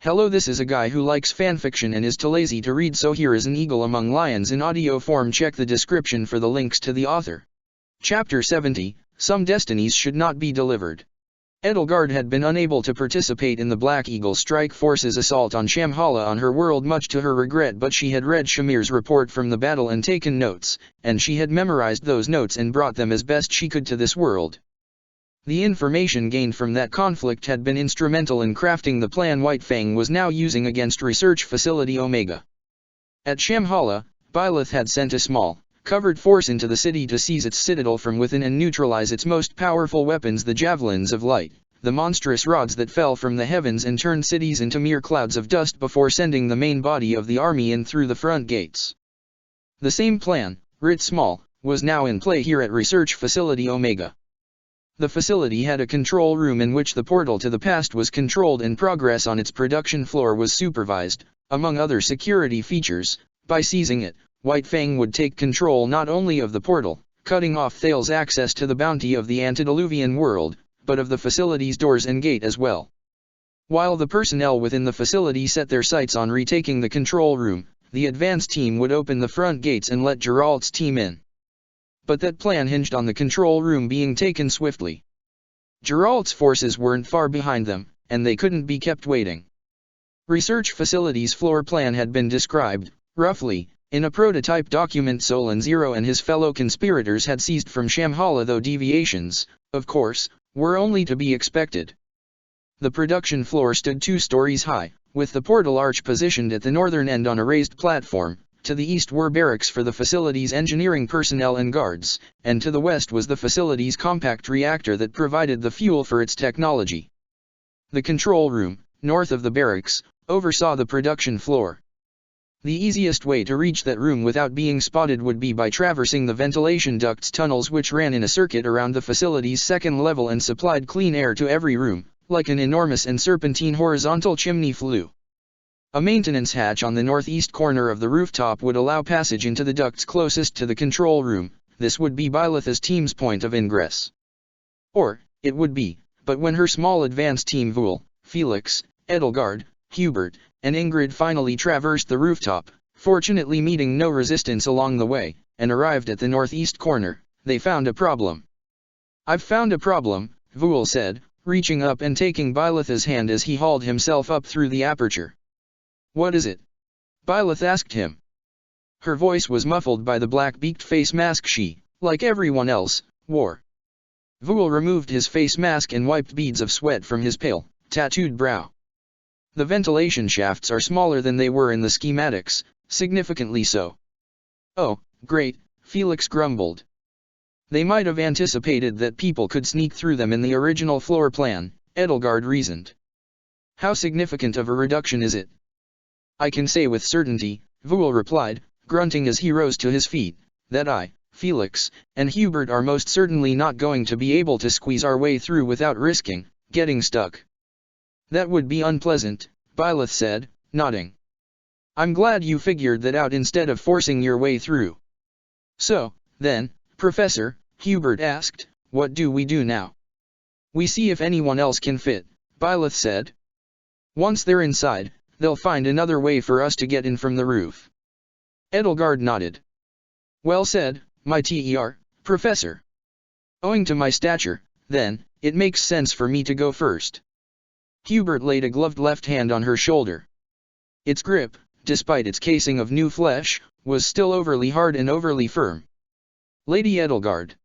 Hello, this is a guy who likes fanfiction and is too lazy to read, so here is an eagle among lions in audio form. Check the description for the links to the author. Chapter 70, Some Destinies Should Not Be Delivered. Edelgard had been unable to participate in the Black Eagle Strike Force's assault on Shamhala on her world, much to her regret, but she had read Shamir's report from the battle and taken notes, and she had memorized those notes and brought them as best she could to this world. The information gained from that conflict had been instrumental in crafting the plan White Fang was now using against Research Facility Omega. At Shamhala, Byleth had sent a small, covered force into the city to seize its citadel from within and neutralize its most powerful weapons, the Javelins of Light, the monstrous rods that fell from the heavens and turned cities into mere clouds of dust before sending the main body of the army in through the front gates. The same plan, writ small, was now in play here at Research Facility Omega. The facility had a control room in which the portal to the past was controlled and progress on its production floor was supervised. Among other security features, by seizing it, White Fang would take control not only of the portal, cutting off Thal's access to the bounty of the antediluvian world, but of the facility's doors and gate as well. While the personnel within the facility set their sights on retaking the control room, the advance team would open the front gates and let Geralt's team in. But that plan hinged on the control room being taken swiftly. Geralt's forces weren't far behind them, and they couldn't be kept waiting. Research Facility's floor plan had been described, roughly, in a prototype document Solon Zero and his fellow conspirators had seized from Shamhala, though deviations, of course, were only to be expected. The production floor stood 2 stories high, with the portal arch positioned at the northern end on a raised platform. To the east were barracks for the facility's engineering personnel and guards, and to the west was the facility's compact reactor that provided the fuel for its technology. The control room, north of the barracks, oversaw the production floor. The easiest way to reach that room without being spotted would be by traversing the ventilation ducts tunnels which ran in a circuit around the facility's second level and supplied clean air to every room, like an enormous and serpentine horizontal chimney flue. A maintenance hatch on the northeast corner of the rooftop would allow passage into the ducts closest to the control room. This would be Byleth's team's point of ingress. Or, it would be, but when her small advance team Vul, Felix, Edelgard, Hubert, and Ingrid finally traversed the rooftop, fortunately meeting no resistance along the way, and arrived at the northeast corner, they found a problem. "I've found a problem," Vul said, reaching up and taking Byleth's hand as he hauled himself up through the aperture. "What is it?" Byleth asked him. Her voice was muffled by the black-beaked face mask she, like everyone else, wore. Vul removed his face mask and wiped beads of sweat from his pale, tattooed brow. "The ventilation shafts are smaller than they were in the schematics, significantly so." "Oh, great," Felix grumbled. "They might have anticipated that people could sneak through them in the original floor plan," Edelgard reasoned. "How significant of a reduction is it?" "I can say with certainty," Vul replied, grunting as he rose to his feet, "that I, Felix, and Hubert are most certainly not going to be able to squeeze our way through without risking getting stuck." "That would be unpleasant," Byleth said, nodding. "I'm glad you figured that out instead of forcing your way through." "So, then, Professor," Hubert asked, "what do we do now?" "We see if anyone else can fit," Byleth said. "Once they're inside, they'll find another way for us to get in from the roof." Edelgard nodded. "Well said, my Professor. Owing to my stature, then, it makes sense for me to go first." Hubert laid a gloved left hand on her shoulder. Its grip, despite its casing of new flesh, was still overly hard and overly firm. "Lady Edelgard."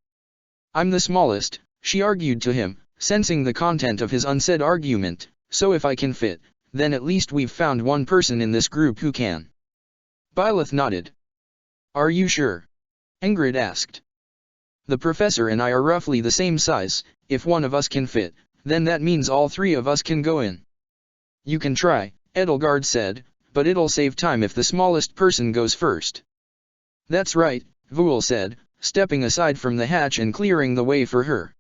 "I'm the smallest," she argued to him, sensing the content of his unsaid argument, "so if I can fit, then at least we've found one person in this group who can." Byleth nodded. "Are you sure?" Ingrid asked. "The professor and I are roughly the same size. If one of us can fit, then that means all 3 of us can go in." "You can try," Edelgard said, "but it'll save time if the smallest person goes first." "That's right," Vul said, stepping aside from the hatch and clearing the way for her.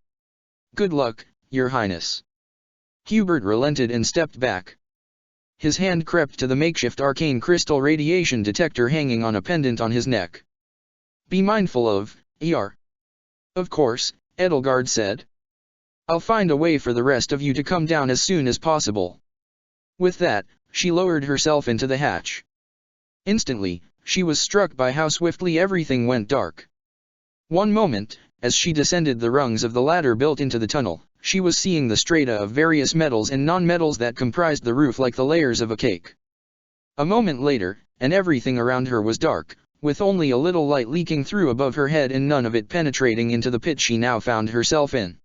"Good luck, Your Highness." Hubert relented and stepped back. His hand crept to the makeshift arcane crystal radiation detector hanging on a pendant on his neck. "Be mindful of, ER." "Of course," Edelgard said. "I'll find a way for the rest of you to come down as soon as possible." With that, she lowered herself into the hatch. Instantly, she was struck by how swiftly everything went dark. One moment, as she descended the rungs of the ladder built into the tunnel, she was seeing the strata of various metals and non-metals that comprised the roof like the layers of a cake. A moment later, and everything around her was dark, with only a little light leaking through above her head and none of it penetrating into the pit she now found herself in.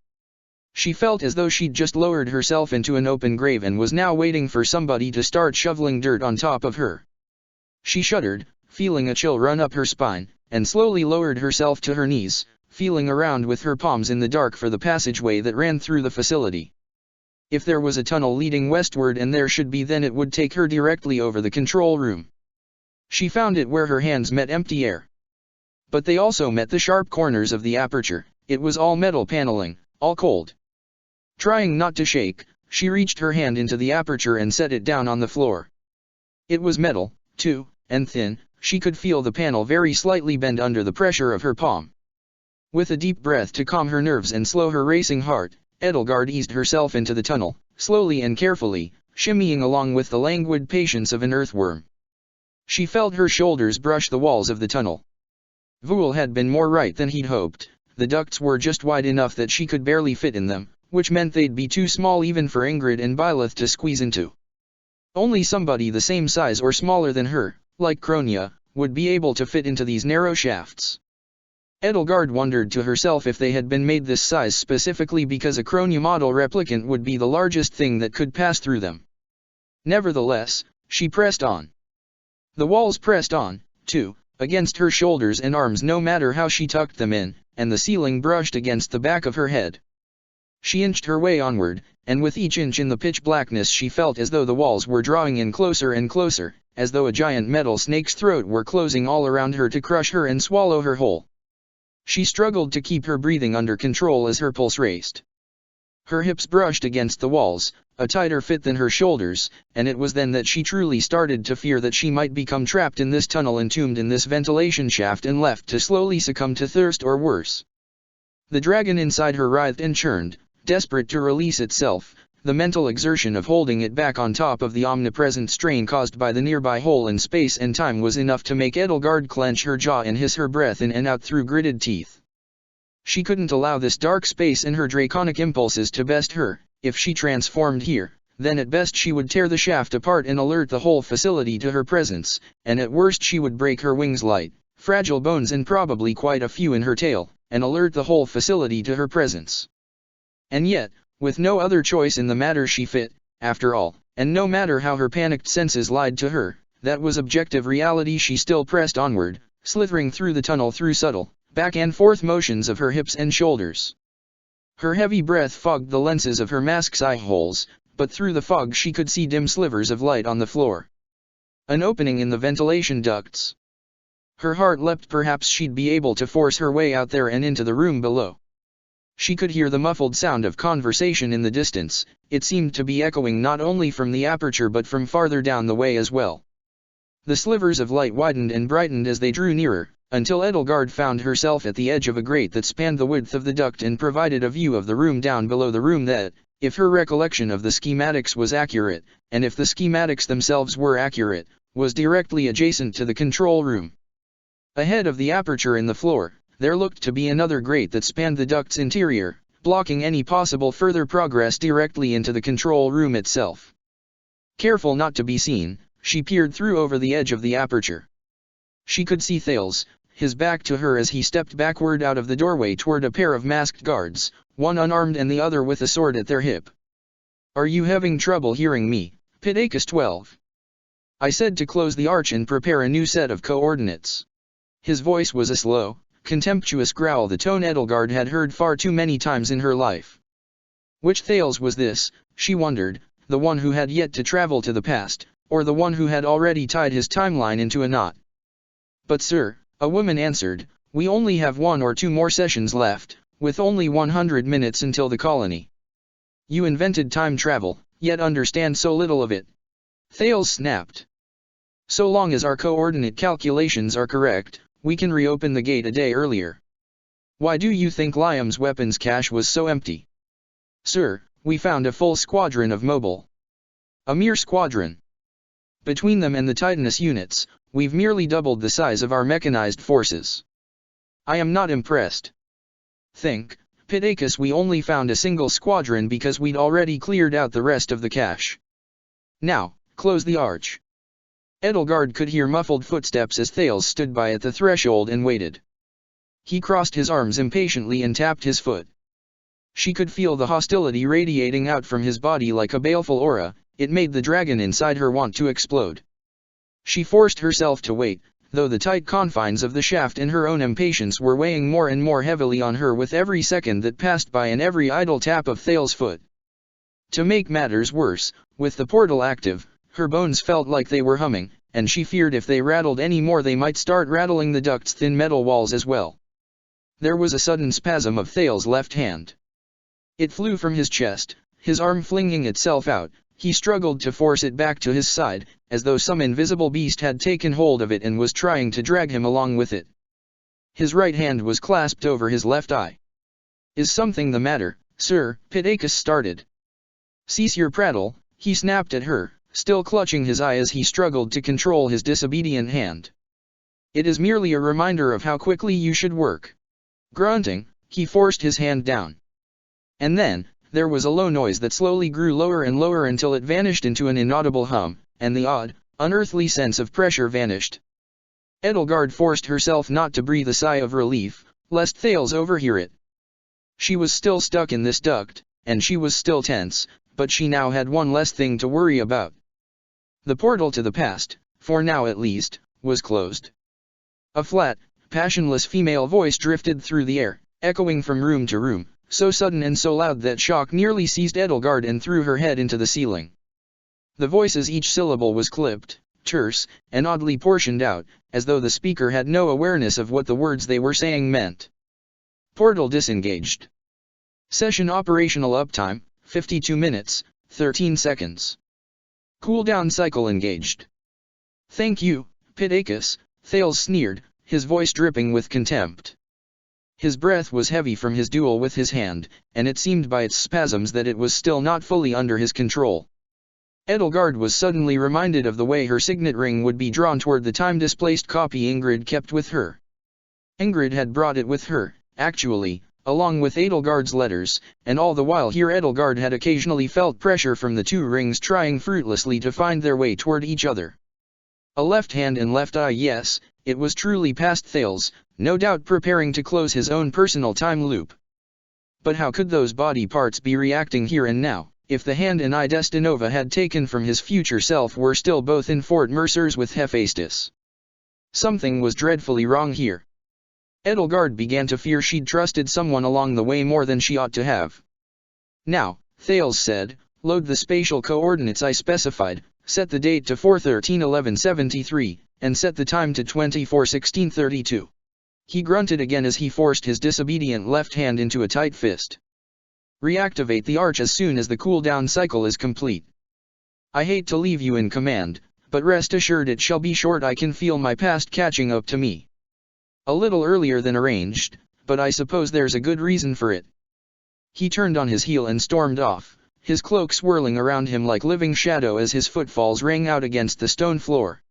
She felt as though she'd just lowered herself into an open grave and was now waiting for somebody to start shoveling dirt on top of her. She shuddered, feeling a chill run up her spine, and slowly lowered herself to her knees, feeling around with her palms in the dark for the passageway that ran through the facility. If there was a tunnel leading westward, and there should be, then it would take her directly over the control room. She found it where her hands met empty air. But they also met the sharp corners of the aperture. It was all metal paneling, all cold. Trying not to shake, she reached her hand into the aperture and set it down on the floor. It was metal, too, and thin. She could feel the panel very slightly bend under the pressure of her palm. With a deep breath to calm her nerves and slow her racing heart, Edelgard eased herself into the tunnel, slowly and carefully, shimmying along with the languid patience of an earthworm. She felt her shoulders brush the walls of the tunnel. Voul had been more right than he'd hoped. The ducts were just wide enough that she could barely fit in them, which meant they'd be too small even for Ingrid and Byleth to squeeze into. Only somebody the same size or smaller than her, like Kronia, would be able to fit into these narrow shafts. Edelgard wondered to herself if they had been made this size specifically because a Kronia model replicant would be the largest thing that could pass through them. Nevertheless, she pressed on. The walls pressed on, too, against her shoulders and arms no matter how she tucked them in, and the ceiling brushed against the back of her head. She inched her way onward, and with each inch in the pitch blackness she felt as though the walls were drawing in closer and closer, as though a giant metal snake's throat were closing all around her to crush her and swallow her whole. She struggled to keep her breathing under control as her pulse raced. Her hips brushed against the walls, a tighter fit than her shoulders, and it was then that she truly started to fear that she might become trapped in this tunnel, entombed in this ventilation shaft, and left to slowly succumb to thirst or worse. The dragon inside her writhed and churned, desperate to release itself. The mental exertion of holding it back on top of the omnipresent strain caused by the nearby hole in space and time was enough to make Edelgard clench her jaw and hiss her breath in and out through gritted teeth. She couldn't allow this dark space and her draconic impulses to best her. If she transformed here, then at best she would tear the shaft apart and alert the whole facility to her presence, and at worst she would break her wings' light, fragile bones and probably quite a few in her tail, and alert the whole facility to her presence. And yet, with no other choice in the matter, she fit, after all, and no matter how her panicked senses lied to her, that was objective reality. She still pressed onward, slithering through the tunnel through subtle, back and forth motions of her hips and shoulders. Her heavy breath fogged the lenses of her mask's eye holes, but through the fog she could see dim slivers of light on the floor. An opening in the ventilation ducts. Her heart leapt. Perhaps she'd be able to force her way out there and into the room below. She could hear the muffled sound of conversation in the distance. It seemed to be echoing not only from the aperture but from farther down the way as well. The slivers of light widened and brightened as they drew nearer, until Edelgard found herself at the edge of a grate that spanned the width of the duct and provided a view of the room down below, the room that, if her recollection of the schematics was accurate, and if the schematics themselves were accurate, was directly adjacent to the control room. Ahead of the aperture in the floor, there looked to be another grate that spanned the duct's interior, blocking any possible further progress directly into the control room itself. Careful not to be seen, she peered through over the edge of the aperture. She could see Thales, his back to her as he stepped backward out of the doorway toward a pair of masked guards, one unarmed and the other with a sword at their hip. "Are you having trouble hearing me, Pitacus 12? I said to close the arch and prepare a new set of coordinates." His voice was a slow, contemptuous growl, the tone Edelgard had heard far too many times in her life. Which Thales was this, she wondered, the one who had yet to travel to the past, or the one who had already tied his timeline into a knot? "But sir," a woman answered, "we only have 1 or 2 more sessions left, with only 100 minutes until the colony. You invented time travel, yet understand so little of it." Thales snapped. "So long as our coordinate calculations are correct, we can reopen the gate a day earlier. Why do you think Liam's weapons cache was so empty?" "Sir, we found a full squadron of mobile A mere squadron. Between them and the Titanus units, we've merely doubled the size of our mechanized forces. I am not impressed. Think, Pittacus, we only found a single squadron because we'd already cleared out the rest of the cache. Now, close the arch. Edelgard could hear muffled footsteps as Thales stood by at the threshold and waited. He crossed his arms impatiently and tapped his foot. She could feel the hostility radiating out from his body like a baleful aura. It made the dragon inside her want to explode. She forced herself to wait, though the tight confines of the shaft and her own impatience were weighing more and more heavily on her with every second that passed by and every idle tap of Thales' foot. To make matters worse, with the portal active, her bones felt like they were humming, and she feared if they rattled any more they might start rattling the duct's thin metal walls as well. There was a sudden spasm of Thales' left hand. It flew from his chest, his arm flinging itself out. He struggled to force it back to his side, as though some invisible beast had taken hold of it and was trying to drag him along with it. His right hand was clasped over his left eye. "Is something the matter, sir?" Pittacus started. "Cease your prattle," he snapped at her, still clutching his eye as he struggled to control his disobedient hand. "It is merely a reminder of how quickly you should work." Grunting, he forced his hand down. And then, there was a low noise that slowly grew lower and lower until it vanished into an inaudible hum, and the odd, unearthly sense of pressure vanished. Edelgard forced herself not to breathe a sigh of relief, lest Thales overhear it. She was still stuck in this duct, and she was still tense, but she now had one less thing to worry about. The portal to the past, for now at least, was closed. A flat, passionless female voice drifted through the air, echoing from room to room, so sudden and so loud that shock nearly seized Edelgard and threw her head into the ceiling. The voice's each syllable was clipped, terse, and oddly portioned out, as though the speaker had no awareness of what the words they were saying meant. Portal disengaged. Session operational uptime, 52 minutes, 13 seconds. Cooldown cycle engaged. "Thank you, Pittacus," Thales sneered, his voice dripping with contempt. His breath was heavy from his duel with his hand, and it seemed by its spasms that it was still not fully under his control. Edelgard was suddenly reminded of the way her signet ring would be drawn toward the time-displaced copy Ingrid kept with her. Ingrid had brought it with her, actually, along with Edelgard's letters, and all the while here Edelgard had occasionally felt pressure from the two rings trying fruitlessly to find their way toward each other. A left hand and left eye, yes, it was truly past Thales, no doubt preparing to close his own personal time loop. But how could those body parts be reacting here and now, if the hand and eye Destinova had taken from his future self were still both in Fort Mercers with Hephaestus? Something was dreadfully wrong here. Edelgard began to fear she'd trusted someone along the way more than she ought to have. "Now," Thales said, "load the spatial coordinates I specified, set the date to 4/13/1173, and set the time to 24/16/32. He grunted again as he forced his disobedient left hand into a tight fist. "Reactivate the arch as soon as the cooldown cycle is complete. I hate to leave you in command, but rest assured it shall be short. I can feel my past catching up to me. A little earlier than arranged, but I suppose there's a good reason for it." He turned on his heel and stormed off, his cloak swirling around him like living shadow as his footfalls rang out against the stone floor.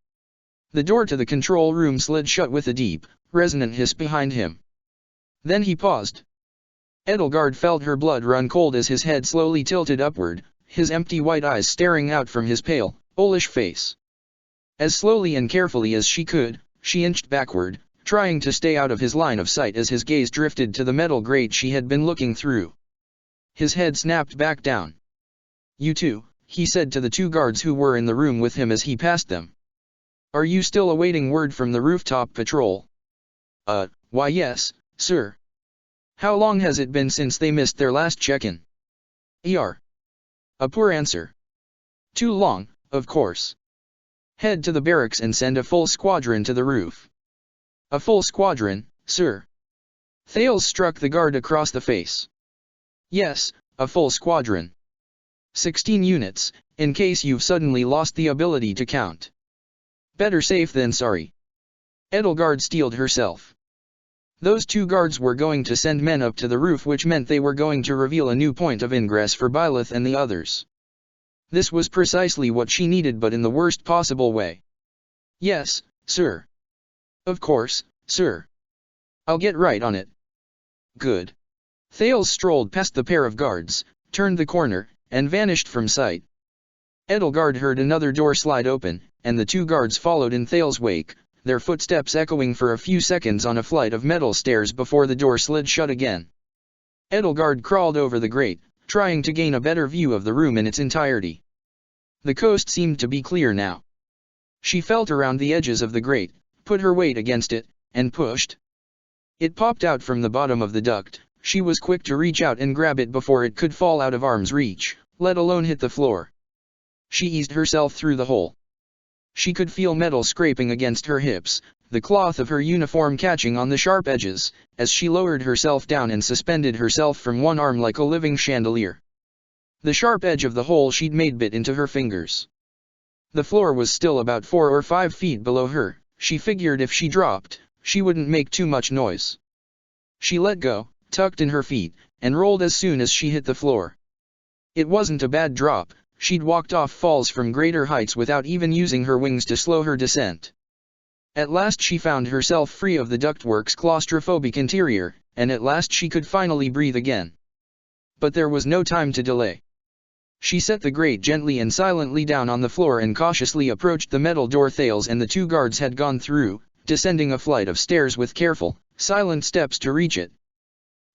The door to the control room slid shut with a deep, resonant hiss behind him. Then he paused. Edelgard felt her blood run cold as his head slowly tilted upward, his empty white eyes staring out from his pale, owlish face. As slowly and carefully as she could, she inched backward, trying to stay out of his line of sight as his gaze drifted to the metal grate she had been looking through. His head snapped back down. "You two," he said to the two guards who were in the room with him as he passed them. "Are you still awaiting word from the rooftop patrol?" Why yes, sir." "How long has it been since they missed their last check-in?" "A poor answer." "Too long, of course. Head to the barracks and send a full squadron to the roof." "A full squadron, sir?" Thales struck the guard across the face. "Yes, a full squadron. 16 units, in case you've suddenly lost the ability to count." "Better safe than sorry." Edelgard steeled herself. Those two guards were going to send men up to the roof, which meant they were going to reveal a new point of ingress for Byleth and the others. This was precisely what she needed, but in the worst possible way. "Yes, sir. Of course, sir. I'll get right on it." "Good." Thales strolled past the pair of guards, turned the corner, and vanished from sight. Edelgard heard another door slide open, and the two guards followed in Thales' wake, their footsteps echoing for a few seconds on a flight of metal stairs before the door slid shut again. Edelgard crawled over the grate, trying to gain a better view of the room in its entirety. The coast seemed to be clear now. She felt around the edges of the grate, put her weight against it, and pushed. It popped out from the bottom of the duct. She was quick to reach out and grab it before it could fall out of arm's reach, let alone hit the floor. She eased herself through the hole. She could feel metal scraping against her hips, the cloth of her uniform catching on the sharp edges, as she lowered herself down and suspended herself from one arm like a living chandelier. The sharp edge of the hole she'd made bit into her fingers. The floor was still about 4 or 5 feet below her. She figured if she dropped, she wouldn't make too much noise. She let go, tucked in her feet, and rolled as soon as she hit the floor. It wasn't a bad drop. She'd walked off falls from greater heights without even using her wings to slow her descent. At last she found herself free of the ductwork's claustrophobic interior, and at last she could finally breathe again. But there was no time to delay. She set the grate gently and silently down on the floor and cautiously approached the metal door Thales and the two guards had gone through, descending a flight of stairs with careful, silent steps to reach it.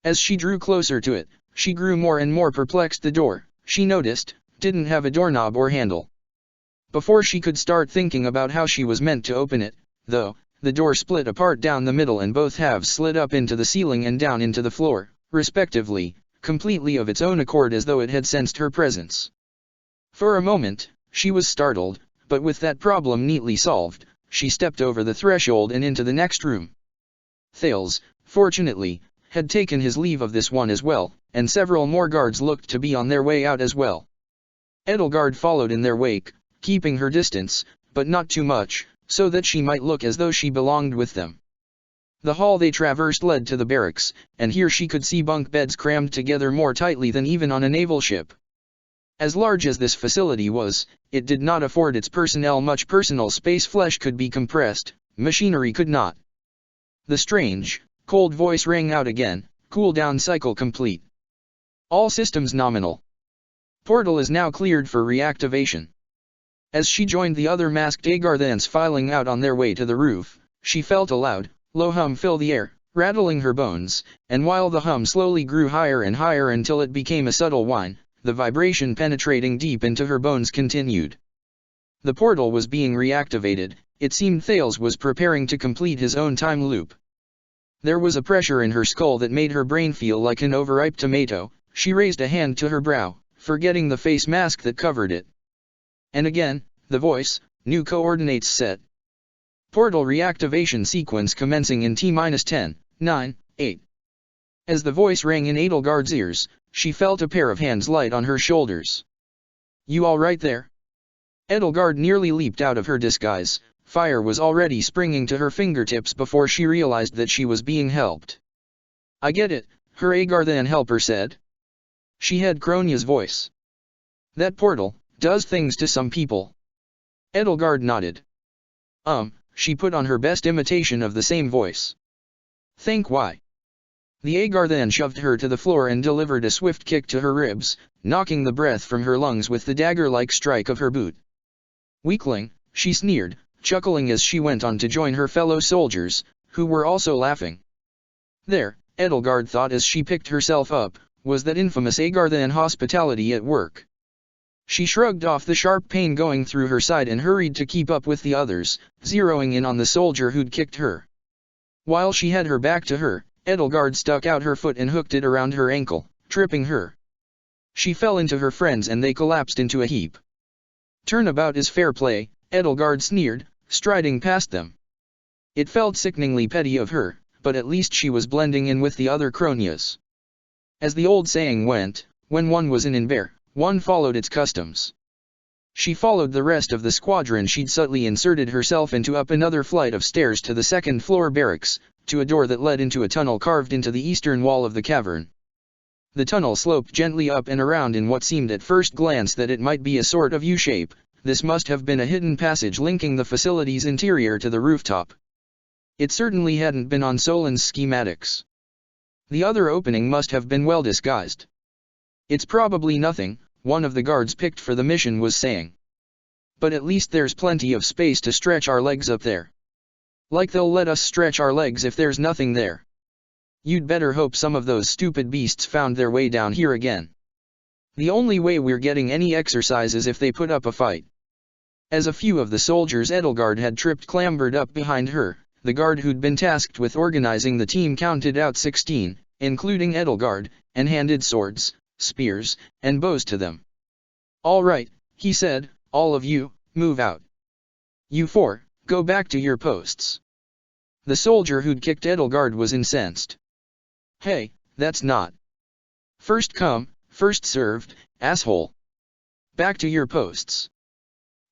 As she drew closer to it, she grew more and more perplexed. The door, she noticed, didn't have a doorknob or handle. Before she could start thinking about how she was meant to open it, though, the door split apart down the middle and both halves slid up into the ceiling and down into the floor, respectively, completely of its own accord as though it had sensed her presence. For a moment, she was startled, but with that problem neatly solved, she stepped over the threshold and into the next room. Thales, fortunately, had taken his leave of this one as well, and several more guards looked to be on their way out as well. Edelgard followed in their wake, keeping her distance, but not too much, so that she might look as though she belonged with them. The hall they traversed led to the barracks, and here she could see bunk beds crammed together more tightly than even on a naval ship. As large as this facility was, it did not afford its personnel much personal space. Flesh could be compressed, machinery could not. The strange, cold voice rang out again, cool-down cycle complete. All systems nominal. Portal is now cleared for reactivation. As she joined the other masked Agarthans filing out on their way to the roof, she felt a loud, low hum fill the air, rattling her bones, and while the hum slowly grew higher and higher until it became a subtle whine, the vibration penetrating deep into her bones continued. The portal was being reactivated. It seemed Thales was preparing to complete his own time loop. There was a pressure in her skull that made her brain feel like an overripe tomato. She raised a hand to her brow, forgetting the face mask that covered it. And again, the voice, new coordinates set. Portal reactivation sequence commencing in T-10, 9, 8. As the voice rang in Edelgard's ears, she felt a pair of hands light on her shoulders. "You all right there?" Edelgard nearly leaped out of her disguise. Fire was already springing to her fingertips before she realized that she was being helped. "I get it," her Agarthan helper said. She had Kronya's voice. "That portal does things to some people." Edelgard nodded. She put on her best imitation of the same voice. "Think why?" The Agarthan shoved her to the floor and delivered a swift kick to her ribs, knocking the breath from her lungs with the dagger-like strike of her boot. "Weakling," she sneered, chuckling as she went on to join her fellow soldiers, who were also laughing. There, Edelgard thought as she picked herself up, was that infamous Agarthan hospitality at work. She shrugged off the sharp pain going through her side and hurried to keep up with the others, zeroing in on the soldier who'd kicked her. While she had her back to her, Edelgard stuck out her foot and hooked it around her ankle, tripping her. She fell into her friends and they collapsed into a heap. "Turnabout is fair play," Edelgard sneered, striding past them. It felt sickeningly petty of her, but at least she was blending in with the other Kronyas. As the old saying went, when one was in bear, one followed its customs. She followed the rest of the squadron. She'd subtly inserted herself into up another flight of stairs to the second-floor barracks, to a door that led into a tunnel carved into the eastern wall of the cavern. The tunnel sloped gently up and around in what seemed at first glance that it might be a sort of U-shape. This must have been a hidden passage linking the facility's interior to the rooftop. It certainly hadn't been on Solin's schematics. The other opening must have been well disguised. It's probably nothing, one of the guards picked for the mission was saying. But at least there's plenty of space to stretch our legs up there. Like they'll let us stretch our legs if there's nothing there. You'd better hope some of those stupid beasts found their way down here again. The only way we're getting any exercise is if they put up a fight. As a few of the soldiers Edelgard had tripped clambered up behind her, the guard who'd been tasked with organizing the team counted out 16, including Edelgard, and handed swords, spears, and bows to them. "All right," he said, "all of you, move out. You four, go back to your posts." The soldier who'd kicked Edelgard was incensed. "Hey, that's not. First come, first served, asshole. Back to your posts."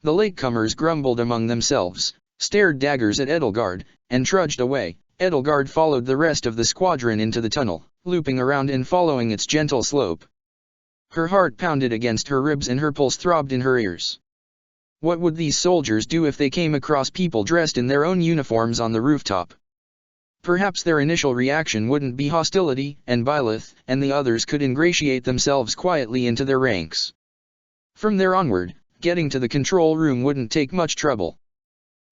The latecomers grumbled among themselves, stared daggers at Edelgard, and trudged away. Edelgard followed the rest of the squadron into the tunnel, looping around and following its gentle slope. Her heart pounded against her ribs and her pulse throbbed in her ears. What would these soldiers do if they came across people dressed in their own uniforms on the rooftop? Perhaps their initial reaction wouldn't be hostility, and Byleth and the others could ingratiate themselves quietly into their ranks. From there onward, getting to the control room wouldn't take much trouble.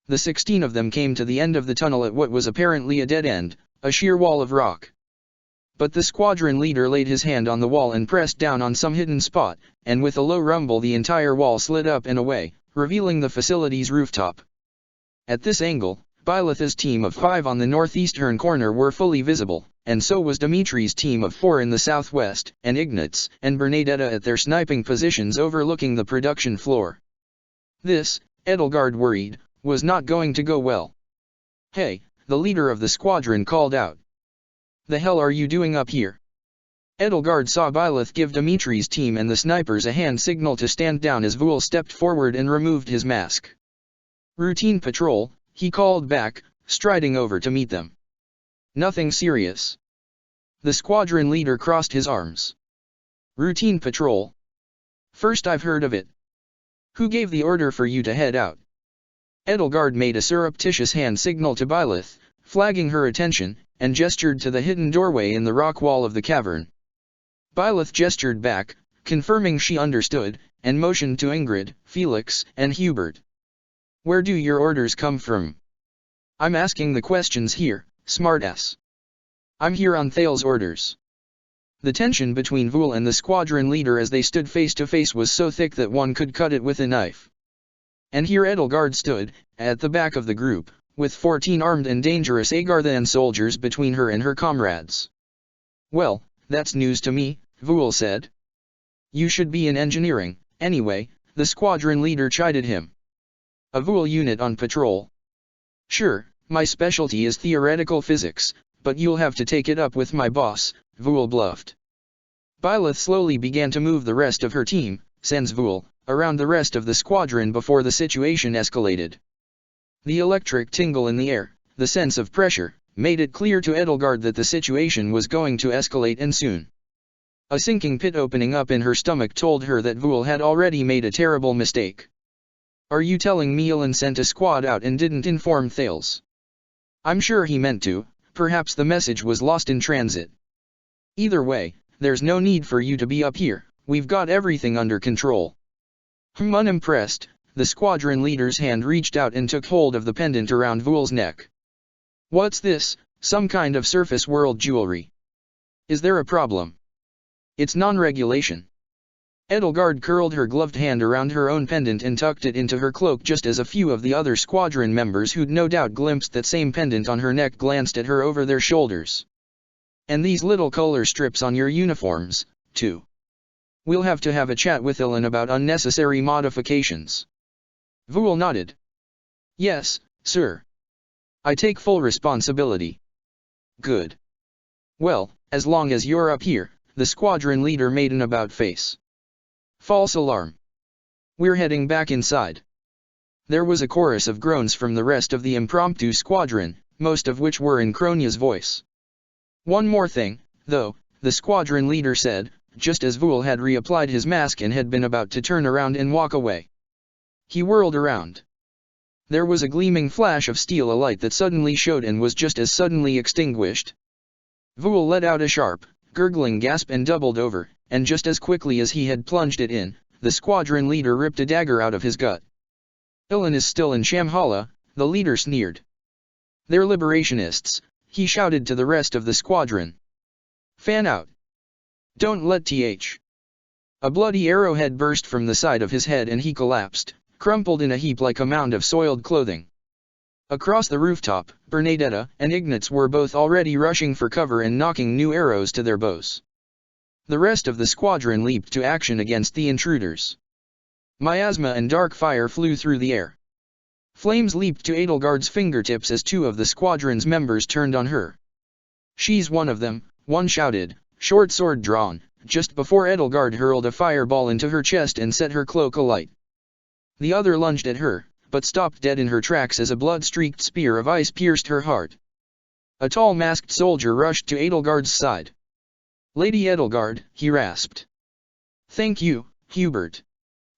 The 16 of them came to the end of the tunnel at what was apparently a dead end, a sheer wall of rock. But the squadron leader laid his hand on the wall and pressed down on some hidden spot, and with a low rumble the entire wall slid up and away, revealing the facility's rooftop. At this angle, Byleth's team of 5 on the northeastern corner were fully visible, and so was Dimitri's team of 4 in the southwest, and Ignatz and Bernadetta at their sniping positions overlooking the production floor. This, Edelgard worried, was not going to go well. "Hey," the leader of the squadron called out. "The hell are you doing up here?" Edelgard saw Byleth give Dimitri's team and the snipers a hand signal to stand down as Vul stepped forward and removed his mask. "Routine patrol," he called back, striding over to meet them. "Nothing serious." The squadron leader crossed his arms. "Routine patrol? First I've heard of it. Who gave the order for you to head out?" Edelgard made a surreptitious hand signal to Byleth, flagging her attention, and gestured to the hidden doorway in the rock wall of the cavern. Byleth gestured back, confirming she understood, and motioned to Ingrid, Felix, and Hubert. "Where do your orders come from?" "I'm asking the questions here, smartass. I'm here on Thale's orders." The tension between Vul and the squadron leader as they stood face to face was so thick that one could cut it with a knife. And here Edelgard stood, at the back of the group, with 14 armed and dangerous Agarthan soldiers between her and her comrades. "Well, that's news to me," Vul said. "You should be in engineering, anyway," the squadron leader chided him. "A Vul unit on patrol?" "Sure, my specialty is theoretical physics, but you'll have to take it up with my boss," Vul bluffed. Byleth slowly began to move the rest of her team, sans Vul, around the rest of the squadron before the situation escalated. The electric tingle in the air, the sense of pressure, made it clear to Edelgard that the situation was going to escalate and soon. A sinking pit opening up in her stomach told her that Vul had already made a terrible mistake. "Are you telling me Elin sent a squad out and didn't inform Thales?" "I'm sure he meant to, perhaps the message was lost in transit. Either way, there's no need for you to be up here, we've got everything under control." Unimpressed, the squadron leader's hand reached out and took hold of the pendant around Vul's neck. "What's this, some kind of surface world jewelry? Is there a problem?" "It's non-regulation." Edelgard curled her gloved hand around her own pendant and tucked it into her cloak just as a few of the other squadron members who'd no doubt glimpsed that same pendant on her neck glanced at her over their shoulders. "And these little color strips on your uniforms, too. We'll have to have a chat with Elin about unnecessary modifications." Vul nodded. "Yes, sir. I take full responsibility." "Good. Well, as long as you're up here," the squadron leader made an about face. "False alarm. We're heading back inside." There was a chorus of groans from the rest of the impromptu squadron, most of which were in Kronya's voice. "One more thing, though," the squadron leader said, just as Vul had reapplied his mask and had been about to turn around and walk away. He whirled around. There was a gleaming flash of steel, a light that suddenly showed and was just as suddenly extinguished. Vul let out a sharp, gurgling gasp and doubled over, and just as quickly as he had plunged it in, the squadron leader ripped a dagger out of his gut. Ilan is still in Shamhala, the leader sneered. They're liberationists, he shouted to the rest of the squadron. Fan out. Don't let th. A bloody arrowhead burst from the side of his head and he collapsed, crumpled in a heap like a mound of soiled clothing. Across the rooftop, Bernadetta and Ignatz were both already rushing for cover and knocking new arrows to their bows. The rest of the squadron leaped to action against the intruders. Miasma and dark fire flew through the air. Flames leaped to Edelgard's fingertips as two of the squadron's members turned on her. She's one of them, one shouted, short sword drawn, just before Edelgard hurled a fireball into her chest and set her cloak alight. The other lunged at her, but stopped dead in her tracks as a blood-streaked spear of ice pierced her heart. A tall masked soldier rushed to Edelgard's side. Lady Edelgard, he rasped. Thank you, Hubert.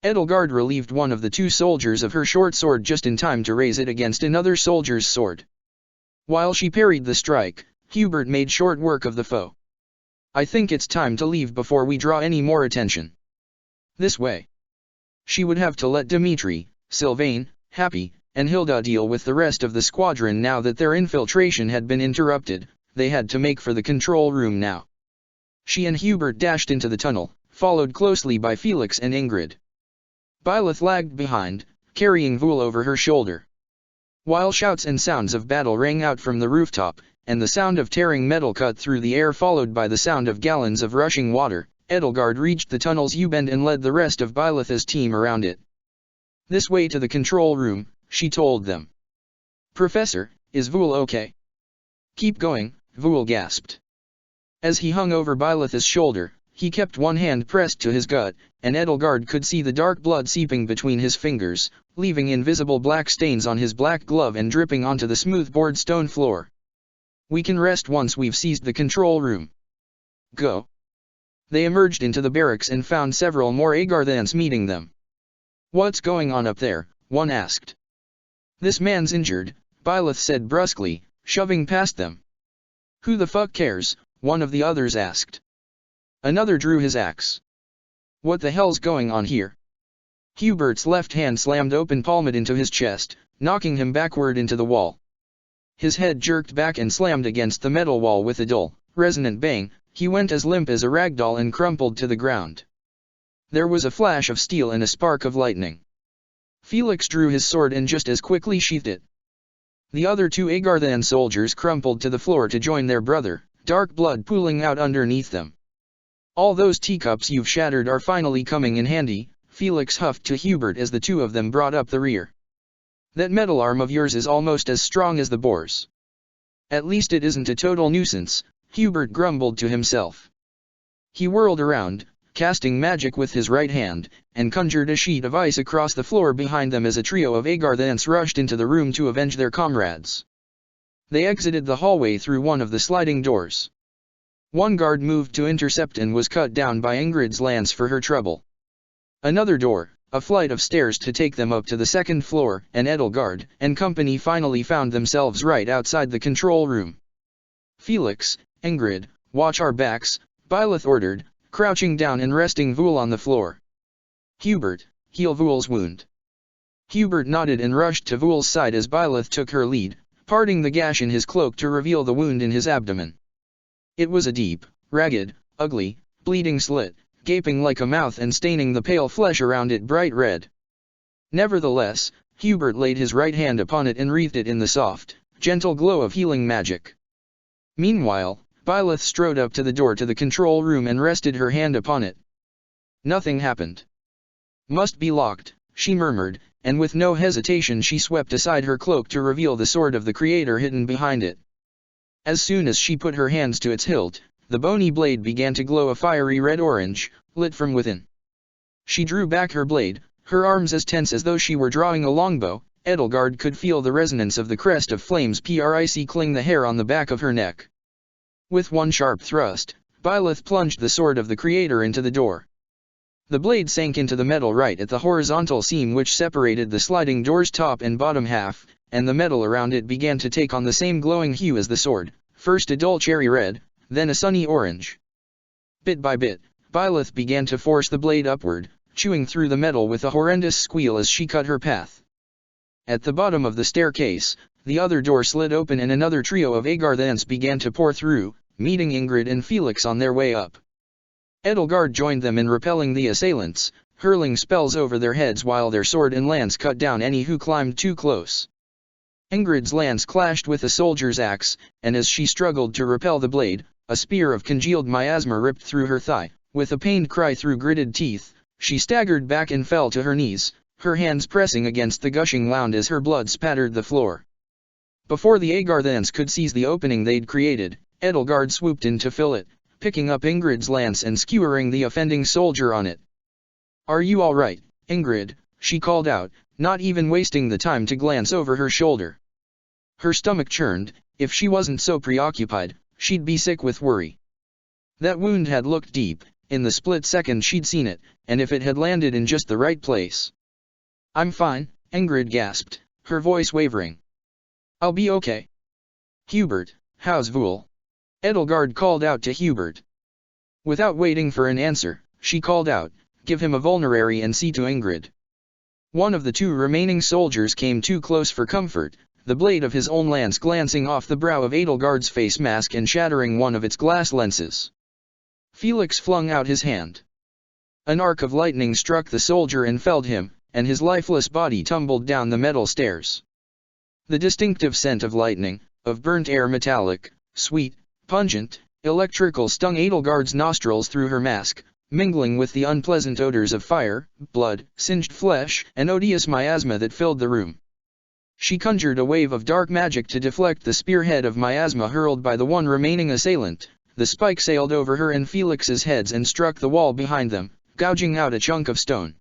Edelgard relieved one of the two soldiers of her short sword just in time to raise it against another soldier's sword. While she parried the strike, Hubert made short work of the foe. I think it's time to leave before we draw any more attention. This way. She would have to let Dimitri, Sylvain, Happy, and Hilda deal with the rest of the squadron now that their infiltration had been interrupted. They had to make for the control room now. She and Hubert dashed into the tunnel, followed closely by Felix and Ingrid. Byleth lagged behind, carrying Vul over her shoulder. While shouts and sounds of battle rang out from the rooftop, and the sound of tearing metal cut through the air followed by the sound of gallons of rushing water, Edelgard reached the tunnel's U-bend and led the rest of Byleth's team around it. This way to the control room, she told them. Professor, is Vul okay? Keep going, Vul gasped. As he hung over Byleth's shoulder, he kept one hand pressed to his gut, and Edelgard could see the dark blood seeping between his fingers, leaving invisible black stains on his black glove and dripping onto the smooth-board stone floor. We can rest once we've seized the control room. Go. They emerged into the barracks and found several more Agarthans meeting them. What's going on up there? One asked. This man's injured, Byleth said brusquely, shoving past them. Who the fuck cares? One of the others asked. Another drew his axe. What the hell's going on here? Hubert's left hand slammed open palmed into his chest, knocking him backward into the wall. His head jerked back and slammed against the metal wall with a dull, resonant bang. He went as limp as a ragdoll and crumpled to the ground. There was a flash of steel and a spark of lightning. Felix drew his sword and just as quickly sheathed it. The other two Agarthan soldiers crumpled to the floor to join their brother, dark blood pooling out underneath them. All those teacups you've shattered are finally coming in handy, Felix huffed to Hubert as the two of them brought up the rear. That metal arm of yours is almost as strong as the boar's. At least it isn't a total nuisance, Hubert grumbled to himself. He whirled around, casting magic with his right hand, and conjured a sheet of ice across the floor behind them as a trio of Agarthans rushed into the room to avenge their comrades. They exited the hallway through one of the sliding doors. One guard moved to intercept and was cut down by Ingrid's lance for her trouble. Another door, a flight of stairs to take them up to the second floor, and Edelgard and company finally found themselves right outside the control room. Felix, Ingrid, watch our backs, Byleth ordered, crouching down and resting Vul on the floor. Hubert, heal Vul's wound. Hubert nodded and rushed to Vul's side as Byleth took her lead, parting the gash in his cloak to reveal the wound in his abdomen. It was a deep, ragged, ugly, bleeding slit, gaping like a mouth and staining the pale flesh around it bright red. Nevertheless, Hubert laid his right hand upon it and wreathed it in the soft, gentle glow of healing magic. Meanwhile, Byleth strode up to the door to the control room and rested her hand upon it. Nothing happened. Must be locked, she murmured, and with no hesitation she swept aside her cloak to reveal the sword of the Creator hidden behind it. As soon as she put her hands to its hilt, the bony blade began to glow a fiery red-orange, lit from within. She drew back her blade, her arms as tense as though she were drawing a longbow. Edelgard could feel the resonance of the crest of flames prick cling the hair on the back of her neck. With one sharp thrust, Byleth plunged the sword of the Creator into the door. The blade sank into the metal right at the horizontal seam which separated the sliding door's top and bottom half, and the metal around it began to take on the same glowing hue as the sword, first a dull cherry red, then a sunny orange. Bit by bit, Byleth began to force the blade upward, chewing through the metal with a horrendous squeal as she cut her path. At the bottom of the staircase, the other door slid open and another trio of Agarthans began to pour through, meeting Ingrid and Felix on their way up. Edelgard joined them in repelling the assailants, hurling spells over their heads while their sword and lance cut down any who climbed too close. Ingrid's lance clashed with a soldier's axe, and as she struggled to repel the blade, a spear of congealed miasma ripped through her thigh. With a pained cry through gritted teeth, she staggered back and fell to her knees, her hands pressing against the gushing wound as her blood spattered the floor. Before the Agarthans could seize the opening they'd created, Edelgard swooped in to fill it, picking up Ingrid's lance and skewering the offending soldier on it. "Are you all right, Ingrid?" she called out, not even wasting the time to glance over her shoulder. Her stomach churned. If she wasn't so preoccupied, she'd be sick with worry. That wound had looked deep. In the split second she'd seen it, and if it had landed in just the right place. "I'm fine," Ingrid gasped, her voice wavering. "I'll be okay." "Hubert, how's Vul?" Edelgard called out to Hubert. Without waiting for an answer, she called out, "Give him a vulnerary and see to Ingrid." One of the two remaining soldiers came too close for comfort, the blade of his own lance glancing off the brow of Edelgard's face mask and shattering one of its glass lenses. Felix flung out his hand. An arc of lightning struck the soldier and felled him, and his lifeless body tumbled down the metal stairs. The distinctive scent of lightning, of burnt air metallic, sweet, pungent, electrical stung Edelgard's nostrils through her mask, mingling with the unpleasant odors of fire, blood, singed flesh, and odious miasma that filled the room. She conjured a wave of dark magic to deflect the spearhead of miasma hurled by the one remaining assailant. The spike sailed over her and Felix's heads and struck the wall behind them, gouging out a chunk of stone.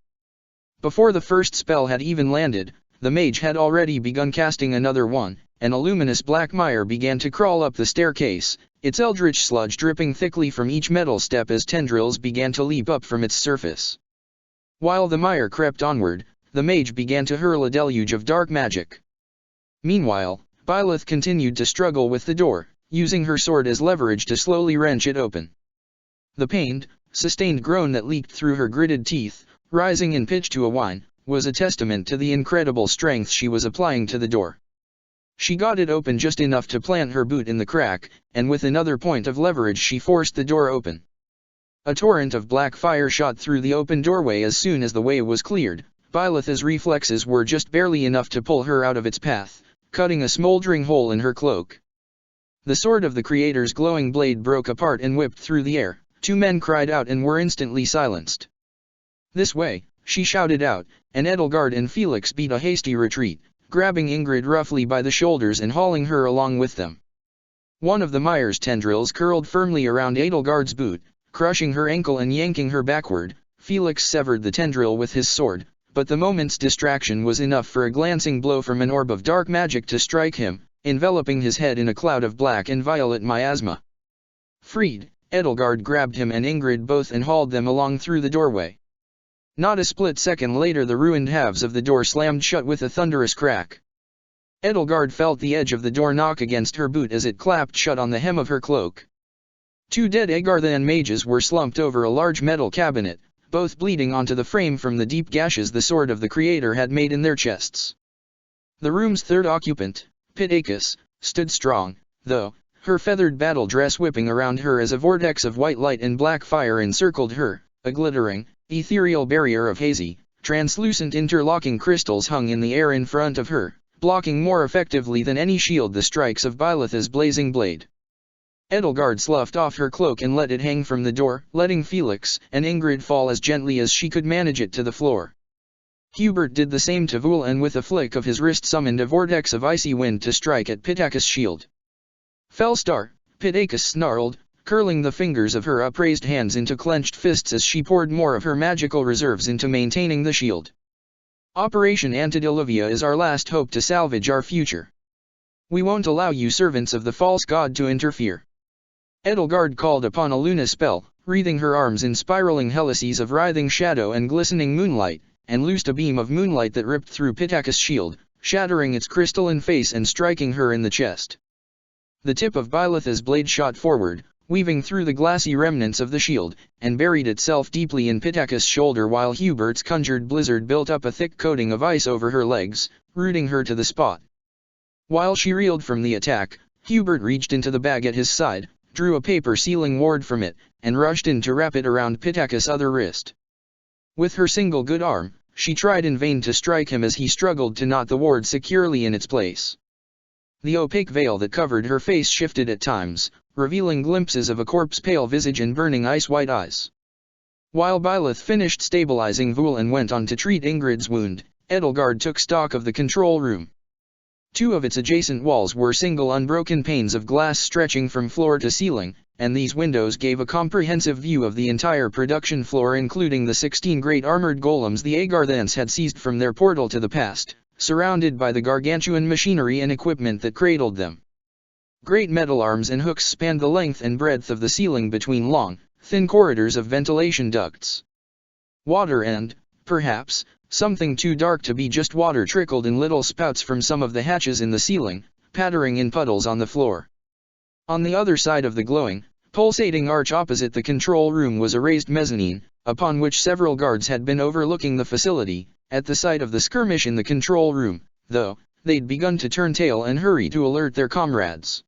Before the first spell had even landed, the mage had already begun casting another one, and a luminous black mire began to crawl up the staircase, its eldritch sludge dripping thickly from each metal step as tendrils began to leap up from its surface. While the mire crept onward, the mage began to hurl a deluge of dark magic. Meanwhile, Byleth continued to struggle with the door, using her sword as leverage to slowly wrench it open. The pained, sustained groan that leaked through her gritted teeth, rising in pitch to a whine, was a testament to the incredible strength she was applying to the door. She got it open just enough to plant her boot in the crack, and with another point of leverage she forced the door open. A torrent of black fire shot through the open doorway as soon as the way was cleared. Byleth's reflexes were just barely enough to pull her out of its path, cutting a smoldering hole in her cloak. The sword of the Creator's glowing blade broke apart and whipped through the air. Two men cried out and were instantly silenced. "This way," she shouted out, and Edelgard and Felix beat a hasty retreat, grabbing Ingrid roughly by the shoulders and hauling her along with them. One of the mire's tendrils curled firmly around Edelgard's boot, crushing her ankle and yanking her backward. Felix severed the tendril with his sword, but the moment's distraction was enough for a glancing blow from an orb of dark magic to strike him, enveloping his head in a cloud of black and violet miasma. Freed, Edelgard grabbed him and Ingrid both and hauled them along through the doorway. Not a split second later the ruined halves of the door slammed shut with a thunderous crack. Edelgard felt the edge of the door knock against her boot as it clapped shut on the hem of her cloak. Two dead Agarthan mages were slumped over a large metal cabinet, both bleeding onto the frame from the deep gashes the sword of the Creator had made in their chests. The room's third occupant, Pitacus, stood strong, though, her feathered battle dress whipping around her as a vortex of white light and black fire encircled her, a glittering, ethereal barrier of hazy, translucent interlocking crystals hung in the air in front of her, blocking more effectively than any shield the strikes of Byleth's blazing blade. Edelgard sloughed off her cloak and let it hang from the door, letting Felix and Ingrid fall as gently as she could manage it to the floor. Hubert did the same to Vul and with a flick of his wrist summoned a vortex of icy wind to strike at Pitacus' shield. "Felstar," Pitacus snarled, curling the fingers of her upraised hands into clenched fists as she poured more of her magical reserves into maintaining the shield. "Operation Antediluvium is our last hope to salvage our future. We won't allow you servants of the false god to interfere." Edelgard called upon a Luna spell, wreathing her arms in spiraling helices of writhing shadow and glistening moonlight, and loosed a beam of moonlight that ripped through Pitaka's shield, shattering its crystalline face and striking her in the chest. The tip of Byleth's blade shot forward, weaving through the glassy remnants of the shield, and buried itself deeply in Pitaka's shoulder while Hubert's conjured blizzard built up a thick coating of ice over her legs, rooting her to the spot. While she reeled from the attack, Hubert reached into the bag at his side, drew a paper sealing ward from it, and rushed in to wrap it around Pitaka's other wrist. With her single good arm, she tried in vain to strike him as he struggled to knot the ward securely in its place. The opaque veil that covered her face shifted at times, revealing glimpses of a corpse-pale visage and burning ice-white eyes. While Byleth finished stabilizing Vul and went on to treat Ingrid's wound, Edelgard took stock of the control room. Two of its adjacent walls were single unbroken panes of glass stretching from floor to ceiling, and these windows gave a comprehensive view of the entire production floor including the 16 great armored golems the Agarthans had seized from their portal to the past, surrounded by the gargantuan machinery and equipment that cradled them. Great metal arms and hooks spanned the length and breadth of the ceiling between long, thin corridors of ventilation ducts. Water and, perhaps, something too dark to be just water trickled in little spouts from some of the hatches in the ceiling, pattering in puddles on the floor. On the other side of the glowing, pulsating arch opposite the control room was a raised mezzanine, upon which several guards had been overlooking the facility. At the sight of the skirmish in the control room, though, they'd begun to turn tail and hurry to alert their comrades.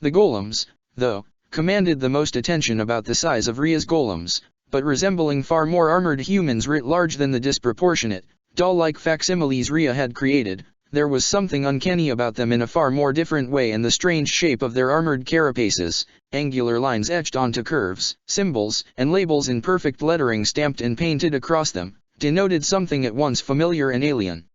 The golems, though, commanded the most attention about the size of Rhea's golems, but resembling far more armored humans writ large than the disproportionate, doll-like facsimiles Rhea had created. There was something uncanny about them in a far more different way, and the strange shape of their armored carapaces, angular lines etched onto curves, symbols, and labels in perfect lettering stamped and painted across them, denoted something at once familiar and alien.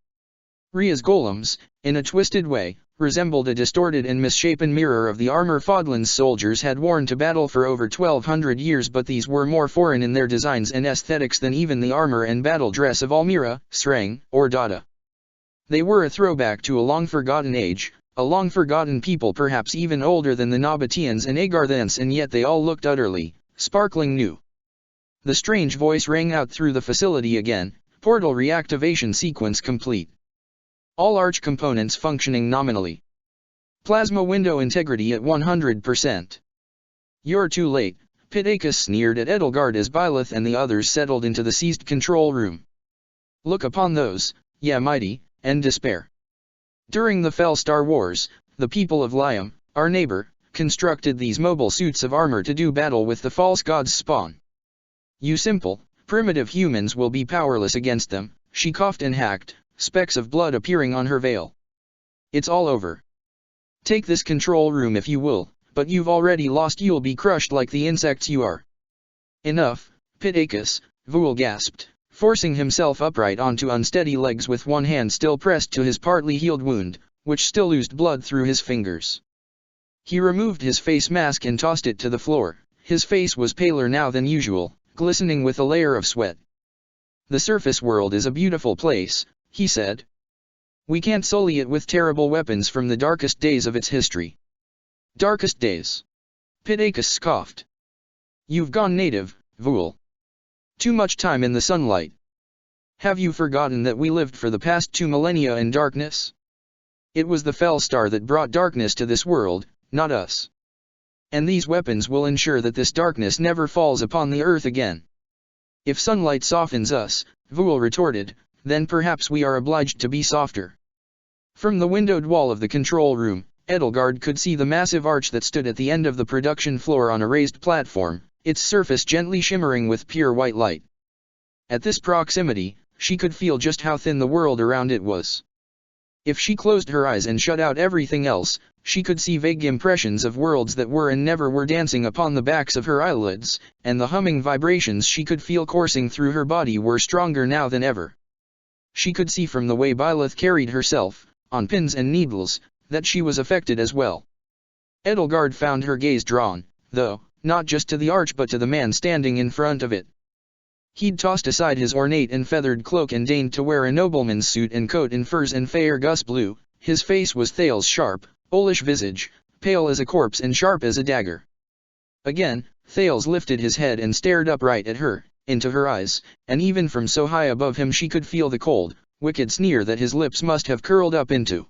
Rhea's golems, in a twisted way, resembled a distorted and misshapen mirror of the armor Fodlan's soldiers had worn to battle for over 1200 years, but these were more foreign in their designs and aesthetics than even the armor and battle dress of Almira, Srang, or Dada. They were a throwback to a long-forgotten age, a long-forgotten people perhaps even older than the Nabateans and Agarthans, and yet they all looked utterly, sparkling new. The strange voice rang out through the facility again, portal reactivation sequence complete. All arch components functioning nominally. Plasma window integrity at 100%. You're too late, Pitaka sneered at Edelgard as Byleth and the others settled into the seized control room. Look upon those, yeah mighty, and despair. During the Felstar Wars, the people of Liam, our neighbor, constructed these mobile suits of armor to do battle with the false gods' spawn. You simple, primitive humans will be powerless against them, she coughed and hacked, specks of blood appearing on her veil. It's all over. Take this control room if you will, but you've already lost. You'll be crushed like the insects you are. Enough, Pitakus, Vul gasped, forcing himself upright onto unsteady legs with one hand still pressed to his partly healed wound, which still oozed blood through his fingers. He removed his face mask and tossed it to the floor. His face was paler now than usual, glistening with a layer of sweat. The surface world is a beautiful place, he said. We can't sully it with terrible weapons from the darkest days of its history. Darkest days? Pitakus scoffed. You've gone native, Vul. Too much time in the sunlight. Have you forgotten that we lived for the past 2 millennia in darkness? It was the Felstar that brought darkness to this world, not us. And these weapons will ensure that this darkness never falls upon the earth again. If sunlight softens us, Vul retorted, then perhaps we are obliged to be softer. From the windowed wall of the control room, Edelgard could see the massive arch that stood at the end of the production floor on a raised platform, its surface gently shimmering with pure white light. At this proximity, she could feel just how thin the world around it was. If she closed her eyes and shut out everything else, she could see vague impressions of worlds that were and never were dancing upon the backs of her eyelids, and the humming vibrations she could feel coursing through her body were stronger now than ever. She could see from the way Byleth carried herself, on pins and needles, that she was affected as well. Edelgard found her gaze drawn, though, not just to the arch but to the man standing in front of it. He'd tossed aside his ornate and feathered cloak and deigned to wear a nobleman's suit and coat in furs and fair gus blue. His face was Thal's sharp, owlish visage, pale as a corpse and sharp as a dagger. Again, Thales lifted his head and stared upright at her, into her eyes, and even from so high above him she could feel the cold, wicked sneer that his lips must have curled up into.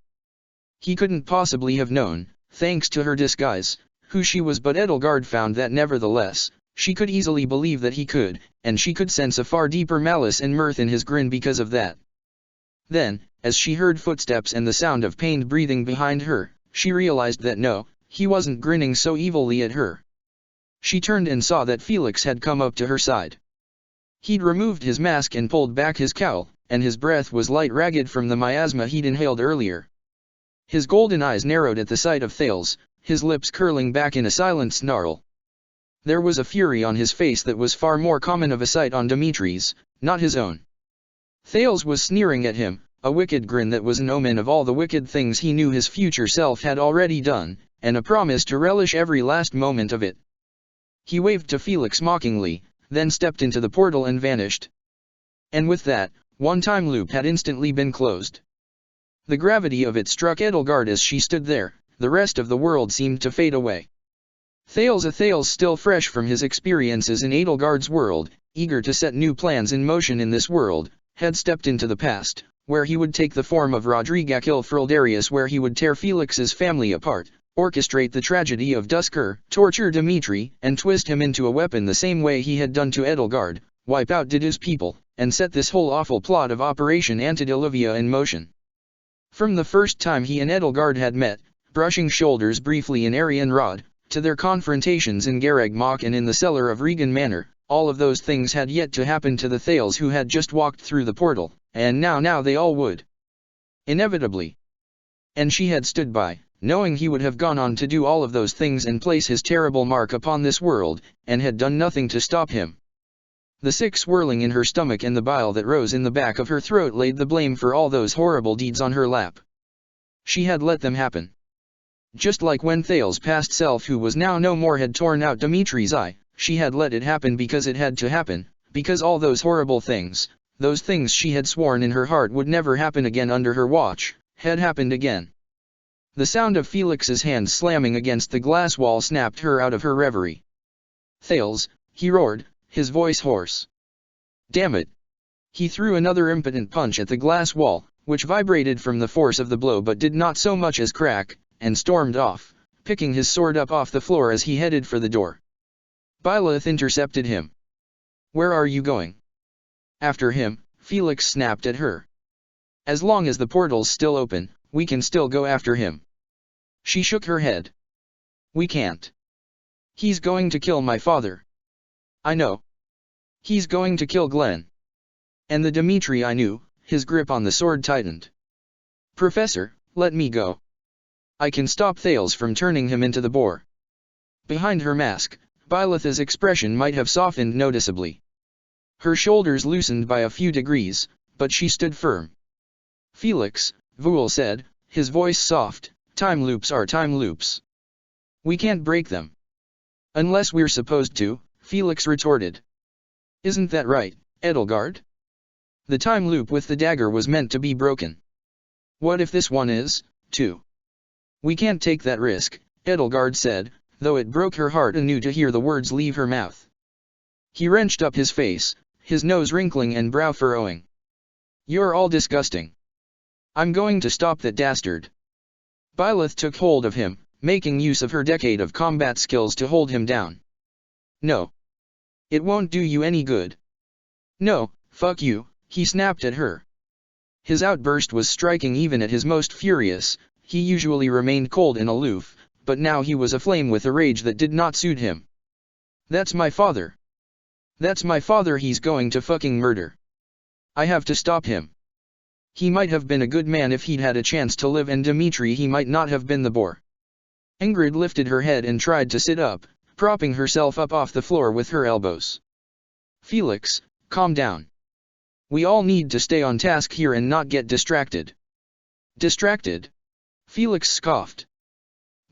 He couldn't possibly have known, thanks to her disguise, who she was, but Edelgard found that nevertheless, she could easily believe that he could, and she could sense a far deeper malice and mirth in his grin because of that. Then, as she heard footsteps and the sound of pained breathing behind her, she realized that no, he wasn't grinning so evilly at her. She turned and saw that Felix had come up to her side. He'd removed his mask and pulled back his cowl, and his breath was light ragged from the miasma he'd inhaled earlier. His golden eyes narrowed at the sight of Thales, his lips curling back in a silent snarl. There was a fury on his face that was far more common of a sight on Dimitri's, not his own. Thales was sneering at him, a wicked grin that was an omen of all the wicked things he knew his future self had already done, and a promise to relish every last moment of it. He waved to Felix mockingly, then stepped into the portal and vanished. And with that, one time loop had instantly been closed. The gravity of it struck Edelgard as she stood there, the rest of the world seemed to fade away. Thales, still fresh from his experiences in Edelgard's world, eager to set new plans in motion in this world, had stepped into the past, where he would take the form of Rodrigakil Frildarius, where he would tear Felix's family apart, orchestrate the tragedy of Duskur, torture Dimitri, and twist him into a weapon the same way he had done to Edelgard, wipe out Didu's people, and set this whole awful plot of Operation Antediluvium in motion. From the first time he and Edelgard had met, brushing shoulders briefly in Arianrod, to their confrontations in Garagmach and in the cellar of Regan Manor, all of those things had yet to happen to the Thales who had just walked through the portal, and now they all would. Inevitably. And she had stood by, knowing he would have gone on to do all of those things and place his terrible mark upon this world, and had done nothing to stop him. The sick swirling in her stomach and the bile that rose in the back of her throat laid the blame for all those horrible deeds on her lap. She had let them happen. Just like when Thales' past self, who was now no more, had torn out Dimitri's eye, she had let it happen because it had to happen, because all those horrible things, those things she had sworn in her heart would never happen again under her watch, had happened again. The sound of Felix's hand slamming against the glass wall snapped her out of her reverie. Thales, he roared, his voice hoarse. Damn it! He threw another impotent punch at the glass wall, which vibrated from the force of the blow but did not so much as crack, and stormed off, picking his sword up off the floor as he headed for the door. Byleth intercepted him. Where are you going? After him, Felix snapped at her. As long as the portal's still open, we can still go after him. She shook her head. We can't. He's going to kill my father. I know. He's going to kill Glenn. And the Dimitri I knew. His grip on the sword tightened. Professor, let me go. I can stop Thales from turning him into the boar. Behind her mask, Byleth's expression might have softened noticeably. Her shoulders loosened by a few degrees, but she stood firm. Felix, Vuul said, his voice soft, time loops are time loops. We can't break them. Unless we're supposed to, Felix retorted. Isn't that right, Edelgard? The time loop with the dagger was meant to be broken. What if this one is, too? We can't take that risk, Edelgard said, though it broke her heart anew to hear the words leave her mouth. He wrenched up his face, his nose wrinkling and brow furrowing. You're all disgusting. I'm going to stop that dastard. Byleth took hold of him, making use of her decade of combat skills to hold him down. No. It won't do you any good. No, fuck you, he snapped at her. His outburst was striking even at his most furious. He usually remained cold and aloof, but now he was aflame with a rage that did not suit him. That's my father. That's my father he's going to fucking murder. I have to stop him. He might have been a good man if he'd had a chance to live, and Dimitri he might not have been the boar. Ingrid lifted her head and tried to sit up, propping herself up off the floor with her elbows. Felix, calm down. We all need to stay on task here and not get distracted. Distracted? Felix scoffed.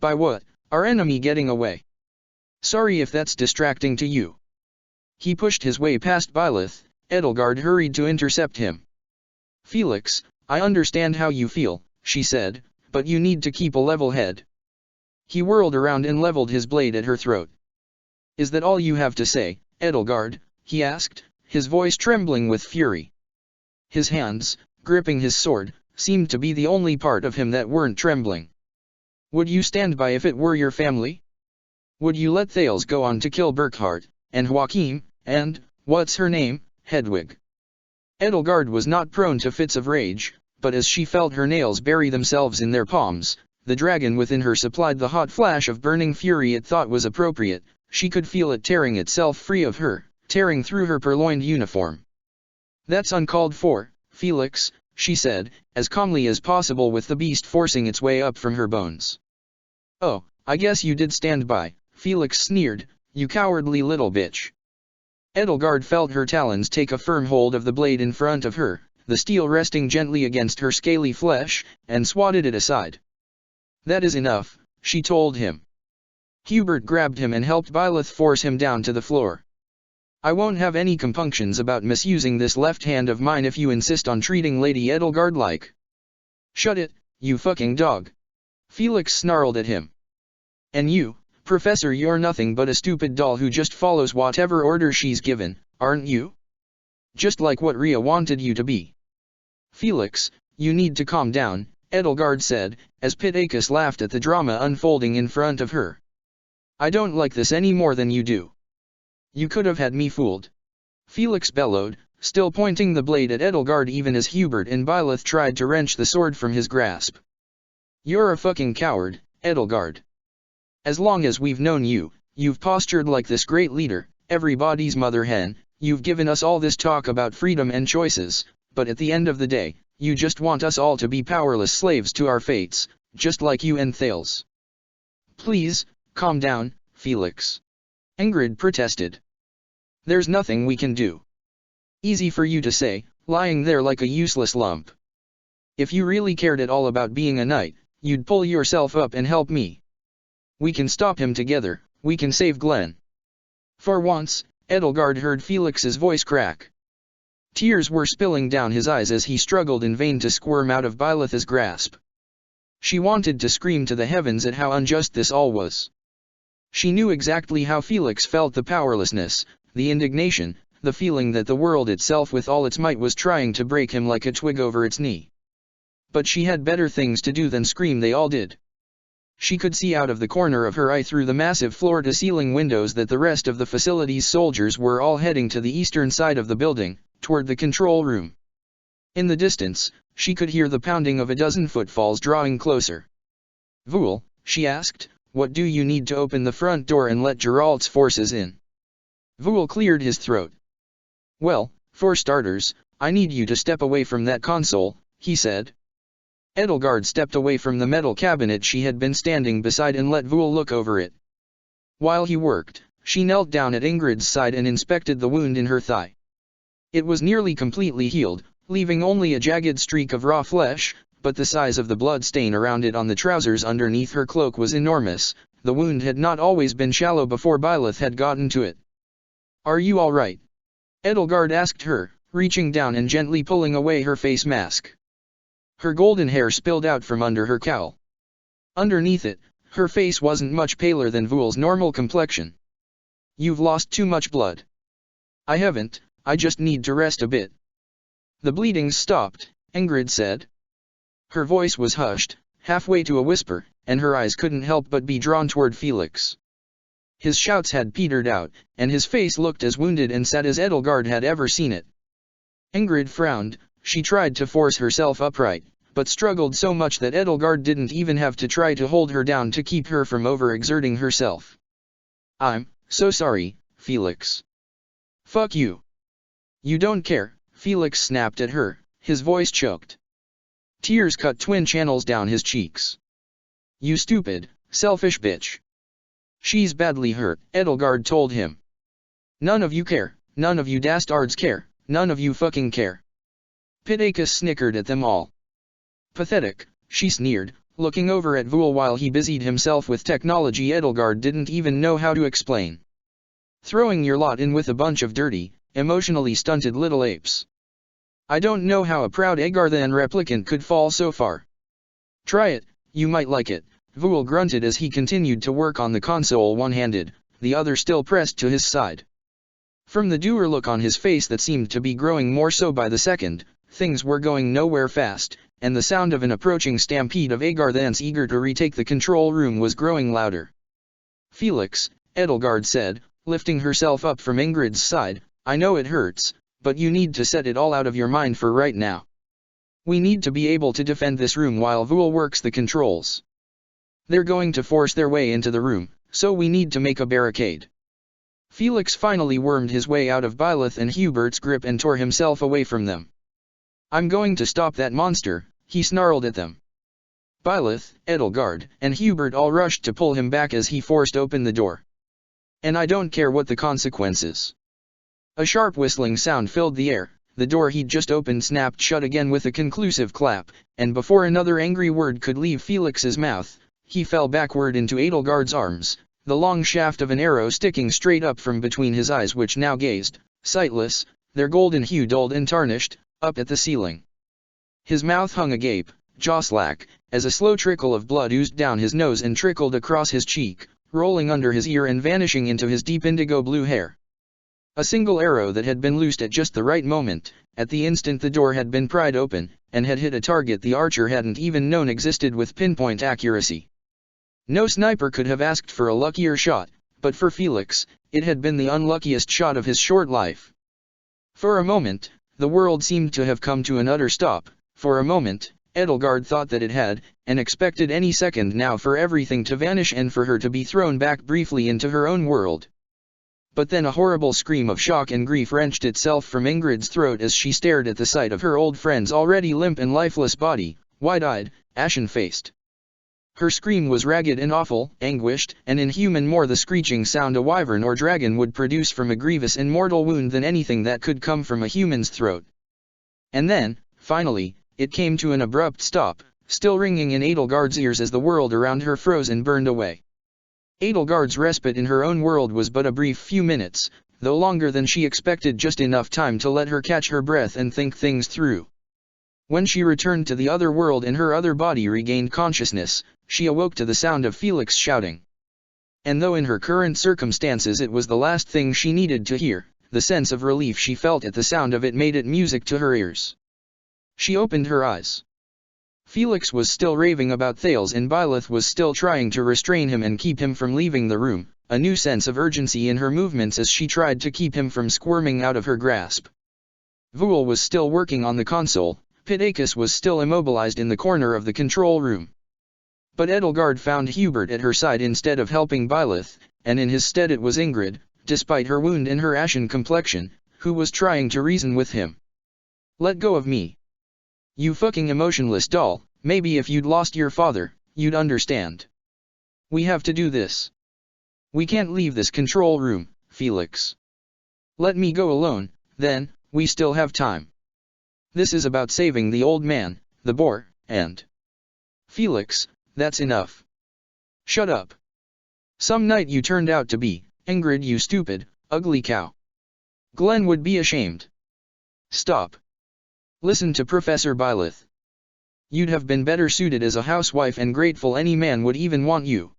By what? Our enemy getting away? Sorry if that's distracting to you. He pushed his way past Byleth. Edelgard hurried to intercept him. Felix, I understand how you feel, she said, but you need to keep a level head. He whirled around and leveled his blade at her throat. Is that all you have to say, Edelgard? He asked, his voice trembling with fury. His hands, gripping his sword, seemed to be the only part of him that weren't trembling. Would you stand by if it were your family? Would you let Thales go on to kill Burkhard, and Joachim, and, what's her name, Hedwig? Edelgard was not prone to fits of rage, but as she felt her nails bury themselves in their palms, the dragon within her supplied the hot flash of burning fury it thought was appropriate. She could feel it tearing itself free of her, tearing through her purloined uniform. That's uncalled for, Felix, she said, as calmly as possible with the beast forcing its way up from her bones. Oh, I guess you did stand by, Felix sneered, you cowardly little bitch. Edelgard felt her talons take a firm hold of the blade in front of her, the steel resting gently against her scaly flesh, and swatted it aside. That is enough, she told him. Hubert grabbed him and helped Byleth force him down to the floor. I won't have any compunctions about misusing this left hand of mine if you insist on treating Lady Edelgard like. Shut it, you fucking dog. Felix snarled at him. And you, Professor, you're nothing but a stupid doll who just follows whatever order she's given, aren't you? Just like what Rhea wanted you to be. Felix, you need to calm down, Edelgard said, as Pitacus laughed at the drama unfolding in front of her. I don't like this any more than you do. You could have had me fooled. Felix bellowed, still pointing the blade at Edelgard even as Hubert and Byleth tried to wrench the sword from his grasp. You're a fucking coward, Edelgard. As long as we've known you, you've postured like this great leader, everybody's mother hen, you've given us all this talk about freedom and choices, but at the end of the day, you just want us all to be powerless slaves to our fates, just like you and Thales. Please, calm down, Felix. Ingrid protested. There's nothing we can do. Easy for you to say, lying there like a useless lump. If you really cared at all about being a knight, you'd pull yourself up and help me. We can stop him together, we can save Glenn. For once, Edelgard heard Felix's voice crack. Tears were spilling down his eyes as he struggled in vain to squirm out of Byleth's grasp. She wanted to scream to the heavens at how unjust this all was. She knew exactly how Felix felt, the powerlessness, the indignation, the feeling that the world itself with all its might was trying to break him like a twig over its knee. But she had better things to do than scream. They all did. She could see out of the corner of her eye through the massive floor-to-ceiling windows that the rest of the facility's soldiers were all heading to the eastern side of the building, toward the control room. In the distance, she could hear the pounding of a dozen footfalls drawing closer. Voul, she asked, what do you need to open the front door and let Geralt's forces in? Voul cleared his throat. Well, for starters, I need you to step away from that console, he said. Edelgard stepped away from the metal cabinet she had been standing beside and let Voul look over it. While he worked, she knelt down at Ingrid's side and inspected the wound in her thigh. It was nearly completely healed, leaving only a jagged streak of raw flesh, but the size of the blood stain around it on the trousers underneath her cloak was enormous. The wound had not always been shallow before Byleth had gotten to it. Are you all right? Edelgard asked her, reaching down and gently pulling away her face mask. Her golden hair spilled out from under her cowl. Underneath it, her face wasn't much paler than Voul's normal complexion. You've lost too much blood. I haven't, I just need to rest a bit. The bleeding's stopped, Ingrid said. Her voice was hushed, halfway to a whisper, and her eyes couldn't help but be drawn toward Felix. His shouts had petered out, and his face looked as wounded and sad as Edelgard had ever seen it. Ingrid frowned. She tried to force herself upright, but struggled so much that Edelgard didn't even have to try to hold her down to keep her from overexerting herself. I'm so sorry, Felix. Fuck you. You don't care, Felix snapped at her, his voice choked. Tears cut twin channels down his cheeks. You stupid, selfish bitch. She's badly hurt, Edelgard told him. None of you care, none of you dastards care, none of you fucking care. Pitacus snickered at them all. Pathetic, she sneered, looking over at Voul while he busied himself with technology Edelgard didn't even know how to explain. Throwing your lot in with a bunch of dirty, emotionally stunted little apes. I don't know how a proud Agarthan replicant could fall so far. Try it, you might like it, Voul grunted as he continued to work on the console one-handed, the other still pressed to his side. From the dour look on his face that seemed to be growing more so by the second, things were going nowhere fast, and the sound of an approaching stampede of Agarthans eager to retake the control room was growing louder. "Felix," Edelgard said, lifting herself up from Ingrid's side, "I know it hurts, but you need to set it all out of your mind for right now. We need to be able to defend this room while Vul works the controls. They're going to force their way into the room, so we need to make a barricade." Felix finally wormed his way out of Byleth and Hubert's grip and tore himself away from them. "I'm going to stop that monster," he snarled at them. Byleth, Edelgard, and Hubert all rushed to pull him back as he forced open the door. "And I don't care what the consequences." A sharp whistling sound filled the air, the door he'd just opened snapped shut again with a conclusive clap, and before another angry word could leave Felix's mouth, he fell backward into Edelgard's arms, the long shaft of an arrow sticking straight up from between his eyes which now gazed, sightless, their golden hue dulled and tarnished, up at the ceiling. His mouth hung agape, jaw slack, as a slow trickle of blood oozed down his nose and trickled across his cheek, rolling under his ear and vanishing into his deep indigo blue hair. A single arrow that had been loosed at just the right moment, at the instant the door had been pried open, and had hit a target the archer hadn't even known existed with pinpoint accuracy. No sniper could have asked for a luckier shot, but for Felix, it had been the unluckiest shot of his short life. For a moment, the world seemed to have come to an utter stop. For a moment, Edelgard thought that it had, and expected any second now for everything to vanish and for her to be thrown back briefly into her own world. But then a horrible scream of shock and grief wrenched itself from Ingrid's throat as she stared at the sight of her old friend's already limp and lifeless body, wide-eyed, ashen-faced. Her scream was ragged and awful, anguished, and inhuman, more the screeching sound a wyvern or dragon would produce from a grievous and mortal wound than anything that could come from a human's throat. And then, finally, it came to an abrupt stop, still ringing in Edelgard's ears as the world around her froze and burned away. Edelgard's respite in her own world was but a brief few minutes, though longer than she expected, just enough time to let her catch her breath and think things through. When she returned to the other world and her other body regained consciousness, she awoke to the sound of Felix shouting. And though in her current circumstances it was the last thing she needed to hear, the sense of relief she felt at the sound of it made it music to her ears. She opened her eyes. Felix was still raving about Thales and Byleth was still trying to restrain him and keep him from leaving the room, a new sense of urgency in her movements as she tried to keep him from squirming out of her grasp. Vul was still working on the console, Pitacus was still immobilized in the corner of the control room. But Edelgard found Hubert at her side instead of helping Byleth, and in his stead it was Ingrid, despite her wound and her ashen complexion, who was trying to reason with him. "Let go of me. You fucking emotionless doll, maybe if you'd lost your father, you'd understand. We have to do this. We can't leave this control room, Felix. Let me go alone, then, we still have time. This is about saving the old man, the boar, and..." "Felix, that's enough. Shut up. Some knight you turned out to be, Ingrid, you stupid, ugly cow. Glenn would be ashamed. Stop. Listen to Professor Byleth. You'd have been better suited as a housewife and grateful any man would even want you."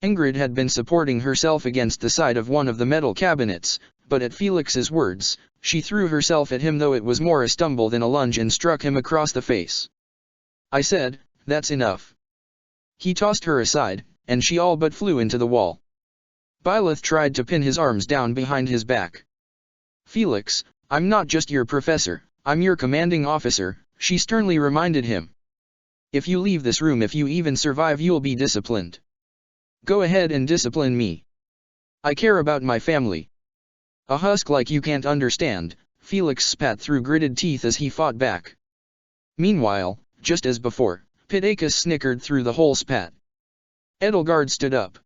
Ingrid had been supporting herself against the side of one of the metal cabinets, but at Felix's words, she threw herself at him, though it was more a stumble than a lunge, and struck him across the face. "I said, that's enough." He tossed her aside, and she all but flew into the wall. Byleth tried to pin his arms down behind his back. "Felix, I'm not just your professor, I'm your commanding officer," she sternly reminded him. "If you leave this room, if you even survive, you'll be disciplined. Go ahead and discipline me. I care about my family." "A husk like you can't understand," Felix spat through gritted teeth as he fought back. Meanwhile, just as before, Pitacus snickered through the whole spat. Edelgard stood up.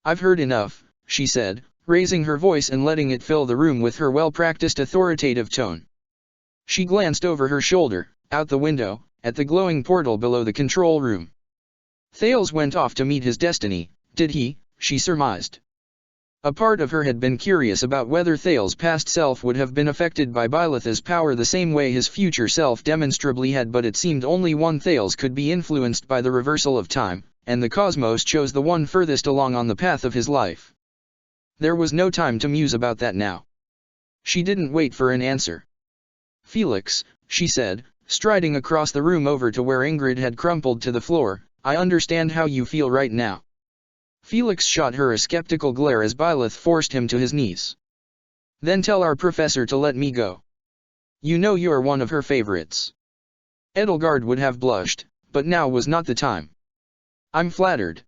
"I've heard enough," she said, raising her voice and letting it fill the room with her well-practiced authoritative tone. She glanced over her shoulder, out the window, at the glowing portal below the control room. Thales went off to meet his destiny, did he? She surmised. A part of her had been curious about whether Thales' past self would have been affected by Byleth's power the same way his future self demonstrably had, but it seemed only one Thales could be influenced by the reversal of time, and the cosmos chose the one furthest along on the path of his life. There was no time to muse about that now. She didn't wait for an answer. Felix, she said, striding across the room over to where Ingrid had crumpled to the floor, I understand how you feel right now. Felix shot her a skeptical glare as Byleth forced him to his knees. Then tell our professor to let me go. You know you're one of her favorites. Edelgard would have blushed, but now was not the time. I'm flattered.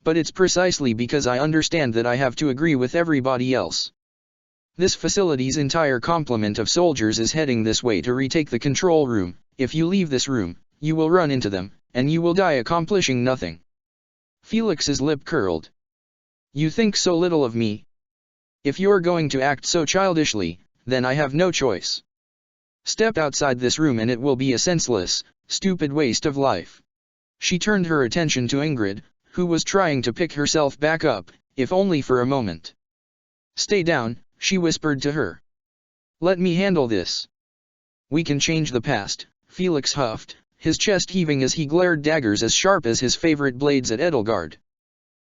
But it's precisely because I understand that I have to agree with everybody else. This facility's entire complement of soldiers is heading this way to retake the control room. If you leave this room, you will run into them, and you will die accomplishing nothing. Felix's lip curled. You think so little of me? If you're going to act so childishly, then I have no choice. Step outside this room and it will be a senseless, stupid waste of life. She turned her attention to Ingrid, who was trying to pick herself back up, if only for a moment. Stay down, she whispered to her. Let me handle this. We can change the past, Felix huffed, his chest heaving as he glared daggers as sharp as his favorite blades at Edelgard.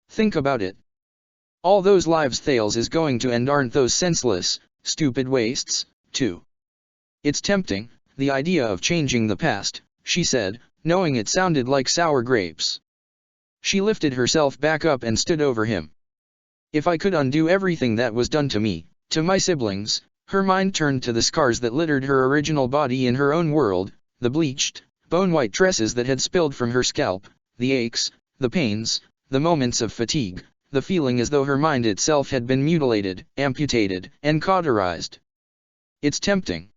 Think about it. All those lives Thales is going to end, aren't those senseless, stupid wastes, too? It's tempting, the idea of changing the past, she said, knowing it sounded like sour grapes. She lifted herself back up and stood over him. If I could undo everything that was done to me, to my siblings, her mind turned to the scars that littered her original body in her own world, the bleached, bone-white tresses that had spilled from her scalp, the aches, the pains, the moments of fatigue, the feeling as though her mind itself had been mutilated, amputated, and cauterized. It's tempting.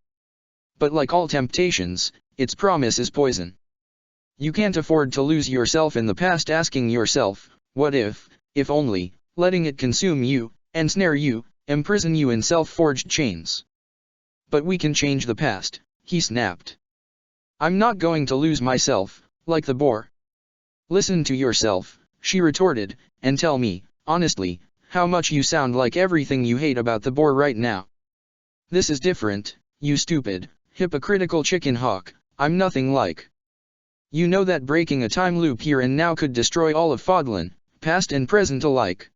But like all temptations, its promise is poison. You can't afford to lose yourself in the past asking yourself, what if only, letting it consume you, ensnare you, imprison you in self-forged chains. But we can change the past, he snapped. I'm not going to lose myself, like the boar. Listen to yourself, she retorted, and tell me, honestly, how much you sound like everything you hate about the boar right now. This is different, you stupid, hypocritical chicken hawk, I'm nothing like. You know that breaking a time loop here and now could destroy all of Fodlan, past and present alike.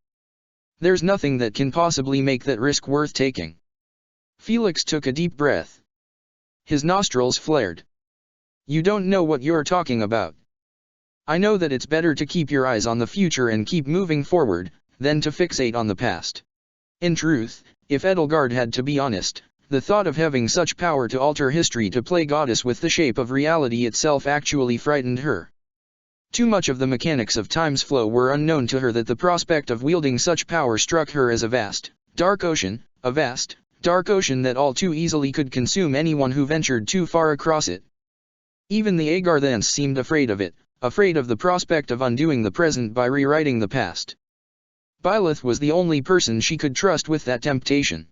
There's nothing that can possibly make that risk worth taking. Felix took a deep breath. His nostrils flared. You don't know what you're talking about. I know that it's better to keep your eyes on the future and keep moving forward, than to fixate on the past. In truth, if Edelgard had to be honest, the thought of having such power to alter history to play goddess with the shape of reality itself actually frightened her. Too much of the mechanics of time's flow were unknown to her that the prospect of wielding such power struck her as a vast, dark ocean that all too easily could consume anyone who ventured too far across it. Even the Agarthans seemed afraid of it, afraid of the prospect of undoing the present by rewriting the past. Byleth was the only person she could trust with that temptation.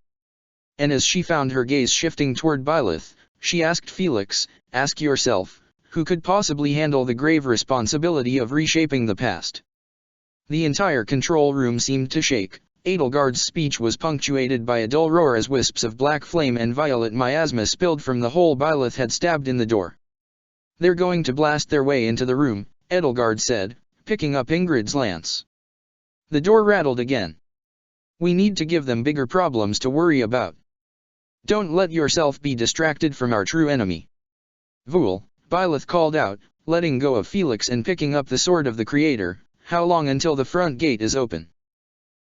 And as she found her gaze shifting toward Byleth, she asked Felix, ask yourself, who could possibly handle the grave responsibility of reshaping the past? The entire control room seemed to shake. Edelgard's speech was punctuated by a dull roar as wisps of black flame and violet miasma spilled from the hole Byleth had stabbed in the door. They're going to blast their way into the room, Edelgard said, picking up Ingrid's lance. The door rattled again. We need to give them bigger problems to worry about. Don't let yourself be distracted from our true enemy. Vul, Byleth called out, letting go of Felix and picking up the sword of the Creator. How long until the front gate is open?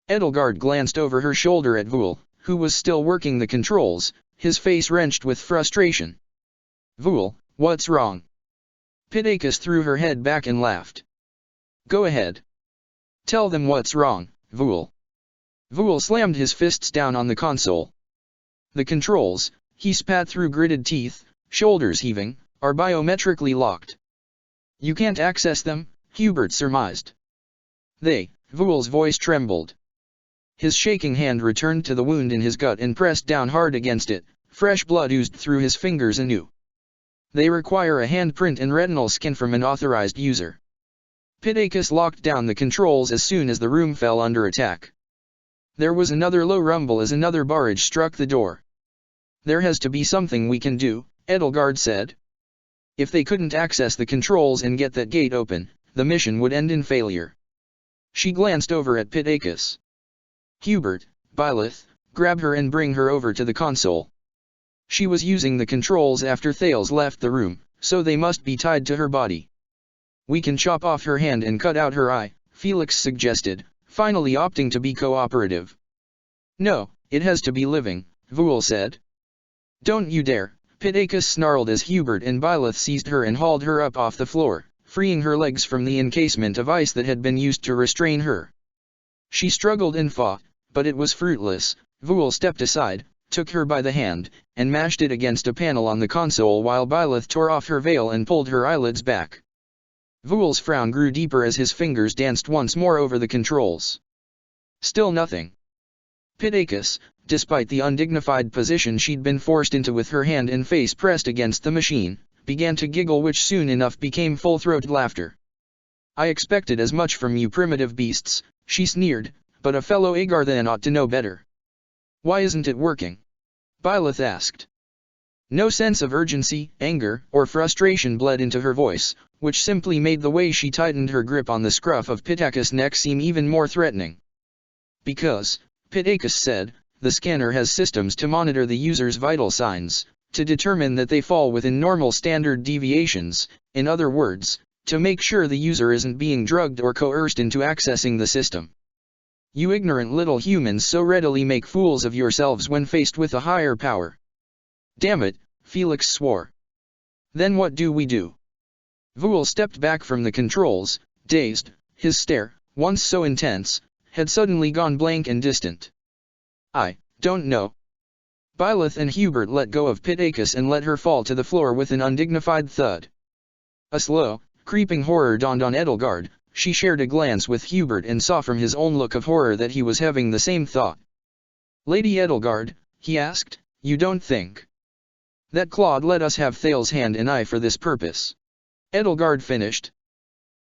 Edelgard glanced over her shoulder at Vul, who was still working the controls, his face wrenched with frustration. Vul, what's wrong? Pitacus threw her head back and laughed. Go ahead. Tell them what's wrong, Vul. Vul slammed his fists down on the console. The controls, he spat through gritted teeth, shoulders heaving, are biometrically locked. You can't access them, Hubert surmised. Vul's voice trembled. His shaking hand returned to the wound in his gut and pressed down hard against it, fresh blood oozed through his fingers anew. They require a handprint and retinal scan from an authorized user. Pitacus locked down the controls as soon as the room fell under attack. There was another low rumble as another barrage struck the door. There has to be something we can do, Edelgard said. If they couldn't access the controls and get that gate open, the mission would end in failure. She glanced over at Pitacus. Hubert, Byleth, grab her and bring her over to the console. She was using the controls after Thales left the room, so they must be tied to her body. We can chop off her hand and cut out her eye, Felix suggested, finally opting to be cooperative. No, it has to be living, Voul said. Don't you dare, Pitacus snarled as Hubert and Byleth seized her and hauled her up off the floor, freeing her legs from the encasement of ice that had been used to restrain her. She struggled and fought, but it was fruitless. Voul stepped aside, took her by the hand, and mashed it against a panel on the console while Byleth tore off her veil and pulled her eyelids back. Voul's frown grew deeper as his fingers danced once more over the controls. Still nothing. Pitacus, despite the undignified position she'd been forced into with her hand and face pressed against the machine, began to giggle, which soon enough became full-throated laughter. I expected as much from you primitive beasts, she sneered, but a fellow Agarthan ought to know better. Why isn't it working? Byleth asked. No sense of urgency, anger, or frustration bled into her voice, which simply made the way she tightened her grip on the scruff of Pitacus' neck seem even more threatening. Because, Pitacus said, the scanner has systems to monitor the user's vital signs, to determine that they fall within normal standard deviations, in other words, to make sure the user isn't being drugged or coerced into accessing the system. You ignorant little humans so readily make fools of yourselves when faced with a higher power. Damn it, Felix swore. Then what do we do? Voul stepped back from the controls, dazed. His stare, once so intense, had suddenly gone blank and distant. I don't know. Byleth and Hubert let go of Pitacus and let her fall to the floor with an undignified thud. A slow, creeping horror dawned on Edelgard. She shared a glance with Hubert and saw from his own look of horror that he was having the same thought. Lady Edelgard, he asked, you don't think that Claude let us have Thales' hand and eye for this purpose? Edelgard finished.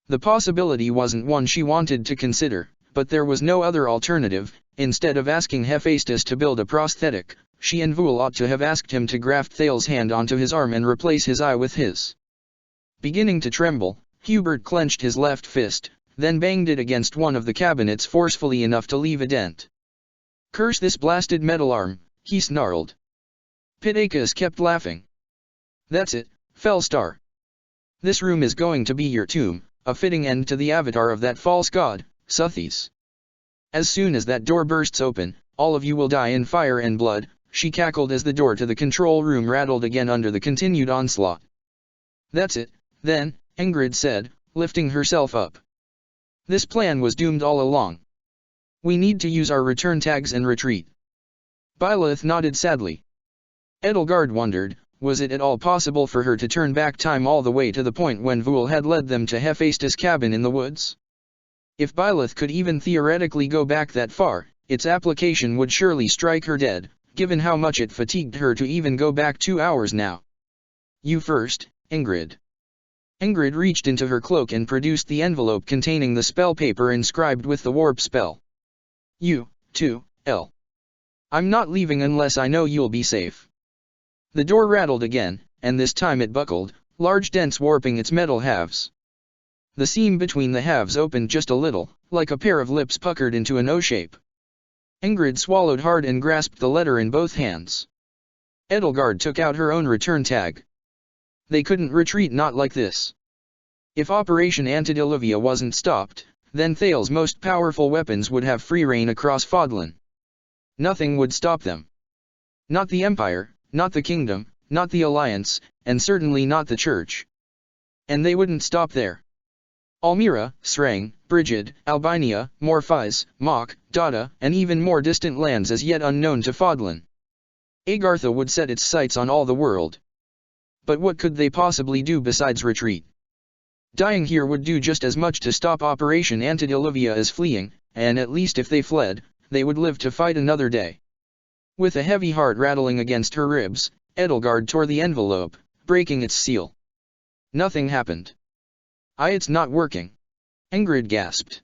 The possibility wasn't one she wanted to consider, but there was no other alternative. Instead of asking Hephaestus to build a prosthetic, she and Voul ought to have asked him to graft Thales' hand onto his arm and replace his eye with his. Beginning to tremble, Hubert clenched his left fist, then banged it against one of the cabinets forcefully enough to leave a dent. Curse this blasted metal arm, he snarled. Pitacus kept laughing. That's it, Felstar. This room is going to be your tomb, a fitting end to the avatar of that false god, Suthes. As soon as that door bursts open, all of you will die in fire and blood, she cackled as the door to the control room rattled again under the continued onslaught. That's it, then, Ingrid said, lifting herself up. This plan was doomed all along. We need to use our return tags and retreat. Byleth nodded sadly. Edelgard wondered, was it at all possible for her to turn back time all the way to the point when Voul had led them to Hephaestus' cabin in the woods? If Byleth could even theoretically go back that far, its application would surely strike her dead, given how much it fatigued her to even go back 2 hours now. You first, Ingrid. Ingrid reached into her cloak and produced the envelope containing the spell paper inscribed with the warp spell. You, too, L. I'm not leaving unless I know you'll be safe. The door rattled again, and this time it buckled, large dents warping its metal halves. The seam between the halves opened just a little, like a pair of lips puckered into an O shape. Ingrid swallowed hard and grasped the letter in both hands. Edelgard took out her own return tag. They couldn't retreat not like this. If Operation Antediluvian wasn't stopped, then Thales' most powerful weapons would have free reign across Fodlan. Nothing would stop them. Not the Empire, not the Kingdom, not the Alliance, and certainly not the Church. And they wouldn't stop there. Almira, Srang, Brigid, Albania, Morphais, Mach, Dada, and even more distant lands as yet unknown to Fodlan. Agartha would set its sights on all the world. But what could they possibly do besides retreat? Dying here would do just as much to stop Operation Antediluvian as fleeing, and at least if they fled, they would live to fight another day. With a heavy heart rattling against her ribs, Edelgard tore the envelope, breaking its seal. Nothing happened. It's not working. Ingrid gasped.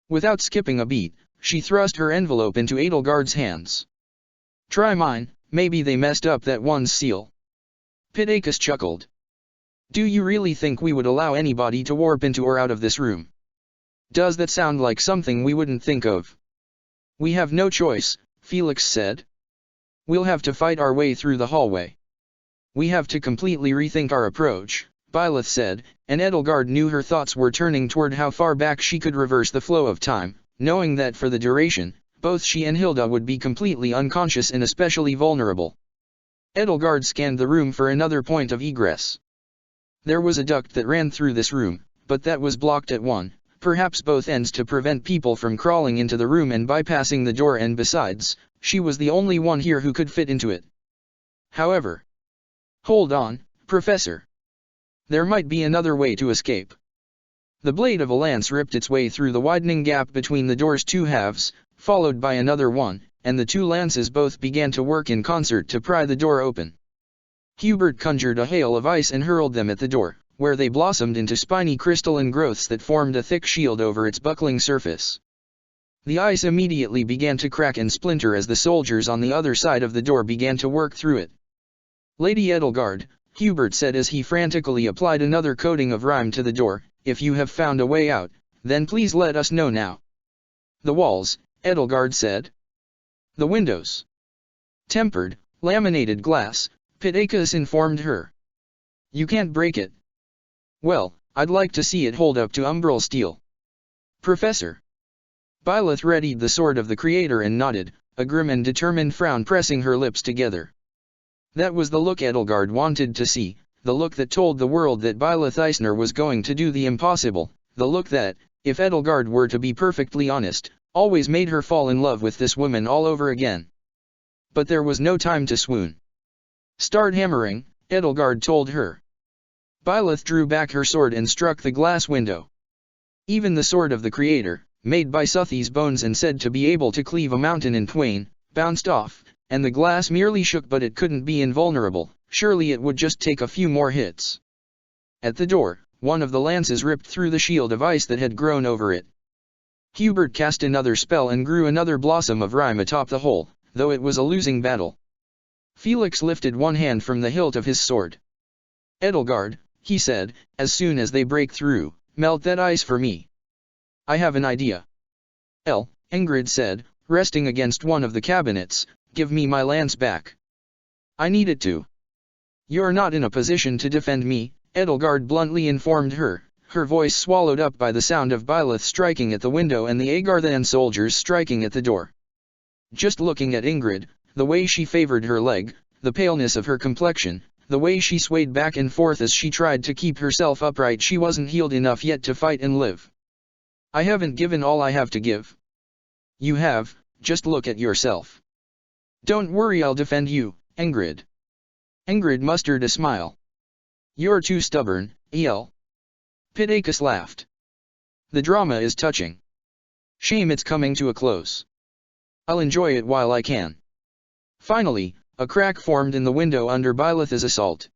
Without skipping a beat, she thrust her envelope into Edelgard's hands. Try mine, maybe they messed up that one's seal. Pitacus chuckled. Do you really think we would allow anybody to warp into or out of this room? Does that sound like something we wouldn't think of? We have no choice, Felix said. We'll have to fight our way through the hallway. We have to completely rethink our approach, Byleth said, and Edelgard knew her thoughts were turning toward how far back she could reverse the flow of time, knowing that for the duration, both she and Hilda would be completely unconscious and especially vulnerable. Edelgard scanned the room for another point of egress. There was a duct that ran through this room, but that was blocked at one, perhaps both ends, to prevent people from crawling into the room and bypassing the door, and besides, she was the only one here who could fit into it. However, hold on, Professor. There might be another way to escape. The blade of a lance ripped its way through the widening gap between the door's two halves, followed by another one, and the two lances both began to work in concert to pry the door open. Hubert conjured a hail of ice and hurled them at the door, where they blossomed into spiny crystalline growths that formed a thick shield over its buckling surface. The ice immediately began to crack and splinter as the soldiers on the other side of the door began to work through it. Lady Edelgard, Hubert said as he frantically applied another coating of rime to the door, if you have found a way out, then please let us know now. The walls, Edelgard said. The windows. Tempered, laminated glass, Pitacus informed her. You can't break it. Well, I'd like to see it hold up to umbral steel. Professor. Byleth readied the sword of the Creator and nodded, a grim and determined frown pressing her lips together. That was the look Edelgard wanted to see, the look that told the world that Byleth Eisner was going to do the impossible, the look that, if Edelgard were to be perfectly honest, always made her fall in love with this woman all over again. But there was no time to swoon. Start hammering, Edelgard told her. Byleth drew back her sword and struck the glass window. Even the sword of the Creator, made by Suthi's bones and said to be able to cleave a mountain in twain, bounced off, and the glass merely shook, but it couldn't be invulnerable. Surely it would just take a few more hits. At the door, one of the lances ripped through the shield of ice that had grown over it. Hubert cast another spell and grew another blossom of rime atop the hole, though it was a losing battle. Felix lifted one hand from the hilt of his sword. Edelgard, he said, as soon as they break through, melt that ice for me. I have an idea. Ingrid said, resting against one of the cabinets, give me my lance back. I need it to. You're not in a position to defend me, Edelgard bluntly informed her, her voice swallowed up by the sound of Byleth striking at the window and the Agarthan soldiers striking at the door. Just looking at Ingrid, the way she favored her leg, the paleness of her complexion, the way she swayed back and forth as she tried to keep herself upright, she wasn't healed enough yet to fight and live. I haven't given all I have to give. You have, just look at yourself. Don't worry, I'll defend you, Ingrid. Ingrid mustered a smile. You're too stubborn, El. Pitacus laughed. The drama is touching. Shame it's coming to a close. I'll enjoy it while I can. Finally, a crack formed in the window under Byleth's assault.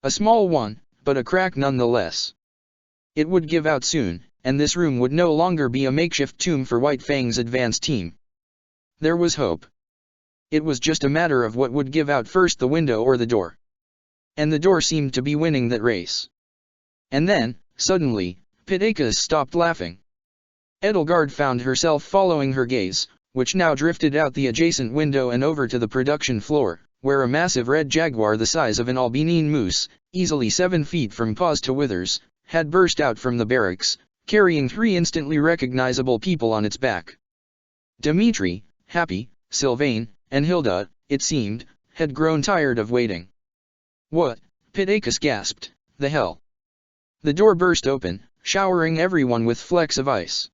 A small one, but a crack nonetheless. It would give out soon, and this room would no longer be a makeshift tomb for White Fang's advance team. There was hope. It was just a matter of what would give out first, the window or the door. And the door seemed to be winning that race. And then, suddenly, Pitacus stopped laughing. Edelgard found herself following her gaze, which now drifted out the adjacent window and over to the production floor, where a massive red jaguar the size of an Albanine moose, easily 7 feet from paws to withers, had burst out from the barracks, carrying 3 instantly recognizable people on its back. Dimitri, Happy, Sylvain, and Hilda, it seemed, had grown tired of waiting. What? Pitacus gasped. The hell? The door burst open, showering everyone with flecks of ice.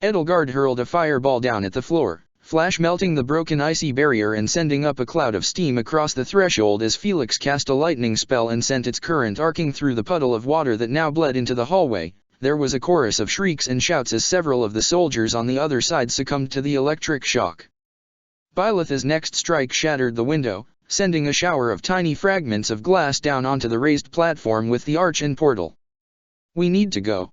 Edelgard hurled a fireball down at the floor, flash melting the broken icy barrier and sending up a cloud of steam across the threshold as Felix cast a lightning spell and sent its current arcing through the puddle of water that now bled into the hallway. There was a chorus of shrieks and shouts as several of the soldiers on the other side succumbed to the electric shock. Byleth's next strike shattered the window, sending a shower of tiny fragments of glass down onto the raised platform with the arch and portal. We need to go.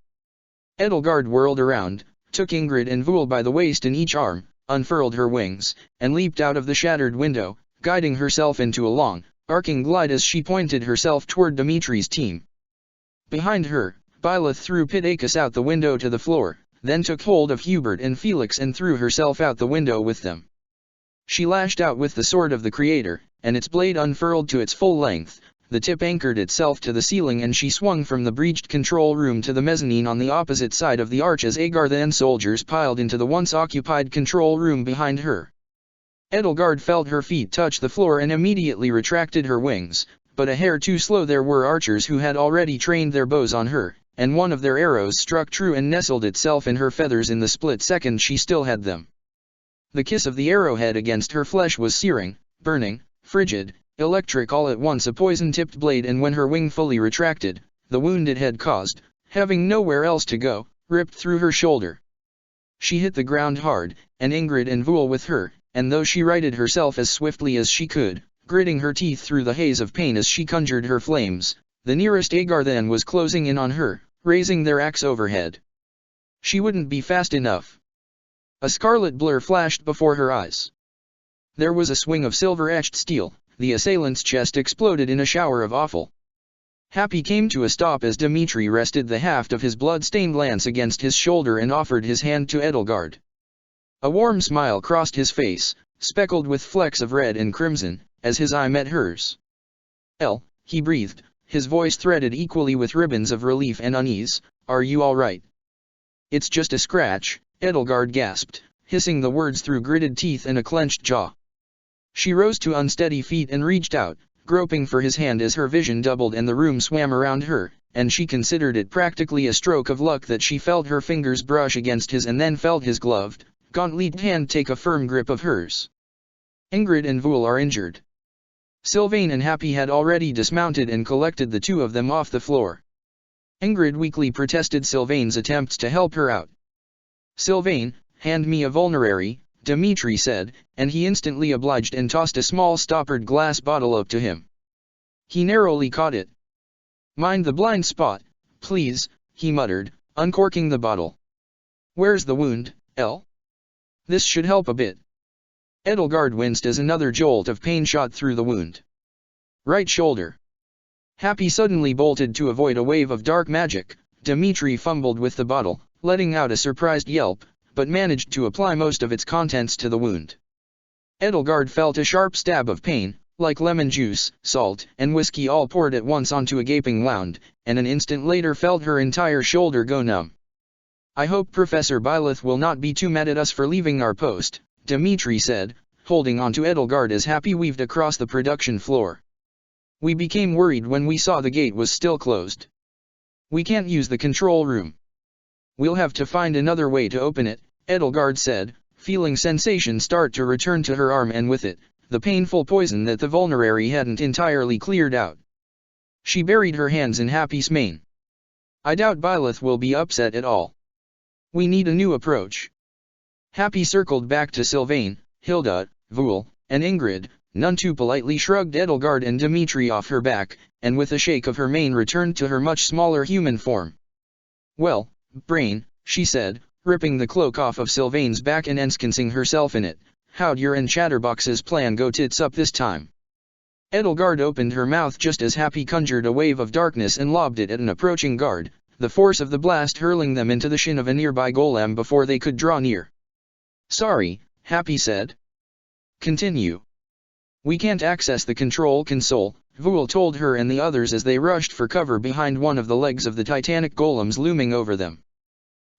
Edelgard whirled around, took Ingrid and Vul by the waist in each arm, unfurled her wings, and leaped out of the shattered window, guiding herself into a long, arcing glide as she pointed herself toward Dimitri's team. Behind her, Byleth threw Pitacus out the window to the floor, then took hold of Hubert and Felix and threw herself out the window with them. She lashed out with the sword of the Creator, and its blade unfurled to its full length. The tip anchored itself to the ceiling and she swung from the breached control room to the mezzanine on the opposite side of the arch as Agartha and soldiers piled into the once occupied control room behind her. Edelgard felt her feet touch the floor and immediately retracted her wings, but a hair too slow. There were archers who had already trained their bows on her, and one of their arrows struck true and nestled itself in her feathers in the split second she still had them. The kiss of the arrowhead against her flesh was searing, burning, frigid, electric all at once, a poison-tipped blade, and when her wing fully retracted, the wound it had caused, having nowhere else to go, ripped through her shoulder. She hit the ground hard, and Ingrid and Vul with her, and though she righted herself as swiftly as she could, gritting her teeth through the haze of pain as she conjured her flames, the nearest Agarthan was closing in on her, raising their axe overhead. She wouldn't be fast enough. A scarlet blur flashed before her eyes. There was a swing of silver-etched steel. The assailant's chest exploded in a shower of offal. Happy came to a stop as Dmitri rested the haft of his blood-stained lance against his shoulder and offered his hand to Edelgard. A warm smile crossed his face, speckled with flecks of red and crimson, as his eye met hers. He breathed, his voice threaded equally with ribbons of relief and unease. Are you all right? It's just a scratch, Edelgard gasped, hissing the words through gritted teeth and a clenched jaw. She rose to unsteady feet and reached out, groping for his hand as her vision doubled and the room swam around her, and she considered it practically a stroke of luck that she felt her fingers brush against his and then felt his gloved, gauntleted hand take a firm grip of hers. Ingrid and Vul are injured. Sylvain and Happy had already dismounted and collected the two of them off the floor. Ingrid weakly protested Sylvain's attempts to help her out. Sylvain, hand me a vulnerary, Dmitri said, and he instantly obliged and tossed a small stoppered glass bottle up to him. He narrowly caught it. Mind the blind spot, please, he muttered, uncorking the bottle. Where's the wound, El? This should help a bit. Edelgard winced as another jolt of pain shot through the wound. Right shoulder. Happy suddenly bolted to avoid a wave of dark magic. Dmitri fumbled with the bottle, letting out a surprised yelp, but managed to apply most of its contents to the wound. Edelgard felt a sharp stab of pain, like lemon juice, salt, and whiskey all poured at once onto a gaping wound, and an instant later felt her entire shoulder go numb. I hope Professor Byleth will not be too mad at us for leaving our post, Dmitri said, holding on to Edelgard as Happy weaved across the production floor. We became worried when we saw the gate was still closed. We can't use the control room. We'll have to find another way to open it, Edelgard said, feeling sensation start to return to her arm and with it, the painful poison that the vulnerary hadn't entirely cleared out. She buried her hands in Happy's mane. I doubt Byleth will be upset at all. We need a new approach. Happy circled back to Sylvain, Hilda, Vul, and Ingrid. None too politely shrugged Edelgard and Dmitri off her back, and with a shake of her mane returned to her much smaller human form. Well, Brain, she said, ripping the cloak off of Sylvain's back and ensconcing herself in it, how'd your and Chatterbox's plan go tits up this time? Edelgard opened her mouth just as Happy conjured a wave of darkness and lobbed it at an approaching guard, the force of the blast hurling them into the shin of a nearby golem before they could draw near. Sorry, Happy said. Continue. We can't access the control console, Vul told her and the others as they rushed for cover behind one of the legs of the titanic golems looming over them.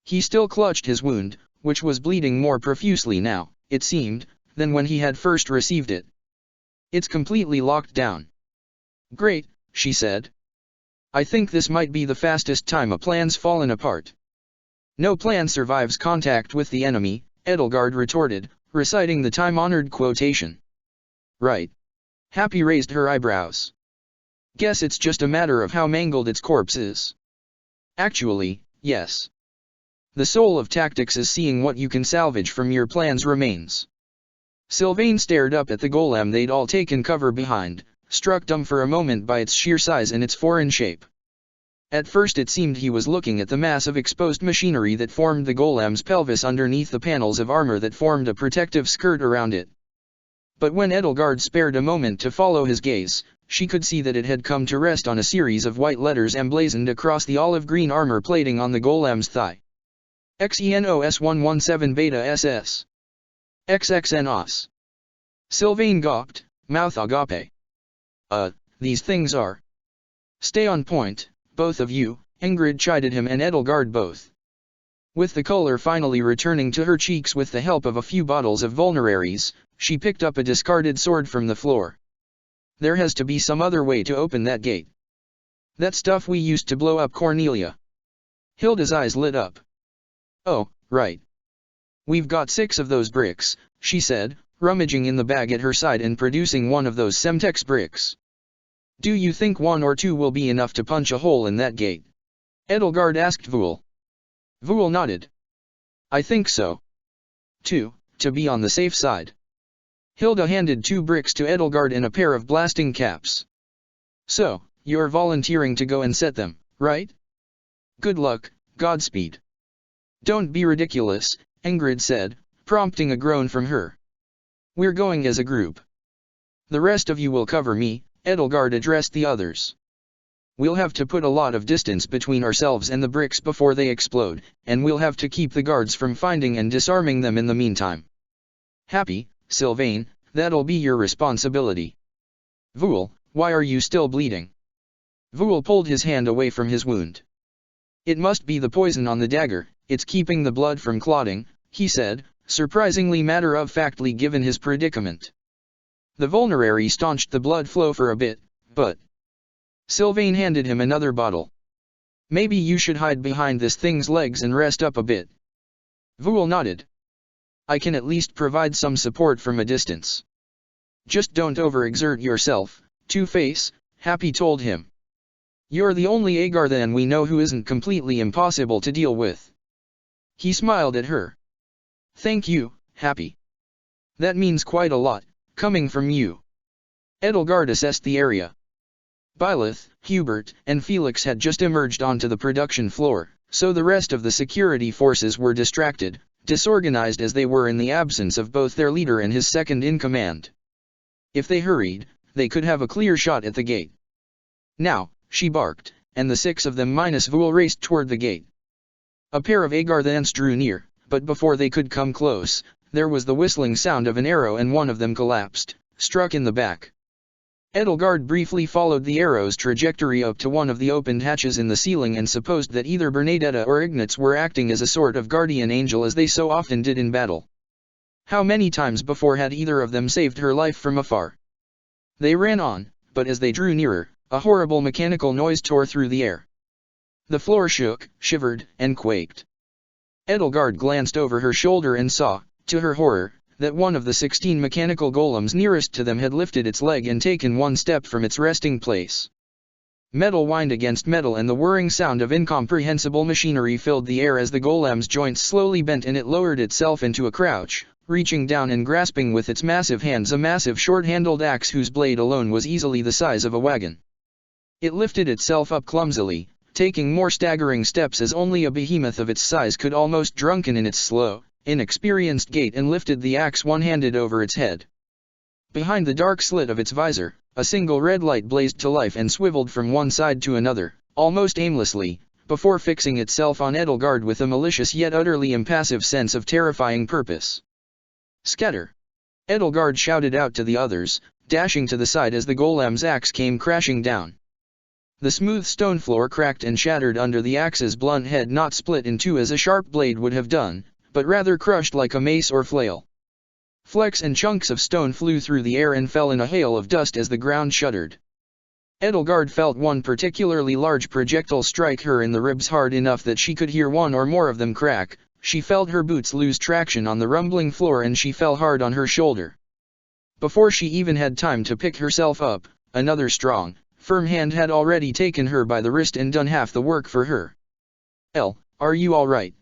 He still clutched his wound, which was bleeding more profusely now, it seemed, than when he had first received it. It's completely locked down. Great, she said. I think this might be the fastest time a plan's fallen apart. No plan survives contact with the enemy, Edelgard retorted, reciting the time-honored quotation. Right. Happy raised her eyebrows. Guess it's just a matter of how mangled its corpse is. Actually, yes. The soul of tactics is seeing what you can salvage from your plan's remains. Sylvain stared up at the golem they'd all taken cover behind, struck dumb for a moment by its sheer size and its foreign shape. At first it seemed he was looking at the mass of exposed machinery that formed the golem's pelvis underneath the panels of armor that formed a protective skirt around it. But when Edelgard spared a moment to follow his gaze, she could see that it had come to rest on a series of white letters emblazoned across the olive-green armor plating on the golem's thigh. XENOS 117 Beta SS. XXNOS. Sylvain gawked, mouth agape. These things are. Stay on point, both of you, Ingrid chided him and Edelgard both. With the color finally returning to her cheeks with the help of a few bottles of vulneraries, she picked up a discarded sword from the floor. There has to be some other way to open that gate. That stuff we used to blow up Cornelia. Hilda's eyes lit up. Oh, right. We've got 6 of those bricks, she said, rummaging in the bag at her side and producing one of those Semtex bricks. Do you think 1 or 2 will be enough to punch a hole in that gate? Edelgard asked Vul. Vul nodded. I think so. 2, to be on the safe side. Hilda handed 2 bricks to Edelgard and a pair of blasting caps. So, you're volunteering to go and set them, right? Good luck, Godspeed. Don't be ridiculous, Ingrid said, prompting a groan from her. We're going as a group. The rest of you will cover me, Edelgard addressed the others. We'll have to put a lot of distance between ourselves and the bricks before they explode, and we'll have to keep the guards from finding and disarming them in the meantime. Happy, Sylvain, that'll be your responsibility. Vul, why are you still bleeding? Vul pulled his hand away from his wound. It must be the poison on the dagger, it's keeping the blood from clotting, he said, surprisingly matter-of-factly given his predicament. The vulnerary staunched the blood flow for a bit, but... Sylvain handed him another bottle. Maybe you should hide behind this thing's legs and rest up a bit. Vul nodded. I can at least provide some support from a distance. Just don't overexert yourself, Two-Face, Happy told him. You're the only Agarthan we know who isn't completely impossible to deal with. He smiled at her. Thank you, Happy. That means quite a lot, coming from you. Edelgard assessed the area. Byleth, Hubert, and Felix had just emerged onto the production floor, so the rest of the security forces were distracted, disorganized as they were in the absence of both their leader and his second-in-command. If they hurried, they could have a clear shot at the gate. Now, she barked, and the 6 of them minus Vul raced toward the gate. A pair of Agarthans drew near, but before they could come close, there was the whistling sound of an arrow and one of them collapsed, struck in the back. Edelgard briefly followed the arrow's trajectory up to one of the opened hatches in the ceiling and supposed that either Bernadetta or Ignatz were acting as a sort of guardian angel as they so often did in battle. How many times before had either of them saved her life from afar? They ran on, but as they drew nearer, a horrible mechanical noise tore through the air. The floor shook, shivered, and quaked. Edelgard glanced over her shoulder and saw, to her horror, that one of the 16 mechanical golems nearest to them had lifted its leg and taken one step from its resting place. Metal whined against metal and the whirring sound of incomprehensible machinery filled the air as the golem's joints slowly bent and it lowered itself into a crouch, reaching down and grasping with its massive hands a massive short-handled axe whose blade alone was easily the size of a wagon. It lifted itself up clumsily, taking more staggering steps as only a behemoth of its size could, almost drunken in its slow, inexperienced gait, and lifted the axe one-handed over its head. Behind the dark slit of its visor, a single red light blazed to life and swiveled from one side to another, almost aimlessly, before fixing itself on Edelgard with a malicious yet utterly impassive sense of terrifying purpose. Scatter! Edelgard shouted out to the others, dashing to the side as the golem's axe came crashing down. The smooth stone floor cracked and shattered under the axe's blunt head, not split in two as a sharp blade would have done, but rather crushed like a mace or flail. Flecks and chunks of stone flew through the air and fell in a hail of dust as the ground shuddered. Edelgard felt one particularly large projectile strike her in the ribs hard enough that she could hear one or more of them crack. She felt her boots lose traction on the rumbling floor and she fell hard on her shoulder. Before she even had time to pick herself up, another strong, firm hand had already taken her by the wrist and done half the work for her. Are you all right?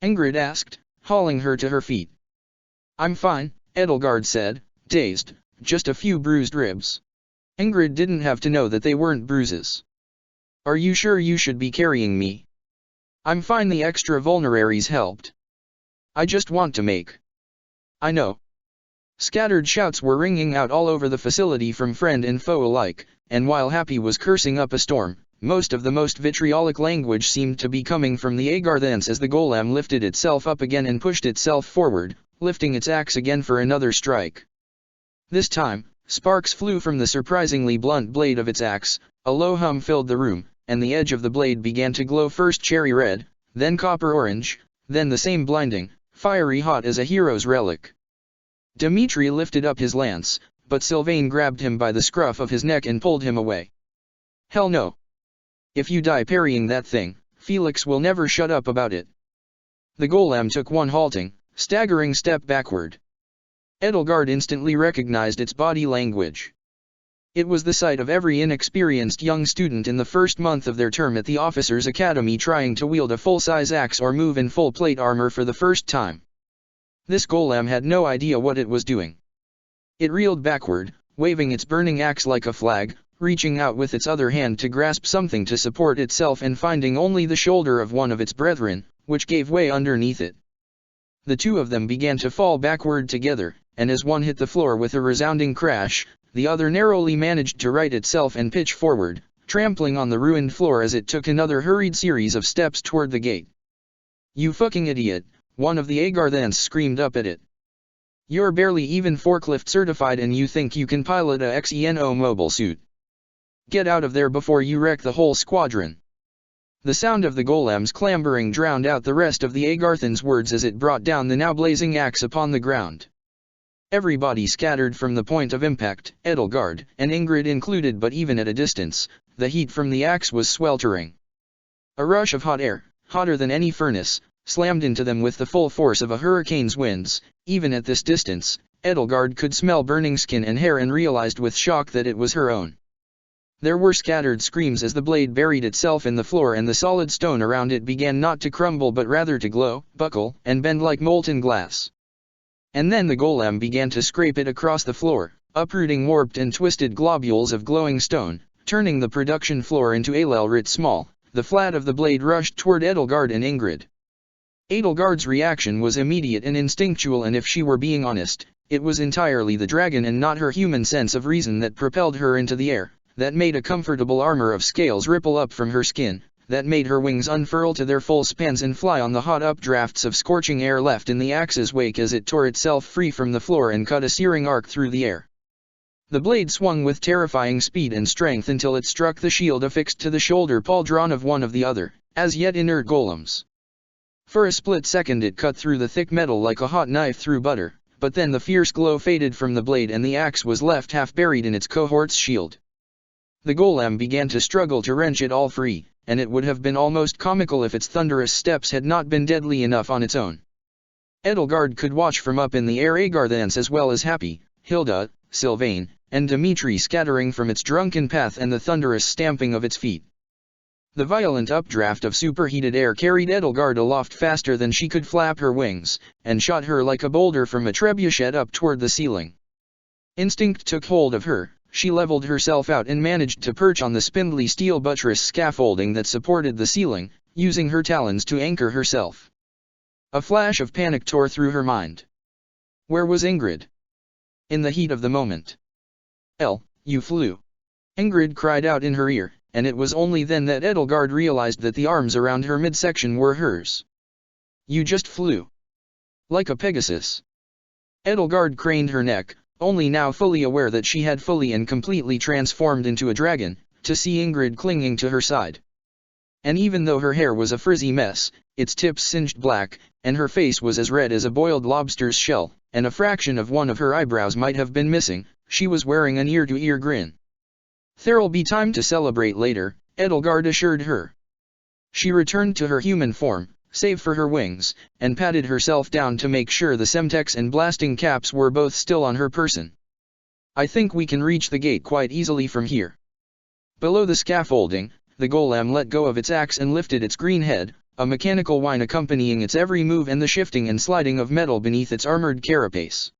Ingrid asked, hauling her to her feet. I'm fine, Edelgard said, dazed, just a few bruised ribs. Ingrid didn't have to know that they weren't bruises. Are you sure you should be carrying me? I'm fine, the extra vulneraries helped. I just want to make. I know. Scattered shouts were ringing out all over the facility from friend and foe alike, and while Happy was cursing up a storm, Most of the most vitriolic language seemed to be coming from the Agarthans as the golem lifted itself up again and pushed itself forward, lifting its axe again for another strike. This time, sparks flew from the surprisingly blunt blade of its axe, a low hum filled the room, and the edge of the blade began to glow first cherry red, then copper orange, then the same blinding, fiery hot as a hero's relic. Dimitri lifted up his lance, but Sylvain grabbed him by the scruff of his neck and pulled him away. Hell no! If you die parrying that thing, Felix will never shut up about it. The golem took one halting, staggering step backward. Edelgard instantly recognized its body language. It was the sight of every inexperienced young student in the first month of their term at the officers' academy trying to wield a full-size axe or move in full plate armor for the first time. This golem had no idea what it was doing. It reeled backward, waving its burning axe like a flag, reaching out with its other hand to grasp something to support itself and finding only the shoulder of one of its brethren, which gave way underneath it. The two of them began to fall backward together, and as one hit the floor with a resounding crash, the other narrowly managed to right itself and pitch forward, trampling on the ruined floor as it took another hurried series of steps toward the gate. "You fucking idiot," one of the Agarthans screamed up at it. "You're barely even forklift certified and you think you can pilot a Xeno mobile suit. Get out of there before you wreck the whole squadron." The sound of the golem's clambering drowned out the rest of the Agarthan's words as it brought down the now blazing axe upon the ground. Everybody scattered from the point of impact, Edelgard and Ingrid included, but even at a distance, the heat from the axe was sweltering. A rush of hot air, hotter than any furnace, slammed into them with the full force of a hurricane's winds. Even at this distance, Edelgard could smell burning skin and hair and realized with shock that it was her own. There were scattered screams as the blade buried itself in the floor and the solid stone around it began not to crumble but rather to glow, buckle, and bend like molten glass. And then the golem began to scrape it across the floor, uprooting warped and twisted globules of glowing stone, turning the production floor into Alelrit small. The flat of the blade rushed toward Edelgard and Ingrid. Edelgard's reaction was immediate and instinctual, and if she were being honest, it was entirely the dragon and not her human sense of reason that propelled her into the air, that made a comfortable armor of scales ripple up from her skin, that made her wings unfurl to their full spans and fly on the hot updrafts of scorching air left in the axe's wake as it tore itself free from the floor and cut a searing arc through the air. The blade swung with terrifying speed and strength until it struck the shield affixed to the shoulder pauldron of one of the other, as yet inert golems. For a split second it cut through the thick metal like a hot knife through butter, but then the fierce glow faded from the blade and the axe was left half buried in its cohort's shield. The golem began to struggle to wrench it all free, and it would have been almost comical if its thunderous steps had not been deadly enough on its own. Edelgard could watch from up in the air Agarthans as well as Happy, Hilda, Sylvain, and Dimitri scattering from its drunken path and the thunderous stamping of its feet. The violent updraft of superheated air carried Edelgard aloft faster than she could flap her wings, and shot her like a boulder from a trebuchet up toward the ceiling. Instinct took hold of her. She leveled herself out and managed to perch on the spindly steel buttress scaffolding that supported the ceiling, using her talons to anchor herself. A flash of panic tore through her mind. Where was Ingrid? In the heat of the moment. You flew. Ingrid cried out in her ear, and it was only then that Edelgard realized that the arms around her midsection were hers. You just flew. Like a Pegasus. Edelgard craned her neck, only now fully aware that she had fully and completely transformed into a dragon, to see Ingrid clinging to her side. And even though her hair was a frizzy mess, its tips singed black, and her face was as red as a boiled lobster's shell, and a fraction of one of her eyebrows might have been missing, she was wearing an ear-to-ear grin. "There'll be time to celebrate later," Edelgard assured her. She returned to her human form, save for her wings, and patted herself down to make sure the Semtex and blasting caps were both still on her person. "I think we can reach the gate quite easily from here." Below the scaffolding, the golem let go of its axe and lifted its green head, a mechanical whine accompanying its every move and the shifting and sliding of metal beneath its armored carapace.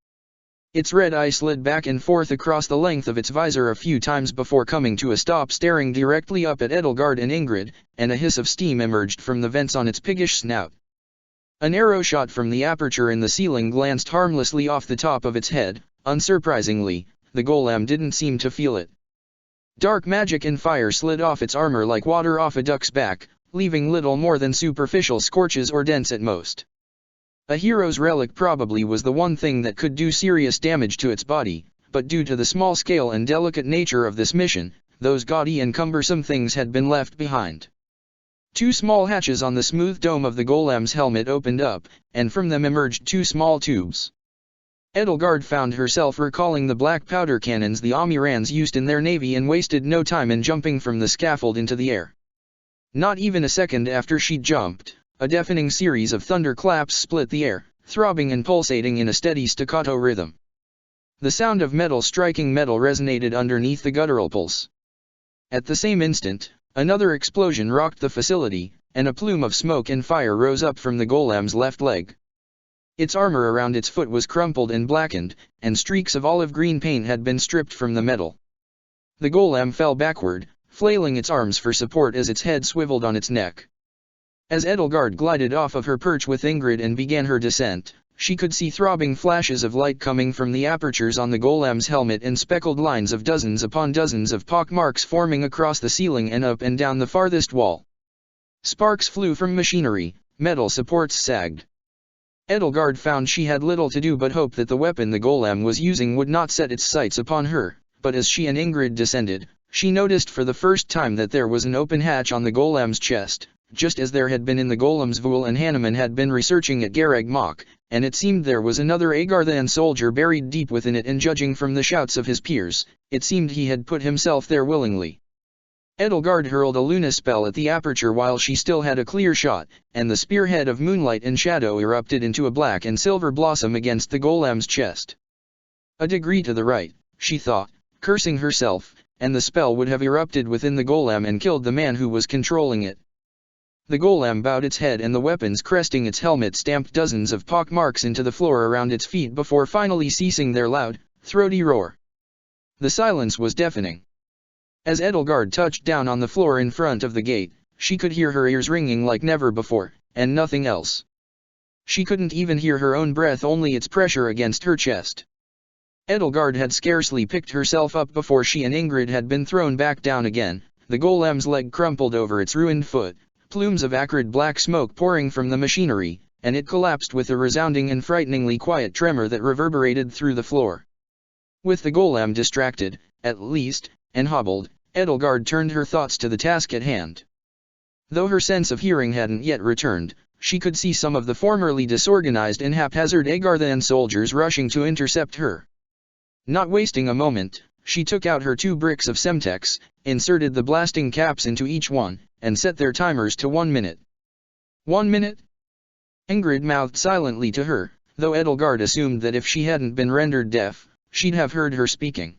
Its red eye slid back and forth across the length of its visor a few times before coming to a stop, staring directly up at Edelgard and Ingrid, and a hiss of steam emerged from the vents on its piggish snout. An arrow shot from the aperture in the ceiling glanced harmlessly off the top of its head. Unsurprisingly, the golem didn't seem to feel it. Dark magic and fire slid off its armor like water off a duck's back, leaving little more than superficial scorches or dents at most. A hero's relic probably was the one thing that could do serious damage to its body, but due to the small scale and delicate nature of this mission, those gaudy and cumbersome things had been left behind. Two small hatches on the smooth dome of the golem's helmet opened up, and from them emerged two small tubes. Edelgard found herself recalling the black powder cannons the Amirans used in their navy and wasted no time in jumping from the scaffold into the air. Not even a second after she jumped, a deafening series of thunderclaps split the air, throbbing and pulsating in a steady staccato rhythm. The sound of metal striking metal resonated underneath the guttural pulse. At the same instant, another explosion rocked the facility, and a plume of smoke and fire rose up from the golem's left leg. Its armor around its foot was crumpled and blackened, and streaks of olive-green paint had been stripped from the metal. The golem fell backward, flailing its arms for support as its head swiveled on its neck. As Edelgard glided off of her perch with Ingrid and began her descent, she could see throbbing flashes of light coming from the apertures on the golem's helmet and speckled lines of dozens upon dozens of pock marks forming across the ceiling and up and down the farthest wall. Sparks flew from machinery, metal supports sagged. Edelgard found she had little to do but hope that the weapon the golem was using would not set its sights upon her, but as she and Ingrid descended, she noticed for the first time that there was an open hatch on the golem's chest, just as there had been in the golem's Vul and Hanuman had been researching at Gareg Mach, and it seemed there was another Agarthan soldier buried deep within it, and judging from the shouts of his peers, it seemed he had put himself there willingly. Edelgard hurled a Luna spell at the aperture while she still had a clear shot, and the spearhead of moonlight and shadow erupted into a black and silver blossom against the golem's chest. A degree to the right, she thought, cursing herself, and the spell would have erupted within the golem and killed the man who was controlling it. The golem bowed its head and the weapons cresting its helmet stamped dozens of pock marks into the floor around its feet before finally ceasing their loud, throaty roar. The silence was deafening. As Edelgard touched down on the floor in front of the gate, she could hear her ears ringing like never before, and nothing else. She couldn't even hear her own breath, only its pressure against her chest. Edelgard had scarcely picked herself up before she and Ingrid had been thrown back down again, the golem's leg crumpled over its ruined foot, plumes of acrid black smoke pouring from the machinery, and it collapsed with a resounding and frighteningly quiet tremor that reverberated through the floor. With the golem distracted, at least, and hobbled, Edelgard turned her thoughts to the task at hand. Though her sense of hearing hadn't yet returned, she could see some of the formerly disorganized and haphazard Agarthan soldiers rushing to intercept her. Not wasting a moment, she took out her 2 bricks of Semtex, inserted the blasting caps into each one, and set their timers to 1 minute. 1 minute? Ingrid mouthed silently to her, though Edelgard assumed that if she hadn't been rendered deaf, she'd have heard her speaking.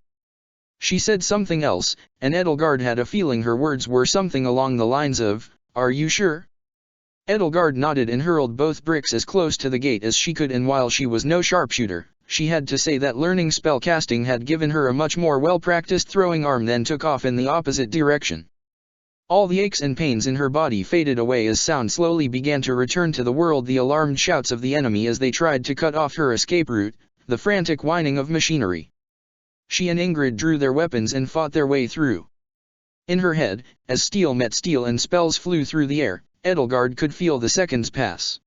She said something else, and Edelgard had a feeling her words were something along the lines of, "Are you sure?" Edelgard nodded and hurled both bricks as close to the gate as she could, and while she was no sharpshooter, she had to say that learning spell casting had given her a much more well-practiced throwing arm, then took off in the opposite direction. All the aches and pains in her body faded away as sound slowly began to return to the world, the alarmed shouts of the enemy as they tried to cut off her escape route, the frantic whining of machinery. She and Ingrid drew their weapons and fought their way through. In her head, as steel met steel and spells flew through the air, Edelgard could feel the seconds pass.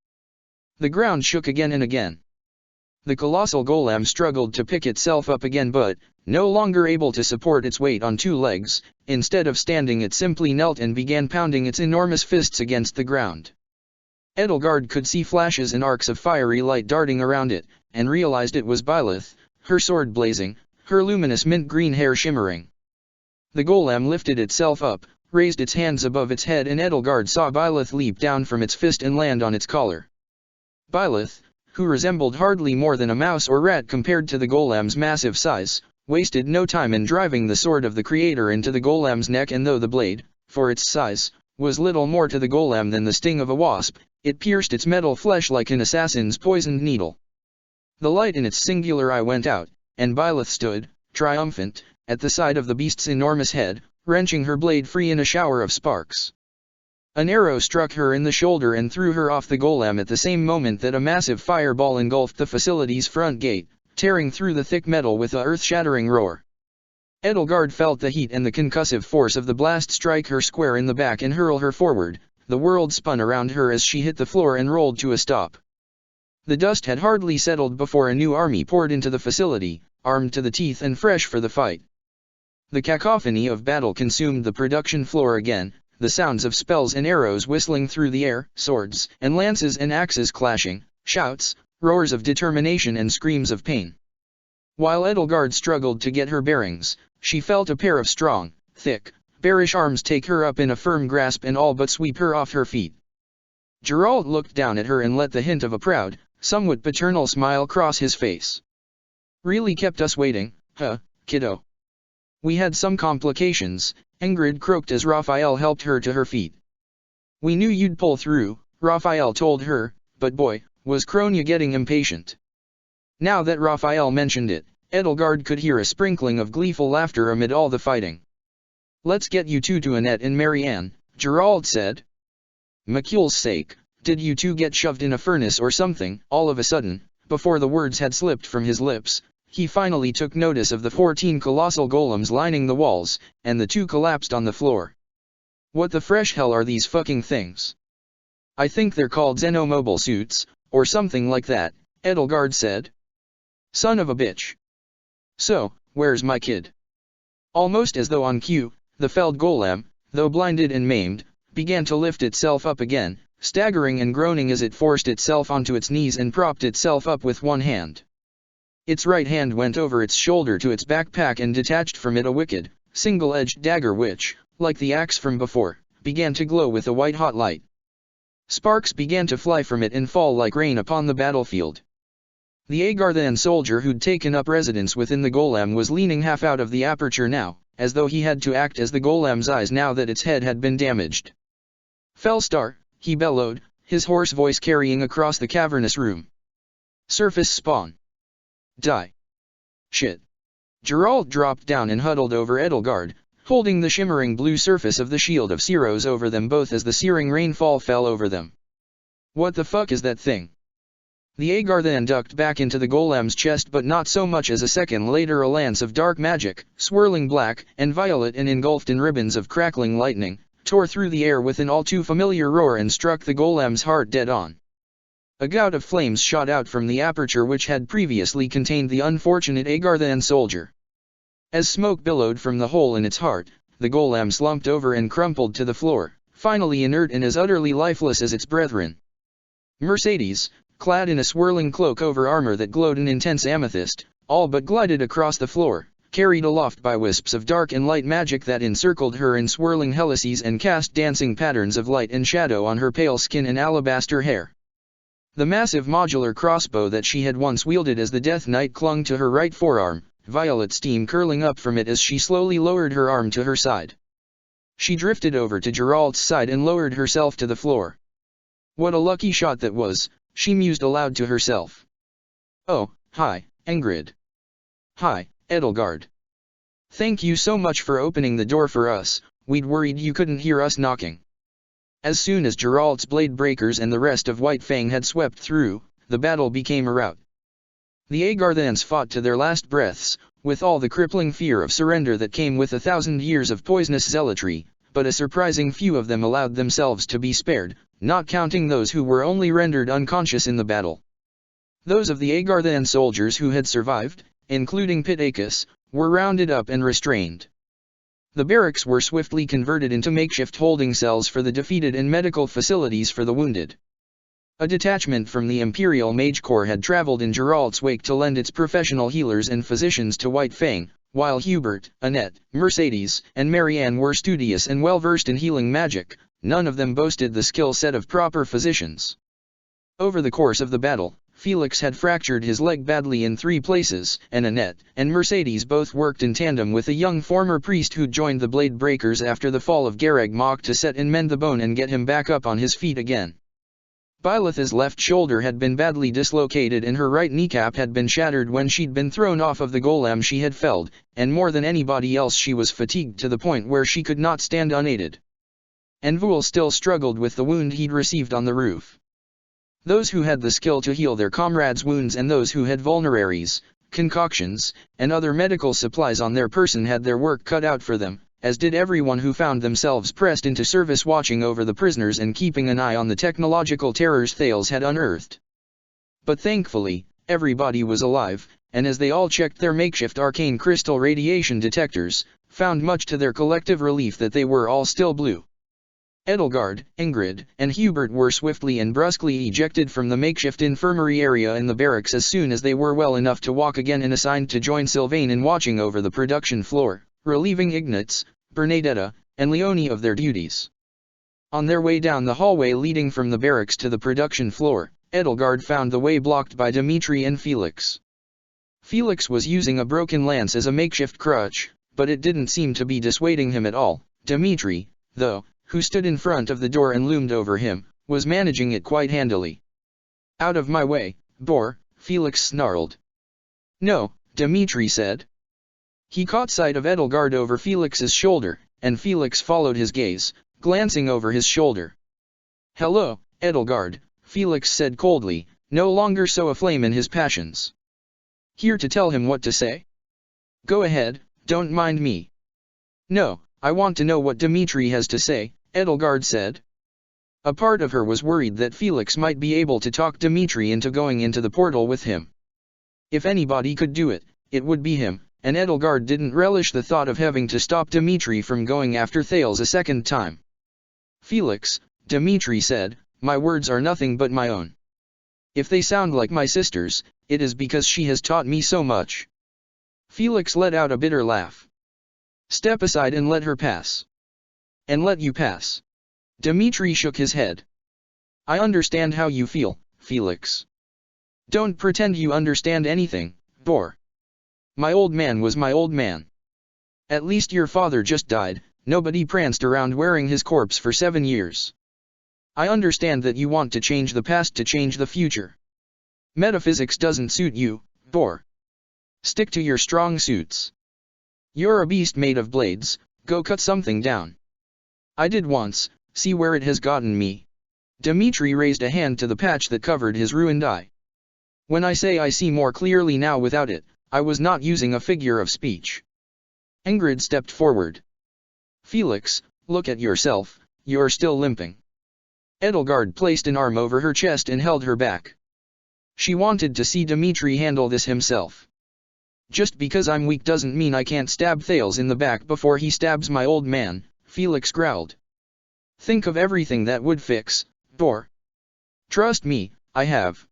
The ground shook again and again. The colossal golem struggled to pick itself up again, but, no longer able to support its weight on 2 legs, instead of standing it simply knelt and began pounding its enormous fists against the ground. Edelgard could see flashes and arcs of fiery light darting around it, and realized it was Byleth, her sword blazing, her luminous mint-green hair shimmering. The golem lifted itself up, raised its hands above its head, and Edelgard saw Byleth leap down from its fist and land on its collar. Byleth, who resembled hardly more than a mouse or rat compared to the golem's massive size, wasted no time in driving the sword of the creator into the golem's neck, and though the blade, for its size, was little more to the golem than the sting of a wasp, it pierced its metal flesh like an assassin's poisoned needle. The light in its singular eye went out, and Byleth stood, triumphant, at the side of the beast's enormous head, wrenching her blade free in a shower of sparks. An arrow struck her in the shoulder and threw her off the golem at the same moment that a massive fireball engulfed the facility's front gate, tearing through the thick metal with a earth-shattering roar. Edelgard felt the heat and the concussive force of the blast strike her square in the back and hurl her forward. The world spun around her as she hit the floor and rolled to a stop. The dust had hardly settled before a new army poured into the facility, armed to the teeth and fresh for the fight. The cacophony of battle consumed the production floor again, the sounds of spells and arrows whistling through the air, swords and lances and axes clashing, shouts, roars of determination and screams of pain. While Edelgard struggled to get her bearings, she felt a pair of strong, thick, bearish arms take her up in a firm grasp and all but sweep her off her feet. Geralt looked down at her and let the hint of a proud, somewhat paternal smile cross his face. "Really kept us waiting, huh, kiddo?" "We had some complications," Ingrid croaked as Raphael helped her to her feet. "We knew you'd pull through," Raphael told her, but boy, was Kronya getting impatient. Now that Raphael mentioned it, Edelgard could hear a sprinkling of gleeful laughter amid all the fighting. "Let's get you two to Annette and Marianne," Geralt said. "Macule's sake, did you two get shoved in a furnace or something?" All of a sudden, before the words had slipped from his lips, he finally took notice of the 14 colossal golems lining the walls, and the two collapsed on the floor. "What the fresh hell are these fucking things?" "I think they're called xenomobile suits, or something like that," Edelgard said. "Son of a bitch. So, where's my kid?" Almost as though on cue, the felled golem, though blinded and maimed, began to lift itself up again, staggering and groaning as it forced itself onto its knees and propped itself up with one hand. Its right hand went over its shoulder to its backpack and detached from it a wicked, single-edged dagger which, like the axe from before, began to glow with a white-hot light. Sparks began to fly from it and fall like rain upon the battlefield. The Agarthan soldier who'd taken up residence within the golem was leaning half out of the aperture now, as though he had to act as the golem's eyes now that its head had been damaged. "Felstar," he bellowed, his hoarse voice carrying across the cavernous room. "Surface spawn. Die. Shit." Geralt dropped down and huddled over Edelgard, holding the shimmering blue surface of the shield of Seros over them both as the searing rainfall fell over them. "What the fuck is that thing?" The Agarthan ducked back into the golem's chest, but not so much as a second later a lance of dark magic, swirling black and violet and engulfed in ribbons of crackling lightning, tore through the air with an all-too-familiar roar and struck the golem's heart dead on. A gout of flames shot out from the aperture which had previously contained the unfortunate Agarthan soldier. As smoke billowed from the hole in its heart, the golem slumped over and crumpled to the floor, finally inert and as utterly lifeless as its brethren. Mercedes, clad in a swirling cloak over armor that glowed an intense amethyst, all but glided across the floor, carried aloft by wisps of dark and light magic that encircled her in swirling helices and cast dancing patterns of light and shadow on her pale skin and alabaster hair. The massive modular crossbow that she had once wielded as the Death Knight clung to her right forearm, violet steam curling up from it as she slowly lowered her arm to her side. She drifted over to Geralt's side and lowered herself to the floor. "What a lucky shot that was," she mused aloud to herself. "Oh, hi, Ingrid." "Hi, Edelgard. Thank you so much for opening the door for us, we'd worried you couldn't hear us knocking." As soon as Geralt's blade breakers and the rest of White Fang had swept through, the battle became a rout. The Agarthans fought to their last breaths, with all the crippling fear of surrender that came with 1,000 years of poisonous zealotry, but a surprising few of them allowed themselves to be spared, not counting those who were only rendered unconscious in the battle. Those of the Agarthan soldiers who had survived, including Pitacus, were rounded up and restrained. The barracks were swiftly converted into makeshift holding cells for the defeated and medical facilities for the wounded. A detachment from the Imperial Mage Corps had traveled in Geralt's wake to lend its professional healers and physicians to White Fang, while Hubert, Annette, Mercedes, and Marianne were studious and well-versed in healing magic. None of them boasted the skill set of proper physicians. Over the course of the battle, Felix had fractured his leg badly in 3 places, and Annette and Mercedes both worked in tandem with a young former priest who joined the Blade Breakers after the fall of Garreg Mach to set and mend the bone and get him back up on his feet again. Bylitha's left shoulder had been badly dislocated and her right kneecap had been shattered when she'd been thrown off of the golem she had felled, and more than anybody else she was fatigued to the point where she could not stand unaided. And Vul still struggled with the wound he'd received on the roof. Those who had the skill to heal their comrades' wounds and those who had vulneraries, concoctions, and other medical supplies on their person had their work cut out for them, as did everyone who found themselves pressed into service watching over the prisoners and keeping an eye on the technological terrors Thales had unearthed. But thankfully, everybody was alive, and as they all checked their makeshift arcane crystal radiation detectors, found much to their collective relief that they were all still blue. Edelgard, Ingrid, and Hubert were swiftly and brusquely ejected from the makeshift infirmary area in the barracks as soon as they were well enough to walk again and assigned to join Sylvain in watching over the production floor, relieving Ignatz, Bernadetta, and Leonie of their duties. On their way down the hallway leading from the barracks to the production floor, Edelgard found the way blocked by Dimitri and Felix. Felix was using a broken lance as a makeshift crutch, but it didn't seem to be dissuading him at all. Dimitri, though, who stood in front of the door and loomed over him, was managing it quite handily. "Out of my way, boor," Felix snarled. "No," Dimitri said. He caught sight of Edelgard over Felix's shoulder, and Felix followed his gaze, glancing over his shoulder. "Hello, Edelgard," Felix said coldly, no longer so aflame in his passions. "Here to tell him what to say?" "Go ahead, don't mind me." "No, I want to know what Dimitri has to say," Edelgard said. A part of her was worried that Felix might be able to talk Dimitri into going into the portal with him. If anybody could do it, it would be him, and Edelgard didn't relish the thought of having to stop Dimitri from going after Thales a second time. "Felix," Dimitri said, "my words are nothing but my own. If they sound like my sister's, it is because she has taught me so much." Felix let out a bitter laugh. "Step aside and let her pass." "And let you pass?" Dimitri shook his head. "I understand how you feel, Felix. Don't pretend you understand anything, boor. My old man was my old man. At least your father just died, nobody pranced around wearing his corpse for 7 years. I understand that you want to change the past to change the future. Metaphysics doesn't suit you, boor. Stick to your strong suits. You're a beast made of blades, go cut something down. I did once, see where it has gotten me." Dimitri raised a hand to the patch that covered his ruined eye. "When I say I see more clearly now without it, I was not using a figure of speech." Ingrid stepped forward. "Felix, look at yourself, you're still limping." Edelgard placed an arm over her chest and held her back. She wanted to see Dimitri handle this himself. "Just because I'm weak doesn't mean I can't stab Thales in the back before he stabs my old man," Felix growled. "Think of everything that would fix, boor. Trust me, I have."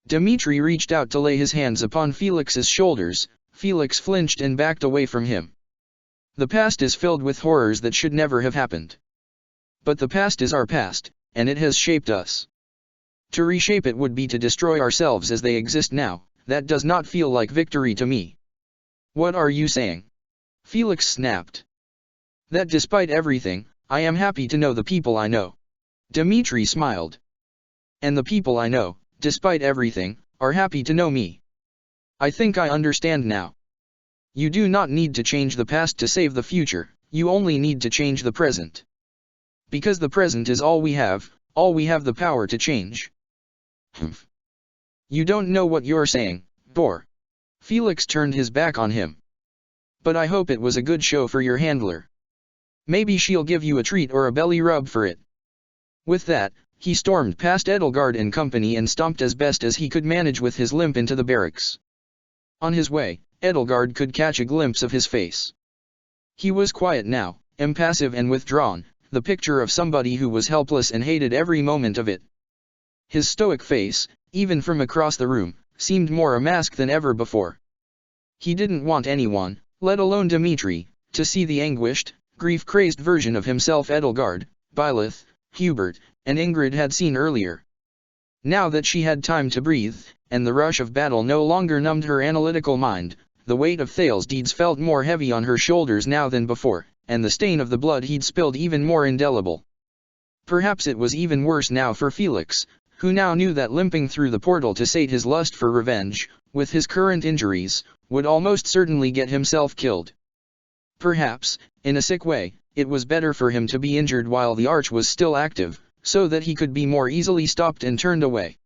Dimitri reached out to lay his hands upon Felix's shoulders. Felix flinched and backed away from him. "The past is filled with horrors that should never have happened. But the past is our past, and it has shaped us. To reshape it would be to destroy ourselves as they exist now. That does not feel like victory to me." "What are you saying?" Felix snapped. "That despite everything, I am happy to know the people I know." Dimitri smiled. "And the people I know, despite everything, are happy to know me. I think I understand now. You do not need to change the past to save the future, you only need to change the present. Because the present is all we have the power to change." "Humph. You don't know what you're saying, boor." Felix turned his back on him. "But I hope it was a good show for your handler. Maybe she'll give you a treat or a belly rub for it." With that, he stormed past Edelgard and company and stomped as best as he could manage with his limp into the barracks. On his way, Edelgard could catch a glimpse of his face. He was quiet now, impassive and withdrawn, the picture of somebody who was helpless and hated every moment of it. His stoic face, even from across the room, seemed more a mask than ever before. He didn't want anyone, let alone Dimitri, to see the anguished, grief-crazed version of himself Edelgard, Byleth, Hubert, and Ingrid had seen earlier. Now that she had time to breathe, and the rush of battle no longer numbed her analytical mind, the weight of Thales' deeds felt more heavy on her shoulders now than before, and the stain of the blood he'd spilled even more indelible. Perhaps it was even worse now for Felix, who now knew that limping through the portal to sate his lust for revenge, with his current injuries, would almost certainly get himself killed. Perhaps, in a sick way, it was better for him to be injured while the arch was still active, so that he could be more easily stopped and turned away.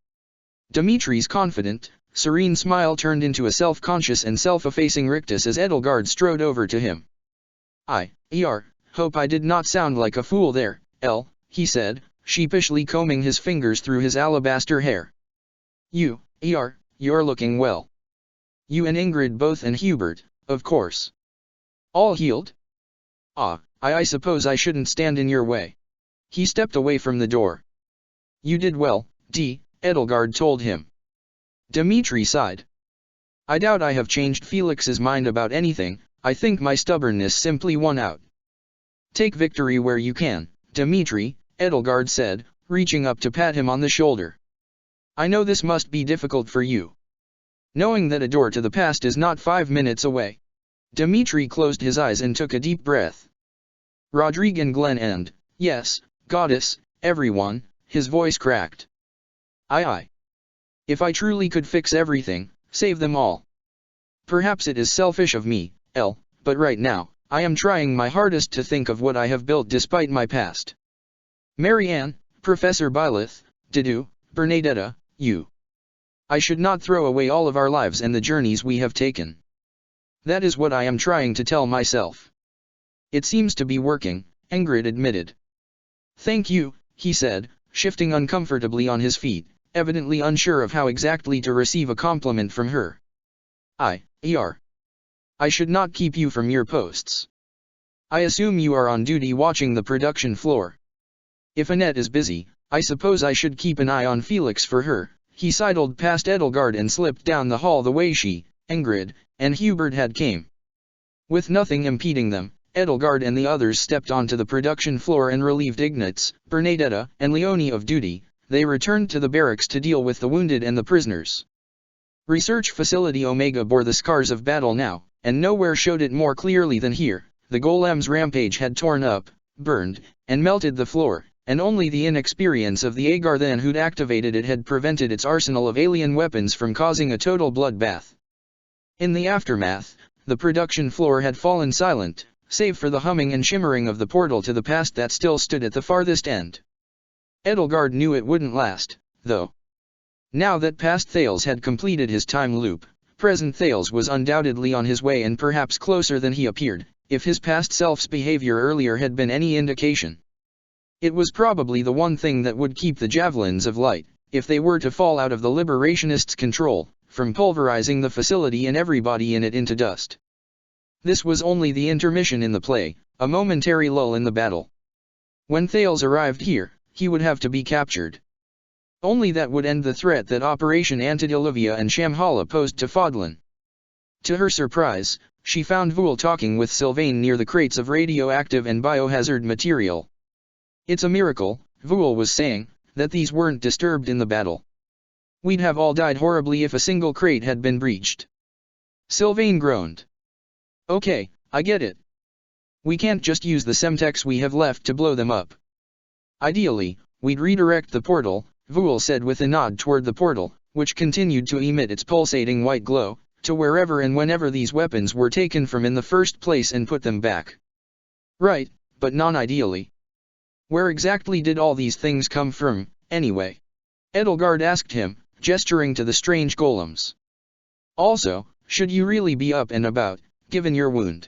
Dimitri's confident, serene smile turned into a self-conscious and self-effacing rictus as Edelgard strode over to him. Hope I did not sound like a fool there, he said, sheepishly combing his fingers through his alabaster hair. You're looking well. You and Ingrid both, and Hubert, of course. All healed? I suppose I shouldn't stand in your way. He stepped away from the door. You did well, Edelgard told him. Dmitri sighed. I doubt I have changed Felix's mind about anything, I think my stubbornness simply won out. Take victory where you can, Dmitri, Edelgard said, reaching up to pat him on the shoulder. I know this must be difficult for you. Knowing that a door to the past is not 5 minutes away. Dmitri closed his eyes and took a deep breath. Rodrigue and Glenn and, yes, Goddess, everyone, his voice cracked. If I truly could fix everything, save them all. Perhaps it is selfish of me, but right now, I am trying my hardest to think of what I have built despite my past. Marianne, Professor Byleth, Didu, Bernadetta, you. I should not throw away all of our lives and the journeys we have taken. That is what I am trying to tell myself. It seems to be working, Ingrid admitted. Thank you, he said, shifting uncomfortably on his feet, evidently unsure of how exactly to receive a compliment from her. I should not keep you from your posts. I assume you are on duty watching the production floor. If Annette is busy, I suppose I should keep an eye on Felix for her. He sidled past Edelgard and slipped down the hall the way she, Ingrid, and Hubert had came. With nothing impeding them, Edelgard and the others stepped onto the production floor and relieved Ignatz, Bernadetta, and Leonie of duty. They returned to the barracks to deal with the wounded and the prisoners. Research Facility Omega bore the scars of battle now, and nowhere showed it more clearly than here. The golem's rampage had torn up, burned, and melted the floor, and only the inexperience of the Agarthan who'd activated it had prevented its arsenal of alien weapons from causing a total bloodbath. In the aftermath, the production floor had fallen silent, save for the humming and shimmering of the portal to the past that still stood at the farthest end. Edelgard knew it wouldn't last, though. Now that past Thales had completed his time loop, present Thales was undoubtedly on his way and perhaps closer than he appeared, if his past self's behavior earlier had been any indication. It was probably the one thing that would keep the Javelins of Light, if they were to fall out of the Liberationists' control, from pulverizing the facility and everybody in it into dust. This was only the intermission in the play, a momentary lull in the battle. When Thales arrived here, he would have to be captured. Only that would end the threat that Operation Antediluvian and Shamhala posed to Fodlan. To her surprise, she found Voul talking with Sylvain near the crates of radioactive and biohazard material. It's a miracle, Voul was saying, that these weren't disturbed in the battle. We'd have all died horribly if a single crate had been breached. Sylvain groaned. Okay, I get it. We can't just use the Semtex we have left to blow them up. Ideally, we'd redirect the portal, Voul said with a nod toward the portal, which continued to emit its pulsating white glow, to wherever and whenever these weapons were taken from in the first place and put them back. Right, but non-ideally. Where exactly did all these things come from, anyway? Edelgard asked him, gesturing to the strange golems. Also, should you really be up and about, given your wound?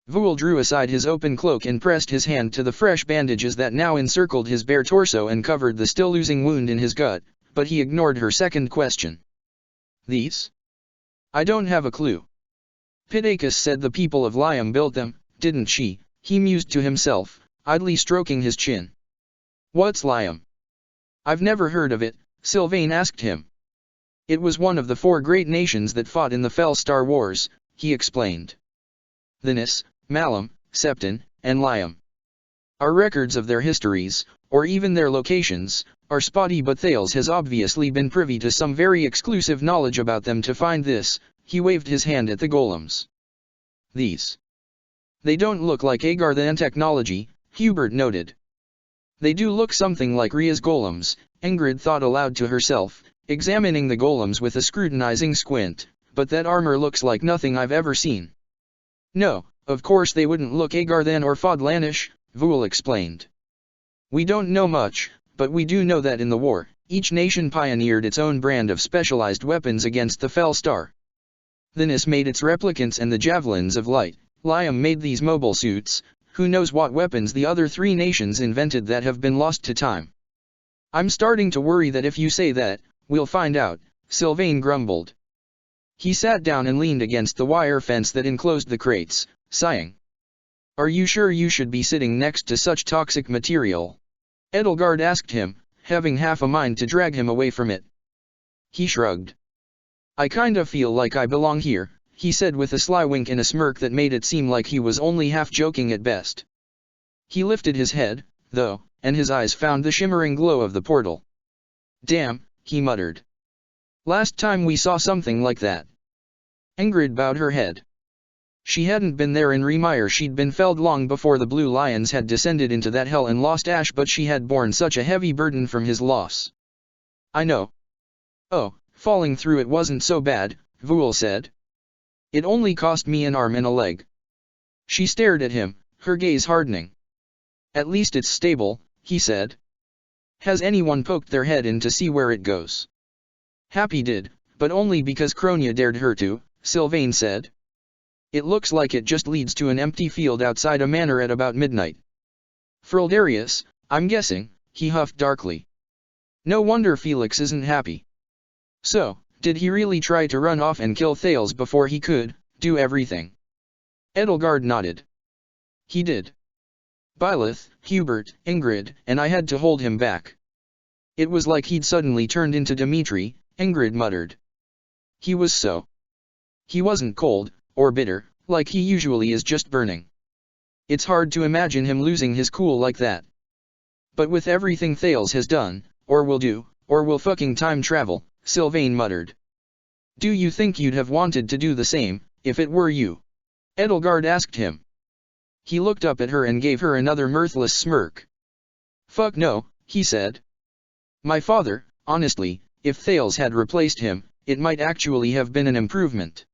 Voul drew aside his open cloak and pressed his hand to the fresh bandages that now encircled his bare torso and covered the still oozing wound in his gut, but he ignored her second question. These? I don't have a clue. Pittacus said the people of Liam built them, didn't she? He mused to himself, idly stroking his chin. What's Liam? I've never heard of it, Sylvain asked him. It was one of the 4 great nations that fought in the Felstar Wars, he explained. The Nis, Malum, Septon, and Liam. Our records of their histories, or even their locations, are spotty, but Thales has obviously been privy to some very exclusive knowledge about them to find this. He waved his hand at the golems. These. They don't look like Agarthan technology, Hubert noted. They do look something like Ria's golems, Ingrid thought aloud to herself, examining the golems with a scrutinizing squint, but that armor looks like nothing I've ever seen. No, of course they wouldn't look Agarthan or Fodlanish, Voul explained. We don't know much, but we do know that in the war, each nation pioneered its own brand of specialized weapons against the fell star. Thanos made its replicants and the javelins of light. Liam made these mobile suits. Who knows what weapons the other three nations invented that have been lost to time. I'm starting to worry that if you say that, we'll find out, Sylvain grumbled. He sat down and leaned against the wire fence that enclosed the crates, sighing. Are you sure you should be sitting next to such toxic material? Edelgard asked him, having half a mind to drag him away from it. He shrugged. I kinda feel like I belong here, he said with a sly wink and a smirk that made it seem like he was only half joking at best. He lifted his head, though, and his eyes found the shimmering glow of the portal. Damn, he muttered. Last time we saw something like that. Ingrid bowed her head. She hadn't been there in Remire. She'd been felled long before the Blue Lions had descended into that hell and lost Ash, but she had borne such a heavy burden from his loss. I know. Oh, falling through it wasn't so bad, Voul said. It only cost me an arm and a leg. She stared at him, her gaze hardening. At least it's stable, he said. Has anyone poked their head in to see where it goes? Happy did, but only because Kronia dared her to, Sylvain said. It looks like it just leads to an empty field outside a manor at about midnight. Frildarius, I'm guessing, he huffed darkly. No wonder Felix isn't happy. So, did he really try to run off and kill Thales before he could do everything? Edelgard nodded. He did. Byleth, Hubert, Ingrid, and I had to hold him back. It was like he'd suddenly turned into Dimitri, Ingrid muttered. He was so. He wasn't cold, or bitter, like he usually is, just burning. It's hard to imagine him losing his cool like that. But with everything Thales has done, or will do, or will fucking time travel, Sylvain muttered. Do you think you'd have wanted to do the same, if it were you? Edelgard asked him. He looked up at her and gave her another mirthless smirk. Fuck no, he said. My father, honestly, if Thales had replaced him, it might actually have been an improvement.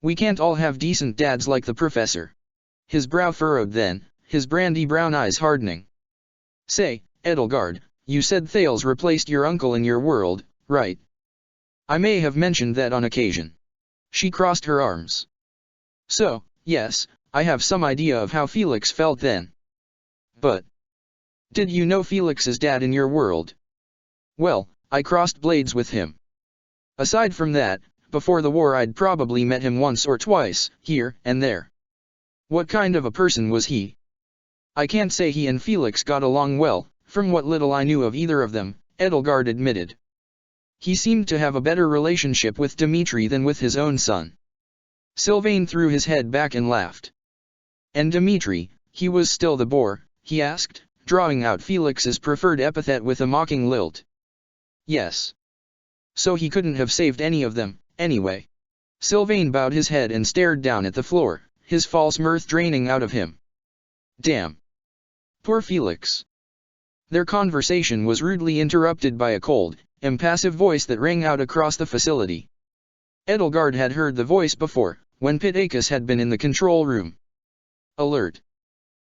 We can't all have decent dads like the professor. His brow furrowed then, his brandy brown eyes hardening. Say, Edelgard, you said Thales replaced your uncle in your world, right? I may have mentioned that on occasion. She crossed her arms. So, yes, I have some idea of how Felix felt then. But did you know Felix's dad in your world? Well, I crossed blades with him. Aside from that, before the war I'd probably met him once or twice, here and there. What kind of a person was he? I can't say he and Felix got along well, from what little I knew of either of them, Edelgard admitted. He seemed to have a better relationship with Dimitri than with his own son. Sylvain threw his head back and laughed. And Dimitri, he was still the boar, he asked, drawing out Felix's preferred epithet with a mocking lilt. Yes. So he couldn't have saved any of them, anyway. Sylvain bowed his head and stared down at the floor, his false mirth draining out of him. Damn. Poor Felix. Their conversation was rudely interrupted by a cold, impassive voice that rang out across the facility. Edelgard had heard the voice before, when Pitacus had been in the control room. Alert.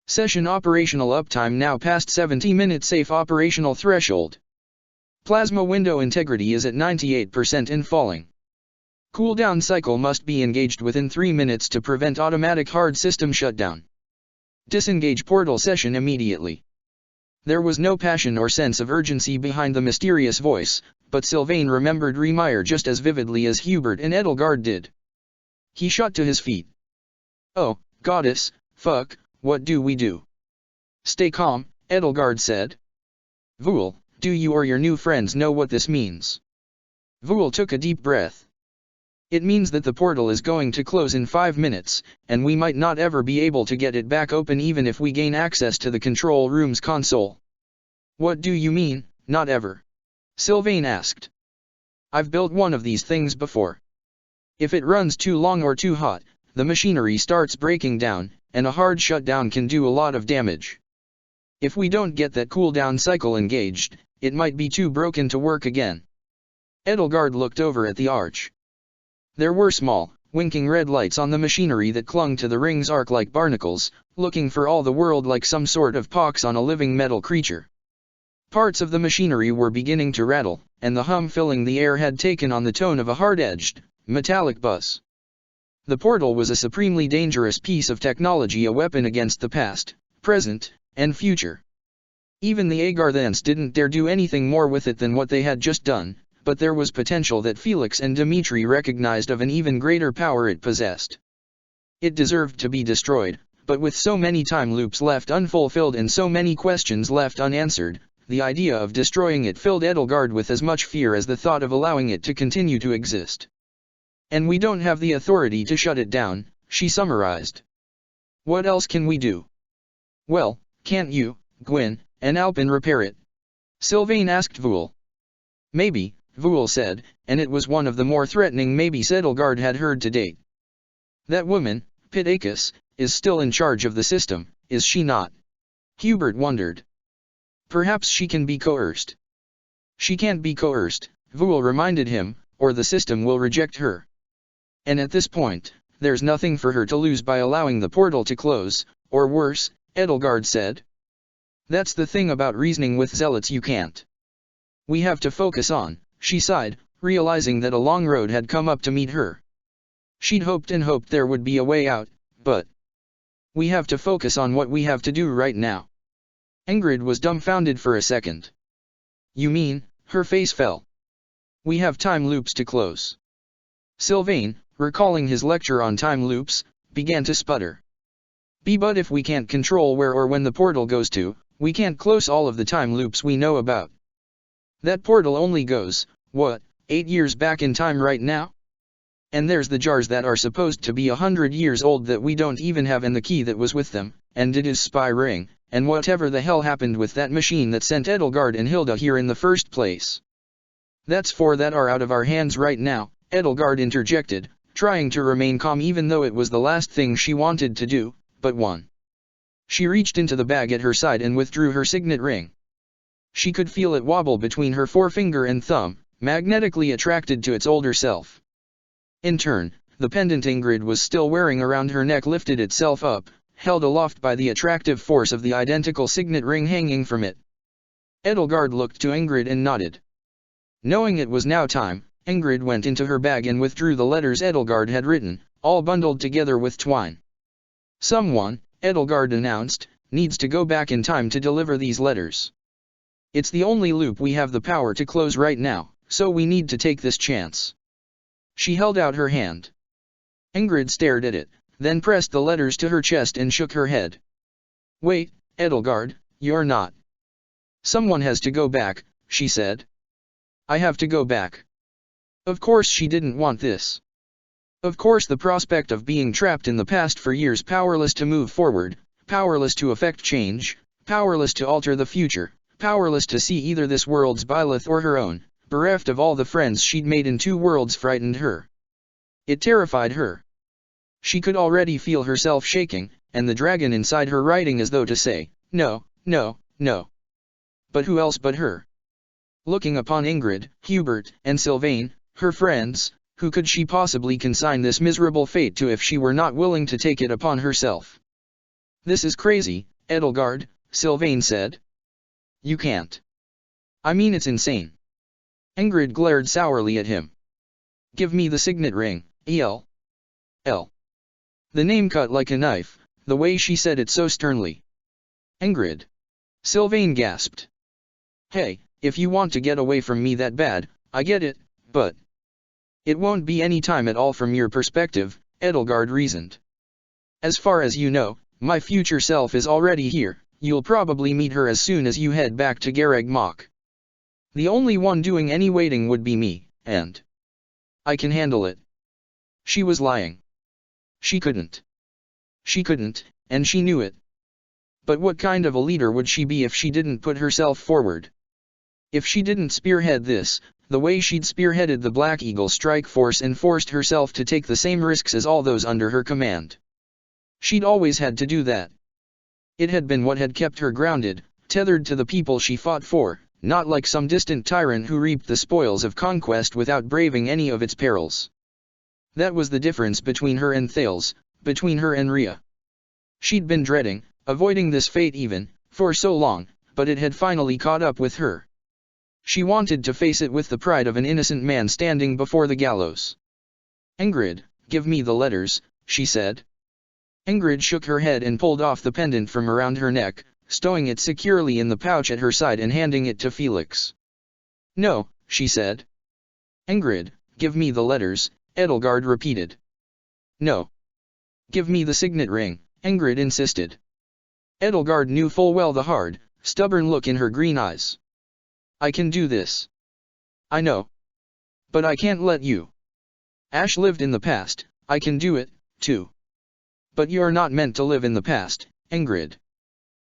Session operational uptime now past 70-minute safe operational threshold. Plasma window integrity is at 98% and falling. Cooldown cycle must be engaged within 3 minutes to prevent automatic hard system shutdown. Disengage portal session immediately. There was no passion or sense of urgency behind the mysterious voice, but Sylvain remembered Remire just as vividly as Hubert and Edelgard did. He shot to his feet. Oh, goddess, fuck, what do we do? Stay calm, Edelgard said. Voul, do you or your new friends know what this means? Voul took a deep breath. It means that the portal is going to close in 5 minutes, and we might not ever be able to get it back open even if we gain access to the control room's console. What do you mean, not ever? Sylvain asked. I've built one of these things before. If it runs too long or too hot, the machinery starts breaking down, and a hard shutdown can do a lot of damage. If we don't get that cooldown cycle engaged, it might be too broken to work again. Edelgard looked over at the arch. There were small, winking red lights on the machinery that clung to the ring's arc like barnacles, looking for all the world like some sort of pox on a living metal creature. Parts of the machinery were beginning to rattle, and the hum filling the air had taken on the tone of a hard-edged, metallic buzz. The portal was a supremely dangerous piece of technology, a weapon against the past, present, and future. Even the Agarthans didn't dare do anything more with it than what they had just done, but there was potential that Felix and Dmitri recognized of an even greater power it possessed. It deserved to be destroyed, but with so many time loops left unfulfilled and so many questions left unanswered, the idea of destroying it filled Edelgard with as much fear as the thought of allowing it to continue to exist. "And we don't have the authority to shut it down," she summarized. "What else can we do?" "Well, can't you, Gwyn, and Alpin repair it?" Sylvain asked Voul. "Maybe," Voul said, and it was one of the more threatening maybes Edelgard had heard to date. "That woman, Pitacus, is still in charge of the system, is she not?" Hubert wondered. "Perhaps she can be coerced." "She can't be coerced," Voul reminded him, "or the system will reject her. And at this point, there's nothing for her to lose by allowing the portal to close, or worse," Edelgard said. "That's the thing about reasoning with zealots, you can't. We have to focus on," she sighed, realizing that a long road had come up to meet her. She'd hoped and hoped there would be a way out, but we have to focus on what we have to do right now. Ingrid was dumbfounded for a second. "You mean?" Her face fell. "We have time loops to close." Sylvain, recalling his lecture on time loops, began to sputter. "But if we can't control where or when the portal goes to, we can't close all of the time loops we know about. That portal only goes, 8 years back in time right now? And there's the jars that are supposed to be 100 years old that we don't even have, and the key that was with them, and Did's spy ring, and whatever the hell happened with that machine that sent Edelgard and Hilda here in the first place. That's 4 that are out of our hands right now," Edelgard interjected, trying to remain calm even though it was the last thing she wanted to do, but one. She reached into the bag at her side and withdrew her signet ring. She could feel it wobble between her forefinger and thumb, magnetically attracted to its older self. In turn, the pendant Ingrid was still wearing around her neck lifted itself up, held aloft by the attractive force of the identical signet ring hanging from it. Edelgard looked to Ingrid and nodded. Knowing it was now time, Ingrid went into her bag and withdrew the letters Edelgard had written, all bundled together with twine. "Someone," Edelgard announced, "needs to go back in time to deliver these letters. It's the only loop we have the power to close right now, so we need to take this chance." She held out her hand. Ingrid stared at it, then pressed the letters to her chest and shook her head. "Wait, Edelgard, you're not." "Someone has to go back," she said. "I have to go back." Of course she didn't want this. Of course the prospect of being trapped in the past for years, powerless to move forward, powerless to affect change, powerless to alter the future, powerless to see either this world's Byleth or her own, bereft of all the friends she'd made in 2 worlds, frightened her. It terrified her. She could already feel herself shaking, and the dragon inside her writing as though to say, "No, no, no." But who else but her? Looking upon Ingrid, Hubert, and Sylvain, her friends, who could she possibly consign this miserable fate to if she were not willing to take it upon herself? "This is crazy, Edelgard," Sylvain said. "You can't. I mean, it's insane." Ingrid glared sourly at him. "Give me the signet ring, El. El." The name cut like a knife, the way she said it so sternly. "Ingrid." Sylvain gasped. "Hey, if you want to get away from me that bad, I get it, but it won't be any time at all from your perspective," Edelgard reasoned. "As far as you know, my future self is already here. You'll probably meet her as soon as you head back to Garreg Mach. The only one doing any waiting would be me, and I can handle it." She was lying. She couldn't. She couldn't, and she knew it. But what kind of a leader would she be if she didn't put herself forward? If she didn't spearhead this, the way she'd spearheaded the Black Eagle strike force and forced herself to take the same risks as all those under her command? She'd always had to do that. It had been what had kept her grounded, tethered to the people she fought for, not like some distant tyrant who reaped the spoils of conquest without braving any of its perils. That was the difference between her and Thales, between her and Rhea. She'd been dreading, avoiding this fate even, for so long, but it had finally caught up with her. She wanted to face it with the pride of an innocent man standing before the gallows. "Ingrid, give me the letters," she said. Ingrid shook her head and pulled off the pendant from around her neck, stowing it securely in the pouch at her side and handing it to Felix. "No," she said. "Ingrid, give me the letters," Edelgard repeated. "No. Give me the signet ring," Ingrid insisted. Edelgard knew full well the hard, stubborn look in her green eyes. "I can do this. I know. But I can't let you. Ash lived in the past, I can do it, too. But you're not meant to live in the past, Ingrid.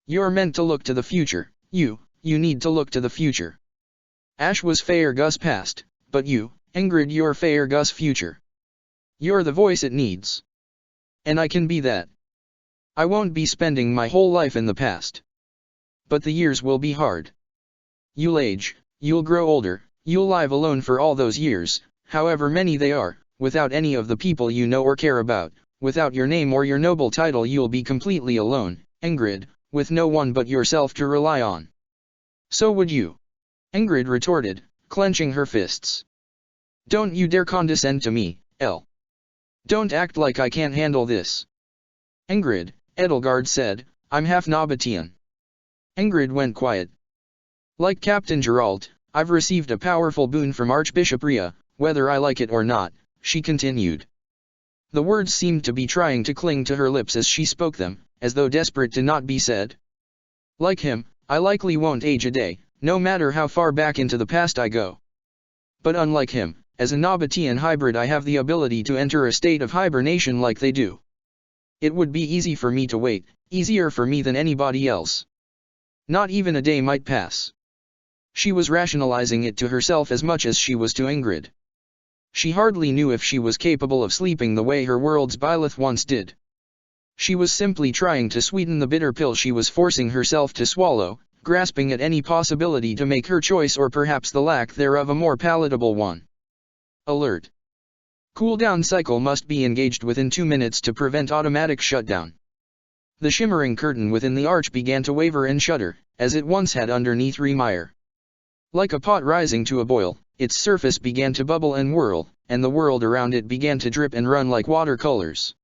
You're meant to look to the future, you need to look to the future. Ash was Faerghus past, but you, Ingrid, you're Faerghus future. You're the voice it needs. And I can be that. I won't be spending my whole life in the past. But the years will be hard. You'll age, you'll grow older, you'll live alone for all those years, however many they are, without any of the people you know or care about, without your name or your noble title. You'll be completely alone, Ingrid, with no one but yourself to rely on. So would you," Ingrid retorted, clenching her fists. "Don't you dare condescend to me, Elle. Don't act like I can't handle this." "Ingrid," Edelgard said, "I'm half Nabatean." Ingrid went quiet. "Like Captain Geralt, I've received a powerful boon from Archbishop Rhea, whether I like it or not," she continued. The words seemed to be trying to cling to her lips as she spoke them, as though desperate to not be said. "Like him, I likely won't age a day, no matter how far back into the past I go. But unlike him, as a Nabatean hybrid I have the ability to enter a state of hibernation like they do. It would be easy for me to wait, easier for me than anybody else. Not even a day might pass." She was rationalizing it to herself as much as she was to Ingrid. She hardly knew if she was capable of sleeping the way her world's Byleth once did. She was simply trying to sweeten the bitter pill she was forcing herself to swallow, grasping at any possibility to make her choice or perhaps the lack thereof a more palatable one. Alert. Cooldown cycle must be engaged within 2 minutes to prevent automatic shutdown. The shimmering curtain within the arch began to waver and shudder, as it once had underneath Rhymire. Like a pot rising to a boil, its surface began to bubble and whirl, and the world around it began to drip and run like watercolors.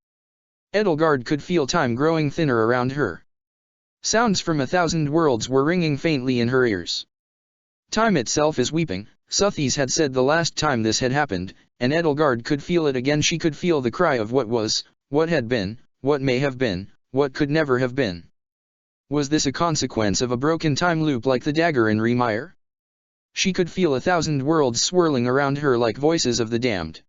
Edelgard could feel time growing thinner around her. Sounds from 1,000 worlds were ringing faintly in her ears. Time itself is weeping, Suthies had said the last time this had happened, and Edelgard could feel it again. She could feel the cry of what was, what had been, what may have been, what could never have been. Was this a consequence of a broken time loop like the dagger in Rhymire? She could feel 1,000 worlds swirling around her like voices of the damned.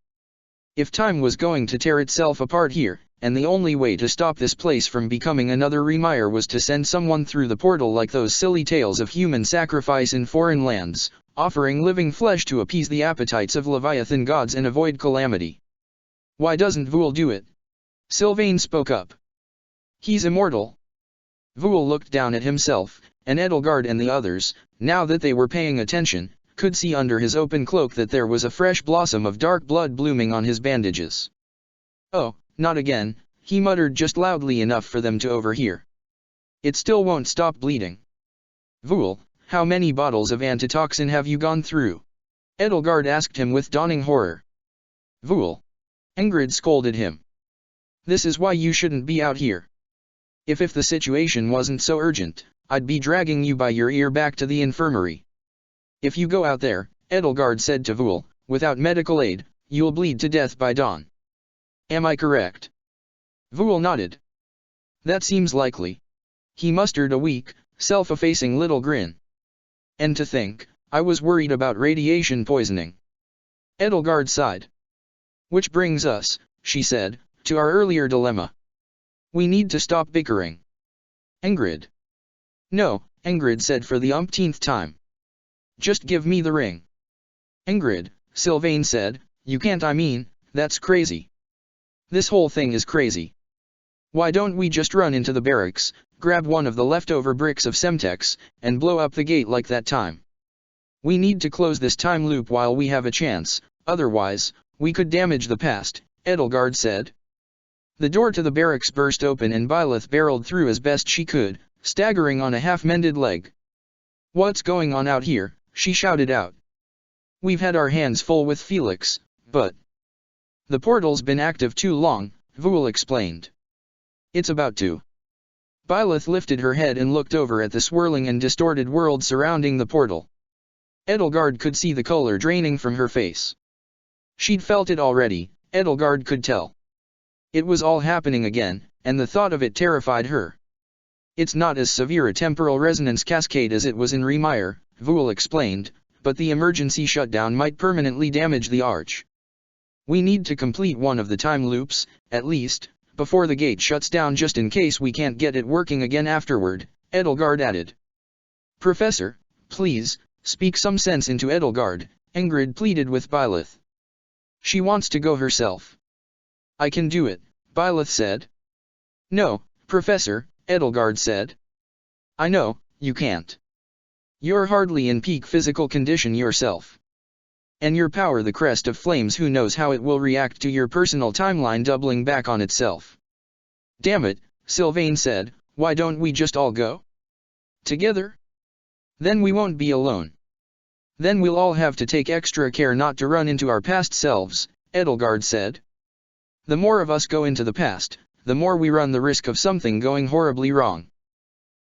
If time was going to tear itself apart here, and the only way to stop this place from becoming another Rhymire was to send someone through the portal like those silly tales of human sacrifice in foreign lands, offering living flesh to appease the appetites of Leviathan gods and avoid calamity. "Why doesn't Vul do it?" Sylvain spoke up. "He's immortal." Vul looked down at himself, and Edelgard and the others, now that they were paying attention, could see under his open cloak that there was a fresh blossom of dark blood blooming on his bandages. "Oh, not again," he muttered just loudly enough for them to overhear. "It still won't stop bleeding." "Vul, how many bottles of antitoxin have you gone through?" Edelgard asked him with dawning horror. "Vul," Ingrid scolded him. "This is why you shouldn't be out here. If the situation wasn't so urgent, I'd be dragging you by your ear back to the infirmary. If you go out there," Edelgard said to Vul, "without medical aid, you'll bleed to death by dawn. Am I correct?" Vul nodded. "That seems likely." He mustered a weak, self-effacing little grin. "And to think, I was worried about radiation poisoning." Edelgard sighed. "Which brings us," she said, "to our earlier dilemma. We need to stop bickering." "Ingrid." "No," Ingrid said for the umpteenth time. "Just give me the ring." "Ingrid," Sylvain said, "you can't. I mean, that's crazy. This whole thing is crazy. Why don't we just run into the barracks, grab one of the leftover bricks of Semtex, and blow up the gate like that time? We need to close this time loop while we have a chance, otherwise, we could damage the past," Edelgard said. The door to the barracks burst open and Byleth barreled through as best she could, staggering on a half-mended leg. "What's going on out here?" she shouted out. "We've had our hands full with Felix, but the portal's been active too long," Vul explained. "It's about to." Byleth lifted her head and looked over at the swirling and distorted world surrounding the portal. Edelgard could see the color draining from her face. She'd felt it already, Edelgard could tell. It was all happening again, and the thought of it terrified her. "It's not as severe a temporal resonance cascade as it was in Remire," Vul explained, "but the emergency shutdown might permanently damage the arch. We need to complete one of the time loops, at least, before the gate shuts down just in case we can't get it working again afterward," Edelgard added. "Professor, please, speak some sense into Edelgard," Ingrid pleaded with Byleth. "She wants to go herself." "I can do it," Byleth said. "No, Professor," Edelgard said. "I know, you can't. You're hardly in peak physical condition yourself. And your power, the crest of flames, who knows how it will react to your personal timeline doubling back on itself." "Damn it," Sylvain said, "why don't we just all go together? Then we won't be alone. Then we'll all have to take extra care not to run into our past selves," Edelgard said. "The more of us go into the past, the more we run the risk of something going horribly wrong.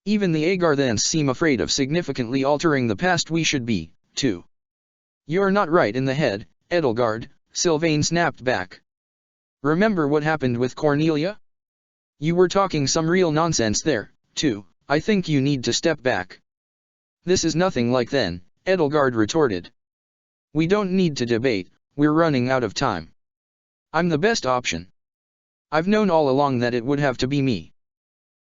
Even the Agarthans seem afraid of significantly altering the past we should be, too." "You're not right in the head, Edelgard," Sylvain snapped back. "Remember what happened with Cornelia? You were talking some real nonsense there, too. I think you need to step back." "This is nothing like then," Edelgard retorted. "We don't need to debate, we're running out of time. I'm the best option. I've known all along that it would have to be me.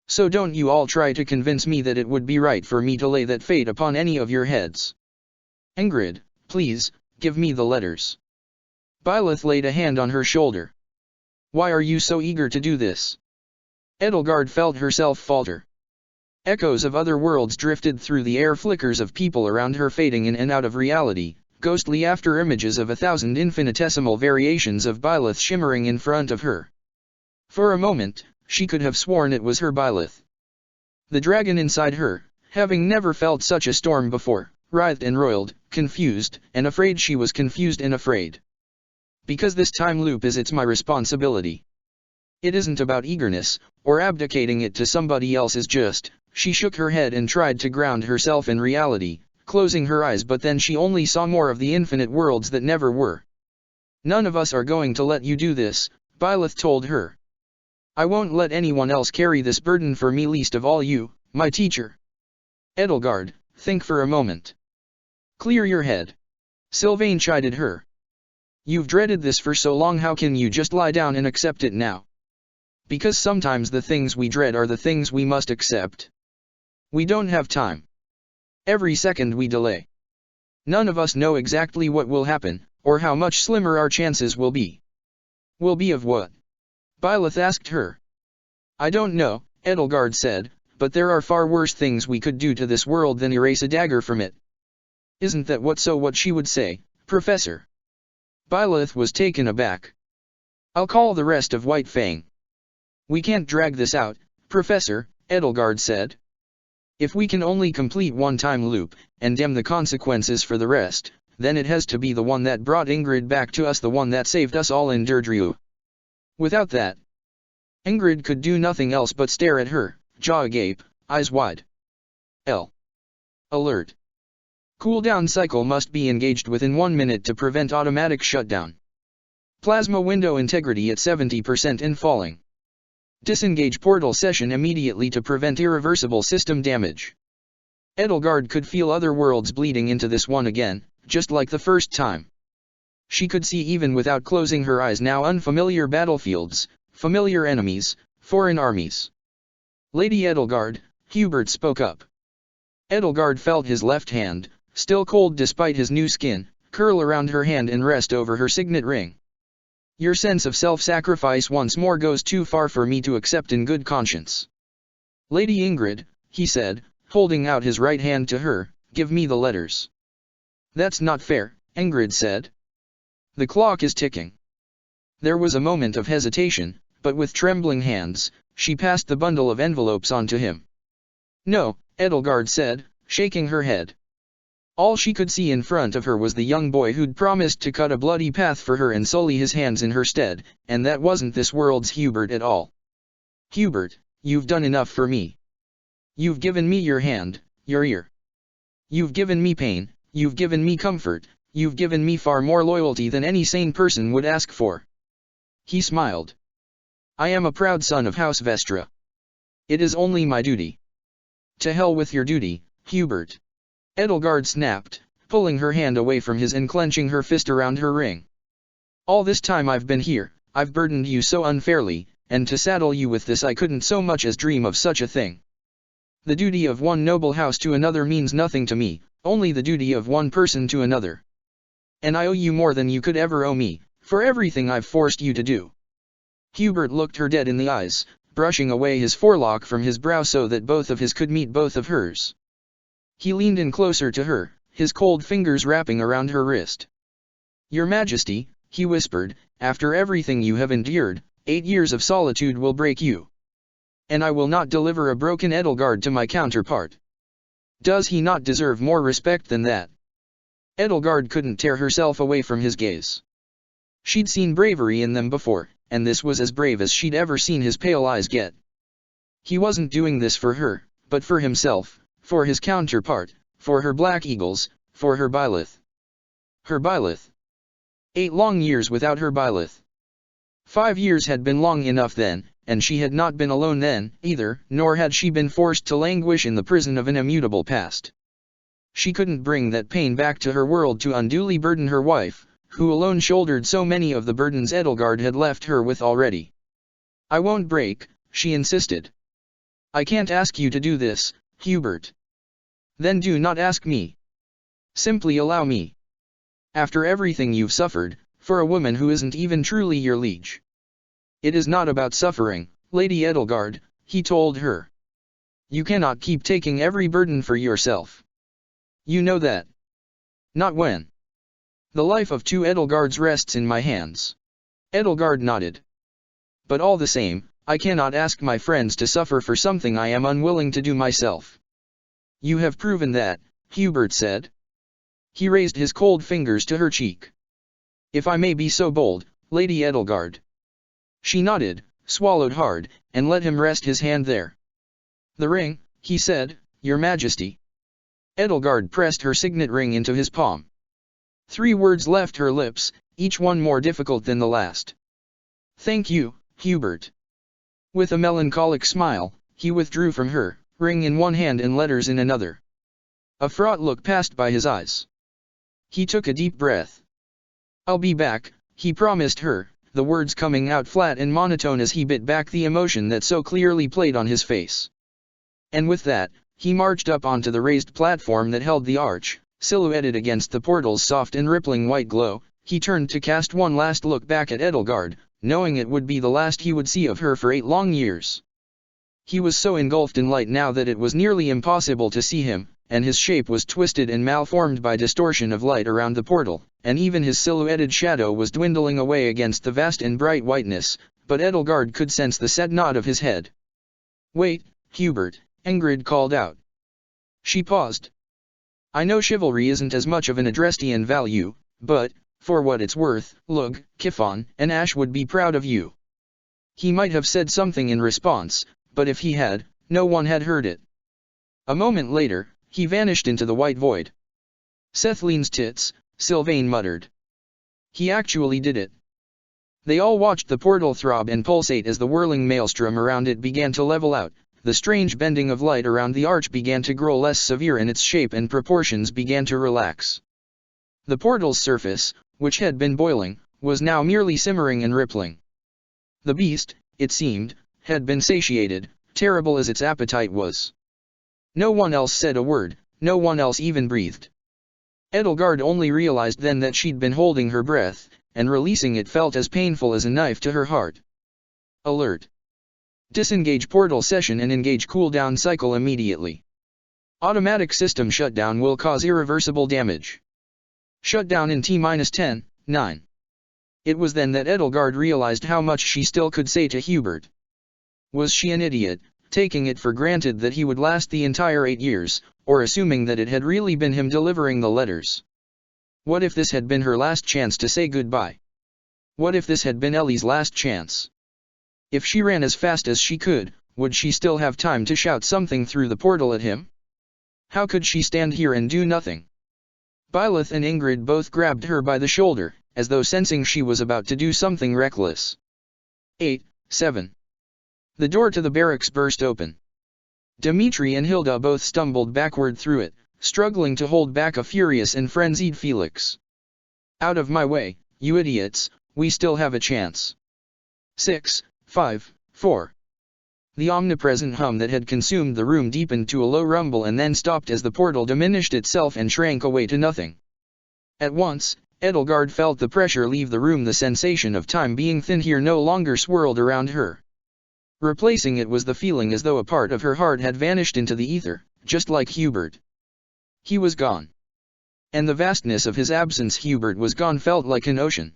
So don't you all try to convince me that it would be right for me to lay that fate upon any of your heads. Ingrid, please, give me the letters." Byleth laid a hand on her shoulder. "Why are you so eager to do this?" Edelgard felt herself falter. Echoes of other worlds drifted through the air, flickers of people around her fading in and out of reality, ghostly after images of 1,000 infinitesimal variations of Byleth shimmering in front of her. For a moment, she could have sworn it was her Byleth. The dragon inside her, having never felt such a storm before, writhed and roiled, confused, and afraid she was confused and afraid. "Because this time loop it's my responsibility. It isn't about eagerness, or abdicating it to somebody else's just." She shook her head and tried to ground herself in reality, closing her eyes, but then she only saw more of the infinite worlds that never were. "None of us are going to let you do this," Byleth told her. "I won't let anyone else carry this burden for me, least of all you, my teacher." "Edelgard, think for a moment. Clear your head," Sylvain chided her. "You've dreaded this for so long, how can you just lie down and accept it now? Because sometimes the things we dread are the things we must accept. We don't have time. Every second we delay. None of us know exactly what will happen, or how much slimmer our chances will be." "Will be of what?" Byleth asked her. "I don't know," Edelgard said, "but there are far worse things we could do to this world than erase a dagger from it." "Isn't that what she would say, Professor?" Byleth was taken aback. "I'll call the rest of White Fang." "We can't drag this out, Professor," Edelgard said. "If we can only complete one time loop, and damn the consequences for the rest, then it has to be the one that brought Ingrid back to us, the one that saved us all in Deirdre. Without that..." Ingrid could do nothing else but stare at her, jaw agape, eyes wide. Alert. Cooldown cycle must be engaged within 1 minute to prevent automatic shutdown. Plasma window integrity at 70% and falling. Disengage portal session immediately to prevent irreversible system damage. Edelgard could feel other worlds bleeding into this one again, just like the first time. She could see, even without closing her eyes now, unfamiliar battlefields, familiar enemies, foreign armies. "Lady Edelgard," Hubert spoke up. Edelgard felt his left hand, still cold despite his new skin, curl around her hand and rest over her signet ring. "Your sense of self-sacrifice once more goes too far for me to accept in good conscience." "Lady Ingrid," he said, holding out his right hand to her, "give me the letters." "That's not fair," Ingrid said. "The clock is ticking." There was a moment of hesitation, but with trembling hands, she passed the bundle of envelopes on to him. "No," Edelgard said, shaking her head. All she could see in front of her was the young boy who'd promised to cut a bloody path for her and sully his hands in her stead, and that wasn't this world's Hubert at all. "Hubert, you've done enough for me. You've given me your hand, your ear. You've given me pain, you've given me comfort, you've given me far more loyalty than any sane person would ask for." He smiled. "I am a proud son of House Vestra. It is only my duty." "To hell with your duty, Hubert," Edelgard snapped, pulling her hand away from his and clenching her fist around her ring. "All this time I've been here, I've burdened you so unfairly, and to saddle you with this I couldn't so much as dream of such a thing. The duty of one noble house to another means nothing to me, only the duty of one person to another. And I owe you more than you could ever owe me, for everything I've forced you to do." Hubert looked her dead in the eyes, brushing away his forelock from his brow so that both of his could meet both of hers. He leaned in closer to her, his cold fingers wrapping around her wrist. "Your Majesty," he whispered, "after everything you have endured, 8 years of solitude will break you. And I will not deliver a broken Edelgard to my counterpart. Does he not deserve more respect than that?" Edelgard couldn't tear herself away from his gaze. She'd seen bravery in them before, and this was as brave as she'd ever seen his pale eyes get. He wasn't doing this for her, but for himself, for his counterpart, for her Black Eagles, for her Byleth. Her Byleth. 8 long years without her Byleth. 5 years had been long enough then, and she had not been alone then, either, nor had she been forced to languish in the prison of an immutable past. She couldn't bring that pain back to her world to unduly burden her wife, who alone shouldered so many of the burdens Edelgard had left her with already. "I won't break," she insisted. "I can't ask you to do this, Hubert." "Then do not ask me. Simply allow me. After everything you've suffered, for a woman who isn't even truly your liege." "It is not about suffering, Lady Edelgard," he told her. "You cannot keep taking every burden for yourself. You know that." "Not when the life of 2 Edelgards rests in my hands." Edelgard nodded. "But all the same, I cannot ask my friends to suffer for something I am unwilling to do myself." "You have proven that," Hubert said. He raised his cold fingers to her cheek. "If I may be so bold, Lady Edelgard." She nodded, swallowed hard, and let him rest his hand there. "The ring," he said, "Your Majesty." Edelgard pressed her signet ring into his palm. 3 words left her lips, each one more difficult than the last. "Thank you, Hubert." With a melancholic smile, he withdrew from her, ring in one hand and letters in another. A fraught look passed by his eyes. He took a deep breath. "I'll be back," he promised her, the words coming out flat and monotone as he bit back the emotion that so clearly played on his face. And with that, he marched up onto the raised platform that held the arch, silhouetted against the portal's soft and rippling white glow. He turned to cast one last look back at Edelgard, knowing it would be the last he would see of her for 8 long years. He was so engulfed in light now that it was nearly impossible to see him, and his shape was twisted and malformed by distortion of light around the portal, and even his silhouetted shadow was dwindling away against the vast and bright whiteness, but Edelgard could sense the sad nod of his head. "Wait, Hubert," Ingrid called out. She paused. "I know chivalry isn't as much of an Adrestian value, but, for what it's worth, Lug, Kifon, and Ash would be proud of you." He might have said something in response, but if he had, no one had heard it. A moment later, he vanished into the white void. "Sethleen's tits," Sylvain muttered. "He actually did it." They all watched the portal throb and pulsate as the whirling maelstrom around it began to level out. The strange bending of light around the arch began to grow less severe and its shape and proportions began to relax. The portal's surface, which had been boiling, was now merely simmering and rippling. The beast, it seemed, had been satiated, terrible as its appetite was. No one else said a word, no one else even breathed. Edelgard only realized then that she'd been holding her breath, and releasing it felt as painful as a knife to her heart. Alert. Disengage portal session and engage cooldown cycle immediately. Automatic system shutdown will cause irreversible damage. Shutdown in T-10, 9. It was then that Edelgard realized how much she still could say to Hubert. Was she an idiot, taking it for granted that he would last the entire 8 years, or assuming that it had really been him delivering the letters. What if this had been her last chance to say goodbye? What if this had been Ellie's last chance? If she ran as fast as she could, would she still have time to shout something through the portal at him? How could she stand here and do nothing? Byleth and Ingrid both grabbed her by the shoulder, as though sensing she was about to do something reckless. 8, 7. The door to the barracks burst open. Dimitri and Hilda both stumbled backward through it, struggling to hold back a furious and frenzied Felix. Out of my way, you idiots, we still have a chance. 6, 5, 4. The omnipresent hum that had consumed the room deepened to a low rumble and then stopped as the portal diminished itself and shrank away to nothing. At once, Edelgard felt the pressure leave the room. The sensation of time being thin here no longer swirled around her. Replacing it was the feeling as though a part of her heart had vanished into the ether, just like Hubert. He was gone. And the vastness of his absence, Hubert was gone, felt like an ocean.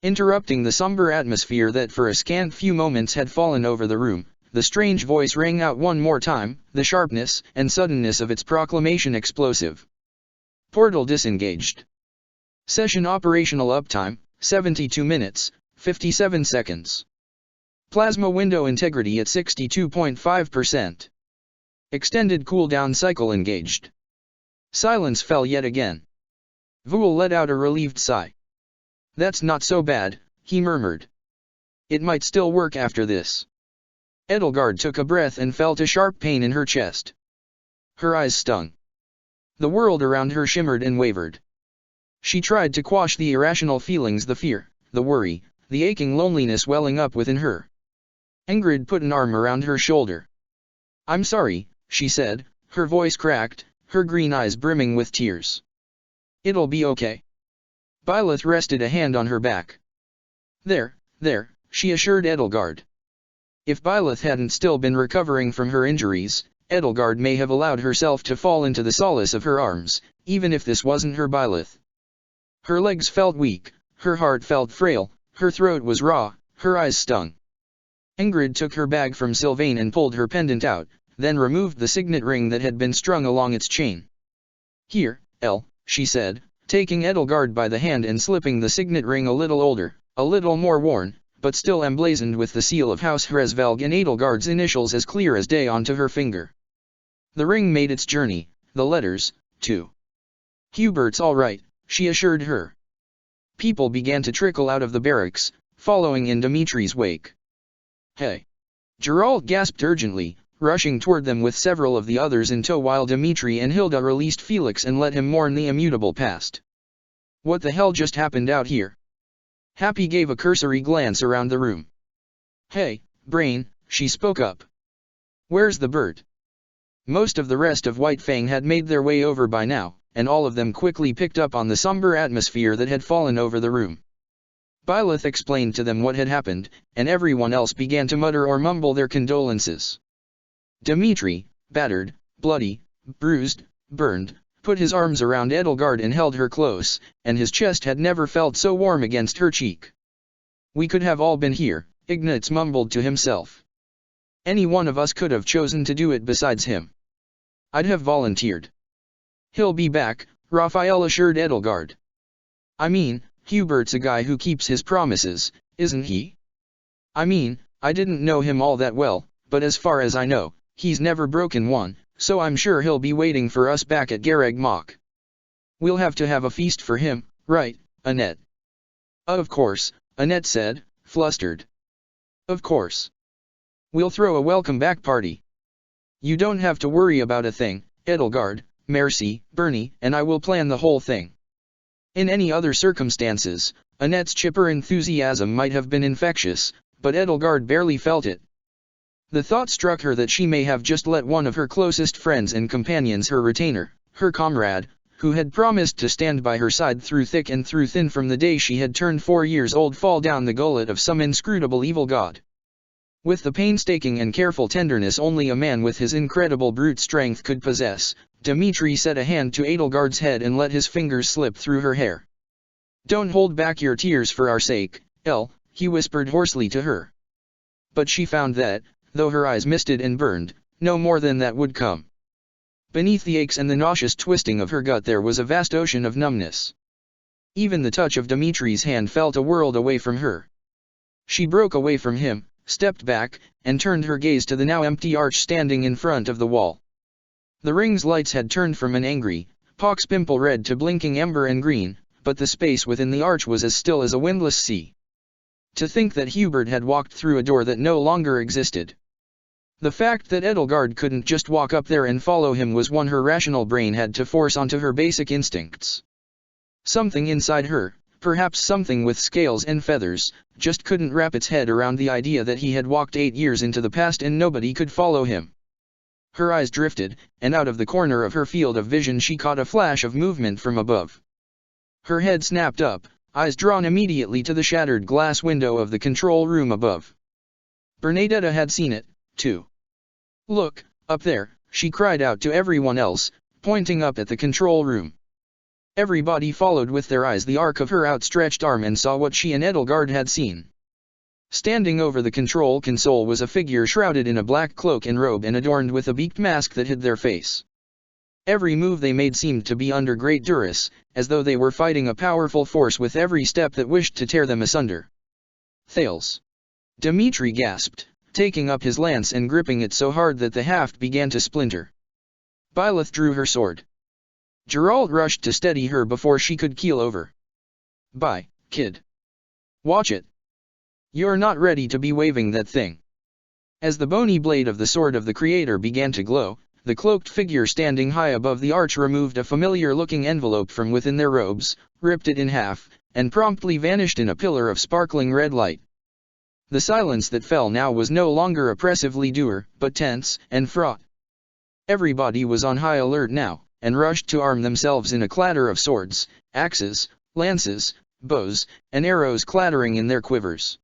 Interrupting the somber atmosphere that for a scant few moments had fallen over the room, the strange voice rang out one more time, the sharpness and suddenness of its proclamation explosive. Portal disengaged. Session operational uptime, 72 minutes, 57 seconds. Plasma window integrity at 62.5%. Extended cooldown cycle engaged. Silence fell yet again. Vul let out a relieved sigh. That's not so bad, he murmured. It might still work after this. Edelgard took a breath and felt a sharp pain in her chest. Her eyes stung. The world around her shimmered and wavered. She tried to quash the irrational feelings, the fear, the worry, the aching loneliness welling up within her. Ingrid put an arm around her shoulder. I'm sorry, she said, her voice cracked, her green eyes brimming with tears. It'll be okay. Byleth rested a hand on her back. There, she assured Edelgard. If Byleth hadn't still been recovering from her injuries, Edelgard may have allowed herself to fall into the solace of her arms, even if this wasn't her Byleth. Her legs felt weak, her heart felt frail, her throat was raw, her eyes stung. Ingrid took her bag from Sylvain and pulled her pendant out, then removed the signet ring that had been strung along its chain. Here, Elle, she said, taking Edelgard by the hand and slipping the signet ring a little older, a little more worn, but still emblazoned with the seal of House Hresvelg and Edelgard's initials as clear as day onto her finger. The ring made its journey, the letters, too. Hubert's all right, she assured her. People began to trickle out of the barracks, following in Dimitri's wake. Hey! Geralt gasped urgently, rushing toward them with several of the others in tow while Dimitri and Hilda released Felix and let him mourn the immutable past. What the hell just happened out here? Happy gave a cursory glance around the room. Hey, Brain, she spoke up. Where's the bird? Most of the rest of White Fang had made their way over by now, and all of them quickly picked up on the somber atmosphere that had fallen over the room. Byleth explained to them what had happened, and everyone else began to mutter or mumble their condolences. Dimitri, battered, bloody, bruised, burned, put his arms around Edelgard and held her close, and his chest had never felt so warm against her cheek. We could have all been here, Ignatz mumbled to himself. Any one of us could have chosen to do it besides him. I'd have volunteered. He'll be back, Raphael assured Edelgard. I mean, Hubert's a guy who keeps his promises, isn't he? I mean, I didn't know him all that well, but as far as I know, he's never broken one, so I'm sure he'll be waiting for us back at Garreg Mach. We'll have to have a feast for him, right, Annette? Of course, Annette said, flustered. Of course. We'll throw a welcome back party. You don't have to worry about a thing, Edelgard, Mercy, Bernie, and I will plan the whole thing. In any other circumstances, Annette's chipper enthusiasm might have been infectious, but Edelgard barely felt it. The thought struck her that she may have just let one of her closest friends and companions, her retainer, her comrade, who had promised to stand by her side through thick and through thin from the day she had turned 4 years old, fall down the gullet of some inscrutable evil god. With the painstaking and careful tenderness only a man with his incredible brute strength could possess, Dimitri set a hand to Edelgard's head and let his fingers slip through her hair. Don't hold back your tears for our sake, Elle, he whispered hoarsely to her. But she found that, though her eyes misted and burned, no more than that would come. Beneath the aches and the nauseous twisting of her gut there was a vast ocean of numbness. Even the touch of Dimitri's hand felt a world away from her. She broke away from him, stepped back, and turned her gaze to the now empty arch standing in front of the wall. The ring's lights had turned from an angry, pox-pimple red to blinking amber and green, but the space within the arch was as still as a windless sea. To think that Hubert had walked through a door that no longer existed. The fact that Edelgard couldn't just walk up there and follow him was one her rational brain had to force onto her basic instincts. Something inside her, perhaps something with scales and feathers, just couldn't wrap its head around the idea that he had walked 8 years into the past and nobody could follow him. Her eyes drifted, and out of the corner of her field of vision she caught a flash of movement from above. Her head snapped up, eyes drawn immediately to the shattered glass window of the control room above. Bernadetta had seen it, too. "Look, up there," she cried out to everyone else, pointing up at the control room. Everybody followed with their eyes the arc of her outstretched arm and saw what she and Edelgard had seen. Standing over the control console was a figure shrouded in a black cloak and robe and adorned with a beaked mask that hid their face. Every move they made seemed to be under great duress, as though they were fighting a powerful force with every step that wished to tear them asunder. "Thales!" Dimitri gasped, taking up his lance and gripping it so hard that the haft began to splinter. Byleth drew her sword. Geralt rushed to steady her before she could keel over. "Bye, kid. Watch it. You're not ready to be waving that thing." As the bony blade of the sword of the Creator began to glow, the cloaked figure standing high above the arch removed a familiar-looking envelope from within their robes, ripped it in half, and promptly vanished in a pillar of sparkling red light. The silence that fell now was no longer oppressively dour, but tense and fraught. Everybody was on high alert now, and rushed to arm themselves in a clatter of swords, axes, lances, bows, and arrows clattering in their quivers.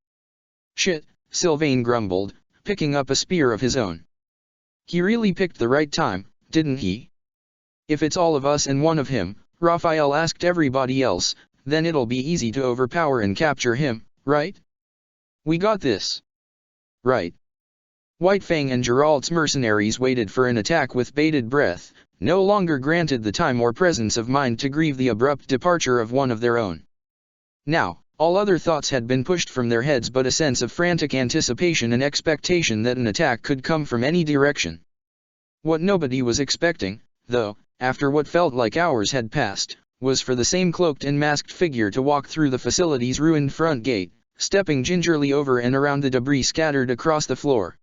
"Shit," Sylvain grumbled, picking up a spear of his own. "He really picked the right time, didn't he? If it's all of us and one of him," Raphael asked everybody else, "then it'll be easy to overpower and capture him, right? We got this. Right?" White Fang and Geralt's mercenaries waited for an attack with bated breath, no longer granted the time or presence of mind to grieve the abrupt departure of one of their own. Now, all other thoughts had been pushed from their heads but a sense of frantic anticipation and expectation that an attack could come from any direction. What nobody was expecting, though, after what felt like hours had passed, was for the same cloaked and masked figure to walk through the facility's ruined front gate, stepping gingerly over and around the debris scattered across the floor.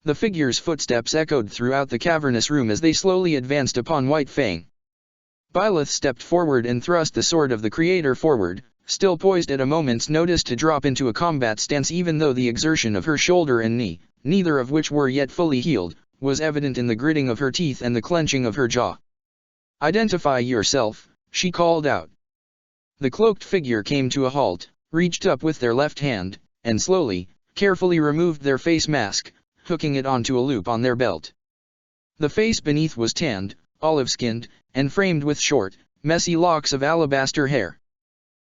The figure's footsteps echoed throughout the cavernous room as they slowly advanced upon White Fang. Byleth stepped forward and thrust the sword of the Creator forward, still poised at a moment's notice to drop into a combat stance even though the exertion of her shoulder and knee, neither of which were yet fully healed, was evident in the gritting of her teeth and the clenching of her jaw. "Identify yourself," she called out. The cloaked figure came to a halt, reached up with their left hand, and slowly, carefully removed their face mask, hooking it onto a loop on their belt. The face beneath was tanned, olive-skinned, and framed with short, messy locks of alabaster hair.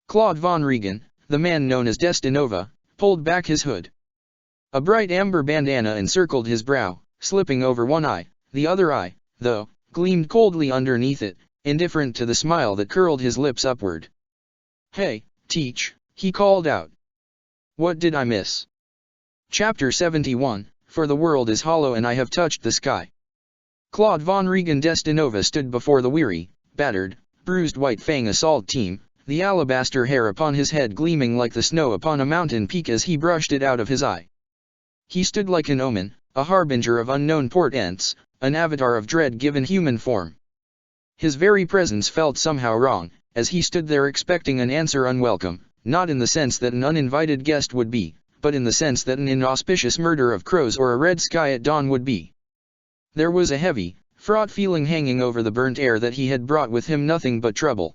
Claude von Regan, the man known as Destinova, pulled back his hood. A bright amber bandana encircled his brow, slipping over one eye. The other eye, though, gleamed coldly underneath it, indifferent to the smile that curled his lips upward. "Hey, Teach," he called out. "What did I miss?" Chapter 71, For the world is hollow and I have touched the sky. Claude von Regan Destinova stood before the weary, battered, bruised White Fang assault team, the alabaster hair upon his head gleaming like the snow upon a mountain peak as he brushed it out of his eye. He stood like an omen, a harbinger of unknown portents, an avatar of dread given human form. His very presence felt somehow wrong, as he stood there expecting an answer unwelcome, not in the sense that an uninvited guest would be, but in the sense that an inauspicious murder of crows or a red sky at dawn would be. There was a heavy, fraught feeling hanging over the burnt air that he had brought with him nothing but trouble.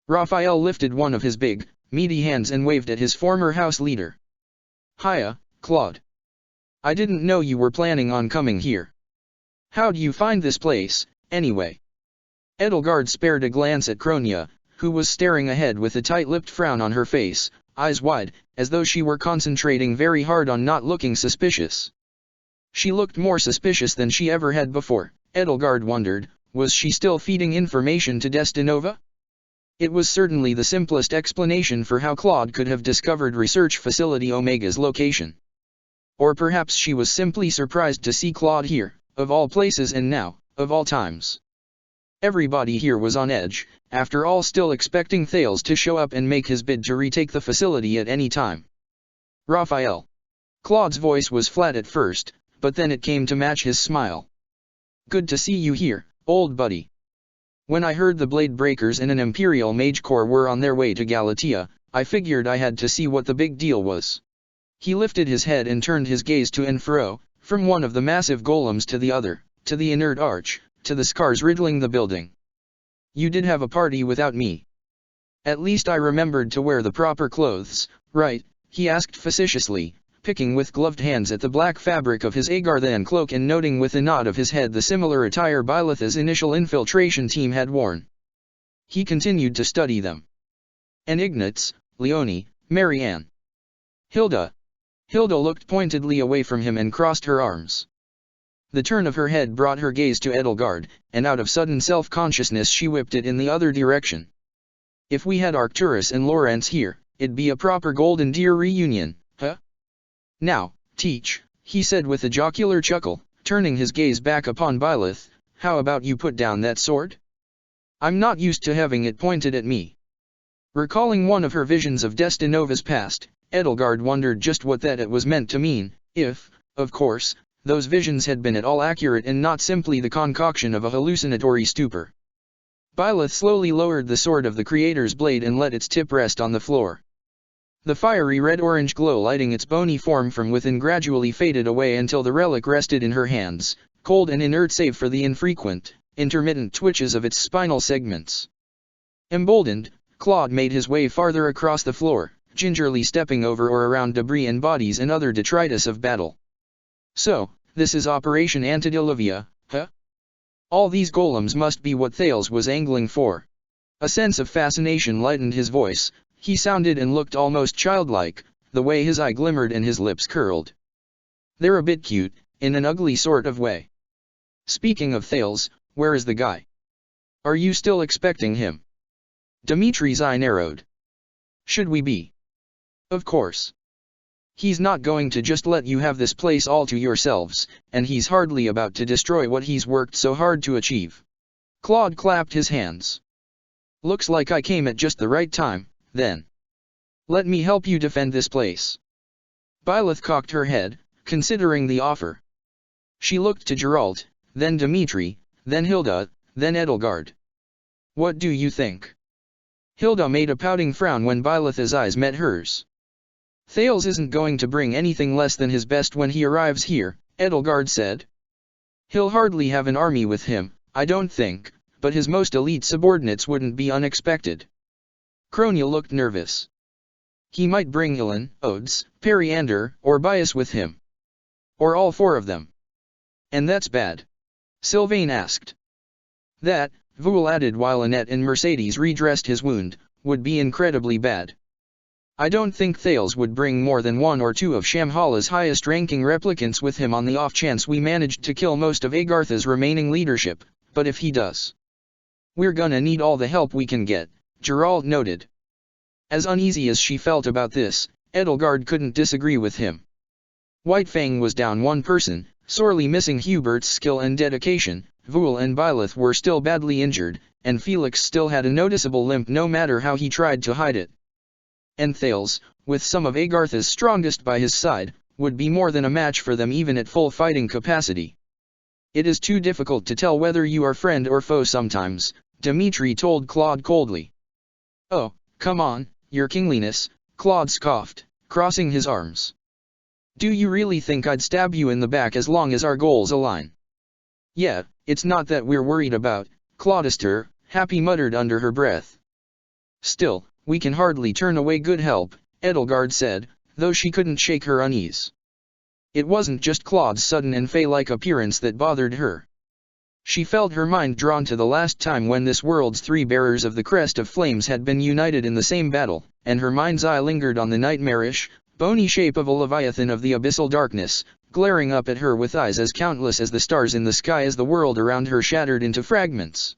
Raphael lifted one of his big, meaty hands and waved at his former house leader. "Hiya, Claude. I didn't know you were planning on coming here. How'd you find this place, anyway?" Edelgard spared a glance at Kronia, who was staring ahead with a tight-lipped frown on her face, eyes wide, as though she were concentrating very hard on not looking suspicious. She looked more suspicious than she ever had before. Edelgard wondered, was she still feeding information to Destinova? It was certainly the simplest explanation for how Claude could have discovered Research Facility Omega's location. Or perhaps she was simply surprised to see Claude here, of all places and now, of all times. Everybody here was on edge, after all, still expecting Thales to show up and make his bid to retake the facility at any time. Raphael. Claude's voice was flat at first, but then it came to match his smile. Good to see you here, old buddy. When I heard the Blade Breakers and an Imperial Mage Corps were on their way to Galatea, I figured I had to see what the big deal was. He lifted his head and turned his gaze to and fro, from one of the massive golems to the other, to the inert arch, to the scars riddling the building. You did have a party without me. At least I remembered to wear the proper clothes, right? He asked facetiously, picking with gloved hands at the black fabric of his Agarthan cloak and noting with a nod of his head the similar attire Byleth's initial infiltration team had worn. He continued to study them. And Ignatz, Leonie, Marianne. Hilda. Hilda looked pointedly away from him and crossed her arms. The turn of her head brought her gaze to Edelgard, and out of sudden self-consciousness she whipped it in the other direction. If we had Arcturus and Lawrence here, it'd be a proper Golden Deer reunion, huh? Now, Teach, he said with a jocular chuckle, turning his gaze back upon Byleth, how about you put down that sword? I'm not used to having it pointed at me. Recalling one of her visions of Destinova's past, Edelgard wondered just what that it was meant to mean, if, of course, those visions had been at all accurate and not simply the concoction of a hallucinatory stupor. Byleth slowly lowered the sword of the Creator's blade and let its tip rest on the floor. The fiery red-orange glow lighting its bony form from within gradually faded away until the relic rested in her hands, cold and inert save for the infrequent, intermittent twitches of its spinal segments. Emboldened, Claude made his way farther across the floor, gingerly stepping over or around debris and bodies and other detritus of battle. So, this is Operation Antediluvian, huh? All these golems must be what Thales was angling for. A sense of fascination lightened his voice. He sounded and looked almost childlike, the way his eye glimmered and his lips curled. They're a bit cute, in an ugly sort of way. Speaking of Thales, where is the guy? Are you still expecting him? Dimitri's eye narrowed. Should we be? Of course. He's not going to just let you have this place all to yourselves, and he's hardly about to destroy what he's worked so hard to achieve. Claude clapped his hands. Looks like I came at just the right time, then. Let me help you defend this place. Byleth cocked her head, considering the offer. She looked to Geralt, then Dimitri, then Hilda, then Edelgard. What do you think? Hilda made a pouting frown when Byleth's eyes met hers. Thales isn't going to bring anything less than his best when he arrives here, Edelgard said. He'll hardly have an army with him, I don't think, but his most elite subordinates wouldn't be unexpected. Cronia looked nervous. He might bring Ilan, Odes, Periander, or Bias with him. Or all four of them. And that's bad? Sylvain asked. That, Vul added while Annette and Mercedes redressed his wound, would be incredibly bad. I don't think Thales would bring more than one or two of Shamhala's highest-ranking replicants with him on the off-chance we managed to kill most of Agartha's remaining leadership, but if he does, we're gonna need all the help we can get, Geralt noted. As uneasy as she felt about this, Edelgard couldn't disagree with him. Whitefang was down one person, sorely missing Hubert's skill and dedication, Vul and Byleth were still badly injured, and Felix still had a noticeable limp no matter how he tried to hide it. And Thales, with some of Agartha's strongest by his side, would be more than a match for them even at full fighting capacity. It is too difficult to tell whether you are friend or foe sometimes, Dimitri told Claude coldly. Oh, come on, your kingliness, Claude scoffed, crossing his arms. Do you really think I'd stab you in the back as long as our goals align? Yeah, it's not that we're worried about, Claudister, Happy muttered under her breath. Still, we can hardly turn away good help, Edelgard said, though she couldn't shake her unease. It wasn't just Claude's sudden and fey-like appearance that bothered her. She felt her mind drawn to the last time when this world's three bearers of the Crest of Flames had been united in the same battle, and her mind's eye lingered on the nightmarish, bony shape of a Leviathan of the abyssal darkness, glaring up at her with eyes as countless as the stars in the sky as the world around her shattered into fragments.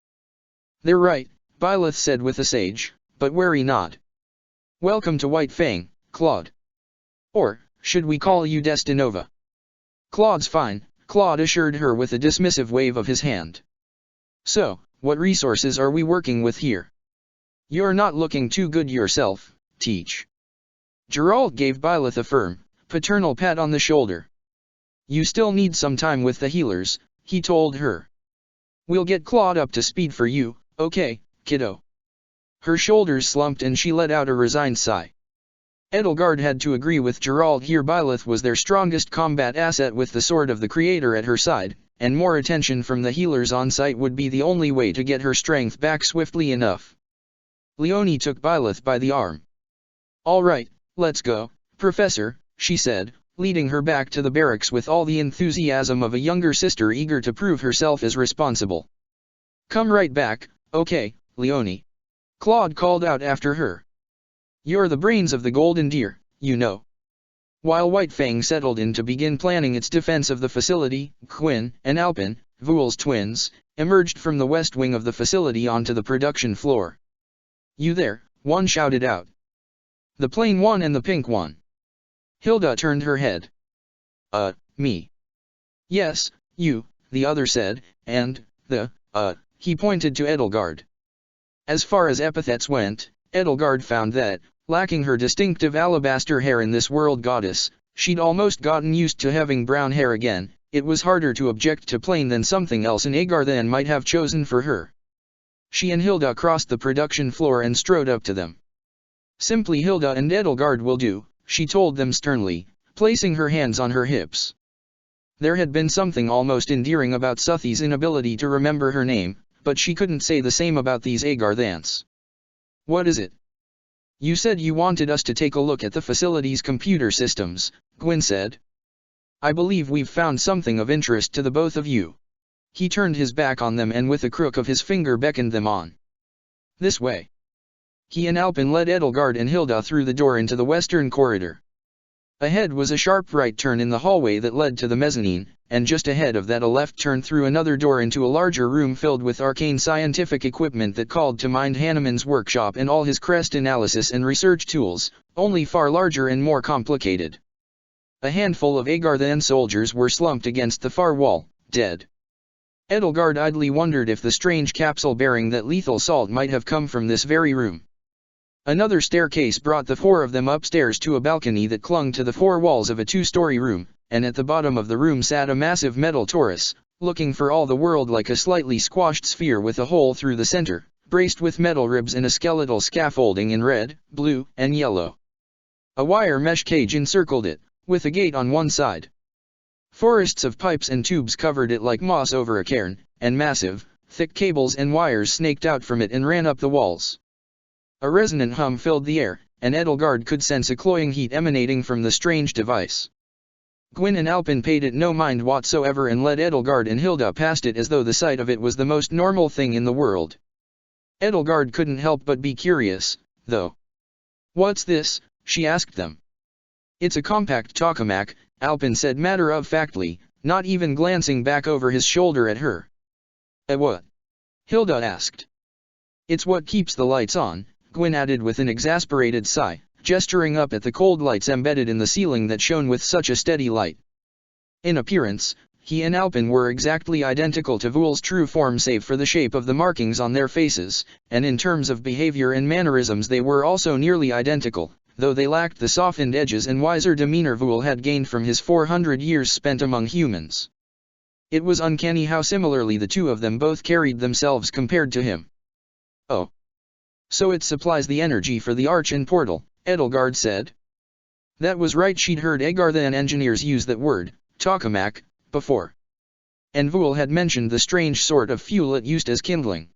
"They're right," Byleth said with a sage, but wary nod. "Welcome to White Fang, Claude. Or, should we call you Destinova?" "Claude's fine," Claude assured her with a dismissive wave of his hand. "So, what resources are we working with here?" "You're not looking too good yourself, Teach." Geralt gave Byleth a firm, paternal pat on the shoulder. "You still need some time with the healers," he told her. "We'll get Claude up to speed for you, okay, kiddo?" Her shoulders slumped and she let out a resigned sigh. Edelgard had to agree with Geralt here. Byleth was their strongest combat asset with the sword of the Creator at her side, and more attention from the healers on site would be the only way to get her strength back swiftly enough. Leonie took Byleth by the arm. "All right, let's go, Professor," she said, leading her back to the barracks with all the enthusiasm of a younger sister eager to prove herself as responsible. "Come right back, okay, Leonie," Claude called out after her. "You're the brains of the Golden Deer, you know." While White Fang settled in to begin planning its defense of the facility, Gwyn and Alpin, Voul's twins, emerged from the west wing of the facility onto the production floor. "You there," one shouted out. "The plain one and the pink one." Hilda turned her head. Me." "Yes, you," the other said, and, he pointed to Edelgard. As far as epithets went, Edelgard found that, lacking her distinctive alabaster hair in this world goddess, she'd almost gotten used to having brown hair again. It was harder to object to plain than something else an Agarthan might have chosen for her. She and Hilda crossed the production floor and strode up to them. "Simply Hilda and Edelgard will do," she told them sternly, placing her hands on her hips. There had been something almost endearing about Suthi's inability to remember her name, but she couldn't say the same about these Agarthans. "What is it?" "You said you wanted us to take a look at the facility's computer systems," Gwyn said. "I believe we've found something of interest to the both of you." He turned his back on them and with a crook of his finger beckoned them on. "This way." He and Alpin led Edelgard and Hilda through the door into the western corridor. Ahead was a sharp right turn in the hallway that led to the mezzanine, and just ahead of that a left turn through another door into a larger room filled with arcane scientific equipment that called to mind Hanuman's workshop and all his crest analysis and research tools, only far larger and more complicated. A handful of Agarthan soldiers were slumped against the far wall, dead. Edelgard idly wondered if the strange capsule bearing that lethal salt might have come from this very room. Another staircase brought the four of them upstairs to a balcony that clung to the four walls of a two-story room, and at the bottom of the room sat a massive metal torus, looking for all the world like a slightly squashed sphere with a hole through the center, braced with metal ribs and a skeletal scaffolding in red, blue, and yellow. A wire mesh cage encircled it, with a gate on one side. Forests of pipes and tubes covered it like moss over a cairn, and massive, thick cables and wires snaked out from it and ran up the walls. A resonant hum filled the air, and Edelgard could sense a cloying heat emanating from the strange device. Gwyn and Alpin paid it no mind whatsoever and led Edelgard and Hilda past it as though the sight of it was the most normal thing in the world. Edelgard couldn't help but be curious, though. "What's this?" she asked them. "It's a compact tokamak," Alpin said matter-of-factly, not even glancing back over his shoulder at her. What?" Hilda asked. "It's what keeps the lights on," Gwyn added with an exasperated sigh, gesturing up at the cold lights embedded in the ceiling that shone with such a steady light. In appearance, he and Alpin were exactly identical to Voul's true form save for the shape of the markings on their faces, and in terms of behavior and mannerisms they were also nearly identical, though they lacked the softened edges and wiser demeanor Voul had gained from his 400 years spent among humans. It was uncanny how similarly the two of them both carried themselves compared to him. "Oh. So it supplies the energy for the arch and portal," Edelgard said. That was right, she'd heard Agarthan engineers use that word, tokamak, before. And Voul had mentioned the strange sort of fuel it used as kindling.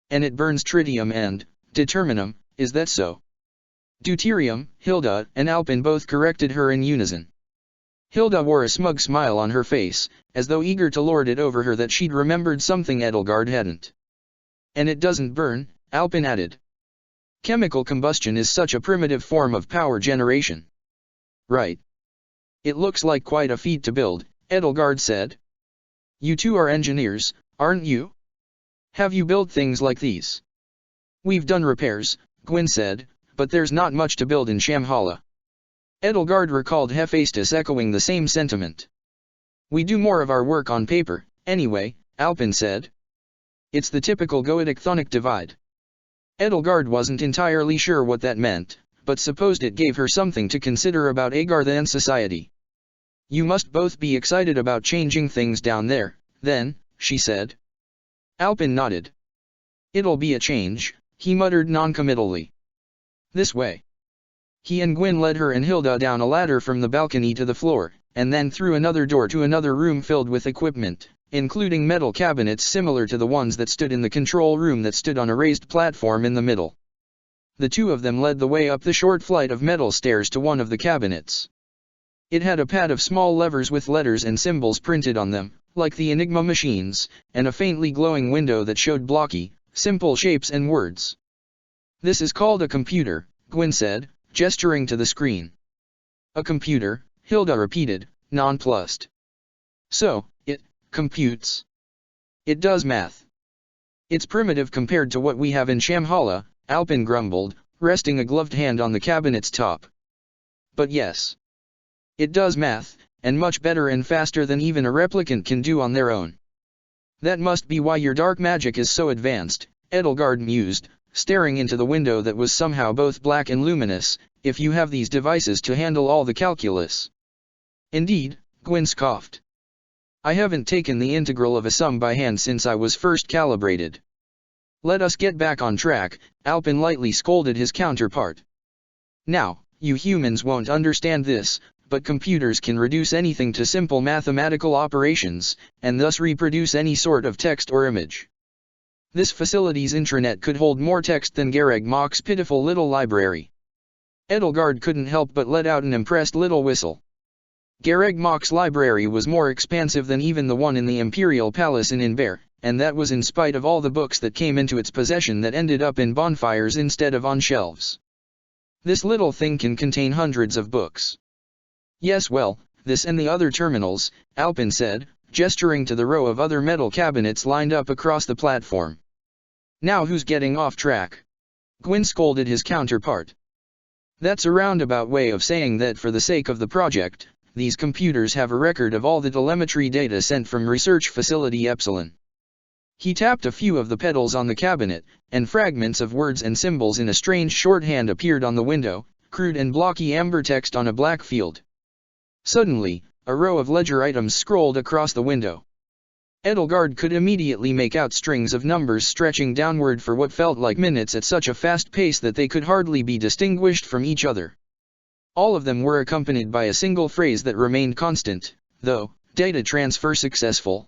"And it burns tritium and determinum, is that so?" "Deuterium," Hilda and Alpin both corrected her in unison. Hilda wore a smug smile on her face, as though eager to lord it over her that she'd remembered something Edelgard hadn't. "And it doesn't burn," Alpin added. "Chemical combustion is such a primitive form of power generation." "Right. It looks like quite a feat to build, Edelgard said. You two are engineers, aren't you? Have you built things like these? We've done repairs, Gwyn said, but there's not much to build in Shamhala. Edelgard recalled Hephaestus echoing the same sentiment. We do more of our work on paper, anyway, Alpin said. It's the typical goetic-chthonic divide. Edelgard wasn't entirely sure what that meant, but supposed it gave her something to consider about Agartha and society. You must both be excited about changing things down there, then, she said. Alpin nodded. It'll be a change, he muttered noncommittally. This way. He and Gwyn led her and Hilda down a ladder from the balcony to the floor, and then through another door to another room filled with equipment, including metal cabinets similar to the ones that stood in the control room that stood on a raised platform in the middle. The two of them led the way up the short flight of metal stairs to one of the cabinets. It had a pad of small levers with letters and symbols printed on them, like the Enigma machines, and a faintly glowing window that showed blocky, simple shapes and words. This is called a computer, Gwyn said, gesturing to the screen. A computer, Hilda repeated, nonplussed. So, it computes. It does math. It's primitive compared to what we have in Shamhala, Alpin grumbled, resting a gloved hand on the cabinet's top. But yes. It does math, and much better and faster than even a replicant can do on their own. That must be why your dark magic is so advanced, Edelgard mused, staring into the window that was somehow both black and luminous, if you have these devices to handle all the calculus. Indeed, Gwyn scoffed. I haven't taken the integral of a sum by hand since I was first calibrated. Let us get back on track, Alpin lightly scolded his counterpart. Now, you humans won't understand this, but computers can reduce anything to simple mathematical operations, and thus reproduce any sort of text or image. This facility's intranet could hold more text than Gareg Mach's pitiful little library. Edelgard couldn't help but let out an impressed little whistle. Gareg Mach's library was more expansive than even the one in the Imperial Palace in Inver, and that was in spite of all the books that came into its possession that ended up in bonfires instead of on shelves. This little thing can contain hundreds of books. Yes, well, this and the other terminals, Alpin said, gesturing to the row of other metal cabinets lined up across the platform. Now who's getting off track? Gwyn scolded his counterpart. That's a roundabout way of saying that for the sake of the project, these computers have a record of all the telemetry data sent from Research Facility Epsilon. He tapped a few of the pedals on the cabinet, and fragments of words and symbols in a strange shorthand appeared on the window, crude and blocky amber text on a black field. Suddenly, a row of ledger items scrolled across the window. Edelgard could immediately make out strings of numbers stretching downward for what felt like minutes at such a fast pace that they could hardly be distinguished from each other. All of them were accompanied by a single phrase that remained constant, though, data transfer successful.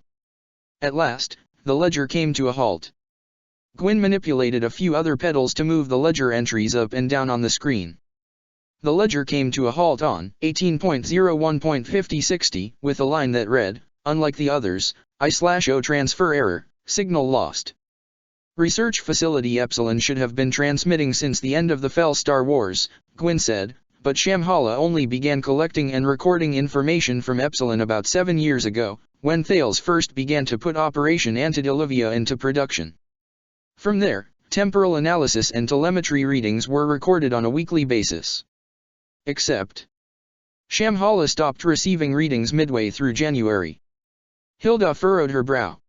At last, the ledger came to a halt. Gwyn manipulated a few other pedals to move the ledger entries up and down on the screen. The ledger came to a halt on 18.01.5060 with a line that read, unlike the others, I/O transfer error, signal lost. Research Facility Epsilon should have been transmitting since the end of the Fel Star Wars, Gwyn said, but Shamhala only began collecting and recording information from Epsilon about 7 years ago, when Thales first began to put Operation Antediluvian into production. From there, temporal analysis and telemetry readings were recorded on a weekly basis. Except Shamhala stopped receiving readings midway through January. Hilda furrowed her brow.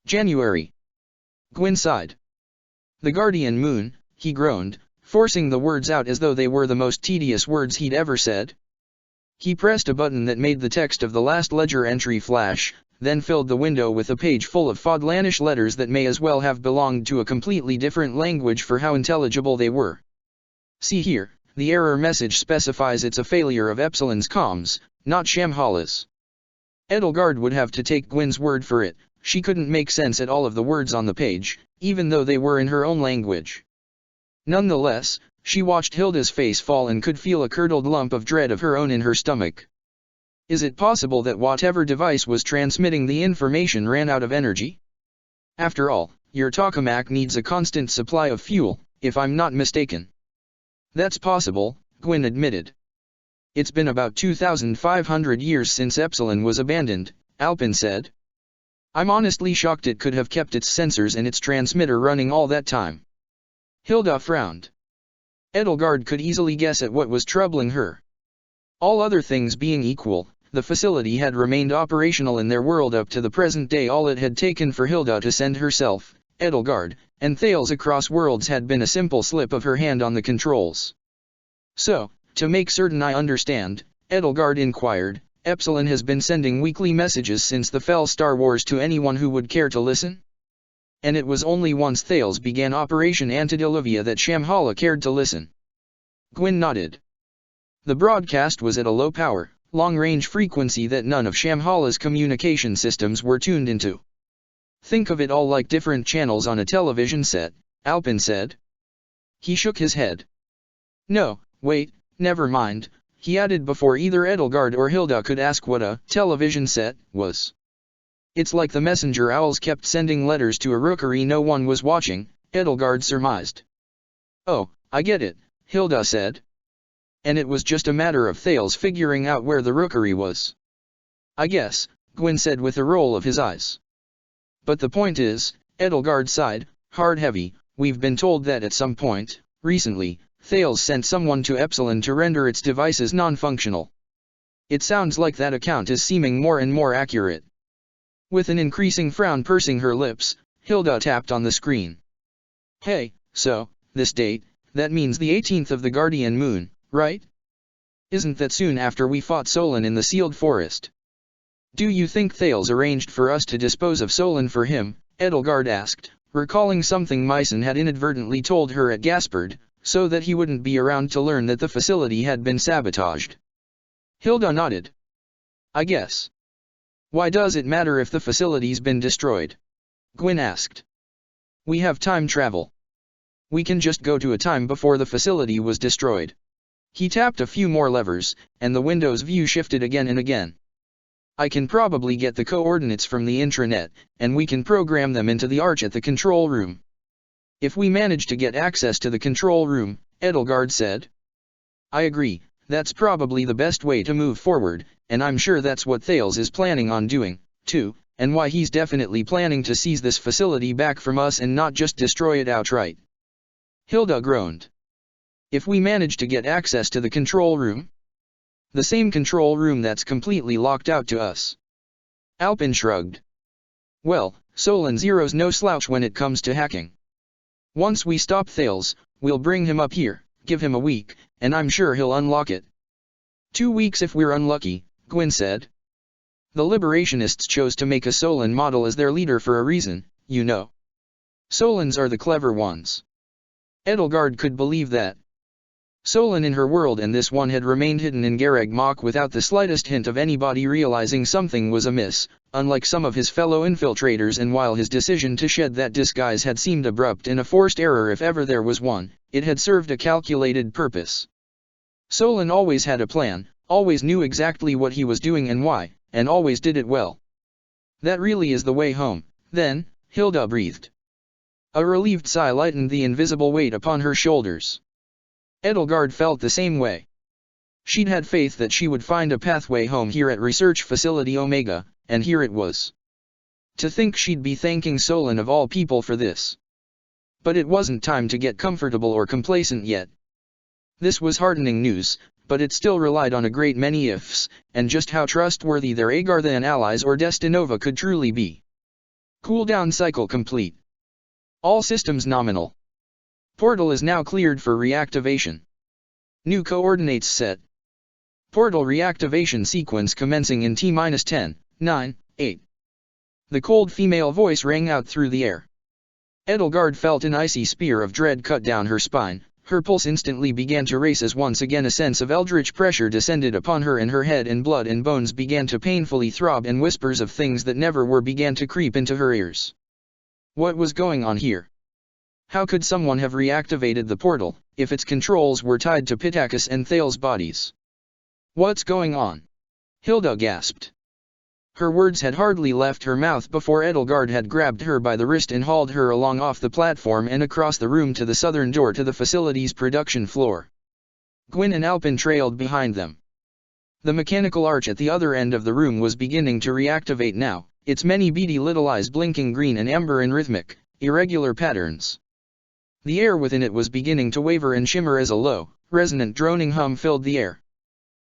January. Gwyn sighed. The guardian moon, he groaned, forcing the words out as though they were the most tedious words he'd ever said. He pressed a button that made the text of the last ledger entry flash, then filled the window with a page full of Fodlanish letters that may as well have belonged to a completely different language for how intelligible they were. See here, the error message specifies it's a failure of Epsilon's comms, not Shamhala's. Edelgard would have to take Gwyn's word for it. She couldn't make sense at all of the words on the page, even though they were in her own language. Nonetheless, she watched Hilda's face fall and could feel a curdled lump of dread of her own in her stomach. Is it possible that whatever device was transmitting the information ran out of energy? After all, your tokamak needs a constant supply of fuel, if I'm not mistaken. That's possible, Gwyn admitted. It's been about 2,500 years since Epsilon was abandoned, Alpin said. I'm honestly shocked it could have kept its sensors and its transmitter running all that time. Hilda frowned. Edelgard could easily guess at what was troubling her. All other things being equal, the facility had remained operational in their world up to the present day. All it had taken for Hilda to send herself, Edelgard, and Thales across worlds had been a simple slip of her hand on the controls. So, to make certain I understand, Edelgard inquired, Epsilon has been sending weekly messages since the Fell Star Wars to anyone who would care to listen? And it was only once Thales began Operation Antediluvian that Shamhala cared to listen. Gwyn nodded. The broadcast was at a low power, long-range frequency that none of Shamhala's communication systems were tuned into. Think of it all like different channels on a television set, Alpin said. He shook his head. No, wait, never mind, he added before either Edelgard or Hilda could ask what a television set was. It's like the messenger owls kept sending letters to a rookery no one was watching, Edelgard surmised. Oh, I get it, Hilda said. And it was just a matter of Thales figuring out where the rookery was. I guess, Gwyn said with a roll of his eyes. But the point is, Edelgard sighed, hard heavy, we've been told that at some point, recently, Thales sent someone to Epsilon to render its devices non-functional. It sounds like that account is seeming more and more accurate. With an increasing frown pursing her lips, Hilda tapped on the screen. Hey, so, this date, that means the 18th of the Guardian Moon, right? Isn't that soon after we fought Solon in the sealed forest? Do you think Thales arranged for us to dispose of Solon for him? Edelgard asked, recalling something Mycen had inadvertently told her at Gaspard, so that he wouldn't be around to learn that the facility had been sabotaged. Hilda nodded. I guess. Why does it matter if the facility's been destroyed? Gwyn asked. We have time travel. We can just go to a time before the facility was destroyed. He tapped a few more levers, and the window's view shifted again and again. I can probably get the coordinates from the intranet, and we can program them into the arch at the control room. If we manage to get access to the control room, Edelgard said. I agree, that's probably the best way to move forward, and I'm sure that's what Thales is planning on doing, too, and why he's definitely planning to seize this facility back from us and not just destroy it outright. Hilda groaned. If we manage to get access to the control room? The same control room that's completely locked out to us. Alpin shrugged. Well, Solon Zero's no slouch when it comes to hacking. Once we stop Thales, we'll bring him up here, give him a week, and I'm sure he'll unlock it. 2 weeks if we're unlucky, Gwyn said. The Liberationists chose to make a Solon model as their leader for a reason, you know. Solons are the clever ones. Edelgard could believe that. Solon in her world and this one had remained hidden in Garag Mach without the slightest hint of anybody realizing something was amiss, unlike some of his fellow infiltrators, and while his decision to shed that disguise had seemed abrupt and a forced error if ever there was one, it had served a calculated purpose. Solon always had a plan, always knew exactly what he was doing and why, and always did it well. That really is the way home, then, Hilda breathed. A relieved sigh lightened the invisible weight upon her shoulders. Edelgard felt the same way. She'd had faith that she would find a pathway home here at Research Facility Omega, and here it was. To think she'd be thanking Solon of all people for this. But it wasn't time to get comfortable or complacent yet. This was heartening news, but it still relied on a great many ifs, and just how trustworthy their Agartha and allies or Destinova could truly be. Cooldown cycle complete. All systems nominal. Portal is now cleared for reactivation. New coordinates set. Portal reactivation sequence commencing in T-10, 9, 8. The cold female voice rang out through the air. Edelgard felt an icy spear of dread cut down her spine. Her pulse instantly began to race as once again a sense of eldritch pressure descended upon her, and her head and blood and bones began to painfully throb, and whispers of things that never were began to creep into her ears. What was going on here? How could someone have reactivated the portal, if its controls were tied to Pittacus and Thales' bodies? What's going on? Hilda gasped. Her words had hardly left her mouth before Edelgard had grabbed her by the wrist and hauled her along off the platform and across the room to the southern door to the facility's production floor. Gwyn and Alpin trailed behind them. The mechanical arch at the other end of the room was beginning to reactivate now, its many beady little eyes blinking green and amber in rhythmic, irregular patterns. The air within it was beginning to waver and shimmer as a low, resonant droning hum filled the air.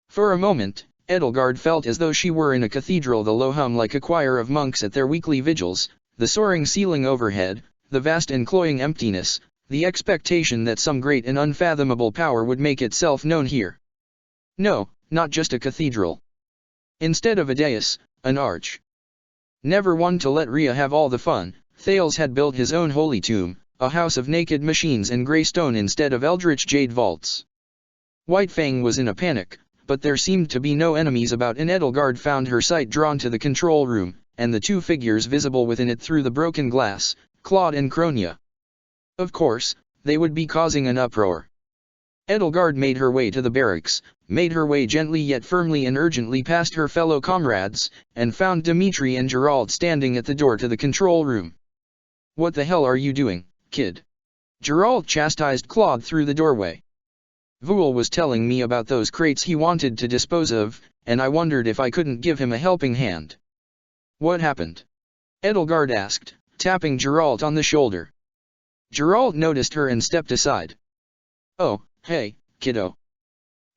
For a moment, Edelgard felt as though she were in a cathedral, the low hum like a choir of monks at their weekly vigils, the soaring ceiling overhead, the vast and cloying emptiness, the expectation that some great and unfathomable power would make itself known here. No, not just a cathedral. Instead of a dais, an arch. Never one to let Rhea have all the fun, Thales had built his own holy tomb, a house of naked machines and grey stone instead of eldritch jade vaults. White Fang was in a panic, but there seemed to be no enemies about, and Edelgard found her sight drawn to the control room, and the two figures visible within it through the broken glass, Claude and Kronia. Of course, they would be causing an uproar. Edelgard made her way to the barracks, made her way gently yet firmly and urgently past her fellow comrades, and found Dimitri and Geralt standing at the door to the control room. "What the hell are you doing, kid?" Geralt chastised Claude through the doorway. "Voul was telling me about those crates he wanted to dispose of, and I wondered if I couldn't give him a helping hand." "What happened?" Edelgard asked, tapping Geralt on the shoulder. Geralt noticed her and stepped aside. "Oh, hey, kiddo.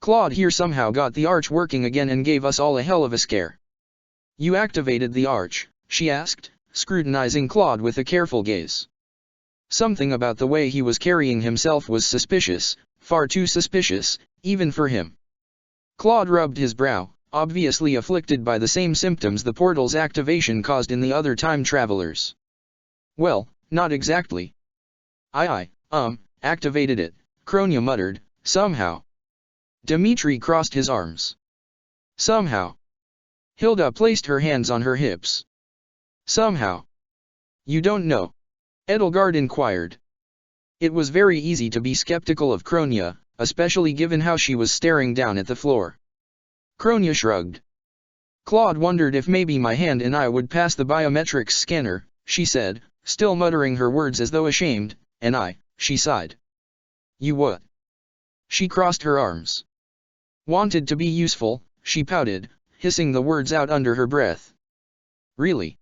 Claude here somehow got the arch working again and gave us all a hell of a scare." "You activated the arch?" she asked, scrutinizing Claude with a careful gaze. Something about the way he was carrying himself was suspicious, far too suspicious, even for him. Claude rubbed his brow, obviously afflicted by the same symptoms the portal's activation caused in the other time travelers. "Well, not exactly. I activated it," Kronia muttered, "somehow." Dimitri crossed his arms. "Somehow." Hilda placed her hands on her hips. "Somehow. You don't know?" Edelgard inquired. It was very easy to be skeptical of Kronia, especially given how she was staring down at the floor. Kronia shrugged. "Claude wondered if maybe my hand and I would pass the biometrics scanner," she said, still muttering her words as though ashamed, "and she sighed." "You what?" She crossed her arms. "Wanted to be useful," she pouted, hissing the words out under her breath. "Really?"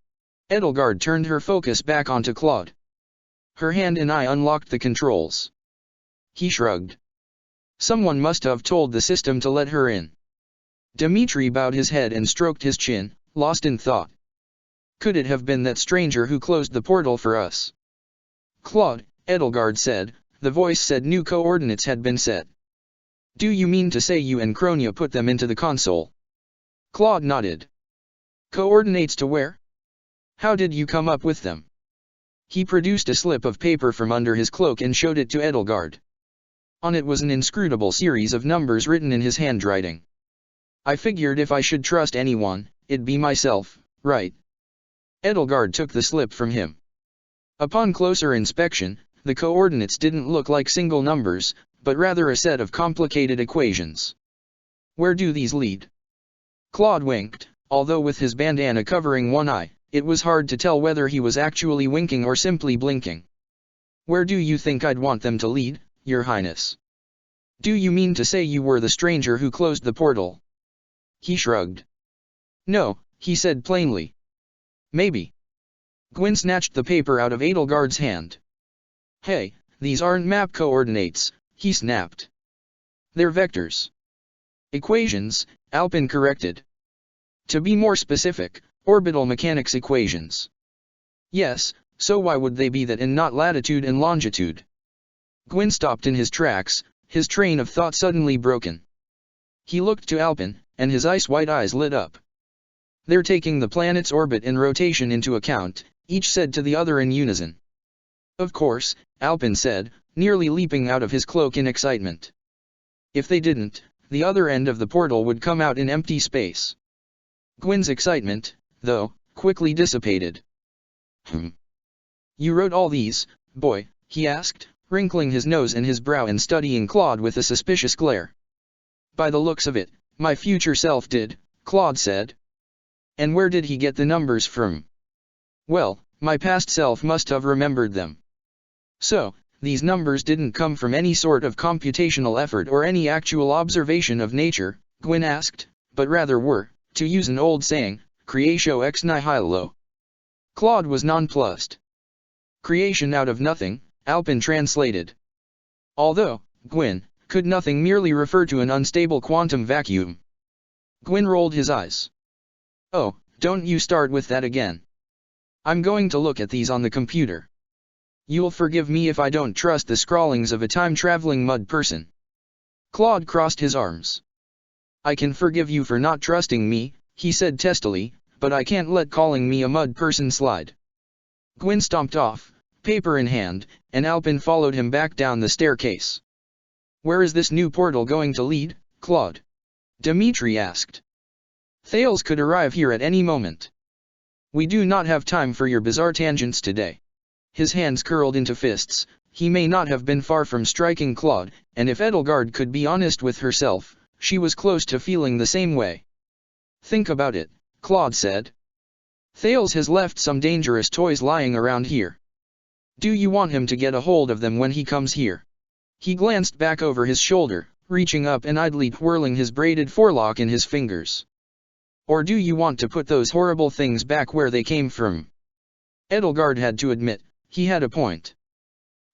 Edelgard turned her focus back onto Claude. Her hand and I unlocked the controls. He shrugged. "Someone must have told the system to let her in." Dimitri bowed his head and stroked his chin, lost in thought. "Could it have been that stranger who closed the portal for us?" "Claude," Edelgard said, the voice said new coordinates had been set. "Do you mean to say you and Kronia put them into the console?" Claude nodded. "Coordinates to where? How did you come up with them?" He produced a slip of paper from under his cloak and showed it to Edelgard. On it was an inscrutable series of numbers written in his handwriting. "I figured if I should trust anyone, it'd be myself, right?" Edelgard took the slip from him. Upon closer inspection, the coordinates didn't look like single numbers, but rather a set of complicated equations. "Where do these lead?" Claude winked, although with his bandana covering one eye, it was hard to tell whether he was actually winking or simply blinking. "Where do you think I'd want them to lead, Your Highness?" "Do you mean to say you were the stranger who closed the portal?" He shrugged. "No," he said plainly. "Maybe." Gwyn snatched the paper out of Edelgard's hand. "Hey, these aren't map coordinates," he snapped. "They're vectors." "Equations," Alpin corrected. "To be more specific, orbital mechanics equations." "Yes, so why would they be that and not latitude and longitude?" Gwyn stopped in his tracks, his train of thought suddenly broken. He looked to Alpin, and his ice-white eyes lit up. "They're taking the planet's orbit and rotation into account," each said to the other in unison. "Of course," Alpin said, nearly leaping out of his cloak in excitement. "If they didn't, the other end of the portal would come out in empty space." Gwyn's excitement, though, quickly dissipated. "You wrote all these, boy?" he asked, wrinkling his nose and his brow and studying Claude with a suspicious glare. "By the looks of it, my future self did," Claude said. "And where did he get the numbers from?" "Well, my past self must have remembered them." "So, these numbers didn't come from any sort of computational effort or any actual observation of nature?" Gwyn asked, but rather were, to use an old saying, creatio ex nihilo. Claude was nonplussed. Creation out of nothing, Alpin translated. Although, Gwyn, could nothing merely refer to an unstable quantum vacuum? Gwyn rolled his eyes. Oh, don't you start with that again. I'm going to look at these on the computer. You'll forgive me if I don't trust the scrawlings of a time-traveling mud person. Claude crossed his arms. I can forgive you for not trusting me, he said testily, but I can't let calling me a mud person slide. Gwyn stomped off, paper in hand, and Alpin followed him back down the staircase. Where is this new portal going to lead, Claude? Dimitri asked. Thales could arrive here at any moment. We do not have time for your bizarre tangents today. His hands curled into fists. He may not have been far from striking Claude, and if Edelgard could be honest with herself, she was close to feeling the same way. Think about it, Claude said. Thales has left some dangerous toys lying around here. Do you want him to get a hold of them when he comes here? He glanced back over his shoulder, reaching up and idly twirling his braided forelock in his fingers. Or do you want to put those horrible things back where they came from? Edelgard had to admit, he had a point.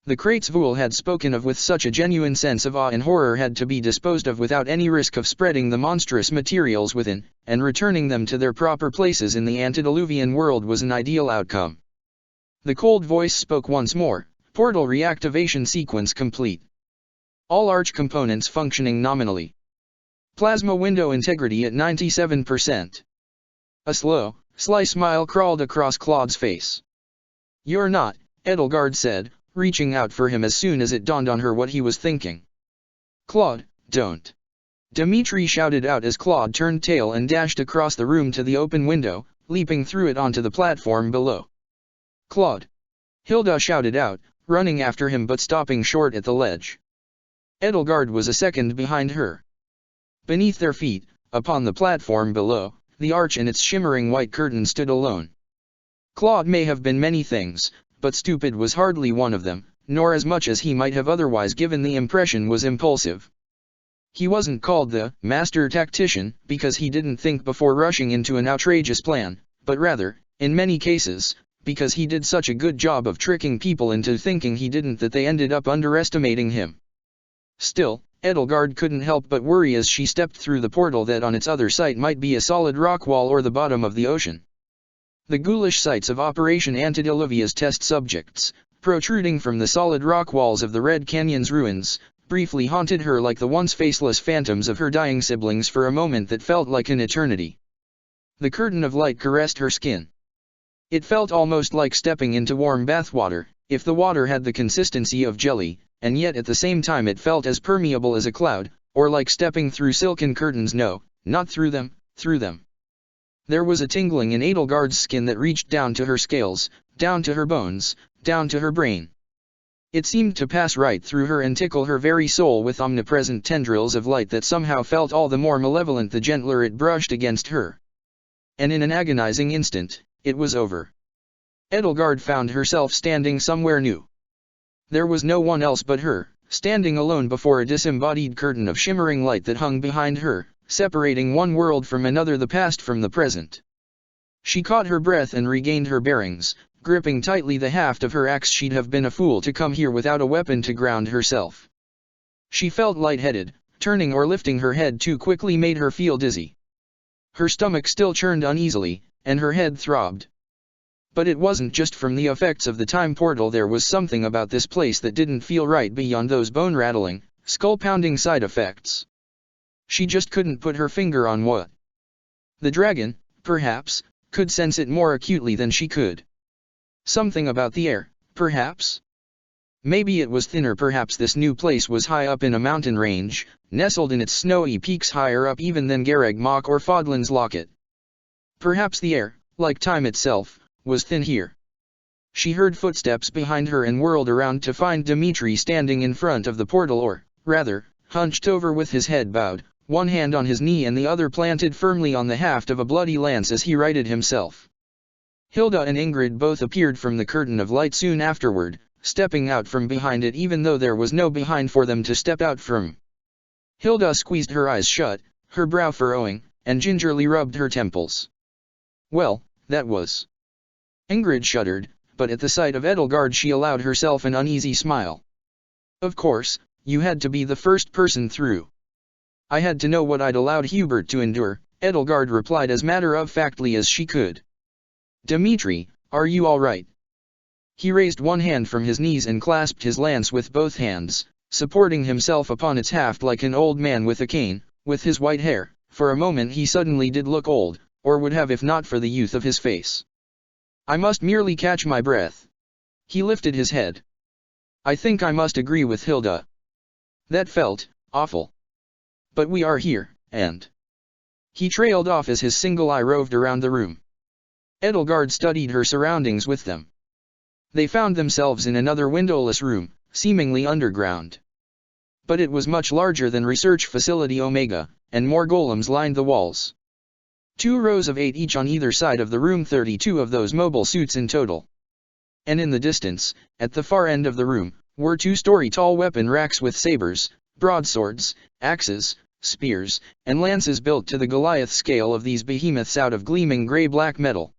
The Kreitzvool had spoken of with such a genuine sense of awe and horror had to be disposed of without any risk of spreading the monstrous materials within, and returning them to their proper places in the antediluvian world was an ideal outcome. The cold voice spoke once more, portal reactivation sequence complete. All arch components functioning nominally. Plasma window integrity at 97%. A slow, sly smile crawled across Claude's face. You're not, Edelgard said, reaching out for him as soon as it dawned on her what he was thinking. Claude, don't. Dimitri shouted out as Claude turned tail and dashed across the room to the open window, leaping through it onto the platform below. Claude! Hilda shouted out, running after him but stopping short at the ledge. Edelgard was a second behind her. Beneath their feet, upon the platform below, the arch and its shimmering white curtain stood alone. Claude may have been many things, but stupid was hardly one of them, nor as much as he might have otherwise given the impression was impulsive. He wasn't called the master tactician because he didn't think before rushing into an outrageous plan, but rather, in many cases, because he did such a good job of tricking people into thinking he didn't that they ended up underestimating him. Still, Edelgard couldn't help but worry as she stepped through the portal that on its other side might be a solid rock wall or the bottom of the ocean. The ghoulish sights of Operation Antediluvia's test subjects, protruding from the solid rock walls of the Red Canyon's ruins, briefly haunted her like the once faceless phantoms of her dying siblings for a moment that felt like an eternity. The curtain of light caressed her skin. It felt almost like stepping into warm bathwater, if the water had the consistency of jelly, and yet at the same time it felt as permeable as a cloud, or like stepping through silken curtains not through them, through them. There was a tingling in Edelgard's skin that reached down to her scales, down to her bones, down to her brain. It seemed to pass right through her and tickle her very soul with omnipresent tendrils of light that somehow felt all the more malevolent the gentler it brushed against her. And in an agonizing instant, it was over. Edelgard found herself standing somewhere new. There was no one else but her, standing alone before a disembodied curtain of shimmering light that hung behind her, separating one world from another, the past from the present. She caught her breath and regained her bearings, gripping tightly the haft of her axe. She'd have been a fool to come here without a weapon to ground herself. She felt lightheaded, turning or lifting her head too quickly made her feel dizzy. Her stomach still churned uneasily, and her head throbbed. But it wasn't just from the effects of the time portal. There was something about this place that didn't feel right beyond those bone-rattling, skull-pounding side effects. She just couldn't put her finger on what. The dragon, perhaps, could sense it more acutely than she could. Something about the air, perhaps? Maybe it was thinner. Perhaps this new place was high up in a mountain range, nestled in its snowy peaks higher up even than Garreg Mach or Fodlan's Locket. Perhaps the air, like time itself, was thin here. She heard footsteps behind her and whirled around to find Dimitri standing in front of the portal, or, rather, hunched over with his head bowed, one hand on his knee and the other planted firmly on the haft of a bloody lance as he righted himself. Hilda and Ingrid both appeared from the curtain of light soon afterward, stepping out from behind it even though there was no behind for them to step out from. Hilda squeezed her eyes shut, her brow furrowing, and gingerly rubbed her temples. Well, that was. Ingrid shuddered, but at the sight of Edelgard she allowed herself an uneasy smile. Of course, you had to be the first person through. I had to know what I'd allowed Hubert to endure, Edelgard replied as matter-of-factly as she could. Dimitri, are you all right? He raised one hand from his knees and clasped his lance with both hands, supporting himself upon its haft like an old man with a cane, with his white hair. For a moment he suddenly did look old, or would have if not for the youth of his face. I must merely catch my breath. He lifted his head. I think I must agree with Hilda. That felt awful. But we are here, and... He trailed off as his single eye roved around the room. Edelgard studied her surroundings with them. They found themselves in another windowless room, seemingly underground. But it was much larger than Research Facility Omega, and more golems lined the walls. 2 rows of 8 each on either side of the room, 32 of those mobile suits in total. And in the distance, at the far end of the room, were 2-story-tall weapon racks with sabers, broadswords, axes, spears, and lances built to the Goliath scale of these behemoths out of gleaming gray-black metal.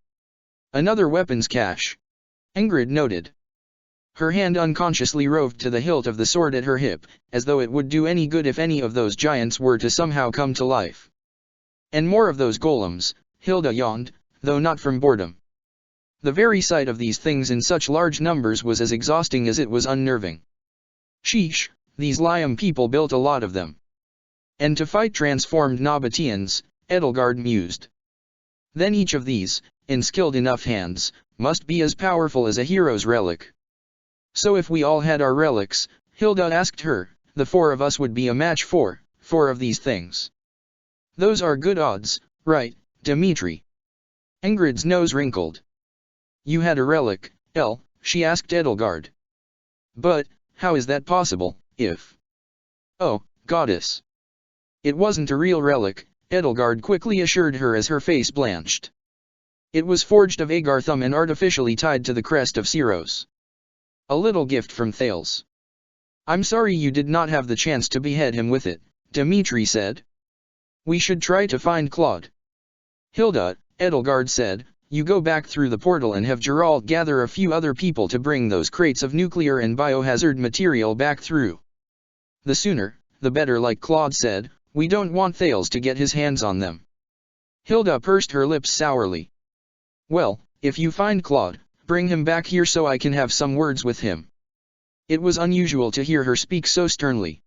Another weapons cache. Ingrid noted. Her hand unconsciously roved to the hilt of the sword at her hip, as though it would do any good if any of those giants were to somehow come to life. And more of those golems, Hilda yawned, though not from boredom. The very sight of these things in such large numbers was as exhausting as it was unnerving. Sheesh, these Liam people built a lot of them. And to fight transformed Nabateans, Edelgard mused. Then each of these, in skilled enough hands, must be as powerful as a hero's relic. So if we all had our relics, Hilda asked her, the 4 of us would be a match for 4 of these things. Those are good odds, right, Dimitri? Ingrid's nose wrinkled. You had a relic, Elle, she asked Edelgard. But, how is that possible, if... Oh, goddess. It wasn't a real relic, Edelgard quickly assured her as her face blanched. It was forged of Agarthum and artificially tied to the crest of Ceros. A little gift from Thales. I'm sorry you did not have the chance to behead him with it, Dimitri said. We should try to find Claude. Hilda, Edelgard said, you go back through the portal and have Geralt gather a few other people to bring those crates of nuclear and biohazard material back through. The sooner, the better, like Claude said, we don't want Thales to get his hands on them. Hilda pursed her lips sourly. Well, if you find Claude, bring him back here so I can have some words with him. It was unusual to hear her speak so sternly.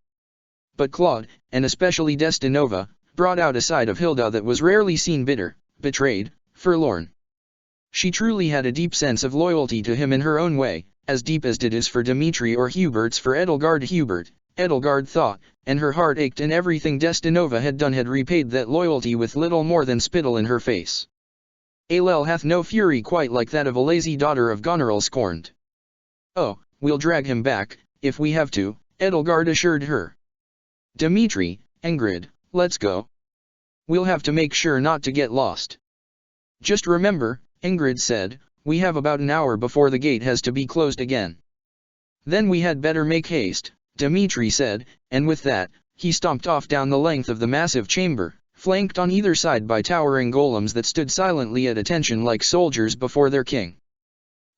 But Claude, and especially Destinova, brought out a side of Hilda that was rarely seen: bitter, betrayed, forlorn. She truly had a deep sense of loyalty to him in her own way, as deep as did his for Dimitri or Hubert's for Edelgard. Edelgard thought, and her heart ached, and everything Destinova had done had repaid that loyalty with little more than spittle in her face. Alel hath no fury quite like that of a lazy daughter of Goneril scorned. Oh, we'll drag him back, if we have to, Edelgard assured her. Dimitri, Ingrid, let's go. We'll have to make sure not to get lost. Just remember, Ingrid said, we have about an hour before the gate has to be closed again. Then we had better make haste, Dimitri said, and with that, he stomped off down the length of the massive chamber, flanked on either side by towering golems that stood silently at attention like soldiers before their king.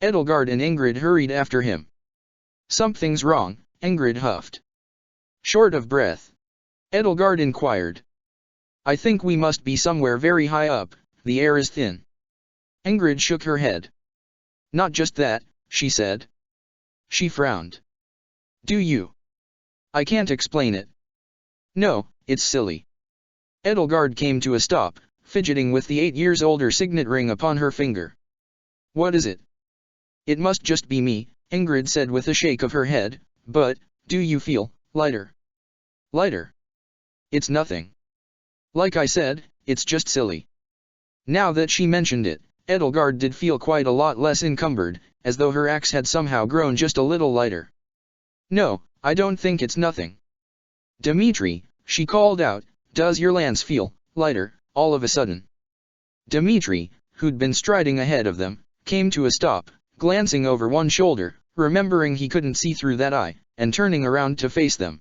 Edelgard and Ingrid hurried after him. Something's wrong, Ingrid huffed. Short of breath? Edelgard inquired. I think we must be somewhere very high up, the air is thin. Ingrid shook her head. Not just that, she said. She frowned. Do you? I can't explain it. No, it's silly. Edelgard came to a stop, fidgeting with the 8 years older signet ring upon her finger. What is it? It must just be me, Ingrid said with a shake of her head, but, do you feel lighter? Lighter? It's nothing. Like I said, it's just silly. Now that she mentioned it, Edelgard did feel quite a lot less encumbered, as though her axe had somehow grown just a little lighter. No, I don't think it's nothing. Dimitri, she called out, does your lance feel lighter, all of a sudden? Dimitri, who'd been striding ahead of them, came to a stop, glancing over one shoulder, remembering he couldn't see through that eye, and turning around to face them.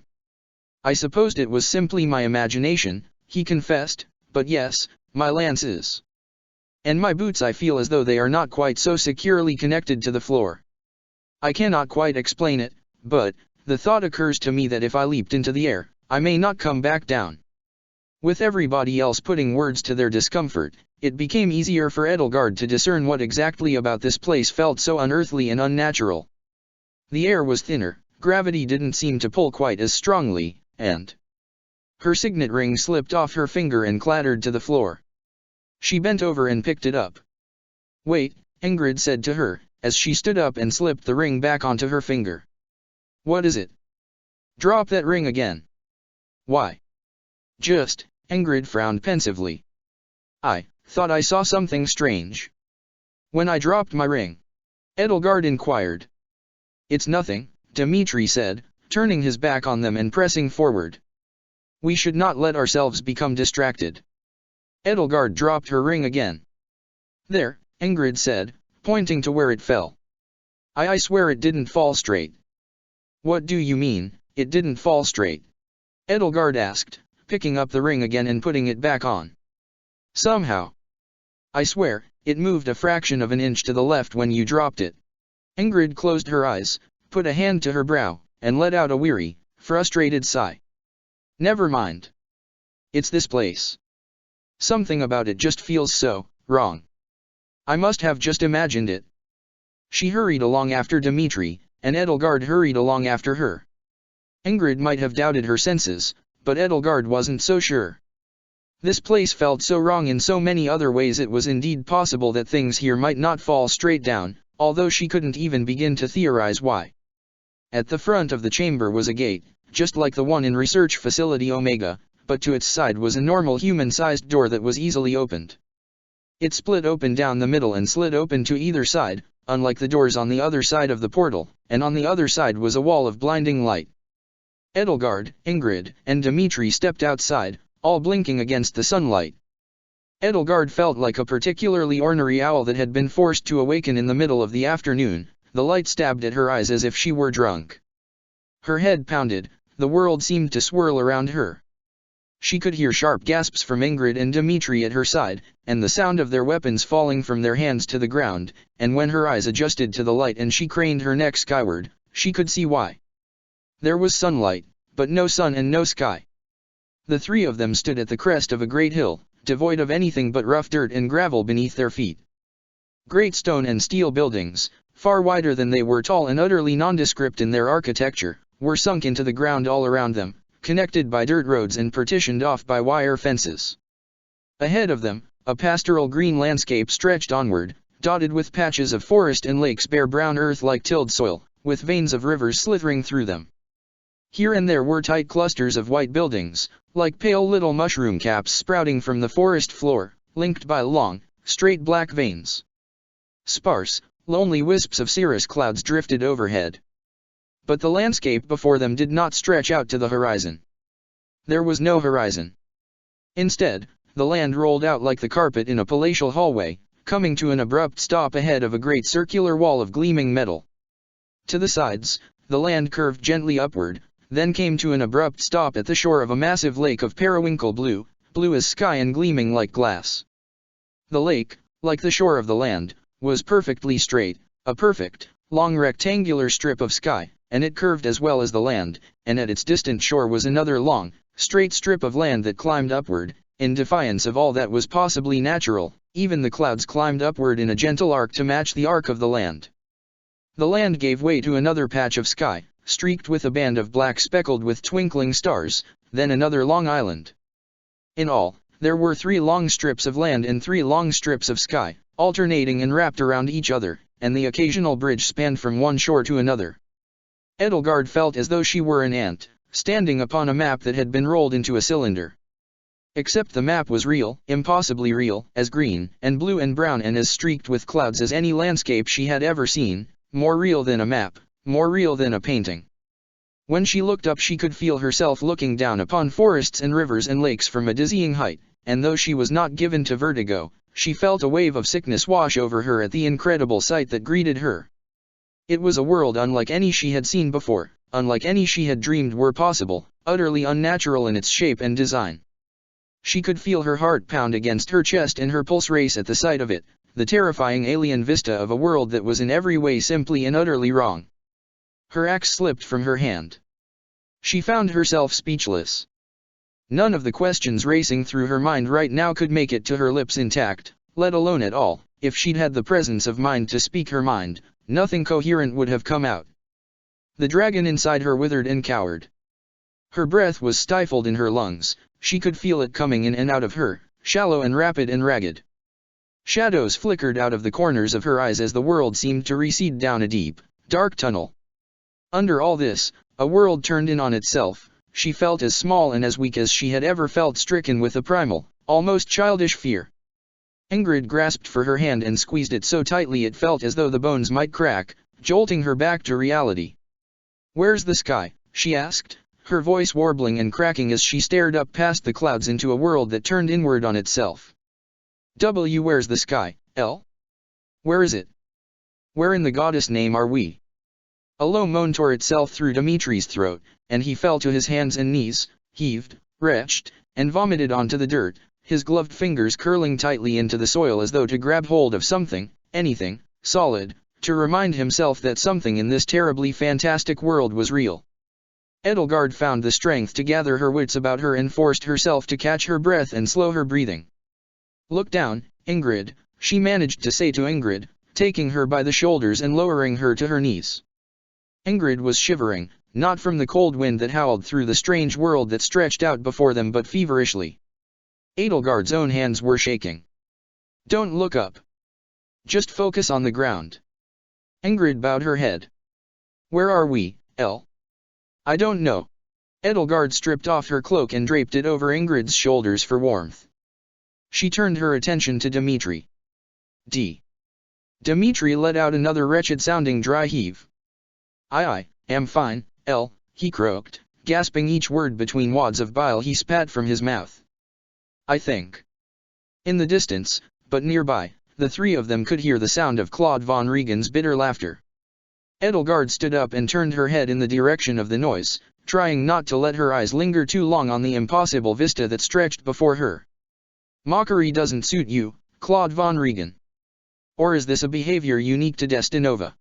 I supposed it was simply my imagination, he confessed, but yes, my lance is. And my boots, I feel as though they are not quite so securely connected to the floor. I cannot quite explain it, but the thought occurs to me that if I leaped into the air, I may not come back down. With everybody else putting words to their discomfort, it became easier for Edelgard to discern what exactly about this place felt so unearthly and unnatural. The air was thinner, gravity didn't seem to pull quite as strongly, and her signet ring slipped off her finger and clattered to the floor. She bent over and picked it up. "Wait," Ingrid said to her, as she stood up and slipped the ring back onto her finger. "What is it?" "Drop that ring again." "Why?" "Just," Ingrid frowned pensively. "I thought I saw something strange when I dropped my ring." Edelgard inquired. "It's nothing," Dimitri said, turning his back on them and pressing forward. "We should not let ourselves become distracted." Edelgard dropped her ring again. "There," Ingrid said, pointing to where it fell. I swear it didn't fall straight." "What do you mean, it didn't fall straight?" Edelgard asked, picking up the ring again and putting it back on. "Somehow. I swear, it moved a fraction of an inch to the left when you dropped it." Ingrid closed her eyes, put a hand to her brow, and let out a weary, frustrated sigh. "Never mind. It's this place. Something about it just feels so wrong. I must have just imagined it." She hurried along after Dimitri, and Edelgard hurried along after her. Ingrid might have doubted her senses, but Edelgard wasn't so sure. This place felt so wrong in so many other ways. It was indeed possible that things here might not fall straight down, although she couldn't even begin to theorize why. At the front of the chamber was a gate, just like the one in Research Facility Omega, but to its side was a normal human-sized door that was easily opened. It split open down the middle and slid open to either side, unlike the doors on the other side of the portal, and on the other side was a wall of blinding light. Edelgard, Ingrid, and Dimitri stepped outside, all blinking against the sunlight. Edelgard felt like a particularly ornery owl that had been forced to awaken in the middle of the afternoon. The light stabbed at her eyes as if she were drunk. Her head pounded, the world seemed to swirl around her. She could hear sharp gasps from Ingrid and Dimitri at her side, and the sound of their weapons falling from their hands to the ground, and when her eyes adjusted to the light and she craned her neck skyward, she could see why. There was sunlight, but no sun and no sky. The three of them stood at the crest of a great hill, devoid of anything but rough dirt and gravel beneath their feet. Great stone and steel buildings, far wider than they were tall and utterly nondescript in their architecture, were sunk into the ground all around them, connected by dirt roads and partitioned off by wire fences. Ahead of them, a pastoral green landscape stretched onward, dotted with patches of forest and lakes bare brown earth like tilled soil, with veins of rivers slithering through them. Here and there were tight clusters of white buildings, like pale little mushroom caps sprouting from the forest floor, linked by long, straight black veins. Sparse, lonely wisps of cirrus clouds drifted overhead. But the landscape before them did not stretch out to the horizon. There was no horizon. Instead, the land rolled out like the carpet in a palatial hallway, coming to an abrupt stop ahead of a great circular wall of gleaming metal. To the sides, the land curved gently upward, then came to an abrupt stop at the shore of a massive lake of periwinkle blue, blue as sky and gleaming like glass. The lake, like the shore of the land, was perfectly straight, a perfect, long rectangular strip of sky, and it curved as well as the land, and at its distant shore was another long, straight strip of land that climbed upward, in defiance of all that was possibly natural. Even the clouds climbed upward in a gentle arc to match the arc of the land. The land gave way to another patch of sky, streaked with a band of black speckled with twinkling stars, then another long island. In all, there were 3 long strips of land and 3 long strips of sky, alternating and wrapped around each other, and the occasional bridge spanned from one shore to another. Edelgard felt as though she were an ant, standing upon a map that had been rolled into a cylinder. Except the map was real, impossibly real, as green, and blue and brown and as streaked with clouds as any landscape she had ever seen, more real than a map, more real than a painting. When she looked up she could feel herself looking down upon forests and rivers and lakes from a dizzying height, and though she was not given to vertigo, she felt a wave of sickness wash over her at the incredible sight that greeted her. It was a world unlike any she had seen before, unlike any she had dreamed were possible, utterly unnatural in its shape and design. She could feel her heart pound against her chest and her pulse race at the sight of it, the terrifying alien vista of a world that was in every way simply and utterly wrong. Her axe slipped from her hand. She found herself speechless. None of the questions racing through her mind right now could make it to her lips intact, let alone at all. If she'd had the presence of mind to speak her mind, nothing coherent would have come out. The dragon inside her withered and cowered. Her breath was stifled in her lungs, she could feel it coming in and out of her, shallow and rapid and ragged. Shadows flickered out of the corners of her eyes as the world seemed to recede down a deep, dark tunnel. Under all this, a world turned in on itself. She felt as small and as weak as she had ever felt, stricken with a primal, almost childish fear. Ingrid grasped for her hand and squeezed it so tightly it felt as though the bones might crack, jolting her back to reality. "Where's the sky?" she asked, her voice warbling and cracking as she stared up past the clouds into a world that turned inward on itself. Where's the sky, L? Where is it? Where in the goddess name are we? A low moan tore itself through Dimitri's throat, and he fell to his hands and knees, heaved, retched, and vomited onto the dirt, his gloved fingers curling tightly into the soil as though to grab hold of something, anything, solid, to remind himself that something in this terribly fantastic world was real. Edelgard found the strength to gather her wits about her and forced herself to catch her breath and slow her breathing. "Look down, Ingrid," she managed to say to Ingrid, taking her by the shoulders and lowering her to her knees. Ingrid was shivering, not from the cold wind that howled through the strange world that stretched out before them but feverishly. Edelgard's own hands were shaking. "Don't look up. Just focus on the ground." Ingrid bowed her head. "Where are we, El?" "I don't know." Edelgard stripped off her cloak and draped it over Ingrid's shoulders for warmth. She turned her attention to Dimitri. Dimitri let out another wretched-sounding dry heave. I am fine, El," he croaked, gasping each word between wads of bile he spat from his mouth. "I think." In the distance, but nearby, the three of them could hear the sound of Claude von Regen's bitter laughter. Edelgard stood up and turned her head in the direction of the noise, trying not to let her eyes linger too long on the impossible vista that stretched before her. "Mockery doesn't suit you, Claude von Regen. Or is this a behavior unique to Destinova?"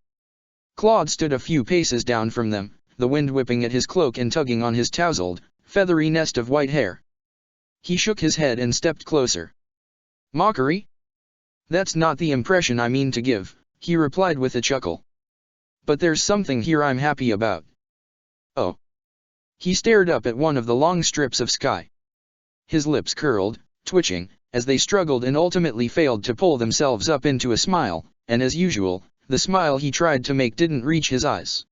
Claude stood a few paces down from them, the wind whipping at his cloak and tugging on his tousled, feathery nest of white hair. He shook his head and stepped closer. "Mockery? That's not the impression I mean to give," he replied with a chuckle. "But there's something here I'm happy about." "Oh." He stared up at one of the long strips of sky. His lips curled, twitching, as they struggled and ultimately failed to pull themselves up into a smile, and as usual, the smile he tried to make didn't reach his eyes.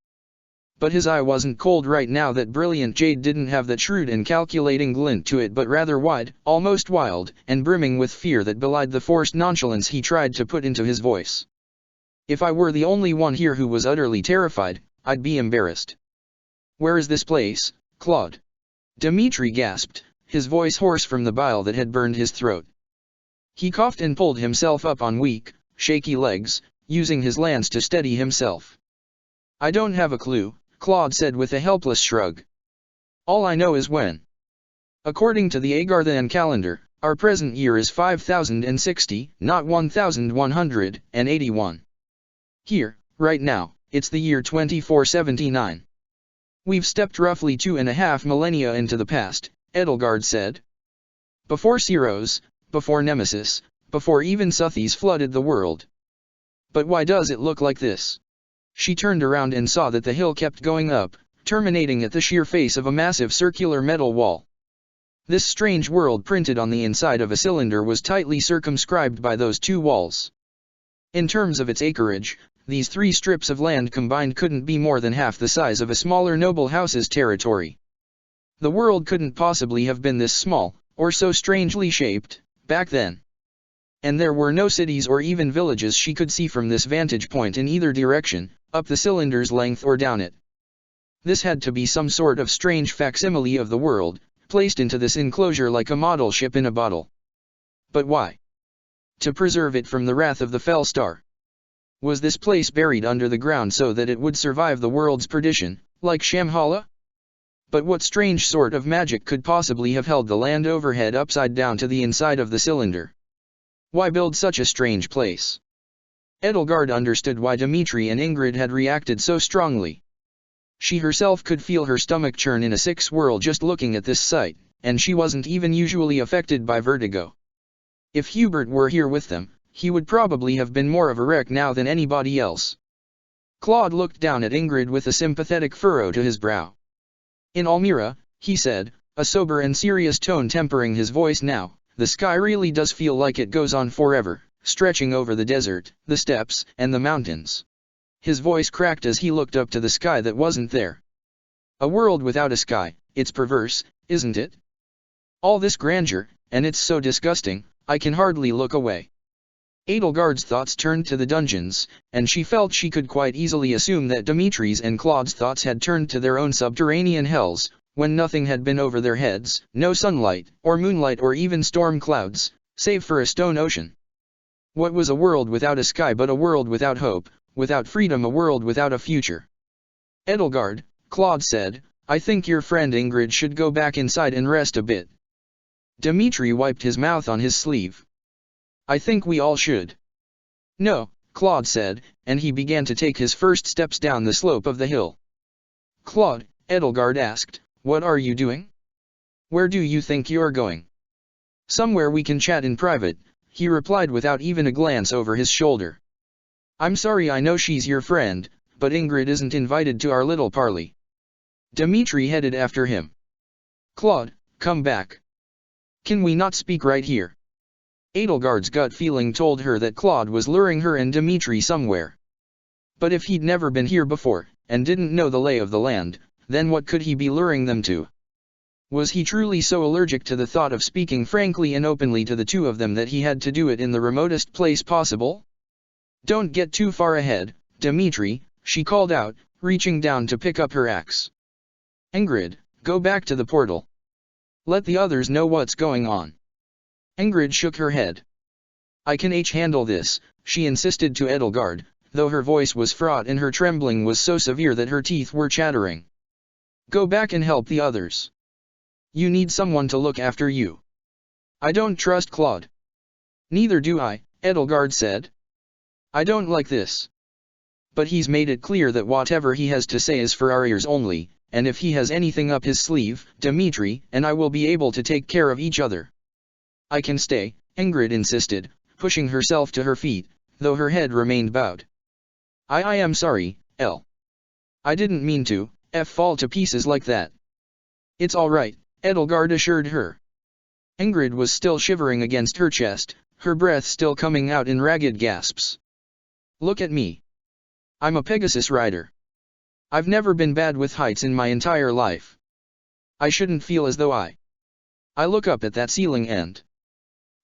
But his eye wasn't cold right now. That brilliant jade didn't have that shrewd and calculating glint to it, but rather wide, almost wild, and brimming with fear that belied the forced nonchalance he tried to put into his voice. "If I were the only one here who was utterly terrified, I'd be embarrassed." "Where is this place, Claude?" Dimitri gasped, his voice hoarse from the bile that had burned his throat. He coughed and pulled himself up on weak, shaky legs, using his lance to steady himself. "I don't have a clue," Claude said with a helpless shrug. "All I know is when. According to the Agarthan calendar, our present year is 5060, not 1181. Here, right now, it's the year 2479. We've stepped roughly 2.5 millennia into the past," Edelgard said. "Before Ceros, before Nemesis, before even Suthies flooded the world. But why does it look like this?" She turned around and saw that the hill kept going up, terminating at the sheer face of a massive circular metal wall. This strange world printed on the inside of a cylinder was tightly circumscribed by those two walls. In terms of its acreage, these three strips of land combined couldn't be more than half the size of a smaller noble house's territory. The world couldn't possibly have been this small, or so strangely shaped, back then. And there were no cities or even villages she could see from this vantage point in either direction, up the cylinder's length or down it. This had to be some sort of strange facsimile of the world, placed into this enclosure like a model ship in a bottle. But why? To preserve it from the wrath of the fell star. Was this place buried under the ground so that it would survive the world's perdition, like Shambhala? But what strange sort of magic could possibly have held the land overhead upside down to the inside of the cylinder? Why build such a strange place? Edelgard understood why Dimitri and Ingrid had reacted so strongly. She herself could feel her stomach churn in a sick swirl just looking at this sight, and she wasn't even usually affected by vertigo. If Hubert were here with them, he would probably have been more of a wreck now than anybody else. Claude looked down at Ingrid with a sympathetic furrow to his brow. In Almira, he said, a sober and serious tone tempering his voice now, the sky really does feel like it goes on forever, stretching over the desert, the steppes, and the mountains. His voice cracked as he looked up to the sky that wasn't there. A world without a sky, it's perverse, isn't it? All this grandeur, and it's so disgusting, I can hardly look away. Edelgard's thoughts turned to the dungeons, and she felt she could quite easily assume that Dimitri's and Claude's thoughts had turned to their own subterranean hells, when nothing had been over their heads, no sunlight, or moonlight or even storm clouds, save for a stone ocean. What was a world without a sky but a world without hope, without freedom, a world without a future? Edelgard, Claude said, I think your friend Ingrid should go back inside and rest a bit. Dimitri wiped his mouth on his sleeve. I think we all should. No, Claude said, and he began to take his first steps down the slope of the hill. Claude, Edelgard asked, what are you doing? Where do you think you're going? Somewhere we can chat in private, he replied without even a glance over his shoulder. I'm sorry, I know she's your friend, but Ingrid isn't invited to our little parley. Dimitri headed after him. Claude, come back. Can we not speak right here? Edelgard's gut feeling told her that Claude was luring her and Dimitri somewhere. But if he'd never been here before, and didn't know the lay of the land, then what could he be luring them to? Was he truly so allergic to the thought of speaking frankly and openly to the two of them that he had to do it in the remotest place possible? Don't get too far ahead, Dimitri, she called out, reaching down to pick up her axe. Ingrid, go back to the portal. Let the others know what's going on. Ingrid shook her head. I can handle this, she insisted to Edelgard, though her voice was fraught and her trembling was so severe that her teeth were chattering. Go back and help the others. You need someone to look after you. I don't trust Claude. Neither do I, Edelgard said. I don't like this. But he's made it clear that whatever he has to say is for our ears only, and if he has anything up his sleeve, Dimitri and I will be able to take care of each other. I can stay, Ingrid insisted, pushing herself to her feet, though her head remained bowed. I am sorry, Elle. I didn't mean to, fall to pieces like that. It's all right, Edelgard assured her. Ingrid was still shivering against her chest, her breath still coming out in ragged gasps. Look at me. I'm a Pegasus rider. I've never been bad with heights in my entire life. I shouldn't feel as though I look up at that ceiling and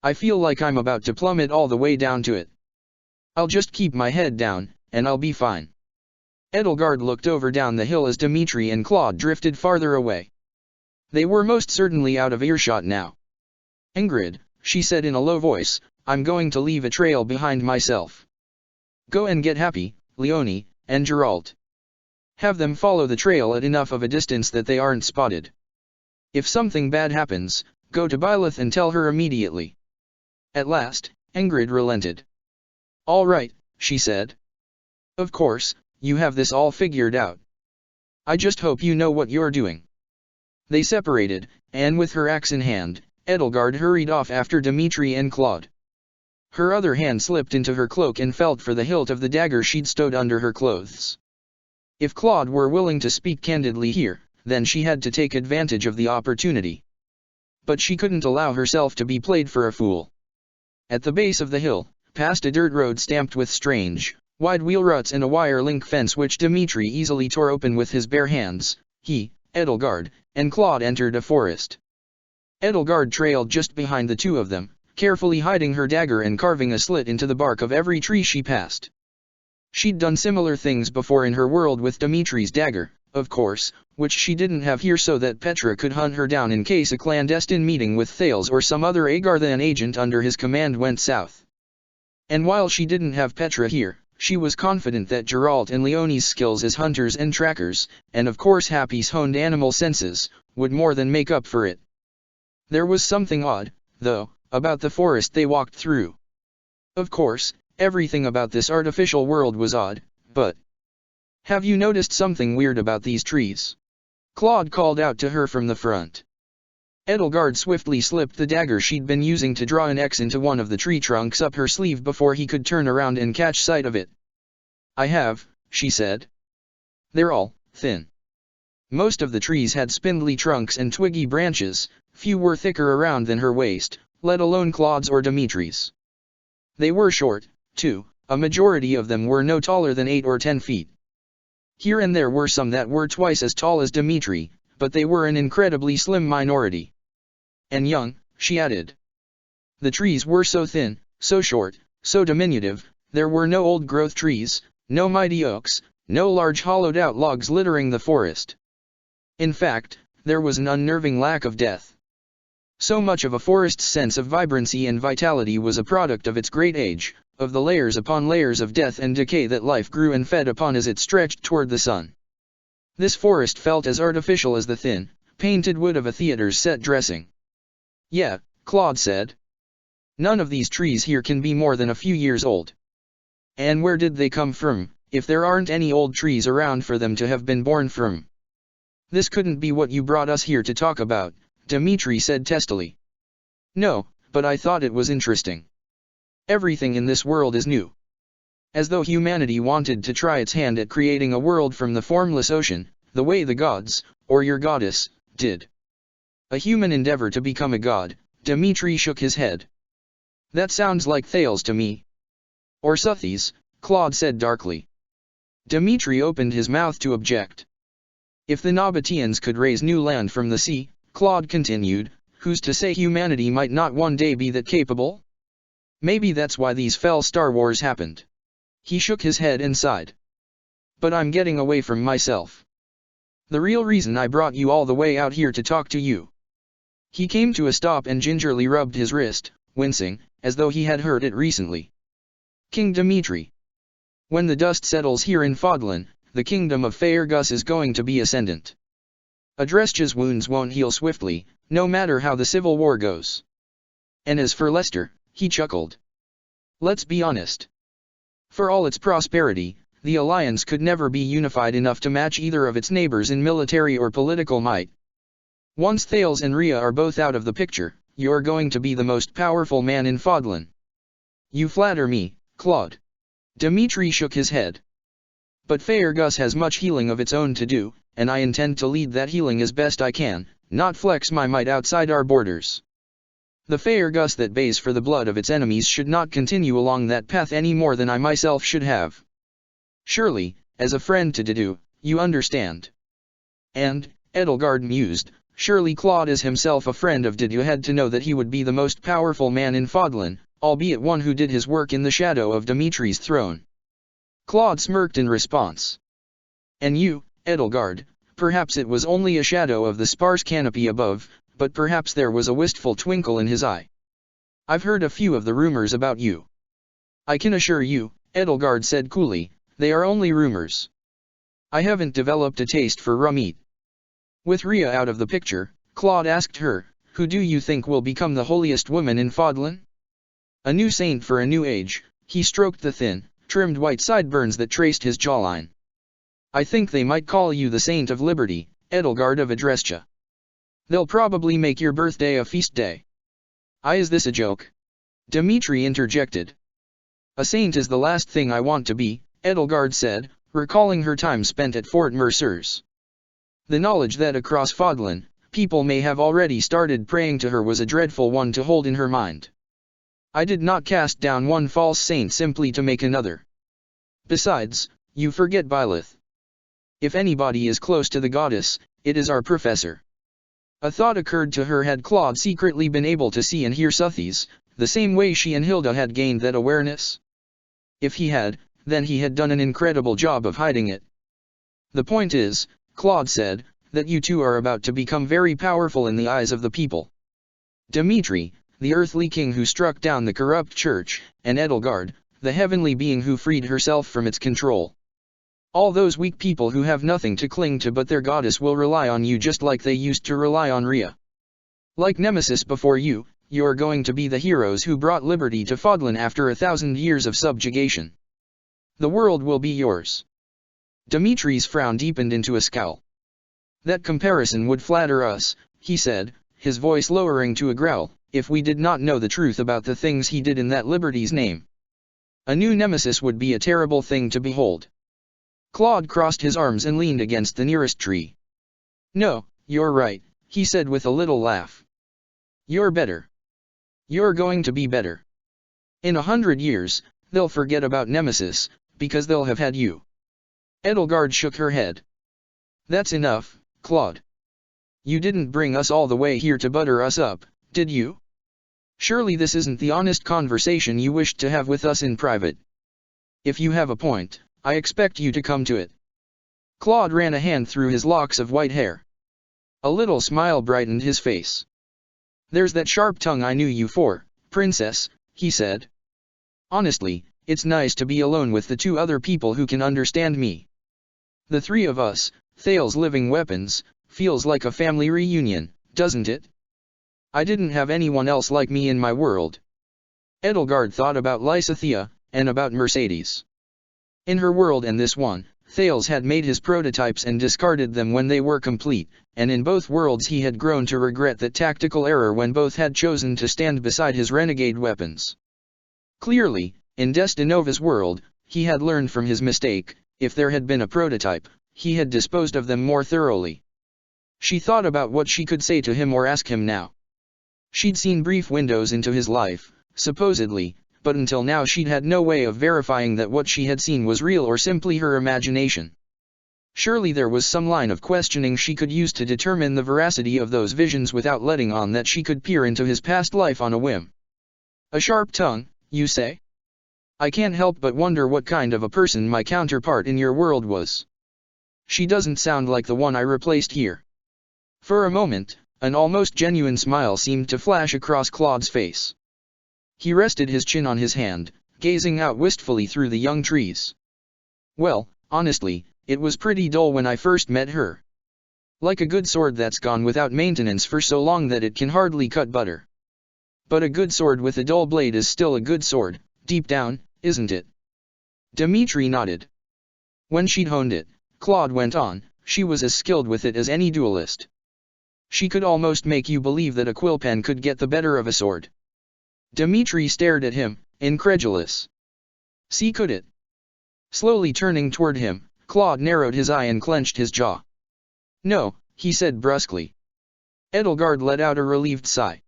I feel like I'm about to plummet all the way down to it. I'll just keep my head down, and I'll be fine. Edelgard looked over down the hill as Dimitri and Claude drifted farther away. They were most certainly out of earshot now. Ingrid, she said in a low voice, I'm going to leave a trail behind myself. Go and get Happy, Leonie, and Geralt. Have them follow the trail at enough of a distance that they aren't spotted. If something bad happens, go to Byleth and tell her immediately. At last, Ingrid relented. All right, she said. Of course, you have this all figured out. I just hope you know what you're doing. They separated, and with her axe in hand, Edelgard hurried off after Dimitri and Claude. Her other hand slipped into her cloak and felt for the hilt of the dagger she'd stowed under her clothes. If Claude were willing to speak candidly here, then she had to take advantage of the opportunity. But she couldn't allow herself to be played for a fool. At the base of the hill, past a dirt road stamped with strange, wide wheel ruts and a wire link fence which Dimitri easily tore open with his bare hands, he, Edelgard, and Claude entered a forest. Edelgard trailed just behind the two of them, carefully hiding her dagger and carving a slit into the bark of every tree she passed. She'd done similar things before in her world with Dimitri's dagger, of course, which she didn't have here so that Petra could hunt her down in case a clandestine meeting with Thales or some other Agarthan agent under his command went south. And while she didn't have Petra here, she was confident that Geralt and Leonie's skills as hunters and trackers, and of course Happy's honed animal senses, would more than make up for it. There was something odd, though, about the forest they walked through. Of course, everything about this artificial world was odd, but... "Have you noticed something weird about these trees?" Claude called out to her from the front. Edelgard swiftly slipped the dagger she'd been using to draw an X into one of the tree trunks up her sleeve before he could turn around and catch sight of it. "I have," she said. "They're all thin." Most of the trees had spindly trunks and twiggy branches, few were thicker around than her waist, let alone Claude's or Dimitri's. They were short, too, a majority of them were no taller than 8 or 10 feet. Here and there were some that were twice as tall as Dimitri, but they were an incredibly slim minority. "And young," she added. The trees were so thin, so short, so diminutive, there were no old-growth trees, no mighty oaks, no large hollowed-out logs littering the forest. In fact, there was an unnerving lack of death. So much of a forest's sense of vibrancy and vitality was a product of its great age, of the layers upon layers of death and decay that life grew and fed upon as it stretched toward the sun. This forest felt as artificial as the thin, painted wood of a theater's set dressing. "Yeah," Claude said. "None of these trees here can be more than a few years old. And where did they come from, if there aren't any old trees around for them to have been born from?" "This couldn't be what you brought us here to talk about," Dimitri said testily. "No, but I thought it was interesting. Everything in this world is new. As though humanity wanted to try its hand at creating a world from the formless ocean, the way the gods, or your goddess, did. A human endeavor to become a god." Dimitri shook his head. "That sounds like Thales to me." "Or Suthies," Claude said darkly. Dimitri opened his mouth to object. "If the Nabateans could raise new land from the sea," Claude continued, "who's to say humanity might not one day be that capable? Maybe that's why these fell Star Wars happened." He shook his head and sighed. "But I'm getting away from myself. The real reason I brought you all the way out here to talk to you." He came to a stop and gingerly rubbed his wrist, wincing, as though he had hurt it recently. "King Dimitri. When the dust settles here in Fodlan, the kingdom of Faerghus is going to be ascendant. Adresja's wounds won't heal swiftly, no matter how the civil war goes. And as for Leicester," he chuckled. "Let's be honest. For all its prosperity, the alliance could never be unified enough to match either of its neighbors in military or political might. Once Thales and Rhea are both out of the picture, you're going to be the most powerful man in Fodlan." "You flatter me, Claude." Dimitri shook his head. "But Faerghus has much healing of its own to do, and I intend to lead that healing as best I can, not flex my might outside our borders. The Faerghus that bays for the blood of its enemies should not continue along that path any more than I myself should have. Surely, as a friend to Dedue, you understand." And, Edelgard mused, surely Claude as himself a friend of Dedue had to know that he would be the most powerful man in Fodlan, albeit one who did his work in the shadow of Dimitri's throne. Claude smirked in response. "And you, Edelgard, perhaps it was only a shadow of the sparse canopy above, but perhaps there was a wistful twinkle in his eye. I've heard a few of the rumors about you." "I can assure you," Edelgard said coolly, "they are only rumors. I haven't developed a taste for raw meat." With Rhea out of the picture, Claude asked her, "Who do you think will become the holiest woman in Fodlan?" "A new saint for a new age." He stroked the thin, trimmed white sideburns that traced his jawline. "I think they might call you the Saint of Liberty, Edelgard of Adresja. They'll probably make your birthday a feast day." Is this a joke?" Dimitri interjected. "A saint is the last thing I want to be," Edelgard said, recalling her time spent at Fort Mercers. The knowledge that across Fodlan, people may have already started praying to her was a dreadful one to hold in her mind. "I did not cast down one false saint simply to make another. Besides, you forget Byleth. If anybody is close to the goddess, it is our professor." A thought occurred to her. Had Claude secretly been able to see and hear Suthies, the same way she and Hilda had gained that awareness? If he had, then he had done an incredible job of hiding it. "The point is," Claude said, "that you two are about to become very powerful in the eyes of the people. Dimitri, the earthly king who struck down the corrupt church, and Edelgard, the heavenly being who freed herself from its control. All those weak people who have nothing to cling to but their goddess will rely on you just like they used to rely on Rhea. Like Nemesis before you, you're going to be the heroes who brought liberty to Fodlan after 1,000 years of subjugation. The world will be yours. Dimitri's frown deepened into a scowl. That comparison would flatter us, he said, his voice lowering to a growl, if we did not know the truth about the things he did in that liberty's name. A new Nemesis would be a terrible thing to behold. Claude crossed his arms and leaned against the nearest tree. No, you're right, he said with a little laugh. You're better. You're going to be better. In 100 years, they'll forget about Nemesis, because they'll have had you. Edelgard shook her head. That's enough, Claude. You didn't bring us all the way here to butter us up, did you? Surely this isn't the honest conversation you wished to have with us in private. If you have a point, I expect you to come to it. Claude ran a hand through his locks of white hair. A little smile brightened his face. There's that sharp tongue I knew you for, princess, he said. Honestly, it's nice to be alone with the two other people who can understand me. The three of us, Thales living weapons, feels like a family reunion, doesn't it? I didn't have anyone else like me in my world. Edelgard thought about Lysithea, and about Mercedes. In her world and this one, Thales had made his prototypes and discarded them when they were complete, and in both worlds he had grown to regret that tactical error when both had chosen to stand beside his renegade weapons. Clearly, in Destinova's world, he had learned from his mistake. If there had been a prototype, he had disposed of them more thoroughly. She thought about what she could say to him or ask him now. She'd seen brief windows into his life, supposedly, but until now she'd had no way of verifying that what she had seen was real or simply her imagination. Surely there was some line of questioning she could use to determine the veracity of those visions without letting on that she could peer into his past life on a whim. A sharp tongue, you say? I can't help but wonder what kind of a person my counterpart in your world was. She doesn't sound like the one I replaced here. For a moment, an almost genuine smile seemed to flash across Claude's face. He rested his chin on his hand, gazing out wistfully through the young trees. Well, honestly, it was pretty dull when I first met her. Like a good sword that's gone without maintenance for so long that it can hardly cut butter. But a good sword with a dull blade is still a good sword, deep down, isn't it? Dimitri nodded. When she'd honed it, Claude went on, she was as skilled with it as any duelist. She could almost make you believe that a quill pen could get the better of a sword. Dimitri stared at him, incredulous. See, could it? Slowly turning toward him, Claude narrowed his eye and clenched his jaw. No, he said brusquely. Edelgard let out a relieved sigh.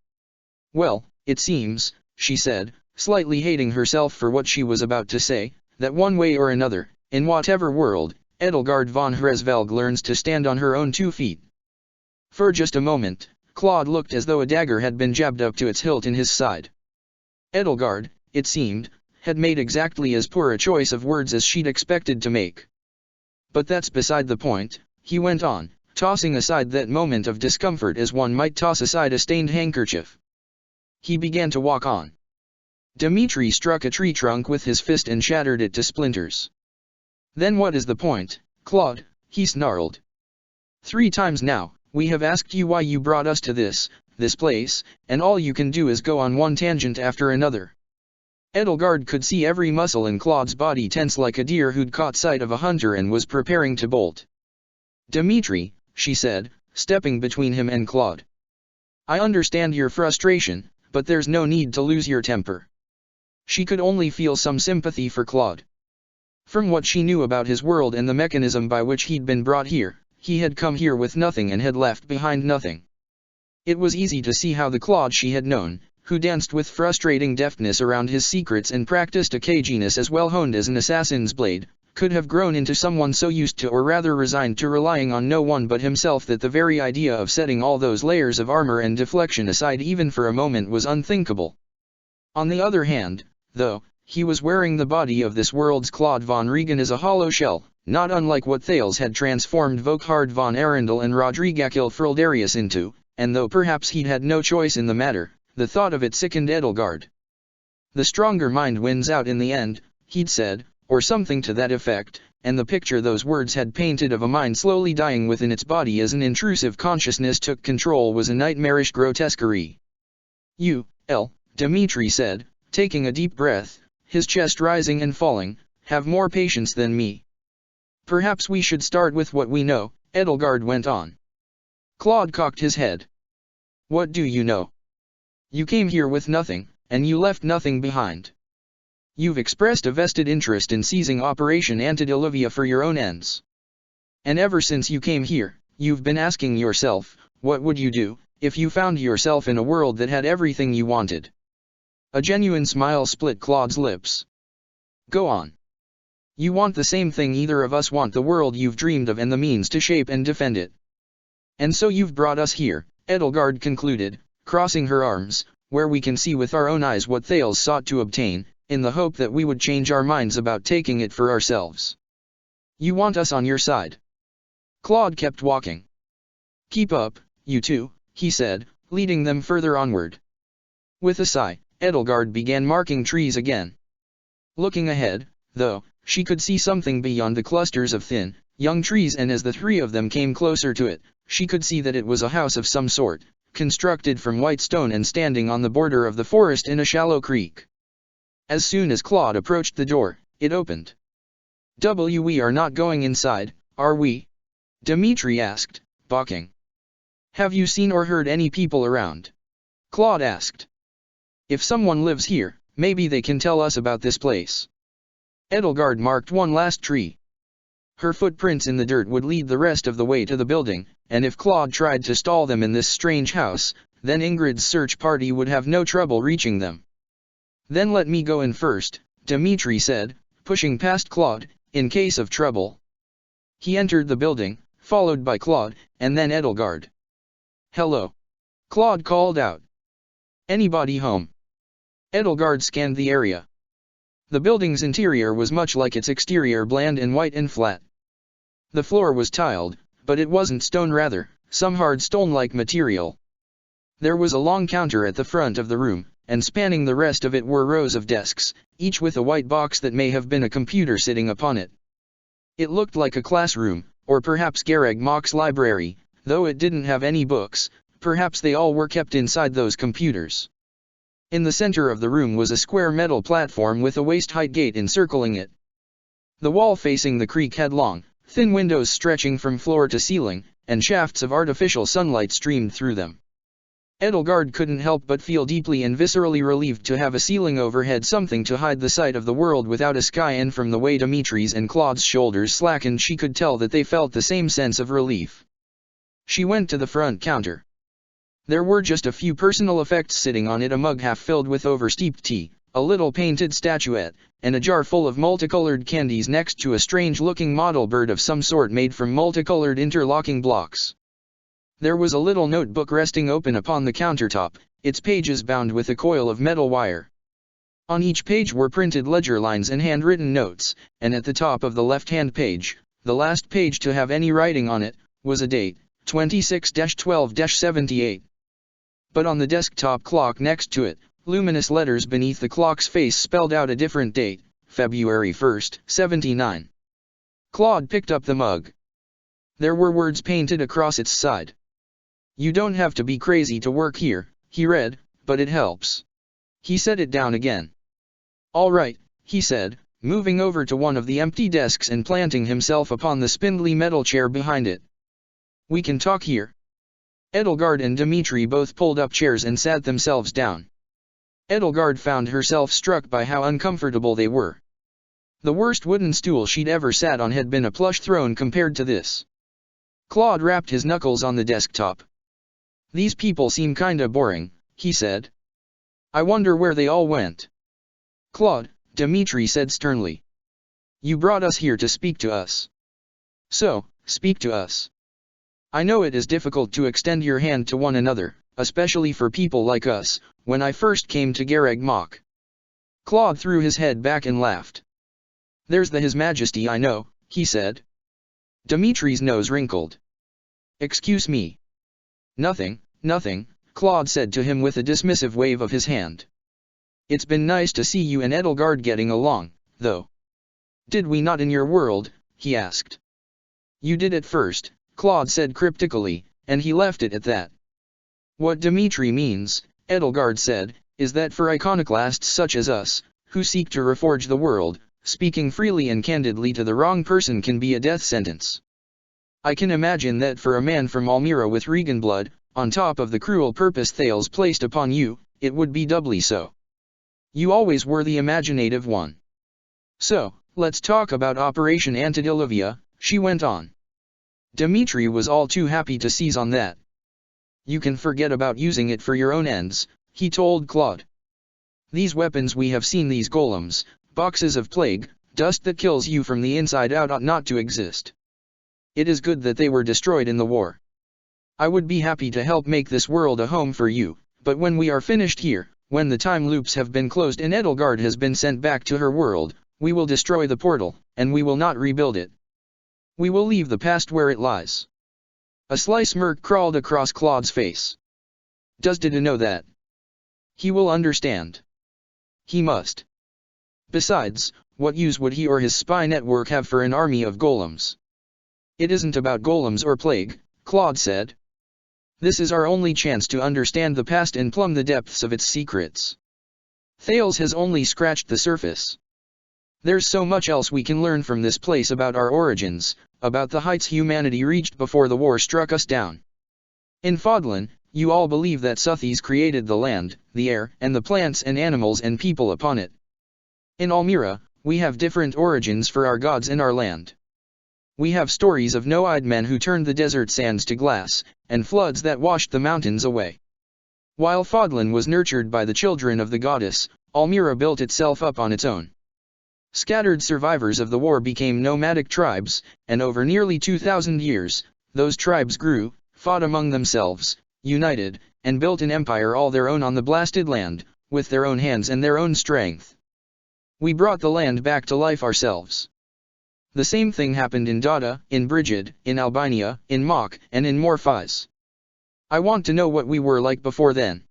Well, it seems, she said, slightly hating herself for what she was about to say, that one way or another, in whatever world, Edelgard von Hresvelg learns to stand on her own 2 feet. For just a moment, Claude looked as though a dagger had been jabbed up to its hilt in his side. Edelgard, it seemed, had made exactly as poor a choice of words as she'd expected to make. But that's beside the point, he went on, tossing aside that moment of discomfort as one might toss aside a stained handkerchief. He began to walk on. Dimitri struck a tree trunk with his fist and shattered it to splinters. Then what is the point, Claude? He snarled. 3 times now, we have asked you why you brought us to this place, and all you can do is go on one tangent after another. Edelgard could see every muscle in Claude's body tense like a deer who'd caught sight of a hunter and was preparing to bolt. Dimitri, she said, stepping between him and Claude. I understand your frustration, but there's no need to lose your temper. She could only feel some sympathy for Claude. From what she knew about his world and the mechanism by which he'd been brought here, he had come here with nothing and had left behind nothing. It was easy to see how the Claude she had known, who danced with frustrating deftness around his secrets and practiced a caginess as well honed as an assassin's blade, could have grown into someone so used to or rather resigned to relying on no one but himself that the very idea of setting all those layers of armor and deflection aside even for a moment was unthinkable. On the other hand, though, he was wearing the body of this world's Claude von Regan as a hollow shell, not unlike what Thales had transformed Volkhard von Arundel and Rodrigakil Frildarius into, and though perhaps he'd had no choice in the matter, the thought of it sickened Edelgard. The stronger mind wins out in the end, he'd said, or something to that effect, and the picture those words had painted of a mind slowly dying within its body as an intrusive consciousness took control was a nightmarish grotesquerie. You, Dmitri said, taking a deep breath, his chest rising and falling, have more patience than me. Perhaps we should start with what we know, Edelgard went on. Claude cocked his head. What do you know? You came here with nothing, and you left nothing behind. You've expressed a vested interest in seizing Operation Antediluvian for your own ends. And ever since you came here, you've been asking yourself, what would you do, if you found yourself in a world that had everything you wanted? A genuine smile split Claude's lips. Go on. You want the same thing either of us want, the world you've dreamed of and the means to shape and defend it. And so you've brought us here, Edelgard concluded, crossing her arms, where we can see with our own eyes what Thales sought to obtain, in the hope that we would change our minds about taking it for ourselves. You want us on your side. Claude kept walking. Keep up, you two, he said, leading them further onward. With a sigh, Edelgard began marking trees again. Looking ahead, though, she could see something beyond the clusters of thin, young trees, and as the three of them came closer to it, she could see that it was a house of some sort, constructed from white stone and standing on the border of the forest in a shallow creek. As soon as Claude approached the door, it opened. We are not going inside, are we? Dmitri asked, balking. Have you seen or heard any people around? Claude asked. If someone lives here, maybe they can tell us about this place. Edelgard marked one last tree. Her footprints in the dirt would lead the rest of the way to the building, and if Claude tried to stall them in this strange house, then Ingrid's search party would have no trouble reaching them. Then let me go in first, Dmitri said, pushing past Claude, in case of trouble. He entered the building, followed by Claude, and then Edelgard. Hello. Claude called out. Anybody home? Edelgard scanned the area. The building's interior was much like its exterior, bland and white and flat. The floor was tiled, but it wasn't stone, rather, some hard stone-like material. There was a long counter at the front of the room, and spanning the rest of it were rows of desks, each with a white box that may have been a computer sitting upon it. It looked like a classroom, or perhaps Gareg Mach's library, though it didn't have any books. Perhaps they all were kept inside those computers. In the center of the room was a square metal platform with a waist-height gate encircling it. The wall facing the creek had long, thin windows stretching from floor to ceiling, and shafts of artificial sunlight streamed through them. Edelgard couldn't help but feel deeply and viscerally relieved to have a ceiling overhead, something to hide the sight of the world without a sky, and from the way Dimitri's and Claude's shoulders slackened she could tell that they felt the same sense of relief. She went to the front counter. There were just a few personal effects sitting on it, a mug half filled with oversteeped tea, a little painted statuette, and a jar full of multicolored candies next to a strange-looking model bird of some sort made from multicolored interlocking blocks. There was a little notebook resting open upon the countertop, its pages bound with a coil of metal wire. On each page were printed ledger lines and handwritten notes, and at the top of the left-hand page, the last page to have any writing on it, was a date, 26-12-78. But on the desktop clock next to it, luminous letters beneath the clock's face spelled out a different date, February 1st, 79. Claude picked up the mug. There were words painted across its side. You don't have to be crazy to work here, he read, but it helps. He set it down again. All right, he said, moving over to one of the empty desks and planting himself upon the spindly metal chair behind it. We can talk here. Edelgard and Dmitri both pulled up chairs and sat themselves down. Edelgard found herself struck by how uncomfortable they were. The worst wooden stool she'd ever sat on had been a plush throne compared to this. Claude rapped his knuckles on the desktop. These people seem kinda boring, he said. I wonder where they all went. Claude, Dmitri said sternly. You brought us here to speak to us. So, speak to us. I know it is difficult to extend your hand to one another, especially for people like us. When I first came to Gareg Mach. Claude threw his head back and laughed. There's His Majesty I know, he said. Dimitri's nose wrinkled. Excuse me. Nothing, Claude said to him with a dismissive wave of his hand. It's been nice to see you and Edelgard getting along, though. Did we not in your world? He asked. You did at first, Claude said cryptically, and he left it at that. What Dimitri means, Edelgard said, is that for iconoclasts such as us, who seek to reforge the world, speaking freely and candidly to the wrong person can be a death sentence. I can imagine that for a man from Almira with Regan blood, on top of the cruel purpose Thales placed upon you, it would be doubly so. You always were the imaginative one. So, let's talk about Operation Antediluvian, she went on. Dimitri was all too happy to seize on that. You can forget about using it for your own ends, he told Claude. These weapons we have seen, these golems, boxes of plague, dust that kills you from the inside out, ought not to exist. It is good that they were destroyed in the war. I would be happy to help make this world a home for you, but when we are finished here, when the time loops have been closed and Edelgard has been sent back to her world, we will destroy the portal, and we will not rebuild it. We will leave the past where it lies. A sly smirk crawled across Claude's face. Does Dida know that? He will understand. He must. Besides, what use would he or his spy network have for an army of golems? It isn't about golems or plague, Claude said. This is our only chance to understand the past and plumb the depths of its secrets. Thales has only scratched the surface. There's so much else we can learn from this place about our origins, about the heights humanity reached before the war struck us down. In Fodlan, you all believe that Suthes created the land, the air, and the plants and animals and people upon it. In Almira, we have different origins for our gods and our land. We have stories of no-eyed men who turned the desert sands to glass, and floods that washed the mountains away. While Fodlan was nurtured by the children of the goddess, Almira built itself up on its own. Scattered survivors of the war became nomadic tribes, and over nearly 2,000 years, those tribes grew, fought among themselves, united, and built an empire all their own on the blasted land, with their own hands and their own strength. We brought the land back to life ourselves. The same thing happened in Dada, in Brigid, in Albania, in Mok, and in Morphais. I want to know what we were like before then.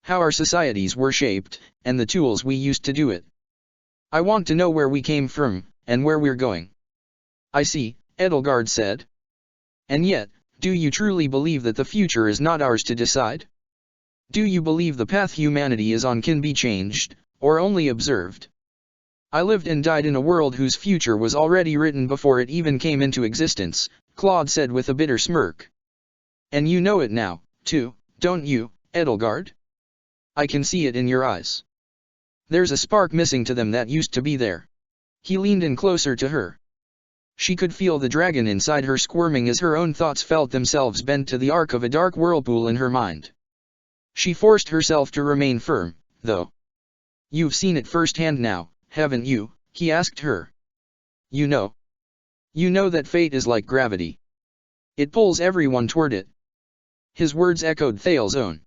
How our societies were shaped, and the tools we used to do it. I want to know where we came from, and where we're going. I see, Edelgard said. And yet, do you truly believe that the future is not ours to decide? Do you believe the path humanity is on can be changed, or only observed? I lived and died in a world whose future was already written before it even came into existence, Claude said with a bitter smirk. And you know it now, too, don't you, Edelgard? I can see it in your eyes. There's a spark missing to them that used to be there. He leaned in closer to her. She could feel the dragon inside her squirming as her own thoughts felt themselves bend to the arc of a dark whirlpool in her mind. She forced herself to remain firm, though. You've seen it firsthand now, haven't you? He asked her. You know. You know that fate is like gravity. It pulls everyone toward it. His words echoed Thales' own.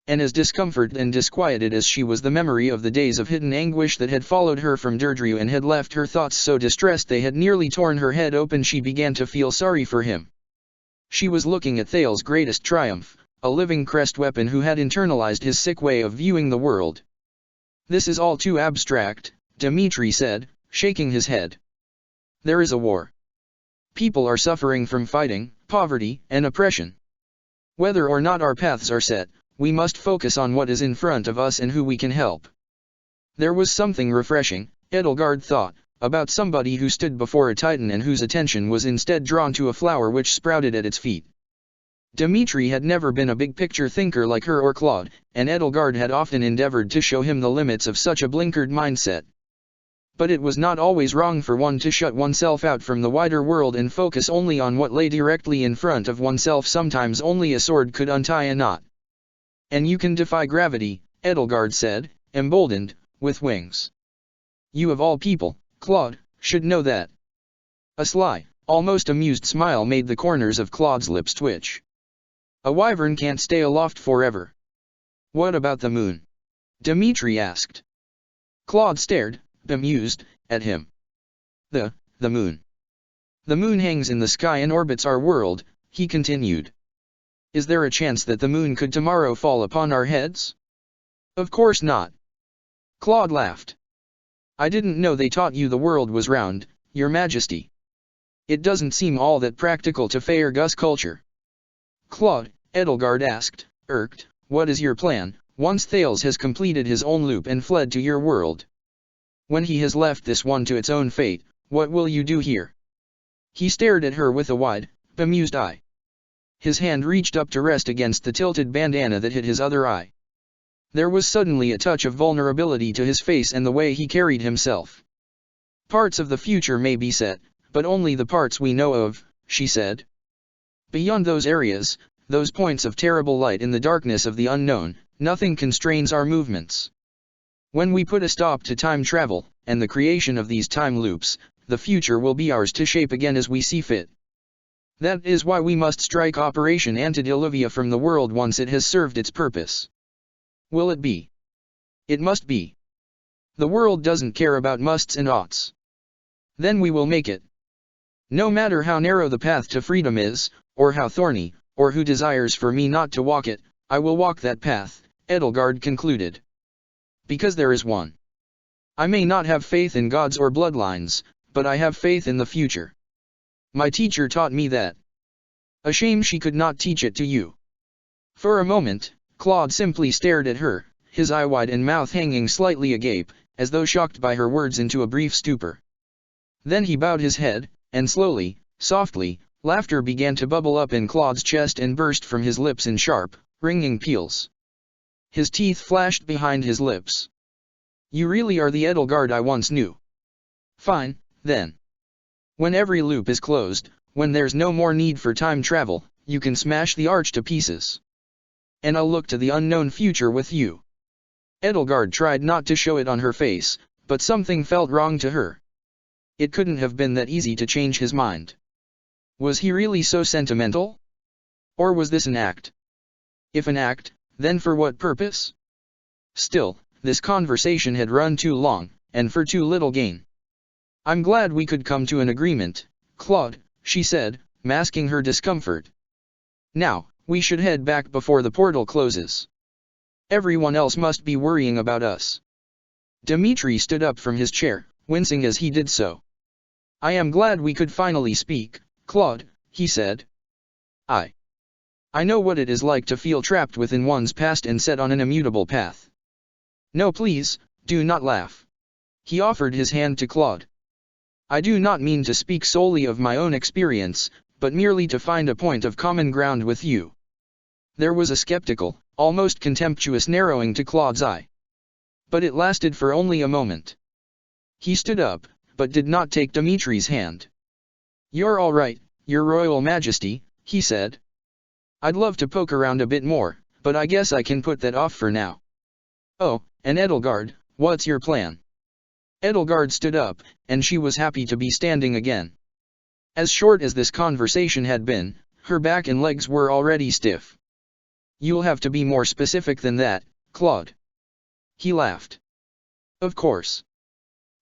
And as discomforted and disquieted as she was, the memory of the days of hidden anguish that had followed her from Deirdre and had left her thoughts so distressed they had nearly torn her head open, she began to feel sorry for him. She was looking at Thales' greatest triumph, a living crest weapon who had internalized his sick way of viewing the world. This is all too abstract, Dimitri said, shaking his head. There is a war. People are suffering from fighting, poverty, and oppression. Whether or not our paths are set, we must focus on what is in front of us and who we can help. There was something refreshing, Edelgard thought, about somebody who stood before a titan and whose attention was instead drawn to a flower which sprouted at its feet. Dimitri had never been a big-picture thinker like her or Claude, and Edelgard had often endeavored to show him the limits of such a blinkered mindset. But it was not always wrong for one to shut oneself out from the wider world and focus only on what lay directly in front of oneself. Sometimes only a sword could untie a knot. And you can defy gravity, Edelgard said, emboldened, with wings. You of all people, Claude, should know that. A sly, almost amused smile made the corners of Claude's lips twitch. A wyvern can't stay aloft forever. What about the moon? Dimitri asked. Claude stared, bemused, at him. The moon. The moon hangs in the sky and orbits our world, he continued. Is there a chance that the moon could tomorrow fall upon our heads? Of course not. Claude laughed. I didn't know they taught you the world was round, Your Majesty. It doesn't seem all that practical to Faerghus culture. Claude, Edelgard asked, irked, what is your plan, once Thales has completed his own loop and fled to your world? When he has left this one to its own fate, what will you do here? He stared at her with a wide, bemused eye. His hand reached up to rest against the tilted bandana that hid his other eye. There was suddenly a touch of vulnerability to his face and the way he carried himself. Parts of the future may be set, but only the parts we know of, she said. Beyond those areas, those points of terrible light in the darkness of the unknown, nothing constrains our movements. When we put a stop to time travel, and the creation of these time loops, the future will be ours to shape again as we see fit. That is why we must strike Operation Antediluvian from the world once it has served its purpose. Will it be? It must be. The world doesn't care about musts and oughts. Then we will make it. No matter how narrow the path to freedom is, or how thorny, or who desires for me not to walk it, I will walk that path, Edelgard concluded. Because there is one. I may not have faith in gods or bloodlines, but I have faith in the future. My teacher taught me that. A shame she could not teach it to you. For a moment, Claude simply stared at her, his eye wide and mouth hanging slightly agape, as though shocked by her words into a brief stupor. Then he bowed his head, and slowly, softly, laughter began to bubble up in Claude's chest and burst from his lips in sharp, ringing peals. His teeth flashed behind his lips. You really are the Edelgard I once knew. Fine, then. When every loop is closed, when there's no more need for time travel, you can smash the arch to pieces. And I'll look to the unknown future with you. Edelgard tried not to show it on her face, but something felt wrong to her. It couldn't have been that easy to change his mind. Was he really so sentimental? Or was this an act? If an act, then for what purpose? Still, this conversation had run too long, and for too little gain. I'm glad we could come to an agreement, Claude, she said, masking her discomfort. Now, we should head back before the portal closes. Everyone else must be worrying about us. Dimitri stood up from his chair, wincing as he did so. I am glad we could finally speak, Claude, he said. I know what it is like to feel trapped within one's past and set on an immutable path. No, please, do not laugh. He offered his hand to Claude. I do not mean to speak solely of my own experience, but merely to find a point of common ground with you. There was a skeptical, almost contemptuous narrowing to Claude's eye. But it lasted for only a moment. He stood up, but did not take Dimitri's hand. You're all right, Your Royal Majesty, he said. I'd love to poke around a bit more, but I guess I can put that off for now. Oh, and Edelgard, what's your plan? Edelgard stood up, and she was happy to be standing again. As short as this conversation had been, her back and legs were already stiff. You'll have to be more specific than that, Claude. He laughed. Of course.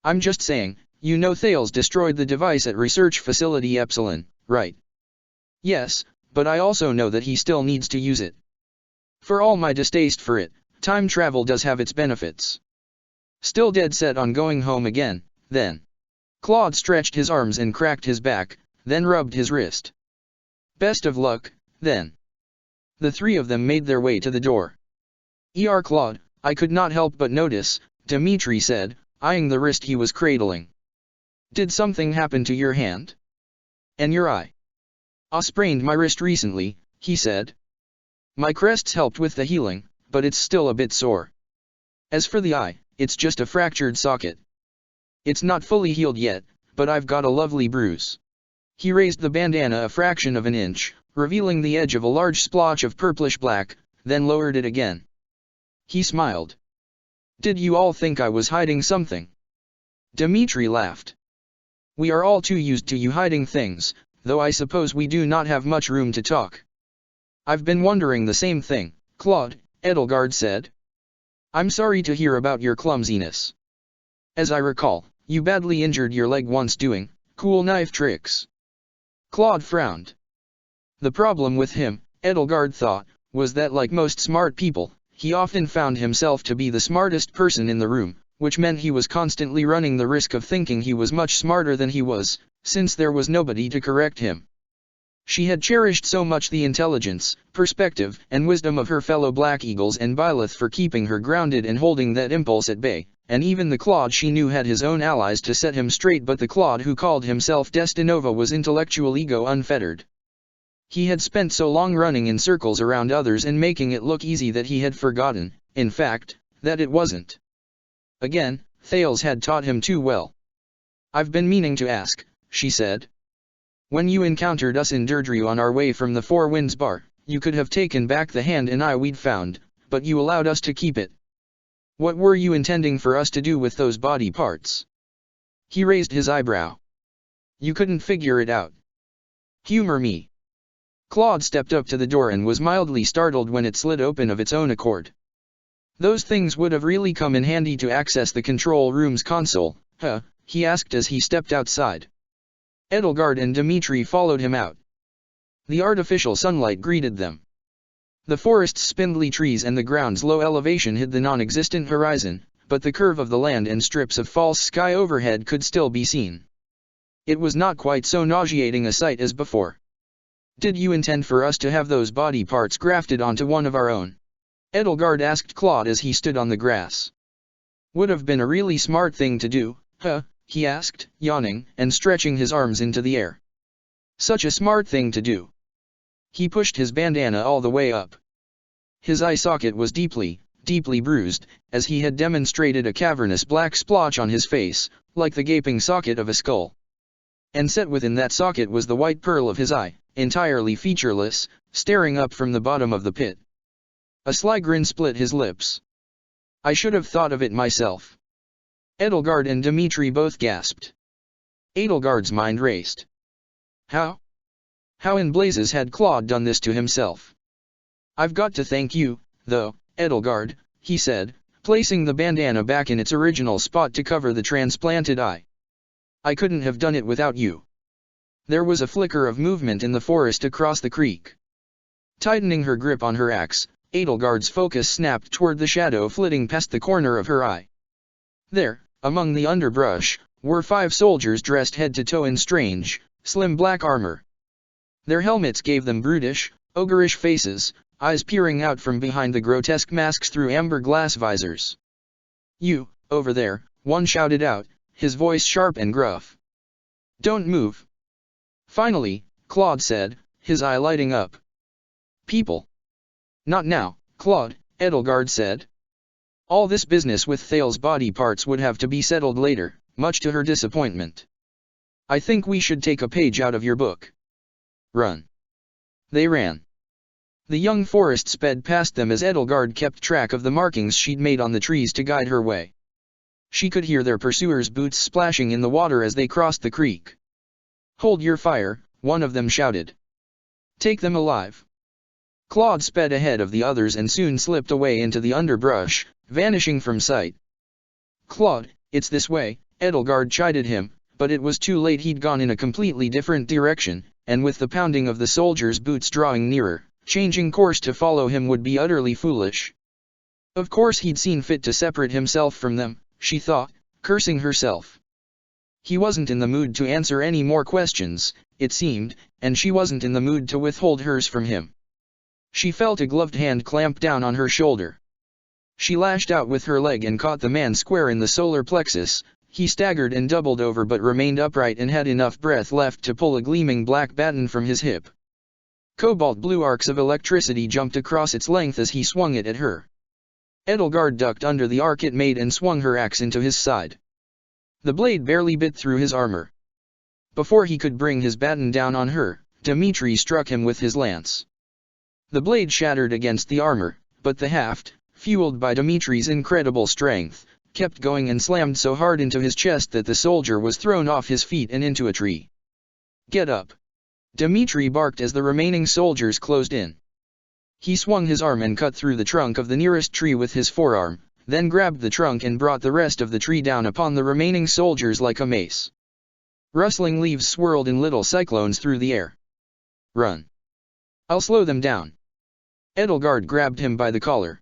I'm just saying, you know Thales destroyed the device at Research Facility Epsilon, right? Yes, but I also know that he still needs to use it. For all my distaste for it, time travel does have its benefits. Still dead set on going home again, then. Claude stretched his arms and cracked his back, then rubbed his wrist. Best of luck, then. The three of them made their way to the door. Claude, I could not help but notice, Dimitri said, eyeing the wrist he was cradling. Did something happen to your hand? And your eye? I sprained my wrist recently, he said. My crests helped with the healing, but it's still a bit sore. As for the eye, it's just a fractured socket. It's not fully healed yet, but I've got a lovely bruise. He raised the bandana a fraction of an inch, revealing the edge of a large splotch of purplish black, then lowered it again. He smiled. Did you all think I was hiding something? Dimitri laughed. We are all too used to you hiding things, though I suppose we do not have much room to talk. I've been wondering the same thing, Claude, Edelgard said. I'm sorry to hear about your clumsiness. As I recall, you badly injured your leg once doing cool knife tricks. Claude frowned. The problem with him, Edelgard thought, was that like most smart people, he often found himself to be the smartest person in the room, which meant he was constantly running the risk of thinking he was much smarter than he was, since there was nobody to correct him. She had cherished so much the intelligence, perspective, and wisdom of her fellow Black Eagles and Byleth for keeping her grounded and holding that impulse at bay, and even the Claude she knew had his own allies to set him straight, but the Claude who called himself Destinova was intellectual ego unfettered. He had spent so long running in circles around others and making it look easy that he had forgotten, in fact, that it wasn't. Again, Thales had taught him too well. "I've been meaning to ask," she said. "When you encountered us in Deirdre on our way from the Four Winds Bar, you could have taken back the hand and eye we'd found, but you allowed us to keep it. What were you intending for us to do with those body parts?" He raised his eyebrow. "You couldn't figure it out. Humor me." Claude stepped up to the door and was mildly startled when it slid open of its own accord. "Those things would have really come in handy to access the control room's console, huh?" he asked as he stepped outside. Edelgard and Dimitri followed him out. The artificial sunlight greeted them. The forest's spindly trees and the ground's low elevation hid the non-existent horizon, but the curve of the land and strips of false sky overhead could still be seen. It was not quite so nauseating a sight as before. "Did you intend for us to have those body parts grafted onto one of our own?" Edelgard asked Claude as he stood on the grass. "Would have been a really smart thing to do, huh?" he asked, yawning and stretching his arms into the air. "Such a smart thing to do." He pushed his bandana all the way up. His eye socket was deeply bruised, as he had demonstrated a cavernous black splotch on his face, like the gaping socket of a skull. And set within that socket was the white pearl of his eye, entirely featureless, staring up from the bottom of the pit. A sly grin split his lips. "I should have thought of it myself." Edelgard and Dimitri both gasped. Edelgard's mind raced. How in blazes had Claude done this to himself? "I've got to thank you, though, Edelgard," he said, placing the bandana back in its original spot to cover the transplanted eye. "I couldn't have done it without you." There was a flicker of movement in the forest across the creek. Tightening her grip on her axe, Edelgard's focus snapped toward the shadow flitting past the corner of her eye. There, among the underbrush, were 5 soldiers dressed head to toe in strange, slim black armor. Their helmets gave them brutish, ogreish faces, eyes peering out from behind the grotesque masks through amber glass visors. "You, over there," one shouted out, his voice sharp and gruff. "Don't move." Finally, Claude said, his eye lighting up. "People." "Not now, Claude," Edelgard said. All this business with Thales' body parts would have to be settled later, much to her disappointment. "I think we should take a page out of your book." "Run." They ran. The young forest sped past them as Edelgard kept track of the markings she'd made on the trees to guide her way. She could hear their pursuers' boots splashing in the water as they crossed the creek. "Hold your fire," one of them shouted. "Take them alive." Claude sped ahead of the others and soon slipped away into the underbrush, vanishing from sight. "Claude, it's this way," Edelgard chided him, but it was too late. He'd gone in a completely different direction, and with the pounding of the soldiers' boots drawing nearer, changing course to follow him would be utterly foolish. Of course he'd seen fit to separate himself from them, she thought, cursing herself. He wasn't in the mood to answer any more questions, it seemed, and she wasn't in the mood to withhold hers from him. She felt a gloved hand clamp down on her shoulder. She lashed out with her leg and caught the man square in the solar plexus. He staggered and doubled over but remained upright and had enough breath left to pull a gleaming black baton from his hip. Cobalt blue arcs of electricity jumped across its length as he swung it at her. Edelgard ducked under the arc it made and swung her axe into his side. The blade barely bit through his armor. Before he could bring his baton down on her, Dimitri struck him with his lance. The blade shattered against the armor, but the haft, fueled by Dimitri's incredible strength, kept going and slammed so hard into his chest that the soldier was thrown off his feet and into a tree. "Get up!" Dimitri barked as the remaining soldiers closed in. He swung his arm and cut through the trunk of the nearest tree with his forearm, then grabbed the trunk and brought the rest of the tree down upon the remaining soldiers like a mace. Rustling leaves swirled in little cyclones through the air. "Run. I'll slow them down." Edelgard grabbed him by the collar.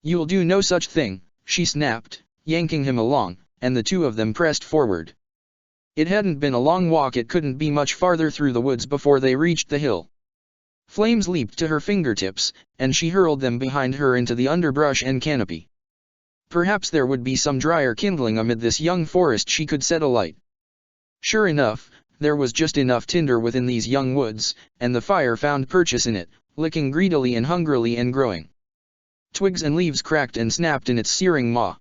"You'll do no such thing," she snapped, yanking him along, and the two of them pressed forward. It hadn't been a long walk, it couldn't be much farther through the woods before they reached the hill. Flames leaped to her fingertips, and she hurled them behind her into the underbrush and canopy. Perhaps there would be some drier kindling amid this young forest she could set alight. Sure enough, there was just enough tinder within these young woods, and the fire found purchase in it, licking greedily and hungrily and growing. Twigs and leaves cracked and snapped in its searing maw.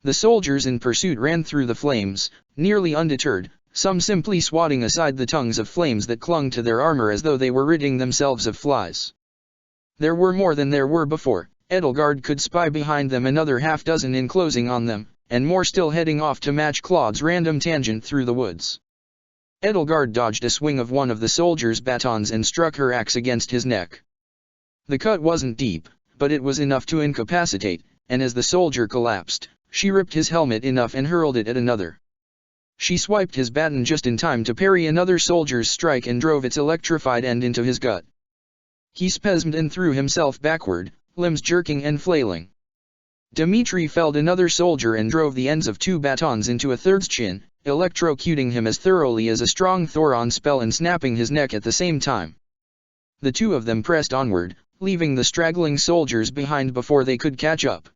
The soldiers in pursuit ran through the flames, nearly undeterred, some simply swatting aside the tongues of flames that clung to their armor as though they were ridding themselves of flies. There were more than there were before. Edelgard could spy behind them another half-dozen enclosing on them, and more still heading off to match Claude's random tangent through the woods. Edelgard dodged a swing of one of the soldiers' batons and struck her axe against his neck. The cut wasn't deep, but it was enough to incapacitate, and as the soldier collapsed, she ripped his helmet enough and hurled it at another. She swiped his baton just in time to parry another soldier's strike and drove its electrified end into his gut. He spasmed and threw himself backward, limbs jerking and flailing. Dmitri felled another soldier and drove the ends of two batons into a third's chin, electrocuting him as thoroughly as a strong Thoron spell and snapping his neck at the same time. The two of them pressed onward, leaving the straggling soldiers behind before they could catch up.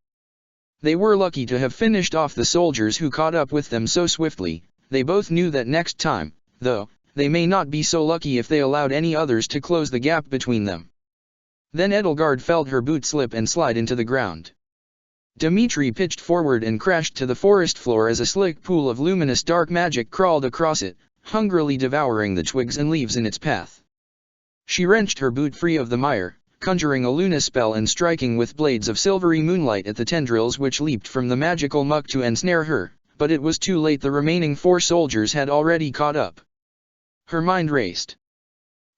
They were lucky to have finished off the soldiers who caught up with them so swiftly. They both knew that next time, though, they may not be so lucky if they allowed any others to close the gap between them. Then Edelgard felt her boot slip and slide into the ground. Dmitri pitched forward and crashed to the forest floor as a slick pool of luminous dark magic crawled across it, hungrily devouring the twigs and leaves in its path. She wrenched her boot free of the mire, conjuring a Luna spell and striking with blades of silvery moonlight at the tendrils which leaped from the magical muck to ensnare her, but it was too late. The remaining 4 soldiers had already caught up. Her mind raced.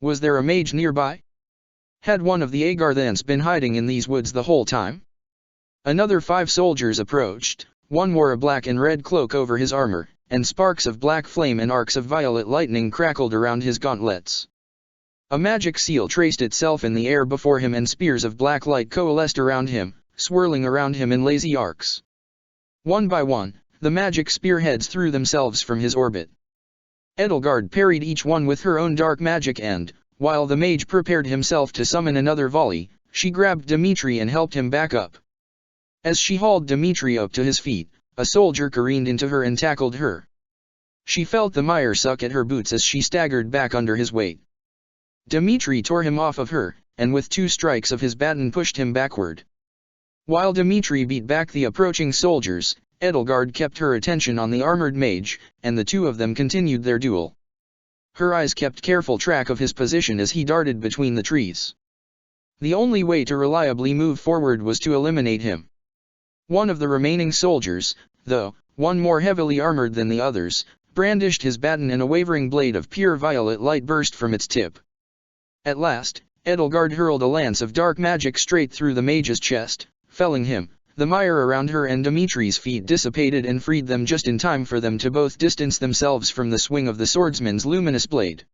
Was there a mage nearby? Had one of the Agarthans been hiding in these woods the whole time? Another 5 soldiers approached. One wore a black and red cloak over his armor, and sparks of black flame and arcs of violet lightning crackled around his gauntlets. A magic seal traced itself in the air before him, and spears of black light coalesced around him, swirling around him in lazy arcs. One by one, the magic spearheads threw themselves from his orbit. Edelgard parried each one with her own dark magic and, while the mage prepared himself to summon another volley, she grabbed Dmitri and helped him back up. As she hauled Dmitri up to his feet, a soldier careened into her and tackled her. She felt the mire suck at her boots as she staggered back under his weight. Dmitri tore him off of her, and with 2 strikes of his baton pushed him backward. While Dmitri beat back the approaching soldiers, Edelgard kept her attention on the armored mage, and the two of them continued their duel. Her eyes kept careful track of his position as he darted between the trees. The only way to reliably move forward was to eliminate him. One of the remaining soldiers, though, one more heavily armored than the others, brandished his baton and a wavering blade of pure violet light burst from its tip. At last, Edelgard hurled a lance of dark magic straight through the mage's chest, felling him. The mire around her and Dmitri's feet dissipated and freed them just in time for them to both distance themselves from the swing of the swordsman's luminous blade.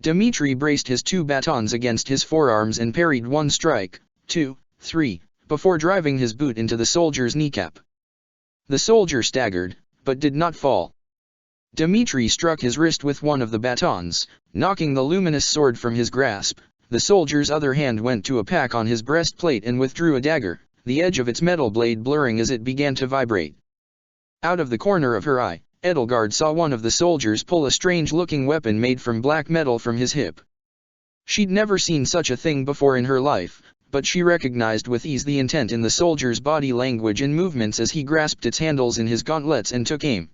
Dmitri braced his 2 batons against his forearms and parried 1 strike, 2, 3, before driving his boot into the soldier's kneecap. The soldier staggered, but did not fall. Dmitri struck his wrist with one of the batons, knocking the luminous sword from his grasp. The soldier's other hand went to a pack on his breastplate and withdrew a dagger, the edge of its metal blade blurring as it began to vibrate. Out of the corner of her eye, Edelgard saw one of the soldiers pull a strange-looking weapon made from black metal from his hip. She'd never seen such a thing before in her life, but she recognized with ease the intent in the soldier's body language and movements as he grasped its handles in his gauntlets and took aim.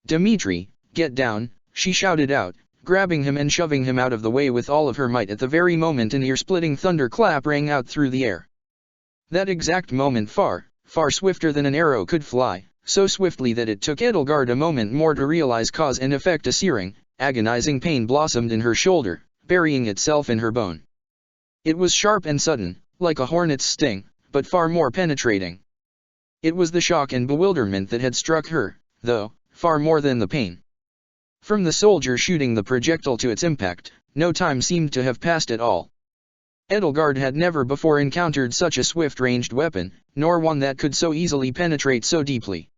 "Dmitri, get down," she shouted out, grabbing him and shoving him out of the way with all of her might. At the very moment an ear-splitting thunderclap rang out through the air. That exact moment, far swifter than an arrow could fly, so swiftly that it took Edelgard a moment more to realize cause and effect. A searing, agonizing pain blossomed in her shoulder, burying itself in her bone. It was sharp and sudden, like a hornet's sting, but far more penetrating. It was the shock and bewilderment that had struck her, though, far more than the pain. From the soldier shooting the projectile to its impact, no time seemed to have passed at all. Edelgard had never before encountered such a swift-ranged weapon, nor one that could so easily penetrate so deeply.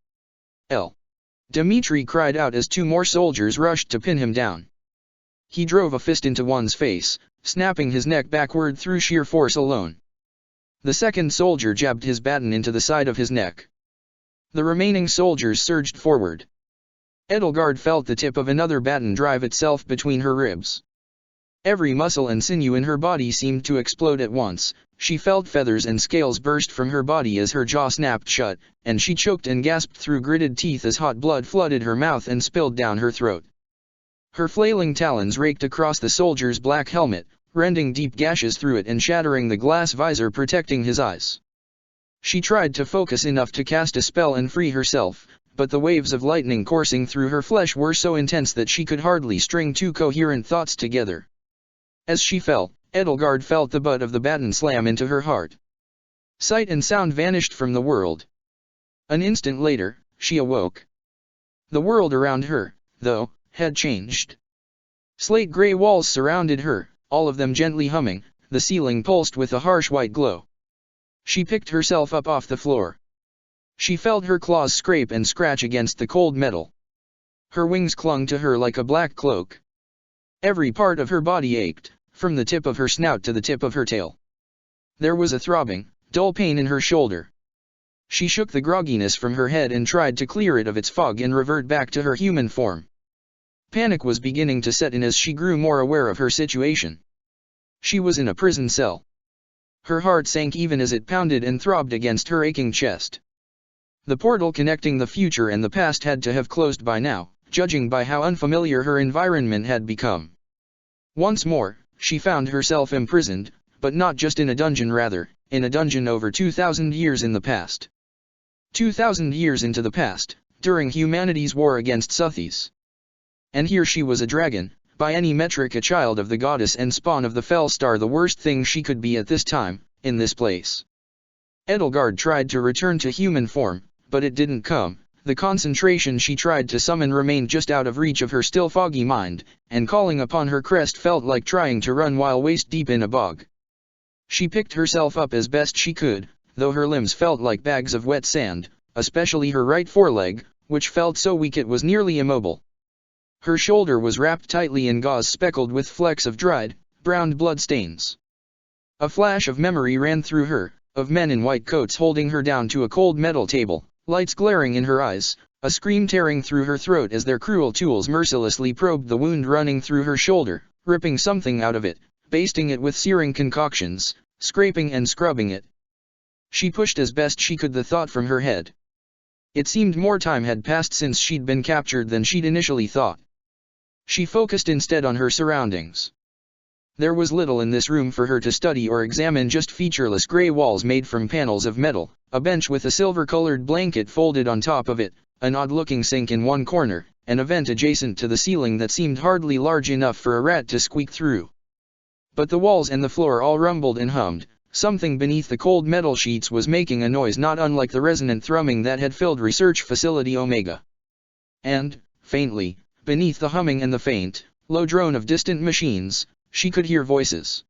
Dmitri cried out as two more soldiers rushed to pin him down. He drove a fist into one's face, snapping his neck backward through sheer force alone. The second soldier jabbed his baton into the side of his neck. The remaining soldiers surged forward. Edelgard felt the tip of another baton drive itself between her ribs. Every muscle and sinew in her body seemed to explode at once. She felt feathers and scales burst from her body as her jaw snapped shut, and she choked and gasped through gritted teeth as hot blood flooded her mouth and spilled down her throat. Her flailing talons raked across the soldier's black helmet, rending deep gashes through it and shattering the glass visor protecting his eyes. She tried to focus enough to cast a spell and free herself, but the waves of lightning coursing through her flesh were so intense that she could hardly string two coherent thoughts together. As she fell, Edelgard felt the butt of the baton slam into her heart. Sight and sound vanished from the world. An instant later, she awoke. The world around her, though, had changed. Slate-gray walls surrounded her, all of them gently humming, the ceiling pulsed with a harsh white glow. She picked herself up off the floor. She felt her claws scrape and scratch against the cold metal. Her wings clung to her like a black cloak. Every part of her body ached, from the tip of her snout to the tip of her tail. There was a throbbing, dull pain in her shoulder. She shook the grogginess from her head and tried to clear it of its fog and revert back to her human form. Panic was beginning to set in as she grew more aware of her situation. She was in a prison cell. Her heart sank even as it pounded and throbbed against her aching chest. The portal connecting the future and the past had to have closed by now, judging by how unfamiliar her environment had become. Once more, she found herself imprisoned, but not just in a dungeon, rather, in a dungeon over 2,000 years in the past. 2,000 years into the past, during humanity's war against Suthies. And here she was a dragon, by any metric a child of the goddess and spawn of the fell star, the worst thing she could be at this time, in this place. Edelgard tried to return to human form, but it didn't come. The concentration she tried to summon remained just out of reach of her still foggy mind, and calling upon her crest felt like trying to run while waist-deep in a bog. She picked herself up as best she could, though her limbs felt like bags of wet sand, especially her right foreleg, which felt so weak it was nearly immobile. Her shoulder was wrapped tightly in gauze speckled with flecks of dried, browned blood stains. A flash of memory ran through her, of men in white coats holding her down to a cold metal table, lights glaring in her eyes, a scream tearing through her throat as their cruel tools mercilessly probed the wound running through her shoulder, ripping something out of it, basting it with searing concoctions, scraping and scrubbing it. She pushed as best she could the thought from her head. It seemed more time had passed since she'd been captured than she'd initially thought. She focused instead on her surroundings. There was little in this room for her to study or examine, just featureless gray walls made from panels of metal, a bench with a silver-colored blanket folded on top of it, an odd-looking sink in one corner, and a vent adjacent to the ceiling that seemed hardly large enough for a rat to squeak through. But the walls and the floor all rumbled and hummed. Something beneath the cold metal sheets was making a noise not unlike the resonant thrumming that had filled Research Facility Omega. And, faintly, beneath the humming and the faint, low drone of distant machines, she could hear voices.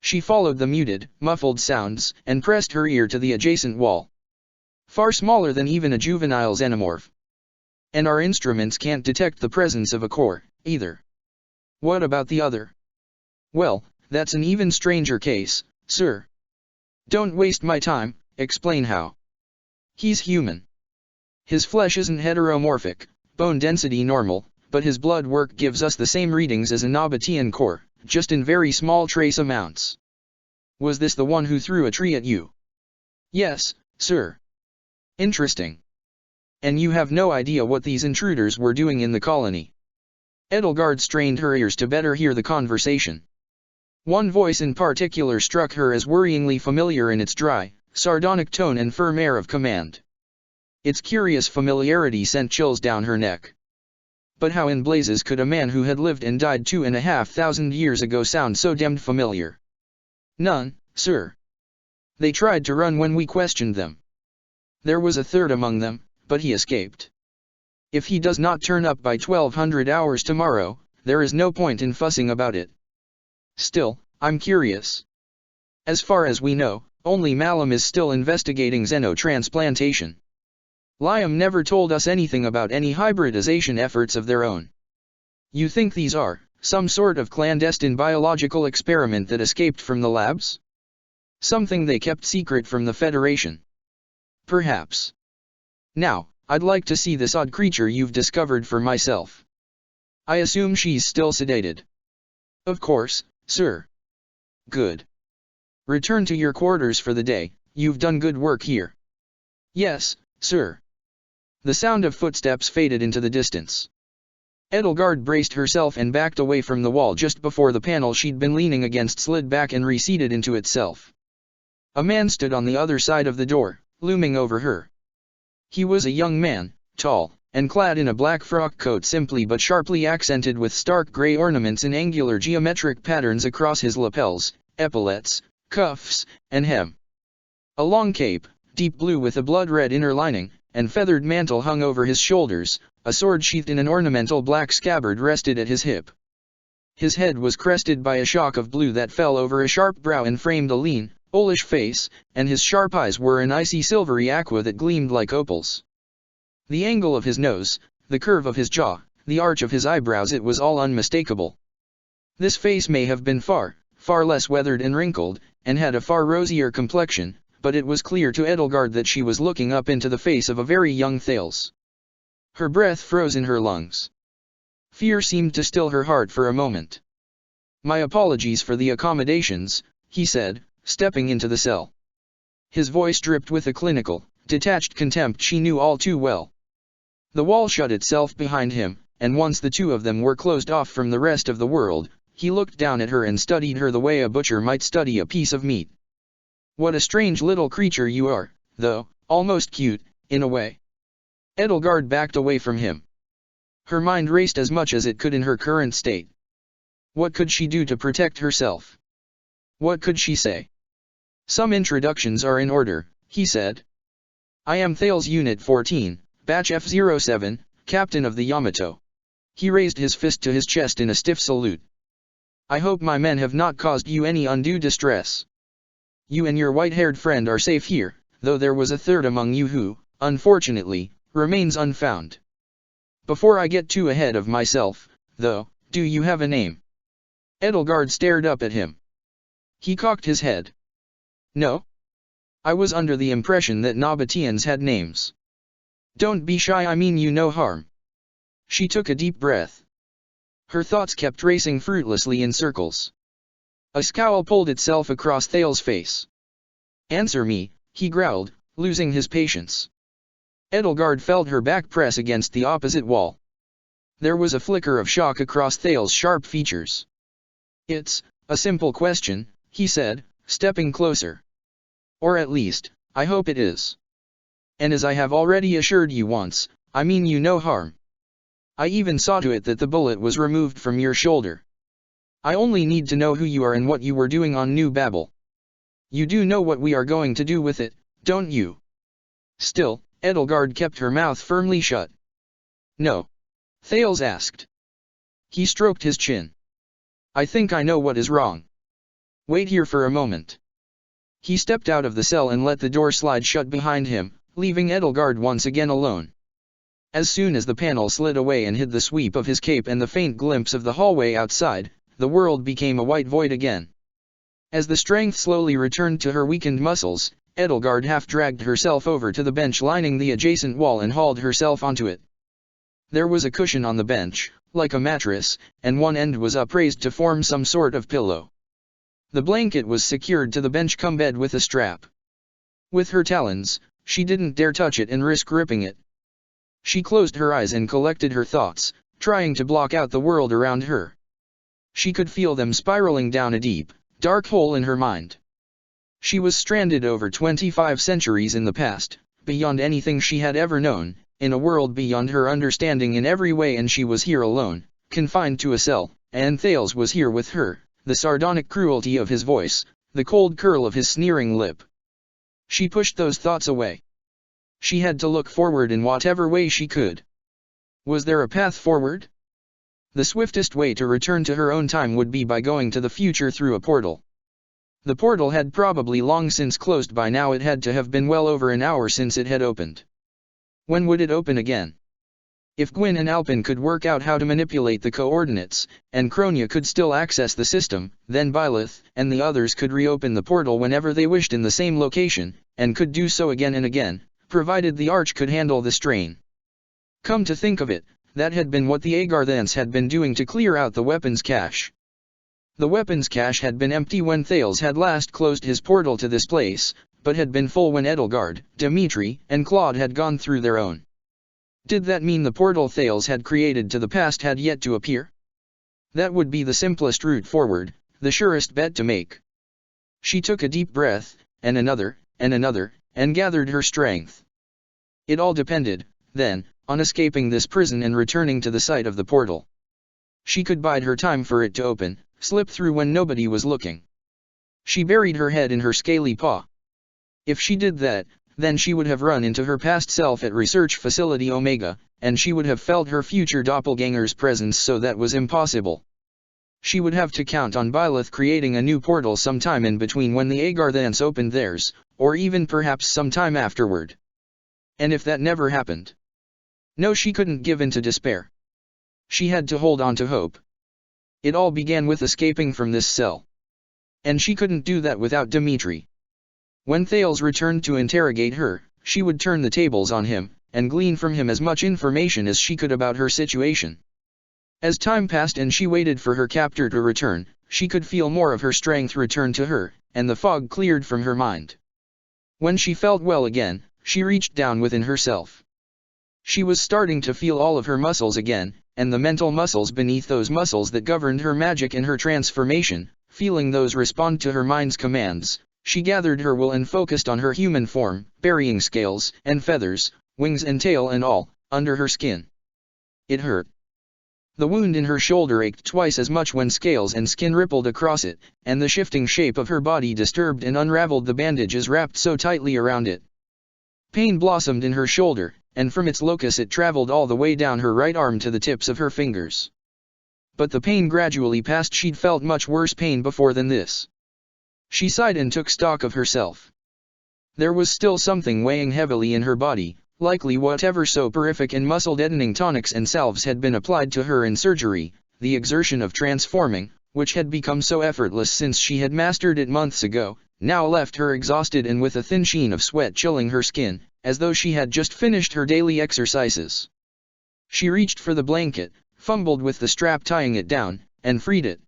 She followed the muted, muffled sounds, and pressed her ear to the adjacent wall. Far smaller than even a juvenile xenomorph. And our instruments can't detect the presence of a core, either. What about the other? Well, that's an even stranger case, sir. Don't waste my time, explain how. He's human. His flesh isn't heteromorphic, bone density normal, but his blood work gives us the same readings as a Nabatean core, just in very small trace amounts. Was this the one who threw a tree at you? Yes, sir. Interesting. And you have no idea what these intruders were doing in the colony? Edelgard strained her ears to better hear the conversation. One voice in particular struck her as worryingly familiar in its dry, sardonic tone and firm air of command. Its curious familiarity sent chills down her neck. But how in blazes could a man who had lived and died 2,500 years ago sound so damned familiar? None, sir. They tried to run when we questioned them. There was a third among them, but he escaped. If he does not turn up by 1200 hours tomorrow, there is no point in fussing about it. Still, I'm curious. As far as we know, Only Malum is still investigating xenotransplantation. Liam never told us anything about any hybridization efforts of their own. You think these are some sort of clandestine biological experiment that escaped from the labs? Something they kept secret from the Federation? Perhaps. Now, I'd like to see this odd creature you've discovered for myself. I assume she's still sedated. Of course, sir. Good. Return to your quarters for the day, you've done good work here. Yes, sir. The sound of footsteps faded into the distance. Edelgard braced herself and backed away from the wall just before the panel she'd been leaning against slid back and receded into itself. A man stood on the other side of the door, looming over her. He was a young man, tall, and clad in a black frock coat simply but sharply accented with stark gray ornaments in angular geometric patterns across his lapels, epaulets, cuffs, and hem. A long cape, deep blue with a blood-red inner lining, and feathered mantle hung over his shoulders. A sword sheathed in an ornamental black scabbard rested at his hip. His head was crested by a shock of blue that fell over a sharp brow and framed a lean, owlish face, and his sharp eyes were an icy silvery aqua that gleamed like opals. The angle of his nose, the curve of his jaw, the arch of his eyebrows, it was all unmistakable. This face may have been far less weathered and wrinkled, and had a far rosier complexion, but it was clear to Edelgard that she was looking up into the face of a very young Thales. Her breath froze in her lungs. Fear seemed to still her heart for a moment. "My apologies for the accommodations," he said, stepping into the cell. His voice dripped with a clinical, detached contempt she knew all too well. The wall shut itself behind him, and once the two of them were closed off from the rest of the world, he looked down at her and studied her the way a butcher might study a piece of meat. "What a strange little creature you are, though, almost cute, in a way." Edelgard backed away from him. Her mind raced as much as it could in her current state. What could she do to protect herself? What could she say? "Some introductions are in order," he said. "I am Thales Unit 14, Batch F-07, Captain of the Yamato." He raised his fist to his chest in a stiff salute. "I hope my men have not caused you any undue distress. You and your white-haired friend are safe here, though there was a third among you who, unfortunately, remains unfound. Before I get too ahead of myself, though, do you have a name?" Edelgard stared up at him. He cocked his head. "No. I was under the impression that Nabateans had names." "Don't be shy, I mean you no harm." She took a deep breath. Her thoughts kept racing fruitlessly in circles. A scowl pulled itself across Thales' face. "Answer me," he growled, losing his patience. Edelgard felt her back press against the opposite wall. There was a flicker of shock across Thales' sharp features. "It's a simple question," he said, stepping closer. "Or at least, I hope it is. And as I have already assured you once, I mean you no harm. I even saw to it that the bullet was removed from your shoulder. I only need to know who you are and what you were doing on New Babel. You do know what we are going to do with it, don't you?" Still, Edelgard kept her mouth firmly shut. "No?" Thales asked. He stroked his chin. "I think I know what is wrong. Wait here for a moment." He stepped out of the cell and let the door slide shut behind him, leaving Edelgard once again alone. As soon as the panel slid away and hid the sweep of his cape and the faint glimpse of the hallway outside, the world became a white void again. As the strength slowly returned to her weakened muscles, Edelgard half-dragged herself over to the bench lining the adjacent wall and hauled herself onto it. There was a cushion on the bench, like a mattress, and one end was upraised to form some sort of pillow. The blanket was secured to the bench-cum-bed with a strap. With her talons, she didn't dare touch it and risk ripping it. She closed her eyes and collected her thoughts, trying to block out the world around her. She could feel them spiraling down a deep, dark hole in her mind. She was stranded over 25 centuries in the past, beyond anything she had ever known, in a world beyond her understanding in every way, and she was here alone, confined to a cell, and Thales was here with her, the sardonic cruelty of his voice, the cold curl of his sneering lip. She pushed those thoughts away. She had to look forward in whatever way she could. Was there a path forward? The swiftest way to return to her own time would be by going to the future through a portal. The portal had probably long since closed by now. It had to have been well over an hour since it had opened. When would it open again? If Gwyn and Alpin could work out how to manipulate the coordinates, and Kronia could still access the system, then Byleth and the others could reopen the portal whenever they wished in the same location, and could do so again and again, provided the Arch could handle the strain. Come to think of it, that had been what the Agarthans had been doing to clear out the weapons cache. The weapons cache had been empty when Thales had last closed his portal to this place, but had been full when Edelgard, Dimitri, and Claude had gone through their own. Did that mean the portal Thales had created to the past had yet to appear? That would be the simplest route forward, the surest bet to make. She took a deep breath, and another, and gathered her strength. It all depended, then, on escaping this prison and returning to the site of the portal. She could bide her time for it to open, slip through when nobody was looking. She buried her head in her scaly paw. If she did that, then she would have run into her past self at Research Facility Omega, and she would have felt her future doppelganger's presence, so that was impossible. She would have to count on Byleth creating a new portal sometime in between when the Agarthans opened theirs, or even perhaps sometime afterward. And if that never happened? No, she couldn't give in to despair. She had to hold on to hope. It all began with escaping from this cell. And she couldn't do that without Dimitri. When Thales returned to interrogate her, she would turn the tables on him, and glean from him as much information as she could about her situation. As time passed and she waited for her captor to return, she could feel more of her strength return to her, and the fog cleared from her mind. When she felt well again, she reached down within herself. She was starting to feel all of her muscles again, and the mental muscles beneath those muscles that governed her magic and her transformation, feeling those respond to her mind's commands. She gathered her will and focused on her human form, burying scales and feathers, wings and tail and all, under her skin. It hurt. The wound in her shoulder ached twice as much when scales and skin rippled across it, and the shifting shape of her body disturbed and unraveled the bandages wrapped so tightly around it. Pain blossomed in her shoulder, and from its locus it traveled all the way down her right arm to the tips of her fingers. But the pain gradually passed. She'd felt much worse pain before than this. She sighed and took stock of herself. There was still something weighing heavily in her body, likely whatever soporific and muscle-deadening tonics and salves had been applied to her in surgery, the exertion of transforming, which had become so effortless since she had mastered it months ago, now left her exhausted and with a thin sheen of sweat chilling her skin, as though she had just finished her daily exercises. She reached for the blanket, fumbled with the strap tying it down, and freed it.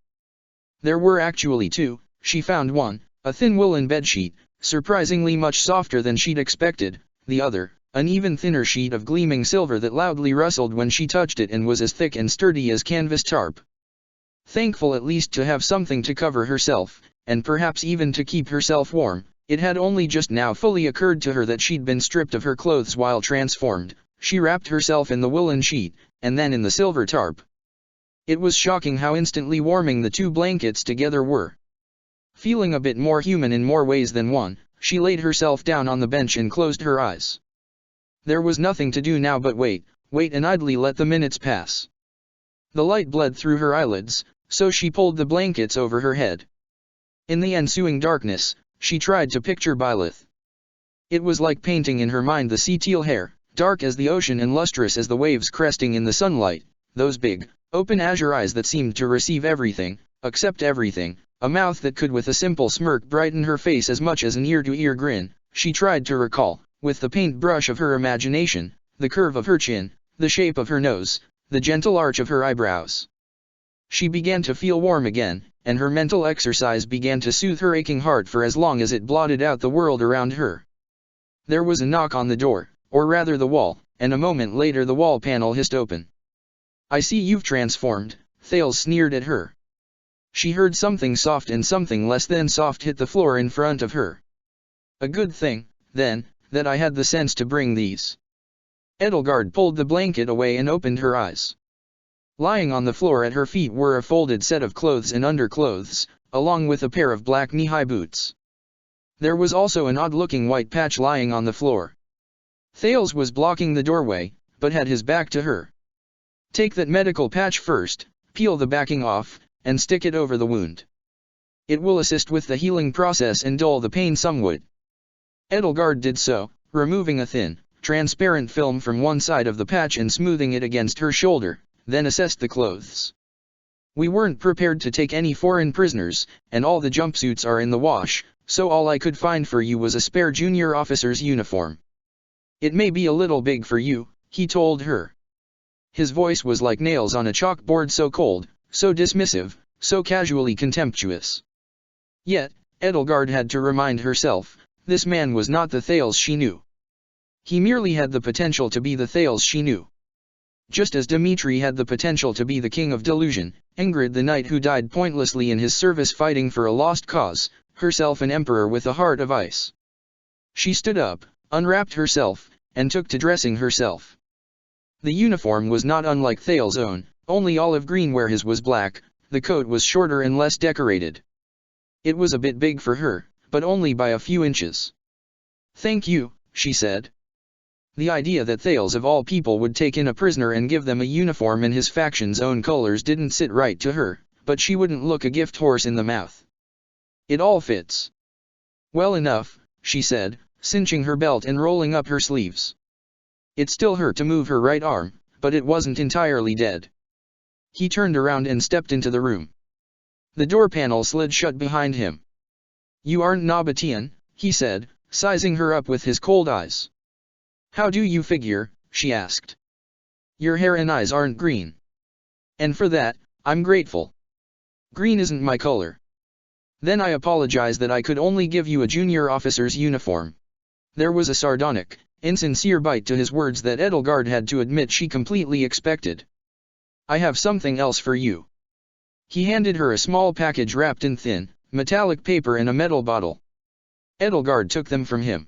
There were actually two. She found one, a thin woolen bedsheet, surprisingly much softer than she'd expected, the other, an even thinner sheet of gleaming silver that loudly rustled when she touched it and was as thick and sturdy as canvas tarp. Thankful at least to have something to cover herself, and perhaps even to keep herself warm, it had only just now fully occurred to her that she'd been stripped of her clothes while transformed. She wrapped herself in the woolen sheet, and then in the silver tarp. It was shocking how instantly warming the two blankets together were. Feeling a bit more human in more ways than one, she laid herself down on the bench and closed her eyes. There was nothing to do now but wait and idly let the minutes pass. The light bled through her eyelids, so she pulled the blankets over her head. In the ensuing darkness, she tried to picture Byleth. It was like painting in her mind the sea teal hair, dark as the ocean and lustrous as the waves cresting in the sunlight, those big, open azure eyes that seemed to receive everything, accept everything, a mouth that could with a simple smirk brighten her face as much as an ear-to-ear grin. She tried to recall, with the paintbrush of her imagination, the curve of her chin, the shape of her nose, the gentle arch of her eyebrows. She began to feel warm again, and her mental exercise began to soothe her aching heart for as long as it blotted out the world around her. There was a knock on the door, or rather the wall, and a moment later the wall panel hissed open. "I see you've transformed," Thales sneered at her. She heard something soft and something less than soft hit the floor in front of her. "A good thing, then, that I had the sense to bring these." Edelgard pulled the blanket away and opened her eyes. Lying on the floor at her feet were a folded set of clothes and underclothes, along with a pair of black knee-high boots. There was also an odd-looking white patch lying on the floor. Thales was blocking the doorway, but had his back to her. "Take that medical patch first, peel the backing off, and stick it over the wound." It will assist with the healing process and dull the pain somewhat. Edelgard did so, removing a thin, transparent film from one side of the patch and smoothing it against her shoulder, then assessed the clothes. We weren't prepared to take any foreign prisoners, and all the jumpsuits are in the wash, so all I could find for you was a spare junior officer's uniform. It may be a little big for you, he told her. His voice was like nails on a chalkboard, so cold, so dismissive, so casually contemptuous. Yet, Edelgard had to remind herself, this man was not the Thales she knew. He merely had the potential to be the Thales she knew. Just as Dimitri had the potential to be the king of delusion, Ingrid the knight who died pointlessly in his service fighting for a lost cause, herself an emperor with a heart of ice. She stood up, unwrapped herself, and took to dressing herself. The uniform was not unlike Thales' own, only olive green where his was black. The coat was shorter and less decorated. It was a bit big for her, but only by a few inches. "Thank you," she said. The idea that Thales of all people would take in a prisoner and give them a uniform in his faction's own colors didn't sit right to her, but she wouldn't look a gift horse in the mouth. "It all fits well enough," she said, cinching her belt and rolling up her sleeves. It still hurt to move her right arm, but it wasn't entirely dead. He turned around and stepped into the room. The door panel slid shut behind him. "You aren't Nabatean," he said, sizing her up with his cold eyes. "How do you figure?" she asked. "Your hair and eyes aren't green. And for that, I'm grateful. Green isn't my color." "Then I apologize that I could only give you a junior officer's uniform." There was a sardonic, insincere bite to his words that Edelgard had to admit she completely expected. "I have something else for you." He handed her a small package wrapped in thin, metallic paper and a metal bottle. Edelgard took them from him.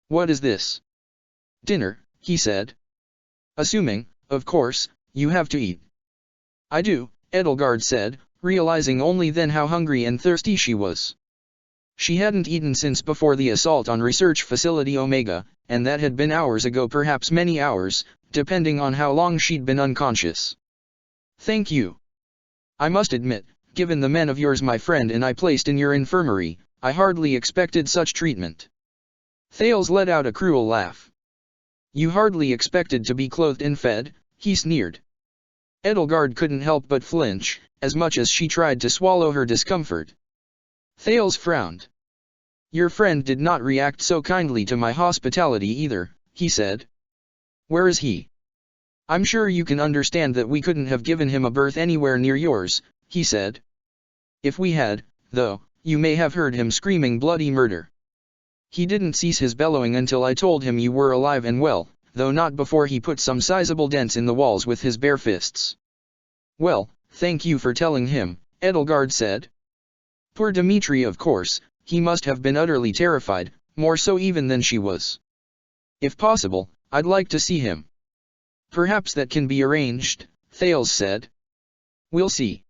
"What is this?" "Dinner," he said. "Assuming, of course, you have to eat." "I do," Edelgard said, realizing only then how hungry and thirsty she was. She hadn't eaten since before the assault on Research Facility Omega, and that had been hours ago, perhaps many hours, depending on how long she'd been unconscious. "Thank you. I must admit, given the men of yours my friend and I placed in your infirmary, I hardly expected such treatment." Thales let out a cruel laugh. "You hardly expected to be clothed and fed?" he sneered. Edelgard couldn't help but flinch, as much as she tried to swallow her discomfort. Thales frowned. "Your friend did not react so kindly to my hospitality either," he said. "Where is he?" "I'm sure you can understand that we couldn't have given him a berth anywhere near yours," he said. "If we had, though, you may have heard him screaming bloody murder. He didn't cease his bellowing until I told him you were alive and well, though not before he put some sizable dents in the walls with his bare fists." "Well, thank you for telling him," Edelgard said. Poor Dimitri, of course, he must have been utterly terrified, more so even than she was. "If possible, I'd like to see him." "Perhaps that can be arranged," Thales said. "We'll see.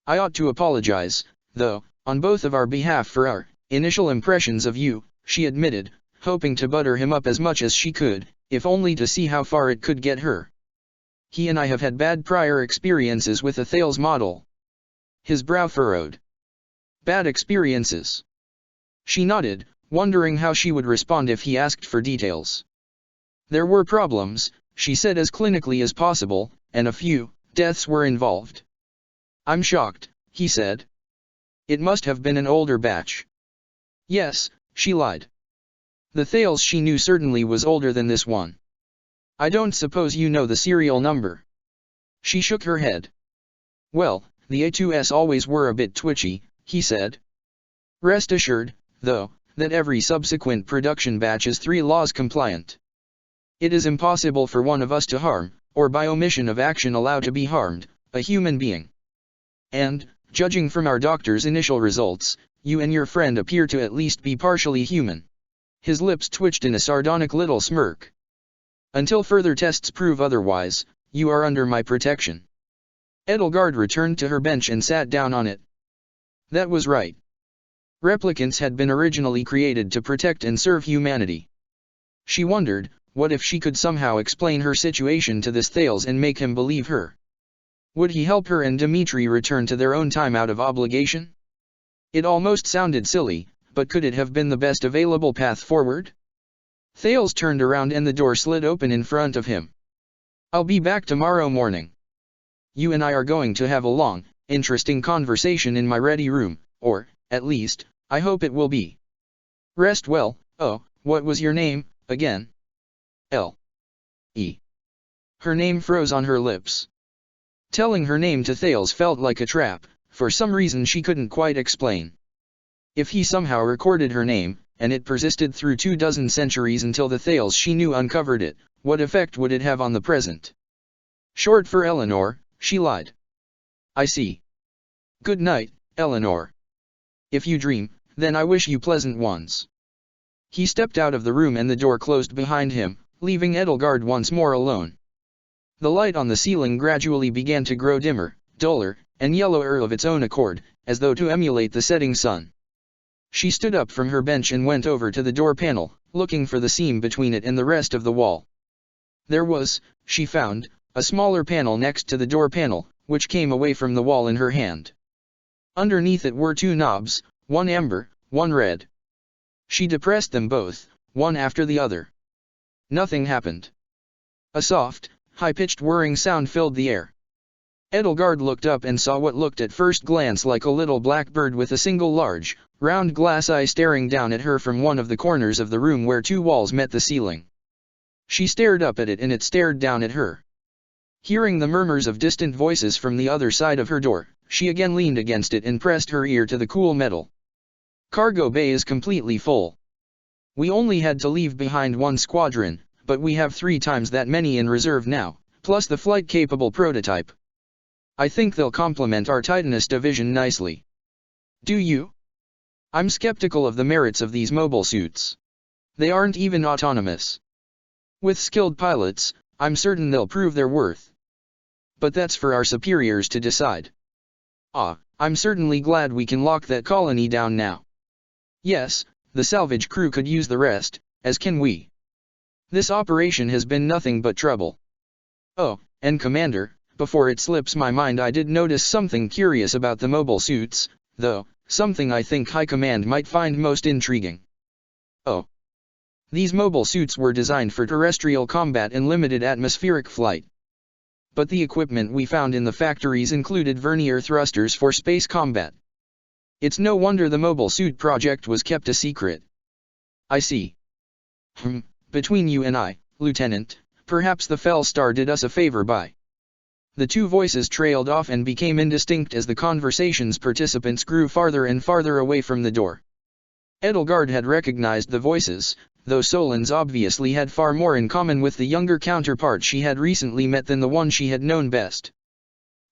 I ought to apologize, though, on both of our behalf for our initial impressions of you," she admitted, hoping to butter him up as much as she could, if only to see how far it could get her. "He and I have had bad prior experiences with a Thales model." His brow furrowed. "Bad experiences?" She nodded, wondering how she would respond if he asked for details. "There were problems," she said as clinically as possible, "and a few deaths were involved." "I'm shocked," he said. "It must have been an older batch." "Yes," she lied. "The Thales she knew certainly was older than this one." "I don't suppose you know the serial number?" She shook her head. "Well, the A2S always were a bit twitchy," he said. "Rest assured, though, that every subsequent production batch is 3 laws compliant. It is impossible for one of us to harm, or by omission of action allow to be harmed, a human being. And, judging from our doctor's initial results, you and your friend appear to at least be partially human." His lips twitched in a sardonic little smirk. "Until further tests prove otherwise, you are under my protection." Edelgard returned to her bench and sat down on it. That was right. Replicants had been originally created to protect and serve humanity. She wondered, what if she could somehow explain her situation to this Thales and make him believe her? Would he help her and Dimitri return to their own time out of obligation? It almost sounded silly, but could it have been the best available path forward? Thales turned around and the door slid open in front of him. I'll be back tomorrow morning. You and I are going to have a long, interesting conversation in my ready room, or, at least, I hope it will be. Rest well. Oh, what was your name, again? L.E. Her name froze on her lips. Telling her name to Thales felt like a trap, for some reason she couldn't quite explain. If he somehow recorded her name, and it persisted through 24 centuries until the Thales she knew uncovered it, what effect would it have on the present? Short for Eleanor, she lied. I see. Good night, Eleanor. If you dream, then I wish you pleasant ones. He stepped out of the room and the door closed behind him, leaving Edelgard once more alone. The light on the ceiling gradually began to grow dimmer, duller, and yellower of its own accord, as though to emulate the setting sun. She stood up from her bench and went over to the door panel, looking for the seam between it and the rest of the wall. There was, she found, a smaller panel next to the door panel, which came away from the wall in her hand. Underneath it were two knobs, one amber, one red. She depressed them both, one after the other. Nothing happened. A soft, high-pitched whirring sound filled the air. Edelgard looked up and saw what looked at first glance like a little black bird with a single large, round glass eye staring down at her from one of the corners of the room where two walls met the ceiling. She stared up at it and it stared down at her. Hearing the murmurs of distant voices from the other side of her door, she again leaned against it and pressed her ear to the cool metal. Cargo bay is completely full. We only had to leave behind one squadron, but we have 3 times that many in reserve now, plus the flight-capable prototype. I think they'll complement our Titanus division nicely. Do you? I'm skeptical of the merits of these mobile suits. They aren't even autonomous. With skilled pilots, I'm certain they'll prove their worth. But that's for our superiors to decide. I'm certainly glad we can lock that colony down now. Yes, the salvage crew could use the rest, as can we. This operation has been nothing but trouble. Oh, and Commander, before it slips my mind, I did notice something curious about the mobile suits, though, something I think High Command might find most intriguing. Oh. These mobile suits were designed for terrestrial combat and limited atmospheric flight. But the equipment we found in the factories included vernier thrusters for space combat. It's no wonder the mobile suit project was kept a secret. I see. Between you and I, Lieutenant, perhaps the Fellstar did us a favor by. The two voices trailed off and became indistinct as the conversation's participants grew farther and farther away from the door. Edelgard had recognized the voices, though Solans obviously had far more in common with the younger counterpart she had recently met than the one she had known best.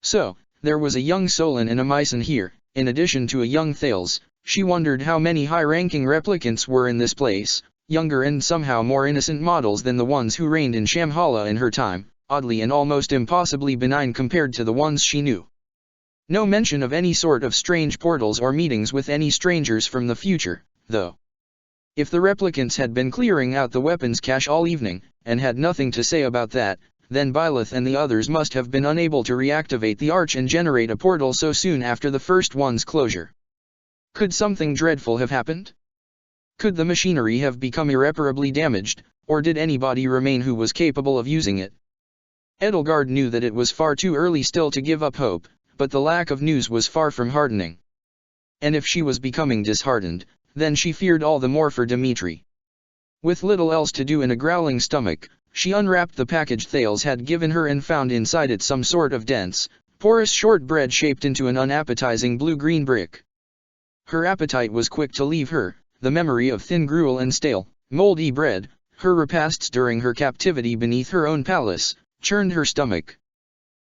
So, there was a young Solan and a Mycen here, in addition to a young Thales. She wondered how many high-ranking replicants were in this place, younger and somehow more innocent models than the ones who reigned in Shamhala in her time, oddly and almost impossibly benign compared to the ones she knew. No mention of any sort of strange portals or meetings with any strangers from the future, though. If the replicants had been clearing out the weapons cache all evening, and had nothing to say about that, then Byleth and the others must have been unable to reactivate the arch and generate a portal so soon after the first one's closure. Could something dreadful have happened? Could the machinery have become irreparably damaged, or did anybody remain who was capable of using it? Edelgard knew that it was far too early still to give up hope, but the lack of news was far from hardening. And if she was becoming disheartened, then she feared all the more for Dimitri. With little else to do and a growling stomach, she unwrapped the package Thales had given her and found inside it some sort of dense, porous shortbread shaped into an unappetizing blue-green brick. Her appetite was quick to leave her, the memory of thin gruel and stale, moldy bread, her repasts during her captivity beneath her own palace, churned her stomach.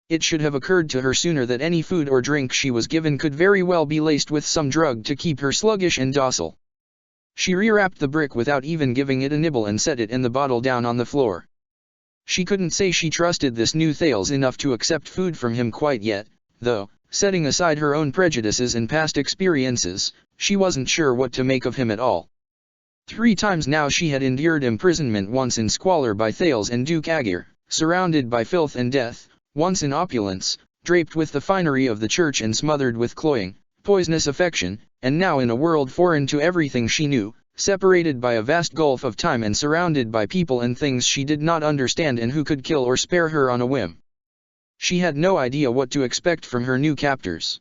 It should have occurred to her sooner that any food or drink she was given could very well be laced with some drug to keep her sluggish and docile. She rewrapped the brick without even giving it a nibble and set it and the bottle down on the floor. She couldn't say she trusted this new Thales enough to accept food from him quite yet, though, setting aside her own prejudices and past experiences, she wasn't sure what to make of him at all. 3 times now she had endured imprisonment, once in squalor by Thales and Duke Agir, surrounded by filth and death, once in opulence, draped with the finery of the church and smothered with cloying, poisonous affection, and now in a world foreign to everything she knew, separated by a vast gulf of time and surrounded by people and things she did not understand and who could kill or spare her on a whim. She had no idea what to expect from her new captors.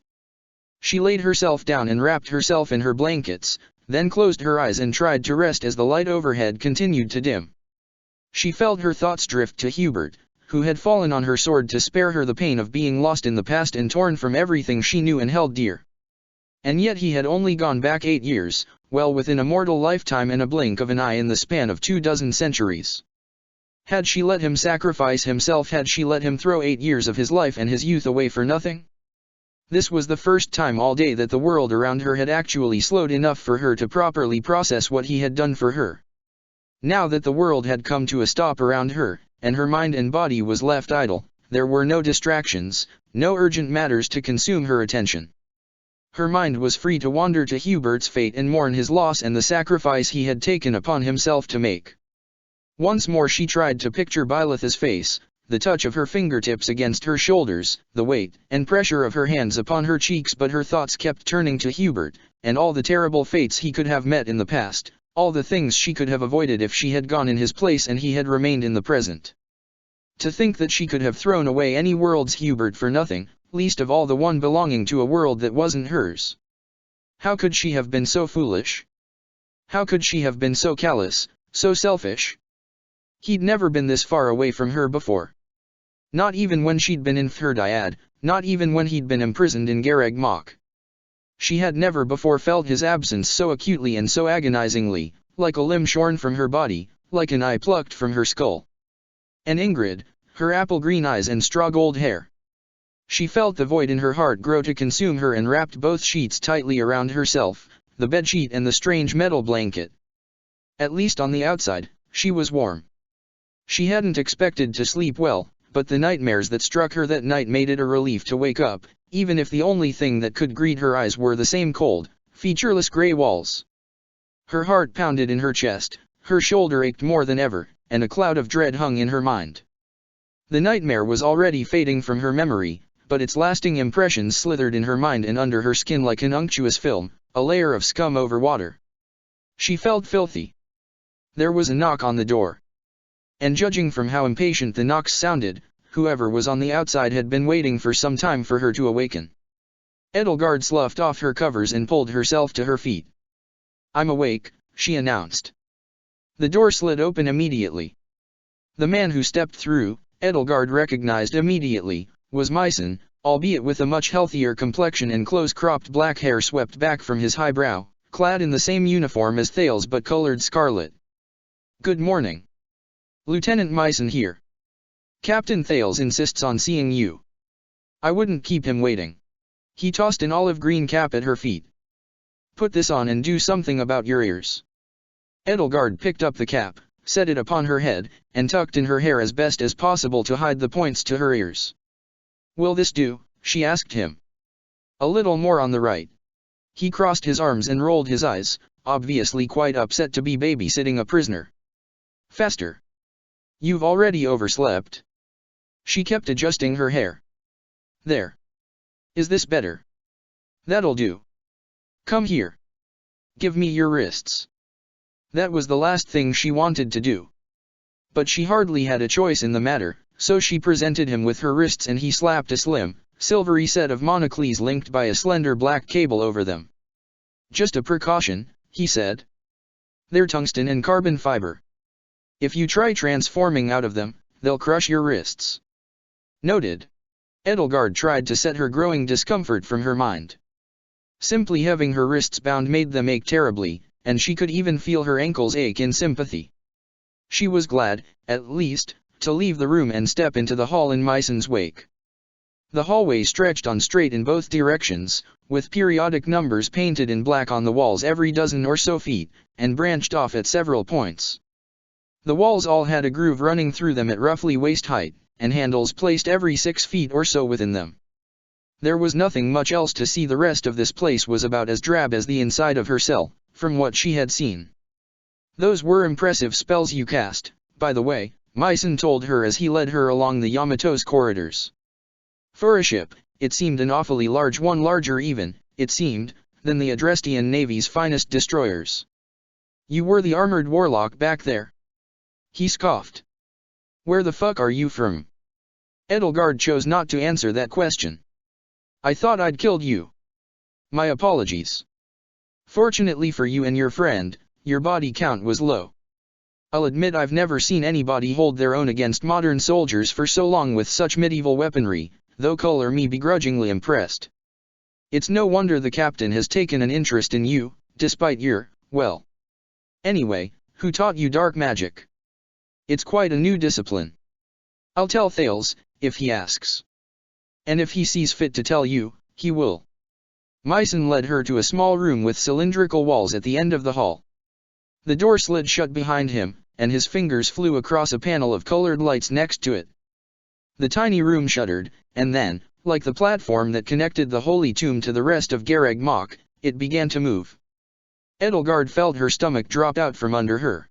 She laid herself down and wrapped herself in her blankets, then closed her eyes and tried to rest as the light overhead continued to dim. She felt her thoughts drift to Hubert, who had fallen on her sword to spare her the pain of being lost in the past and torn from everything she knew and held dear. And yet he had only gone back 8 years, well within a mortal lifetime and a blink of an eye in the span of 24 centuries. Had she let him sacrifice himself? Had she let him throw 8 years of his life and his youth away for nothing? This was the first time all day that the world around her had actually slowed enough for her to properly process what he had done for her. Now that the world had come to a stop around her, and her mind and body was left idle, there were no distractions, no urgent matters to consume her attention. Her mind was free to wander to Hubert's fate and mourn his loss and the sacrifice he had taken upon himself to make. Once more she tried to picture Byleth's face, the touch of her fingertips against her shoulders, the weight and pressure of her hands upon her cheeks, but her thoughts kept turning to Hubert, and all the terrible fates he could have met in the past, all the things she could have avoided if she had gone in his place and he had remained in the present. To think that she could have thrown away any world's Hubert for nothing, least of all the one belonging to a world that wasn't hers. How could she have been so foolish? How could she have been so callous, so selfish? He'd never been this far away from her before. Not even when she'd been in Thirdiad, not even when he'd been imprisoned in Garreg Mach. She had never before felt his absence so acutely and so agonizingly, like a limb shorn from her body, like an eye plucked from her skull. And Ingrid, her apple-green eyes and straw-gold hair. She felt the void in her heart grow to consume her and wrapped both sheets tightly around herself, the bedsheet and the strange metal blanket. At least on the outside, she was warm. She hadn't expected to sleep well, but the nightmares that struck her that night made it a relief to wake up, even if the only thing that could greet her eyes were the same cold, featureless gray walls. Her heart pounded in her chest, her shoulder ached more than ever, and a cloud of dread hung in her mind. The nightmare was already fading from her memory, but its lasting impressions slithered in her mind and under her skin like an unctuous film, a layer of scum over water. She felt filthy. There was a knock on the door. And judging from how impatient the knocks sounded, whoever was on the outside had been waiting for some time for her to awaken. Edelgard sloughed off her covers and pulled herself to her feet. "I'm awake," she announced. The door slid open immediately. The man who stepped through, Edelgard recognized immediately, was Myson, albeit with a much healthier complexion and close-cropped black hair swept back from his high brow, clad in the same uniform as Thales but colored scarlet. "Good morning. Lieutenant Myson here. Captain Thales insists on seeing you." "I wouldn't keep him waiting." He tossed an olive green cap at her feet. "Put this on and do something about your ears." Edelgard picked up the cap, set it upon her head, and tucked in her hair as best as possible to hide the points to her ears. "Will this do?" she asked him. "A little more on the right." He crossed his arms and rolled his eyes, obviously quite upset to be babysitting a prisoner. "Faster. You've already overslept." She kept adjusting her hair. "There. Is this better?" "That'll do. Come here. Give me your wrists." That was the last thing she wanted to do. But she hardly had a choice in the matter, so she presented him with her wrists and he slapped a slim, silvery set of monocles linked by a slender black cable over them. "Just a precaution," he said. "They're tungsten and carbon fiber. If you try transforming out of them, they'll crush your wrists." "Noted." Edelgard tried to set her growing discomfort from her mind. Simply having her wrists bound made them ache terribly, and she could even feel her ankles ache in sympathy. She was glad, at least, to leave the room and step into the hall in Myson's wake. The hallway stretched on straight in both directions, with periodic numbers painted in black on the walls every dozen or so feet, and branched off at several points. The walls all had a groove running through them at roughly waist height, and handles placed every 6 feet or so within them. There was nothing much else to see. The rest of this place was about as drab as the inside of her cell, from what she had seen. "Those were impressive spells you cast, by the way," Myson told her as he led her along the Yamato's corridors. For a ship, it seemed an awfully large one, larger even, it seemed, than the Adrestian Navy's finest destroyers. "You were the armored warlock back there?" he scoffed. "Where the fuck are you from?" Edelgard chose not to answer that question. "I thought I'd killed you. My apologies. Fortunately for you and your friend, your body count was low. I'll admit I've never seen anybody hold their own against modern soldiers for so long with such medieval weaponry, though color me begrudgingly impressed. It's no wonder the captain has taken an interest in you, despite your, well. Anyway, who taught you dark magic? It's quite a new discipline. I'll tell Thales, if he asks. And if he sees fit to tell you, he will." Mycen led her to a small room with cylindrical walls at the end of the hall. The door slid shut behind him, and his fingers flew across a panel of colored lights next to it. The tiny room shuddered, and then, like the platform that connected the holy tomb to the rest of Garreg Mach, it began to move. Edelgard felt her stomach drop out from under her.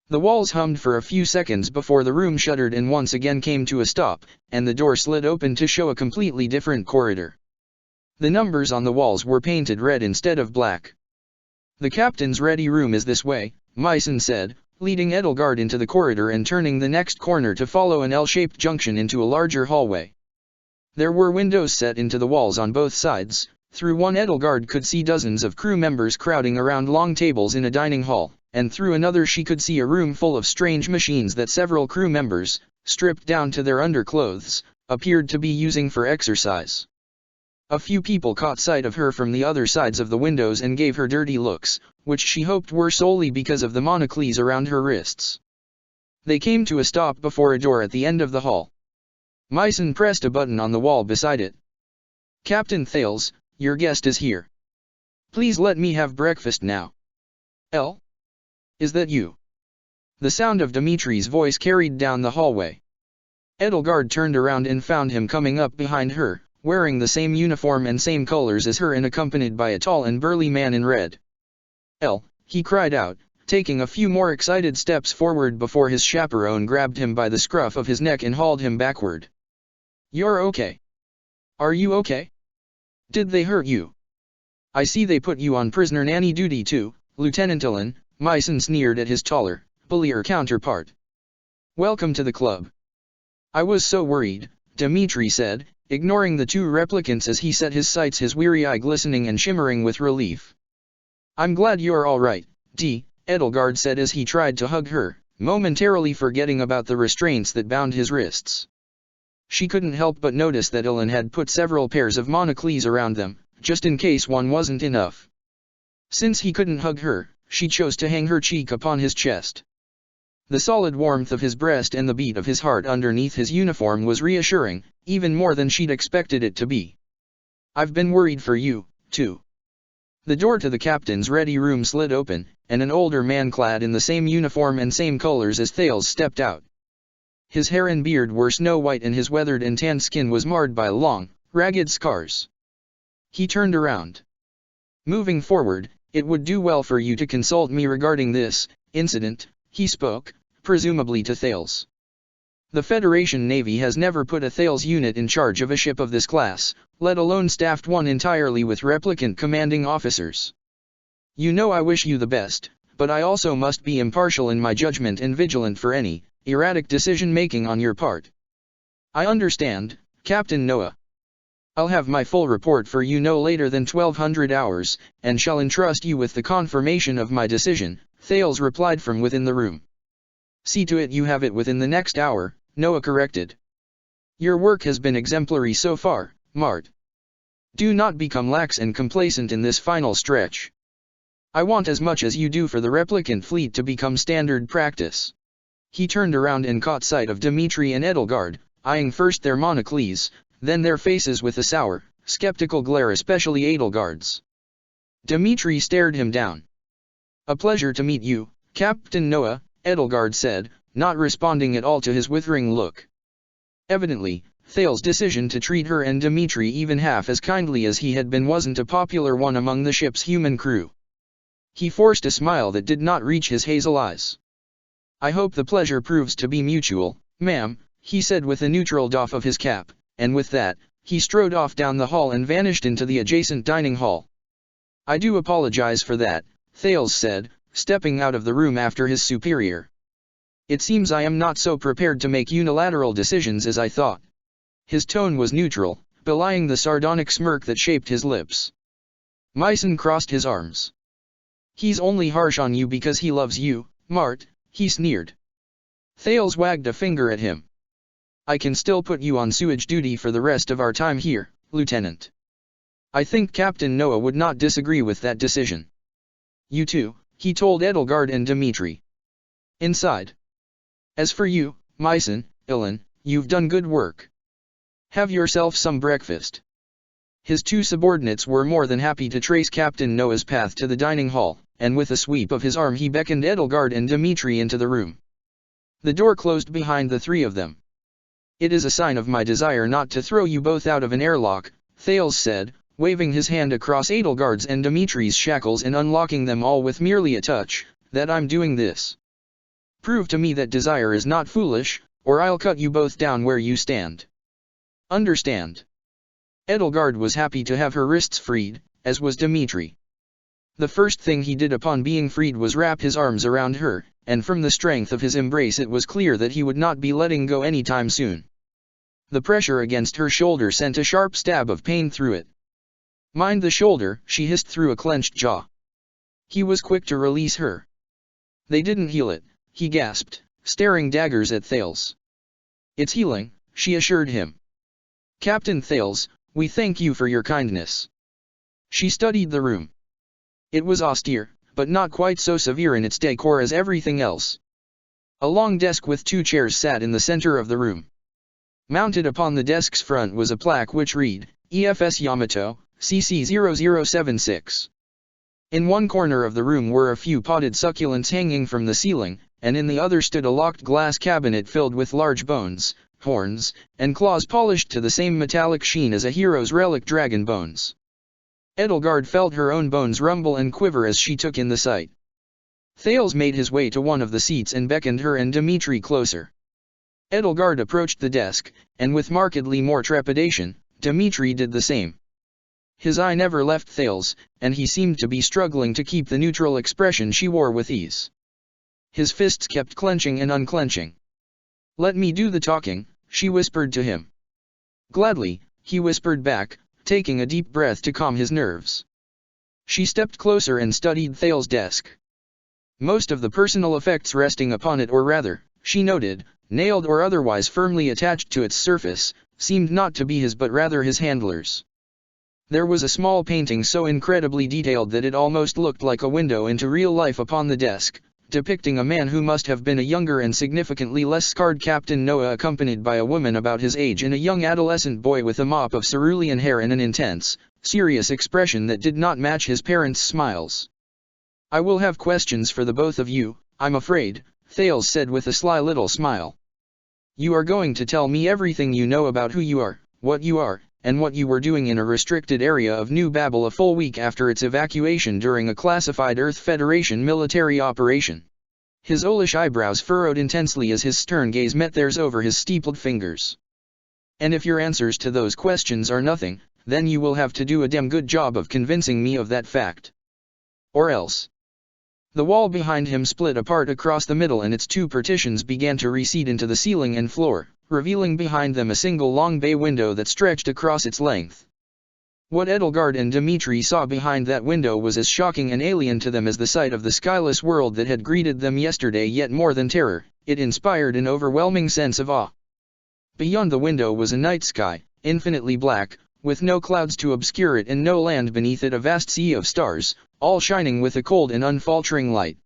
The walls hummed for a few seconds before the room shuddered and once again came to a stop, and the door slid open to show a completely different corridor. The numbers on the walls were painted red instead of black. "The captain's ready room is this way," Mycen said, leading Edelgard into the corridor and turning the next corner to follow an L-shaped junction into a larger hallway. There were windows set into the walls on both sides. Through one Edelgard could see dozens of crew members crowding around long tables in a dining hall, and through another she could see a room full of strange machines that several crew members, stripped down to their underclothes, appeared to be using for exercise. A few people caught sight of her from the other sides of the windows and gave her dirty looks, which she hoped were solely because of the monocles around her wrists. They came to a stop before a door at the end of the hall. Mycen pressed a button on the wall beside it. "Captain Thales, your guest is here. Please let me have breakfast now." "L? Is that you?" The sound of Dimitri's voice carried down the hallway. Edelgard turned around and found him coming up behind her, wearing the same uniform and same colors as her and accompanied by a tall and burly man in red. "L," he cried out, taking a few more excited steps forward before his chaperone grabbed him by the scruff of his neck and hauled him backward. "You're okay. Are you okay? Did they hurt you? I see they put you on prisoner nanny duty too, Lieutenant Ilan," Mycen sneered at his taller, bullier counterpart. "Welcome to the club." "I was so worried," Dimitri said, ignoring the two replicants as he set his sights, his weary eye glistening and shimmering with relief. "I'm glad you're all right, D," Edelgard said as he tried to hug her, momentarily forgetting about the restraints that bound his wrists. She couldn't help but notice that Ilan had put several pairs of monocles around them, just in case one wasn't enough. Since he couldn't hug her, she chose to hang her cheek upon his chest. The solid warmth of his breast and the beat of his heart underneath his uniform was reassuring, even more than she'd expected it to be. "I've been worried for you, too." The door to the captain's ready room slid open, and an older man clad in the same uniform and same colors as Thales stepped out. His hair and beard were snow-white and his weathered and tanned skin was marred by long, ragged scars. He turned around. "Moving forward, it would do well for you to consult me regarding this incident," he spoke, presumably to Thales. "The Federation Navy has never put a Thales unit in charge of a ship of this class, let alone staffed one entirely with replicant commanding officers. You know I wish you the best, but I also must be impartial in my judgment and vigilant for any erratic decision-making on your part." "I understand, Captain Noah. I'll have my full report for you no later than 1200 hours, and shall entrust you with the confirmation of my decision," Thales replied from within the room. "See to it you have it within the next hour," Noah corrected. "Your work has been exemplary so far, Mart. Do not become lax and complacent in this final stretch. I want as much as you do for the replicant fleet to become standard practice." He turned around and caught sight of Dimitri and Edelgard, eyeing first their monocles, then their faces with a sour, skeptical glare, especially Edelgard's. Dimitri stared him down. "A pleasure to meet you, Captain Noah," Edelgard said, not responding at all to his withering look. Evidently, Thales' decision to treat her and Dimitri even half as kindly as he had been wasn't a popular one among the ship's human crew. He forced a smile that did not reach his hazel eyes. "I hope the pleasure proves to be mutual, ma'am," he said with a neutral doff of his cap, and with that, he strode off down the hall and vanished into the adjacent dining hall. "I do apologize for that," Thales said, stepping out of the room after his superior. "It seems I am not so prepared to make unilateral decisions as I thought." His tone was neutral, belying the sardonic smirk that shaped his lips. Mycen crossed his arms. "He's only harsh on you because he loves you, Mart," he sneered. Thales wagged a finger at him. "I can still put you on sewage duty for the rest of our time here, Lieutenant. I think Captain Noah would not disagree with that decision." "You too," he told Edelgard and Dimitri. "Inside. As for you, Mycen, Ilan, you've done good work. Have yourself some breakfast." His two subordinates were more than happy to trace Captain Noah's path to the dining hall, and with a sweep of his arm he beckoned Edelgard and Dimitri into the room. The door closed behind the three of them. "It is a sign of my desire not to throw you both out of an airlock," Thales said, waving his hand across Edelgard's and Dimitri's shackles and unlocking them all with merely a touch, "that I'm doing this. Prove to me that desire is not foolish, or I'll cut you both down where you stand. Understand?" Edelgard was happy to have her wrists freed, as was Dimitri. The first thing he did upon being freed was wrap his arms around her, and from the strength of his embrace it was clear that he would not be letting go any time soon. The pressure against her shoulder sent a sharp stab of pain through it. "Mind the shoulder," she hissed through a clenched jaw. He was quick to release her. "They didn't heal it," he gasped, staring daggers at Thales. "It's healing," she assured him. "Captain Thales, we thank you for your kindness." She studied the room. It was austere, but not quite so severe in its decor as everything else. A long desk with two chairs sat in the center of the room. Mounted upon the desk's front was a plaque which read, "EFS Yamato, CC 0076. In one corner of the room were a few potted succulents hanging from the ceiling, and in the other stood a locked glass cabinet filled with large bones, horns, and claws polished to the same metallic sheen as a hero's relic dragon bones. Edelgard felt her own bones rumble and quiver as she took in the sight. Thales made his way to one of the seats and beckoned her and Dimitri closer. Edelgard approached the desk, and with markedly more trepidation, Dimitri did the same. His eye never left Thales, and he seemed to be struggling to keep the neutral expression she wore with ease. His fists kept clenching and unclenching. "Let me do the talking," she whispered to him. "Gladly," he whispered back, taking a deep breath to calm his nerves. She stepped closer and studied Thales' desk. Most of the personal effects resting upon it, or rather, she noted, nailed or otherwise firmly attached to its surface, seemed not to be his but rather his handler's. There was a small painting so incredibly detailed that it almost looked like a window into real life upon the desk, depicting a man who must have been a younger and significantly less scarred Captain Noah accompanied by a woman about his age and a young adolescent boy with a mop of cerulean hair and an intense, serious expression that did not match his parents' smiles. "I will have questions for the both of you, I'm afraid," Thales said with a sly little smile. "You are going to tell me everything you know about who you are, and what you were doing in a restricted area of New Babel a full week after its evacuation during a classified Earth Federation military operation." His owlish eyebrows furrowed intensely as his stern gaze met theirs over his steepled fingers. "And if your answers to those questions are nothing, then you will have to do a damn good job of convincing me of that fact. Or else." The wall behind him split apart across the middle and its two partitions began to recede into the ceiling and floor, revealing behind them a single long bay window that stretched across its length. What Edelgard and Dimitri saw behind that window was as shocking and alien to them as the sight of the skyless world that had greeted them yesterday, yet more than terror, it inspired an overwhelming sense of awe. Beyond the window was a night sky, infinitely black, with no clouds to obscure it and no land beneath it, a vast sea of stars, all shining with a cold and unfaltering light.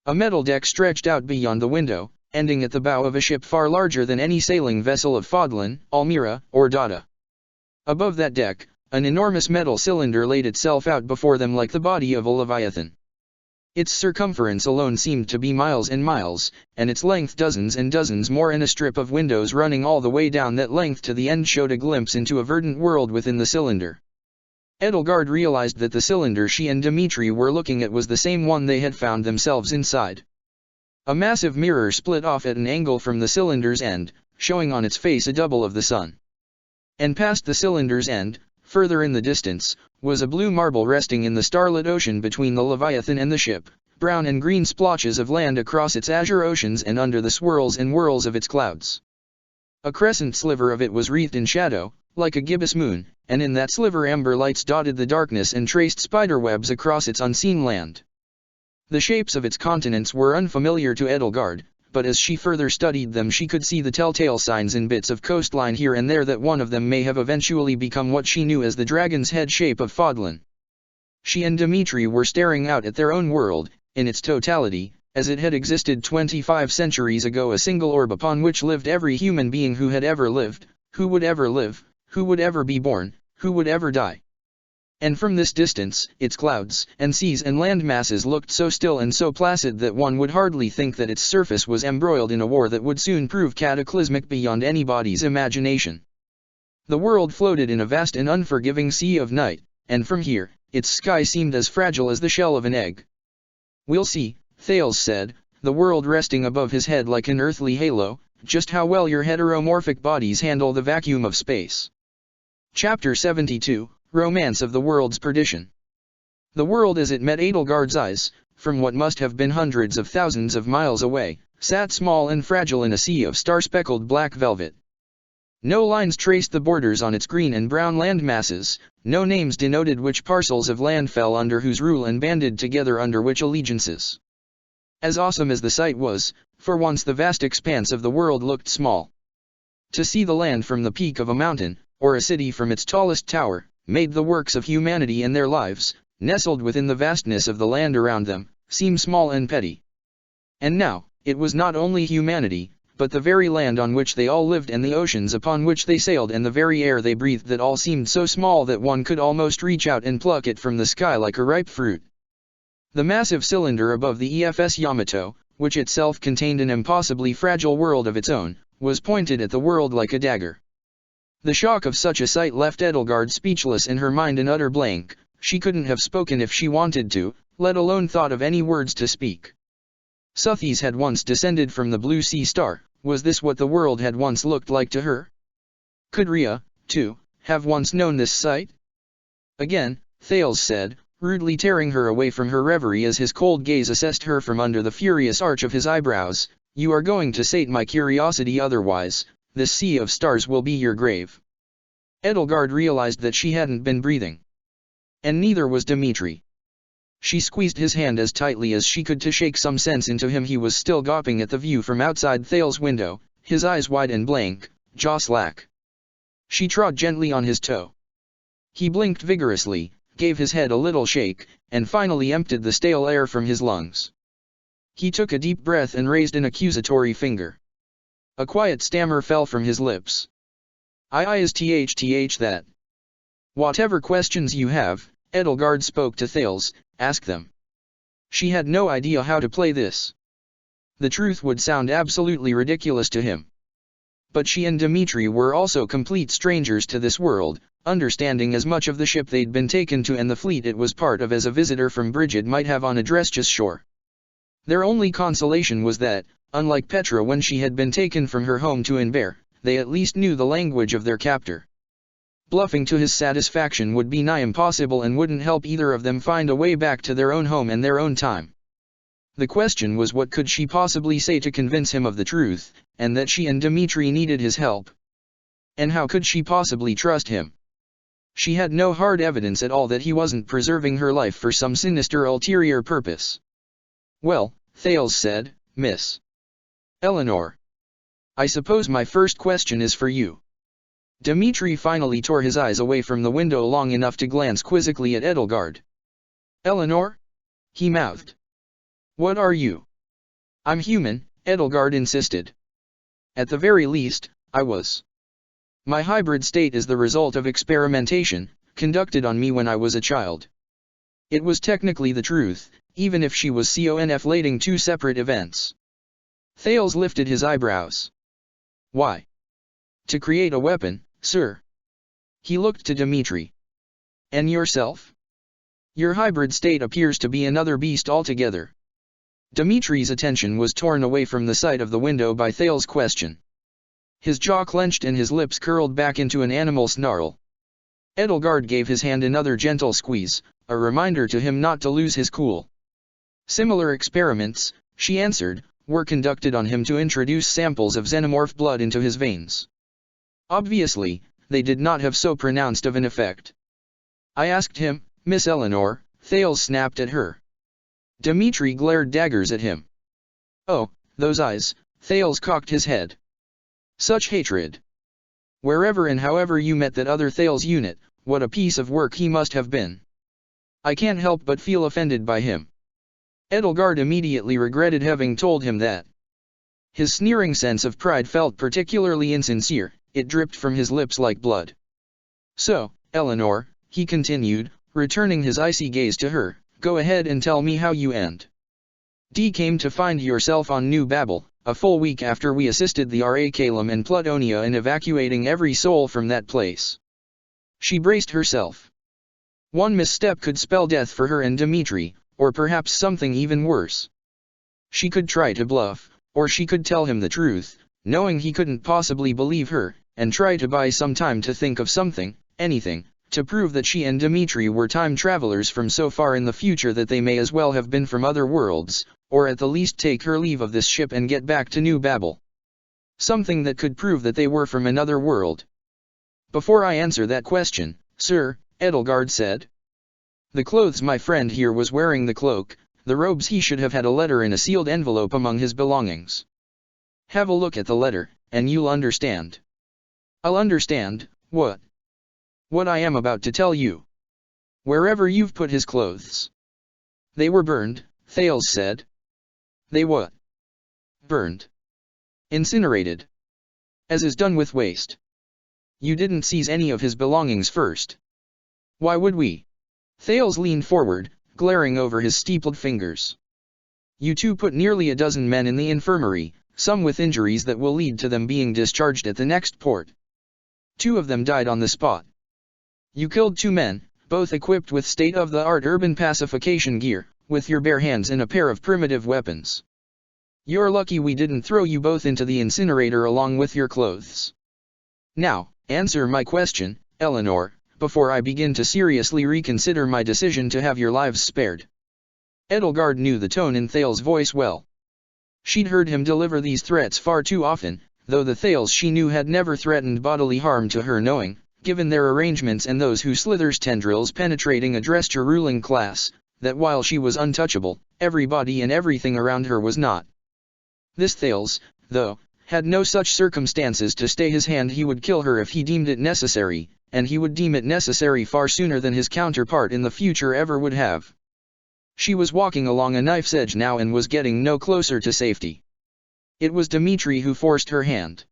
A metal deck stretched out beyond the window, ending at the bow of a ship far larger than any sailing vessel of Fodlan, Almira, or Dada. Above that deck, an enormous metal cylinder laid itself out before them like the body of a leviathan. Its circumference alone seemed to be miles and miles, and its length dozens and dozens more, and a strip of windows running all the way down that length to the end showed a glimpse into a verdant world within the cylinder. Edelgard realized that the cylinder she and Dimitri were looking at was the same one they had found themselves inside. A massive mirror split off at an angle from the cylinder's end, showing on its face a double of the sun. And past the cylinder's end, further in the distance, was a blue marble resting in the starlit ocean between the Leviathan and the ship, brown and green splotches of land across its azure oceans and under the swirls and whirls of its clouds. A crescent sliver of it was wreathed in shadow, like a gibbous moon, and in that sliver amber lights dotted the darkness and traced spiderwebs across its unseen land. The shapes of its continents were unfamiliar to Edelgard, but as she further studied them she could see the telltale signs in bits of coastline here and there that one of them may have eventually become what she knew as the dragon's head shape of Fodlan. She and Dimitri were staring out at their own world, in its totality, as it had existed 25 centuries ago, a single orb upon which lived every human being who had ever lived, who would ever live, who would ever be born, who would ever die. And from this distance, its clouds, and seas and land masses looked so still and so placid that one would hardly think that its surface was embroiled in a war that would soon prove cataclysmic beyond anybody's imagination. The world floated in a vast and unforgiving sea of night, and from here, its sky seemed as fragile as the shell of an egg. "We'll see," Thales said, the world resting above his head like an earthly halo, "just how well your heteromorphic bodies handle the vacuum of space." Chapter 72, Romance of the World's Perdition. The world as it met Edelgard's eyes, from what must have been hundreds of thousands of miles away, sat small and fragile in a sea of star-speckled black velvet. No lines traced the borders on its green and brown land masses, no names denoted which parcels of land fell under whose rule and banded together under which allegiances. As awesome as the sight was, for once the vast expanse of the world looked small. To see the land from the peak of a mountain, or a city from its tallest tower, made the works of humanity and their lives, nestled within the vastness of the land around them, seem small and petty. And now, it was not only humanity, but the very land on which they all lived and the oceans upon which they sailed and the very air they breathed that all seemed so small that one could almost reach out and pluck it from the sky like a ripe fruit. The massive cylinder above the EFS Yamato, which itself contained an impossibly fragile world of its own, was pointed at the world like a dagger. The shock of such a sight left Edelgard speechless and her mind an utter blank. She couldn't have spoken if she wanted to, let alone thought of any words to speak. Suthes had once descended from the blue sea star. Was this what the world had once looked like to her? Could Rhea, too, have once known this sight? Again, Thales said, rudely tearing her away from her reverie as his cold gaze assessed her from under the furious arch of his eyebrows, "You are going to sate my curiosity, otherwise this sea of stars will be your grave." Edelgard realized that she hadn't been breathing. And neither was Dimitri. She squeezed his hand as tightly as she could to shake some sense into him. He was still gawping at the view from outside Thales' window, his eyes wide and blank, jaw slack. She trod gently on his toe. He blinked vigorously, gave his head a little shake, and finally emptied the stale air from his lungs. He took a deep breath and raised an accusatory finger. A quiet stammer fell from his lips. "I is th that. Whatever questions you have," Edelgard spoke to Thales, "ask them." She had no idea how to play this. The truth would sound absolutely ridiculous to him. But she and Dimitri were also complete strangers to this world, understanding as much of the ship they'd been taken to and the fleet it was part of as a visitor from Brigid might have on a Dresches shore. Their only consolation was that, unlike Petra when she had been taken from her home to Inver, they at least knew the language of their captor. Bluffing to his satisfaction would be nigh impossible and wouldn't help either of them find a way back to their own home and their own time. The question was, what could she possibly say to convince him of the truth, and that she and Dimitri needed his help? And how could she possibly trust him? She had no hard evidence at all that he wasn't preserving her life for some sinister ulterior purpose. "Well," Thales said, "Miss Eleanor, I suppose my first question is for you." Dimitri finally tore his eyes away from the window long enough to glance quizzically at Edelgard. "Eleanor?" he mouthed. "What are you?" "I'm human," Edelgard insisted. "At the very least, I was. My hybrid state is the result of experimentation, conducted on me when I was a child." It was technically the truth, even if she was conflating two separate events. Thales lifted his eyebrows. "Why?" "To create a weapon, sir." He looked to Dimitri. "And yourself?" "Your hybrid state appears to be another beast altogether." Dimitri's attention was torn away from the sight of the window by Thales' question. His jaw clenched and his lips curled back into an animal snarl. Edelgard gave his hand another gentle squeeze, a reminder to him not to lose his cool. Similar experiments, she answered, were conducted on him to introduce samples of xenomorph blood into his veins. Obviously, they did not have so pronounced of an effect. I asked him, Miss Eleanor, Thales snapped at her. Dmitri glared daggers at him. Oh, those eyes, Thales cocked his head. Such hatred. Wherever and however you met that other Thales unit, what a piece of work he must have been. I can't help but feel offended by him. Edelgard immediately regretted having told him that. His sneering sense of pride felt particularly insincere, it dripped from his lips like blood. So, Eleanor, he continued, returning his icy gaze to her, go ahead and tell me how you and D came to find yourself on New Babel, a full week after we assisted the Aracalum and Plutonia in evacuating every soul from that place. She braced herself. One misstep could spell death for her and Dmitri, or perhaps something even worse. She could try to bluff, or she could tell him the truth, knowing he couldn't possibly believe her, and try to buy some time to think of something, anything, to prove that she and Dmitri were time travelers from so far in the future that they may as well have been from other worlds, or at the least take her leave of this ship and get back to New Babel. Something that could prove that they were from another world. Before I answer that question, sir, Edelgard said. The clothes my friend here was wearing, the cloak, the robes, he should have had a letter in a sealed envelope among his belongings. Have a look at the letter, and you'll understand. I'll understand, what? What I am about to tell you. Wherever you've put his clothes. They were burned, Thales said. They what? Burned. Incinerated. As is done with waste. You didn't seize any of his belongings first. Why would we? Thales leaned forward, glaring over his steepled fingers. You two put nearly a dozen men in the infirmary, some with injuries that will lead to them being discharged at the next port. 2 of them died on the spot. You killed 2 men, both equipped with state-of-the-art urban pacification gear, with your bare hands and a pair of primitive weapons. You're lucky we didn't throw you both into the incinerator along with your clothes. Now, answer my question, Eleanor, before I begin to seriously reconsider my decision to have your lives spared. Edelgard knew the tone in Thales' voice well. She'd heard him deliver these threats far too often, though the Thales she knew had never threatened bodily harm to her, knowing, given their arrangements and those who slithers tendrils penetrating addressed her ruling class, that while she was untouchable, everybody and everything around her was not. This Thales, though, had no such circumstances to stay his hand. He would kill her if he deemed it necessary, and he would deem it necessary far sooner than his counterpart in the future ever would have. She was walking along a knife's edge now and was getting no closer to safety. It was Dmitri who forced her hand.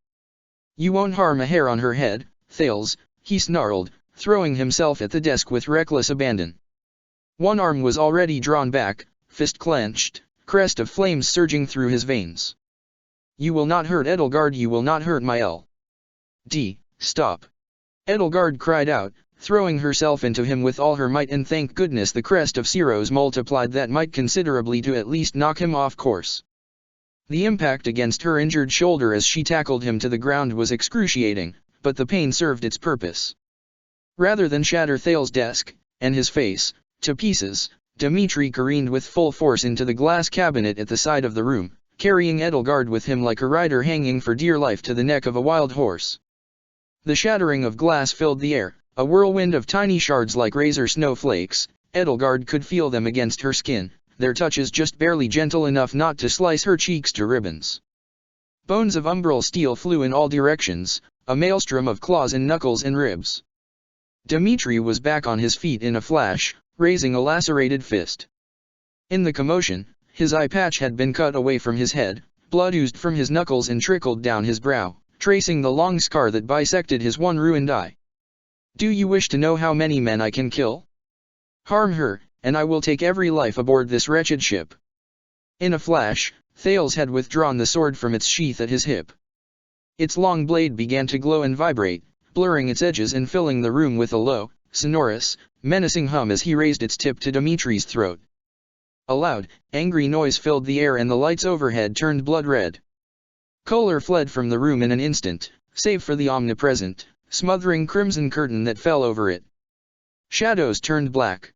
You won't harm a hair on her head, Thales, he snarled, throwing himself at the desk with reckless abandon. One arm was already drawn back, fist clenched, crest of flames surging through his veins. You will not hurt Edelgard, you will not hurt my L.D. Stop. Edelgard cried out, throwing herself into him with all her might, and thank goodness the crest of Ceros multiplied that might considerably to at least knock him off course. The impact against her injured shoulder as she tackled him to the ground was excruciating, but the pain served its purpose. Rather than shatter Thales' desk, and his face, to pieces, Dmitri careened with full force into the glass cabinet at the side of the room, carrying Edelgard with him like a rider hanging for dear life to the neck of a wild horse. The shattering of glass filled the air, a whirlwind of tiny shards like razor snowflakes. Edelgard could feel them against her skin, their touches just barely gentle enough not to slice her cheeks to ribbons. Bones of umbral steel flew in all directions, a maelstrom of claws and knuckles and ribs. Dmitri was back on his feet in a flash, raising a lacerated fist. In the commotion, his eye patch had been cut away from his head, blood oozed from his knuckles and trickled down his brow, tracing the long scar that bisected his one ruined eye. Do you wish to know how many men I can kill? Harm her, and I will take every life aboard this wretched ship. In a flash, Thales had withdrawn the sword from its sheath at his hip. Its long blade began to glow and vibrate, blurring its edges and filling the room with a low, sonorous, menacing hum as he raised its tip to Dmitri's throat. A loud, angry noise filled the air and the lights overhead turned blood red. Kohler fled from the room in an instant, save for the omnipresent, smothering crimson curtain that fell over it. Shadows turned black.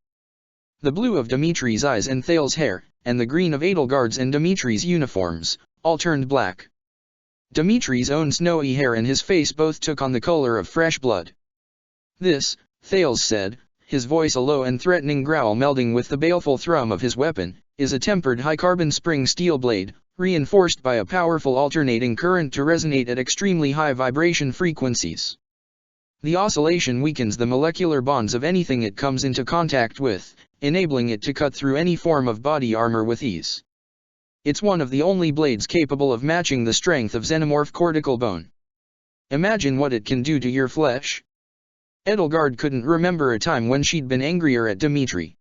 The blue of Dimitri's eyes and Thales's hair, and the green of Edelgard's and Dimitri's uniforms, all turned black. Dimitri's own snowy hair and his face both took on the color of fresh blood. "This," Thales said, his voice a low and threatening growl melding with the baleful thrum of his weapon, "is a tempered high-carbon spring steel blade, reinforced by a powerful alternating current to resonate at extremely high vibration frequencies. The oscillation weakens the molecular bonds of anything it comes into contact with, enabling it to cut through any form of body armor with ease. It's one of the only blades capable of matching the strength of xenomorph cortical bone. Imagine what it can do to your flesh." Edelgard couldn't remember a time when she'd been angrier at Dimitri.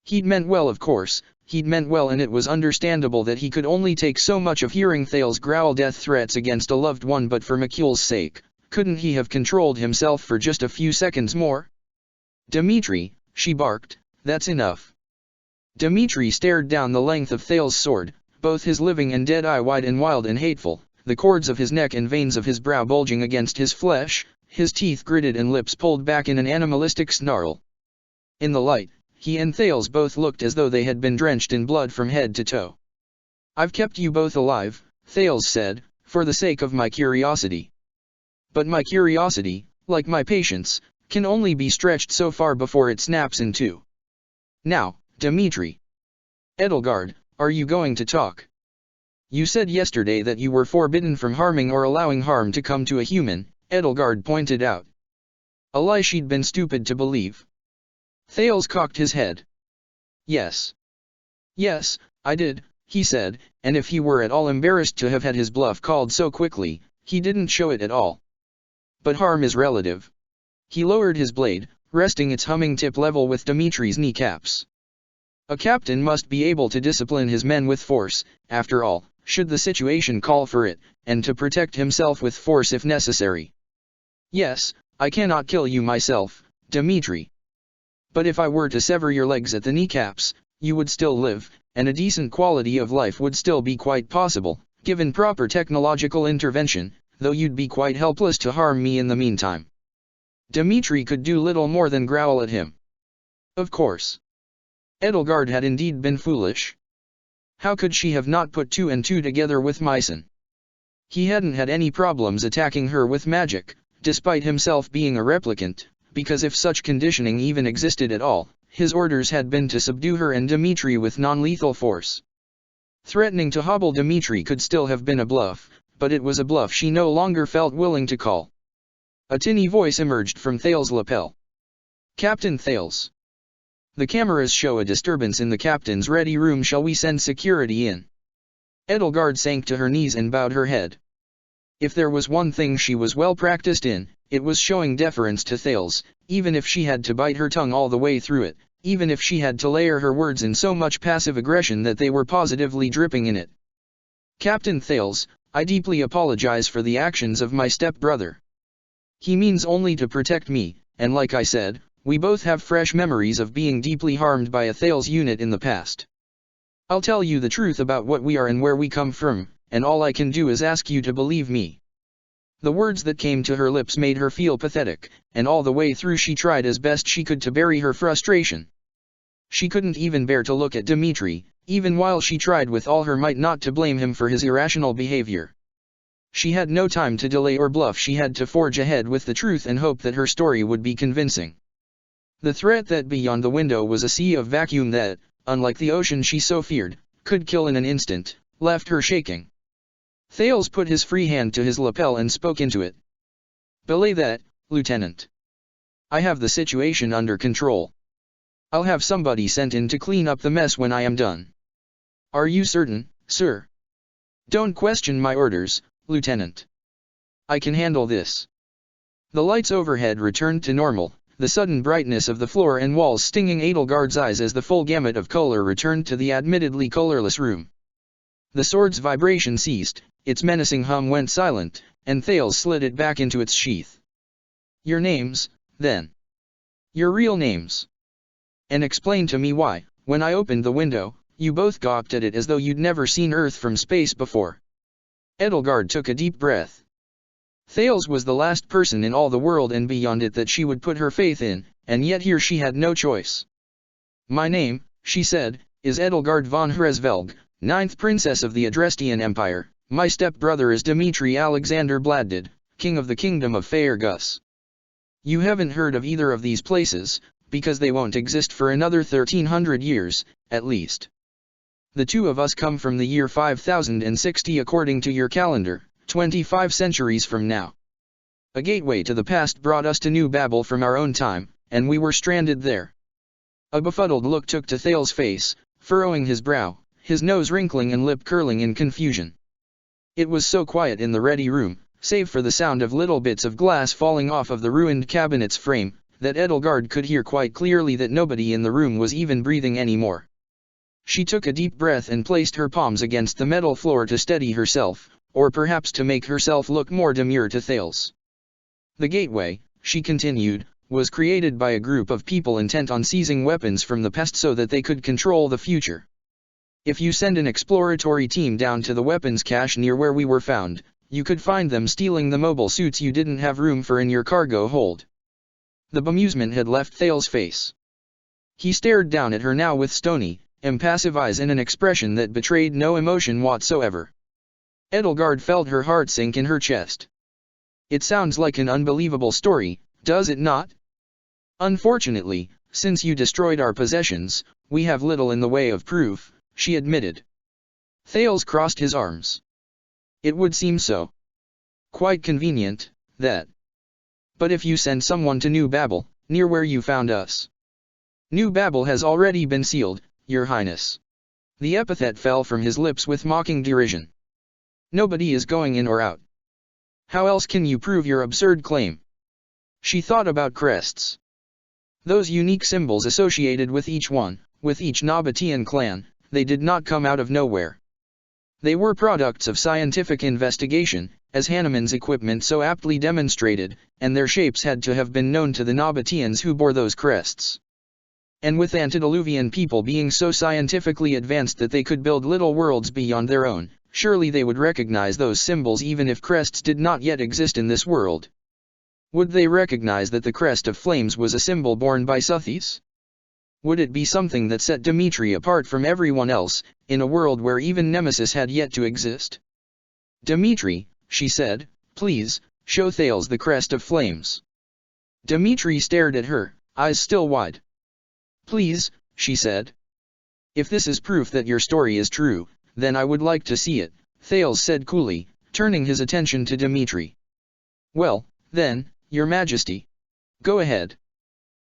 He'd meant well, of course, he'd meant well, and it was understandable that he could only take so much of hearing Thales growl death threats against a loved one, but for Mikul's sake, couldn't he have controlled himself for just a few seconds more? "Dimitri," she barked, "that's enough." Dimitri stared down the length of Thales' sword, both his living and dead eye wide and wild and hateful, the cords of his neck and veins of his brow bulging against his flesh, his teeth gritted and lips pulled back in an animalistic snarl. In the light, he and Thales both looked as though they had been drenched in blood from head to toe. "I've kept you both alive," Thales said, "for the sake of my curiosity. But my curiosity, like my patience, can only be stretched so far before it snaps in two. Now, Dimitri. Edelgard, are you going to talk? You said yesterday that you were forbidden from harming or allowing harm to come to a human," Edelgard pointed out. A lie she'd been stupid to believe. Thales cocked his head. Yes, I did," he said, and if he were at all embarrassed to have had his bluff called so quickly, he didn't show it at all. "But harm is relative." He lowered his blade, resting its humming tip level with Dimitri's kneecaps. "A captain must be able to discipline his men with force, after all, should the situation call for it, and to protect himself with force if necessary. Yes, I cannot kill you myself, Dimitri. But if I were to sever your legs at the kneecaps, you would still live, and a decent quality of life would still be quite possible, given proper technological intervention, though you'd be quite helpless to harm me in the meantime." Dimitri could do little more than growl at him. Of course. Edelgard had indeed been foolish. How could she have not put two and two together with Mycen? He hadn't had any problems attacking her with magic, despite himself being a replicant, because if such conditioning even existed at all, his orders had been to subdue her and Dimitri with non-lethal force. Threatening to hobble Dimitri could still have been a bluff, but it was a bluff she no longer felt willing to call. A tinny voice emerged from Thales' lapel. "Captain Thales. The cameras show a disturbance in the captain's ready room. Shall we send security in?" Edelgard sank to her knees and bowed her head. If there was one thing she was well practiced in, it was showing deference to Thales, even if she had to bite her tongue all the way through it, even if she had to layer her words in so much passive aggression that they were positively dripping in it. "Captain Thales, I deeply apologize for the actions of my step-brother. He means only to protect me, and like I said, we both have fresh memories of being deeply harmed by a Thales unit in the past. I'll tell you the truth about what we are and where we come from, and all I can do is ask you to believe me." The words that came to her lips made her feel pathetic, and all the way through she tried as best she could to bury her frustration. She couldn't even bear to look at Dimitri, even while she tried with all her might not to blame him for his irrational behavior. She had no time to delay or bluff. She had to forge ahead with the truth and hope that her story would be convincing. The threat that beyond the window was a sea of vacuum that, unlike the ocean she so feared, could kill in an instant, left her shaking. Thales put his free hand to his lapel and spoke into it. "Belay that, Lieutenant. I have the situation under control. I'll have somebody sent in to clean up the mess when I am done." "Are you certain, sir?" "Don't question my orders, Lieutenant. I can handle this." The lights overhead returned to normal, the sudden brightness of the floor and walls stinging Edelgard's eyes as the full gamut of color returned to the admittedly colorless room. The sword's vibration ceased, its menacing hum went silent, and Thales slid it back into its sheath. "Your names, then. Your real names. And explain to me why, when I opened the window, you both gawked at it as though you'd never seen Earth from space before." Edelgard took a deep breath. Thales was the last person in all the world and beyond it that she would put her faith in, and yet here she had no choice. "My name," she said, "is Edelgard von Hresvelg, 9th Princess of the Adrestian Empire. My step-brother is Dmitri Alexander Bladdid, King of the Kingdom of Faerghus. You haven't heard of either of these places, because they won't exist for another 1300 years, at least. The two of us come from the year 5060 according to your calendar, 25 centuries from now. A gateway to the past brought us to New Babel from our own time, and we were stranded there." A befuddled look took to Thales' face, furrowing his brow, his nose wrinkling and lip curling in confusion. It was so quiet in the ready room, save for the sound of little bits of glass falling off of the ruined cabinet's frame, that Edelgard could hear quite clearly that nobody in the room was even breathing anymore. She took a deep breath and placed her palms against the metal floor to steady herself, or perhaps to make herself look more demure to Thales. "The gateway," she continued, "was created by a group of people intent on seizing weapons from the past so that they could control the future. If you send an exploratory team down to the weapons cache near where we were found, you could find them stealing the mobile suits you didn't have room for in your cargo hold." The bemusement had left Thales' face. He stared down at her now with stony, impassive eyes and an expression that betrayed no emotion whatsoever. Edelgard felt her heart sink in her chest. "It sounds like an unbelievable story, does it not? Unfortunately, since you destroyed our possessions, we have little in the way of proof," she admitted. Thales crossed his arms. "It would seem so. Quite convenient, that. But if you send someone to New Babel, near where you found us." "New Babel has already been sealed, Your Highness." The epithet fell from his lips with mocking derision. "Nobody is going in or out. How else can you prove your absurd claim?" She thought about crests. Those unique symbols associated with each one, with each Nabatean clan, they did not come out of nowhere. They were products of scientific investigation, as Hanuman's equipment so aptly demonstrated, and their shapes had to have been known to the Nabateans who bore those crests. And with antediluvian people being so scientifically advanced that they could build little worlds beyond their own, surely they would recognize those symbols even if crests did not yet exist in this world. Would they recognize that the crest of flames was a symbol borne by Suthes? Would it be something that set Dmitri apart from everyone else, in a world where even Nemesis had yet to exist? "Dmitri," she said, "please, show Thales the crest of flames." Dmitri stared at her, eyes still wide. "Please," she said. "If this is proof that your story is true, then I would like to see it," Thales said coolly, turning his attention to Dmitri. "Well, then, Your Majesty. Go ahead.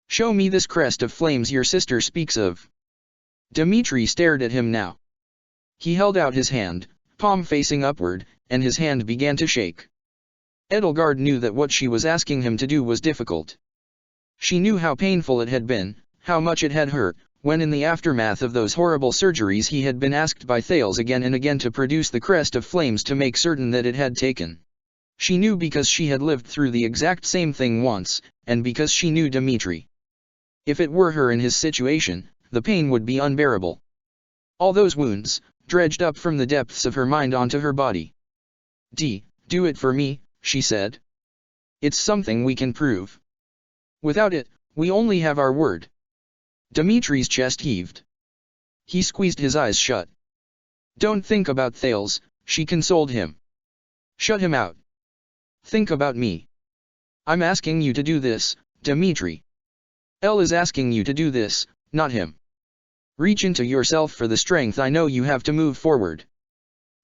Show me this crest of flames your sister speaks of." Dmitri stared at him now. He held out his hand, palm facing upward, and his hand began to shake. Edelgard knew that what she was asking him to do was difficult. She knew how painful it had been, how much it had hurt, when in the aftermath of those horrible surgeries he had been asked by Thales again and again to produce the crest of flames to make certain that it had taken. She knew because she had lived through the exact same thing once, and because she knew Dmitri. If it were her in his situation, the pain would be unbearable. All those wounds, dredged up from the depths of her mind onto her body. Do it for me," she said. "It's something we can prove. Without it, we only have our word." Dmitri's chest heaved. He squeezed his eyes shut. "Don't think about Thales," she consoled him. "Shut him out. Think about me. I'm asking you to do this, Dmitri. El is asking you to do this, not him. Reach into yourself for the strength I know you have to move forward.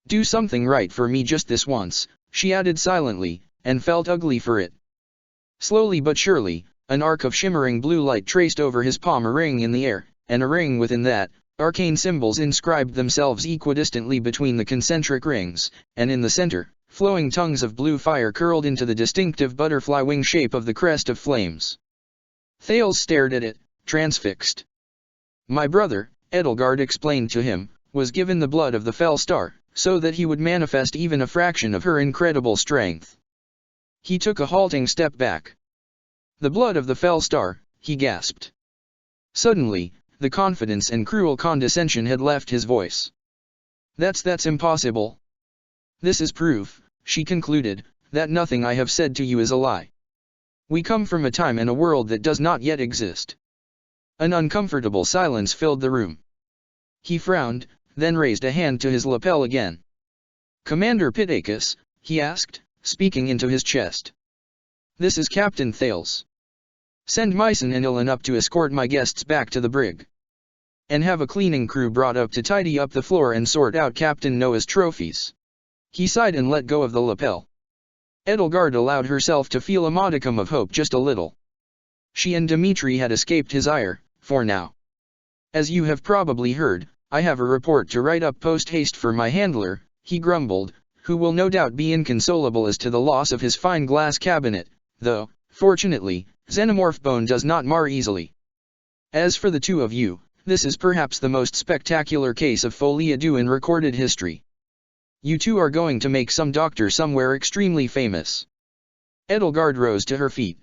Do something right for me just this once," she added silently, and felt ugly for it. Slowly but surely, an arc of shimmering blue light traced over his palm, a ring in the air, and a ring within that. Arcane symbols inscribed themselves equidistantly between the concentric rings, and in the center, flowing tongues of blue fire curled into the distinctive butterfly wing shape of the crest of flames. Thales stared at it, transfixed. "My brother," Edelgard explained to him, "was given the blood of the Fell Star, so that he would manifest even a fraction of her incredible strength." He took a halting step back. "The blood of the Fell Star," he gasped. Suddenly, the confidence and cruel condescension had left his voice. That's impossible." "This is proof," she concluded, that nothing I have said to you is a lie. We come from a time and a world that does not yet exist. An uncomfortable silence filled the room. He frowned, then raised a hand to his lapel again. Commander Pittacus, he asked, speaking into his chest. This is Captain Thales. Send Myson and Ilan up to escort my guests back to the brig. And have a cleaning crew brought up to tidy up the floor and sort out Captain Noah's trophies. He sighed and let go of the lapel. Edelgard allowed herself to feel a modicum of hope, just a little. She and Dmitri had escaped his ire, for now. As you have probably heard, I have a report to write up post-haste for my handler, he grumbled, who will no doubt be inconsolable as to the loss of his fine glass cabinet, though, fortunately, xenomorph bone does not mar easily. As for the two of you, this is perhaps the most spectacular case of folie à deux in recorded history. You two are going to make some doctor somewhere extremely famous. Edelgard rose to her feet.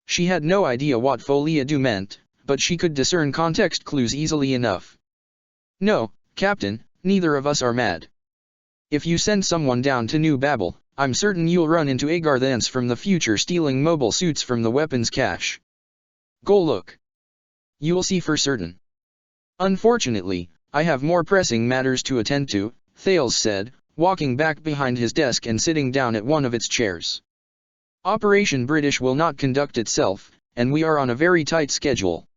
She had no idea what folie à deux meant, but she could discern context clues easily enough. No, Captain, neither of us are mad. If you send someone down to New Babel, I'm certain you'll run into Agar thence from the future stealing mobile suits from the weapons cache. Go look. You'll see for certain. Unfortunately, I have more pressing matters to attend to, Thales said, walking back behind his desk and sitting down at one of its chairs. Operation British will not conduct itself, and we are on a very tight schedule.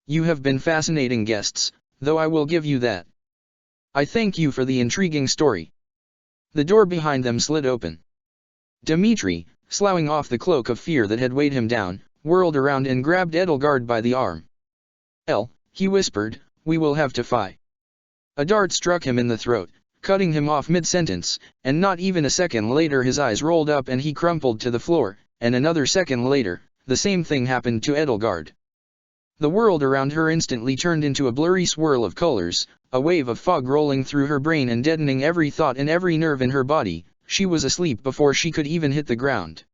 You have been fascinating guests, though I will give you that. I thank you for the intriguing story. The door behind them slid open. Dmitri, sloughing off the cloak of fear that had weighed him down, whirled around and grabbed Edelgard by the arm. He whispered, we will have to fight. A dart struck him in the throat, cutting him off mid-sentence, and not even a second later his eyes rolled up and he crumpled to the floor, and another second later, the same thing happened to Edelgard. The world around her instantly turned into a blurry swirl of colors, a wave of fog rolling through her brain and deadening every thought and every nerve in her body. She was asleep before she could even hit the ground.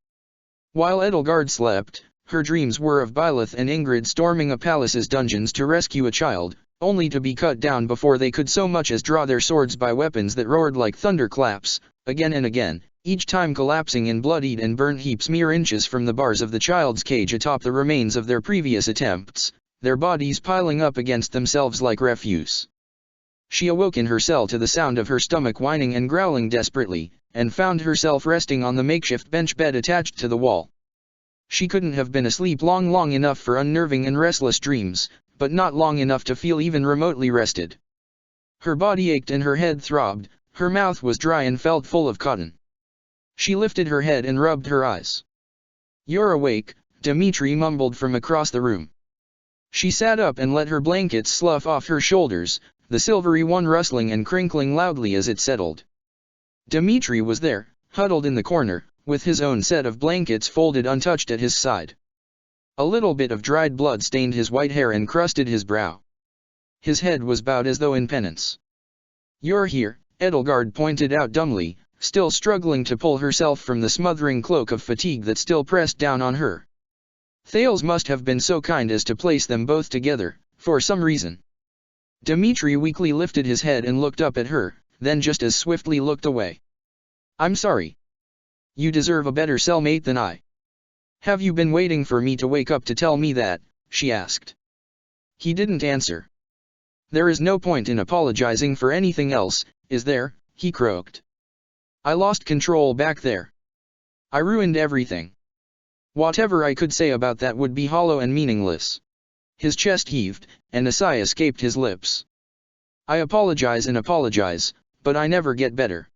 While Edelgard slept, her dreams were of Byleth and Ingrid storming a palace's dungeons to rescue a child, only to be cut down before they could so much as draw their swords by weapons that roared like thunderclaps, again and again, each time collapsing in bloodied and burnt heaps mere inches from the bars of the child's cage atop the remains of their previous attempts, their bodies piling up against themselves like refuse. She awoke in her cell to the sound of her stomach whining and growling desperately, and found herself resting on the makeshift bench bed attached to the wall. She couldn't have been asleep long enough for unnerving and restless dreams, but not long enough to feel even remotely rested. Her body ached and her head throbbed, her mouth was dry and felt full of cotton. She lifted her head and rubbed her eyes. You're awake, Dmitri mumbled from across the room. She sat up and let her blankets slough off her shoulders, the silvery one rustling and crinkling loudly as it settled. Dmitri was there, huddled in the corner, with his own set of blankets folded untouched at his side. A little bit of dried blood stained his white hair and crusted his brow. His head was bowed as though in penance. You're here, Edelgard pointed out dumbly, still struggling to pull herself from the smothering cloak of fatigue that still pressed down on her. Thales must have been so kind as to place them both together, for some reason. Dmitri weakly lifted his head and looked up at her, then just as swiftly looked away. I'm sorry. You deserve a better cellmate than I. Have you been waiting for me to wake up to tell me that? She asked. He didn't answer. There is no point in apologizing for anything else, is there? He croaked. I lost control back there. I ruined everything. Whatever I could say about that would be hollow and meaningless. His chest heaved, and a sigh escaped his lips. I apologize and apologize, but I never get better.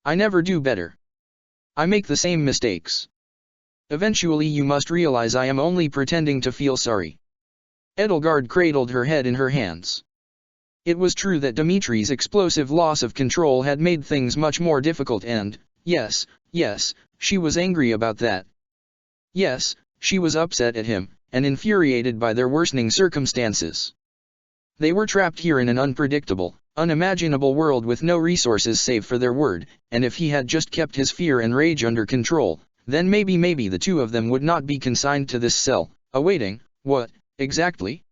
I never do better. I make the same mistakes. Eventually you must realize I am only pretending to feel sorry. Edelgard cradled her head in her hands. It was true that Dmitri's explosive loss of control had made things much more difficult and, yes, she was angry about that. Yes, she was upset at him, and infuriated by their worsening circumstances. They were trapped here in an unpredictable, unimaginable world with no resources save for their word, and if he had just kept his fear and rage under control, then maybe the two of them would not be consigned to this cell, awaiting, what, exactly?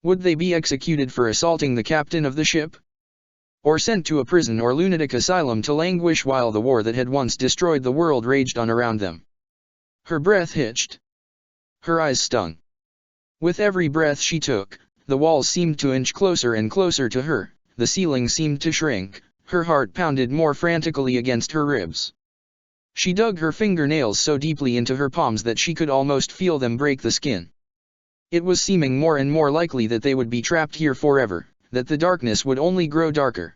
Would they be executed for assaulting the captain of the ship? or sent to a prison or lunatic asylum to languish while the war that had once destroyed the world raged on around them. Her breath hitched. Her eyes stung. With every breath she took, the walls seemed to inch closer and closer to her, the ceiling seemed to shrink, her heart pounded more frantically against her ribs. She dug her fingernails so deeply into her palms that she could almost feel them break the skin. It was seeming more and more likely that they would be trapped here forever, that the darkness would only grow darker.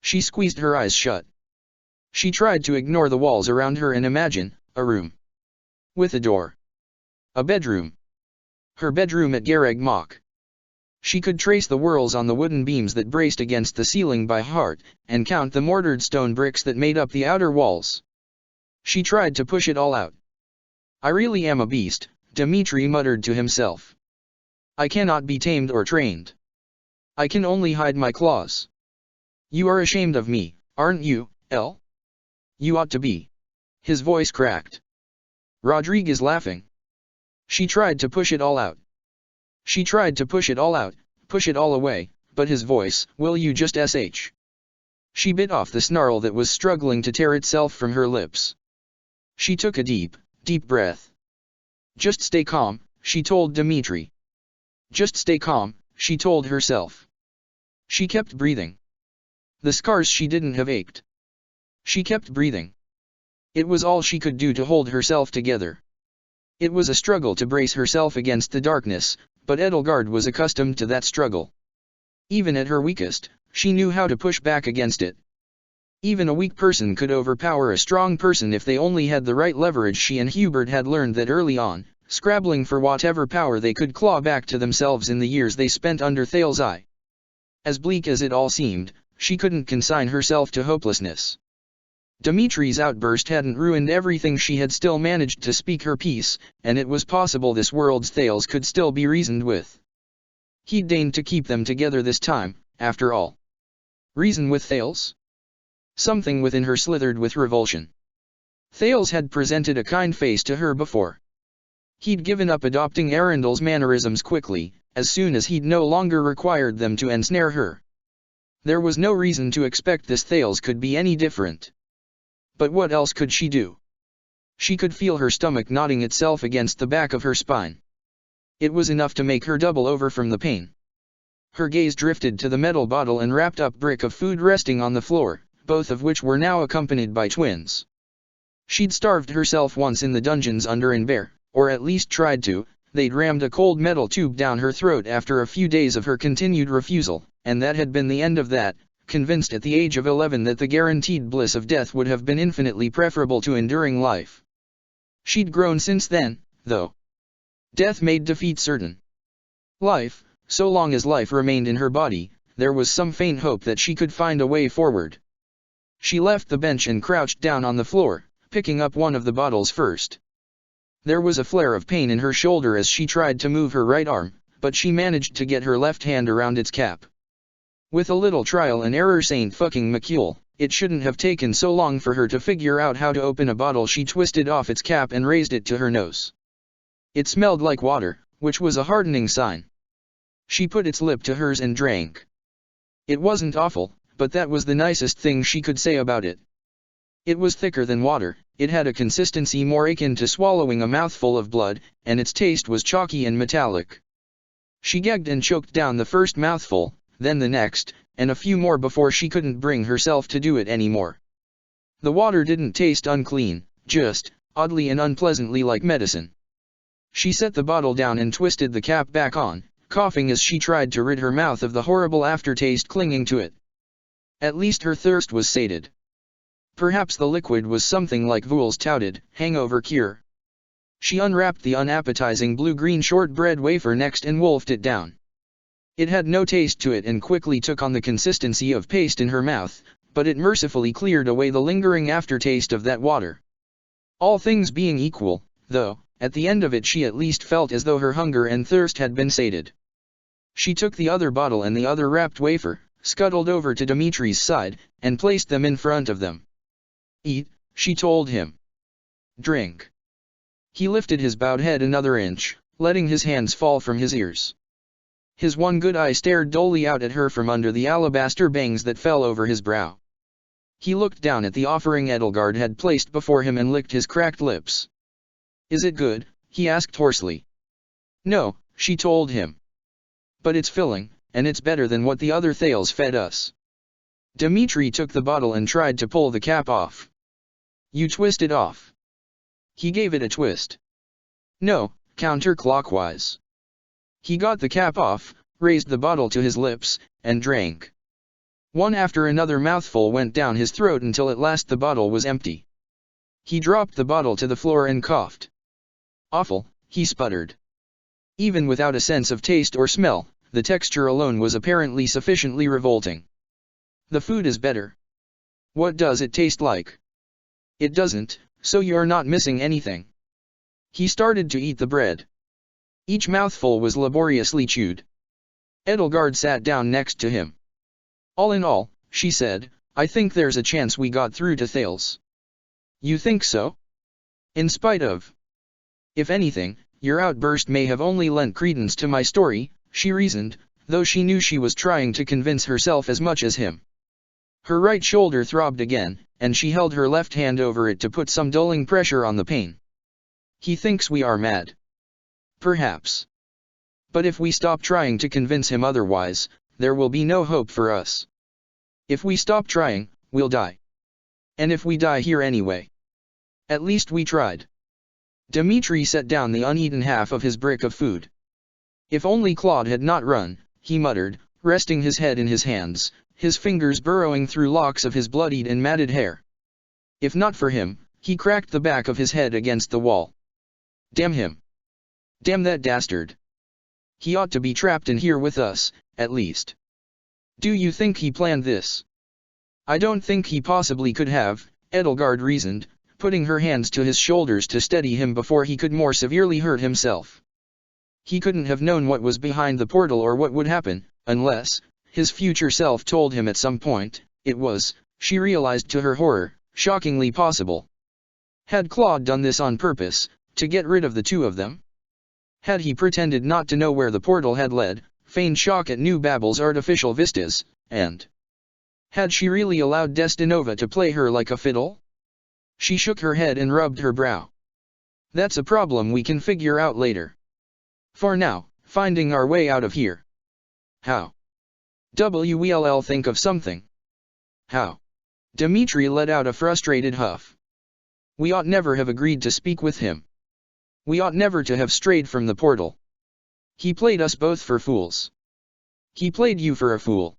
She squeezed her eyes shut. She tried to ignore the walls around her and imagine a room. With a door. A bedroom. Her bedroom at Garreg Mach. She could trace the whorls on the wooden beams that braced against the ceiling by heart, and count the mortared stone bricks that made up the outer walls. She tried to push it all out. I really am a beast, Dmitri muttered to himself. I cannot be tamed or trained. I can only hide my claws. You are ashamed of me, aren't you, El? You ought to be. His voice cracked. Rodriguez laughing. She tried to push it all out. She tried to push it all out, push it all away, but his voice, will you just sh? She bit off the snarl that was struggling to tear itself from her lips. She took a deep, deep breath. Just stay calm, she told Dmitri. Just stay calm, she told herself. She kept breathing. The scars she didn't have ached. She kept breathing. It was all she could do to hold herself together. It was a struggle to brace herself against the darkness, but Edelgard was accustomed to that struggle. Even at her weakest, she knew how to push back against it. Even a weak person could overpower a strong person if they only had the right leverage. She and Hubert had learned that early on, scrabbling for whatever power they could claw back to themselves in the years they spent under Thales's eye. As bleak as it all seemed, she couldn't consign herself to hopelessness. Dimitri's outburst hadn't ruined everything. She had still managed to speak her piece, and it was possible this world's Thales could still be reasoned with. He'd deigned to keep them together this time, after all. Reason with Thales? Something within her slithered with revulsion. Thales had presented a kind face to her before. He'd given up adopting Arundel's mannerisms quickly, as soon as he'd no longer required them to ensnare her. There was no reason to expect this Thales could be any different. But what else could she do? She could feel her stomach knotting itself against the back of her spine. It was enough to make her double over from the pain. Her gaze drifted to the metal bottle and wrapped up brick of food resting on the floor, both of which were now accompanied by twins. She'd starved herself once in the dungeons under Inver, or at least tried to. They'd rammed a cold metal tube down her throat after a few days of her continued refusal, and that had been the end of that, convinced at the age of 11 that the guaranteed bliss of death would have been infinitely preferable to enduring life. She'd grown since then, though. Death made defeat certain. Life, so long as life remained in her body, there was some faint hope that she could find a way forward. She left the bench and crouched down on the floor, picking up one of the bottles first. There was a flare of pain in her shoulder as she tried to move her right arm, but she managed to get her left hand around its cap. With a little trial and error, Saint fucking McCule, it shouldn't have taken so long for her to figure out how to open a bottle. She twisted off its cap and raised it to her nose. It smelled like water, which was a heartening sign. She put its lip to hers and drank. It wasn't awful, but that was the nicest thing she could say about it. It was thicker than water, it had a consistency more akin to swallowing a mouthful of blood, and its taste was chalky and metallic. She gagged and choked down the first mouthful, then the next, and a few more before she couldn't bring herself to do it anymore. The water didn't taste unclean, just, oddly and unpleasantly like medicine. She set the bottle down and twisted the cap back on, coughing as she tried to rid her mouth of the horrible aftertaste clinging to it. At least her thirst was sated. Perhaps the liquid was something like Voul's touted hangover cure. She unwrapped the unappetizing blue-green shortbread wafer next and wolfed it down. It had no taste to it and quickly took on the consistency of paste in her mouth, but it mercifully cleared away the lingering aftertaste of that water. All things being equal, though, at the end of it she at least felt as though her hunger and thirst had been sated. She took the other bottle and the other wrapped wafer, scuttled over to Dimitri's side, and placed them in front of them. "Eat," she told him. "Drink." He lifted his bowed head another inch, letting his hands fall from his ears. His one good eye stared dully out at her from under the alabaster bangs that fell over his brow. He looked down at the offering Edelgard had placed before him and licked his cracked lips. "Is it good?" he asked hoarsely. "No," she told him. "But it's filling, and it's better than what the other Thales fed us." Dmitri took the bottle and tried to pull the cap off. "You twist it off." He gave it a twist. "No, counterclockwise." He got the cap off, raised the bottle to his lips, and drank. One after another mouthful went down his throat until at last the bottle was empty. He dropped the bottle to the floor and coughed. "Awful," he sputtered. Even without a sense of taste or smell, the texture alone was apparently sufficiently revolting. "The food is better." "What does it taste like?" "It doesn't, so you're not missing anything." He started to eat the bread. Each mouthful was laboriously chewed. Edelgard sat down next to him. "All in all," she said, "I think there's a chance we got through to Thales." "You think so?" "In spite of." "If anything, your outburst may have only lent credence to my story," she reasoned, though she knew she was trying to convince herself as much as him. Her right shoulder throbbed again, and she held her left hand over it to put some dulling pressure on the pain. "He thinks we are mad." "Perhaps. But if we stop trying to convince him otherwise, there will be no hope for us. If we stop trying, we'll die. And if we die here anyway, at least we tried." Dmitri set down the uneaten half of his brick of food. "If only Claude had not run," he muttered, resting his head in his hands, his fingers burrowing through locks of his bloodied and matted hair. "If not for him," he cracked the back of his head against the wall. "Damn him. Damn that dastard. He ought to be trapped in here with us, at least." "Do you think he planned this?" "I don't think he possibly could have," Edelgard reasoned, putting her hands to his shoulders to steady him before he could more severely hurt himself. He couldn't have known what was behind the portal or what would happen, unless, his future self told him at some point, it was, she realized to her horror, shockingly possible. Had Claude done this on purpose, to get rid of the two of them? Had he pretended not to know where the portal had led, feigned shock at New Babel's artificial vistas, and had she really allowed Destinova to play her like a fiddle? She shook her head and rubbed her brow. "That's a problem we can figure out later. For now, finding our way out of here." "How?" "We'll think of something." "How?" Dmitri let out a frustrated huff. "We ought never have agreed to speak with him. We ought never to have strayed from the portal. He played us both for fools. He played you for a fool.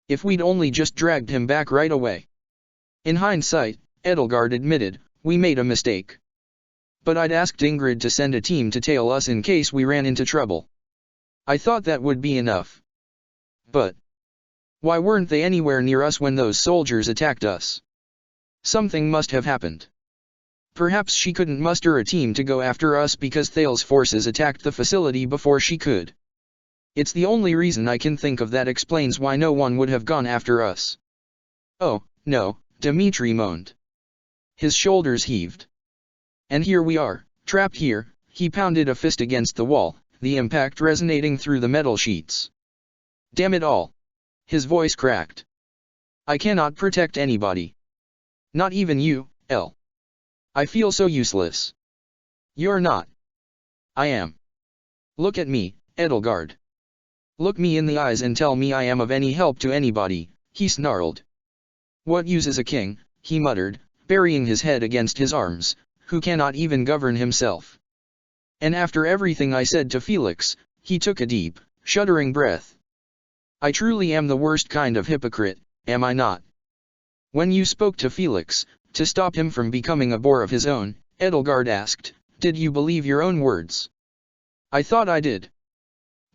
If we'd only just dragged him back right away." In hindsight, Edelgard admitted, "We made a mistake. But I'd asked Ingrid to send a team to tail us in case we ran into trouble. I thought that would be enough. But why weren't they anywhere near us when those soldiers attacked us? Something must have happened. Perhaps she couldn't muster a team to go after us because Thales' forces attacked the facility before she could. It's the only reason I can think of that explains why no one would have gone after us." "Oh, no," Dmitri moaned. His shoulders heaved. "And here we are, trapped here," he pounded a fist against the wall, the impact resonating through the metal sheets. "Damn it all." His voice cracked. "I cannot protect anybody. Not even you, El. I feel so useless." "You're not." "I am. Look at me, Edelgard. Look me in the eyes and tell me I am of any help to anybody," he snarled. "What use is a king," he muttered, burying his head against his arms, "who cannot even govern himself? And after everything I said to Felix," he took a deep, shuddering breath. "I truly am the worst kind of hypocrite, am I not?" "When you spoke to Felix, to stop him from becoming a bore of his own," Edelgard asked, "did you believe your own words?" "I thought I did.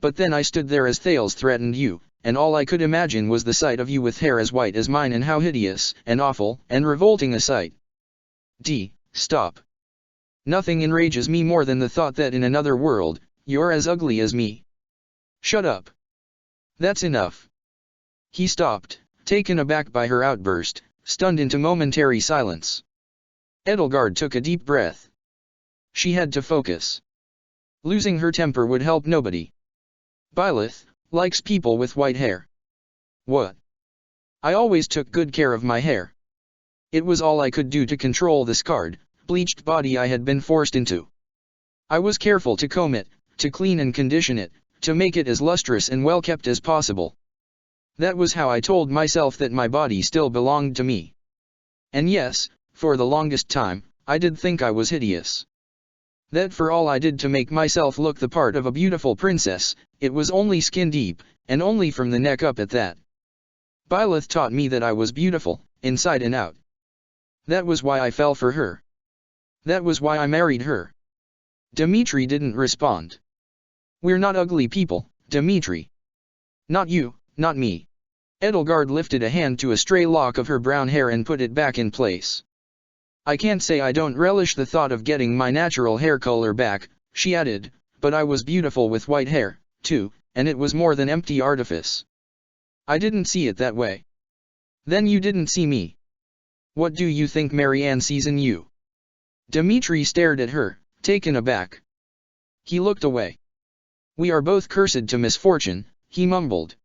But then I stood there as Thales threatened you, and all I could imagine was the sight of you with hair as white as mine, and how hideous, and awful, and revolting a sight. Stop. Nothing enrages me more than the thought that in another world, you're as ugly as me." "Shut up. That's enough." He stopped, taken aback by her outburst, stunned into momentary silence. Edelgard took a deep breath. She had to focus. Losing her temper would help nobody. Byleth likes people with white hair. What? I always took good care of my hair. It was all I could do to control the scarred, bleached body I had been forced into. I was careful to comb it, to clean and condition it, to make it as lustrous and well kept as possible. That was how I told myself that my body still belonged to me. And yes, for the longest time, I did think I was hideous. That for all I did to make myself look the part of a beautiful princess, it was only skin deep, and only from the neck up at that. Byleth taught me that I was beautiful, inside and out. That was why I fell for her. That was why I married her. Dimitri didn't respond. We're not ugly people, Dimitri. Not you, not me. Edelgard lifted a hand to a stray lock of her brown hair and put it back in place. I can't say I don't relish the thought of getting my natural hair color back, she added, but I was beautiful with white hair, too, and it was more than empty artifice. I didn't see it that way. Then you didn't see me. What do you think Marianne sees in you? Dimitri stared at her, taken aback. He looked away. We are both cursed to misfortune, he mumbled.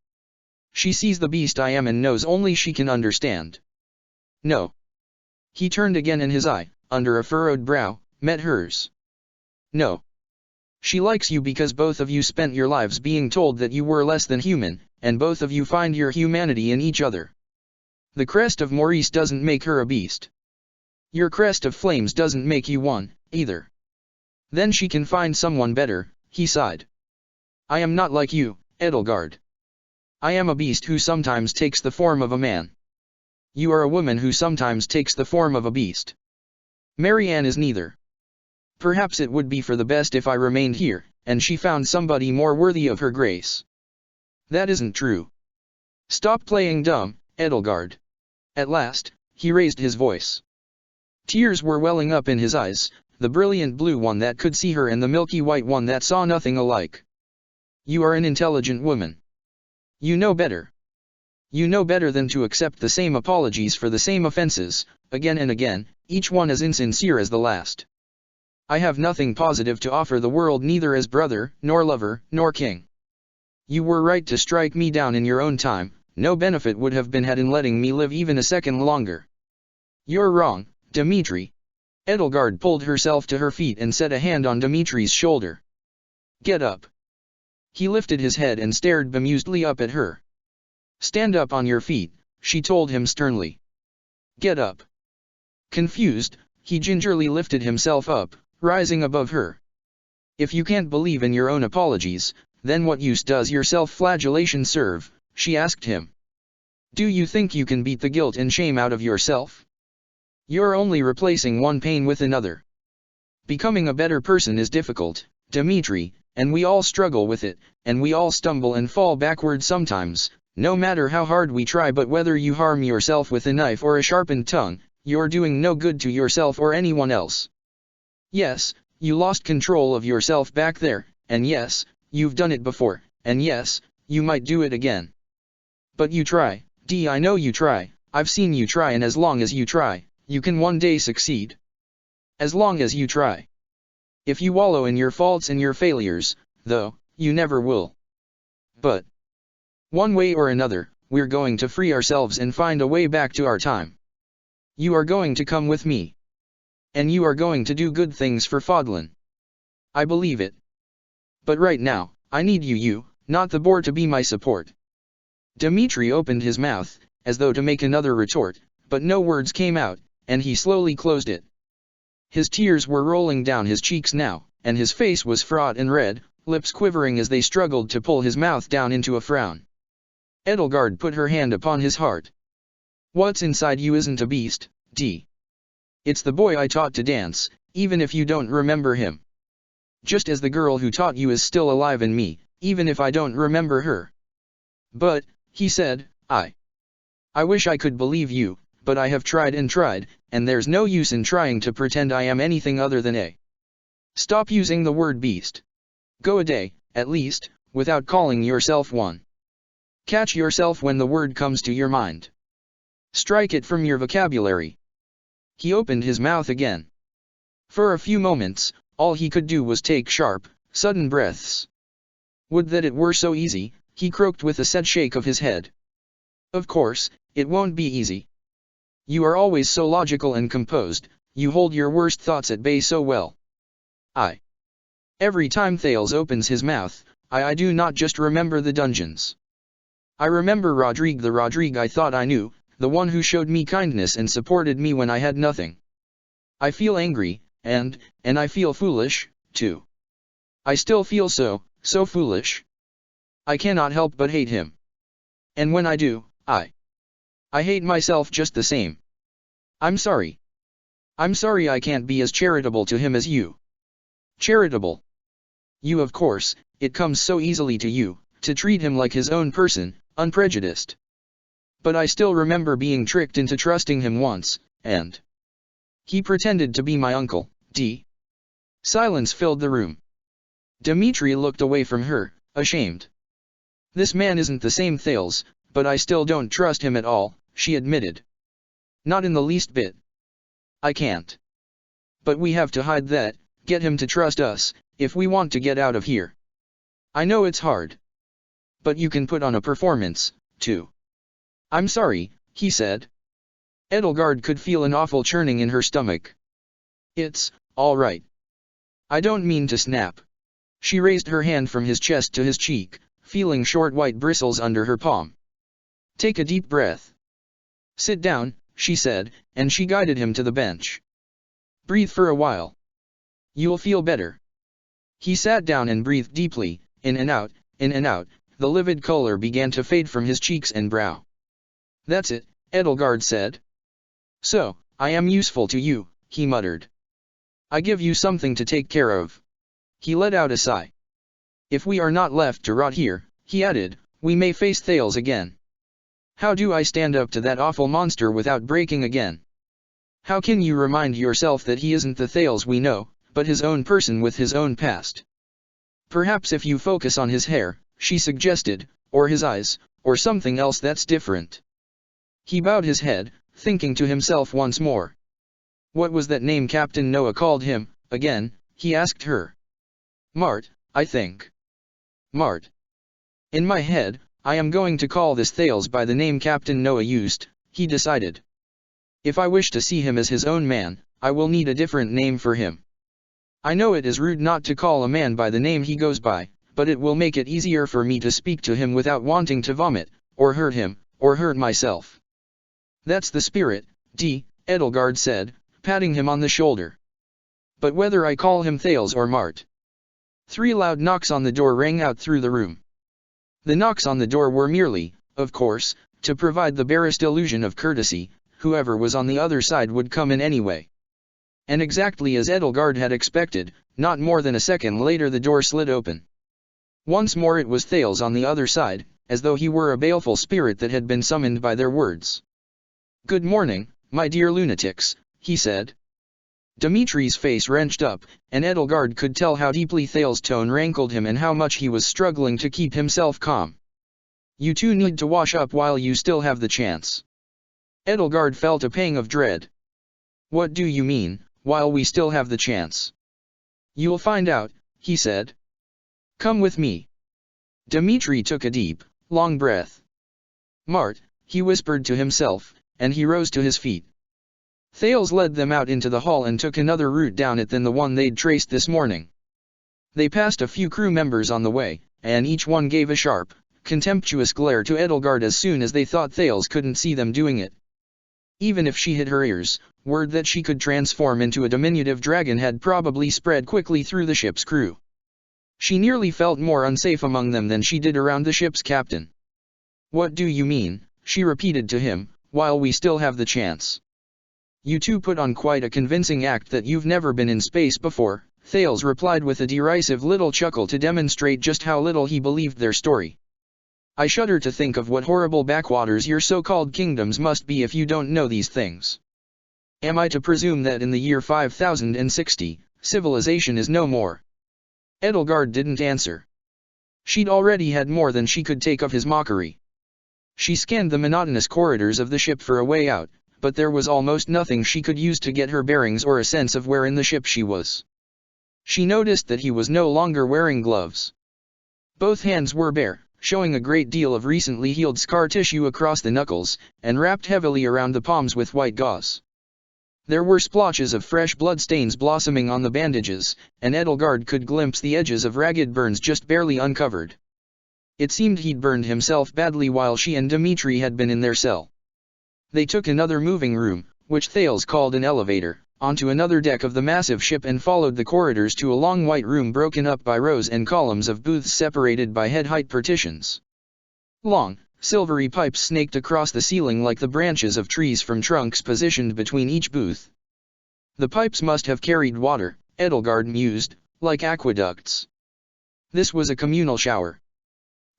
She sees the beast I am and knows only she can understand. No. He turned again and his eye, under a furrowed brow, met hers. No. She likes you because both of you spent your lives being told that you were less than human, and both of you find your humanity in each other. The crest of Maurice doesn't make her a beast. Your crest of flames doesn't make you one, either. Then she can find someone better, he sighed. I am not like you, Edelgard. I am a beast who sometimes takes the form of a man. You are a woman who sometimes takes the form of a beast. Marianne is neither. Perhaps it would be for the best if I remained here, and she found somebody more worthy of her grace. That isn't true. Stop playing dumb, Edelgard. At last, he raised his voice. Tears were welling up in his eyes, the brilliant blue one that could see her and the milky white one that saw nothing alike. You are an intelligent woman. You know better. You know better than to accept the same apologies for the same offenses, again and again, each one as insincere as the last. I have nothing positive to offer the world, neither as brother, nor lover, nor king. You were right to strike me down in your own time, no benefit would have been had in letting me live even a second longer. You're wrong, Dimitri. Edelgard pulled herself to her feet and set a hand on Dimitri's shoulder. Get up. He lifted his head and stared bemusedly up at her. Stand up on your feet, she told him sternly. Get up. Confused, he gingerly lifted himself up, rising above her. If you can't believe in your own apologies, then what use does your self-flagellation serve, she asked him. Do you think you can beat the guilt and shame out of yourself? You're only replacing one pain with another. Becoming a better person is difficult, Dimitri, and we all struggle with it, and we all stumble and fall backward sometimes, no matter how hard we try. But whether you harm yourself with a knife or a sharpened tongue, you're doing no good to yourself or anyone else. Yes, you lost control of yourself back there, and yes, you've done it before, and yes, you might do it again. But you try, I know you try, I've seen you try, and as long as you try, you can one day succeed. As long as you try. If you wallow in your faults and your failures, though, you never will. But one way or another, we're going to free ourselves and find a way back to our time. You are going to come with me. And you are going to do good things for Fodlan. I believe it. But right now, I need you, not the boar, to be my support. Dimitri opened his mouth, as though to make another retort, but no words came out, and he slowly closed it. His tears were rolling down his cheeks now, and his face was fraught and red, lips quivering as they struggled to pull his mouth down into a frown. Edelgard put her hand upon his heart. What's inside you isn't a beast, D. It's the boy I taught to dance, even if you don't remember him. Just as the girl who taught you is still alive in me, even if I don't remember her. But, he said, I wish I could believe you, but I have tried and tried, and there's no use in trying to pretend I am anything other than a. Stop using the word beast. Go a day, at least, without calling yourself one. Catch yourself when the word comes to your mind. Strike it from your vocabulary. He opened his mouth again. For a few moments, all he could do was take sharp, sudden breaths. Would that it were so easy, he croaked with a sad shake of his head. Of course, it won't be easy. You are always so logical and composed, you hold your worst thoughts at bay so well. Every time Thales opens his mouth, I do not just remember the dungeons. I remember Rodrigue, the Rodrigue I thought I knew, the one who showed me kindness and supported me when I had nothing. I feel angry, and I feel foolish, too. I still feel so foolish. I cannot help but hate him. And when I do, I hate myself just the same. I'm sorry. I'm sorry I can't be as charitable to him as you. Charitable. You, of course, it comes so easily to you, to treat him like his own person, unprejudiced. But I still remember being tricked into trusting him once, and he pretended to be my uncle, D. Silence filled the room. Dmitri looked away from her, ashamed. This man isn't the same Thales, but I still don't trust him at all, she admitted. Not in the least bit. I can't. But we have to hide that, get him to trust us, if we want to get out of here. I know it's hard. But you can put on a performance, too. I'm sorry, he said. Edelgard could feel an awful churning in her stomach. It's all right. I don't mean to snap. She raised her hand from his chest to his cheek, feeling short white bristles under her palm. Take a deep breath. Sit down, she said, and she guided him to the bench. Breathe for a while. You'll feel better. He sat down and breathed deeply, in and out, the livid color began to fade from his cheeks and brow. That's it, Edelgard said. So, I am useful to you, he muttered. I give you something to take care of. He let out a sigh. If we are not left to rot here, he added, we may face Thales again. How do I stand up to that awful monster without breaking again? How can you remind yourself that he isn't the Thales we know, but his own person with his own past? Perhaps if you focus on his hair, she suggested, or his eyes, or something else that's different. He bowed his head, thinking to himself once more. What was that name Captain Noah called him, again, he asked her. Mart, I think. Mart. In my head, I am going to call this Thales by the name Captain Noah used, he decided. If I wish to see him as his own man, I will need a different name for him. I know it is rude not to call a man by the name he goes by, but it will make it easier for me to speak to him without wanting to vomit, or hurt him, or hurt myself. That's the spirit, D. Edelgard said, patting him on the shoulder. But whether I call him Thales or Mart. 3 loud knocks on the door rang out through the room. The knocks on the door were merely, of course, to provide the barest illusion of courtesy, whoever was on the other side would come in anyway. And exactly as Edelgard had expected, not more than a second later the door slid open. Once more it was Thales on the other side, as though he were a baleful spirit that had been summoned by their words. Good morning, my dear lunatics, he said. Dmitri's face wrenched up, and Edelgard could tell how deeply Thales' tone rankled him and how much he was struggling to keep himself calm. You two need to wash up while you still have the chance. Edelgard felt a pang of dread. What do you mean, while we still have the chance? You'll find out, he said. Come with me. Dmitri took a deep, long breath. Mart, he whispered to himself, and he rose to his feet. Thales led them out into the hall and took another route down it than the one they'd traced this morning. They passed a few crew members on the way, and each one gave a sharp, contemptuous glare to Edelgard as soon as they thought Thales couldn't see them doing it. Even if she hid her ears, word that she could transform into a diminutive dragon had probably spread quickly through the ship's crew. She nearly felt more unsafe among them than she did around the ship's captain. What do you mean, she repeated to him, while we still have the chance? You two put on quite a convincing act that you've never been in space before, Thales replied with a derisive little chuckle to demonstrate just how little he believed their story. I shudder to think of what horrible backwaters your so-called kingdoms must be if you don't know these things. Am I to presume that in the year 5060, civilization is no more? Edelgard didn't answer. She'd already had more than she could take of his mockery. She scanned the monotonous corridors of the ship for a way out, but there was almost nothing she could use to get her bearings or a sense of where in the ship she was. She noticed that he was no longer wearing gloves. Both hands were bare, showing a great deal of recently healed scar tissue across the knuckles, and wrapped heavily around the palms with white gauze. There were splotches of fresh blood stains blossoming on the bandages, and Edelgard could glimpse the edges of ragged burns just barely uncovered. It seemed he'd burned himself badly while she and Dimitri had been in their cell. They took another moving room, which Thales called an elevator, onto another deck of the massive ship and followed the corridors to a long white room broken up by rows and columns of booths separated by head-height partitions. Long, silvery pipes snaked across the ceiling like the branches of trees from trunks positioned between each booth. The pipes must have carried water, Edelgard mused, like aqueducts. This was a communal shower.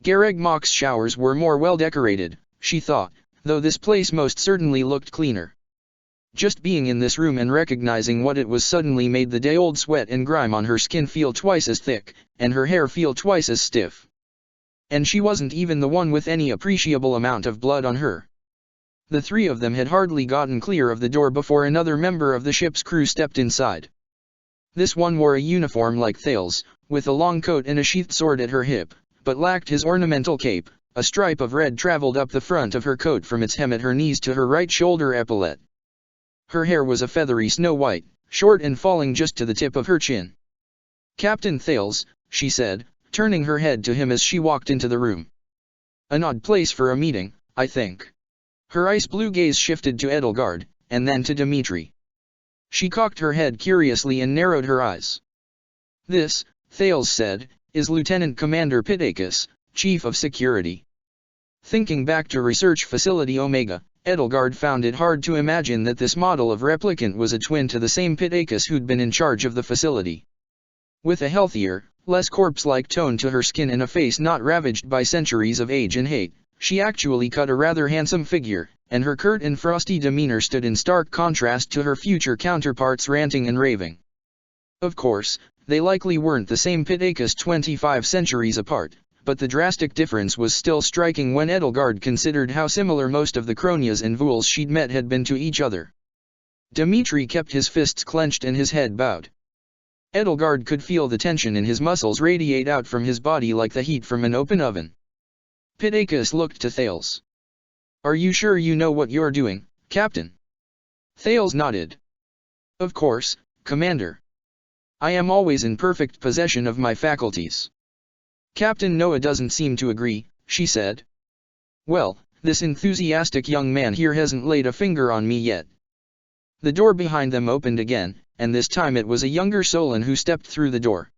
Gareg Mach's showers were more well-decorated, she thought, though this place most certainly looked cleaner. Just being in this room and recognizing what it was suddenly made the day-old sweat and grime on her skin feel twice as thick, and her hair feel twice as stiff. And she wasn't even the one with any appreciable amount of blood on her. The three of them had hardly gotten clear of the door before another member of the ship's crew stepped inside. This one wore a uniform like Thales, with a long coat and a sheathed sword at her hip, but lacked his ornamental cape. A stripe of red traveled up the front of her coat from its hem at her knees to her right shoulder epaulette. Her hair was a feathery snow white, short and falling just to the tip of her chin. "Captain Thales," she said, turning her head to him as she walked into the room. "An odd place for a meeting, I think." Her ice-blue gaze shifted to Edelgard, and then to Dimitri. She cocked her head curiously and narrowed her eyes. "This," Thales said, "is Lieutenant Commander Pitacus, Chief of Security." Thinking back to Research Facility Omega, Edelgard found it hard to imagine that this model of replicant was a twin to the same Pitacus who'd been in charge of the facility. With a healthier, less corpse-like tone to her skin and a face not ravaged by centuries of age and hate, she actually cut a rather handsome figure, and her curt and frosty demeanor stood in stark contrast to her future counterparts ranting and raving. Of course, they likely weren't the same Pitacus 25 centuries apart, but the drastic difference was still striking when Edelgard considered how similar most of the Kronias and Vuls she'd met had been to each other. Dimitri kept his fists clenched and his head bowed. Edelgard could feel the tension in his muscles radiate out from his body like the heat from an open oven. Pitacus looked to Thales. "Are you sure you know what you're doing, Captain?" Thales nodded. "Of course, Commander. I am always in perfect possession of my faculties." "Captain Noah doesn't seem to agree," she said. "Well, this enthusiastic young man here hasn't laid a finger on me yet." The door behind them opened again, and this time it was a younger Solon who stepped through the door.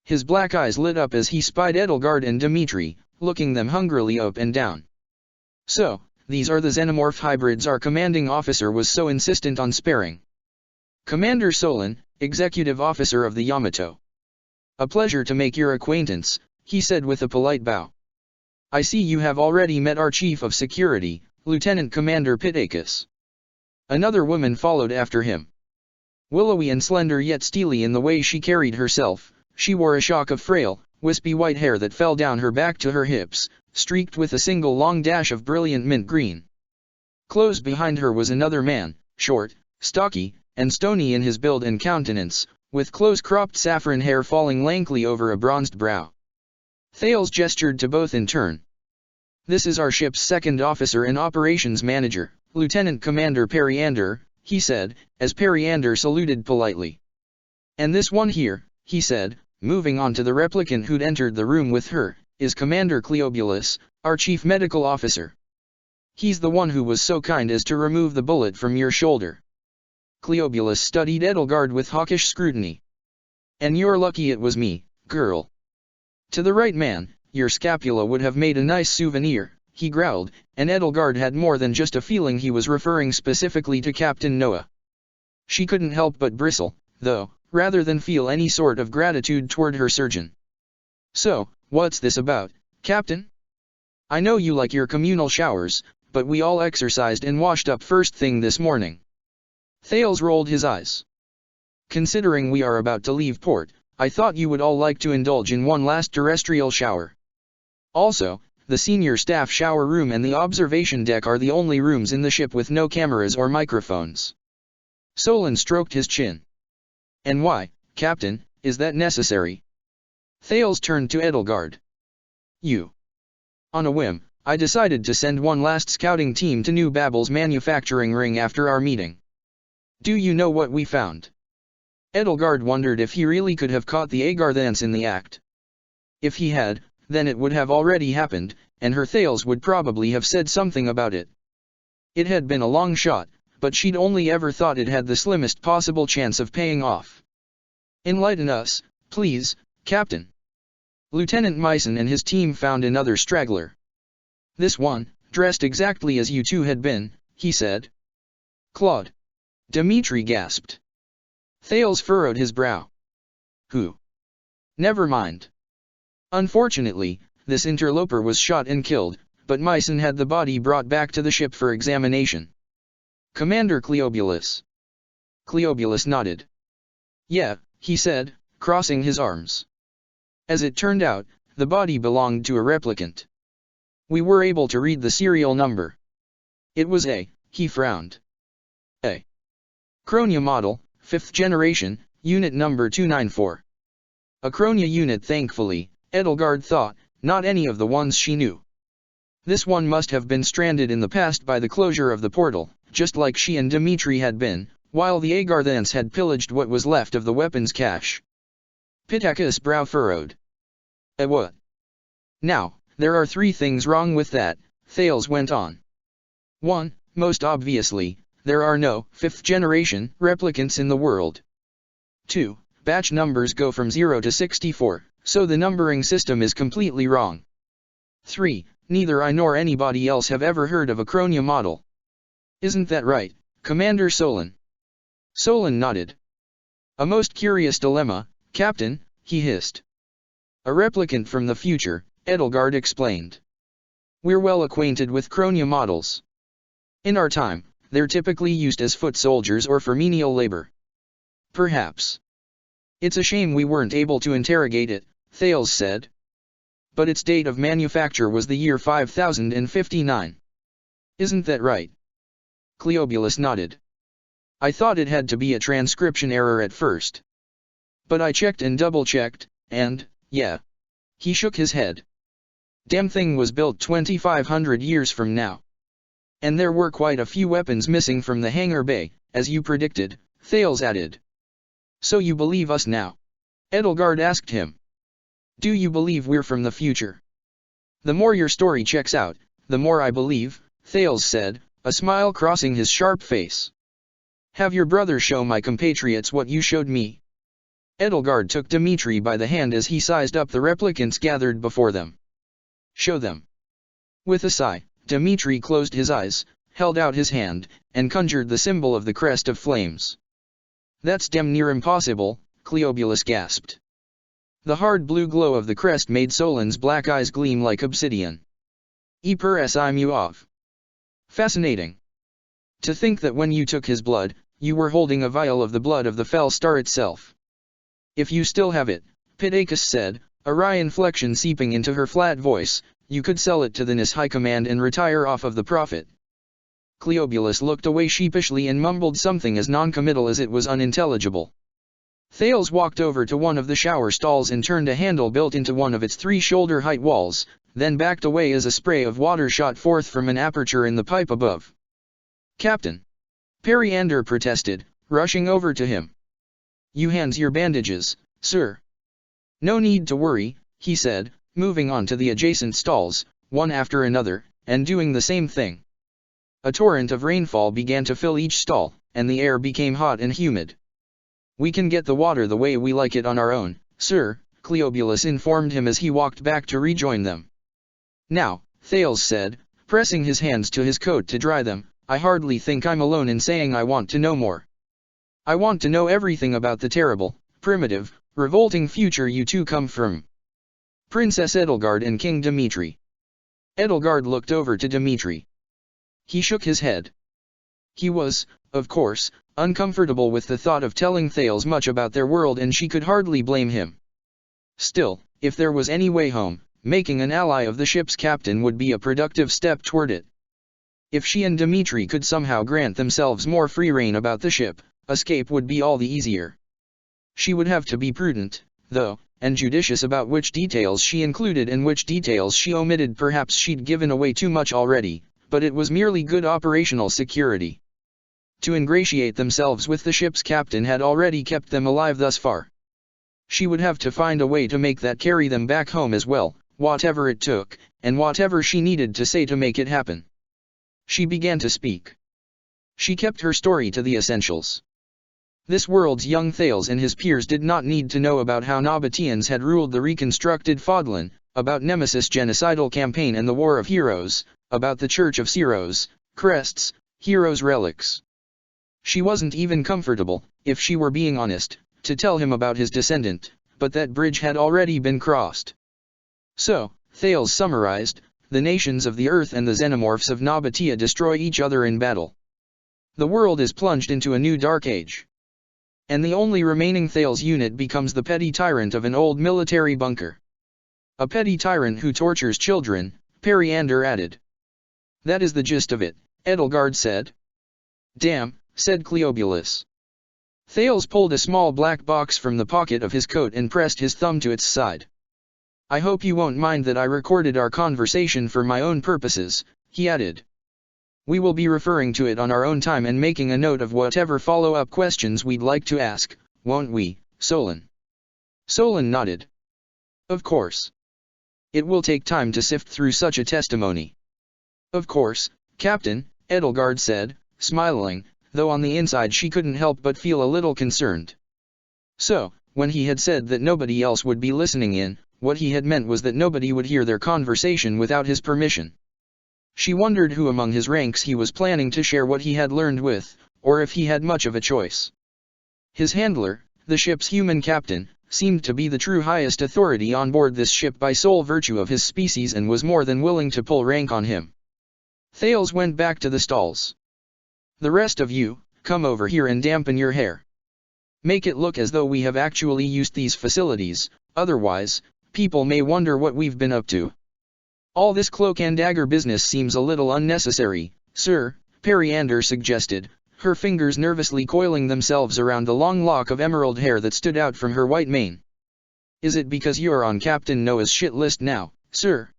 His black eyes lit up as he spied Edelgard and Dimitri, looking them hungrily up and down. "So, these are the xenomorph hybrids our commanding officer was so insistent on sparing." "Commander Solon, Executive Officer of the Yamato. A pleasure to make your acquaintance," he said with a polite bow. "I see you have already met our Chief of Security, Lieutenant Commander Pitacus." Another woman followed after him. Willowy and slender yet steely in the way she carried herself, she wore a shock of frail, wispy white hair that fell down her back to her hips, streaked with a single long dash of brilliant mint green. Close behind her was another man, short, stocky, and stony in his build and countenance, with close-cropped saffron hair falling lankly over a bronzed brow. Thales gestured to both in turn. "This is our ship's second officer and operations manager, Lieutenant Commander Periander," he said, as Periander saluted politely. "And this one here," he said, moving on to the replicant who'd entered the room with her, "is Commander Cleobulus, our chief medical officer. He's the one who was so kind as to remove the bullet from your shoulder." Cleobulus studied Edelgard with hawkish scrutiny. "And you're lucky it was me, girl. To the right man, your scapula would have made a nice souvenir," he growled, and Edelgard had more than just a feeling he was referring specifically to Captain Noah. She couldn't help but bristle, though, rather than feel any sort of gratitude toward her surgeon. "So, what's this about, Captain? I know you like your communal showers, but we all exercised and washed up first thing this morning." Thales rolled his eyes. "Considering we are about to leave port, I thought you would all like to indulge in one last terrestrial shower. Also, the senior staff shower room and the observation deck are the only rooms in the ship with no cameras or microphones." Solon stroked his chin. "And why, Captain, is that necessary?" Thales turned to Edelgard. On a whim, I decided to send one last scouting team to New Babel's manufacturing ring after our meeting. Do you know what we found? Edelgard wondered if he really could have caught the Agarthans in the act. If he had, then it would have already happened, and her Thales would probably have said something about it. It had been a long shot, but she'd only ever thought it had the slimmest possible chance of paying off. Enlighten us, please, Captain. Lieutenant Myson and his team found another straggler. This one, dressed exactly as you two had been, he said. Claude. Dmitri gasped. Thales furrowed his brow. Who? Never mind. Unfortunately, this interloper was shot and killed, but Myson had the body brought back to the ship for examination. Commander Cleobulus. Cleobulus nodded. Yeah, he said, crossing his arms. As it turned out, the body belonged to a replicant. We were able to read the serial number. It was A, he frowned. A. Chronia model, 5th generation, unit number 294. A Chronia unit, thankfully, Edelgard thought, not any of the ones she knew. This one must have been stranded in the past by the closure of the portal, just like she and Dmitri had been, while the Agarthans had pillaged what was left of the weapons cache. Pittakis' brow furrowed. What? Now, there are 3 things wrong with that, Thales went on. 1. Most obviously, there are no 5th generation replicants in the world. 2. Batch numbers go from 0 to 64, so the numbering system is completely wrong. 3. Neither I nor anybody else have ever heard of a Chronia model. Isn't that right, Commander Solon? Solon nodded. A most curious dilemma, Captain, he hissed. A replicant from the future, Edelgard explained. We're well acquainted with Chronia models. In our time, they're typically used as foot soldiers or for menial labor. Perhaps. It's a shame we weren't able to interrogate it, Thales said. But its date of manufacture was the year 5059. Isn't that right? Cleobulus nodded. I thought it had to be a transcription error at first. But I checked and double-checked, and, yeah. He shook his head. Damn thing was built 2500 years from now. And there were quite a few weapons missing from the hangar bay, as you predicted, Thales added. So you believe us now? Edelgard asked him. Do you believe we're from the future? The more your story checks out, the more I believe, Thales said, a smile crossing his sharp face. Have your brother show my compatriots what you showed me. Edelgard took Dmitri by the hand as he sized up the replicants gathered before them. Show them. With a sigh, Dmitri closed his eyes, held out his hand, and conjured the symbol of the crest of flames. That's damn near impossible, Cleobulus gasped. The hard blue glow of the crest made Solon's black eyes gleam like obsidian. Fascinating. To think that when you took his blood, you were holding a vial of the blood of the fell star itself. If you still have it, Pittakis said, a wry inflection seeping into her flat voice, you could sell it to the NIS High Command and retire off of the profit. Cleobulus looked away sheepishly and mumbled something as non-committal as it was unintelligible. Thales walked over to one of the shower stalls and turned a handle built into one of its 3 shoulder-height walls, then backed away as a spray of water shot forth from an aperture in the pipe above. Captain! Periander protested, rushing over to him. You hands your bandages, sir. No need to worry, he said, moving on to the adjacent stalls, one after another, and doing the same thing. A torrent of rainfall began to fill each stall, and the air became hot and humid. We can get the water the way we like it on our own, sir, Cleobulus informed him as he walked back to rejoin them. Now, Thales said, pressing his hands to his coat to dry them, I hardly think I'm alone in saying I want to know more. I want to know everything about the terrible, primitive, revolting future you two come from. Princess Edelgard and King Dmitri. Edelgard looked over to Dmitri. He shook his head. He was, of course, uncomfortable with the thought of telling Thales much about their world, and she could hardly blame him. Still, if there was any way home, making an ally of the ship's captain would be a productive step toward it. If she and Dmitri could somehow grant themselves more free rein about the ship, escape would be all the easier. She would have to be prudent, though, and judicious about which details she included and which details she omitted. Perhaps she'd given away too much already, but it was merely good operational security. To ingratiate themselves with the ship's captain had already kept them alive thus far. She would have to find a way to make that carry them back home as well, whatever it took, and whatever she needed to say to make it happen. She began to speak. She kept her story to the essentials. This world's young Thales and his peers did not need to know about how Nabateans had ruled the reconstructed Fodlan, about Nemesis' genocidal campaign and the War of Heroes, about the Church of Ceros, crests, heroes' relics. She wasn't even comfortable, if she were being honest, to tell him about his descendant, but that bridge had already been crossed. So, Thales summarized, the nations of the Earth and the xenomorphs of Nabatea destroy each other in battle. The world is plunged into a new dark age. And the only remaining Thales unit becomes the petty tyrant of an old military bunker. A petty tyrant who tortures children, Periander added. That is the gist of it, Edelgard said. Damn, said Cleobulus. Thales pulled a small black box from the pocket of his coat and pressed his thumb to its side. I hope you won't mind that I recorded our conversation for my own purposes, he added. We will be referring to it on our own time and making a note of whatever follow-up questions we'd like to ask, won't we, Solon? Solon nodded. Of course. It will take time to sift through such a testimony. Of course, Captain, Edelgard said, smiling, though on the inside she couldn't help but feel a little concerned. So, when he had said that nobody else would be listening in, what he had meant was that nobody would hear their conversation without his permission. She wondered who among his ranks he was planning to share what he had learned with, or if he had much of a choice. His handler, the ship's human captain, seemed to be the true highest authority on board this ship by sole virtue of his species and was more than willing to pull rank on him. Thales went back to the stalls. The rest of you, come over here and dampen your hair. Make it look as though we have actually used these facilities, otherwise, people may wonder what we've been up to. All this cloak and dagger business seems a little unnecessary, sir, Periander suggested, her fingers nervously coiling themselves around the long lock of emerald hair that stood out from her white mane. Is it because you're on Captain Noah's shit list now, sir?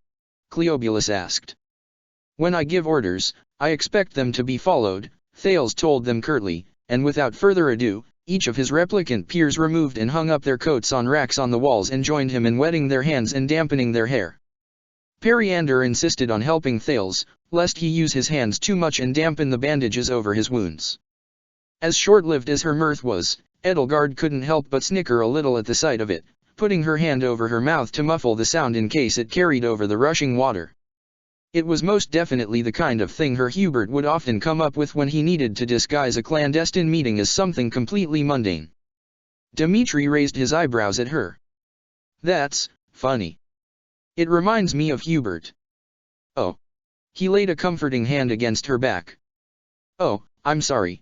Cleobulus asked. When I give orders, I expect them to be followed, Thales told them curtly, and without further ado, each of his replicant peers removed and hung up their coats on racks on the walls and joined him in wetting their hands and dampening their hair. Periander insisted on helping Thales, lest he use his hands too much and dampen the bandages over his wounds. As short-lived as her mirth was, Edelgard couldn't help but snicker a little at the sight of it, putting her hand over her mouth to muffle the sound in case it carried over the rushing water. It was most definitely the kind of thing her Hubert would often come up with when he needed to disguise a clandestine meeting as something completely mundane. Dmitri raised his eyebrows at her. That's funny. It reminds me of Hubert. Oh. He laid a comforting hand against her back. Oh, I'm sorry.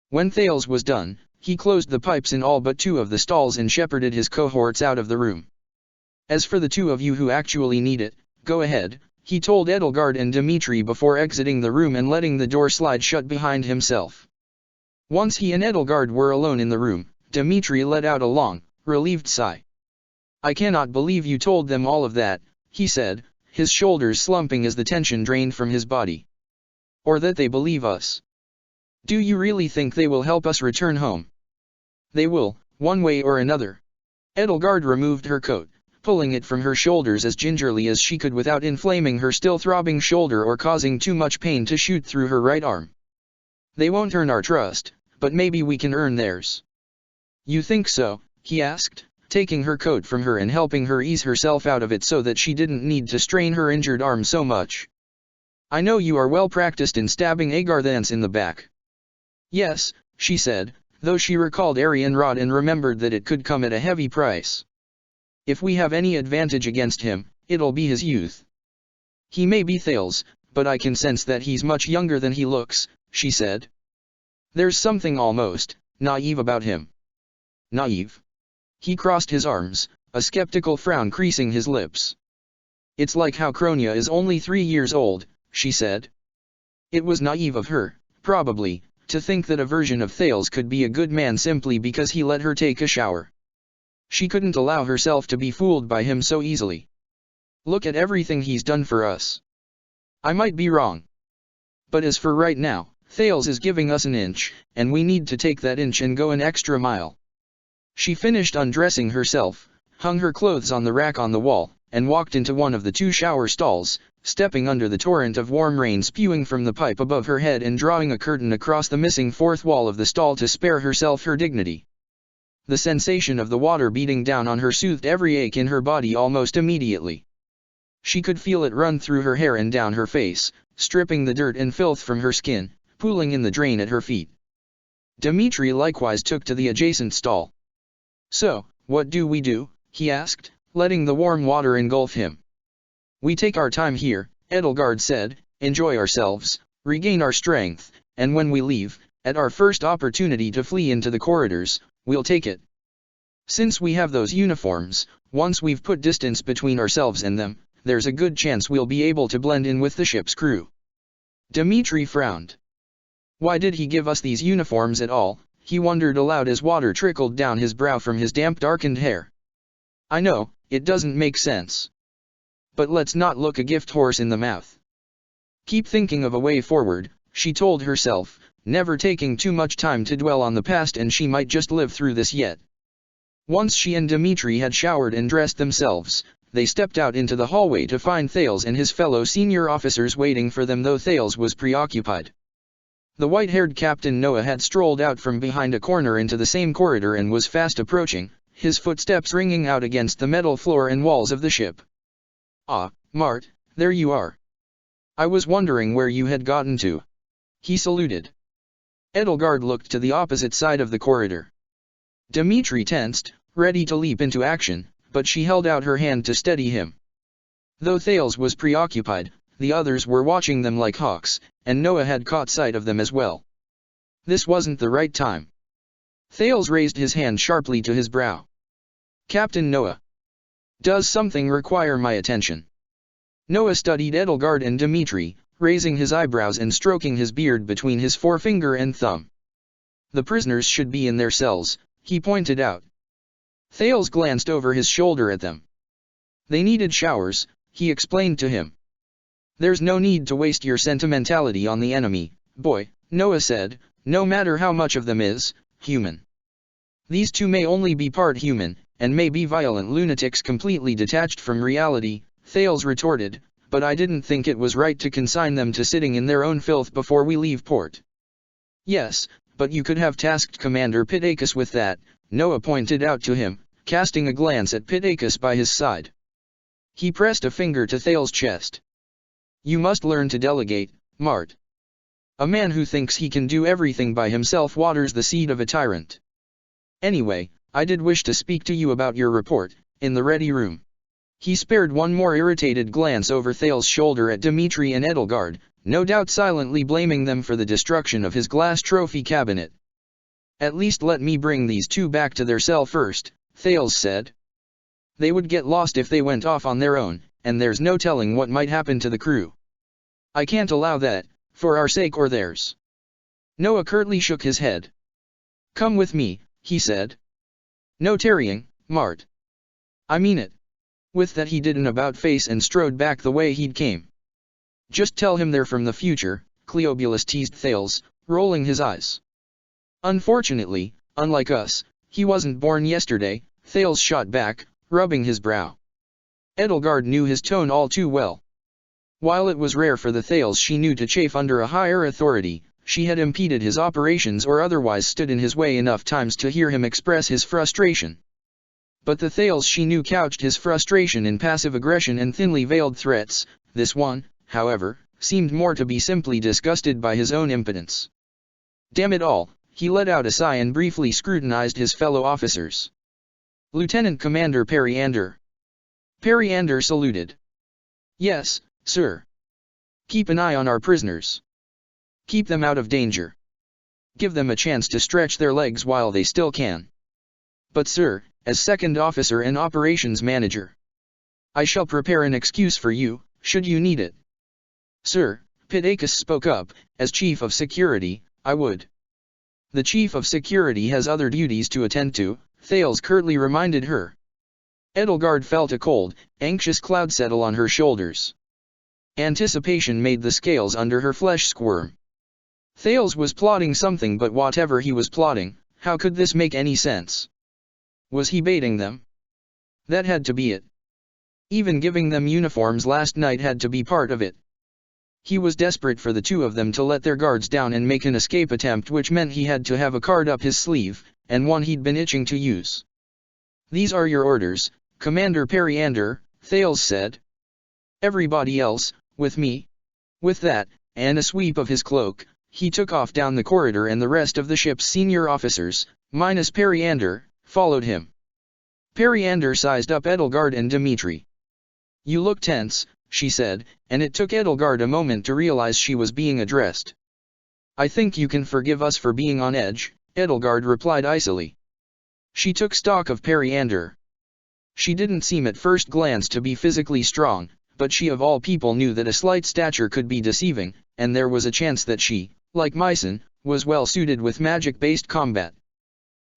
When Thales was done, he closed the pipes in all but 2 of the stalls and shepherded his cohorts out of the room. As for the 2 of you who actually need it, go ahead, he told Edelgard and Dmitri before exiting the room and letting the door slide shut behind himself. Once he and Edelgard were alone in the room, Dmitri let out a long, relieved sigh. I cannot believe you told them all of that, he said, his shoulders slumping as the tension drained from his body. Or that they believe us. Do you really think they will help us return home? They will, one way or another. Edelgard removed her coat, pulling it from her shoulders as gingerly as she could without inflaming her still throbbing shoulder or causing too much pain to shoot through her right arm. They won't earn our trust, but maybe we can earn theirs. You think so? He asked, taking her coat from her and helping her ease herself out of it so that she didn't need to strain her injured arm so much. I know you are well practiced in stabbing Agarthans in the back. Yes, she said, though she recalled Arianrod and remembered that it could come at a heavy price. If we have any advantage against him, it'll be his youth. He may be Thales, but I can sense that he's much younger than he looks, she said. There's something almost naive about him. Naive? He crossed his arms, a skeptical frown creasing his lips. It's like how Cronia is only 3 years old, she said. It was naive of her, probably, to think that a version of Thales could be a good man simply because he let her take a shower. She couldn't allow herself to be fooled by him so easily. Look at everything he's done for us. I might be wrong. But as for right now, Thales is giving us an inch, and we need to take that inch and go an extra mile. She finished undressing herself, hung her clothes on the rack on the wall, and walked into one of the 2 shower stalls, stepping under the torrent of warm rain spewing from the pipe above her head and drawing a curtain across the missing 4th wall of the stall to spare herself her dignity. The sensation of the water beating down on her soothed every ache in her body almost immediately. She could feel it run through her hair and down her face, stripping the dirt and filth from her skin, pooling in the drain at her feet. Dmitri likewise took to the adjacent stall. So, what do we do? He asked, letting the warm water engulf him. We take our time here, Edelgard said, enjoy ourselves, regain our strength, and when we leave, at our first opportunity to flee into the corridors, we'll take it. Since we have those uniforms, once we've put distance between ourselves and them, there's a good chance we'll be able to blend in with the ship's crew. Dmitri frowned. Why did he give us these uniforms at all? He wondered aloud as water trickled down his brow from his damp darkened hair. I know, it doesn't make sense. But let's not look a gift horse in the mouth. Keep thinking of a way forward, she told herself, never taking too much time to dwell on the past, and she might just live through this yet. Once she and Dmitri had showered and dressed themselves, they stepped out into the hallway to find Thales and his fellow senior officers waiting for them, though Thales was preoccupied. The white-haired Captain Noah had strolled out from behind a corner into the same corridor and was fast approaching, his footsteps ringing out against the metal floor and walls of the ship. Ah, Mart, there you are. I was wondering where you had gotten to. He saluted. Edelgard looked to the opposite side of the corridor. Dmitri tensed, ready to leap into action, but she held out her hand to steady him. Though Thales was preoccupied, the others were watching them like hawks, and Noah had caught sight of them as well. This wasn't the right time. Thales raised his hand sharply to his brow. Captain Noah. Does something require my attention? Noah studied Edelgard and Dmitri, raising his eyebrows and stroking his beard between his forefinger and thumb. The prisoners should be in their cells, he pointed out. Thales glanced over his shoulder at them. They needed showers, he explained to him. There's no need to waste your sentimentality on the enemy, boy, Noah said, no matter how much of them is human. These 2 may only be part human, and may be violent lunatics completely detached from reality, Thales retorted, but I didn't think it was right to consign them to sitting in their own filth before we leave port. Yes, but you could have tasked Commander Pitacus with that, Noah pointed out to him, casting a glance at Pitacus by his side. He pressed a finger to Thales' chest. You must learn to delegate, Mart. A man who thinks he can do everything by himself waters the seed of a tyrant. Anyway, I did wish to speak to you about your report, in the ready room. He spared one more irritated glance over Thales' shoulder at Dmitri and Edelgard, no doubt silently blaming them for the destruction of his glass trophy cabinet. At least let me bring these 2 back to their cell first, Thales said. They would get lost if they went off on their own, and there's no telling what might happen to the crew. I can't allow that, for our sake or theirs. Noah curtly shook his head. Come with me, he said. No tarrying, Mart. I mean it. With that he did an about-face and strode back the way he'd came. Just tell him they're from the future, Cleobulus teased Thales, rolling his eyes. Unfortunately, unlike us, he wasn't born yesterday, Thales shot back, rubbing his brow. Edelgard knew his tone all too well. While it was rare for the Thales she knew to chafe under a higher authority, she had impeded his operations or otherwise stood in his way enough times to hear him express his frustration. But the Thales she knew couched his frustration in passive aggression and thinly veiled threats. This one, however, seemed more to be simply disgusted by his own impotence. Damn it all, he let out a sigh and briefly scrutinized his fellow officers. Lieutenant Commander Periander. Periander saluted. Yes, sir. Keep an eye on our prisoners. Keep them out of danger. Give them a chance to stretch their legs while they still can. But sir, as second officer and operations manager, I shall prepare an excuse for you, should you need it. Sir, Pitacus spoke up, as chief of security, I would. The chief of security has other duties to attend to, Thales curtly reminded her. Edelgard felt a cold, anxious cloud settle on her shoulders. Anticipation made the scales under her flesh squirm. Thales was plotting something, but whatever he was plotting, how could this make any sense? Was he baiting them? That had to be it. Even giving them uniforms last night had to be part of it. He was desperate for the two of them to let their guards down and make an escape attempt, which meant he had to have a card up his sleeve, and one he'd been itching to use. "These are your orders, Commander Periander," Thales said. "Everybody else, with me." With that, and a sweep of his cloak, he took off down the corridor, and the rest of the ship's senior officers, minus Periander, followed him. Periander sized up Edelgard and Dimitri. "You look tense," she said, and it took Edelgard a moment to realize she was being addressed. "I think you can forgive us for being on edge," Edelgard replied icily. She took stock of Periander. She didn't seem at first glance to be physically strong, but she of all people knew that a slight stature could be deceiving, and there was a chance that she, like Mycen, was well suited with magic-based combat.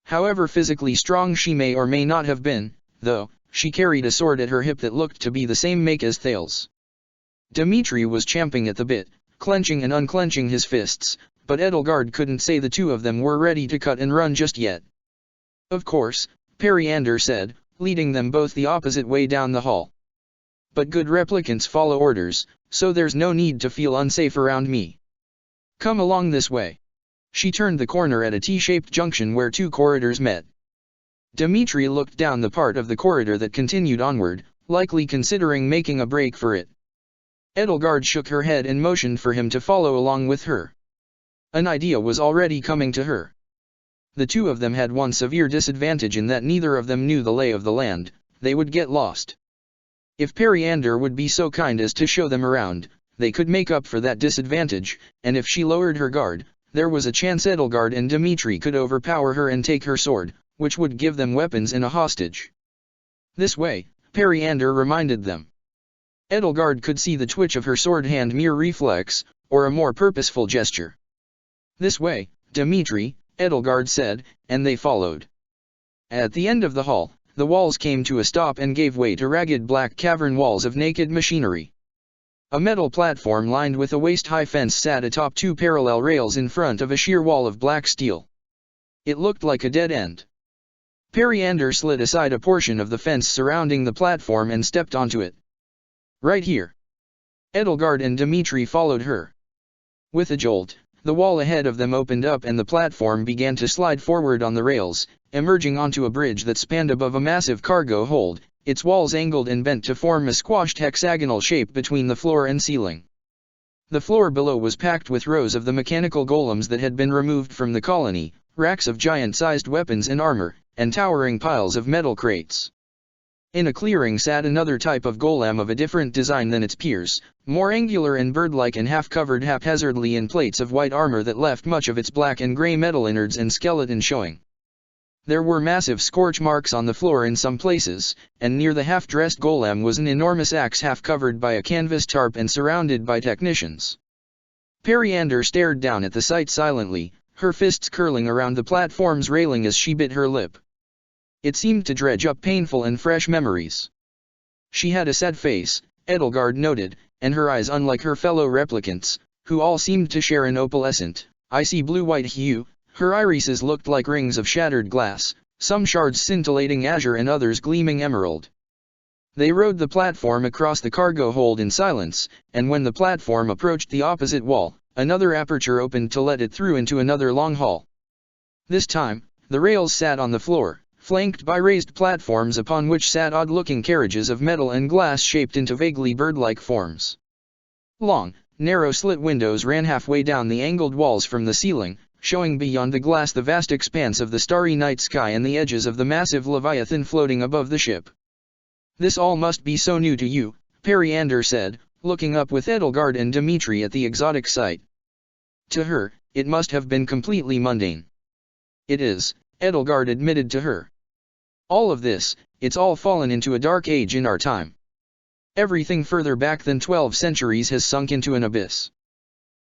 However physically strong she may or may not have been, though, she carried a sword at her hip that looked to be the same make as Thales. Dimitri was champing at the bit, clenching and unclenching his fists, but Edelgard couldn't say the two of them were ready to cut and run just yet. "Of course," Periander said, leading them both the opposite way down the hall. "But good replicants follow orders, so there's no need to feel unsafe around me. Come along this way." She turned the corner at a T-shaped junction where two corridors met. Dimitri looked down the part of the corridor that continued onward, likely considering making a break for it. Edelgard shook her head and motioned for him to follow along with her. An idea was already coming to her. The two of them had one severe disadvantage in that neither of them knew the lay of the land. They would get lost. If Periander would be so kind as to show them around, they could make up for that disadvantage, and if she lowered her guard, there was a chance Edelgard and Dimitri could overpower her and take her sword, which would give them weapons and a hostage. "This way," Periander reminded them. Edelgard could see the twitch of her sword hand, mere reflex, or a more purposeful gesture. "This way, Dimitri," Edelgard said, and they followed. At the end of the hall, the walls came to a stop and gave way to ragged black cavern walls of naked machinery. A metal platform lined with a waist-high fence sat atop two parallel rails in front of a sheer wall of black steel. It looked like a dead end. Periander slid aside a portion of the fence surrounding the platform and stepped onto it. "Right here." Edelgard and Dimitri followed her. With a jolt, the wall ahead of them opened up and the platform began to slide forward on the rails, emerging onto a bridge that spanned above a massive cargo hold, its walls angled and bent to form a squashed hexagonal shape between the floor and ceiling. The floor below was packed with rows of the mechanical golems that had been removed from the colony, racks of giant-sized weapons and armor, and towering piles of metal crates. In a clearing sat another type of golem of a different design than its peers, more angular and bird-like and half-covered haphazardly in plates of white armor that left much of its black and gray metal innards and skeleton showing. There were massive scorch marks on the floor in some places, and near the half-dressed golem was an enormous axe half-covered by a canvas tarp and surrounded by technicians. Periander stared down at the sight silently, her fists curling around the platform's railing as she bit her lip. It seemed to dredge up painful and fresh memories. She had a sad face, Edelgard noted, and her eyes, unlike her fellow replicants, who all seemed to share an opalescent, icy blue-white hue, her irises looked like rings of shattered glass, some shards scintillating azure and others gleaming emerald. They rode the platform across the cargo hold in silence, and when the platform approached the opposite wall, another aperture opened to let it through into another long hall. This time, the rails sat on the floor, flanked by raised platforms upon which sat odd-looking carriages of metal and glass shaped into vaguely bird-like forms. Long, narrow slit windows ran halfway down the angled walls from the ceiling, showing beyond the glass the vast expanse of the starry night sky and the edges of the massive Leviathan floating above the ship. "This all must be so new to you," Periander said, looking up with Edelgard and Dimitri at the exotic sight. To her, it must have been completely mundane. "It is," Edelgard admitted to her. "All of this, it's all fallen into a dark age in our time. Everything further back than 12 centuries has sunk into an abyss."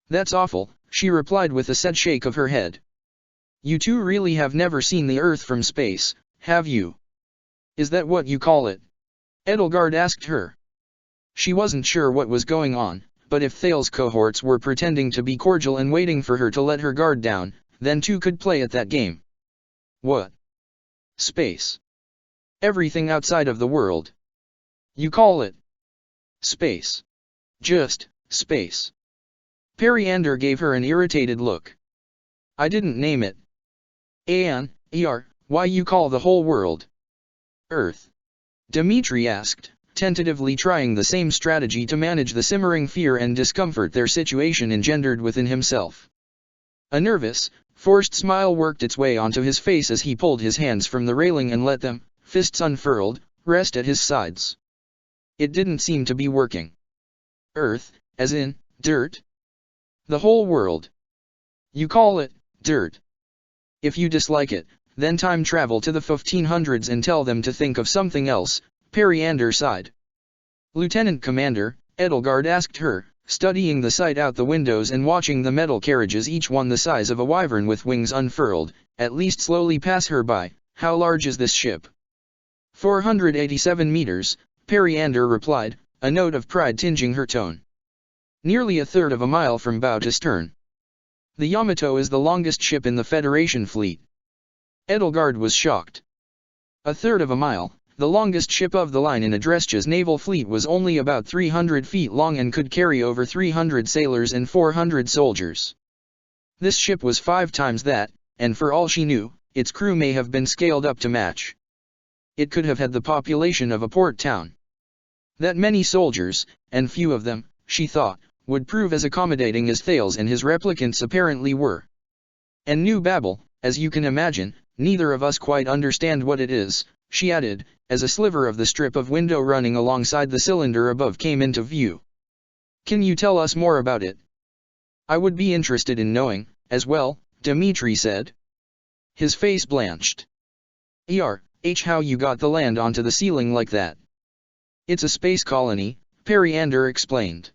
"That's awful," she replied with a sad shake of her head. "You two really have never seen the Earth from space," have you? Is that what you call it? Edelgard asked her. She wasn't sure what was going on, but if Thales' cohorts were pretending to be cordial and waiting for her to let her guard down, then two could play at that game. What? Space. Everything outside of the world. You call it space. Just space. Periander gave her an irritated look. I didn't name it. Why you call the whole world Earth? Dmitri asked, tentatively trying the same strategy to manage the simmering fear and discomfort their situation engendered within himself. A nervous, forced smile worked its way onto his face as he pulled his hands from the railing and let them, fists unfurled, rest at his sides. It didn't seem to be working. Earth, as in, dirt? The whole world. You call it dirt. If you dislike it, then time travel to the 1500s and tell them to think of something else, Periander sighed. Lieutenant Commander, Edelgard asked her, studying the sight out the windows and watching the metal carriages, each one the size of a wyvern with wings unfurled, at least slowly pass her by. How large is this ship? 487 meters, Periander replied, a note of pride tinging her tone. Nearly a third of a mile from bow to stern. The Yamato is the longest ship in the Federation fleet. Edelgard was shocked. A third of a mile, the longest ship of the line in Adresja's naval fleet was only about 300 feet long and could carry over 300 sailors and 400 soldiers. This ship was 5 times that, and for all she knew, its crew may have been scaled up to match. It could have had the population of a port town. That many soldiers, and few of them, she thought, would prove as accommodating as Thales and his replicants apparently were. And New Babel, as you can imagine, neither of us quite understand what it is, she added, as a sliver of the strip of window running alongside the cylinder above came into view. Can you tell us more about it? I would be interested in knowing, as well, Dmitri said. His face blanched. How you got the land onto the ceiling like that? It's a space colony, Periander explained.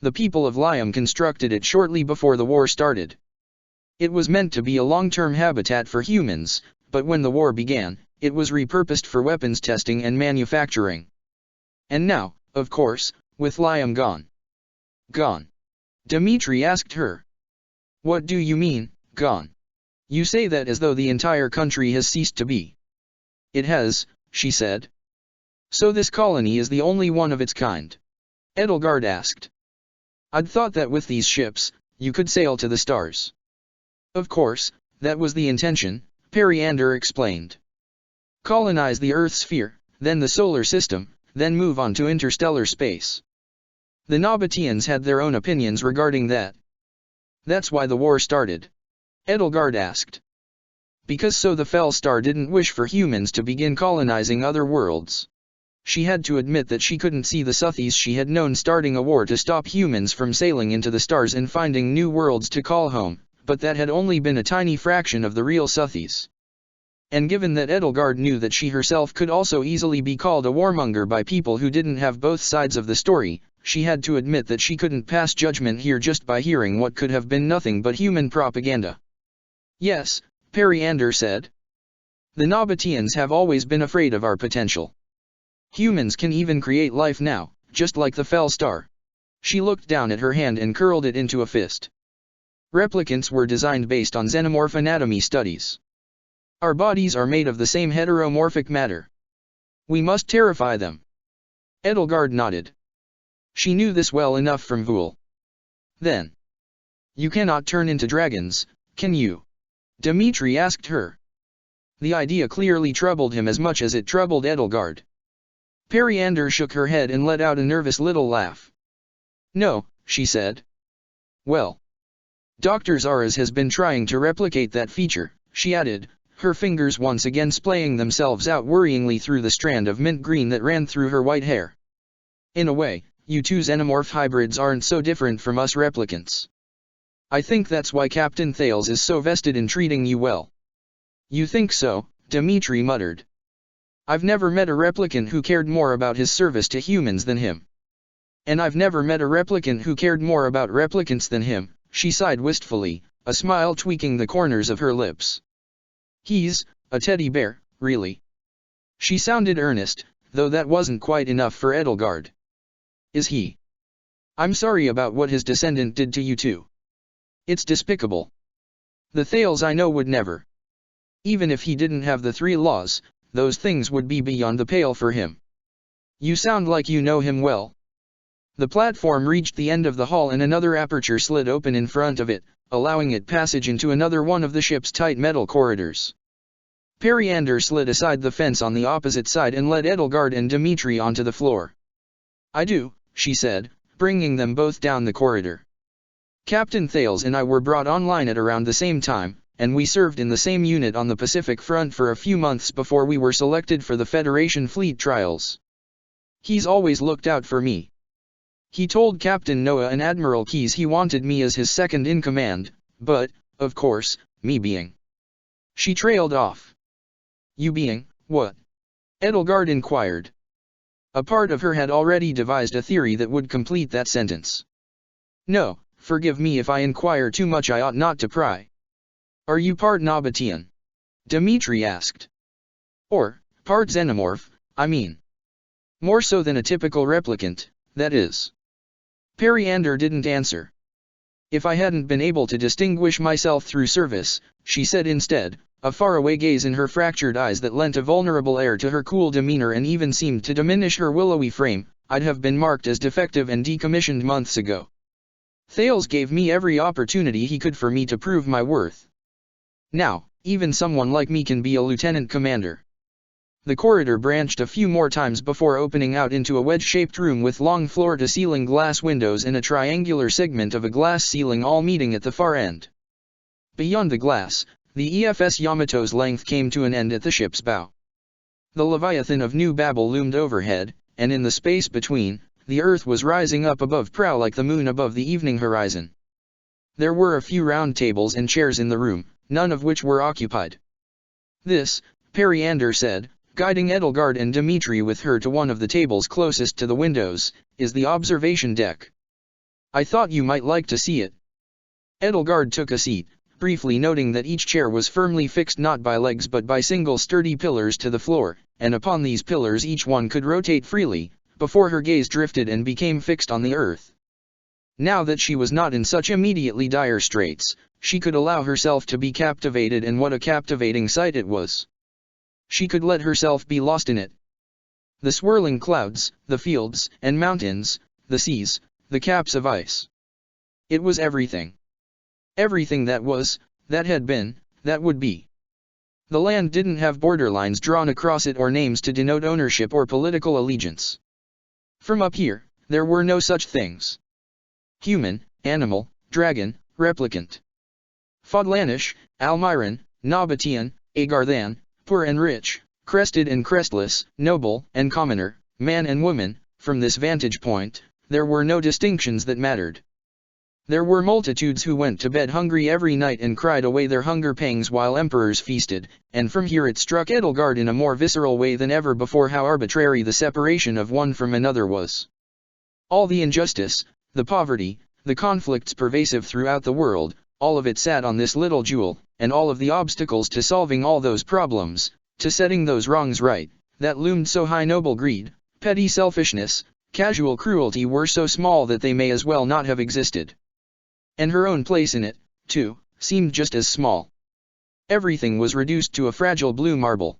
The people of Liam constructed it shortly before the war started. It was meant to be a long-term habitat for humans, but when the war began, it was repurposed for weapons testing and manufacturing. And now, of course, with Liam gone. Gone? Dmitri asked her. What do you mean, gone? You say that as though the entire country has ceased to be. It has, she said. So this colony is the only one of its kind? Edelgard asked. I'd thought that with these ships, you could sail to the stars. Of course, that was the intention, Periander explained. Colonize the Earth's sphere, then the solar system, then move on to interstellar space. The Nabateans had their own opinions regarding that. That's why the war started? Edelgard asked. Because so the Felstar didn't wish for humans to begin colonizing other worlds. She had to admit that she couldn't see the Suthies she had known starting a war to stop humans from sailing into the stars and finding new worlds to call home, but that had only been a tiny fraction of the real Suthies. And given that Edelgard knew that she herself could also easily be called a warmonger by people who didn't have both sides of the story, she had to admit that she couldn't pass judgment here just by hearing what could have been nothing but human propaganda. Yes, Periander said. The Nabateans have always been afraid of our potential. Humans can even create life now, just like the Felstar. She looked down at her hand and curled it into a fist. Replicants were designed based on xenomorph anatomy studies. Our bodies are made of the same heteromorphic matter. We must terrify them. Edelgard nodded. She knew this well enough from Vul. Then. You cannot turn into dragons, can you? Dmitri asked her. The idea clearly troubled him as much as it troubled Edelgard. Periander shook her head and let out a nervous little laugh. No, she said. Well. Dr. Zaras has been trying to replicate that feature, she added, her fingers once again splaying themselves out worryingly through the strand of mint green that ran through her white hair. In a way, you two xenomorph hybrids aren't so different from us replicants. I think that's why Captain Thales is so vested in treating you well. You think so, Dmitri muttered. I've never met a replicant who cared more about his service to humans than him. And I've never met a replicant who cared more about replicants than him, she sighed wistfully, a smile tweaking the corners of her lips. He's a teddy bear, really? She sounded earnest, though that wasn't quite enough for Edelgard. Is he? I'm sorry about what his descendant did to you too. It's despicable. The Thales I know would never. Even if he didn't have the 3 laws, those things would be beyond the pale for him. You sound like you know him well. The platform reached the end of the hall and another aperture slid open in front of it, allowing it passage into another one of the ship's tight metal corridors. Periander slid aside the fence on the opposite side and led Edelgard and Dimitri onto the floor. I do, she said, bringing them both down the corridor. Captain Thales and I were brought online at around the same time, and we served in the same unit on the Pacific Front for a few months before we were selected for the Federation fleet trials. He's always looked out for me. He told Captain Noah and Admiral Keyes he wanted me as his second-in-command, but, of course, me being. She trailed off. You being, what? Edelgard inquired. A part of her had already devised a theory that would complete that sentence. No, forgive me if I inquire too much, I ought not to pry. Are you part Nabatean? Dimitri asked. Or, part xenomorph, I mean. More so than a typical replicant, that is. Periander didn't answer. If I hadn't been able to distinguish myself through service, she said instead, a faraway gaze in her fractured eyes that lent a vulnerable air to her cool demeanor and even seemed to diminish her willowy frame, I'd have been marked as defective and decommissioned months ago. Thales gave me every opportunity he could for me to prove my worth. Now, even someone like me can be a lieutenant commander. The corridor branched a few more times before opening out into a wedge-shaped room with long floor-to-ceiling glass windows and a triangular segment of a glass ceiling all meeting at the far end. Beyond the glass, the EFS Yamato's length came to an end at the ship's bow. The Leviathan of New Babel loomed overhead, and in the space between, the Earth was rising up above prow like the moon above the evening horizon. There were a few round tables and chairs in the room, none of which were occupied. This, Periander said, guiding Edelgard and Dimitri with her to one of the tables closest to the windows, is the observation deck. I thought you might like to see it. Edelgard took a seat, briefly noting that each chair was firmly fixed not by legs but by single sturdy pillars to the floor, and upon these pillars each one could rotate freely, before her gaze drifted and became fixed on the earth. Now that she was not in such immediately dire straits, she could allow herself to be captivated, and what a captivating sight it was. She could let herself be lost in it. The swirling clouds, the fields and mountains, the seas, the caps of ice. It was everything. Everything that was, that had been, that would be. The land didn't have borderlines drawn across it or names to denote ownership or political allegiance. From up here, there were no such things. Human, animal, dragon, replicant. Fodlanish, Almiran, Nabatean, Agarthan, poor and rich, crested and crestless, noble and commoner, man and woman. From this vantage point, there were no distinctions that mattered. There were multitudes who went to bed hungry every night and cried away their hunger pangs while emperors feasted, and from here it struck Edelgard in a more visceral way than ever before how arbitrary the separation of one from another was. All the injustice, the poverty, the conflicts pervasive throughout the world, all of it sat on this little jewel, and all of the obstacles to solving all those problems, to setting those wrongs right, that loomed so high, noble greed, petty selfishness, casual cruelty were so small that they may as well not have existed. And her own place in it, too, seemed just as small. Everything was reduced to a fragile blue marble.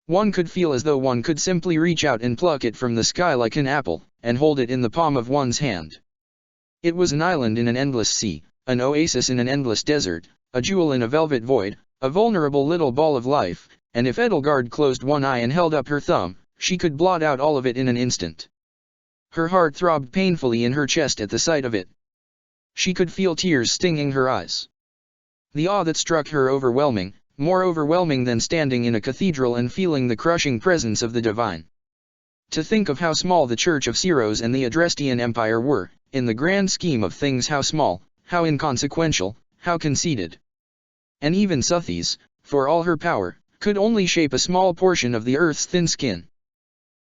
One could feel as though one could simply reach out and pluck it from the sky like an apple, and hold it in the palm of one's hand. It was an island in an endless sea, an oasis in an endless desert, a jewel in a velvet void, a vulnerable little ball of life, and if Edelgard closed one eye and held up her thumb, she could blot out all of it in an instant. Her heart throbbed painfully in her chest at the sight of it. She could feel tears stinging her eyes. The awe that struck her overwhelming, more overwhelming than standing in a cathedral and feeling the crushing presence of the divine. To think of how small the Church of Syros and the Adrestian Empire were, in the grand scheme of things, how small, how inconsequential, how conceited. And even Suthes, for all her power, could only shape a small portion of the earth's thin skin.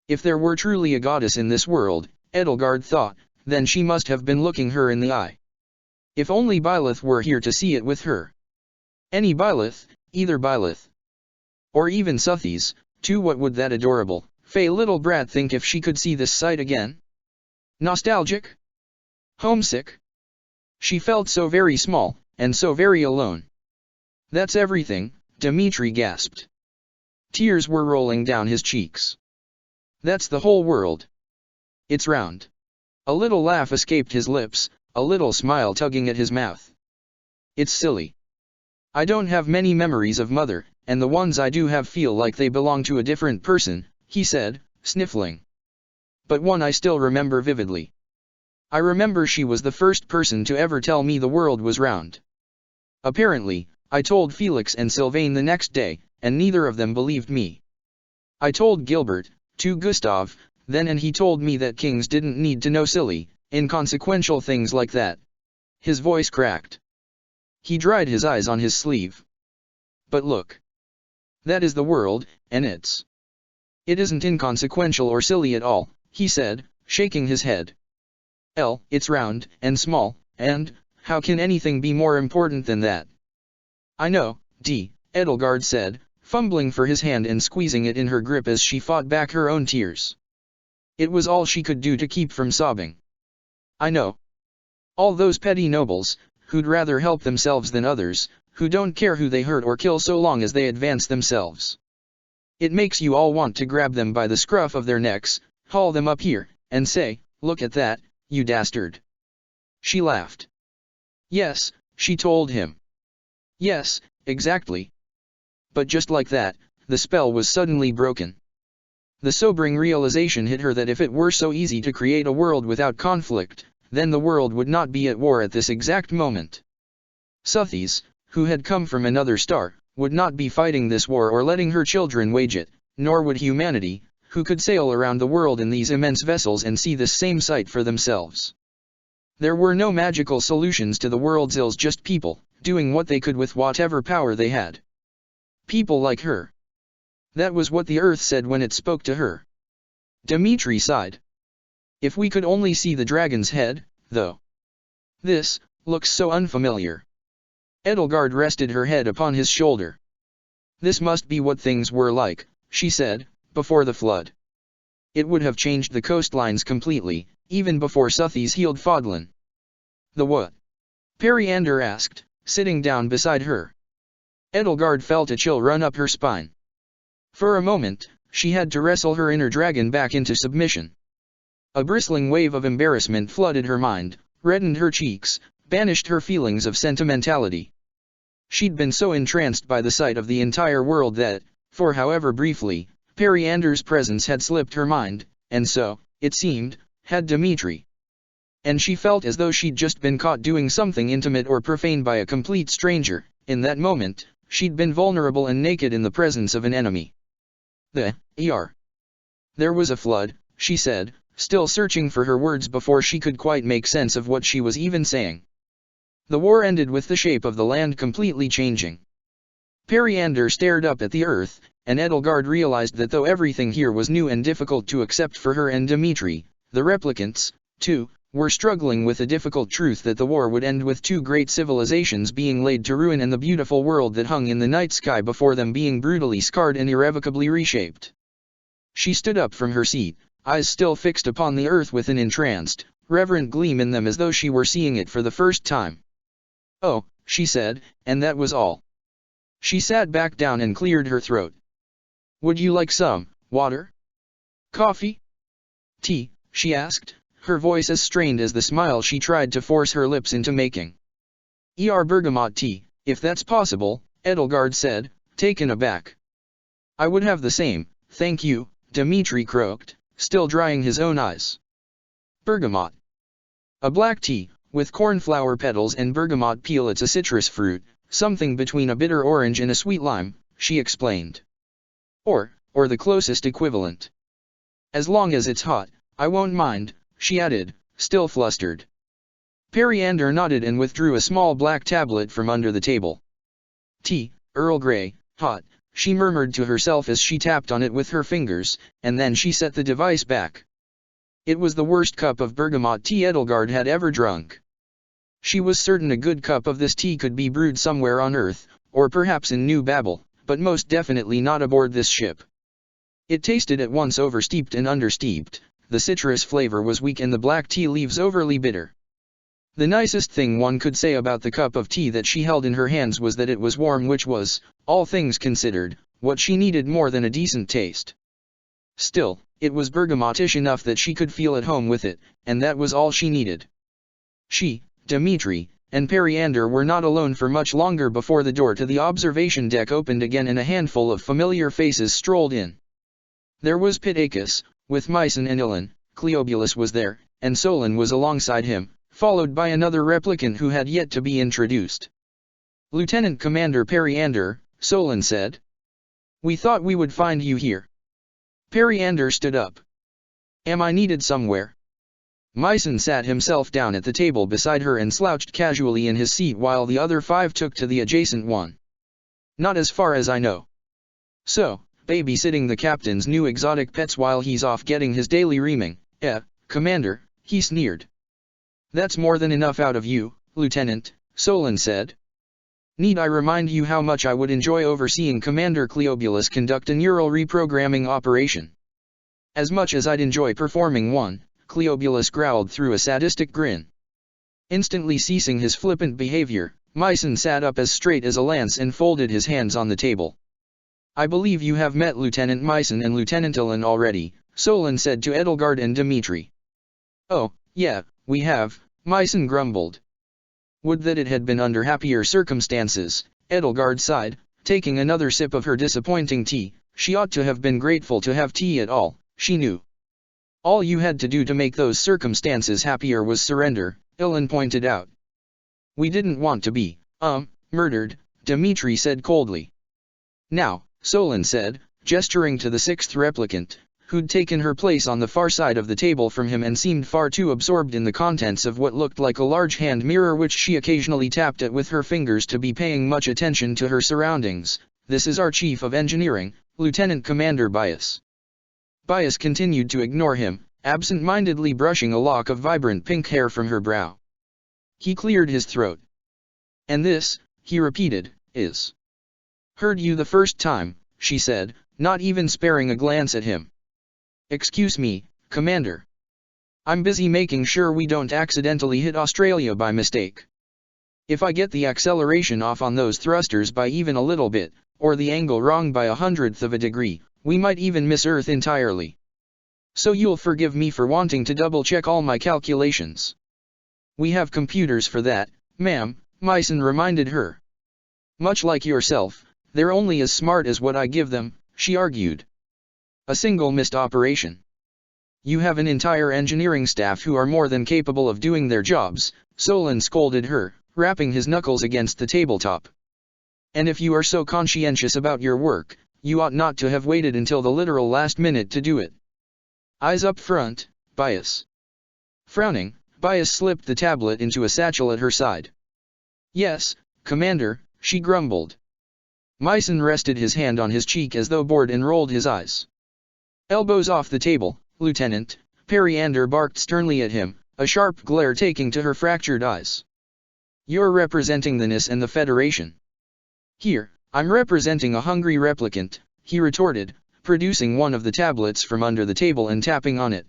If there were truly a goddess in this world, Edelgard thought, then she must have been looking her in the eye. If only Byleth were here to see it with her. Any Byleth, either Byleth. Or even Suthies, too. What would that adorable, fey little brat think if she could see this sight again? Nostalgic? Homesick? She felt so very small, and so very alone. That's everything, Dmitri gasped. Tears were rolling down his cheeks. That's the whole world. It's round. A little laugh escaped his lips, a little smile tugging at his mouth. It's silly. I don't have many memories of Mother, and the ones I do have feel like they belong to a different person, he said, sniffling. But one I still remember vividly. I remember she was the first person to ever tell me the world was round. Apparently, I told Felix and Sylvain the next day, and neither of them believed me. I told Gilbert, to Gustav, then, and he told me that kings didn't need to know silly, inconsequential things like that. His voice cracked. He dried his eyes on his sleeve. But look. That is the world, and it isn't inconsequential or silly at all, he said, shaking his head. It's round, and small, and, how can anything be more important than that? I know, Edelgard said, fumbling for his hand and squeezing it in her grip as she fought back her own tears. It was all she could do to keep from sobbing. I know. All those petty nobles, who'd rather help themselves than others, who don't care who they hurt or kill so long as they advance themselves. It makes you all want to grab them by the scruff of their necks, haul them up here, and say, look at that, you dastard. She laughed. Yes, she told him. Yes, exactly. But just like that, the spell was suddenly broken. The sobering realization hit her that if it were so easy to create a world without conflict, then the world would not be at war at this exact moment. Suthies, who had come from another star, would not be fighting this war or letting her children wage it, nor would humanity, who could sail around the world in these immense vessels and see this same sight for themselves. There were no magical solutions to the world's ills, just people, doing what they could with whatever power they had. People like her. That was what the earth said when it spoke to her. Dmitri sighed. If we could only see the dragon's head, though. This looks so unfamiliar. Edelgard rested her head upon his shoulder. This must be what things were like, she said, before the flood. It would have changed the coastlines completely, even before Suthies healed Fodlan. The what? Periander asked, sitting down beside her. Edelgard felt a chill run up her spine. For a moment, she had to wrestle her inner dragon back into submission. A bristling wave of embarrassment flooded her mind, reddened her cheeks, banished her feelings of sentimentality. She'd been so entranced by the sight of the entire world that, for however briefly, Periander's presence had slipped her mind, and so, it seemed, had Dmitri. And she felt as though she'd just been caught doing something intimate or profane by a complete stranger. In that moment, she'd been vulnerable and naked in the presence of an enemy. There was a flood, she said, still searching for her words before she could quite make sense of what she was even saying. The war ended with the shape of the land completely changing. Periander stared up at the earth, and Edelgard realized that though everything here was new and difficult to accept for her and Dmitri, the replicants, too, were struggling with the difficult truth that the war would end with two great civilizations being laid to ruin and the beautiful world that hung in the night sky before them being brutally scarred and irrevocably reshaped. She stood up from her seat, eyes still fixed upon the earth with an entranced, reverent gleam in them as though she were seeing it for the first time. Oh, she said, and that was all. She sat back down and cleared her throat. Would you like some water? Coffee? Tea? She asked, her voice as strained as the smile she tried to force her lips into making. Bergamot tea, if that's possible, Edelgard said, taken aback. I would have the same, thank you, Dmitri croaked, still drying his own eyes. Bergamot. A black tea, with cornflower petals and bergamot peel. It's a citrus fruit, something between a bitter orange and a sweet lime, she explained. Or the closest equivalent. As long as it's hot, I won't mind, she added, still flustered. Periander nodded and withdrew a small black tablet from under the table. Tea, Earl Grey, hot, she murmured to herself as she tapped on it with her fingers, and then she set the device back. It was the worst cup of bergamot tea Edelgard had ever drunk. She was certain a good cup of this tea could be brewed somewhere on Earth, or perhaps in New Babel, but most definitely not aboard this ship. It tasted at once oversteeped and understeeped, the citrus flavor was weak and the black tea leaves overly bitter. The nicest thing one could say about the cup of tea that she held in her hands was that it was warm, which was, all things considered, what she needed more than a decent taste. Still, it was bergamotish enough that she could feel at home with it, and that was all she needed. She, Dmitri, and Periander were not alone for much longer before the door to the observation deck opened again and a handful of familiar faces strolled in. There was Pitacus, with Myson and Ilan, Cleobulus was there, and Solon was alongside him, followed by another replicant who had yet to be introduced. "Lieutenant Commander Periander," Solon said. "We thought we would find you here." Periander stood up. "Am I needed somewhere?" Myson sat himself down at the table beside her and slouched casually in his seat while the other 5 took to the adjacent one. "Not as far as I know." "So, babysitting the captain's new exotic pets while he's off getting his daily reaming, Commander," he sneered. "That's more than enough out of you, Lieutenant," Solon said. "Need I remind you how much I would enjoy overseeing Commander Cleobulus conduct a neural reprogramming operation?" "As much as I'd enjoy performing one," Cleobulus growled through a sadistic grin. Instantly ceasing his flippant behavior, Myson sat up as straight as a lance and folded his hands on the table. "I believe you have met Lieutenant Myson and Lieutenant Ilan already," Solon said to Edelgard and Dmitri. "Oh, yeah, we have," Myson grumbled. "Would that it had been under happier circumstances," Edelgard sighed, taking another sip of her disappointing tea. She ought to have been grateful to have tea at all, she knew. "All you had to do to make those circumstances happier was surrender," Ilan pointed out. "We didn't want to be, murdered," Dmitri said coldly. "Now," Solon said, gesturing to the 6th replicant, who'd taken her place on the far side of the table from him and seemed far too absorbed in the contents of what looked like a large hand mirror which she occasionally tapped at with her fingers to be paying much attention to her surroundings, "this is our Chief of Engineering, Lieutenant Commander Bias." Bias continued to ignore him, absent-mindedly brushing a lock of vibrant pink hair from her brow. He cleared his throat. "And this," he repeated, "is..." "Heard you the first time," she said, not even sparing a glance at him. "Excuse me, Commander. I'm busy making sure we don't accidentally hit Australia by mistake. If I get the acceleration off on those thrusters by even a little bit, or the angle wrong by 1/100th of a degree, we might even miss Earth entirely. So you'll forgive me for wanting to double-check all my calculations." "We have computers for that, ma'am," Myson reminded her. "Much like yourself, they're only as smart as what I give them," she argued. "A single missed operation. You have an entire engineering staff who are more than capable of doing their jobs," Solon scolded her, rapping his knuckles against the tabletop. "And if you are so conscientious about your work, you ought not to have waited until the literal last minute to do it. Eyes up front, Bias." Frowning, Bias slipped the tablet into a satchel at her side. "Yes, Commander," she grumbled. Myson rested his hand on his cheek as though bored and rolled his eyes. "Elbows off the table, Lieutenant," Periander barked sternly at him, a sharp glare taking to her fractured eyes. "You're representing the NIS and the Federation." "Here, I'm representing a hungry replicant," he retorted, producing one of the tablets from under the table and tapping on it.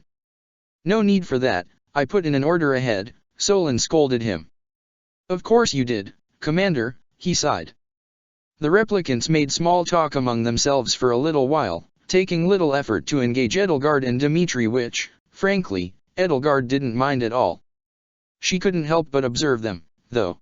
"No need for that, I put in an order ahead," Solon scolded him. "Of course you did, Commander," he sighed. The replicants made small talk among themselves for a little while, taking little effort to engage Edelgard and Dmitri, which, frankly, Edelgard didn't mind at all. She couldn't help but observe them, though.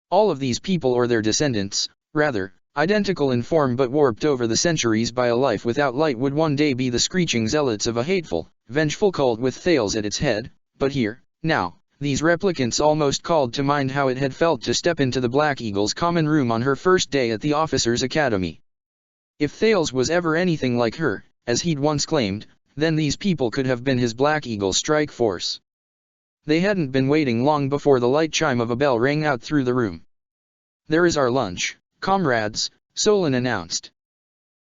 All of these people or their descendants, rather, identical in form but warped over the centuries by a life without light, would one day be the screeching zealots of a hateful, vengeful cult with Thales at its head, but here, now, these replicants almost called to mind how it had felt to step into the Black Eagle's common room on her first day at the Officers' Academy. If Thales was ever anything like her, as he'd once claimed, then these people could have been his Black Eagle strike force. They hadn't been waiting long before the light chime of a bell rang out through the room. "There is our lunch, comrades," Solon announced.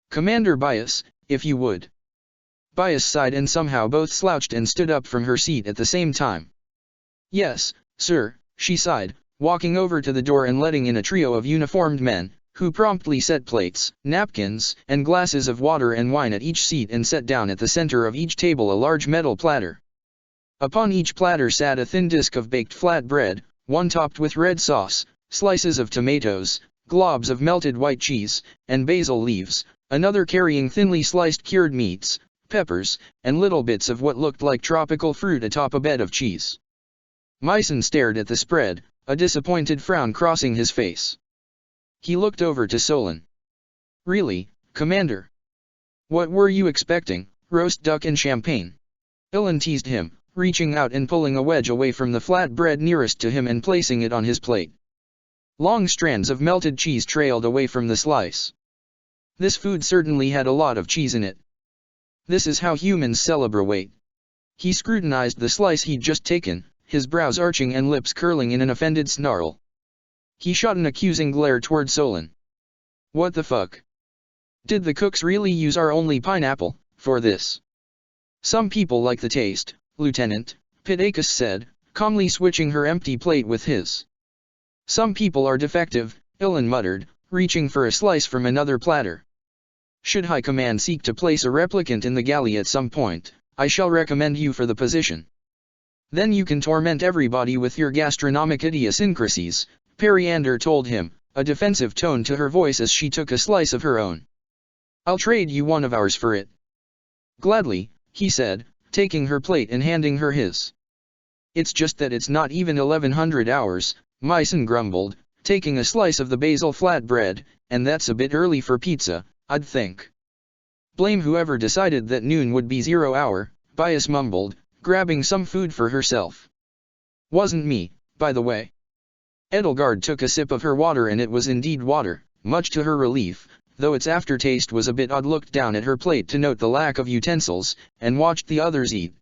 "Commander Bias, if you would." Bias sighed and somehow both slouched and stood up from her seat at the same time. "Yes, sir," she sighed, walking over to the door and letting in a trio of uniformed men, who promptly set plates, napkins, and glasses of water and wine at each seat and set down at the center of each table a large metal platter. Upon each platter sat a thin disk of baked flat bread, one topped with red sauce, slices of tomatoes, globs of melted white cheese, and basil leaves, another carrying thinly sliced cured meats, peppers, and little bits of what looked like tropical fruit atop a bed of cheese. Myson stared at the spread, a disappointed frown crossing his face. He looked over to Solon. "Really, Commander? What were you expecting, roast duck and champagne?" Ilan teased him, reaching out and pulling a wedge away from the flat bread nearest to him and placing it on his plate. Long strands of melted cheese trailed away from the slice. This food certainly had a lot of cheese in it. This is how humans celebrate. He scrutinized the slice he'd just taken, his brows arching and lips curling in an offended snarl. He shot an accusing glare toward Solon. "What the fuck? Did the cooks really use our only pineapple for this?" "Some people like the taste, Lieutenant," Pitacus said, calmly switching her empty plate with his. "Some people are defective," Ilan muttered, reaching for a slice from another platter. "Should High Command seek to place a replicant in the galley at some point, I shall recommend you for the position. Then you can torment everybody with your gastronomic idiosyncrasies," Periander told him, a defensive tone to her voice as she took a slice of her own. "I'll trade you one of ours for it." "Gladly," he said, taking her plate and handing her his. "It's just that it's not even 1100 hours, Myson grumbled, taking a slice of the basil flatbread, "and that's a bit early for pizza, I'd think." "Blame whoever decided that noon would be 0 hour, Bias mumbled, grabbing some food for herself. "Wasn't me, by the way." Edelgard took a sip of her water and it was indeed water, much to her relief, though its aftertaste was a bit odd. Looked down at her plate to note the lack of utensils, and watched the others eat.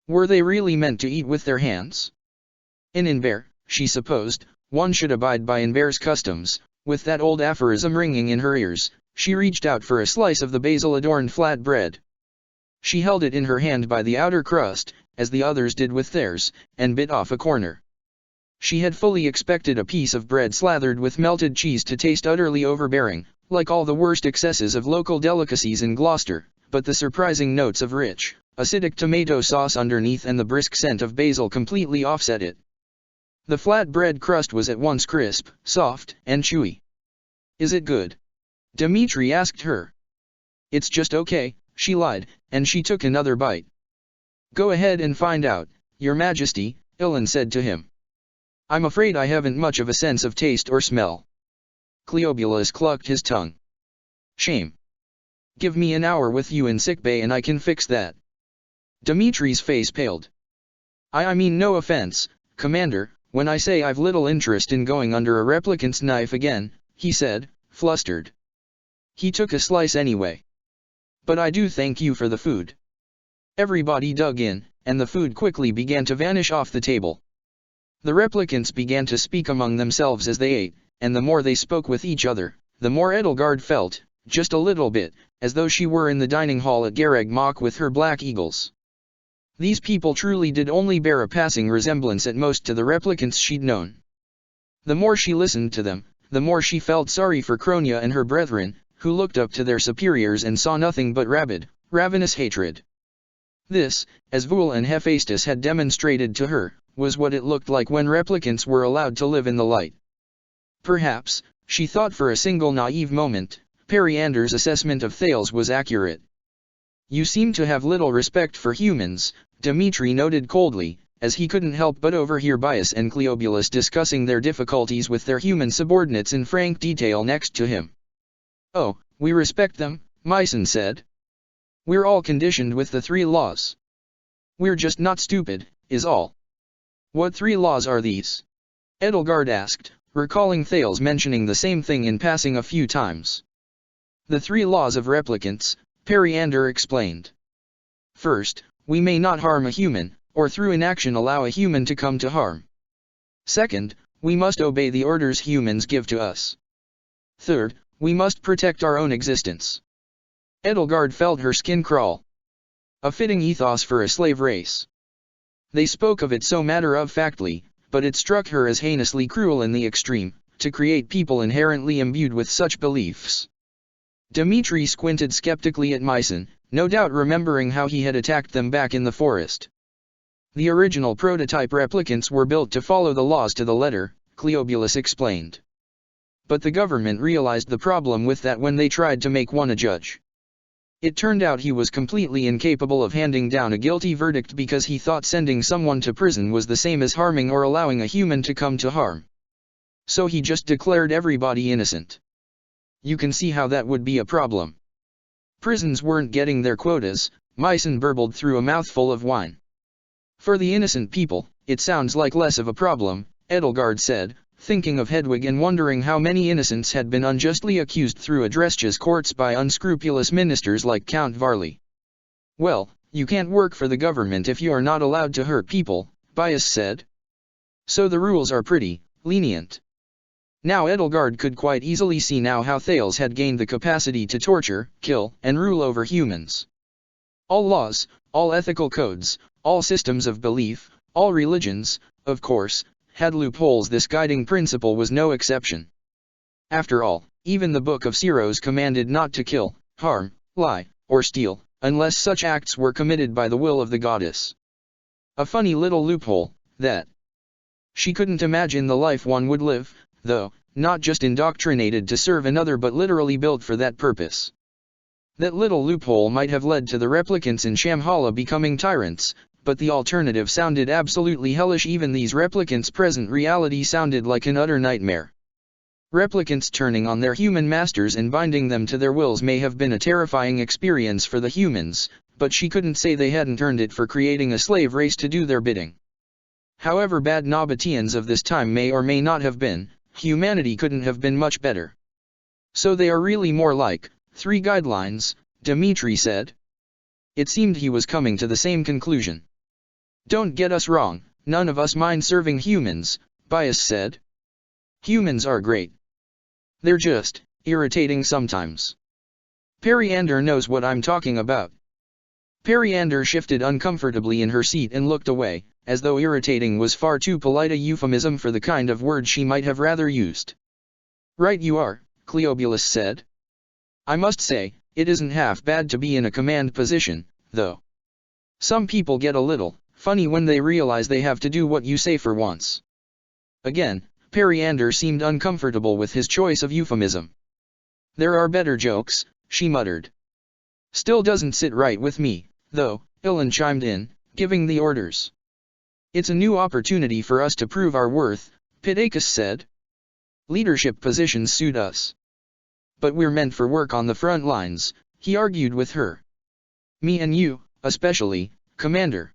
Were they really meant to eat with their hands? In Inver, she supposed, one should abide by Inver's customs. With that old aphorism ringing in her ears, she reached out for a slice of the basil-adorned flat bread. She held it in her hand by the outer crust, as the others did with theirs, and bit off a corner. She had fully expected a piece of bread slathered with melted cheese to taste utterly overbearing, like all the worst excesses of local delicacies in Gloucester, but the surprising notes of rich, acidic tomato sauce underneath and the brisk scent of basil completely offset it. The flat bread crust was at once crisp, soft, and chewy. "Is it good?" Dmitri asked her. "It's just okay," she lied, and she took another bite. "Go ahead and find out, Your Majesty," Ilan said to him. "I'm afraid I haven't much of a sense of taste or smell." Cleobulus clucked his tongue. "Shame. Give me an hour with you in sickbay and I can fix that." Dimitri's face paled. I mean no offense, Commander, when I say I've little interest in going under a replicant's knife again," he said, flustered. He took a slice anyway. "But I do thank you for the food." Everybody dug in, and the food quickly began to vanish off the table. The replicants began to speak among themselves as they ate, and the more they spoke with each other, the more Edelgard felt, just a little bit, as though she were in the dining hall at Garreg Mach with her black eagles. These people truly did only bear a passing resemblance at most to the replicants she'd known. The more she listened to them, the more she felt sorry for Cronia and her brethren, who looked up to their superiors and saw nothing but rabid, ravenous hatred. This, as Vul and Hephaestus had demonstrated to her, was what it looked like when replicants were allowed to live in the light. Perhaps, she thought for a single naive moment, Periander's assessment of Thales was accurate. "You seem to have little respect for humans," Dmitri noted coldly, as he couldn't help but overhear Bias and Cleobulus discussing their difficulties with their human subordinates in frank detail next to him. "Oh, we respect them," Myson said. "We're all conditioned with the 3 laws. We're just not stupid, is all." "What 3 laws are these?" Edelgard asked, recalling Thales mentioning the same thing in passing a few times. "The 3 laws of replicants," Periander explained. "First, we may not harm a human, or through inaction allow a human to come to harm. Second, we must obey the orders humans give to us. Third, we must protect our own existence." Edelgard felt her skin crawl. A fitting ethos for a slave race. They spoke of it so matter-of-factly, but it struck her as heinously cruel in the extreme, to create people inherently imbued with such beliefs. Dmitri squinted skeptically at Myson, no doubt remembering how he had attacked them back in the forest. The original prototype replicants were built to follow the laws to the letter, Cleobulus explained. But the government realized the problem with that when they tried to make one a judge. It turned out he was completely incapable of handing down a guilty verdict because he thought sending someone to prison was the same as harming or allowing a human to come to harm. So he just declared everybody innocent. You can see how that would be a problem. Prisons weren't getting their quotas, Myson burbled through a mouthful of wine. For the innocent people, it sounds like less of a problem, Edelgard said, thinking of Hedwig and wondering how many innocents had been unjustly accused through Adrestia's courts by unscrupulous ministers like Count Varley. Well, you can't work for the government if you are not allowed to hurt people, Bias said. So the rules are pretty lenient. Now Edelgard could quite easily see now how Thales had gained the capacity to torture, kill, and rule over humans. All laws, all ethical codes, all systems of belief, all religions, of course, had loopholes. This guiding principle was no exception. After all, even the Book of Siros commanded not to kill, harm, lie, or steal, unless such acts were committed by the will of the goddess. A funny little loophole, that. She couldn't imagine the life one would live, though, not just indoctrinated to serve another but literally built for that purpose. That little loophole might have led to the replicants in Shamhala becoming tyrants, but the alternative sounded absolutely hellish. Even these replicants' present reality sounded like an utter nightmare. Replicants turning on their human masters and binding them to their wills may have been a terrifying experience for the humans, but she couldn't say they hadn't earned it for creating a slave race to do their bidding. However bad Nabateans of this time may or may not have been, humanity couldn't have been much better. So they are really more like 3 guidelines, Dmitri said. It seemed he was coming to the same conclusion. Don't get us wrong, none of us mind serving humans, Bias said. Humans are great. They're just irritating sometimes. Periander knows what I'm talking about. Periander shifted uncomfortably in her seat and looked away, as though irritating was far too polite a euphemism for the kind of word she might have rather used. Right you are, Cleobulus said. I must say, it isn't half bad to be in a command position, though. Some people get a little funny when they realize they have to do what you say for once. Again, Periander seemed uncomfortable with his choice of euphemism. There are better jokes, she muttered. Still doesn't sit right with me, though, Ilan chimed in, giving the orders. It's a new opportunity for us to prove our worth, Pittacus said. Leadership positions suit us. But we're meant for work on the front lines, he argued with her. Me and you, especially, Commander.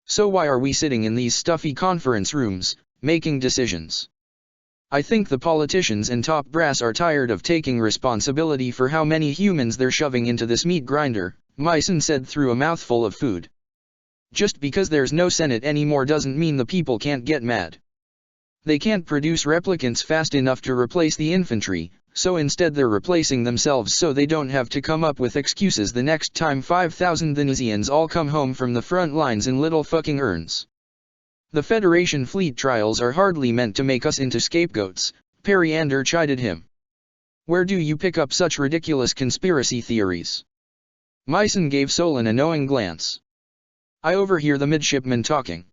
So why are we sitting in these stuffy conference rooms, making decisions? I think the politicians and top brass are tired of taking responsibility for how many humans they're shoving into this meat grinder, Myson said through a mouthful of food. Just because there's no Senate anymore doesn't mean the people can't get mad. They can't produce replicants fast enough to replace the infantry, so instead they're replacing themselves so they don't have to come up with excuses the next time 5,000 Thanasians all come home from the front lines in little fucking urns. The Federation fleet trials are hardly meant to make us into scapegoats, Periander chided him. Where do you pick up such ridiculous conspiracy theories? Myson gave Solon a knowing glance. I overhear the midshipmen talking.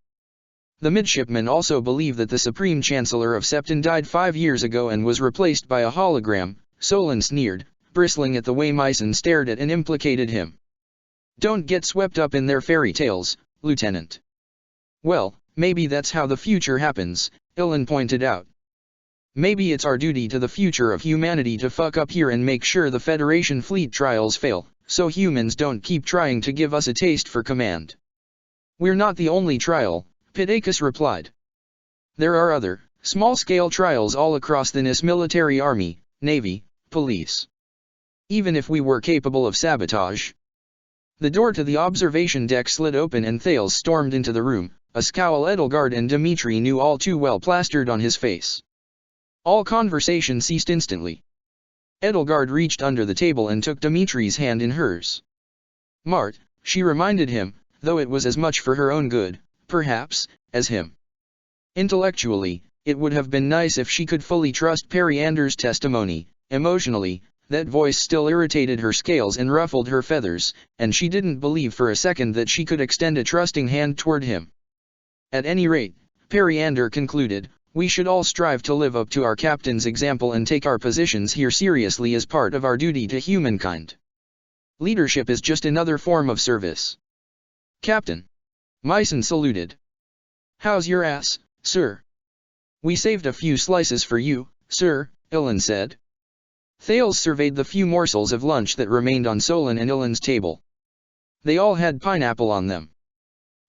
The midshipmen also believe that the Supreme Chancellor of Septon died 5 years ago and was replaced by a hologram, Solon sneered, bristling at the way Myson stared at and implicated him. Don't get swept up in their fairy tales, Lieutenant. Well, maybe that's how the future happens, Ilan pointed out. Maybe it's our duty to the future of humanity to fuck up here and make sure the Federation fleet trials fail, so humans don't keep trying to give us a taste for command. We're not the only trial, Pittacus replied. There are other, small-scale trials all across the NIS military army, navy, police. Even if we were capable of sabotage. The door to the observation deck slid open and Thales stormed into the room, a scowl Edelgard and Dmitri knew all too well plastered on his face. All conversation ceased instantly. Edelgard reached under the table and took Dmitri's hand in hers. Mart, she reminded him, though it was as much for her own good, perhaps, as him. Intellectually, It would have been nice if she could fully trust Periander's testimony. Emotionally, that voice still irritated her scales and ruffled her feathers, and she didn't believe for a second that she could extend a trusting hand toward him. At any rate, Periander concluded, we should all strive to live up to our captain's example and take our positions here seriously as part of our duty to humankind. Leadership is just another form of service. Captain. Myson saluted. How's your ass, sir? We saved a few slices for you, sir, Ilan said. Thales surveyed the few morsels of lunch that remained on Solon and Ilan's table. They all had pineapple on them.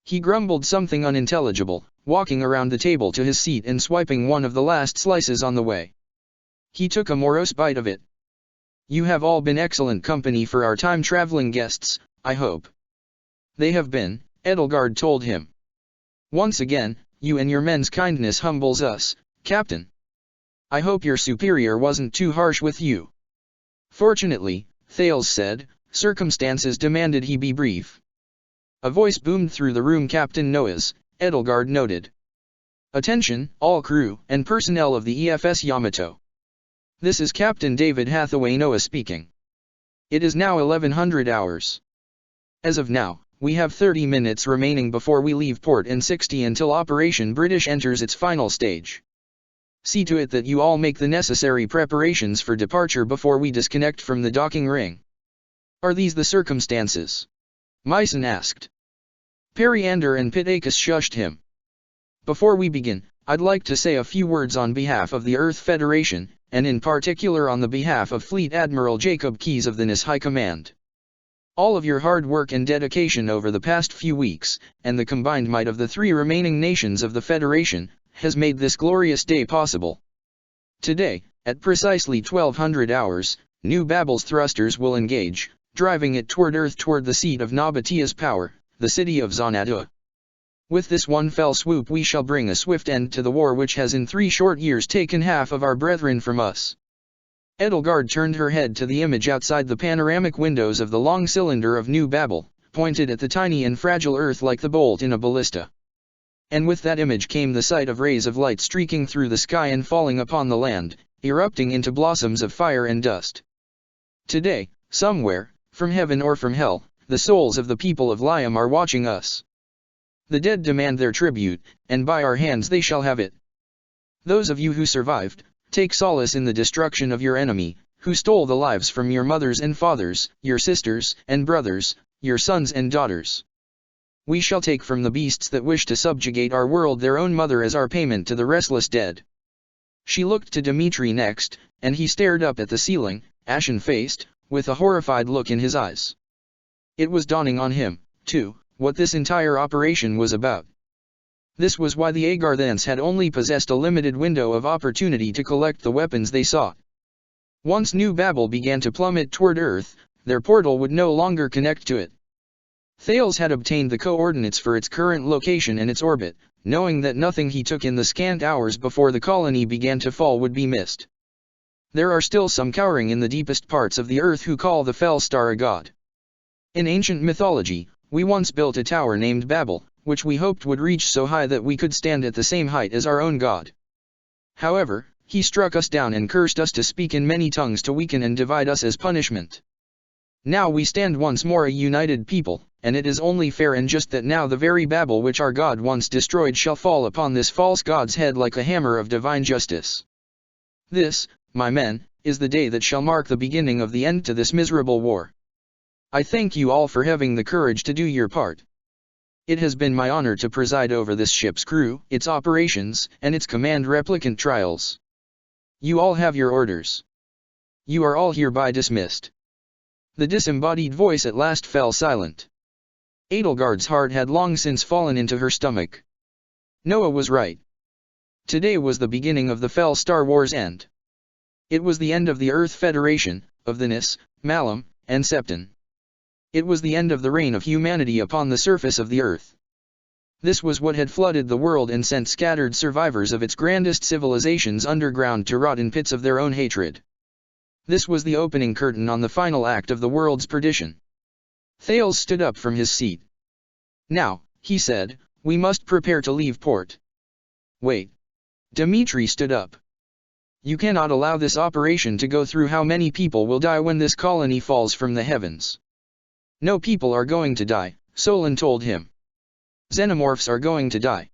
He grumbled something unintelligible, walking around the table to his seat and swiping one of the last slices on the way. He took a morose bite of it. You have all been excellent company for our time-traveling guests, I hope. They have been, Edelgard told him. Once again, you and your men's kindness humbles us, Captain. I hope your superior wasn't too harsh with you. Fortunately, Thales said, circumstances demanded he be brief. A voice boomed through the room. Captain Noah's, Edelgard noted. Attention, all crew and personnel of the EFS Yamato. This is Captain David Hathaway Noah speaking. It is now 1100 hours. As of now, we have 30 minutes remaining before we leave port and 60 until Operation British enters its final stage. See to it that you all make the necessary preparations for departure before we disconnect from the docking ring. Are these the circumstances? Myson asked. Periander and Pitacus shushed him. Before we begin, I'd like to say a few words on behalf of the Earth Federation, and in particular on the behalf of Fleet Admiral Jacob Keyes of the NIS High Command. All of your hard work and dedication over the past few weeks, and the combined might of the 3 remaining nations of the Federation, has made this glorious day possible. Today, at precisely 1200 hours, New Babel's thrusters will engage, driving it toward Earth, toward the seat of Nabatia's power, the city of Xanadu. With this one fell swoop we shall bring a swift end to the war which has in 3 short years taken half of our brethren from us. Edelgard turned her head to the image outside the panoramic windows of the long cylinder of New Babel, pointed at the tiny and fragile Earth like the bolt in a ballista. And with that image came the sight of rays of light streaking through the sky and falling upon the land, erupting into blossoms of fire and dust. Today, somewhere, from heaven or from hell, the souls of the people of Liam are watching us. The dead demand their tribute, and by our hands they shall have it. Those of you who survived, take solace in the destruction of your enemy, who stole the lives from your mothers and fathers, your sisters and brothers, your sons and daughters. We shall take from the beasts that wish to subjugate our world their own mother as our payment to the restless dead. She looked to Dmitri next, and he stared up at the ceiling, ashen-faced, with a horrified look in his eyes. It was dawning on him, too, what this entire operation was about. This was why the Agarthans had only possessed a limited window of opportunity to collect the weapons they sought. Once New Babel began to plummet toward Earth, their portal would no longer connect to it. Thales had obtained the coordinates for its current location and its orbit, knowing that nothing he took in the scant hours before the colony began to fall would be missed. There are still some cowering in the deepest parts of the Earth who call the fell star a god. In ancient mythology, we once built a tower named Babel, which we hoped would reach so high that we could stand at the same height as our own god. However, he struck us down and cursed us to speak in many tongues to weaken and divide us as punishment. Now we stand once more a united people, and it is only fair and just that now the very Babel which our God once destroyed shall fall upon this false god's head like a hammer of divine justice. This, my men, is the day that shall mark the beginning of the end to this miserable war. I thank you all for having the courage to do your part. It has been my honor to preside over this ship's crew, its operations, and its command replicant trials. You all have your orders. You are all hereby dismissed. The disembodied voice at last fell silent. Edelgard's heart had long since fallen into her stomach. Noah was right. Today was the beginning of the Fell Star War's end. It was the end of the Earth Federation, of the Nis, Malum, and Septon. It was the end of the reign of humanity upon the surface of the Earth. This was what had flooded the world and sent scattered survivors of its grandest civilizations underground to rot in pits of their own hatred. This was the opening curtain on the final act of the world's perdition. Thales stood up from his seat. Now, he said, we must prepare to leave port. Wait. Dmitri stood up. You cannot allow this operation to go through. How many people will die when this colony falls from the heavens? No people are going to die, Solon told him. Xenomorphs are going to die.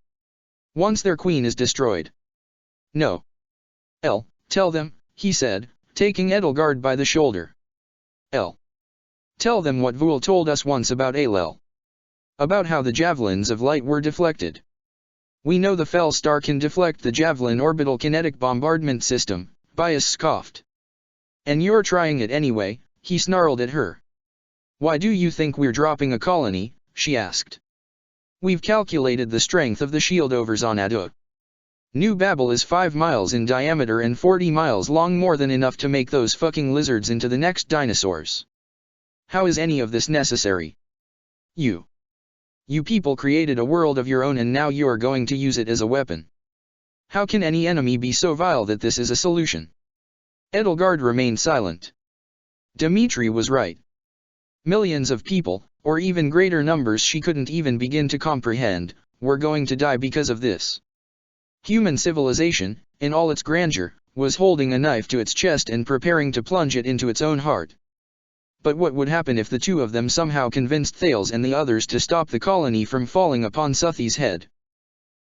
Once their queen is destroyed. No. Tell them, he said, taking Edelgard by the shoulder. Tell them what Vul told us once about Alel. About how the javelins of light were deflected. We know the Fel Star can deflect the Javelin orbital kinetic bombardment system, Bias scoffed. And you're trying it anyway, he snarled at her. Why do you think we're dropping a colony, she asked. We've calculated the strength of the shield over Xanadu. New Babel is 5 miles in diameter and 40 miles long, more than enough to make those fucking lizards into the next dinosaurs. How is any of this necessary? You people created a world of your own and now you're going to use it as a weapon. How can any enemy be so vile that this is a solution? Edelgard remained silent. Dmitri was right. Millions of people, or even greater numbers she couldn't even begin to comprehend, were going to die because of this. Human civilization, in all its grandeur, was holding a knife to its chest and preparing to plunge it into its own heart. But what would happen if the two of them somehow convinced Thales and the others to stop the colony from falling upon Suthi's head?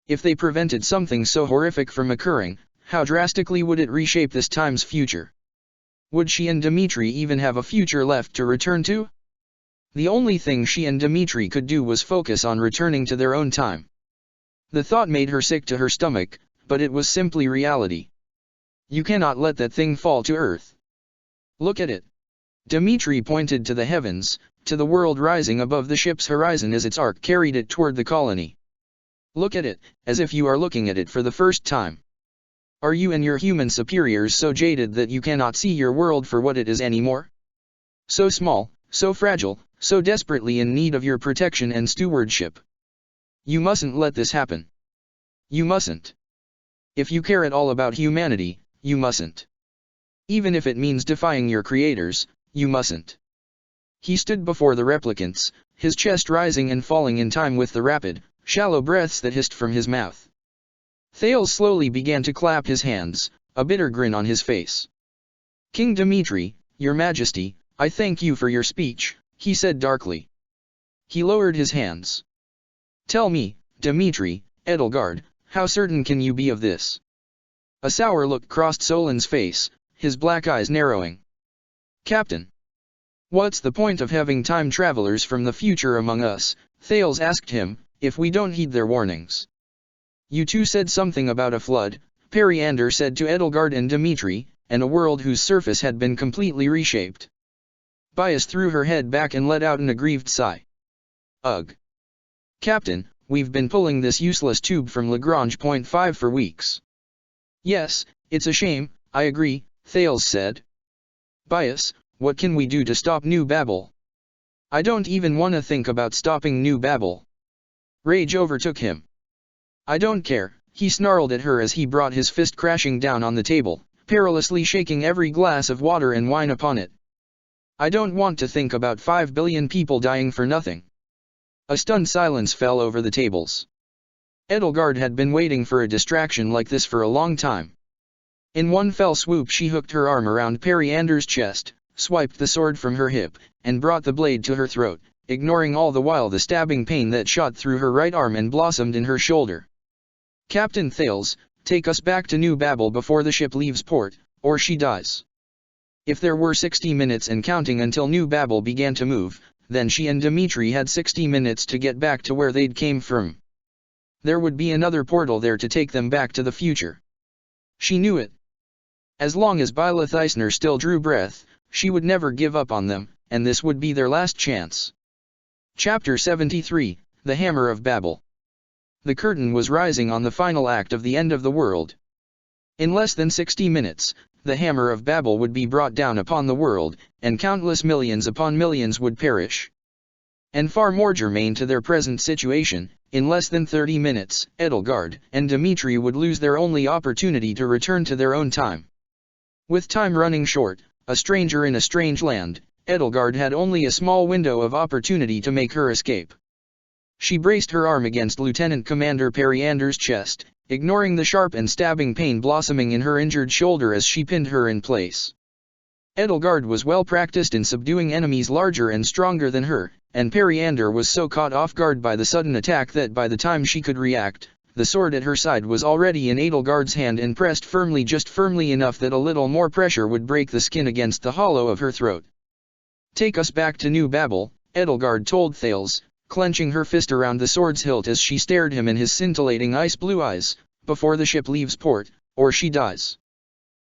If they prevented something so horrific from occurring, how drastically would it reshape this time's future? Would she and Dmitri even have a future left to return to? The only thing she and Dmitri could do was focus on returning to their own time. The thought made her sick to her stomach, but it was simply reality. You cannot let that thing fall to earth. Look at it. Dmitri pointed to the heavens, to the world rising above the ship's horizon as its arc carried it toward the colony. Look at it, as if you are looking at it for the first time. Are you and your human superiors so jaded that you cannot see your world for what it is anymore? So small, so fragile, so desperately in need of your protection and stewardship. You mustn't let this happen. You mustn't. If you care at all about humanity, you mustn't. Even if it means defying your creators, you mustn't. He stood before the replicants, his chest rising and falling in time with the rapid, shallow breaths that hissed from his mouth. Thales slowly began to clap his hands, a bitter grin on his face. King Dmitri, your majesty, I thank you for your speech, he said darkly. He lowered his hands. Tell me, Dmitri, Edelgard, how certain can you be of this? A sour look crossed Solon's face, his black eyes narrowing. Captain. What's the point of having time travelers from the future among us, Thales asked him, if we don't heed their warnings? You two said something about a flood, Periander said to Edelgard and Dmitri, and a world whose surface had been completely reshaped. Bias threw her head back and let out an aggrieved sigh. Ugh. Captain, we've been pulling this useless tube from Lagrange Point 5 for weeks. Yes, it's a shame, I agree, Thales said. Bias, what can we do to stop New Babel? I don't even want to think about stopping New Babel. Rage overtook him. I don't care, he snarled at her as he brought his fist crashing down on the table, perilously shaking every glass of water and wine upon it. I don't want to think about 5 billion people dying for nothing. A stunned silence fell over the tables. Edelgard had been waiting for a distraction like this for a long time. In one fell swoop she hooked her arm around Periander's chest, swiped the sword from her hip, and brought the blade to her throat, ignoring all the while the stabbing pain that shot through her right arm and blossomed in her shoulder. Captain Thales, take us back to New Babel before the ship leaves port, or she dies. If there were 60 minutes and counting until New Babel began to move, then she and Dmitri had 60 minutes to get back to where they'd came from. There would be another portal there to take them back to the future. She knew it. As long as Byleth Eisner still drew breath, she would never give up on them, and this would be their last chance. Chapter 73, The Hammer of Babel. The curtain was rising on the final act of the end of the world. In less than 60 minutes, the Hammer of Babel would be brought down upon the world, and countless millions upon millions would perish. And far more germane to their present situation, in less than 30 minutes, Edelgard and Dmitri would lose their only opportunity to return to their own time. With time running short, a stranger in a strange land, Edelgard had only a small window of opportunity to make her escape. She braced her arm against Lieutenant Commander Periander's chest, ignoring the sharp and stabbing pain blossoming in her injured shoulder as she pinned her in place. Edelgard was well practiced in subduing enemies larger and stronger than her, and Periander was so caught off guard by the sudden attack that by the time she could react, the sword at her side was already in Edelgard's hand and pressed firmly, just firmly enough that a little more pressure would break the skin against the hollow of her throat. "Take us back to New Babel," Edelgard told Thales, clenching her fist around the sword's hilt as she stared him in his scintillating ice-blue eyes, "before the ship leaves port, or she dies."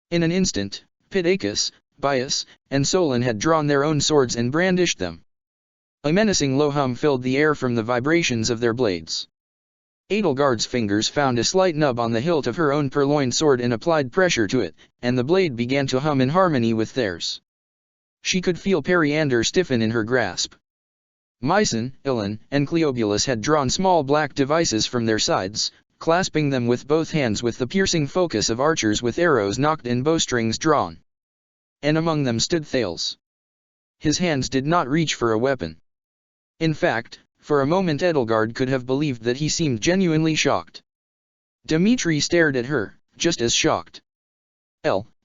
In an instant, Pittacus, Bias, and Solon had drawn their own swords and brandished them. A menacing low hum filled the air from the vibrations of their blades. Edelgard's fingers found a slight nub on the hilt of her own purloined sword and applied pressure to it, and the blade began to hum in harmony with theirs. She could feel Periander stiffen in her grasp. Mycon, Ilan, and Cleobulus had drawn small black devices from their sides, clasping them with both hands with the piercing focus of archers with arrows nocked and bowstrings drawn. And among them stood Thales. His hands did not reach for a weapon. In fact, for a moment Edelgard could have believed that he seemed genuinely shocked. Dmitri stared at her, just as shocked.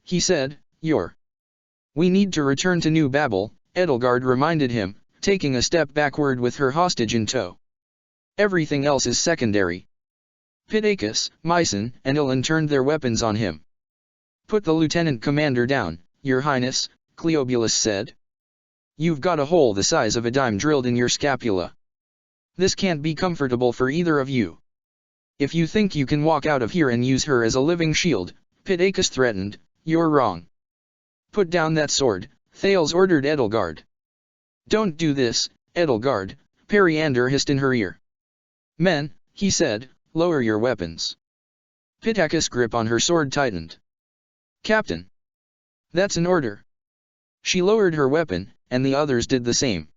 He said, "We need to return to New Babel," Edelgard reminded him, taking a step backward with her hostage in tow. "Everything else is secondary." Pittacus, Mycon, and Ilan turned their weapons on him. "Put the lieutenant commander down, Your Highness," Cleobulus said. "You've got a hole the size of a dime drilled in your scapula. This can't be comfortable for either of you. If you think you can walk out of here and use her as a living shield," Pittacus threatened, "you're wrong. Put down that sword," Thales ordered Edelgard. "Don't do this, Edelgard," Periander hissed in her ear. "Men," he said, "lower your weapons." Pittacus' grip on her sword tightened. "Captain. That's an order." She lowered her weapon, and the others did the same.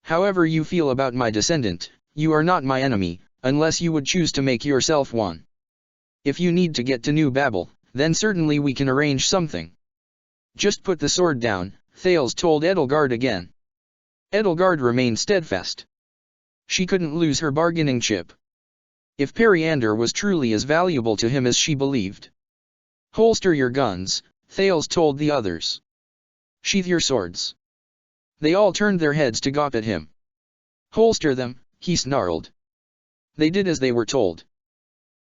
"However you feel about my descendant, you are not my enemy, unless you would choose to make yourself one. If you need to get to New Babel, then certainly we can arrange something. Just put the sword down," Thales told Edelgard again. Edelgard remained steadfast. She couldn't lose her bargaining chip. If Periander was truly as valuable to him as she believed. "Holster your guns," Thales told the others. "Sheath your swords." They all turned their heads to gawp at him. "Holster them," he snarled. They did as they were told.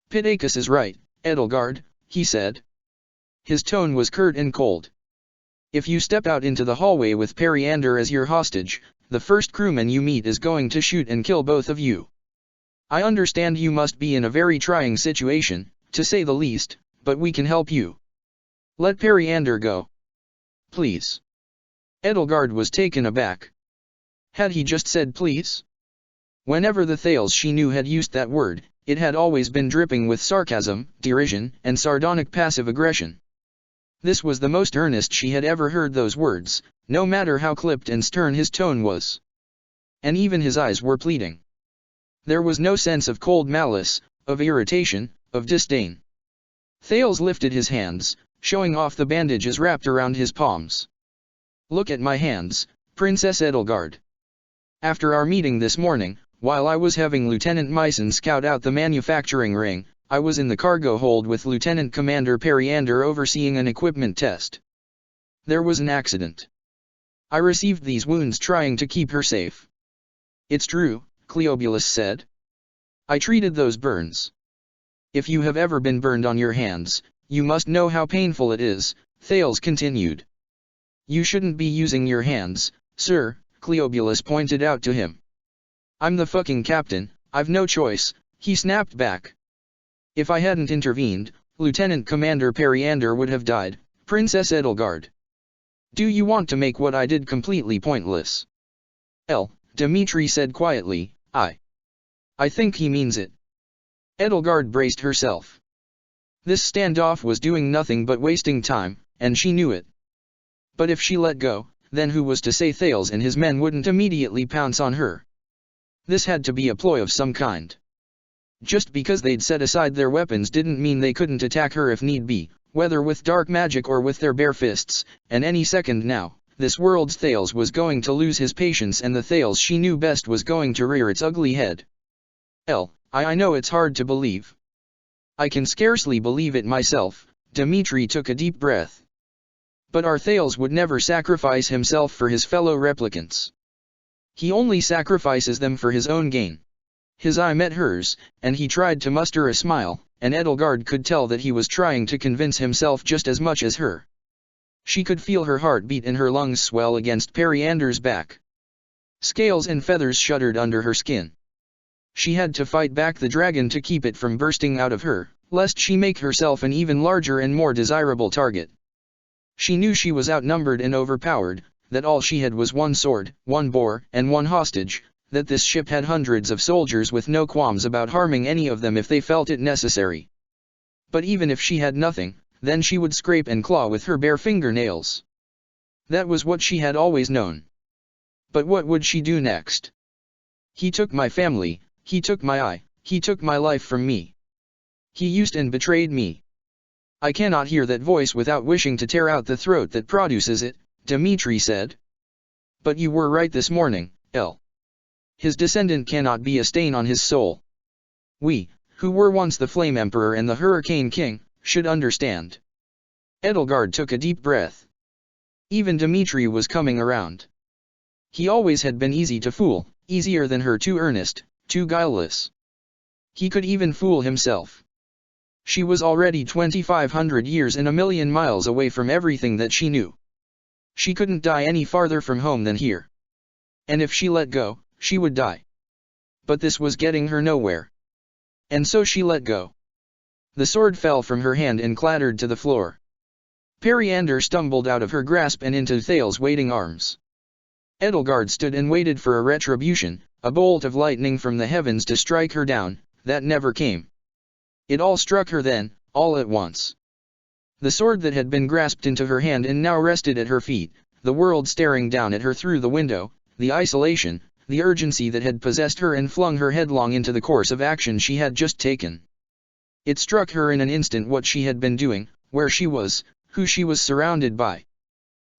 "Pittacus is right, Edelgard," he said. His tone was curt and cold. "If you step out into the hallway with Periander as your hostage, the first crewman you meet is going to shoot and kill both of you. I understand you must be in a very trying situation, to say the least, but we can help you. Let Periander go. Please." Edelgard was taken aback. Had he just said please? Whenever the Thales she knew had used that word, it had always been dripping with sarcasm, derision, and sardonic passive aggression. This was the most earnest she had ever heard those words, no matter how clipped and stern his tone was. And even his eyes were pleading. There was no sense of cold malice, of irritation, of disdain. Thales lifted his hands, showing off the bandages wrapped around his palms. "Look at my hands, Princess Edelgard. After our meeting this morning, while I was having Lieutenant Mycon scout out the manufacturing ring, I was in the cargo hold with Lieutenant Commander Periander overseeing an equipment test. There was an accident. I received these wounds trying to keep her safe." "It's true," Cleobulus said. "I treated those burns. If you have ever been burned on your hands, you must know how painful it is," Thales continued. "You shouldn't be using your hands, sir," Cleobulus pointed out to him. "I'm the fucking captain, I've no choice," he snapped back. "If I hadn't intervened, Lieutenant Commander Periander would have died, Princess Edelgard. Do you want to make what I did completely pointless?" Dmitri said quietly, I think he means it." Edelgard braced herself. This standoff was doing nothing but wasting time, and she knew it. But if she let go, then who was to say Thales and his men wouldn't immediately pounce on her? This had to be a ploy of some kind. Just because they'd set aside their weapons didn't mean they couldn't attack her if need be, whether with dark magic or with their bare fists, and any second now, this world's Thales was going to lose his patience and the Thales she knew best was going to rear its ugly head. I know it's hard to believe. I can scarcely believe it myself. Dmitri took a deep breath. But our Thales would never sacrifice himself for his fellow replicants. He only sacrifices them for his own gain. His eye met hers, and he tried to muster a smile, and Edelgard could tell that he was trying to convince himself just as much as her. She could feel her heart beat and her lungs swell against Periander's back. Scales and feathers shuddered under her skin. She had to fight back the dragon to keep it from bursting out of her, lest she make herself an even larger and more desirable target. She knew she was outnumbered and overpowered, that all she had was one sword, one boar, and one hostage, that this ship had hundreds of soldiers with no qualms about harming any of them if they felt it necessary. But even if she had nothing, then she would scrape and claw with her bare fingernails. That was what she had always known. But what would she do next? He took my family, he took my eye, he took my life from me. He used and betrayed me. I cannot hear that voice without wishing to tear out the throat that produces it, Dmitri said. But you were right this morning, El. His descendant cannot be a stain on his soul. We, who were once the Flame Emperor and the Hurricane King, should understand. Edelgard took a deep breath. Even Dmitri was coming around. He always had been easy to fool, easier than her, too earnest, too guileless. He could even fool himself. She was already 2,500 years and a million miles away from everything that she knew. She couldn't die any farther from home than here. And if she let go, she would die. But this was getting her nowhere. And so she let go. The sword fell from her hand and clattered to the floor. Periander stumbled out of her grasp and into Thales' waiting arms. Edelgard stood and waited for a retribution, a bolt of lightning from the heavens to strike her down. That never came. It all struck her then, all at once. The sword that had been grasped into her hand and now rested at her feet, the world staring down at her through the window, the isolation, the urgency that had possessed her and flung her headlong into the course of action she had just taken. It struck her in an instant what she had been doing, where she was, who she was surrounded by.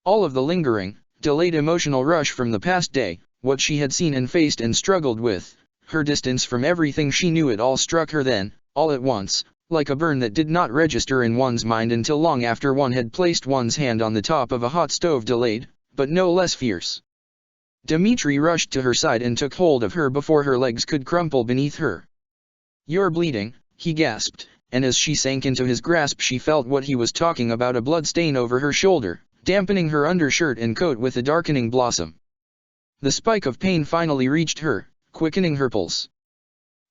All of the lingering, delayed emotional rush from the past day, what she had seen and faced and struggled with, her distance from everything she knew, it all struck her then, all at once, like a burn that did not register in one's mind until long after one had placed one's hand on the top of a hot stove, delayed, but no less fierce. Dmitri rushed to her side and took hold of her before her legs could crumple beneath her. "You're bleeding," he gasped, and as she sank into his grasp she felt what he was talking about, a blood stain over her shoulder, dampening her undershirt and coat with a darkening blossom. The spike of pain finally reached her, quickening her pulse.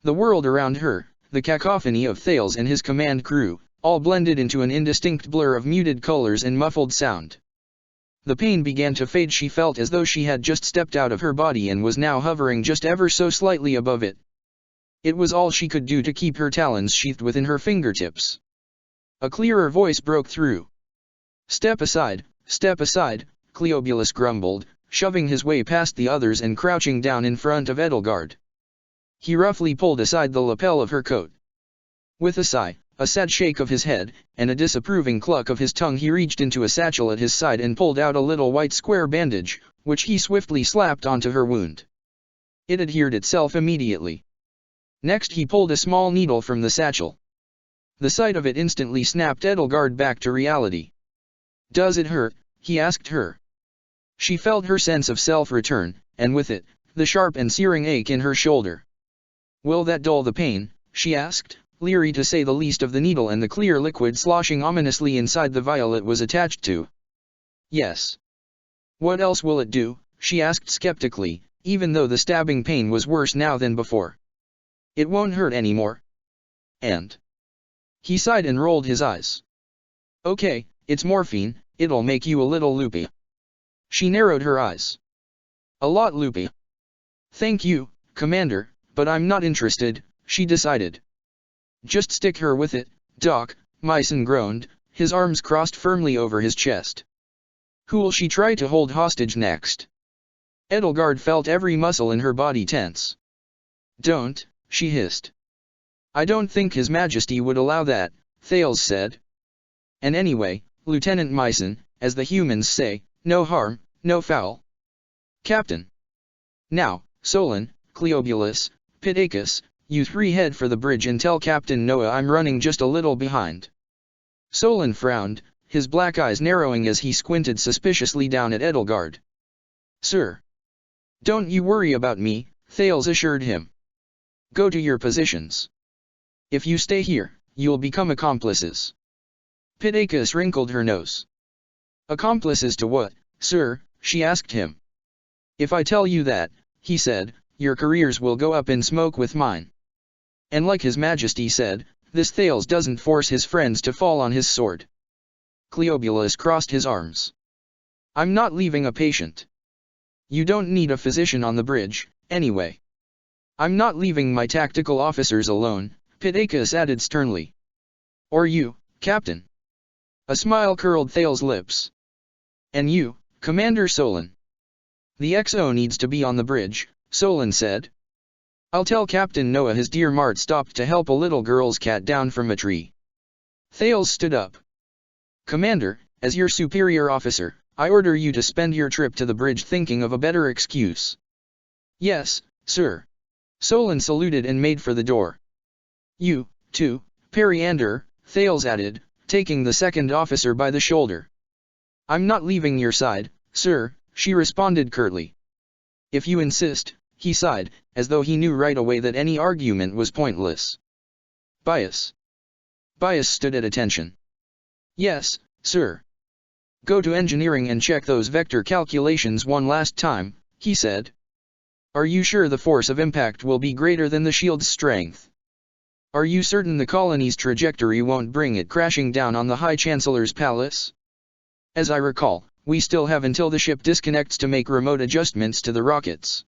The world around her, the cacophony of Thales and his command crew, all blended into an indistinct blur of muted colors and muffled sound. The pain began to fade. She felt as though she had just stepped out of her body and was now hovering just ever so slightly above it. It was all she could do to keep her talons sheathed within her fingertips. A clearer voice broke through. Step aside, Cleobulus grumbled, shoving his way past the others and crouching down in front of Edelgard. He roughly pulled aside the lapel of her coat. With a sigh, a sad shake of his head, and a disapproving cluck of his tongue, he reached into a satchel at his side and pulled out a little white square bandage, which he swiftly slapped onto her wound. It adhered itself immediately. Next he pulled a small needle from the satchel. The sight of it instantly snapped Edelgard back to reality. "Does it hurt?" he asked her. She felt her sense of self return, and with it, the sharp and searing ache in her shoulder. "Will that dull the pain?" she asked, leery to say the least of the needle and the clear liquid sloshing ominously inside the vial it was attached to. "Yes." "What else will it do?" she asked skeptically, even though the stabbing pain was worse now than before. "It won't hurt anymore." "And?" He sighed and rolled his eyes. "Okay, it's morphine, it'll make you a little loopy." She narrowed her eyes. "A lot loopy." "Thank you, Commander, but I'm not interested," she decided. "Just stick her with it, Doc," Mycen groaned, his arms crossed firmly over his chest. "Who'll she try to hold hostage next?" Edelgard felt every muscle in her body tense. "Don't," she hissed. "I don't think His Majesty would allow that," Thales said. "And anyway, Lieutenant Mycen, as the humans say, no harm, no foul." "Captain." Now, Solon, Cleobulus, Pittacus, you three head for the bridge and tell Captain Noah I'm running just a little behind. Solon frowned, his black eyes narrowing as he squinted suspiciously down at Edelgard. Sir. Don't you worry about me, Thales assured him. Go to your positions. If you stay here, you'll become accomplices. Pittacus wrinkled her nose. Accomplices to what, sir? She asked him. If I tell you that, he said, your careers will go up in smoke with mine. And like his majesty said, this Thales doesn't force his friends to fall on his sword. Cleobulus crossed his arms. I'm not leaving a patient. You don't need a physician on the bridge, anyway. I'm not leaving my tactical officers alone, Pittacus added sternly. Or you, Captain. A smile curled Thales' lips. And you, Commander Solon. The XO needs to be on the bridge, Solon said. I'll tell Captain Noah his dear Mart stopped to help a little girl's cat down from a tree. Thales stood up. Commander, as your superior officer, I order you to spend your trip to the bridge thinking of a better excuse. Yes, sir. Solon saluted and made for the door. You, too, Periander, Thales added, taking the second officer by the shoulder. I'm not leaving your side, sir, she responded curtly. If you insist, he sighed, as though he knew right away that any argument was pointless. Bias. Bias stood at attention. Yes, sir. Go to engineering and check those vector calculations one last time, he said. Are you sure the force of impact will be greater than the shield's strength? Are you certain the colony's trajectory won't bring it crashing down on the High Chancellor's palace? As I recall, we still have until the ship disconnects to make remote adjustments to the rockets.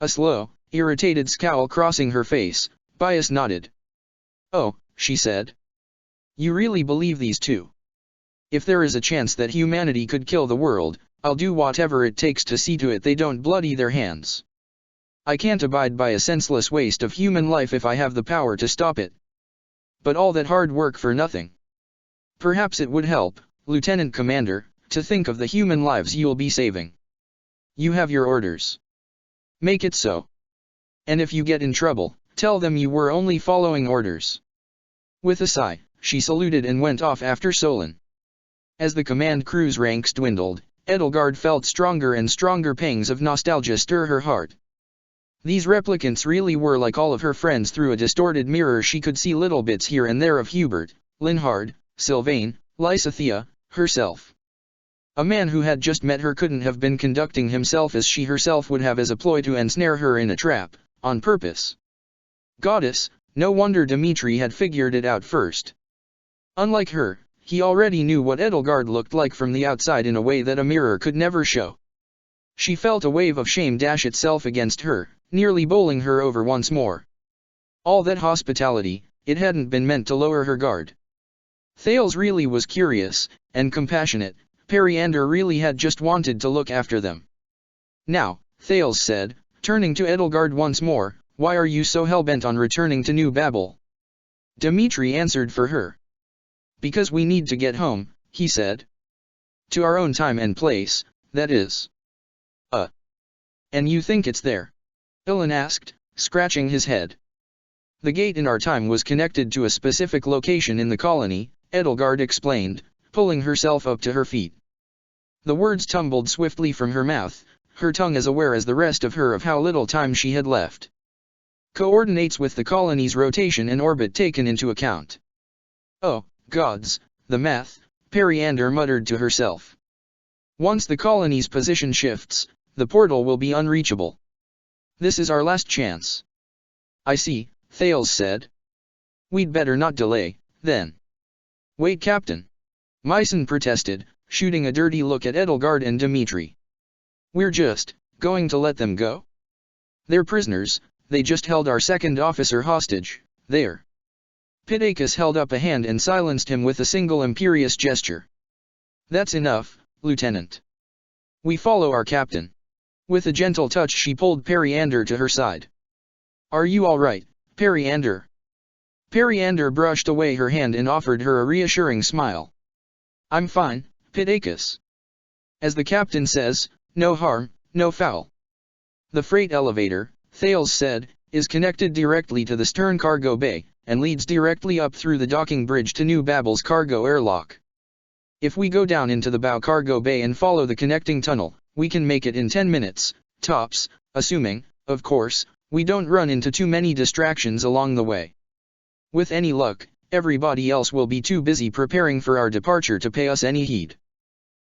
A slow, irritated scowl crossing her face, Bias nodded. Oh, she said. You really believe these two? If there is a chance that humanity could kill the world, I'll do whatever it takes to see to it they don't bloody their hands. I can't abide by a senseless waste of human life if I have the power to stop it. But all that hard work for nothing. Perhaps it would help, Lieutenant Commander, to think of the human lives you'll be saving. You have your orders. Make it so. And if you get in trouble, tell them you were only following orders. With a sigh, she saluted and went off after Solon. As the command crew's ranks dwindled, Edelgard felt stronger and stronger pangs of nostalgia stir her heart. These replicants really were like all of her friends. Through a distorted mirror she could see little bits here and there of Hubert, Linhard, Sylvain, Lysithea, herself. A man who had just met her couldn't have been conducting himself as she herself would have, as a ploy to ensnare her in a trap, on purpose. Goddess, no wonder Dimitri had figured it out first. Unlike her, he already knew what Edelgard looked like from the outside in a way that a mirror could never show. She felt a wave of shame dash itself against her, nearly bowling her over once more. All that hospitality, it hadn't been meant to lower her guard. Thales really was curious, and compassionate. Periander really had just wanted to look after them. Now, Thales said, turning to Edelgard once more, why are you so hell-bent on returning to New Babel? Dimitri answered for her. Because we need to get home, he said. To our own time and place, that is. And you think it's there? Ilan asked, scratching his head. The gate in our time was connected to a specific location in the colony, Edelgard explained, pulling herself up to her feet. The words tumbled swiftly from her mouth, her tongue as aware as the rest of her of how little time she had left. Coordinates with the colony's rotation and orbit taken into account. Oh, gods, the math, Periander muttered to herself. Once the colony's position shifts, the portal will be unreachable. This is our last chance. I see, Thales said. We'd better not delay, then. Wait, Captain. Myson protested, shooting a dirty look at Edelgard and Dimitri. We're just going to let them go? They're prisoners, they just held our second officer hostage, there. Pittacus held up a hand and silenced him with a single imperious gesture. That's enough, Lieutenant. We follow our captain. With a gentle touch she pulled Periander to her side. Are you all right, Periander? Periander brushed away her hand and offered her a reassuring smile. I'm fine, Pittacus. As the captain says, no harm, no foul. The freight elevator, Thales said, is connected directly to the stern cargo bay, and leads directly up through the docking bridge to New Babel's cargo airlock. If we go down into the bow cargo bay and follow the connecting tunnel, we can make it in 10 minutes, tops, assuming, of course, we don't run into too many distractions along the way. With any luck, everybody else will be too busy preparing for our departure to pay us any heed.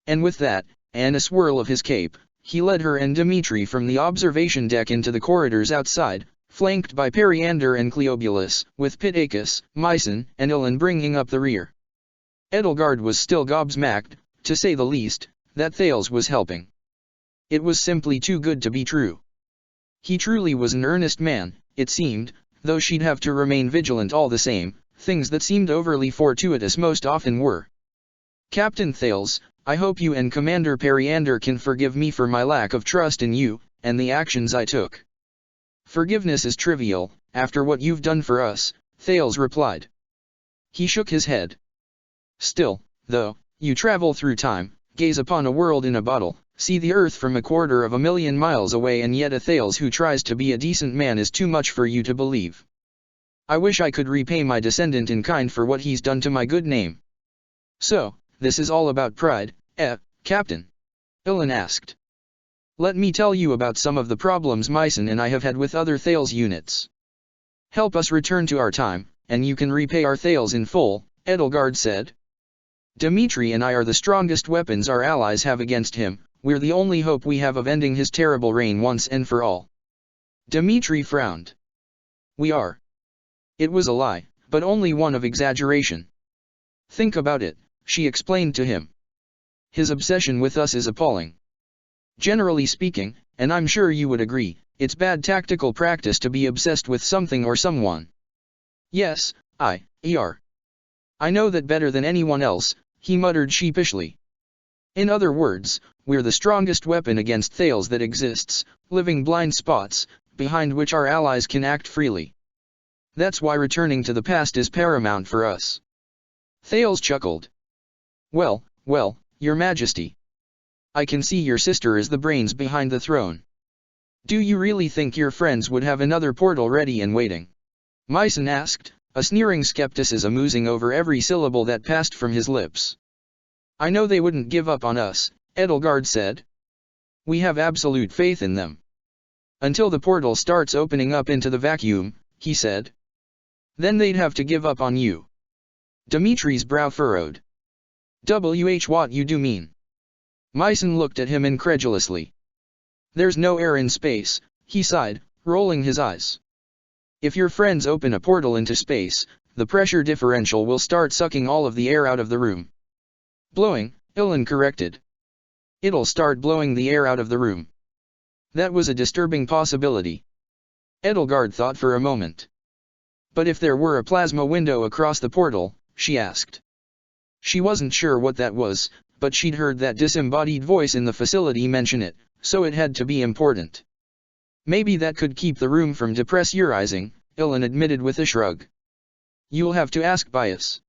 And with that, and a swirl of his cape, he led her and Dimitri from the observation deck into the corridors outside, flanked by Periander and Cleobulus, with Pittacus, Myson, and Ilan bringing up the rear. Edelgard was still gobsmacked, to say the least, that Thales was helping. It was simply too good to be true. He truly was an earnest man, it seemed, though she'd have to remain vigilant all the same. Things that seemed overly fortuitous most often were. Captain Thales, I hope you and Commander Periander can forgive me for my lack of trust in you, and the actions I took. Forgiveness is trivial, after what you've done for us, Thales replied. He shook his head. Still, though, you travel through time, gaze upon a world in a bottle, see the earth from 250,000 miles away, and yet a Thales who tries to be a decent man is too much for you to believe. I wish I could repay my descendant in kind for what he's done to my good name. So, this is all about pride, Captain? Ilan asked. Let me tell you about some of the problems Myson and I have had with other Thales units. Help us return to our time, and you can repay our Thales in full, Edelgard said. Dimitri and I are the strongest weapons our allies have against him, we're the only hope we have of ending his terrible reign once and for all. Dimitri frowned. We are. It was a lie, but only one of exaggeration. Think about it, she explained to him. His obsession with us is appalling. Generally speaking, and I'm sure you would agree, it's bad tactical practice to be obsessed with something or someone. Yes, I know that better than anyone else, he muttered sheepishly. In other words, we're the strongest weapon against Thales that exists, living blind spots, behind which our allies can act freely. That's why returning to the past is paramount for us. Thales chuckled. Well, Your Majesty. I can see your sister is the brains behind the throne. Do you really think your friends would have another portal ready and waiting? Myson asked, a sneering skepticism oozing over every syllable that passed from his lips. I know they wouldn't give up on us, Edelgard said. We have absolute faith in them. Until the portal starts opening up into the vacuum, he said. Then they'd have to give up on you. Dimitri's brow furrowed. What you do mean? Myson looked at him incredulously. There's no air in space, he sighed, rolling his eyes. If your friends open a portal into space, the pressure differential will start sucking all of the air out of the room. Blowing, Ilan corrected. It'll start blowing the air out of the room. That was a disturbing possibility. Edelgard thought for a moment. But if there were a plasma window across the portal, she asked. She wasn't sure what that was, but she'd heard that disembodied voice in the facility mention it, so it had to be important. Maybe that could keep the room from depressurizing, Ilan admitted with a shrug. You'll have to ask Bias.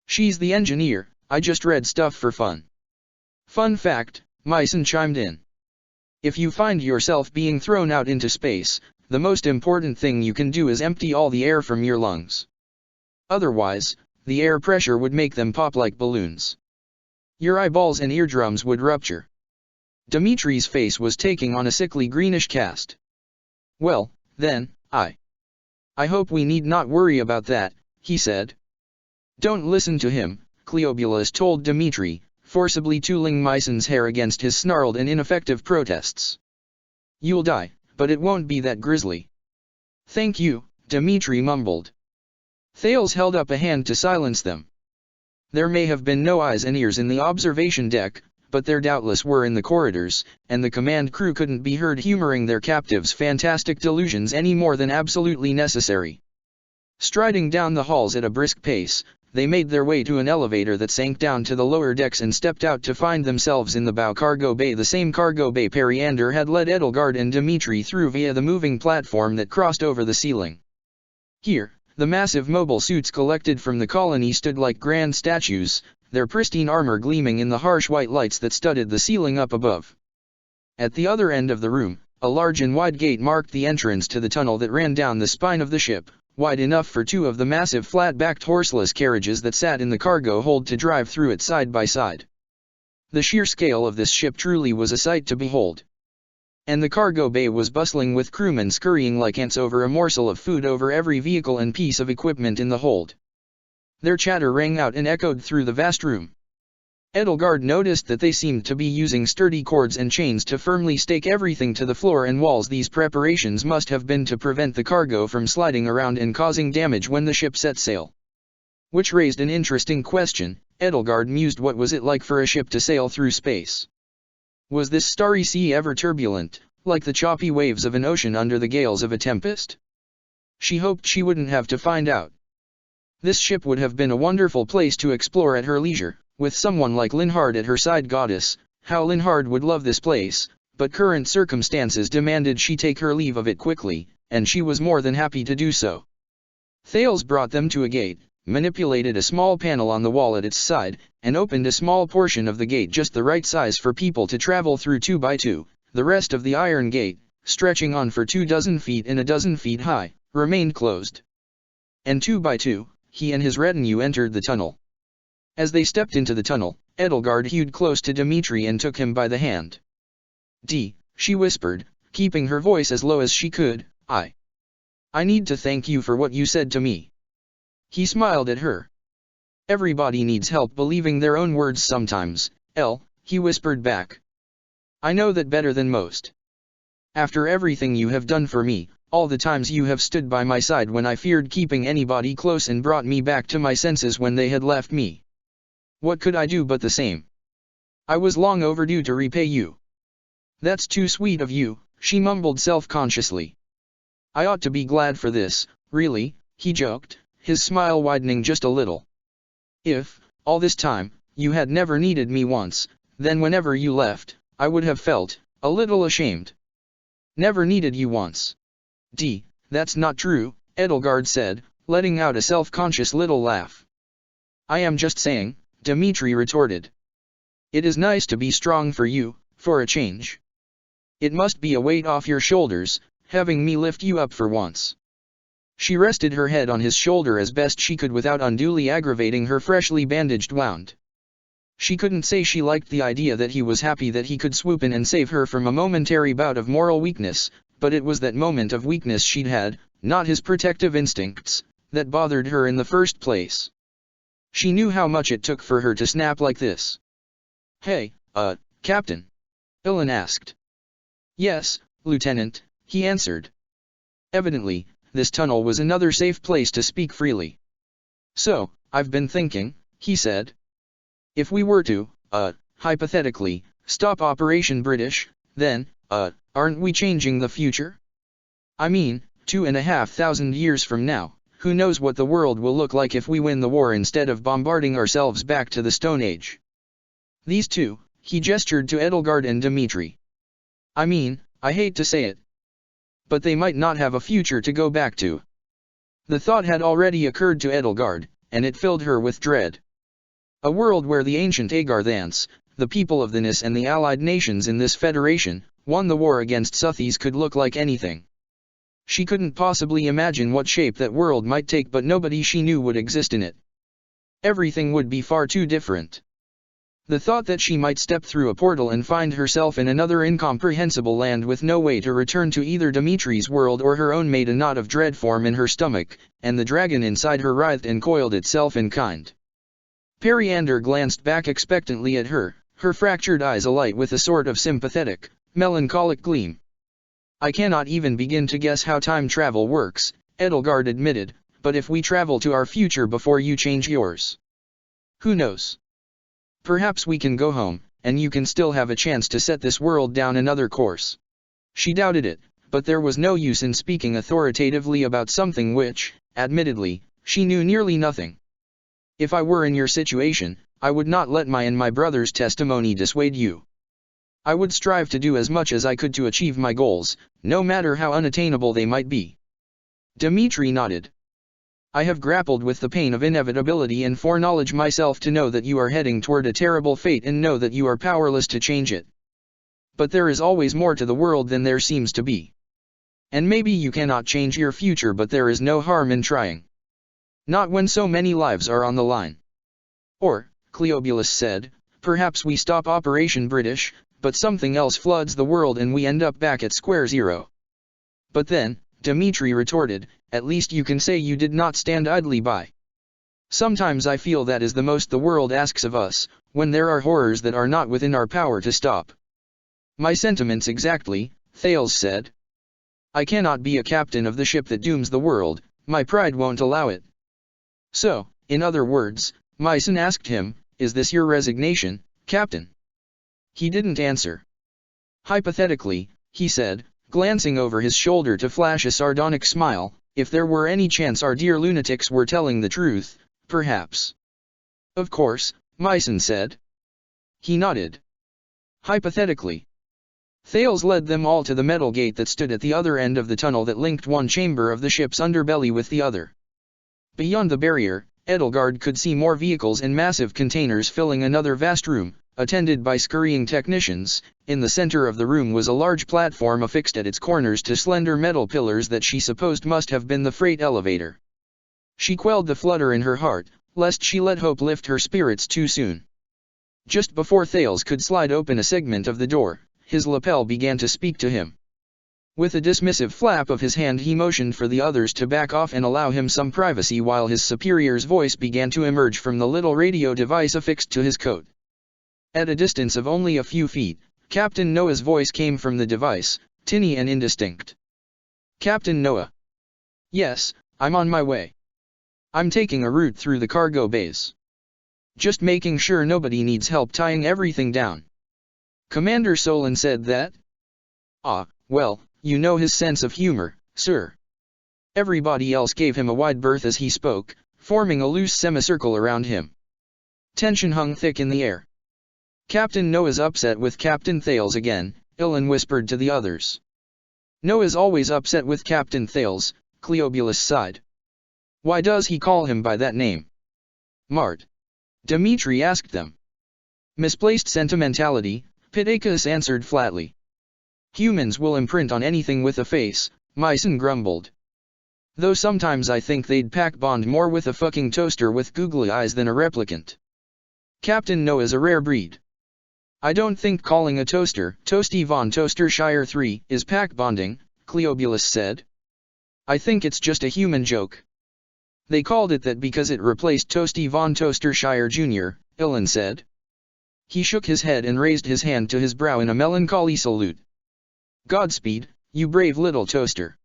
She's the engineer, I just read stuff for fun. Fun fact, Myson chimed in. If you find yourself being thrown out into space, the most important thing you can do is empty all the air from your lungs. Otherwise, the air pressure would make them pop like balloons. Your eyeballs and eardrums would rupture. Dimitri's face was taking on a sickly greenish cast. Well, then, I hope we need not worry about that, he said. Don't listen to him, Cleobulus told Dimitri, forcibly tooling Myson's hair against his snarled and ineffective protests. You'll die, but it won't be that grisly. Thank you, Dimitri mumbled. Thales held up a hand to silence them. There may have been no eyes and ears in the observation deck, but there doubtless were in the corridors, and the command crew couldn't be heard humoring their captives' fantastic delusions any more than absolutely necessary. Striding down the halls at a brisk pace, they made their way to an elevator that sank down to the lower decks and stepped out to find themselves in the bow cargo bay, the same cargo bay Periander had led Edelgard and Dimitri through via the moving platform that crossed over the ceiling. Here, the massive mobile suits collected from the colony stood like grand statues, their pristine armor gleaming in the harsh white lights that studded the ceiling up above. At the other end of the room, A large and wide gate marked the entrance to the tunnel that ran down the spine of the ship, wide enough for two of the massive flat-backed horseless carriages that sat in the cargo hold to drive through it side by side. The sheer scale of this ship truly was a sight to behold. And the cargo bay was bustling with crewmen scurrying like ants over a morsel of food over every vehicle and piece of equipment in the hold. Their chatter rang out and echoed through the vast room. Edelgard noticed that they seemed to be using sturdy cords and chains to firmly stake everything to the floor and walls. These preparations must have been to prevent the cargo from sliding around and causing damage when the ship set sail. Which raised an interesting question. Edelgard mused, what was it like for a ship to sail through space? Was this starry sea ever turbulent, like the choppy waves of an ocean under the gales of a tempest? She hoped she wouldn't have to find out. This ship would have been a wonderful place to explore at her leisure, with someone like Linhard at her side. Goddess, how Linhard would love this place, but current circumstances demanded she take her leave of it quickly, and she was more than happy to do so. Thales brought them to a gate, manipulated a small panel on the wall at its side, and opened a small portion of the gate just the right size for people to travel through 2 by 2. The rest of the iron gate, stretching on for 24 feet and 12 feet high, remained closed. And 2 by 2, he and his retinue entered the tunnel. As they stepped into the tunnel, Edelgard hewed close to Dmitri and took him by the hand. She whispered, keeping her voice as low as she could, I need to thank you for what you said to me. He smiled at her. Everybody needs help believing their own words sometimes, he whispered back. I know that better than most. After everything you have done for me, all the times you have stood by my side when I feared keeping anybody close and brought me back to my senses when they had left me. What could I do but the same? I was long overdue to repay you. That's too sweet of you, she mumbled self-consciously. I ought to be glad for this, really, he joked, his smile widening just a little. If, all this time, you had never needed me once, then whenever you left, I would have felt a little ashamed. Never needed you once. That's not true, Edelgard said, letting out a self-conscious little laugh. I am just saying, Dmitri retorted. It is nice to be strong for you, for a change. It must be a weight off your shoulders, having me lift you up for once. She rested her head on his shoulder as best she could without unduly aggravating her freshly bandaged wound. She couldn't say she liked the idea that he was happy that he could swoop in and save her from a momentary bout of moral weakness, but it was that moment of weakness she'd had, not his protective instincts, that bothered her in the first place. She knew how much it took for her to snap like this. Hey, Captain? Ilan asked. Yes, Lieutenant, he answered. Evidently, this tunnel was another safe place to speak freely. So, I've been thinking, he said. If we were to, hypothetically, stop Operation British, then, aren't we changing the future? I mean, 2,500 years from now. Who knows what the world will look like if we win the war instead of bombarding ourselves back to the Stone Age. These two, he gestured to Edelgard and Dmitri. I mean, I hate to say it, but they might not have a future to go back to. The thought had already occurred to Edelgard, and it filled her with dread. A world where the ancient Agarthans, the people of the Nis and the allied nations in this federation, won the war against Suthies could look like anything. She couldn't possibly imagine what shape that world might take, but nobody she knew would exist in it. Everything would be far too different. The thought that she might step through a portal and find herself in another incomprehensible land with no way to return to either Dimitri's world or her own made a knot of dread form in her stomach, and the dragon inside her writhed and coiled itself in kind. Periander glanced back expectantly at her, her fractured eyes alight with a sort of sympathetic, melancholic gleam. I cannot even begin to guess how time travel works, Edelgard admitted, but if we travel to our future before you change yours. Who knows? Perhaps we can go home, and you can still have a chance to set this world down another course. She doubted it, but there was no use in speaking authoritatively about something which, admittedly, she knew nearly nothing. If I were in your situation, I would not let my and my brother's testimony dissuade you. I would strive to do as much as I could to achieve my goals, no matter how unattainable they might be. Dmitri nodded. I have grappled with the pain of inevitability and foreknowledge myself to know that you are heading toward a terrible fate and know that you are powerless to change it. But there is always more to the world than there seems to be. And maybe you cannot change your future, but there is no harm in trying. Not when so many lives are on the line. Or, Cleobulus said, perhaps we stop Operation British, but something else floods the world and we end up back at square zero. But then, Dmitri retorted, at least you can say you did not stand idly by. Sometimes I feel that is the most the world asks of us, when there are horrors that are not within our power to stop. My sentiments exactly, Thales said. I cannot be a captain of the ship that dooms the world, my pride won't allow it. So, in other words, Myson asked him, is this your resignation, Captain? He didn't answer. Hypothetically, he said, glancing over his shoulder to flash a sardonic smile, if there were any chance our dear lunatics were telling the truth, perhaps. Of course, Myson said. He nodded. Hypothetically. Thales led them all to the metal gate that stood at the other end of the tunnel that linked one chamber of the ship's underbelly with the other. Beyond the barrier, Edelgard could see more vehicles and massive containers filling another vast room, attended by scurrying technicians. In the center of the room was a large platform affixed at its corners to slender metal pillars that she supposed must have been the freight elevator. She quelled the flutter in her heart, lest she let hope lift her spirits too soon. Just before Thales could slide open a segment of the door, his lapel began to speak to him. With a dismissive flap of his hand he motioned for the others to back off and allow him some privacy while his superior's voice began to emerge from the little radio device affixed to his coat. At a distance of only a few feet, Captain Noah's voice came from the device, tinny and indistinct. Captain Noah. Yes, I'm on my way. I'm taking a route through the cargo bays. Just making sure nobody needs help tying everything down. Commander Solon said that? Ah, well, you know his sense of humor, sir. Everybody else gave him a wide berth as he spoke, forming a loose semicircle around him. Tension hung thick in the air. Captain Noah's upset with Captain Thales again, Ilan whispered to the others. Noah's always upset with Captain Thales, Cleobulus sighed. Why does he call him by that name? Mart. Dmitri asked them. Misplaced sentimentality, Pittacus answered flatly. Humans will imprint on anything with a face, Myson grumbled. Though sometimes I think they'd pack bond more with a fucking toaster with googly eyes than a replicant. Captain Noah's a rare breed. I don't think calling a toaster, Toasty von Toastershire 3, is pack bonding, Cleobulus said. I think it's just a human joke. They called it that because it replaced Toasty von Toastershire Jr., Ilan said. He shook his head and raised his hand to his brow in a melancholy salute. Godspeed, you brave little toaster.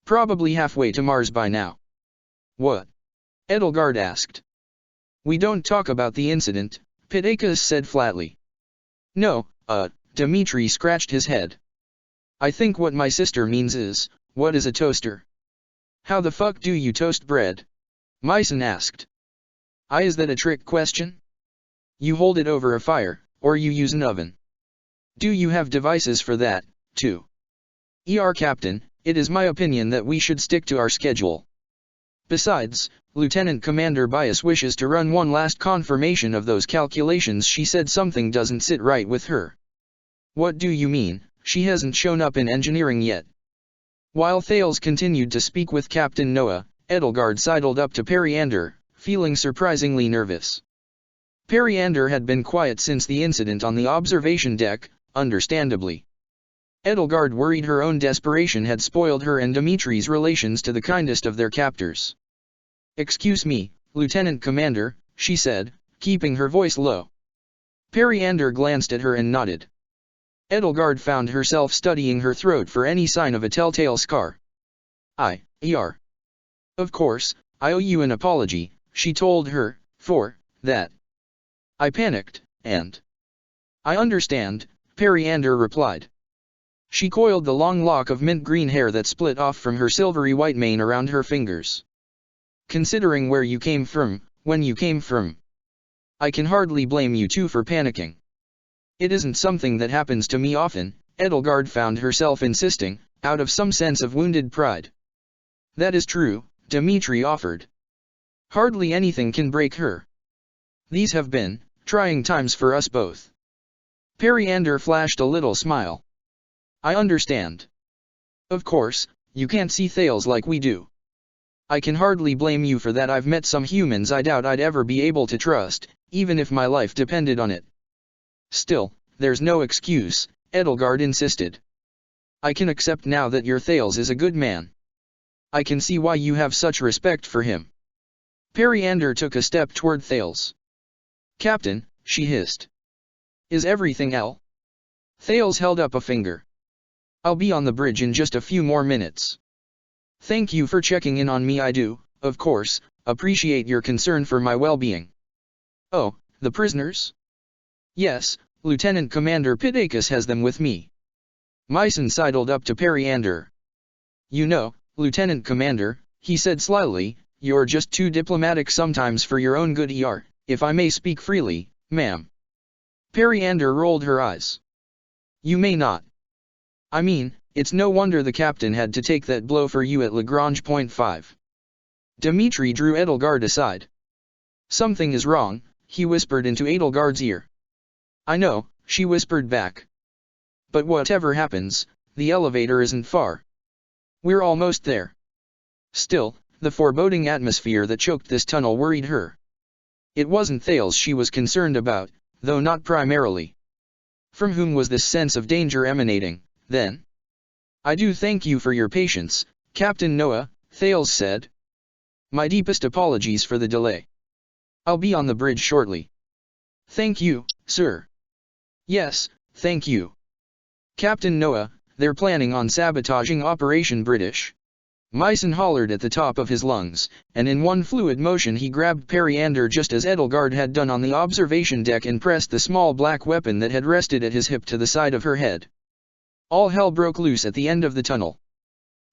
Probably halfway to Mars by now. What? Edelgard asked. We don't talk about the incident, Pittacus said flatly. No, Dmitri scratched his head. I think what my sister means is, what is a toaster? How the fuck do you toast bread? Myson asked. Is that a trick question? You hold it over a fire, or you use an oven. Do you have devices for that, too? Captain, it is my opinion that we should stick to our schedule. Besides, Lieutenant Commander Bias wishes to run one last confirmation of those calculations. She said something doesn't sit right with her. What do you mean? She hasn't shown up in engineering yet. While Thales continued to speak with Captain Noah, Edelgard sidled up to Periander, feeling surprisingly nervous. Periander had been quiet since the incident on the observation deck, understandably. Edelgard worried her own desperation had spoiled her and Dimitri's relations to the kindest of their captors. Excuse me, Lieutenant Commander, she said, keeping her voice low. Periander glanced at her and nodded. Edelgard found herself studying her throat for any sign of a telltale scar. Of course, I owe you an apology, she told her, for that. I panicked, and I understand, Periander replied. She coiled the long lock of mint green hair that split off from her silvery white mane around her fingers. Considering where you came from, when you came from, I can hardly blame you two for panicking. It isn't something that happens to me often, Edelgard found herself insisting, out of some sense of wounded pride. That is true, Dmitri offered. Hardly anything can break her. These have been trying times for us both. Periander flashed a little smile. I understand. Of course, you can't see Thales like we do. I can hardly blame you for that. I've met some humans I doubt I'd ever be able to trust, even if my life depended on it. Still, there's no excuse, Edelgard insisted. I can accept now that your Thales is a good man. I can see why you have such respect for him. Periander took a step toward Thales. Captain, she hissed. Is everything L? Thales held up a finger. I'll be on the bridge in just a few more minutes. Thank you for checking in on me. I do, of course, appreciate your concern for my well-being. Oh, the prisoners? Yes, Lieutenant Commander Pitacus has them with me. Mycen sidled up to Periander. You know, Lieutenant Commander, he said slyly, you're just too diplomatic sometimes for your own good. If I may speak freely, ma'am. Periander rolled her eyes. You may not. I mean, it's no wonder the captain had to take that blow for you at Lagrange Point 5. Dimitri drew Edelgard aside. Something is wrong, he whispered into Edelgard's ear. I know, she whispered back. But whatever happens, the elevator isn't far. We're almost there. Still, the foreboding atmosphere that choked this tunnel worried her. It wasn't Thales she was concerned about, though not primarily. From whom was this sense of danger emanating, then? I do thank you for your patience, Captain Noah, Thales said. My deepest apologies for the delay. I'll be on the bridge shortly. Thank you, sir. Yes, thank you. Captain Noah, they're planning on sabotaging Operation British. Mycen hollered at the top of his lungs, and in one fluid motion he grabbed Periander just as Edelgard had done on the observation deck and pressed the small black weapon that had rested at his hip to the side of her head. All hell broke loose at the end of the tunnel.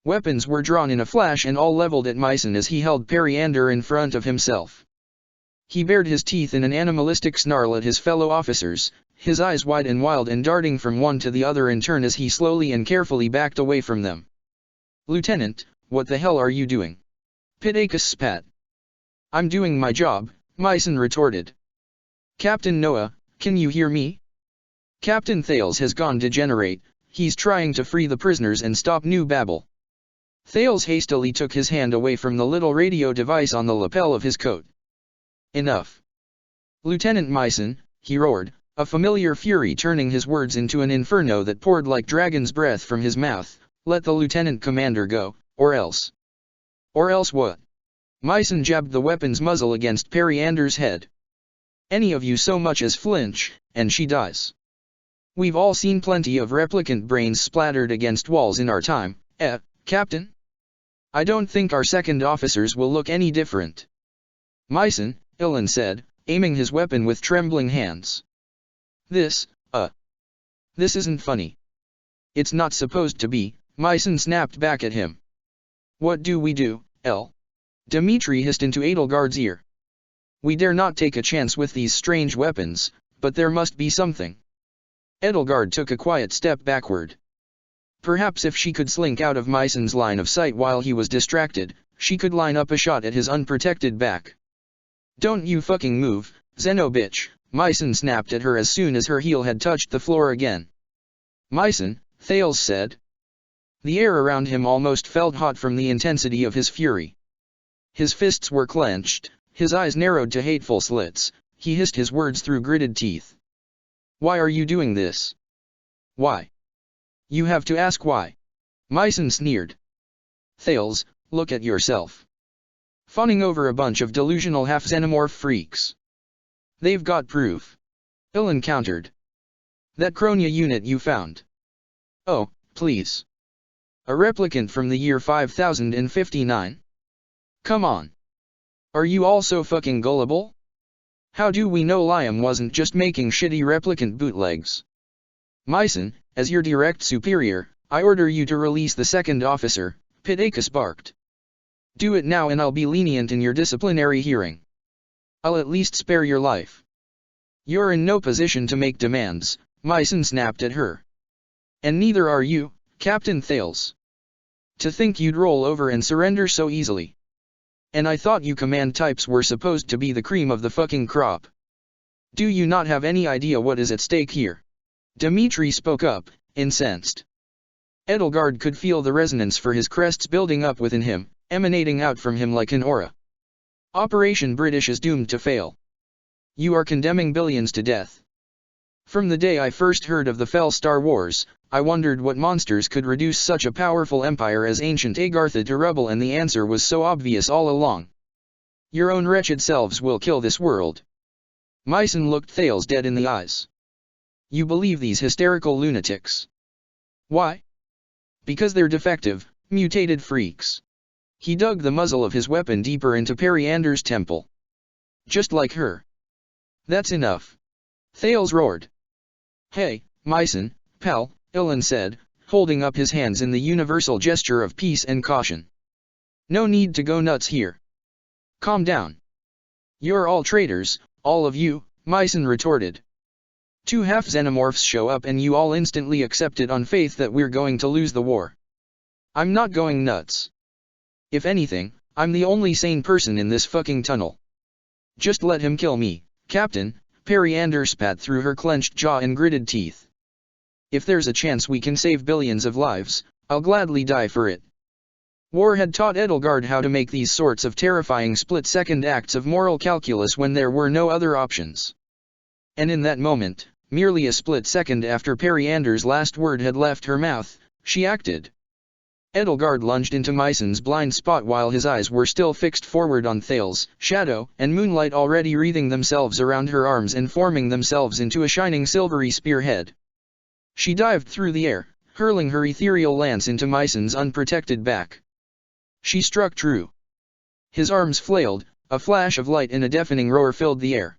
Weapons were drawn in a flash and all leveled at Mycen as he held Periander in front of himself. He bared his teeth in an animalistic snarl at his fellow officers, his eyes wide and wild and darting from one to the other in turn as he slowly and carefully backed away from them. Lieutenant, what the hell are you doing? Pitacus spat. I'm doing my job, Mycen retorted. Captain Noah, can you hear me? Captain Thales has gone degenerate, he's trying to free the prisoners and stop new babble. Thales hastily took his hand away from the little radio device on the lapel of his coat. Enough. Lieutenant Mycen, he roared, a familiar fury turning his words into an inferno that poured like dragon's breath from his mouth. Let the lieutenant commander go, or else. Or else what? Mycen jabbed the weapon's muzzle against Periander's head. Any of you so much as flinch, and she dies. We've all seen plenty of replicant brains splattered against walls in our time, Captain? I don't think our second officers will look any different. Mycen, Ilan said, aiming his weapon with trembling hands. This isn't funny. It's not supposed to be, Mycen snapped back at him. What do we do, El? Dimitri hissed into Edelgard's ear. We dare not take a chance with these strange weapons, but there must be something. Edelgard took a quiet step backward. Perhaps if she could slink out of Mycen's line of sight while he was distracted, she could line up a shot at his unprotected back. Don't you fucking move, Zeno bitch, Mycen snapped at her as soon as her heel had touched the floor again. Mycen, Thales said. The air around him almost felt hot from the intensity of his fury. His fists were clenched, his eyes narrowed to hateful slits, he hissed his words through gritted teeth. Why are you doing this? Why? You have to ask why. Mycen sneered. Thales, look at yourself. Fawning over a bunch of delusional half-xenomorph freaks. They've got proof. Ilan countered. That Kronia unit you found. Oh, please. A replicant from the year 5059? Come on. Are you all so fucking gullible? How do we know Liam wasn't just making shitty replicant bootlegs? Mycen, as your direct superior, I order you to release the second officer, Pitacus barked. Do it now and I'll be lenient in your disciplinary hearing. I'll at least spare your life. You're in no position to make demands, Mycen snapped at her. And neither are you, Captain Thales. To think you'd roll over and surrender so easily. And I thought you command types were supposed to be the cream of the fucking crop. Do you not have any idea what is at stake here? Dmitri spoke up, incensed. Edelgard could feel the resonance for his crests building up within him, emanating out from him like an aura. Operation British is doomed to fail. You are condemning billions to death. From the day I first heard of the Fell Star Wars, I wondered what monsters could reduce such a powerful empire as ancient Agartha to rubble, and the answer was so obvious all along. Your own wretched selves will kill this world. Mycen looked Thales dead in the eyes. You believe these hysterical lunatics. Why? Because they're defective, mutated freaks. He dug the muzzle of his weapon deeper into Periander's temple. Just like her. That's enough. Thales roared. Hey, Mycen, pal, Ilan said, holding up his hands in the universal gesture of peace and caution. No need to go nuts here. Calm down. You're all traitors, all of you, Mycen retorted. Two half-xenomorphs show up and you all instantly accept it on faith that we're going to lose the war. I'm not going nuts. If anything, I'm the only sane person in this fucking tunnel. Just let him kill me, Captain, Periander spat through her clenched jaw and gritted teeth. If there's a chance we can save billions of lives, I'll gladly die for it. War had taught Edelgard how to make these sorts of terrifying split-second acts of moral calculus when there were no other options. And in that moment, merely a split second after Periander's last word had left her mouth, she acted. Edelgard lunged into Mycen's blind spot while his eyes were still fixed forward on Thales, shadow and moonlight already wreathing themselves around her arms and forming themselves into a shining silvery spearhead. She dived through the air, hurling her ethereal lance into Mycen's unprotected back. She struck true. His arms flailed, a flash of light and a deafening roar filled the air.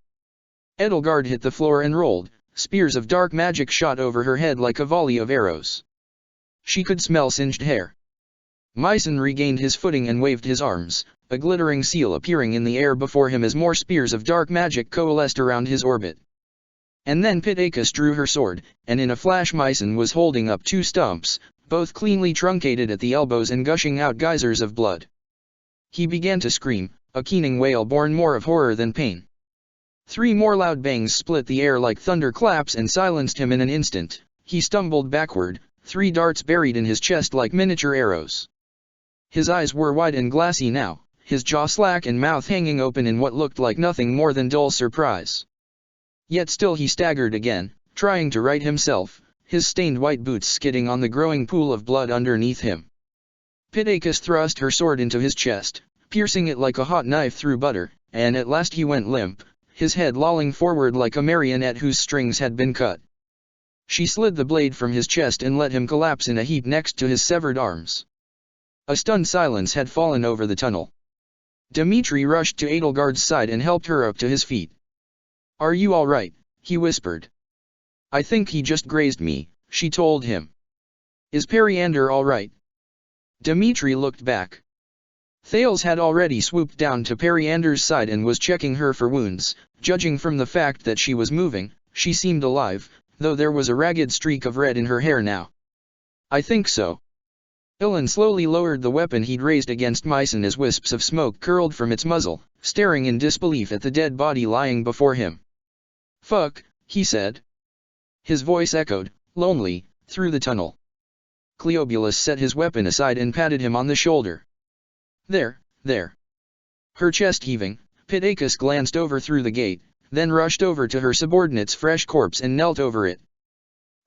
Edelgard hit the floor and rolled, spears of dark magic shot over her head like a volley of arrows. She could smell singed hair. Mycen regained his footing and waved his arms, a glittering seal appearing in the air before him as more spears of dark magic coalesced around his orbit. And then Pitacus drew her sword, and in a flash Mycen was holding up two stumps, both cleanly truncated at the elbows and gushing out geysers of blood. He began to scream, a keening wail born more of horror than pain. 3 more loud bangs split the air like thunderclaps and silenced him in an instant. He stumbled backward, 3 darts buried in his chest like miniature arrows. His eyes were wide and glassy now, his jaw slack and mouth hanging open in what looked like nothing more than dull surprise. Yet still he staggered again, trying to right himself, his stained white boots skidding on the growing pool of blood underneath him. Pitacus thrust her sword into his chest, piercing it like a hot knife through butter, and at last he went limp, his head lolling forward like a marionette whose strings had been cut. She slid the blade from his chest and let him collapse in a heap next to his severed arms. A stunned silence had fallen over the tunnel. Dmitri rushed to Edelgard's side and helped her up to his feet. "Are you all right?" he whispered. "I think he just grazed me," she told him. "Is Periander all right?" Dmitri looked back. Thales had already swooped down to Periander's side and was checking her for wounds. Judging from the fact that she was moving, she seemed alive, though there was a ragged streak of red in her hair now. "I think so." Ilan slowly lowered the weapon he'd raised against Mycen as wisps of smoke curled from its muzzle, staring in disbelief at the dead body lying before him. "Fuck," he said. His voice echoed, lonely, through the tunnel. Cleobulus set his weapon aside and patted him on the shoulder. There. Her chest heaving, Pitacus glanced over through the gate, then rushed over to her subordinate's fresh corpse and knelt over it.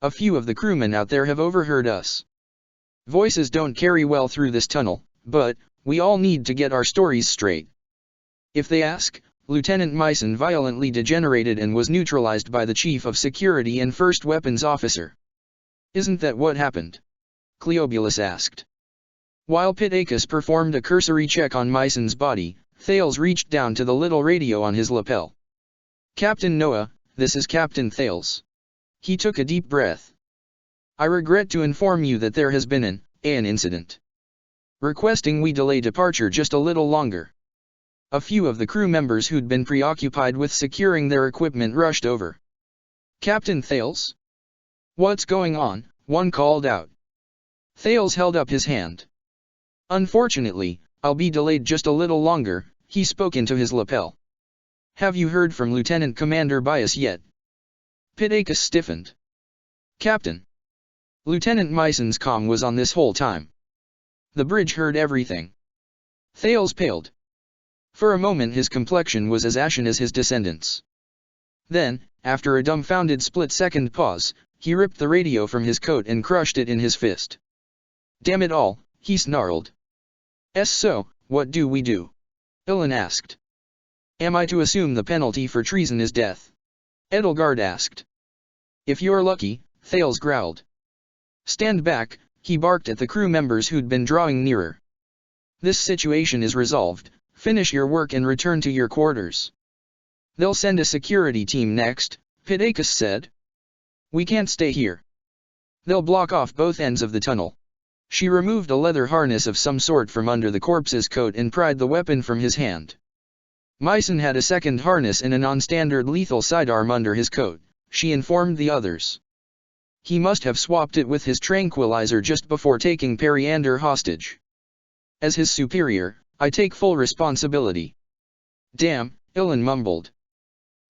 "A few of the crewmen out there have overheard us. Voices don't carry well through this tunnel, but we all need to get our stories straight. If they ask, Lieutenant Mycen violently degenerated and was neutralized by the Chief of Security and First Weapons Officer. Isn't that what happened?" Cleobulus asked. While Pitacus performed a cursory check on Mycen's body, Thales reached down to the little radio on his lapel. "Captain Noah, this is Captain Thales." He took a deep breath. "I regret to inform you that there has been an incident. Requesting we delay departure just a little longer." A few of the crew members who'd been preoccupied with securing their equipment rushed over. "Captain Thales? What's going on?" one called out. Thales held up his hand. "Unfortunately, I'll be delayed just a little longer," he spoke into his lapel. "Have you heard from Lieutenant Commander Bias yet?" Pitacus stiffened. Captain. Lieutenant Myson's comm was on this whole time. The bridge heard everything. Thales paled. For a moment his complexion was as ashen as his descendants. Then, after a dumbfounded split-second pause, he ripped the radio from his coat and crushed it in his fist. "Damn it all," he snarled. "So, what do we do?" Ilan asked. "Am I to assume the penalty for treason is death?" Edelgard asked. "If you're lucky," Thales growled. "Stand back," he barked at the crew members who'd been drawing nearer. "This situation is resolved, finish your work and return to your quarters." "They'll send a security team next," Pitacus said. "We can't stay here. They'll block off both ends of the tunnel." She removed a leather harness of some sort from under the corpse's coat and pried the weapon from his hand. Myson had a second harness and a non-standard lethal sidearm under his coat, she informed the others. He must have swapped it with his tranquilizer just before taking Periander hostage. "As his superior, I take full responsibility." "Damn," Ilan mumbled.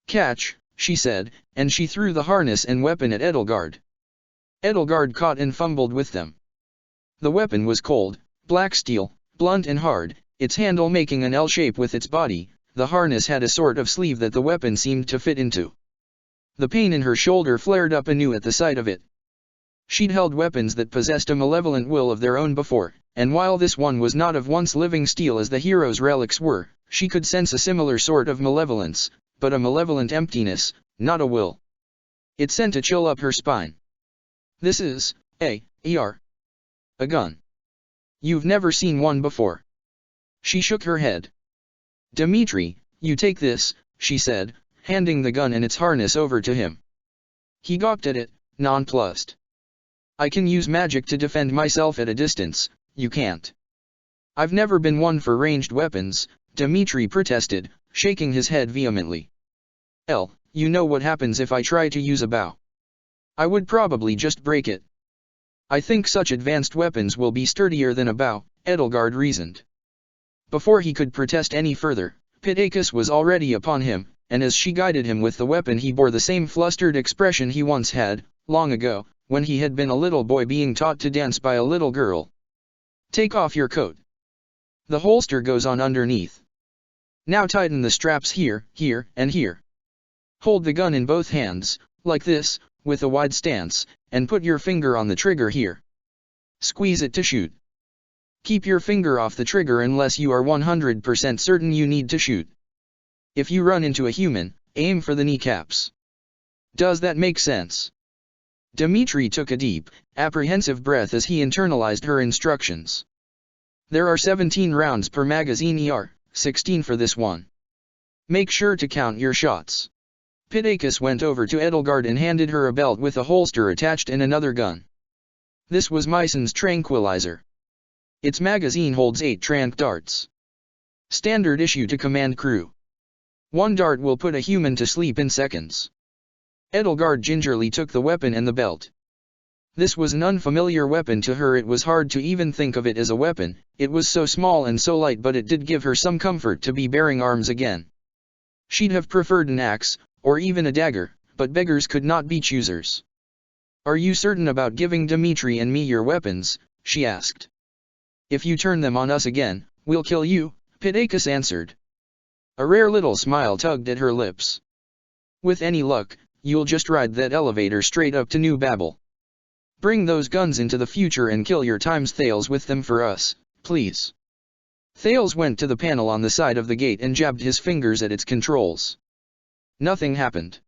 "Catch," she said, and she threw the harness and weapon at Edelgard. Edelgard caught and fumbled with them. The weapon was cold, black steel, blunt and hard, its handle making an L shape with its body. The harness had a sort of sleeve that the weapon seemed to fit into. The pain in her shoulder flared up anew at the sight of it. She'd held weapons that possessed a malevolent will of their own before, and while this one was not of once living steel as the hero's relics were, she could sense a similar sort of malevolence, but a malevolent emptiness, not a will. It sent a chill up her spine. "This is a gun. You've never seen one before." She shook her head. "Dmitri, you take this," she said, handing the gun and its harness over to him. He gawked at it, nonplussed. "I can use magic to defend myself at a distance, you can't." "I've never been one for ranged weapons," Dmitri protested, shaking his head vehemently. You know what happens if I try to use a bow. I would probably just break it." "I think such advanced weapons will be sturdier than a bow," Edelgard reasoned. Before he could protest any further, Pitacus was already upon him, and as she guided him with the weapon he bore the same flustered expression he once had, long ago, when he had been a little boy being taught to dance by a little girl. "Take off your coat. The holster goes on underneath. Now tighten the straps here, here, and here. Hold the gun in both hands, like this, with a wide stance, and put your finger on the trigger here. Squeeze it to shoot. Keep your finger off the trigger unless you are 100% certain you need to shoot. If you run into a human, aim for the kneecaps. Does that make sense?" Dmitri took a deep, apprehensive breath as he internalized her instructions. "There are 17 rounds per magazine 16 for this one. Make sure to count your shots." Pitacus went over to Edelgard and handed her a belt with a holster attached and another gun. This was Myson's tranquilizer. Its magazine holds 8 tranq darts. Standard issue to command crew. 1 dart will put a human to sleep in seconds. Edelgard gingerly took the weapon and the belt. This was an unfamiliar weapon to her. It was hard to even think of it as a weapon, it was so small and so light, but it did give her some comfort to be bearing arms again. She'd have preferred an axe, or even a dagger, but beggars could not be choosers. "Are you certain about giving Dmitri and me your weapons?" she asked. "If you turn them on us again, we'll kill you," Pitacus answered. A rare little smile tugged at her lips. "With any luck, you'll just ride that elevator straight up to New Babel. Bring those guns into the future and kill your times Thales with them for us, please." Thales went to the panel on the side of the gate and jabbed his fingers at its controls. Nothing happened.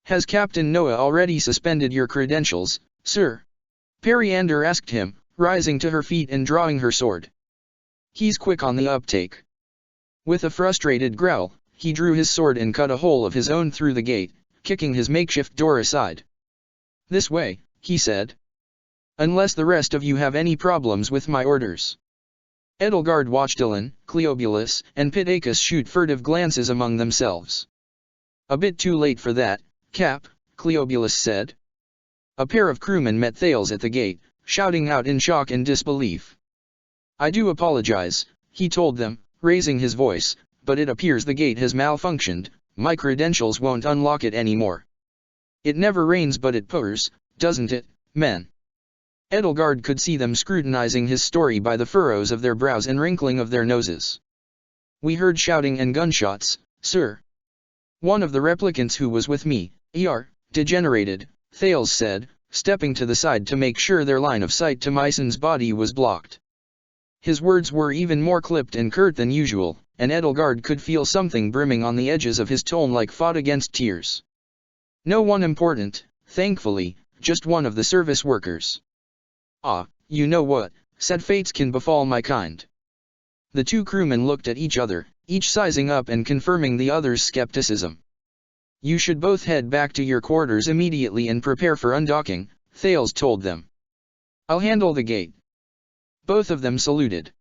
"Has Captain Noah already suspended your credentials, sir?" Periander asked him, rising to her feet and drawing her sword. "He's quick on the uptake." With a frustrated growl, he drew his sword and cut a hole of his own through the gate, kicking his makeshift door aside. "This way," he said. "Unless the rest of you have any problems with my orders." Edelgard watched Ilan, Cleobulus, and Pitacus shoot furtive glances among themselves. "A bit too late for that, Cap," Cleobulus said. A pair of crewmen met Thales at the gate, shouting out in shock and disbelief. "I do apologize," he told them, raising his voice, "but it appears the gate has malfunctioned, my credentials won't unlock it anymore." "It never rains but it pours," doesn't it, men? Edelgard could see them scrutinizing his story by the furrows of their brows and wrinkling of their noses. We heard shouting and gunshots, sir. One of the replicants who was with me, degenerated, Thales said, stepping to the side to make sure their line of sight to Myson's body was blocked. His words were even more clipped and curt than usual, and Edelgard could feel something brimming on the edges of his tone like fought against tears. No one important, thankfully, just one of the service workers. Ah, you know what, said fates can befall my kind. The two crewmen looked at each other, each sizing up and confirming the other's skepticism. You should both head back to your quarters immediately and prepare for undocking, Thales told them. I'll handle the gate. Both of them saluted.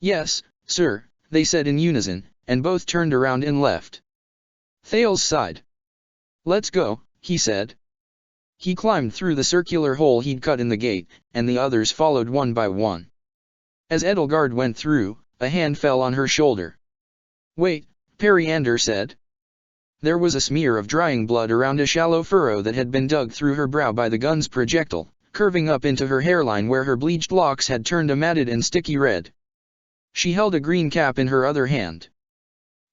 Yes, sir, they said in unison, and both turned around and left. Thales sighed. Let's go, he said. He climbed through the circular hole he'd cut in the gate, and the others followed one by one. As Edelgard went through, a hand fell on her shoulder. Wait, Periander said. There was a smear of drying blood around a shallow furrow that had been dug through her brow by the gun's projectile, curving up into her hairline where her bleached locks had turned a matted and sticky red. She held a green cap in her other hand.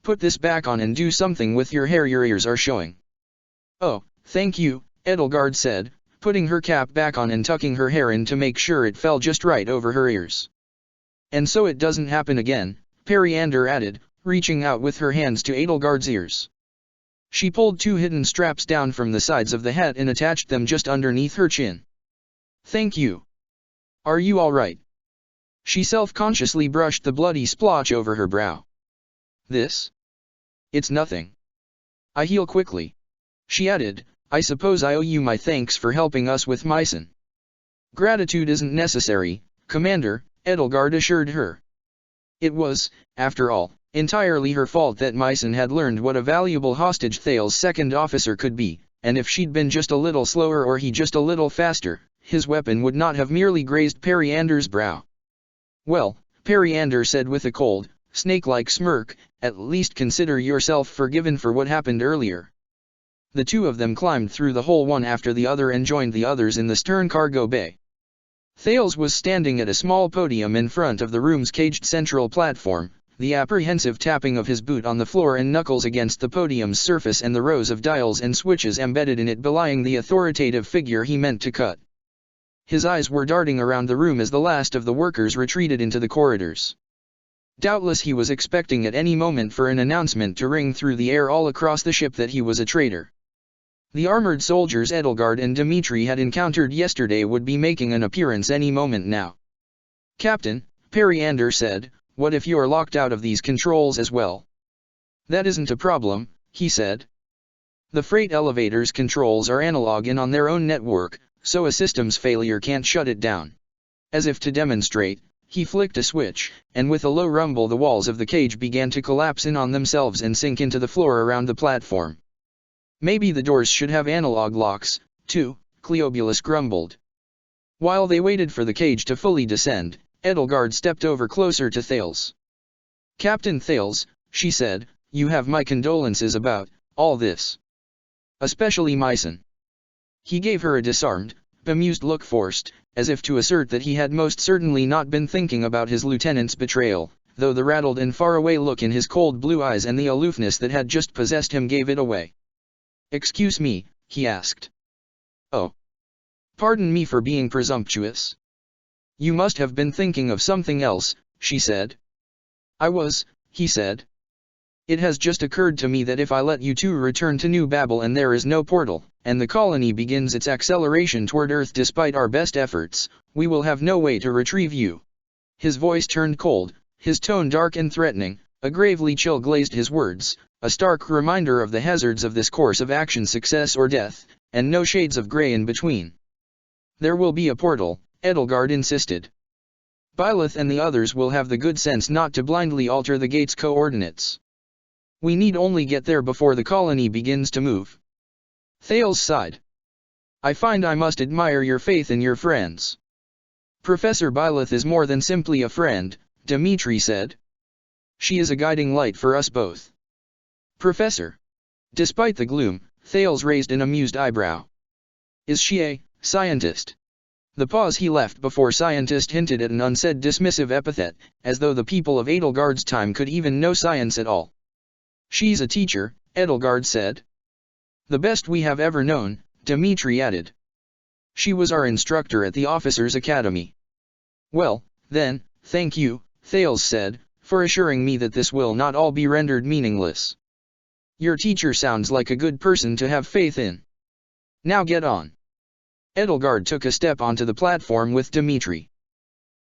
Put this back on and do something with your hair, your ears are showing. Oh, thank you, Edelgard said, putting her cap back on and tucking her hair in to make sure it fell just right over her ears. And so it doesn't happen again, Periander added, reaching out with her hands to Edelgard's ears. She pulled two hidden straps down from the sides of the hat and attached them just underneath her chin. Thank you. Are you all right? She self-consciously brushed the bloody splotch over her brow. This? It's nothing. I heal quickly. She added, I suppose I owe you my thanks for helping us with Myson. Gratitude isn't necessary, Commander, Edelgard assured her. It was, after all, entirely her fault that Myson had learned what a valuable hostage Thales' second officer could be, and if she'd been just a little slower or he just a little faster, his weapon would not have merely grazed Periander's brow. Well, Periander said with a cold, snake-like smirk, at least consider yourself forgiven for what happened earlier. The two of them climbed through the hole one after the other and joined the others in the stern cargo bay. Thales was standing at a small podium in front of the room's caged central platform, the apprehensive tapping of his boot on the floor and knuckles against the podium's surface and the rows of dials and switches embedded in it belying the authoritative figure he meant to cut. His eyes were darting around the room as the last of the workers retreated into the corridors. Doubtless he was expecting at any moment for an announcement to ring through the air all across the ship that he was a traitor. The armored soldiers Edelgard and Dimitri had encountered yesterday would be making an appearance any moment now. Captain, Periander said, what if you're locked out of these controls as well? That isn't a problem, he said. The freight elevator's controls are analog and on their own network, so a system's failure can't shut it down. As if to demonstrate, he flicked a switch, and with a low rumble the walls of the cage began to collapse in on themselves and sink into the floor around the platform. Maybe the doors should have analog locks, too, Cleobulus grumbled. While they waited for the cage to fully descend, Edelgard stepped over closer to Thales. Captain Thales, she said, you have my condolences about all this. Especially Myson. He gave her a disarmed, bemused look forced, as if to assert that he had most certainly not been thinking about his lieutenant's betrayal, though the rattled and faraway look in his cold blue eyes and the aloofness that had just possessed him gave it away. Excuse me, he asked. Oh. Pardon me for being presumptuous. You must have been thinking of something else, she said. I was, he said. It has just occurred to me that if I let you two return to New Babel and there is no portal, and the colony begins its acceleration toward Earth despite our best efforts, we will have no way to retrieve you. His voice turned cold, his tone dark and threatening, a gravely chill glazed his words, a stark reminder of the hazards of this course of action, success or death, and no shades of gray in between. There will be a portal, Edelgard insisted. Byleth and the others will have the good sense not to blindly alter the gate's coordinates. We need only get there before the colony begins to move. Thales sighed. I find I must admire your faith in your friends. Professor Byleth is more than simply a friend, Dimitri said. She is a guiding light for us both. Professor. Despite the gloom, Thales raised an amused eyebrow. Is she a Scientist. The pause he left before scientist hinted at an unsaid dismissive epithet, as though the people of Edelgard's time could even know science at all. She's a teacher, Edelgard said. The best we have ever known, Dimitri added. She was our instructor at the Officers' Academy. Well, then, thank you, Thales said, for assuring me that this will not all be rendered meaningless. Your teacher sounds like a good person to have faith in. Now get on. Edelgard took a step onto the platform with Dimitri.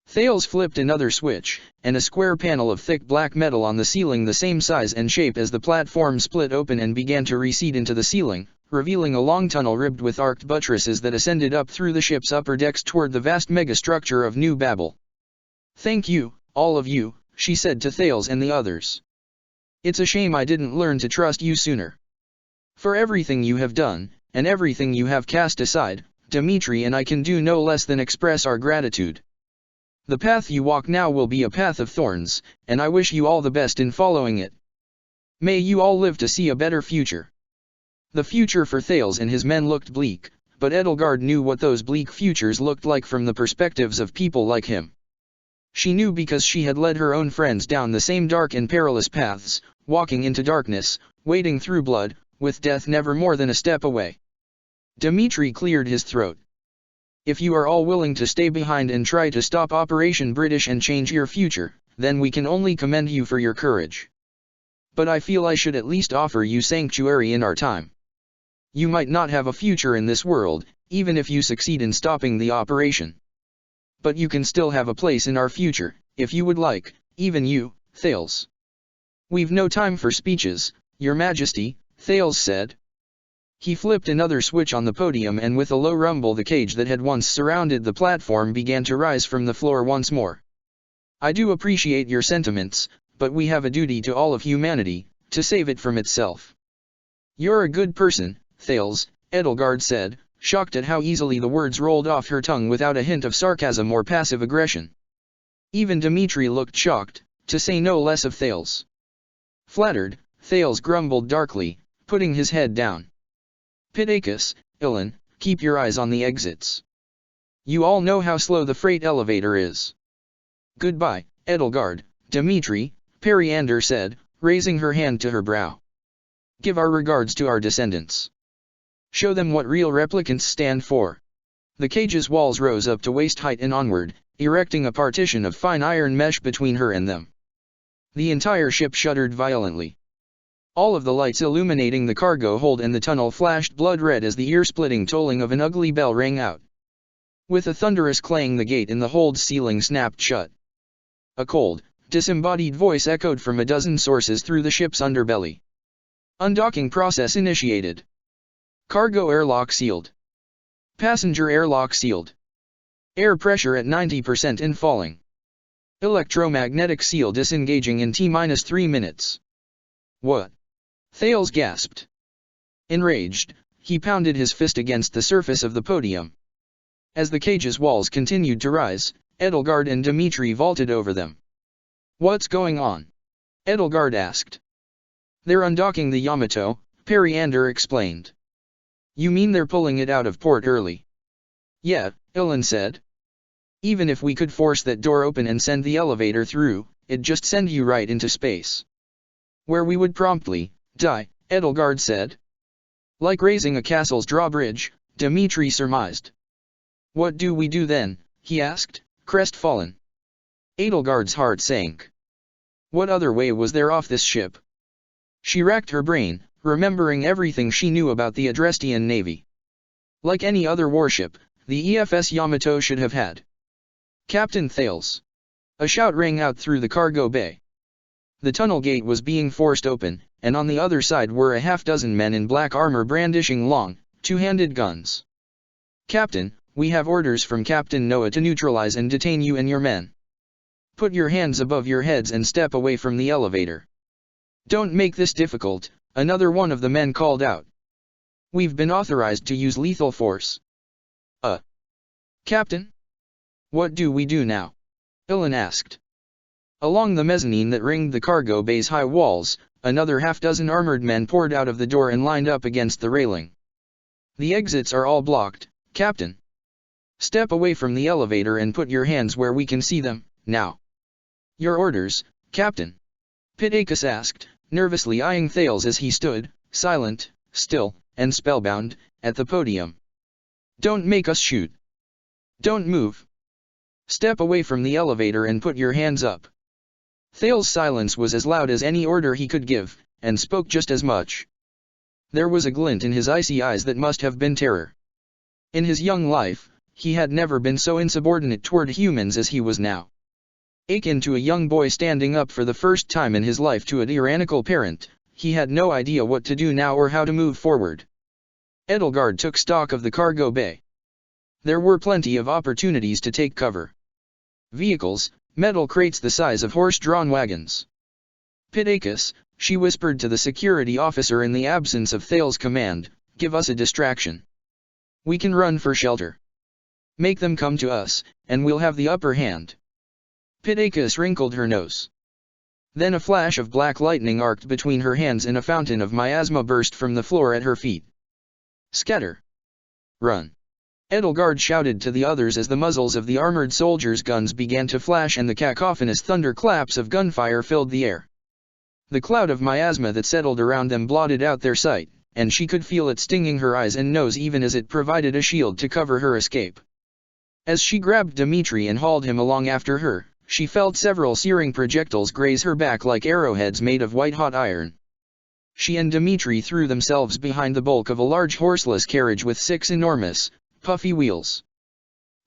Thales flipped another switch, and a square panel of thick black metal on the ceiling the same size and shape as the platform split open and began to recede into the ceiling, revealing a long tunnel ribbed with arced buttresses that ascended up through the ship's upper decks toward the vast megastructure of New Babel. Thank you, all of you, she said to Thales and the others. It's a shame I didn't learn to trust you sooner. For everything you have done, and everything you have cast aside, Dimitri and I can do no less than express our gratitude. The path you walk now will be a path of thorns, and I wish you all the best in following it. May you all live to see a better future. The future for Thales and his men looked bleak, but Edelgard knew what those bleak futures looked like from the perspectives of people like him. She knew because she had led her own friends down the same dark and perilous paths, walking into darkness, wading through blood, with death never more than a step away. Dimitri cleared his throat. If you are all willing to stay behind and try to stop Operation British and change your future, then we can only commend you for your courage. But I feel I should at least offer you sanctuary in our time. You might not have a future in this world, even if you succeed in stopping the operation. But you can still have a place in our future, if you would like, even you, Thales. We've no time for speeches, Your Majesty, Thales said. He flipped another switch on the podium and with a low rumble the cage that had once surrounded the platform began to rise from the floor once more. I do appreciate your sentiments, but we have a duty to all of humanity, to save it from itself. You're a good person, Thales, Edelgard said, shocked at how easily the words rolled off her tongue without a hint of sarcasm or passive aggression. Even Dimitri looked shocked, to say no less of Thales. Flattered, Thales grumbled darkly, putting his head down. Pitacus, Ilan, keep your eyes on the exits. You all know how slow the freight elevator is. Goodbye, Edelgard, Dimitri, Periander said, raising her hand to her brow. Give our regards to our descendants. Show them what real replicants stand for. The cage's walls rose up to waist height and onward, erecting a partition of fine iron mesh between her and them. The entire ship shuddered violently. All of the lights illuminating the cargo hold and the tunnel flashed blood red as the ear-splitting tolling of an ugly bell rang out. With a thunderous clang the gate in the hold ceiling snapped shut. A cold, disembodied voice echoed from a dozen sources through the ship's underbelly. Undocking process initiated. Cargo airlock sealed. Passenger airlock sealed. Air pressure at 90% and falling. Electromagnetic seal disengaging in T-3 minutes. What? Thales gasped. Enraged, he pounded his fist against the surface of the podium. As the cage's walls continued to rise, Edelgard and Dimitri vaulted over them. What's going on? Edelgard asked. They're undocking the Yamato, Periander explained. You mean they're pulling it out of port early? Yeah, Ilan said. Even if we could force that door open and send the elevator through, it'd just send you right into space. Where we would promptly die, Edelgard said. Like raising a castle's drawbridge, Dimitri surmised. What do we do then? He asked, crestfallen. Edelgard's heart sank. What other way was there off this ship? She racked her brain, remembering everything she knew about the Adrestian Navy. Like any other warship, the EFS Yamato should have had. Captain Thales. A shout rang out through the cargo bay. The tunnel gate was being forced open, and on the other side were a half-dozen men in black armor brandishing long, two-handed guns. Captain, we have orders from Captain Noah to neutralize and detain you and your men. Put your hands above your heads and step away from the elevator. Don't make this difficult, another one of the men called out. We've been authorized to use lethal force. Captain? What do we do now? Ilan asked. Along the mezzanine that ringed the cargo bay's high walls, another half-dozen armored men poured out of the door and lined up against the railing. The exits are all blocked, Captain. Step away from the elevator and put your hands where we can see them, now. Your orders, Captain? Pitacus asked, nervously eyeing Thales as he stood, silent, still, and spellbound, at the podium. Don't make us shoot. Don't move. Step away from the elevator and put your hands up. Thales' silence was as loud as any order he could give, and spoke just as much. There was a glint in his icy eyes that must have been terror. In his young life, he had never been so insubordinate toward humans as he was now. Akin to a young boy standing up for the first time in his life to a tyrannical parent, he had no idea what to do now or how to move forward. Edelgard took stock of the cargo bay. There were plenty of opportunities to take cover. Vehicles, metal crates the size of horse-drawn wagons. Pitacus, she whispered to the security officer in the absence of Thales' command, give us a distraction. We can run for shelter. Make them come to us, and we'll have the upper hand. Pitacus wrinkled her nose. Then a flash of black lightning arced between her hands and a fountain of miasma burst from the floor at her feet. Scatter! Run! Edelgard shouted to the others as the muzzles of the armored soldiers' guns began to flash and the cacophonous thunderclaps of gunfire filled the air. The cloud of miasma that settled around them blotted out their sight, and she could feel it stinging her eyes and nose even as it provided a shield to cover her escape. As she grabbed Dmitri and hauled him along after her, she felt several searing projectiles graze her back like arrowheads made of white-hot iron. She and Dmitri threw themselves behind the bulk of a large horseless carriage with 6 enormous, puffy wheels.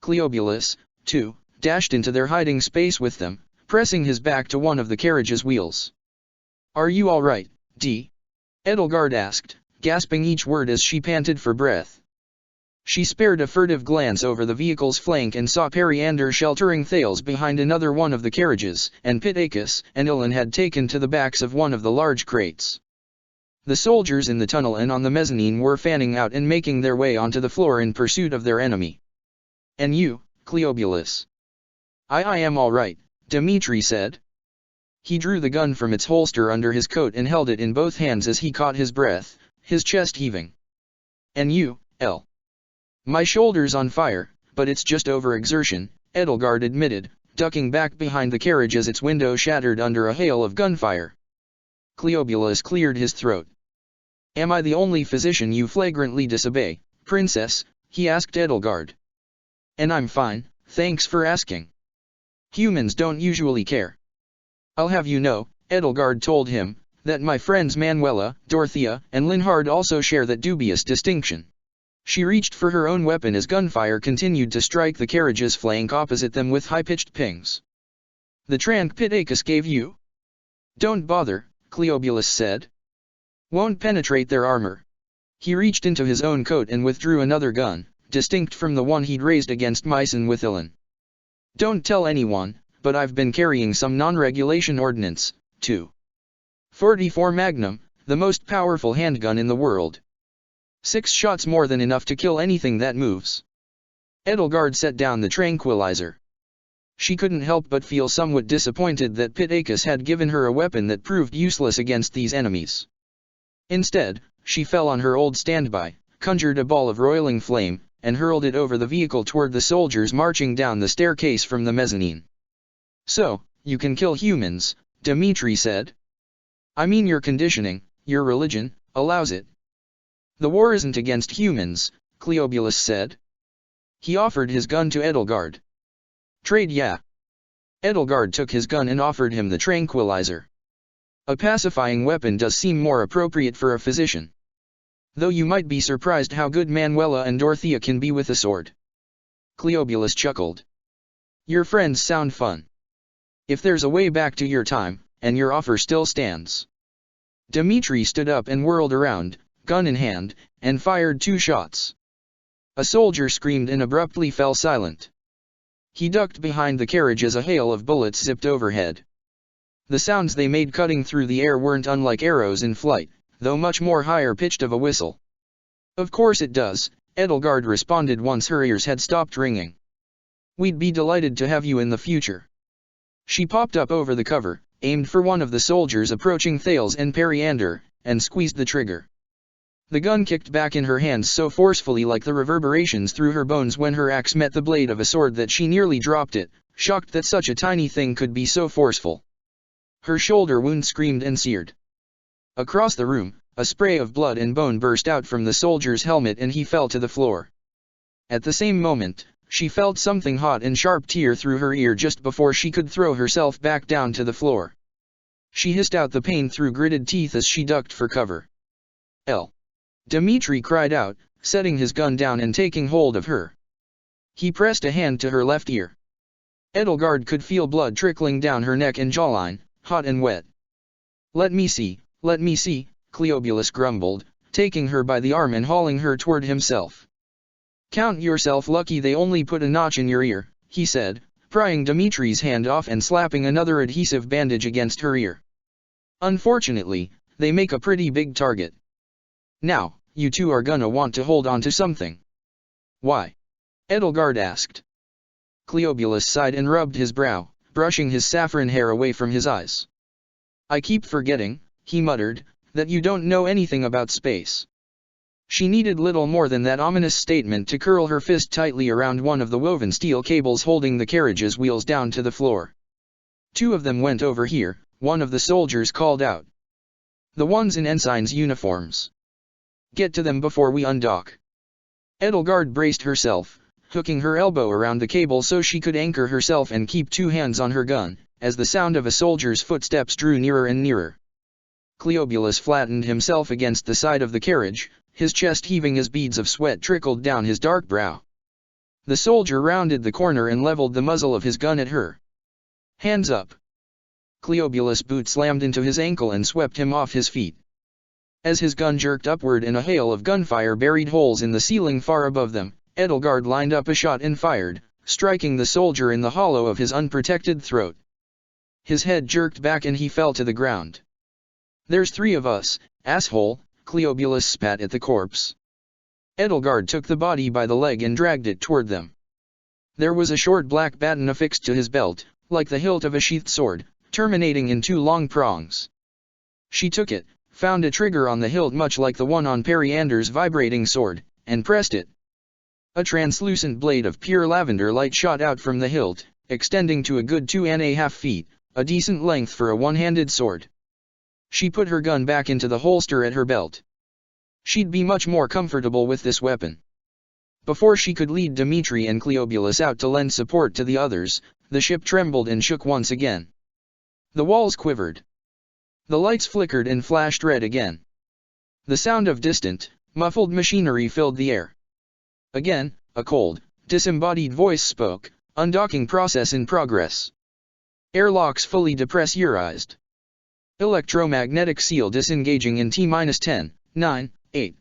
Cleobulus, too, dashed into their hiding space with them, pressing his back to one of the carriage's wheels. Are you all right, D? Edelgard asked, gasping each word as she panted for breath. She spared a furtive glance over the vehicle's flank and saw Periander sheltering Thales behind another one of the carriages, and Pitacus and Ilan had taken to the backs of one of the large crates. The soldiers in the tunnel and on the mezzanine were fanning out and making their way onto the floor in pursuit of their enemy. And you, Cleobulus? I am all right, Dmitri said. He drew the gun from its holster under his coat and held it in both hands as he caught his breath, his chest heaving. And you, L? My shoulder's on fire, but it's just overexertion, Edelgard admitted, ducking back behind the carriage as its window shattered under a hail of gunfire. Cleobulus cleared his throat. Am I the only physician you flagrantly disobey, princess? He asked Edelgard. And I'm fine, thanks for asking. Humans don't usually care. I'll have you know, Edelgard told him, that my friends Manuela, Dorothea, and Linhard also share that dubious distinction. She reached for her own weapon as gunfire continued to strike the carriage's flank opposite them with high-pitched pings. The trank Pitacus gave you? Don't bother, Cleobulus said. Won't penetrate their armor. He reached into his own coat and withdrew another gun, distinct from the one he'd raised against Mycen with Ilan. Don't tell anyone, but I've been carrying some non-regulation ordnance, too. 44 Magnum, the most powerful handgun in the world. 6 shots more than enough to kill anything that moves. Edelgard set down the tranquilizer. She couldn't help but feel somewhat disappointed that Pitacus had given her a weapon that proved useless against these enemies. Instead, she fell on her old standby, conjured a ball of roiling flame, and hurled it over the vehicle toward the soldiers marching down the staircase from the mezzanine. So, you can kill humans, Dmitri said. I mean your conditioning, your religion, allows it. The war isn't against humans, Cleobulus said. He offered his gun to Edelgard. Trade, yeah. Edelgard took his gun and offered him the tranquilizer. A pacifying weapon does seem more appropriate for a physician. Though you might be surprised how good Manuela and Dorothea can be with a sword. Cleobulus chuckled. Your friends sound fun. If there's a way back to your time, and your offer still stands. Dmitri stood up and whirled around, gun in hand, and fired 2 shots. A soldier screamed and abruptly fell silent. He ducked behind the carriage as a hail of bullets zipped overhead. The sounds they made cutting through the air weren't unlike arrows in flight, though much more higher-pitched of a whistle. Of course it does, Edelgard responded once her ears had stopped ringing. We'd be delighted to have you in the future. She popped up over the cover, aimed for one of the soldiers approaching Thales and Periander, and squeezed the trigger. The gun kicked back in her hands so forcefully, like the reverberations through her bones when her axe met the blade of a sword, that she nearly dropped it, shocked that such a tiny thing could be so forceful. Her shoulder wound screamed and seared. Across the room, a spray of blood and bone burst out from the soldier's helmet and he fell to the floor. At the same moment, she felt something hot and sharp tear through her ear just before she could throw herself back down to the floor. She hissed out the pain through gritted teeth as she ducked for cover. "L." Dmitri cried out, setting his gun down and taking hold of her. He pressed a hand to her left ear. Edelgard could feel blood trickling down her neck and jawline, hot and wet. Let me see," Cleobulus grumbled, taking her by the arm and hauling her toward himself. "Count yourself lucky they only put a notch in your ear," he said, prying Dmitri's hand off and slapping another adhesive bandage against her ear. "Unfortunately, they make a pretty big target. Now, you two are gonna want to hold on to something." "Why?" Edelgard asked. Cleobulus sighed and rubbed his brow, brushing his saffron hair away from his eyes. "I keep forgetting," he muttered, "that you don't know anything about space." She needed little more than that ominous statement to curl her fist tightly around one of the woven steel cables holding the carriage's wheels down to the floor. "Two of them went over here," one of the soldiers called out. "The ones in ensigns' uniforms. Get to them before we undock." Edelgard braced herself, hooking her elbow around the cable so she could anchor herself and keep two hands on her gun, as the sound of a soldier's footsteps drew nearer and nearer. Cleobulus flattened himself against the side of the carriage, his chest heaving as beads of sweat trickled down his dark brow. The soldier rounded the corner and leveled the muzzle of his gun at her. "Hands up!" Cleobulus' boot slammed into his ankle and swept him off his feet. As his gun jerked upward and a hail of gunfire buried holes in the ceiling far above them, Edelgard lined up a shot and fired, striking the soldier in the hollow of his unprotected throat. His head jerked back and he fell to the ground. "There's three of us, asshole," Cleobulus spat at the corpse. Edelgard took the body by the leg and dragged it toward them. There was a short black baton affixed to his belt, like the hilt of a sheathed sword, terminating in two long prongs. She took it, found a trigger on the hilt much like the one on Periander's vibrating sword, and pressed it. A translucent blade of pure lavender light shot out from the hilt, extending to a good 2.5 feet, a decent length for a one-handed sword. She put her gun back into the holster at her belt. She'd be much more comfortable with this weapon. Before she could lead Dmitri and Cleobulus out to lend support to the others, the ship trembled and shook once again. The walls quivered. The lights flickered and flashed red again. The sound of distant, muffled machinery filled the air. Again, a cold, disembodied voice spoke, "Undocking process in progress. Airlocks fully depressurized. Electromagnetic seal disengaging in T-10, 9, 8.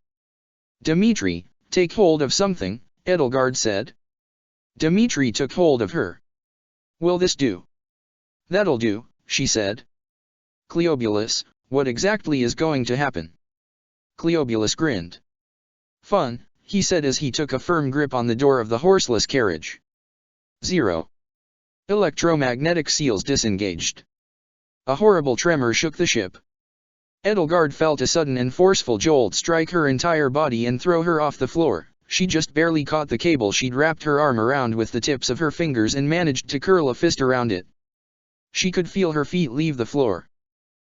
"Dmitri, take hold of something," Edelgard said. Dmitri took hold of her. "Will this do?" "That'll do," she said. "Cleobulus, what exactly is going to happen?" Cleobulus grinned. "Fun," he said as he took a firm grip on the door of the horseless carriage. 0. Electromagnetic seals disengaged. A horrible tremor shook the ship. Edelgard felt a sudden and forceful jolt strike her entire body and throw her off the floor. She just barely caught the cable she'd wrapped her arm around with the tips of her fingers and managed to curl a fist around it. She could feel her feet leave the floor.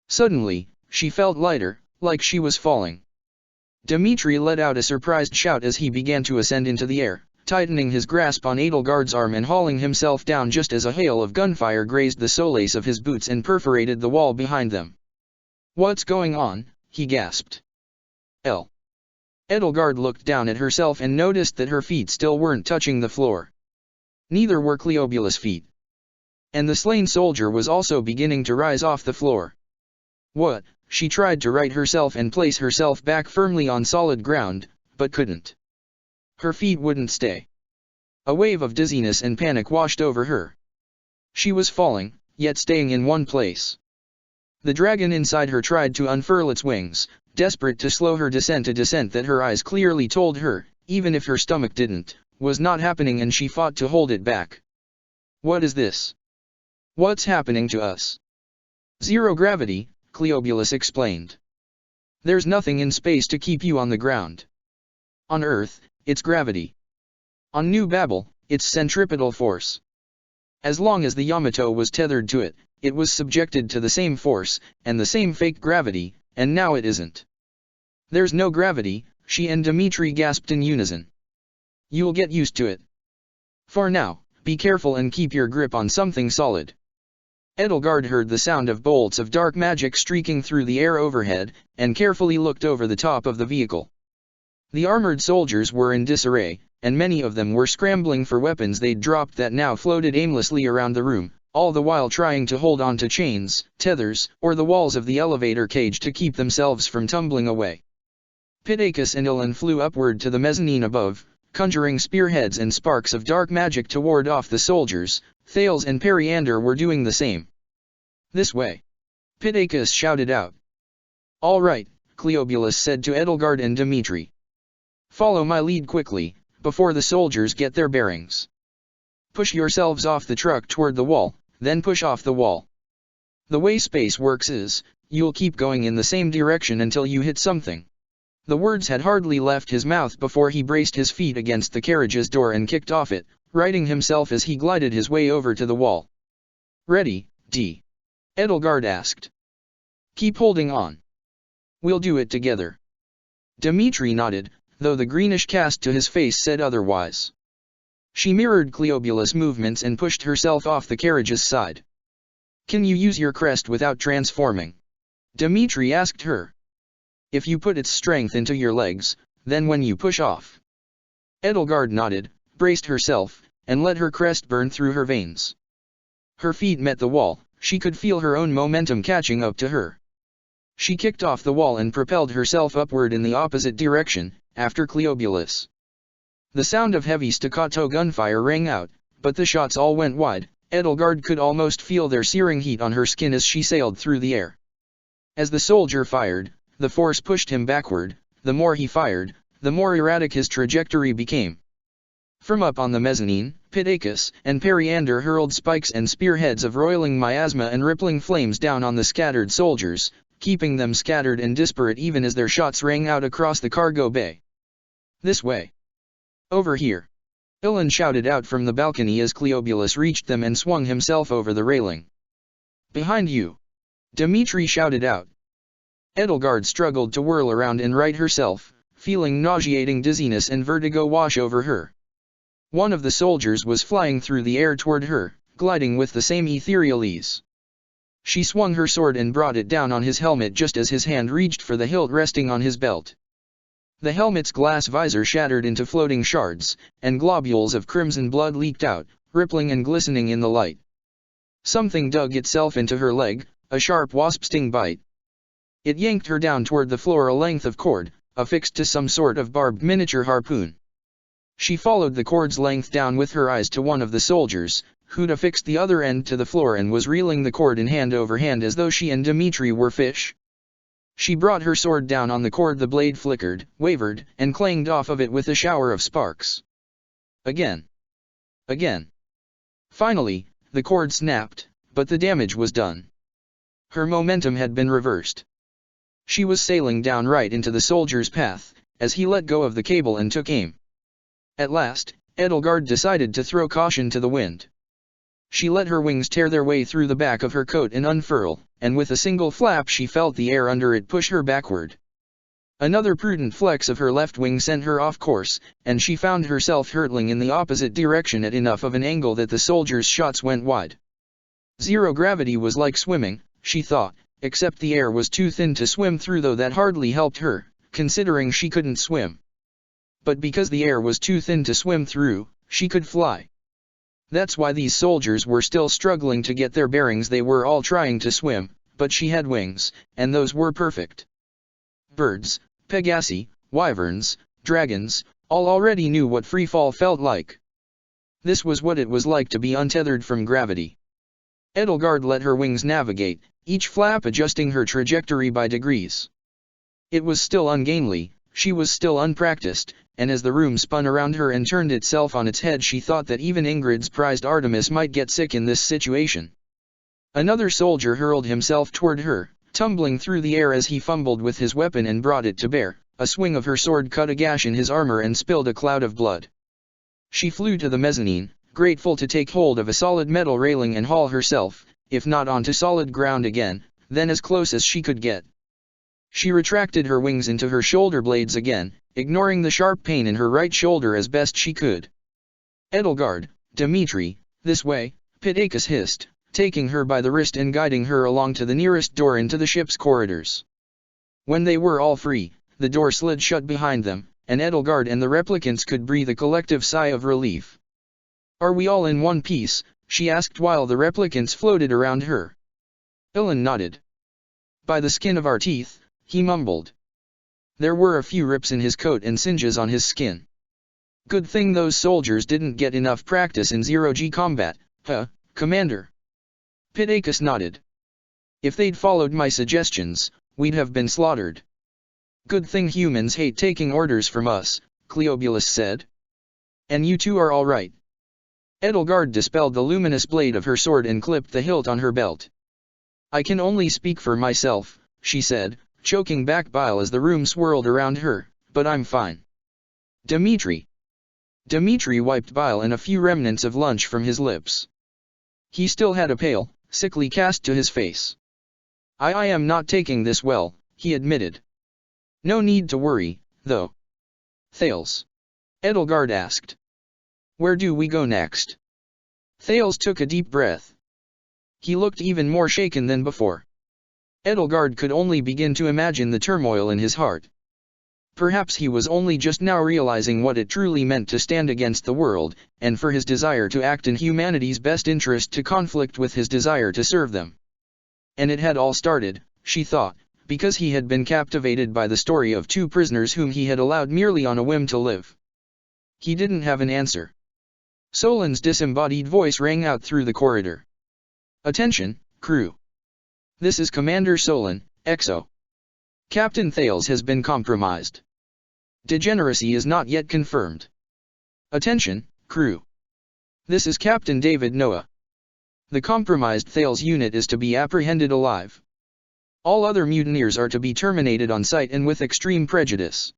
Suddenly, she felt lighter, like she was falling. Dmitri let out a surprised shout as he began to ascend into the air, tightening his grasp on Edelgard's arm and hauling himself down just as a hail of gunfire grazed the solace of his boots and perforated the wall behind them. "What's going on?" he gasped. "L." Edelgard looked down at herself and noticed that her feet still weren't touching the floor. Neither were Cleobulus' feet. And the slain soldier was also beginning to rise off the floor. "What?" She tried to right herself and place herself back firmly on solid ground, but couldn't. Her feet wouldn't stay. A wave of dizziness and panic washed over her. She was falling, yet staying in one place. The dragon inside her tried to unfurl its wings, desperate to slow her descent, a descent that her eyes clearly told her, even if her stomach didn't, was not happening, and she fought to hold it back. "What is this? What's happening to us?" "Zero gravity," Cleobulus explained. There's nothing in space to keep you on the ground. On Earth, it's gravity. On New Babel, it's centripetal force. As long as the Yamato was tethered to it, it was subjected to the same force, and the same fake gravity, and now it isn't. There's no gravity, she and Dimitri gasped in unison. You'll get used to it. For now, be careful and keep your grip on something solid. Edelgard heard the sound of bolts of dark magic streaking through the air overhead, and carefully looked over the top of the vehicle. The armored soldiers were in disarray, and many of them were scrambling for weapons they'd dropped that now floated aimlessly around the room, all the while trying to hold on to chains, tethers, or the walls of the elevator cage to keep themselves from tumbling away. Pitacus and Ilan flew upward to the mezzanine above, conjuring spearheads and sparks of dark magic to ward off the soldiers. Thales and Periander were doing the same. This way! Pitacus shouted out. All right, Cleobulus said to Edelgard and Dimitri. Follow my lead quickly, before the soldiers get their bearings. Push yourselves off the truck toward the wall, then push off the wall. The way space works is, you'll keep going in the same direction until you hit something. The words had hardly left his mouth before he braced his feet against the carriage's door and kicked off it, righting himself as he glided his way over to the wall. Ready, D? Edelgard asked. Keep holding on. We'll do it together. Dimitri nodded, though the greenish cast to his face said otherwise. She mirrored Cleobulus' movements and pushed herself off the carriage's side. Can you use your crest without transforming? Dimitri asked her. If you put its strength into your legs, then when you push off. Edelgard nodded, braced herself, and let her crest burn through her veins. Her feet met the wall, she could feel her own momentum catching up to her. She kicked off the wall and propelled herself upward in the opposite direction, after Cleobulus. The sound of heavy staccato gunfire rang out, but the shots all went wide. Edelgard could almost feel their searing heat on her skin as she sailed through the air. As the soldier fired, the force pushed him backward. The more he fired, the more erratic his trajectory became. From up on the mezzanine, Pitacus and Periander hurled spikes and spearheads of roiling miasma and rippling flames down on the scattered soldiers, keeping them scattered and disparate even as their shots rang out across the cargo bay. This way. Over here. Ilan shouted out from the balcony as Cleobulus reached them and swung himself over the railing. Behind you. Dimitri shouted out. Edelgard struggled to whirl around and right herself, feeling nauseating dizziness and vertigo wash over her. One of the soldiers was flying through the air toward her, gliding with the same ethereal ease. She swung her sword and brought it down on his helmet just as his hand reached for the hilt resting on his belt. The helmet's glass visor shattered into floating shards, and globules of crimson blood leaked out, rippling and glistening in the light. Something dug itself into her leg, a sharp wasp sting bite. It yanked her down toward the floor a length of cord, affixed to some sort of barbed miniature harpoon. She followed the cord's length down with her eyes to one of the soldiers, who'd affixed the other end to the floor and was reeling the cord in hand over hand as though she and Dimitri were fish. She brought her sword down on the cord. The blade flickered, wavered, and clanged off of it with a shower of sparks. Again. Again. Finally, the cord snapped, but the damage was done. Her momentum had been reversed. She was sailing down right into the soldier's path, as he let go of the cable and took aim. At last, Edelgard decided to throw caution to the wind. She let her wings tear their way through the back of her coat and unfurl, and with a single flap she felt the air under it push her backward. Another prudent flex of her left wing sent her off course, and she found herself hurtling in the opposite direction at enough of an angle that the soldier's shots went wide. Zero gravity was like swimming, she thought, except the air was too thin to swim through, though that hardly helped her, considering she couldn't swim. But because the air was too thin to swim through, she could fly. That's why these soldiers were still struggling to get their bearings. They were all trying to swim, but she had wings, and those were perfect. Birds, Pegasi, wyverns, dragons, all already knew what freefall felt like. This was what it was like to be untethered from gravity. Edelgard let her wings navigate, each flap adjusting her trajectory by degrees. It was still ungainly, she was still unpracticed, and as the room spun around her and turned itself on its head, she thought that even Ingrid's prized Artemis might get sick in this situation. Another soldier hurled himself toward her, Tumbling through the air as he fumbled with his weapon and brought it to bear, a swing of her sword cut a gash in his armor and spilled a cloud of blood. She flew to the mezzanine, grateful to take hold of a solid metal railing and haul herself, if not onto solid ground again, then as close as she could get. She retracted her wings into her shoulder blades again, ignoring the sharp pain in her right shoulder as best she could. "Edelgard, Dimitri, this way," Pittacus hissed, taking her by the wrist and guiding her along to the nearest door into the ship's corridors. When they were all free, the door slid shut behind them, and Edelgard and the replicants could breathe a collective sigh of relief. "Are we all in one piece?" she asked while the replicants floated around her. Ilan nodded. "By the skin of our teeth," he mumbled. There were a few rips in his coat and singes on his skin. "Good thing those soldiers didn't get enough practice in zero-G combat, huh, Commander?" Pittacus nodded. "If they'd followed my suggestions, we'd have been slaughtered." "Good thing humans hate taking orders from us," Cleobulus said. "And you two are all right." Edelgard dispelled the luminous blade of her sword and clipped the hilt on her belt. "I can only speak for myself," she said, choking back bile as the room swirled around her, "but I'm fine." "Dimitri." Dimitri wiped bile and a few remnants of lunch from his lips. He still had a pale, sickly cast to his face. I am not taking this well," he admitted. "No need to worry, though." "Thales?" Edelgard asked. "Where do we go next?" Thales took a deep breath. He looked even more shaken than before. Edelgard could only begin to imagine the turmoil in his heart. Perhaps he was only just now realizing what it truly meant to stand against the world, and for his desire to act in humanity's best interest to conflict with his desire to serve them. And it had all started, she thought, because he had been captivated by the story of two prisoners whom he had allowed merely on a whim to live. He didn't have an answer. Solan's disembodied voice rang out through the corridor. "Attention, crew. This is Commander Solan, XO. Captain Thales has been compromised. Degeneracy is not yet confirmed. Attention, crew. This is Captain David Noah. The compromised Thales unit is to be apprehended alive. All other mutineers are to be terminated on sight and with extreme prejudice.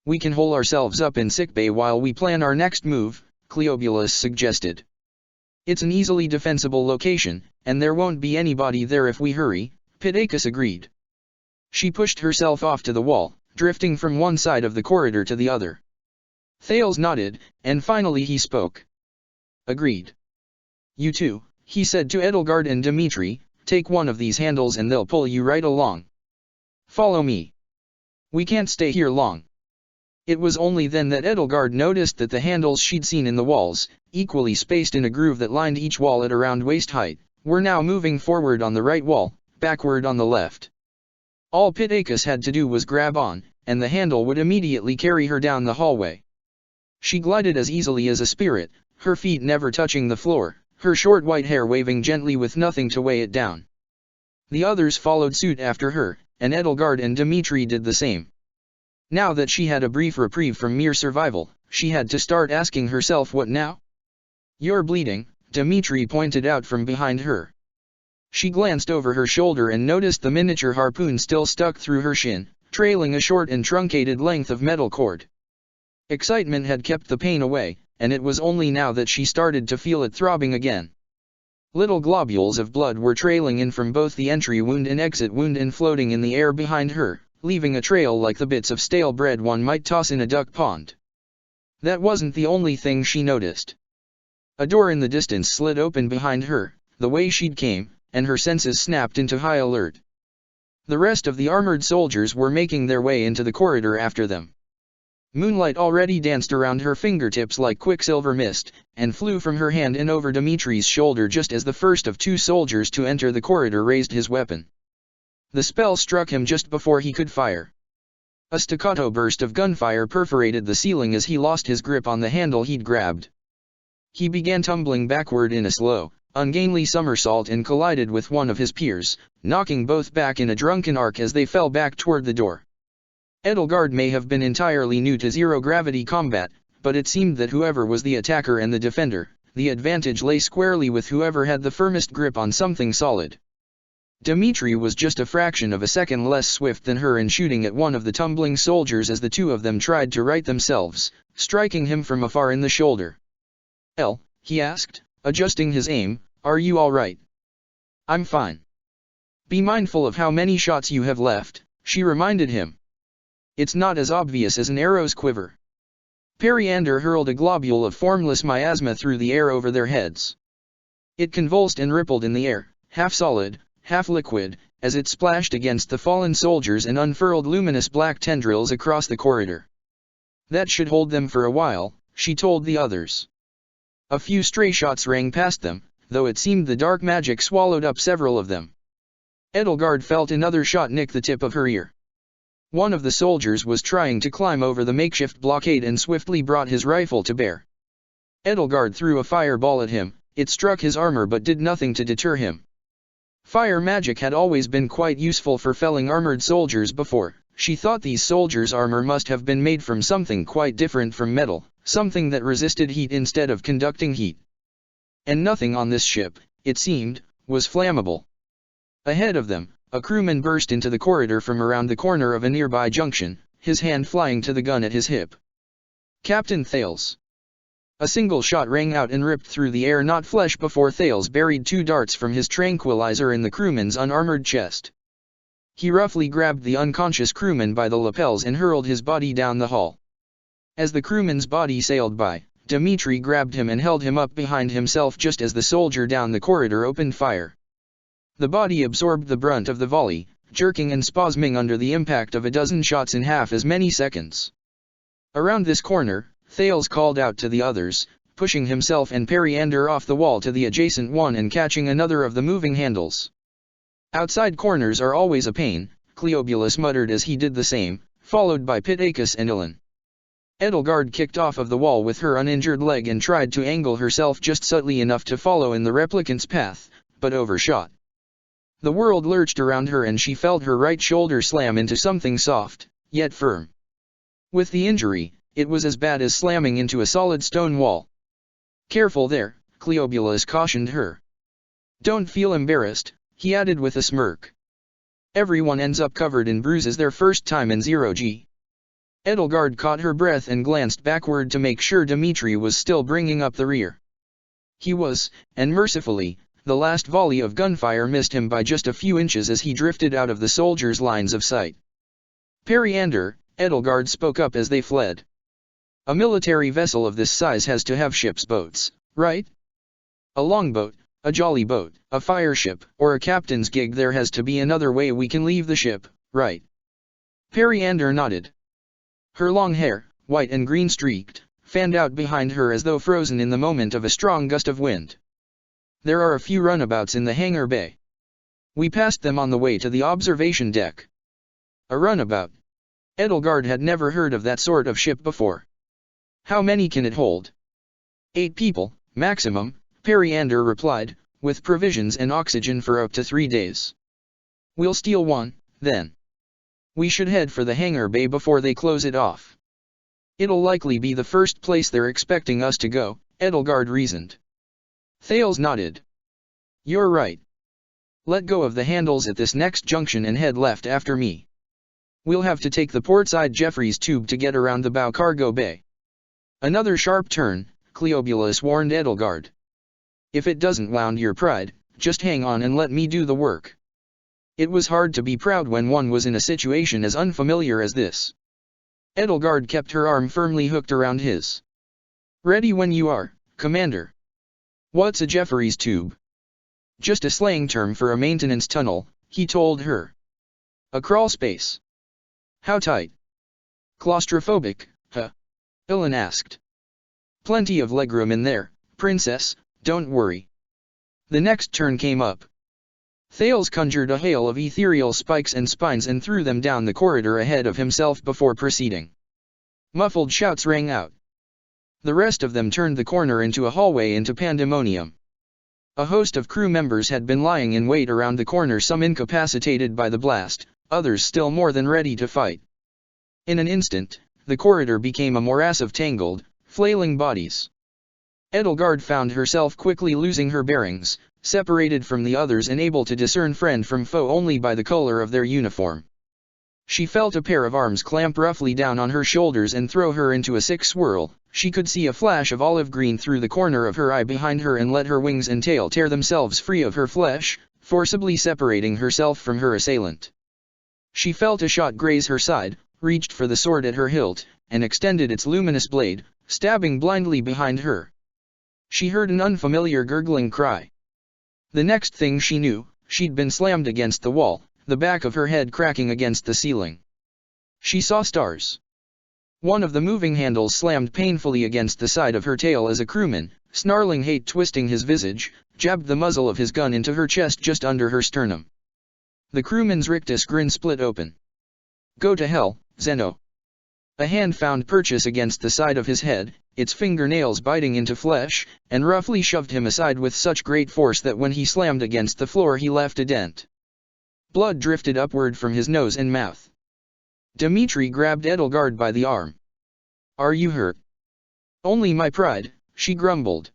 We can hole ourselves up in sickbay while we plan our next move," Cleobulus suggested. "It's an easily defensible location, and there won't be anybody there if we hurry," Pittacus agreed. She pushed herself off to the wall, drifting from one side of the corridor to the other. Thales nodded, and finally he spoke. "Agreed. You two," he said to Edelgard and Dimitri, "take one of these handles and they'll pull you right along. Follow me. We can't stay here long." It was only then that Edelgard noticed that the handles she'd seen in the walls, equally spaced in a groove that lined each wall at around waist height, were now moving forward on the right wall, backward on the left. All Pittacus had to do was grab on, and the handle would immediately carry her down the hallway. She glided as easily as a spirit, her feet never touching the floor, her short white hair waving gently with nothing to weigh it down. The others followed suit after her, and Edelgard and Dimitri did the same. Now that she had a brief reprieve from mere survival, she had to start asking herself what now? "You're bleeding," Dimitri pointed out from behind her. She glanced over her shoulder and noticed the miniature harpoon still stuck through her shin, trailing a short and truncated length of metal cord. Excitement had kept the pain away, and it was only now that she started to feel it throbbing again. Little globules of blood were trailing in from both the entry wound and exit wound and floating in the air behind her, leaving a trail like the bits of stale bread one might toss in a duck pond. That wasn't the only thing she noticed. A door in the distance slid open behind her, the way she'd came, and her senses snapped into high alert. The rest of the armored soldiers were making their way into the corridor after them. Moonlight already danced around her fingertips like quicksilver mist, and flew from her hand and over Dimitri's shoulder just as the first of two soldiers to enter the corridor raised his weapon. The spell struck him just before he could fire. A staccato burst of gunfire perforated the ceiling as he lost his grip on the handle he'd grabbed. He began tumbling backward in a slow, ungainly somersault and collided with one of his peers, knocking both back in a drunken arc as they fell back toward the door. Edelgard may have been entirely new to zero-gravity combat, but it seemed that whoever was the attacker and the defender, the advantage lay squarely with whoever had the firmest grip on something solid. Dmitri was just a fraction of a second less swift than her in shooting at one of the tumbling soldiers as the two of them tried to right themselves, striking him from afar in the shoulder. He asked, adjusting his aim, "Are you all right?" "I'm fine." "Be mindful of how many shots you have left," she reminded him. "It's not as obvious as an arrow's quiver." Periander hurled a globule of formless miasma through the air over their heads. It convulsed and rippled in the air, half solid, half liquid, as it splashed against the fallen soldiers and unfurled luminous black tendrils across the corridor. "That should hold them for a while," she told the others. A few stray shots rang past them, though it seemed the dark magic swallowed up several of them. Edelgard felt another shot nick the tip of her ear. One of the soldiers was trying to climb over the makeshift blockade and swiftly brought his rifle to bear. Edelgard threw a fireball at him. It struck his armor but did nothing to deter him. Fire magic had always been quite useful for felling armored soldiers before. She thought these soldiers' armor must have been made from something quite different from metal, something that resisted heat instead of conducting heat. And nothing on this ship, it seemed, was flammable. Ahead of them, a crewman burst into the corridor from around the corner of a nearby junction, his hand flying to the gun at his hip. "Captain Thales." A single shot rang out and ripped through the air, not flesh, before Thales buried 2 darts from his tranquilizer in the crewman's unarmored chest. He roughly grabbed the unconscious crewman by the lapels and hurled his body down the hall. As the crewman's body sailed by, Dmitri grabbed him and held him up behind himself just as the soldier down the corridor opened fire. The body absorbed the brunt of the volley, jerking and spasming under the impact of a dozen shots in half as many seconds. Around this corner, Thales called out to the others, pushing himself and Periander off the wall to the adjacent one and catching another of the moving handles. "Outside corners are always a pain," Cleobulus muttered as he did the same, followed by Pittacus and Ilan. Edelgard kicked off of the wall with her uninjured leg and tried to angle herself just subtly enough to follow in the replicant's path, but overshot. The world lurched around her and she felt her right shoulder slam into something soft, yet firm. With the injury, it was as bad as slamming into a solid stone wall. "Careful there," Cleobulus cautioned her. "Don't feel embarrassed," he added with a smirk. "Everyone ends up covered in bruises their first time in 0G. Edelgard caught her breath and glanced backward to make sure Dmitri was still bringing up the rear. He was, and mercifully, the last volley of gunfire missed him by just a few inches as he drifted out of the soldiers' lines of sight. "Periander," Edelgard spoke up as they fled. "A military vessel of this size has to have ship's boats, right? A longboat, a jolly boat, a fireship, or a captain's gig. There has to be another way we can leave the ship, right?" Periander nodded. Her long hair, white and green streaked, fanned out behind her as though frozen in the moment of a strong gust of wind. "There are a few runabouts in the hangar bay. We passed them on the way to the observation deck." A runabout? Edelgard had never heard of that sort of ship before. "How many can it hold?" 8 people, maximum," Periander replied, "with provisions and oxygen for up to 3 days. We'll steal one, then. We should head for the hangar bay before they close it off. It'll likely be the first place they're expecting us to go," Edelgard reasoned. Thales nodded. "You're right. Let go of the handles at this next junction and head left after me. We'll have to take the portside Jeffries tube to get around the bow cargo bay." "Another sharp turn," Cleobulus warned Edelgard. "If it doesn't wound your pride, just hang on and let me do the work." It was hard to be proud when one was in a situation as unfamiliar as this. Edelgard kept her arm firmly hooked around his. "Ready when you are, Commander." "What's a Jeffries tube?" "Just a slang term for a maintenance tunnel," he told her. "A crawl space." "How tight?" "Claustrophobic, huh?" Ilan asked. "Plenty of legroom in there, princess, don't worry." The next turn came up. Thales conjured a hail of ethereal spikes and spines and threw them down the corridor ahead of himself before proceeding. Muffled shouts rang out. The rest of them turned the corner into a hallway into pandemonium. A host of crew members had been lying in wait around the corner, some incapacitated by the blast, others still more than ready to fight. In an instant, the corridor became a morass of tangled, flailing bodies. Edelgard found herself quickly losing her bearings, separated from the others and able to discern friend from foe only by the color of their uniform. She felt a pair of arms clamp roughly down on her shoulders and throw her into a sick swirl. She could see a flash of olive green through the corner of her eye behind her and let her wings and tail tear themselves free of her flesh, forcibly separating herself from her assailant. She felt a shot graze her side, reached for the sword at her hilt, and extended its luminous blade, stabbing blindly behind her. She heard an unfamiliar gurgling cry. The next thing she knew, she'd been slammed against the wall, the back of her head cracking against the ceiling. She saw stars. One of the moving handles slammed painfully against the side of her tail as a crewman, snarling hate twisting his visage, jabbed the muzzle of his gun into her chest just under her sternum. The crewman's rictus grin split open. "Go to hell, Zeno." A hand found purchase against the side of his head, its fingernails biting into flesh, and roughly shoved him aside with such great force that when he slammed against the floor he left a dent. Blood drifted upward from his nose and mouth. Dmitri grabbed Edelgard by the arm. "Are you hurt?" "Only my pride," she grumbled.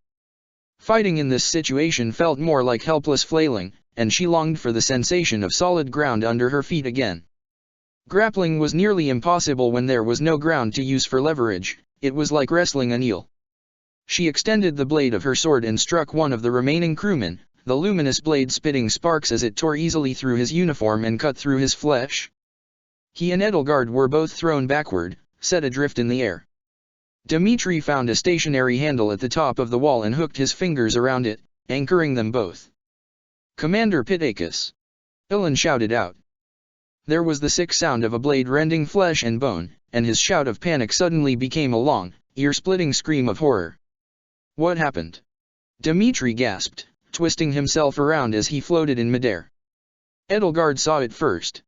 Fighting in this situation felt more like helpless flailing, and she longed for the sensation of solid ground under her feet again. Grappling was nearly impossible when there was no ground to use for leverage. It was like wrestling an eel. She extended the blade of her sword and struck one of the remaining crewmen, the luminous blade spitting sparks as it tore easily through his uniform and cut through his flesh. He and Edelgard were both thrown backward, set adrift in the air. Dmitri found a stationary handle at the top of the wall and hooked his fingers around it, anchoring them both. "Commander Pitacus!" Ilan shouted out. There was the sick sound of a blade rending flesh and bone, and his shout of panic suddenly became a long, ear-splitting scream of horror. "What happened?" Dmitri gasped, twisting himself around as he floated in midair. Edelgard saw it first.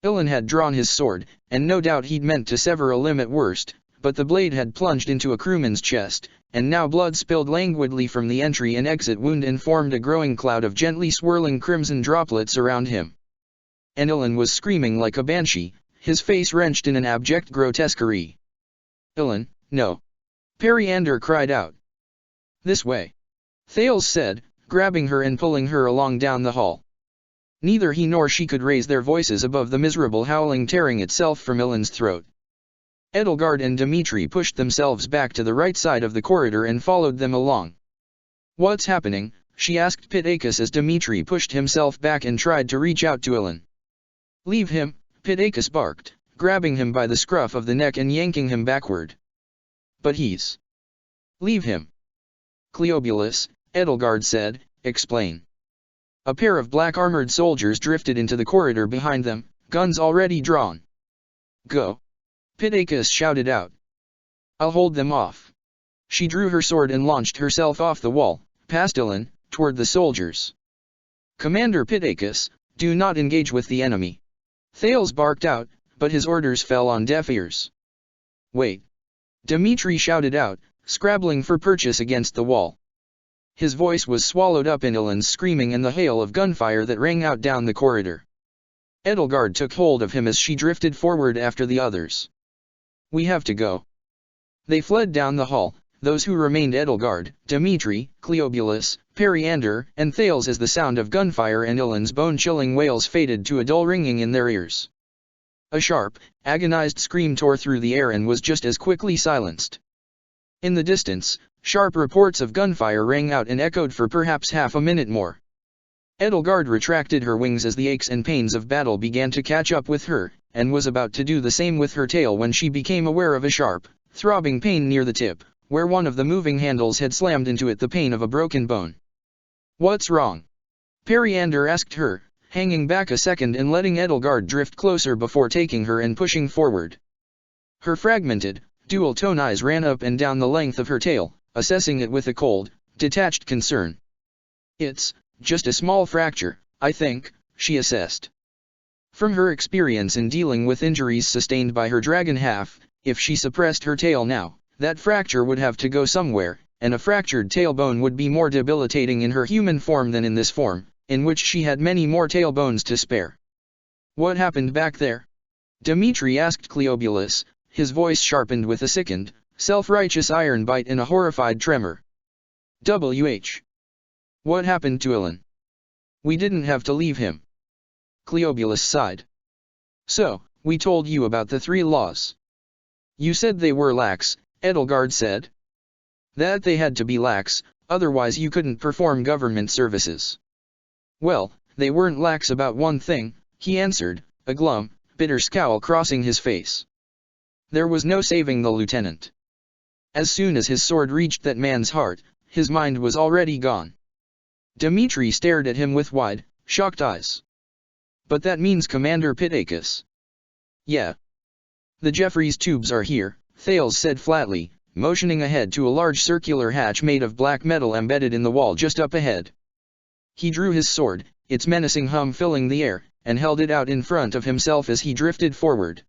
Ilan had drawn his sword, and no doubt he'd meant to sever a limb at worst, but the blade had plunged into a crewman's chest, and now blood spilled languidly from the entry and exit wound and formed a growing cloud of gently swirling crimson droplets around him. And Ilan was screaming like a banshee, his face wrenched in an abject grotesquerie. "Ilan, no!" Periander cried out. "This way!" Thales said, grabbing her and pulling her along down the hall. Neither he nor she could raise their voices above the miserable howling tearing itself from Ilan's throat. Edelgard and Dmitri pushed themselves back to the right side of the corridor and followed them along. "What's happening?" she asked Pitacus as Dmitri pushed himself back and tried to reach out to Ilan. "Leave him," Pitacus barked, grabbing him by the scruff of the neck and yanking him backward. "But he's..." "Leave him." "Cleobulus," Edelgard said, "explain." A pair of black-armored soldiers drifted into the corridor behind them, guns already drawn. "Go!" Pitacus shouted out. "I'll hold them off." She drew her sword and launched herself off the wall, past Ilan, toward the soldiers. "Commander Pitacus, do not engage with the enemy." Thales barked out, but his orders fell on deaf ears. "Wait!" Dmitri shouted out, scrabbling for purchase against the wall. His voice was swallowed up in Ilan's screaming and the hail of gunfire that rang out down the corridor. Edelgard took hold of him as she drifted forward after the others. "We have to go." They fled down the hall, those who remained Edelgard, Dmitri, Cleobulus, Periander, and Thales as the sound of gunfire and Ilan's bone-chilling wails faded to a dull ringing in their ears. A sharp, agonized scream tore through the air and was just as quickly silenced. In the distance, sharp reports of gunfire rang out and echoed for perhaps half a minute more. Edelgard retracted her wings as the aches and pains of battle began to catch up with her, and was about to do the same with her tail when she became aware of a sharp, throbbing pain near the tip, where one of the moving handles had slammed into it, the pain of a broken bone. "What's wrong?" Periander asked her, hanging back a second and letting Edelgard drift closer before taking her and pushing forward. Her fragmented, dual-tone eyes ran up and down the length of her tail, assessing it with a cold, detached concern. "It's just a small fracture, I think," she assessed. From her experience in dealing with injuries sustained by her dragon half, if she suppressed her tail now, that fracture would have to go somewhere, and a fractured tailbone would be more debilitating in her human form than in this form, in which she had many more tailbones to spare. "What happened back there?" Dmitri asked Cleobulus, his voice sharpened with a sickened, self-righteous iron bite and a horrified tremor. What happened to Ilan? We didn't have to leave him. Cleobulus sighed. So, we told you about the 3 laws. You said they were lax, Edelgard said. That they had to be lax, otherwise you couldn't perform government services. Well, they weren't lax about one thing, he answered, a glum, bitter scowl crossing his face. There was no saving the lieutenant. As soon as his sword reached that man's heart, his mind was already gone. Dmitri stared at him with wide, shocked eyes. But that means Commander Pitacus. Yeah. The Jeffries tubes are here, Thales said flatly, motioning ahead to a large circular hatch made of black metal embedded in the wall just up ahead. He drew his sword, its menacing hum filling the air, and held it out in front of himself as he drifted forward.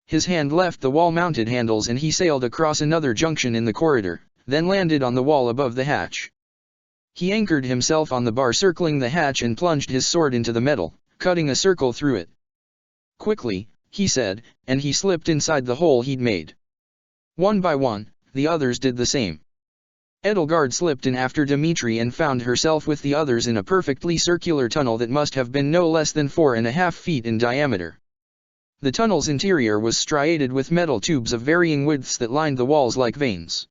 His hand left the wall-mounted handles and he sailed across another junction in the corridor, then landed on the wall above the hatch. He anchored himself on the bar circling the hatch and plunged his sword into the metal, cutting a circle through it. Quickly, he said, and he slipped inside the hole he'd made. One by one, the others did the same. Edelgard slipped in after Dmitri and found herself with the others in a perfectly circular tunnel that must have been no less than 4.5 feet in diameter. The tunnel's interior was striated with metal tubes of varying widths that lined the walls like veins.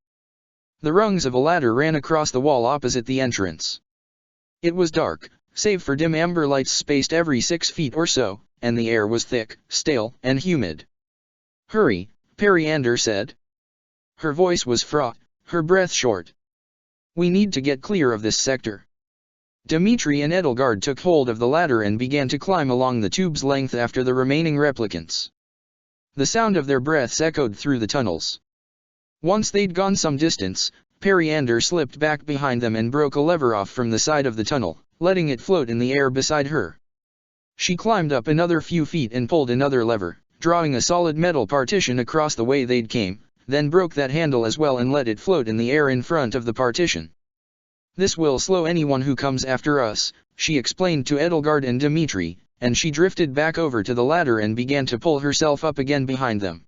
The rungs of a ladder ran across the wall opposite the entrance. It was dark, save for dim amber lights spaced every 6 feet or so, and the air was thick, stale, and humid. Hurry, Periander said. Her voice was fraught, her breath short. We need to get clear of this sector. Dmitri and Edelgard took hold of the ladder and began to climb along the tube's length after the remaining replicants. The sound of their breaths echoed through the tunnels. Once they'd gone some distance, Periander slipped back behind them and broke a lever off from the side of the tunnel, letting it float in the air beside her. She climbed up another few feet and pulled another lever, drawing a solid metal partition across the way they'd came, then broke that handle as well and let it float in the air in front of the partition. This will slow anyone who comes after us, she explained to Edelgard and Dmitri, and she drifted back over to the ladder and began to pull herself up again behind them.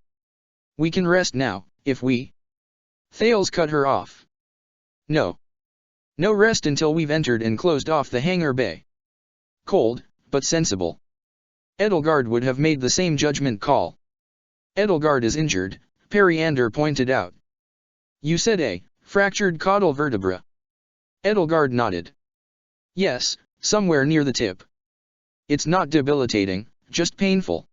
We can rest now, if we... Thales cut her off. No. No rest until we've entered and closed off the hangar bay. Cold, but sensible. Edelgard would have made the same judgment call. Edelgard is injured, Periander pointed out. You said a fractured caudal vertebra. Edelgard nodded. Yes, somewhere near the tip. It's not debilitating, just painful.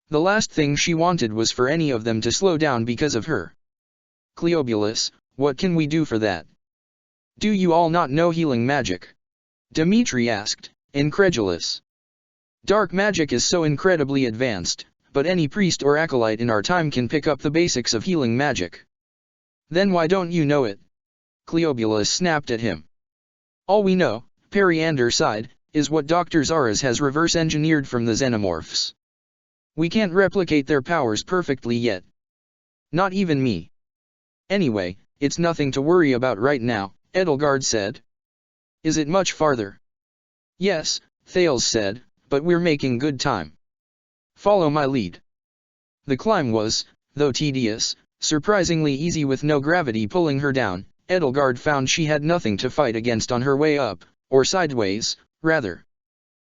The last thing she wanted was for any of them to slow down because of her. Cleobulus, what can we do for that? Do you all not know healing magic? Dmitri asked, incredulous. Dark magic is so incredibly advanced, but any priest or acolyte in our time can pick up the basics of healing magic. Then why don't you know it? Cleobulus snapped at him. All we know, Periander sighed, is what Dr. Zaras has reverse-engineered from the xenomorphs. We can't replicate their powers perfectly yet. Not even me. Anyway, it's nothing to worry about right now, Edelgard said. Is it much farther? Yes, Thales said, but we're making good time. Follow my lead. The climb was, though tedious, surprisingly easy with no gravity pulling her down. Edelgard found she had nothing to fight against on her way up, or sideways, rather.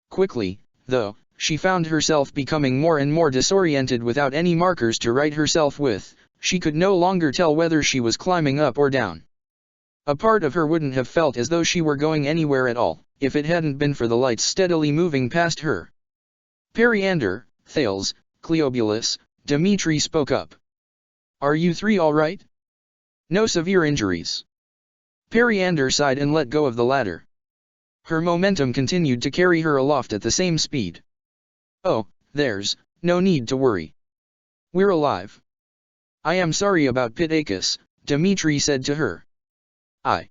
Quickly, though, she found herself becoming more and more disoriented without any markers to right herself with. She could no longer tell whether she was climbing up or down. A part of her wouldn't have felt as though she were going anywhere at all, if it hadn't been for the lights steadily moving past her. Periander, Thales, Cleobulus, Dmitri spoke up. Are you 3 all right? No severe injuries. Periander sighed and let go of the ladder. Her momentum continued to carry her aloft at the same speed. Oh, there's no need to worry. We're alive. I am sorry about Pitacus, Dmitri said to her. I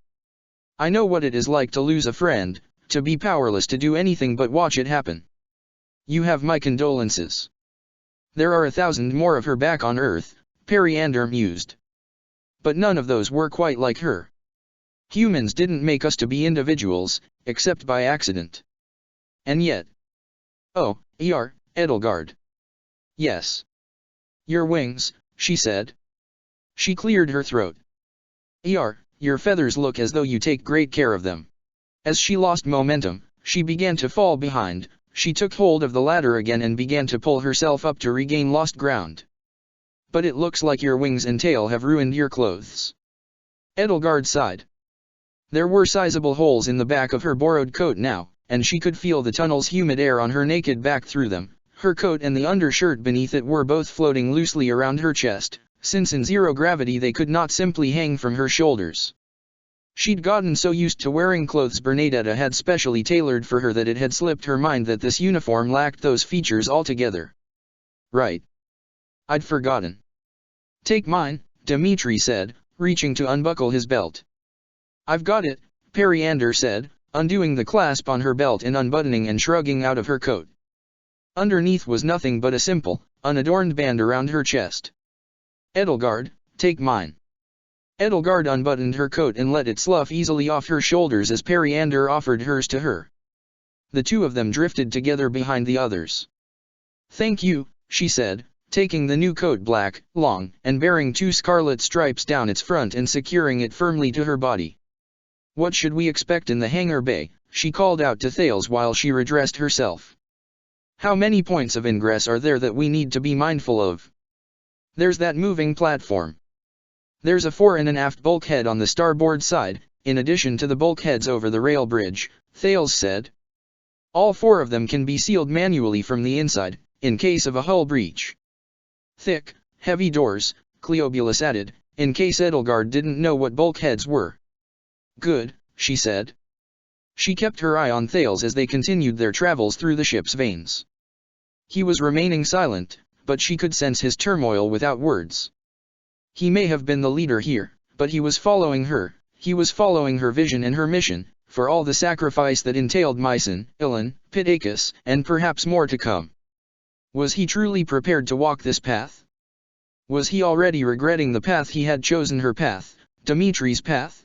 know what it is like to lose a friend, to be powerless to do anything but watch it happen. You have my condolences. There are 1,000 more of her back on Earth, Periander mused. But none of those were quite like her. Humans didn't make us to be individuals, except by accident. And yet... Oh, Edelgard. Yes. Your wings, she said. She cleared her throat. your feathers look as though you take great care of them. As she lost momentum, she began to fall behind. She took hold of the ladder again and began to pull herself up to regain lost ground. But it looks like your wings and tail have ruined your clothes. Edelgard sighed. There were sizable holes in the back of her borrowed coat now, and she could feel the tunnel's humid air on her naked back through them. Her coat and the undershirt beneath it were both floating loosely around her chest, since in zero gravity they could not simply hang from her shoulders. She'd gotten so used to wearing clothes Bernadetta had specially tailored for her that it had slipped her mind that this uniform lacked those features altogether. Right. I'd forgotten. Take mine, Dimitri said, reaching to unbuckle his belt. I've got it, Periander said, undoing the clasp on her belt and unbuttoning and shrugging out of her coat. Underneath was nothing but a simple, unadorned band around her chest. Edelgard, take mine. Edelgard unbuttoned her coat and let it slough easily off her shoulders as Periander offered hers to her. The two of them drifted together behind the others. Thank you, she said, taking the new coat black, long, and bearing 2 scarlet stripes down its front and securing it firmly to her body. What should we expect in the hangar bay? She called out to Thales while she redressed herself. How many points of ingress are there that we need to be mindful of? There's that moving platform. There's a fore and an aft bulkhead on the starboard side, in addition to the bulkheads over the rail bridge, Thales said. All 4 of them can be sealed manually from the inside, in case of a hull breach. Thick, heavy doors, Cleobulus added, in case Edelgard didn't know what bulkheads were. Good, she said. She kept her eye on Thales as they continued their travels through the ship's veins. He was remaining silent, but she could sense his turmoil without words. He may have been the leader here, but he was following her vision and her mission, for all the sacrifice that entailed Mycen, Ilan, Pittacus, and perhaps more to come. Was he truly prepared to walk this path? Was he already regretting the path he had chosen, her path, Dimitri's path?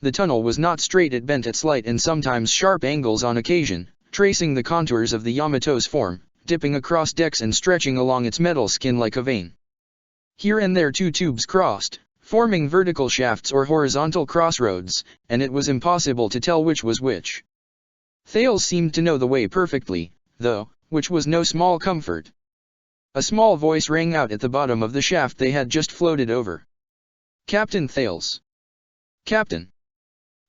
The tunnel was not straight, it bent at slight and sometimes sharp angles on occasion, tracing the contours of the Yamato's form, dipping across decks and stretching along its metal skin like a vein. Here and there 2 tubes crossed, forming vertical shafts or horizontal crossroads, and it was impossible to tell which was which. Thales seemed to know the way perfectly, though, which was no small comfort. A small voice rang out at the bottom of the shaft they had just floated over. Captain Thales. Captain.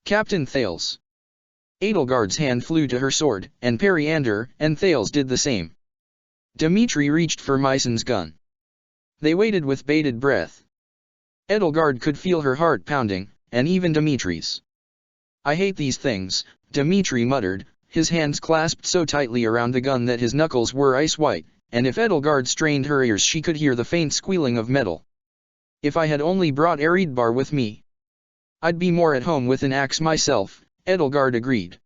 Captain Thales. Edelgard's hand flew to her sword, and Periander and Thales did the same. Dimitri reached for Mycen's gun. They waited with bated breath. Edelgard could feel her heart pounding, and even Dimitri's. I hate these things, Dimitri muttered, his hands clasped so tightly around the gun that his knuckles were ice white, and if Edelgard strained her ears she could hear the faint squealing of metal. If I had only brought Eridbar with me, I'd be more at home with an axe myself, Edelgard agreed.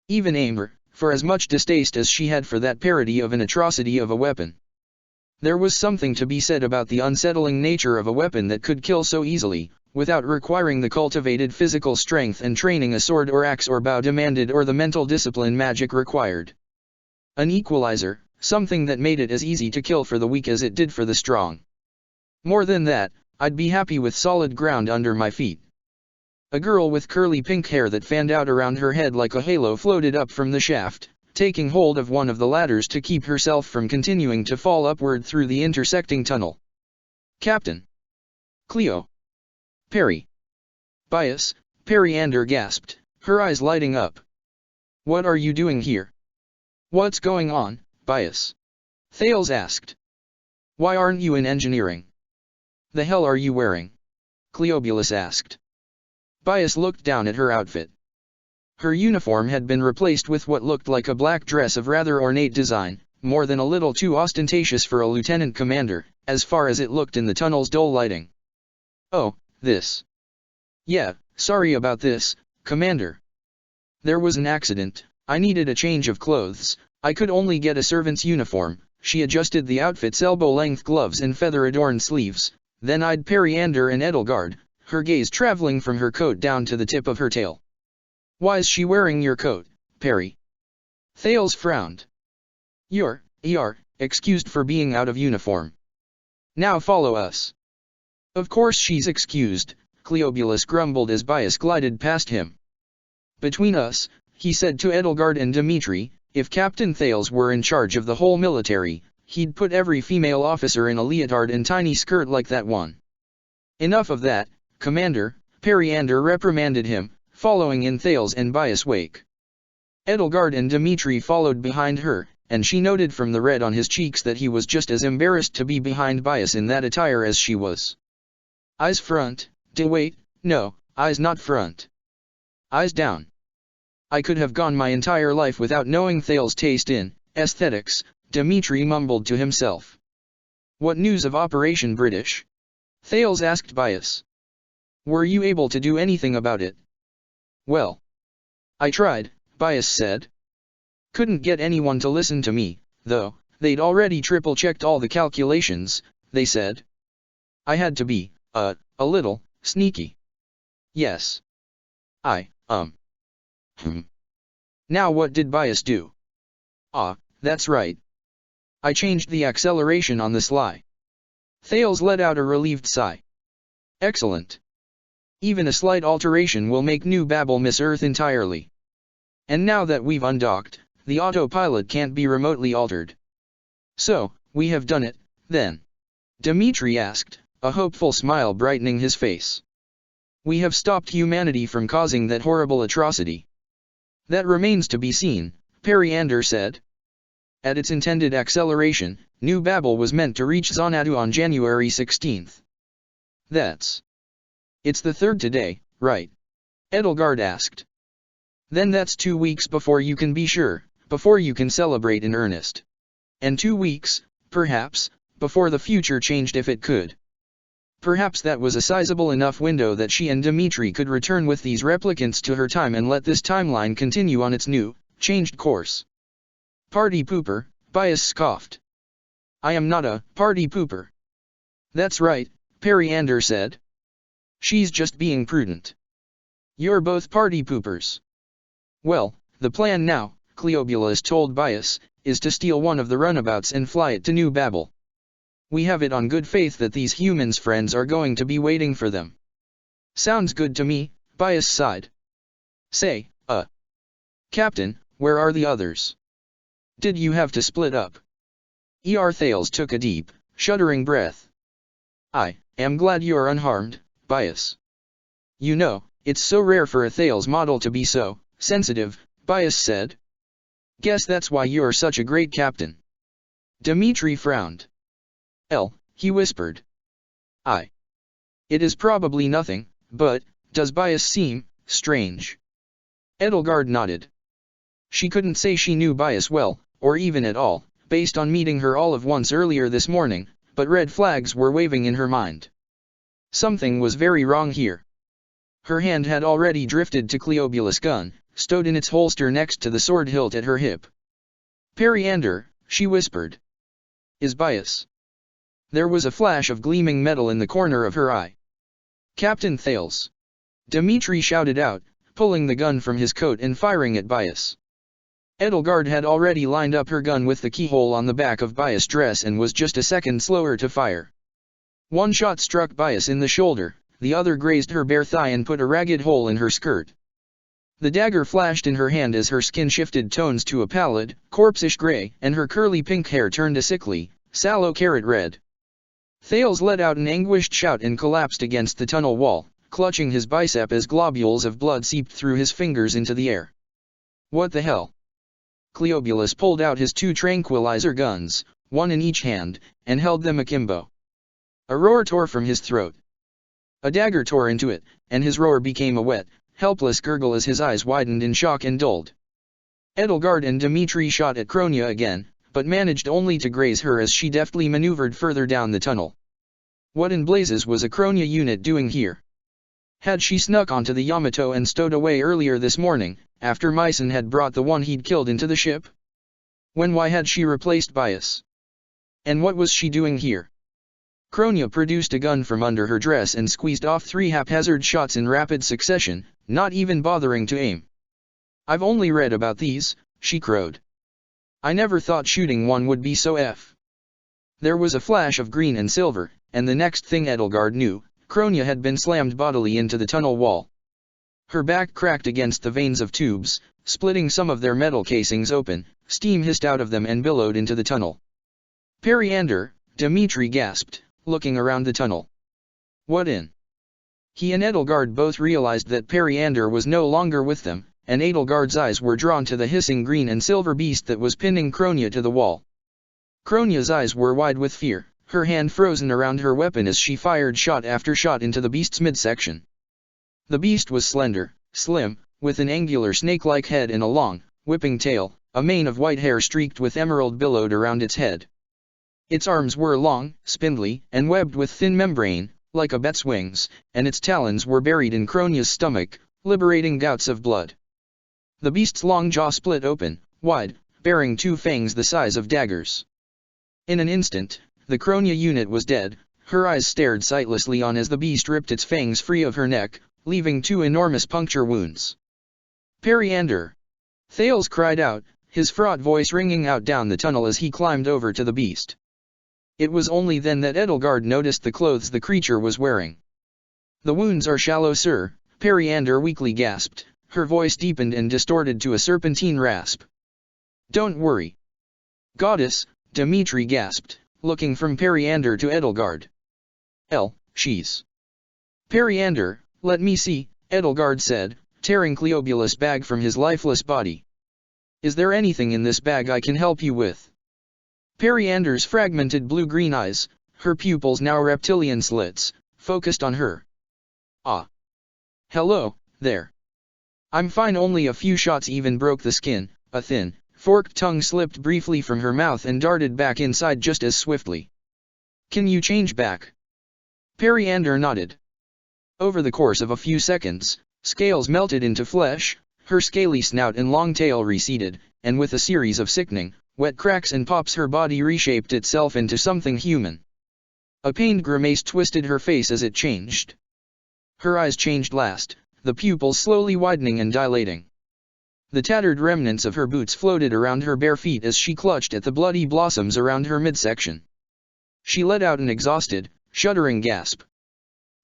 Even Amber, for as much distaste as she had for that parody of an atrocity of a weapon. There was something to be said about the unsettling nature of a weapon that could kill so easily, without requiring the cultivated physical strength and training a sword or axe or bow demanded or the mental discipline magic required. An equalizer, something that made it as easy to kill for the weak as it did for the strong. More than that, I'd be happy with solid ground under my feet. A girl with curly pink hair that fanned out around her head like a halo floated up from the shaft, taking hold of one of the ladders to keep herself from continuing to fall upward through the intersecting tunnel. Captain. Cleo. Perry. Bias, Periander gasped, her eyes lighting up. What are you doing here? What's going on, Bias? Thales asked. Why aren't you in engineering? The hell are you wearing? Cleobulus asked. Bias looked down at her outfit. Her uniform had been replaced with what looked like a black dress of rather ornate design, more than a little too ostentatious for a lieutenant commander, as far as it looked in the tunnel's dull lighting. Oh, this. Yeah, sorry about this, Commander. There was an accident, I needed a change of clothes, I could only get a servant's uniform. She adjusted the outfit's elbow-length gloves and feather-adorned sleeves, then eyed Periander and Edelgard, her gaze traveling from her coat down to the tip of her tail. Why's she wearing your coat, Perry? Thales frowned. You're excused for being out of uniform. Now follow us. Of course she's excused, Cleobulus grumbled as Bias glided past him. Between us, he said to Edelgard and Dmitri, if Captain Thales were in charge of the whole military, he'd put every female officer in a leotard and tiny skirt like that one. Enough of that, Commander, Periander reprimanded him, following in Thales and Bias' wake. Edelgard and Dmitri followed behind her, and she noted from the red on his cheeks that he was just as embarrassed to be behind Bias in that attire as she was. Eyes front, wait, no, eyes not front. Eyes down. I could have gone my entire life without knowing Thales' taste in aesthetics, Dmitri mumbled to himself. What news of Operation British? Thales asked Bias. Were you able to do anything about it? Well, I tried, Bias said. Couldn't get anyone to listen to me, though. They'd already triple-checked all the calculations, they said. I had to be, a little, sneaky. Yes. Now what did Bias do? That's right. I changed the acceleration on the sly. Thales let out a relieved sigh. Excellent. Even a slight alteration will make New Babel miss Earth entirely. And now that we've undocked, the autopilot can't be remotely altered. So, we have done it, then? Dmitri asked, a hopeful smile brightening his face. We have stopped humanity from causing that horrible atrocity. That remains to be seen, Periander said. At its intended acceleration, New Babel was meant to reach Xanadu on January 16th. It's the 3rd today, right? Edelgard asked. Then that's 2 weeks before you can be sure, before you can celebrate in earnest. And 2 weeks, perhaps, before the future changed if it could. Perhaps that was a sizable enough window that she and Dmitri could return with these replicants to her time and let this timeline continue on its new, changed course. Party pooper, Bias scoffed. I am not a party pooper. That's right, Periander said. She's just being prudent. You're both party poopers. Well, the plan now, Cleobulus told Bias, is to steal one of the runabouts and fly it to New Babel. We have it on good faith that these humans' friends are going to be waiting for them. Sounds good to me, Bias sighed. Say, Captain, where are the others? Did you have to split up? Thales took a deep, shuddering breath. I am glad you're unharmed, Bias. You know, it's so rare for a Thales model to be so sensitive, Bias said. Guess that's why you're such a great captain. Dmitri frowned. He whispered. It is probably nothing, but, does Bias seem strange? Edelgard nodded. She couldn't say she knew Bias well, or even at all, based on meeting her all of once earlier this morning, but red flags were waving in her mind. Something was very wrong here. Her hand had already drifted to Cleobulus' gun, stowed in its holster next to the sword hilt at her hip. Periander, she whispered. Is Bias? There was a flash of gleaming metal in the corner of her eye. Captain Thales. Dmitri shouted out, pulling the gun from his coat and firing at Bias. Edelgard had already lined up her gun with the keyhole on the back of Bias' dress and was just a second slower to fire. One shot struck Bias in the shoulder, the other grazed her bare thigh and put a ragged hole in her skirt. The dagger flashed in her hand as her skin shifted tones to a pallid, corpseish gray, and her curly pink hair turned a sickly, sallow carrot red. Thales let out an anguished shout and collapsed against the tunnel wall, clutching his bicep as globules of blood seeped through his fingers into the air. What the hell? Cleobulus pulled out his 2 tranquilizer guns, one in each hand, and held them akimbo. A roar tore from his throat. A dagger tore into it, and his roar became a wet, helpless gurgle as his eyes widened in shock and dulled. Edelgard and Dmitri shot at Cronia again, but managed only to graze her as she deftly maneuvered further down the tunnel. What in blazes was a Cronia unit doing here? Had she snuck onto the Yamato and stowed away earlier this morning, after Myson had brought the one he'd killed into the ship? Why had she replaced Bias? And what was she doing here? Cronia produced a gun from under her dress and squeezed off 3 haphazard shots in rapid succession, not even bothering to aim. I've only read about these, she crowed. I never thought shooting one would be so There was a flash of green and silver, and the next thing Edelgard knew, Kronia had been slammed bodily into the tunnel wall. Her back cracked against the vanes of tubes, splitting some of their metal casings open. Steam hissed out of them and billowed into the tunnel. Periander, Dmitri gasped, looking around the tunnel. What in? He and Edelgard both realized that Periander was no longer with them, and Edelgard's eyes were drawn to the hissing green and silver beast that was pinning Kronia to the wall. Kronia's eyes were wide with fear, her hand frozen around her weapon as she fired shot after shot into the beast's midsection. The beast was slender, slim, with an angular snake-like head and a long, whipping tail, a mane of white hair streaked with emerald billowed around its head. Its arms were long, spindly, and webbed with thin membrane, like a bat's wings, and its talons were buried in Kronia's stomach, liberating gouts of blood. The beast's long jaw split open, wide, bearing two fangs the size of daggers. In an instant, the Kronia unit was dead. Her eyes stared sightlessly on as the beast ripped its fangs free of her neck, leaving two enormous puncture wounds. Periander! Thales cried out, his fraught voice ringing out down the tunnel as he climbed over to the beast. It was only then that Edelgard noticed the clothes the creature was wearing. The wounds are shallow, sir, Periander weakly gasped, her voice deepened and distorted to a serpentine rasp. Don't worry. Goddess, Dmitri gasped, looking from Periander to Edelgard. She's. Periander, let me see, Edelgard said, tearing Cleobulus' bag from his lifeless body. Is there anything in this bag I can help you with? Periander's fragmented blue-green eyes, her pupils now reptilian slits, focused on her. Ah. Hello, there. I'm fine. Only a few shots even broke the skin. A thin, forked tongue slipped briefly from her mouth and darted back inside just as swiftly. Can you change back? Periander nodded. Over the course of a few seconds, scales melted into flesh, her scaly snout and long tail receded, and with a series of sickening, wet cracks and pops her body reshaped itself into something human. A pained grimace twisted her face as it changed. Her eyes changed last, the pupils slowly widening and dilating. The tattered remnants of her boots floated around her bare feet as she clutched at the bloody blossoms around her midsection. She let out an exhausted, shuddering gasp.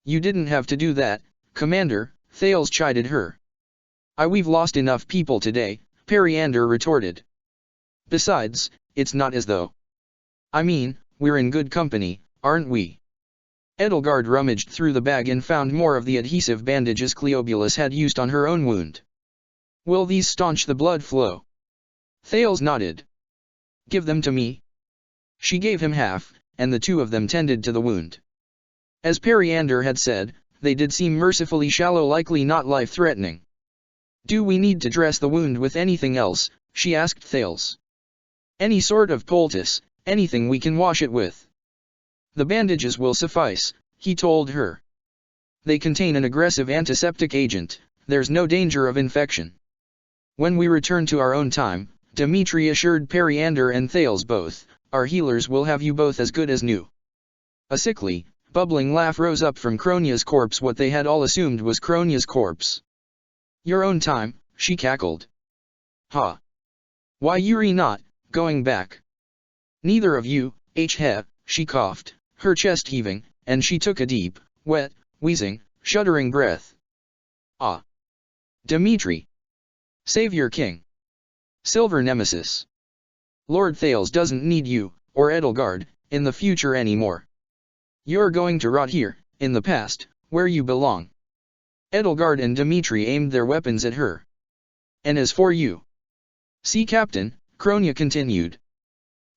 You didn't have to do that, Commander, Thales chided her. We've lost enough people today, Periander retorted. Besides, it's not as though. I mean, we're in good company, aren't we? Edelgard rummaged through the bag and found more of the adhesive bandages Cleobulus had used on her own wound. Will these staunch the blood flow? Thales nodded. Give them to me. She gave him half, and the two of them tended to the wound. As Periander had said, they did seem mercifully shallow, likely not life-threatening. Do we need to dress the wound with anything else? She asked Thales. Any sort of poultice, anything we can wash it with. The bandages will suffice, he told her. They contain an aggressive antiseptic agent, there's no danger of infection. When we return to our own time, Dmitri assured Periander and Thales both, our healers will have you both as good as new. A sickly, bubbling laugh rose up from Kronia's corpse, what they had all assumed was Kronia's corpse. Your own time, she cackled. Ha! Why you're not going back. Neither of you, she coughed, her chest heaving, and she took a deep, wet, wheezing, shuddering breath. Ah! Dmitri! Savior King! Silver Nemesis! Lord Thales doesn't need you, or Edelgard, in the future anymore. You're going to rot here, in the past, where you belong. Edelgard and Dmitri aimed their weapons at her. And as for you, Sea Captain, Kronia continued.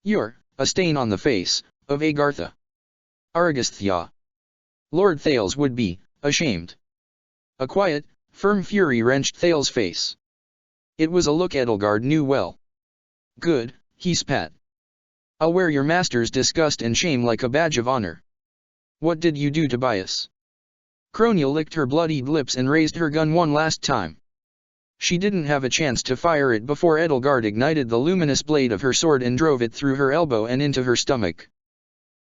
You're a stain on the face of Agartha. Argasthya. Lord Thales would be ashamed. A quiet, firm fury wrenched Thales' face. It was a look Edelgard knew well. Good, he spat. I'll wear your master's disgust and shame like a badge of honor. What did you do to Bias? Kronia licked her bloodied lips and raised her gun one last time. She didn't have a chance to fire it before Edelgard ignited the luminous blade of her sword and drove it through her elbow and into her stomach.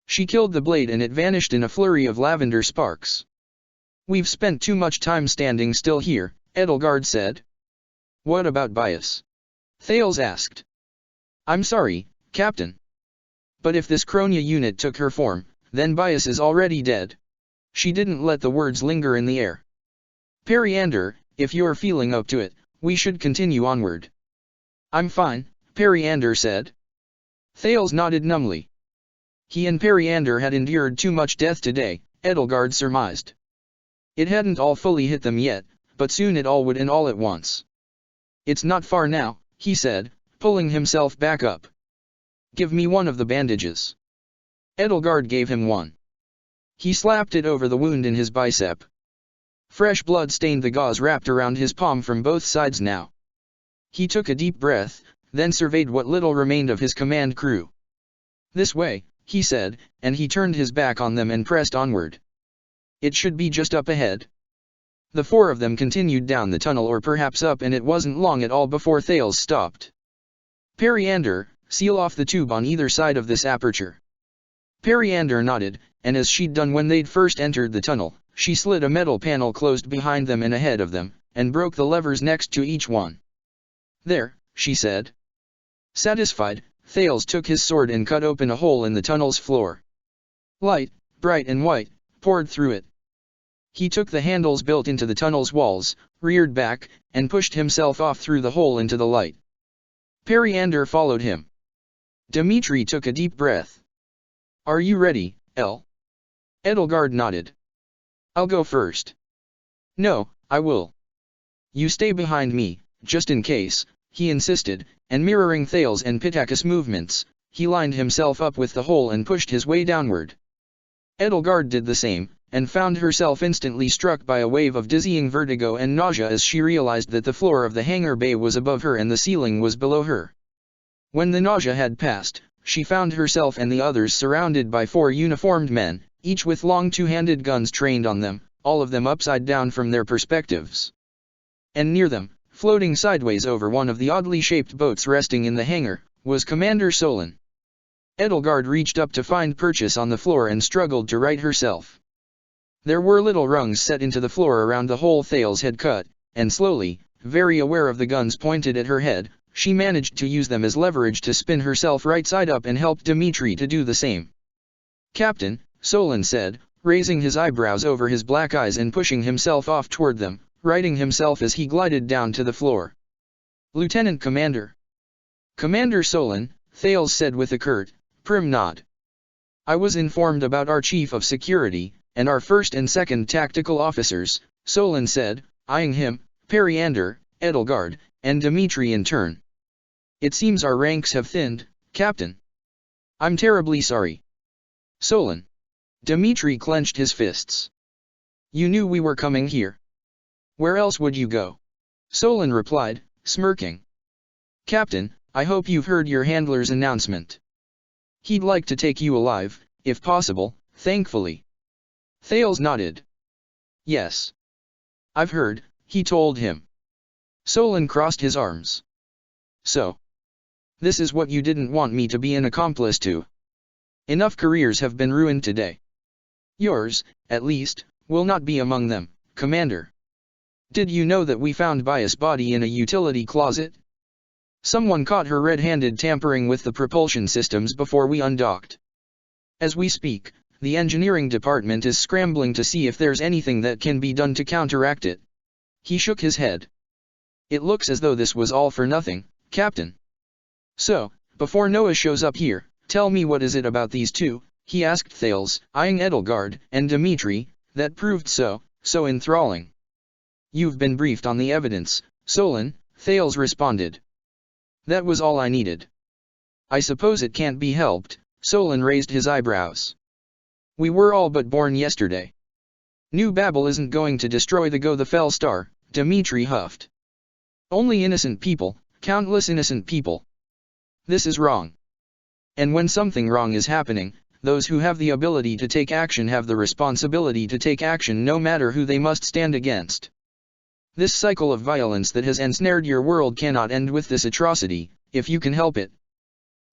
She killed the blade and it vanished in a flurry of lavender sparks. We've spent too much time standing still here, Edelgard said. What about Bias? Thales asked. I'm sorry, Captain. But if this Kronia unit took her form, then Bias is already dead. She didn't let the words linger in the air. Periander, if you're feeling up to it, we should continue onward. I'm fine, Periander said. Thales nodded numbly. He and Periander had endured too much death today, Edelgard surmised. It hadn't all fully hit them yet, but soon it all would and all at once. It's not far now, he said, pulling himself back up. Give me one of the bandages. Edelgard gave him one. He slapped it over the wound in his bicep. Fresh blood stained the gauze wrapped around his palm from both sides now. He took a deep breath, then surveyed what little remained of his command crew. This way, he said, and he turned his back on them and pressed onward. It should be just up ahead. The four of them continued down the tunnel or perhaps up, and it wasn't long at all before Thales stopped. Periander, seal off the tube on either side of this aperture. Periander nodded, and as she'd done when they'd first entered the tunnel, she slid a metal panel closed behind them and ahead of them, and broke the levers next to each one. There, she said. Satisfied, Thales took his sword and cut open a hole in the tunnel's floor. Light, bright and white, poured through it. He took the handles built into the tunnel's walls, reared back, and pushed himself off through the hole into the light. Periander followed him. Dmitri took a deep breath. Are you ready, El? Edelgard nodded. I'll go first. No, I will. You stay behind me, just in case, he insisted, and mirroring Thales and Pittacus' movements, he lined himself up with the hole and pushed his way downward. Edelgard did the same, and found herself instantly struck by a wave of dizzying vertigo and nausea as she realized that the floor of the hangar bay was above her and the ceiling was below her. When the nausea had passed, she found herself and the others surrounded by 4 uniformed men, each with long two-handed guns trained on them, all of them upside down from their perspectives. And near them, floating sideways over one of the oddly shaped boats resting in the hangar, was Commander Solon. Edelgard reached up to find purchase on the floor and struggled to right herself. There were little rungs set into the floor around the hole Thales had cut, and slowly, very aware of the guns pointed at her head, she managed to use them as leverage to spin herself right side up and help Dmitri to do the same. Captain, Solon said, raising his eyebrows over his black eyes and pushing himself off toward them, righting himself as he glided down to the floor. Lieutenant Commander. Commander Solon, Thales said with a curt, prim nod. I was informed about our chief of security, and our first and second tactical officers, Solon said, eyeing him, Periander, Edelgard, and Dmitri in turn. It seems our ranks have thinned, Captain. I'm terribly sorry. Solon. Dmitri clenched his fists. You knew we were coming here. Where else would you go? Solon replied, smirking. Captain, I hope you've heard your handler's announcement. He'd like to take you alive, if possible, thankfully. Thales nodded. Yes. I've heard, he told him. Solon crossed his arms. So. This is what you didn't want me to be an accomplice to. Enough careers have been ruined today. Yours, at least, will not be among them, Commander. Did you know that we found Bias' body in a utility closet? Someone caught her red-handed tampering with the propulsion systems before we undocked. As we speak, the engineering department is scrambling to see if there's anything that can be done to counteract it. He shook his head. It looks as though this was all for nothing, Captain. So, before Noah shows up here, tell me what is it about these two, he asked Thales, eyeing Edelgard and Dmitri, that proved so enthralling. You've been briefed on the evidence, Solon, Thales responded. That was all I needed. I suppose it can't be helped, Solon raised his eyebrows. We were all but born yesterday. New Babel isn't going to destroy the Fell Star, Dmitri huffed. Only innocent people, countless innocent people. This is wrong. And when something wrong is happening, those who have the ability to take action have the responsibility to take action no matter who they must stand against. This cycle of violence that has ensnared your world cannot end with this atrocity, if you can help it.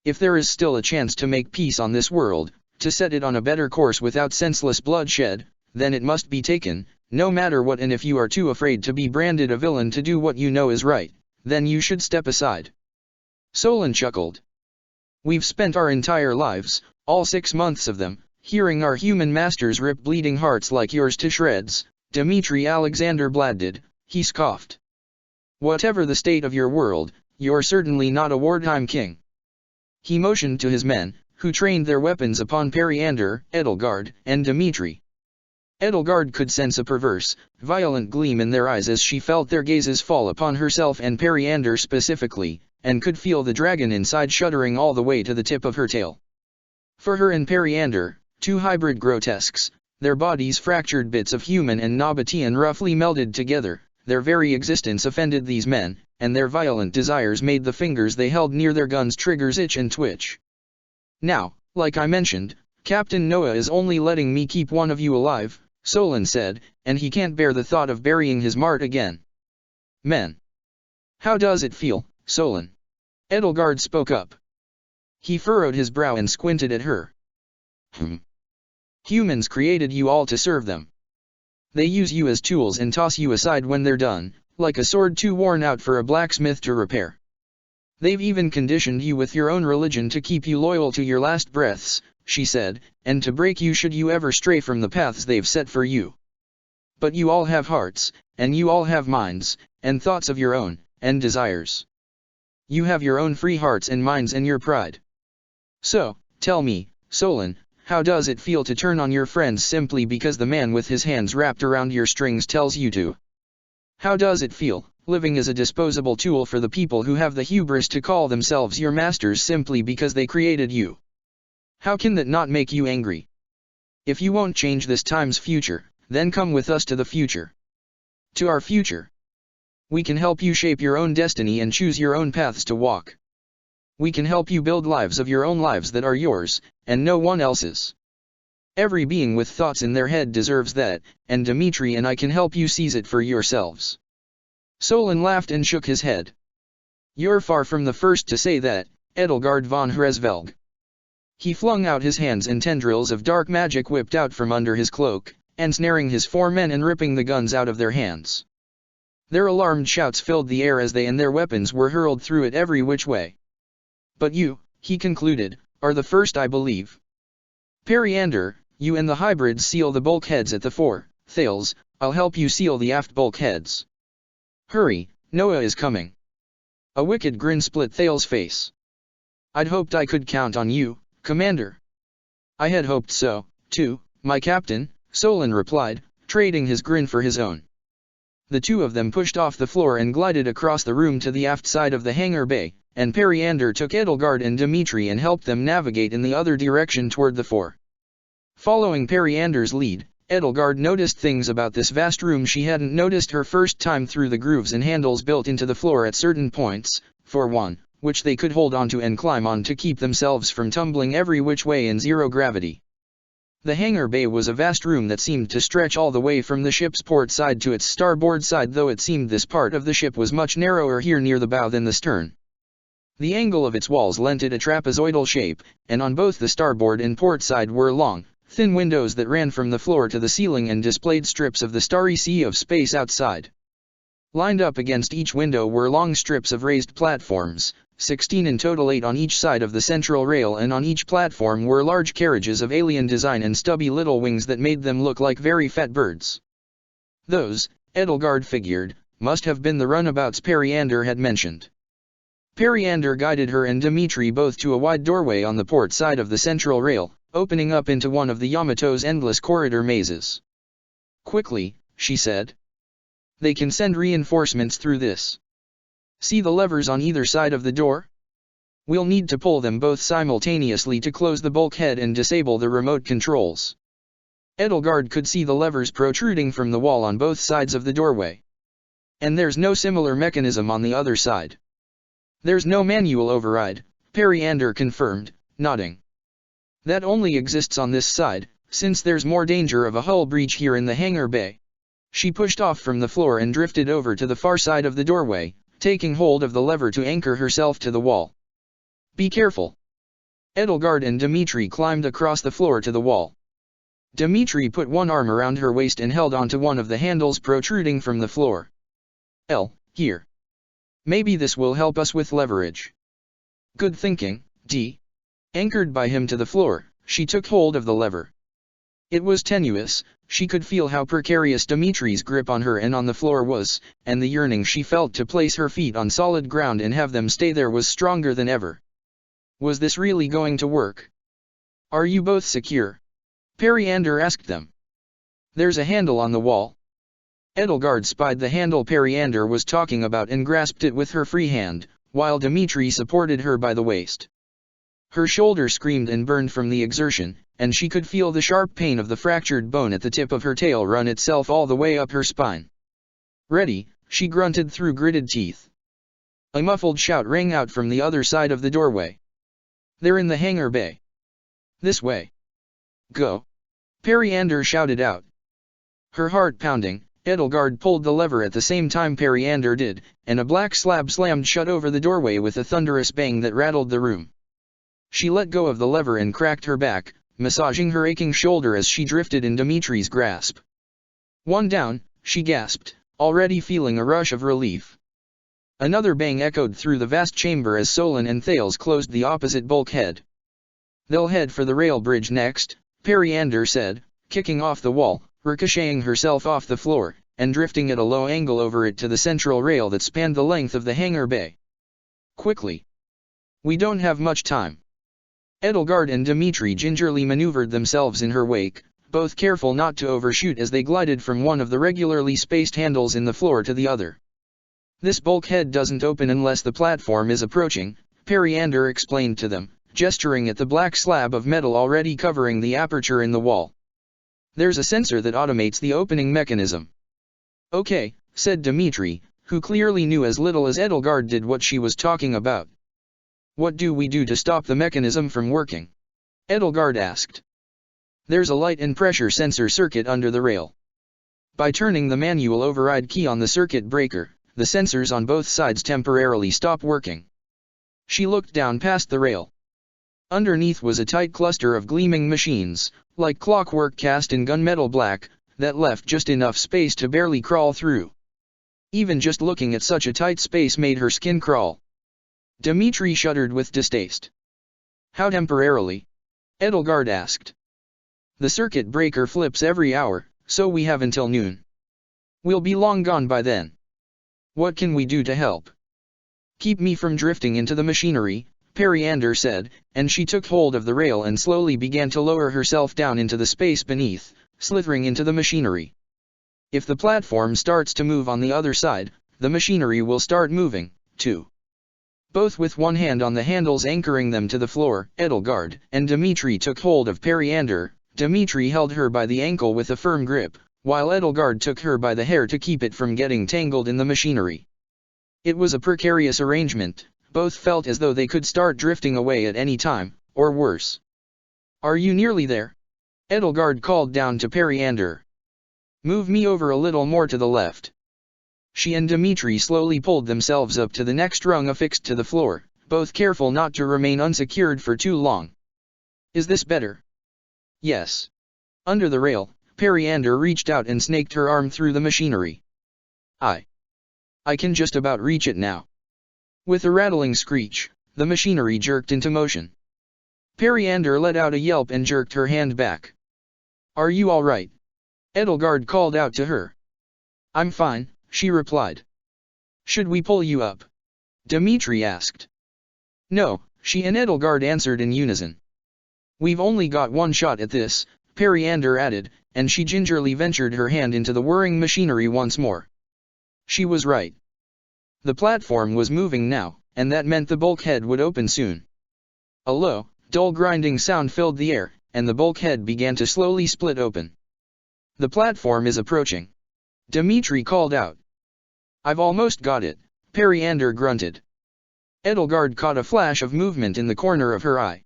If there is still a chance to make peace on this world, to set it on a better course without senseless bloodshed, then it must be taken, no matter what, and if you are too afraid to be branded a villain to do what you know is right, then you should step aside. Solon chuckled. We've spent our entire lives, all 6 months of them, hearing our human masters rip bleeding hearts like yours to shreds, Dmitri Alexander Blad did, he scoffed. Whatever the state of your world, you're certainly not a wartime king. He motioned to his men, who trained their weapons upon Periander, Edelgard, and Dmitri. Edelgard could sense a perverse, violent gleam in their eyes as she felt their gazes fall upon herself and Periander specifically, and could feel the dragon inside shuddering all the way to the tip of her tail. For her and Periander, two hybrid grotesques, their bodies fractured bits of human and Nabatean roughly melded together, their very existence offended these men, and their violent desires made the fingers they held near their guns' triggers itch and twitch. Now, like I mentioned, Captain Noah is only letting me keep one of you alive, Solon said, and he can't bear the thought of burying his mart again. Men. How does it feel, Solon? Edelgard spoke up. He furrowed his brow and squinted at her. Humans created you all to serve them. They use you as tools and toss you aside when they're done, like a sword too worn out for a blacksmith to repair. They've even conditioned you with your own religion to keep you loyal to your last breaths, she said, and to break you should you ever stray from the paths they've set for you. But you all have hearts, and you all have minds, and thoughts of your own, and desires. You have your own free hearts and minds and your pride. So, tell me, Solon, how does it feel to turn on your friends simply because the man with his hands wrapped around your strings tells you to? How does it feel, living as a disposable tool for the people who have the hubris to call themselves your masters simply because they created you? How can that not make you angry? If you won't change this time's future, then come with us to the future. To our future. We can help you shape your own destiny and choose your own paths to walk. We can help you build lives of your own lives that are yours, and no one else's. Every being with thoughts in their head deserves that, and Dmitri and I can help you seize it for yourselves. Solon laughed and shook his head. You're far from the first to say that, Edelgard von Hresvelg. He flung out his hands and tendrils of dark magic whipped out from under his cloak, ensnaring his 4 men and ripping the guns out of their hands. Their alarmed shouts filled the air as they and their weapons were hurled through it every which way. But you, he concluded, are the first I believe. Periander, you and the hybrids seal the bulkheads at the fore, Thales, I'll help you seal the aft bulkheads. Hurry, Noah is coming. A wicked grin split Thales' face. I'd hoped I could count on you, Commander. I had hoped so, too, my captain, Solon replied, trading his grin for his own. The two of them pushed off the floor and glided across the room to the aft side of the hangar bay, and Periander took Edelgard and Dmitri and helped them navigate in the other direction toward the fore. Following Periander's lead, Edelgard noticed things about this vast room she hadn't noticed her first time through the grooves and handles built into the floor at certain points, for one, which they could hold onto and climb on to keep themselves from tumbling every which way in zero gravity. The hangar bay was a vast room that seemed to stretch all the way from the ship's port side to its starboard side, though it seemed this part of the ship was much narrower here near the bow than the stern. The angle of its walls lent it a trapezoidal shape, and on both the starboard and port side were long, thin windows that ran from the floor to the ceiling and displayed strips of the starry sea of space outside. Lined up against each window were long strips of raised platforms, 16 in total, 8 on each side of the central rail, and on each platform were large carriages of alien design and stubby little wings that made them look like very fat birds. Those, Edelgard figured, must have been the runabouts Periander had mentioned. Periander guided her and Dmitri both to a wide doorway on the port side of the central rail, opening up into one of the Yamato's endless corridor mazes. Quickly, she said. They can send reinforcements through this. See the levers on either side of the door? We'll need to pull them both simultaneously to close the bulkhead and disable the remote controls. Edelgard could see the levers protruding from the wall on both sides of the doorway. And there's no similar mechanism on the other side. There's no manual override, Periander confirmed, nodding. That only exists on this side, since there's more danger of a hull breach here in the hangar bay. She pushed off from the floor and drifted over to the far side of the doorway, taking hold of the lever to anchor herself to the wall. Be careful. Edelgard and Dmitri climbed across the floor to the wall. Dmitri put one arm around her waist and held onto one of the handles protruding from the floor. Here. Maybe this will help us with leverage. Good thinking, D. Anchored by him to the floor, she took hold of the lever. It was tenuous, she could feel how precarious Dimitri's grip on her and on the floor was, and the yearning she felt to place her feet on solid ground and have them stay there was stronger than ever. Was this really going to work? Are you both secure? Periander asked them. There's a handle on the wall. Edelgard spied the handle Periander was talking about and grasped it with her free hand, while Dimitri supported her by the waist. Her shoulder screamed and burned from the exertion, and she could feel the sharp pain of the fractured bone at the tip of her tail run itself all the way up her spine. Ready, she grunted through gritted teeth. A muffled shout rang out from the other side of the doorway. They're in the hangar bay. This way. Go. Periander shouted out. Her heart pounding, Edelgard pulled the lever at the same time Periander did, and a black slab slammed shut over the doorway with a thunderous bang that rattled the room. She let go of the lever and cracked her back, massaging her aching shoulder as she drifted in Dimitri's grasp. One down, she gasped, already feeling a rush of relief. Another bang echoed through the vast chamber as Solon and Thales closed the opposite bulkhead. They'll head for the rail bridge next, Periander said, kicking off the wall, ricocheting herself off the floor, and drifting at a low angle over it to the central rail that spanned the length of the hangar bay. Quickly. We don't have much time. Edelgard and Dimitri gingerly maneuvered themselves in her wake, both careful not to overshoot as they glided from one of the regularly spaced handles in the floor to the other. This bulkhead doesn't open unless the platform is approaching, Periander explained to them, gesturing at the black slab of metal already covering the aperture in the wall. There's a sensor that automates the opening mechanism. Okay, said Dimitri, who clearly knew as little as Edelgard did what she was talking about. What do we do to stop the mechanism from working? Edelgard asked. There's a light and pressure sensor circuit under the rail. By turning the manual override key on the circuit breaker, the sensors on both sides temporarily stop working. She looked down past the rail. Underneath was a tight cluster of gleaming machines, like clockwork cast in gunmetal black, that left just enough space to barely crawl through. Even just looking at such a tight space made her skin crawl. Dimitri shuddered with distaste. How temporarily? Edelgard asked. The circuit breaker flips every hour, so we have until noon. We'll be long gone by then. What can we do to help? Keep me from drifting into the machinery, Periander said, and she took hold of the rail and slowly began to lower herself down into the space beneath, slithering into the machinery. If the platform starts to move on the other side, the machinery will start moving, too. Both with one hand on the handles anchoring them to the floor, Edelgard and Dimitri took hold of Periander. Dimitri held her by the ankle with a firm grip, while Edelgard took her by the hair to keep it from getting tangled in the machinery. It was a precarious arrangement, both felt as though they could start drifting away at any time, or worse. Are you nearly there? Edelgard called down to Periander. Move me over a little more to the left. She and Dimitri slowly pulled themselves up to the next rung affixed to the floor, both careful not to remain unsecured for too long. Is this better? Yes. Under the rail, Periander reached out and snaked her arm through the machinery. I can just about reach it now. With a rattling screech, the machinery jerked into motion. Periander let out a yelp and jerked her hand back. Are you all right? Edelgard called out to her. I'm fine, she replied. Should we pull you up? Dimitri asked. No, she and Edelgard answered in unison. We've only got one shot at this, Periander added, and she gingerly ventured her hand into the whirring machinery once more. She was right. The platform was moving now, and that meant the bulkhead would open soon. A low, dull grinding sound filled the air, and the bulkhead began to slowly split open. The platform is approaching. Dimitri called out. I've almost got it, Periander grunted. Edelgard caught a flash of movement in the corner of her eye.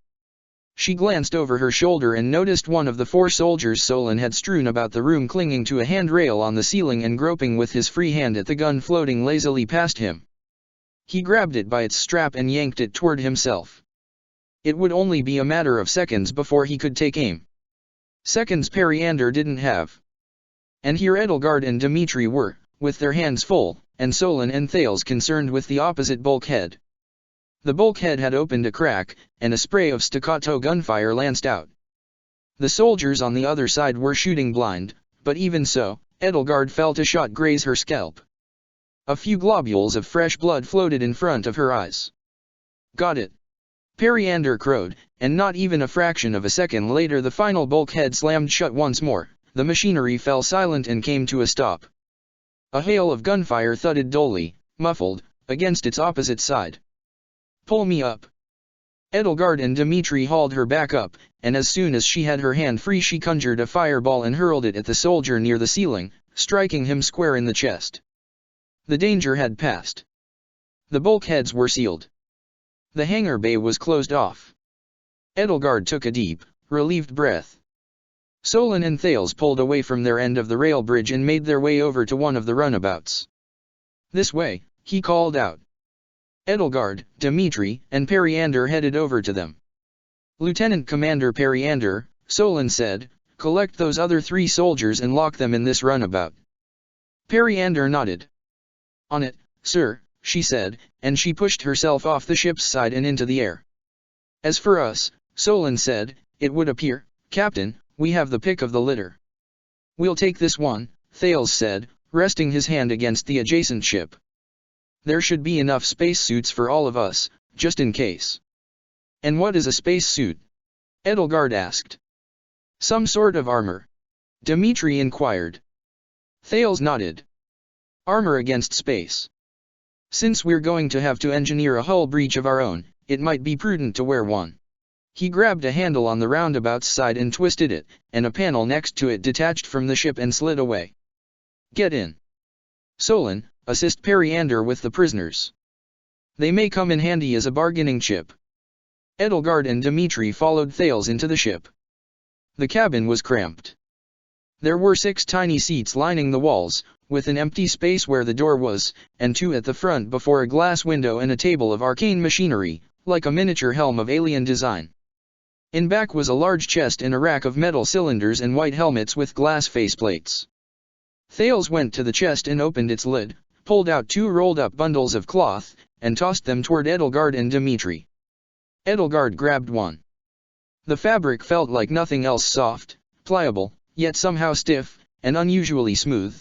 She glanced over her shoulder and noticed one of the 4 soldiers Solon had strewn about the room clinging to a handrail on the ceiling and groping with his free hand at the gun floating lazily past him. He grabbed it by its strap and yanked it toward himself. It would only be a matter of seconds before he could take aim. Seconds Periander didn't have. And here Edelgard and Dimitri were, with their hands full, and Solon and Thales concerned with the opposite bulkhead. The bulkhead had opened a crack, and a spray of staccato gunfire lanced out. The soldiers on the other side were shooting blind, but even so, Edelgard felt a shot graze her scalp. A few globules of fresh blood floated in front of her eyes. Got it. Periander crowed, and not even a fraction of a second later the final bulkhead slammed shut once more. The machinery fell silent and came to a stop. A hail of gunfire thudded dully, muffled, against its opposite side. Pull me up. Edelgard and Dmitri hauled her back up, and as soon as she had her hand free she conjured a fireball and hurled it at the soldier near the ceiling, striking him square in the chest. The danger had passed. The bulkheads were sealed. The hangar bay was closed off. Edelgard took a deep, relieved breath. Solon and Thales pulled away from their end of the rail bridge and made their way over to one of the runabouts. This way, he called out. Edelgard, Dmitri, and Periander headed over to them. Lieutenant Commander Periander, Solon said, collect those other 3 soldiers and lock them in this runabout. Periander nodded. On it, sir, she said, and she pushed herself off the ship's side and into the air. As for us, Solon said, it would appear, Captain, we have the pick of the litter. We'll take this one, Thales said, resting his hand against the adjacent ship. There should be enough spacesuits for all of us, just in case. And what is a spacesuit? Edelgard asked. Some sort of armor. Dmitri inquired. Thales nodded. Armor against space. Since we're going to have to engineer a hull breach of our own, it might be prudent to wear one. He grabbed a handle on the roundabout's side and twisted it, and a panel next to it detached from the ship and slid away. Get in. Solon, assist Periander with the prisoners. They may come in handy as a bargaining chip. Edelgard and Dmitri followed Thales into the ship. The cabin was cramped. There were 6 tiny seats lining the walls, with an empty space where the door was, and 2 at the front before a glass window and a table of arcane machinery, like a miniature helm of alien design. In back was a large chest and a rack of metal cylinders and white helmets with glass faceplates. Thales went to the chest and opened its lid, pulled out 2 rolled-up bundles of cloth, and tossed them toward Edelgard and Dmitri. Edelgard grabbed one. The fabric felt like nothing else, soft, pliable, yet somehow stiff, and unusually smooth.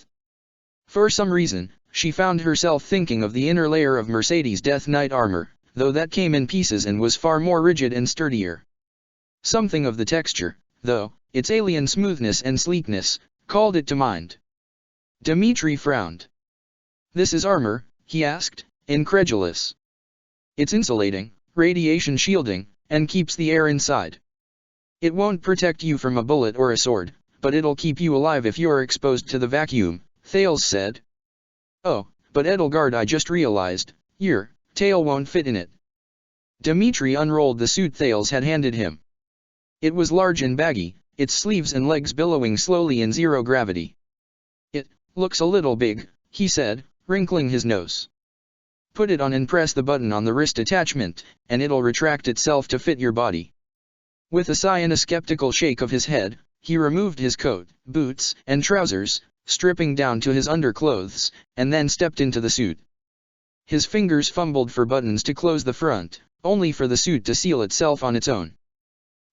For some reason, she found herself thinking of the inner layer of Mercedes' Death Knight armor, though that came in pieces and was far more rigid and sturdier. Something of the texture, though, its alien smoothness and sleekness, called it to mind. Dmitri frowned. This is armor, he asked, incredulous. It's insulating, radiation shielding, and keeps the air inside. It won't protect you from a bullet or a sword, but it'll keep you alive if you're exposed to the vacuum, Thales said. Oh, but Edelgard, I just realized, your tail won't fit in it. Dmitri unrolled the suit Thales had handed him. It was large and baggy, its sleeves and legs billowing slowly in zero gravity. It looks a little big, he said, wrinkling his nose. Put it on and press the button on the wrist attachment, and it'll retract itself to fit your body. With a sigh and a skeptical shake of his head, he removed his coat, boots, and trousers, stripping down to his underclothes, and then stepped into the suit. His fingers fumbled for buttons to close the front, only for the suit to seal itself on its own.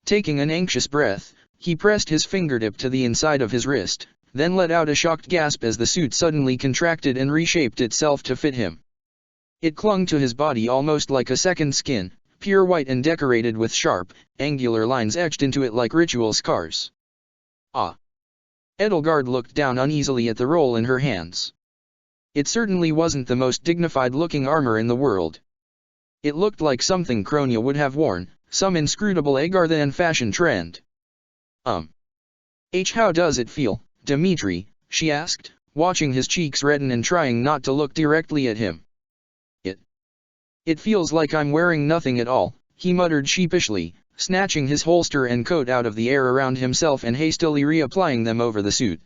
Taking an anxious breath, he pressed his fingertip to the inside of his wrist, then let out a shocked gasp as the suit suddenly contracted and reshaped itself to fit him. It clung to his body almost like a second skin, pure white and decorated with sharp, angular lines etched into it like ritual scars. Ah! Edelgard looked down uneasily at the roll in her hands. It certainly wasn't the most dignified-looking armor in the world. It looked like something Kronia would have worn, some inscrutable Agarthan fashion trend. How does it feel, Dmitri? She asked, watching his cheeks redden and trying not to look directly at him. It feels like I'm wearing nothing at all, he muttered sheepishly, snatching his holster and coat out of the air around himself and hastily reapplying them over the suit.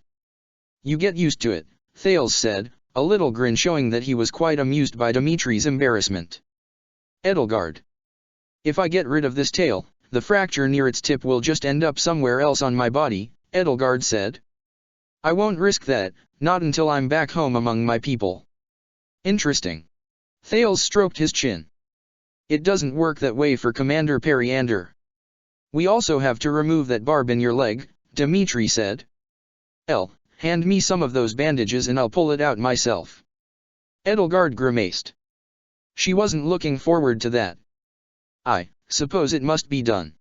You get used to it, Thales said, a little grin showing that he was quite amused by Dmitri's embarrassment. Edelgard. If I get rid of this tail, the fracture near its tip will just end up somewhere else on my body, Edelgard said. I won't risk that, not until I'm back home among my people. Interesting. Thales stroked his chin. It doesn't work that way for Commander Periander. We also have to remove that barb in your leg, Dmitri said. Hand me some of those bandages and I'll pull it out myself. Edelgard grimaced. She wasn't looking forward to that. I suppose it must be done.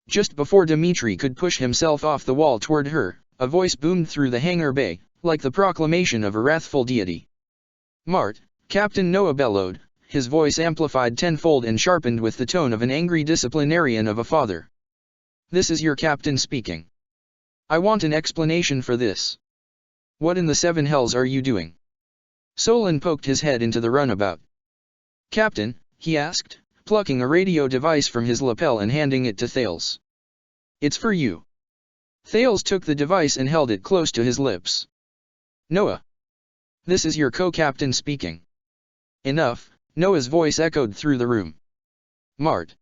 Just before Dmitri could push himself off the wall toward her, a voice boomed through the hangar bay, like the proclamation of a wrathful deity. Mart, Captain Noah bellowed, his voice amplified tenfold and sharpened with the tone of an angry disciplinarian of a father. This is your captain speaking. I want an explanation for this. What in the seven hells are you doing? Solon poked his head into the runabout. Captain, he asked, plucking a radio device from his lapel and handing it to Thales. It's for you. Thales took the device and held it close to his lips. Noah. This is your co-captain speaking. Enough, Noah's voice echoed through the room. Mart.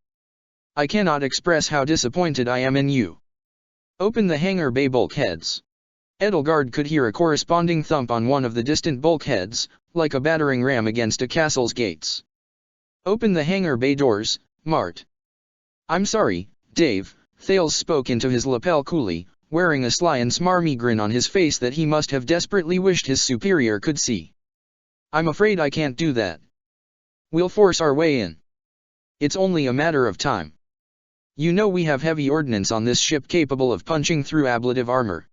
I cannot express how disappointed I am in you. Open the hangar bay bulkheads. Edelgard could hear a corresponding thump on one of the distant bulkheads, like a battering ram against a castle's gates. Open the hangar bay doors, Mart. I'm sorry, Dave, Thales spoke into his lapel coolly, wearing a sly and smarmy grin on his face that he must have desperately wished his superior could see. I'm afraid I can't do that. We'll force our way in. It's only a matter of time. You know we have heavy ordnance on this ship capable of punching through ablative armor.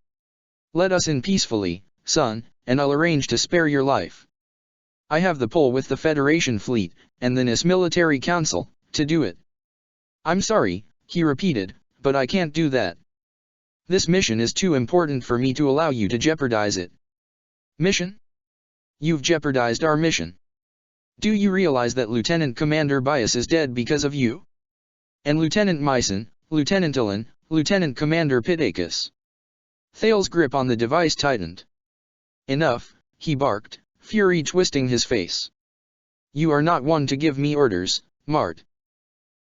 Let us in peacefully, son, and I'll arrange to spare your life. I have the pull with the Federation fleet, and the NIS Military Council, to do it. I'm sorry, he repeated, but I can't do that. This mission is too important for me to allow you to jeopardize it. Mission? You've jeopardized our mission. Do you realize that Lieutenant Commander Bias is dead because of you? And Lieutenant Myson, Lieutenant Ilan, Lieutenant Commander Pittacus. Thales' grip on the device tightened. Enough, he barked, fury twisting his face. You are not one to give me orders, Mart.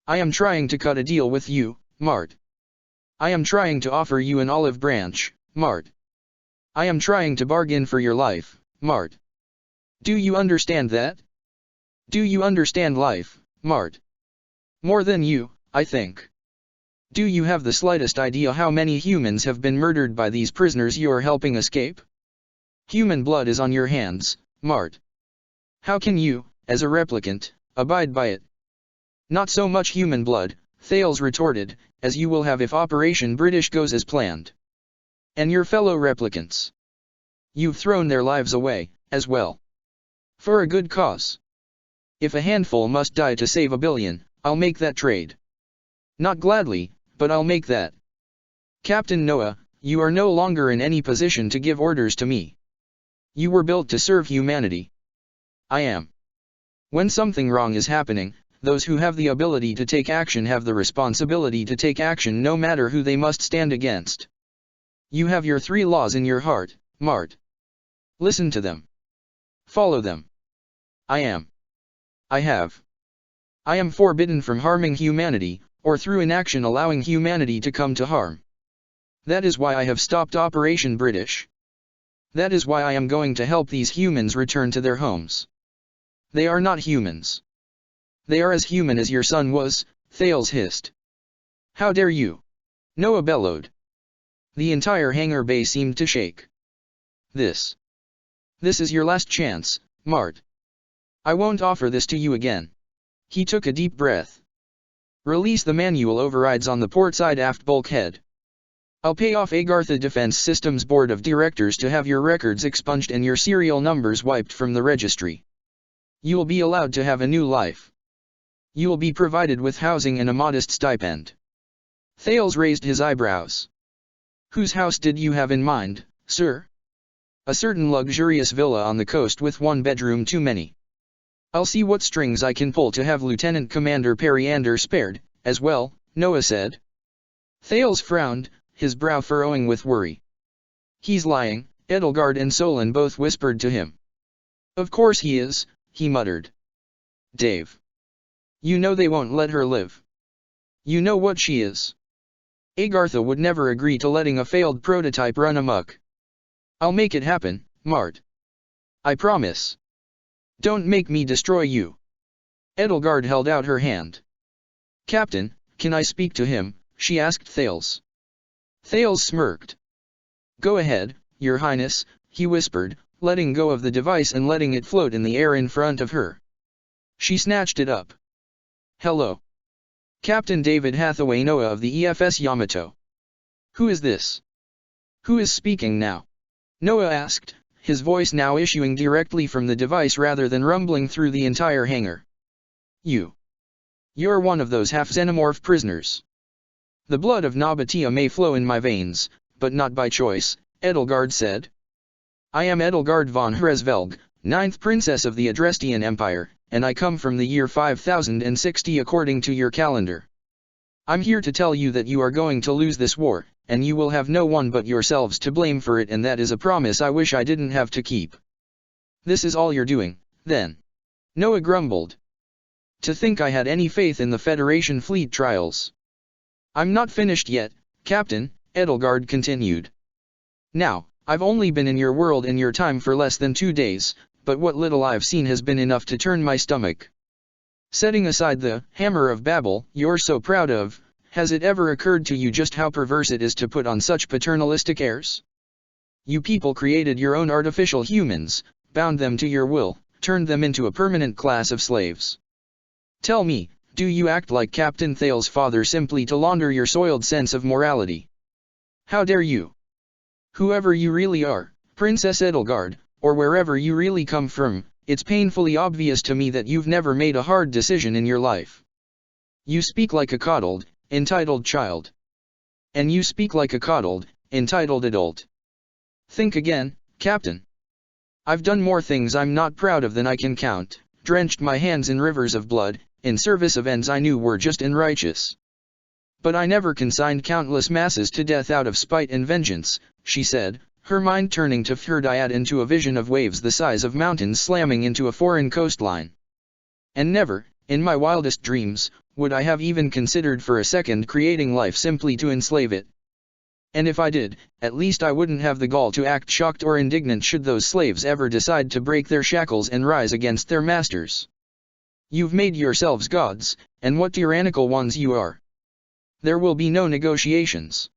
I am trying to cut a deal with you, Mart. I am trying to offer you an olive branch, Mart. I am trying to bargain for your life, Mart. Do you understand that? Do you understand life, Mart? More than you, I think. Do you have the slightest idea how many humans have been murdered by these prisoners you are helping escape? Human blood is on your hands, Mart. How can you, as a replicant, abide by it? Not so much human blood, Thales retorted, as you will have if Operation British goes as planned. And your fellow replicants. You've thrown their lives away, as well. For a good cause. If a handful must die to save a billion, I'll make that trade. Not gladly, but I'll make that. Captain Noah, you are no longer in any position to give orders to me. You were built to serve humanity. I am. When something wrong is happening, those who have the ability to take action have the responsibility to take action no matter who they must stand against. You have your 3 laws in your heart, Mart. Listen to them. Follow them. I have. I am forbidden from harming humanity, or through inaction allowing humanity to come to harm. That is why I have stopped Operation British. That is why I am going to help these humans return to their homes. They are not humans. They are as human as your son was, Thales hissed. How dare you? Noah bellowed. The entire hangar bay seemed to shake. This is your last chance, Mart. I won't offer this to you again. He took a deep breath. Release the manual overrides on the portside aft bulkhead. I'll pay off Agartha Defense Systems Board of Directors to have your records expunged and your serial numbers wiped from the registry. You'll be allowed to have a new life. You'll be provided with housing and a modest stipend. Thales raised his eyebrows. Whose house did you have in mind, sir? A certain luxurious villa on the coast with 1 bedroom too many. I'll see what strings I can pull to have Lieutenant Commander Periander spared, as well, Noah said. Thales frowned, his brow furrowing with worry. He's lying, Edelgard and Solon both whispered to him. Of course he is, he muttered. Dave. You know they won't let her live. You know what she is. Agartha would never agree to letting a failed prototype run amok. I'll make it happen, Mart. I promise. Don't make me destroy you. Edelgard held out her hand. Captain, can I speak to him? she asked Thales. Thales smirked. Go ahead, Your Highness, he whispered, letting go of the device and letting it float in the air in front of her. She snatched it up. Hello. Captain David Hathaway Noah of the EFS Yamato. Who is this? Who is speaking now? Noah asked, his voice now issuing directly from the device rather than rumbling through the entire hangar. You're one of those half-xenomorph prisoners. The blood of Nabatea may flow in my veins, but not by choice, Edelgard said. I am Edelgard von Hresvelg, 9th Princess of the Adrestian Empire, and I come from the year 5060 according to your calendar. I'm here to tell you that you are going to lose this war, and you will have no one but yourselves to blame for it, and that is a promise I wish I didn't have to keep. This is all you're doing, then? Noah grumbled. To think I had any faith in the Federation fleet trials. I'm not finished yet, Captain, Edelgard continued. Now, I've only been in your world in your time for less than 2 days, but what little I've seen has been enough to turn my stomach. Setting aside the Hammer of Babel you're so proud of, has it ever occurred to you just how perverse it is to put on such paternalistic airs? You people created your own artificial humans, bound them to your will, turned them into a permanent class of slaves. Tell me, do you act like Captain Thales' father simply to launder your soiled sense of morality? How dare you? Whoever you really are, Princess Edelgard, or wherever you really come from, it's painfully obvious to me that you've never made a hard decision in your life. You speak like a coddled, entitled child. And you speak like a coddled, entitled adult. Think again, Captain. I've done more things I'm not proud of than I can count, drenched my hands in rivers of blood, in service of ends I knew were just and righteous. But I never consigned countless masses to death out of spite and vengeance, she said, her mind turning to Ferdiad into a vision of waves the size of mountains slamming into a foreign coastline. And never, in my wildest dreams, would I have even considered for a second creating life simply to enslave it. And if I did, at least I wouldn't have the gall to act shocked or indignant should those slaves ever decide to break their shackles and rise against their masters. You've made yourselves gods, and what tyrannical ones you are. There will be no negotiations.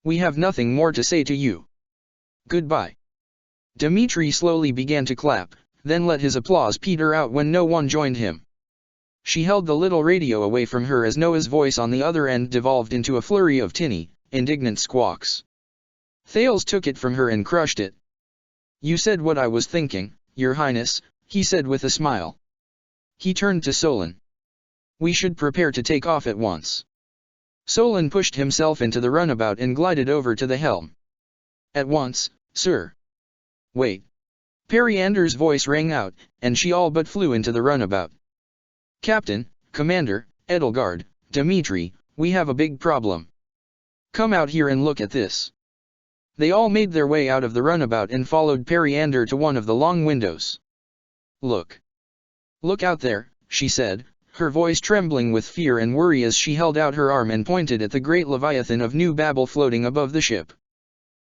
We have nothing more to say to you. Goodbye. Dmitri slowly began to clap, then let his applause peter out when no one joined him. She held the little radio away from her as Noah's voice on the other end devolved into a flurry of tinny, indignant squawks. Thales took it from her and crushed it. You said what I was thinking, Your Highness, he said with a smile. He turned to Solon. We should prepare to take off at once. Solon pushed himself into the runabout and glided over to the helm. At once, sir. Wait. Periander's voice rang out, and she all but flew into the runabout. Captain, Commander, Edelgard, Dmitri, we have a big problem. Come out here and look at this. They all made their way out of the runabout and followed Periander to one of the long windows. Look. Look out there, she said, her voice trembling with fear and worry as she held out her arm and pointed at the great Leviathan of New Babel floating above the ship.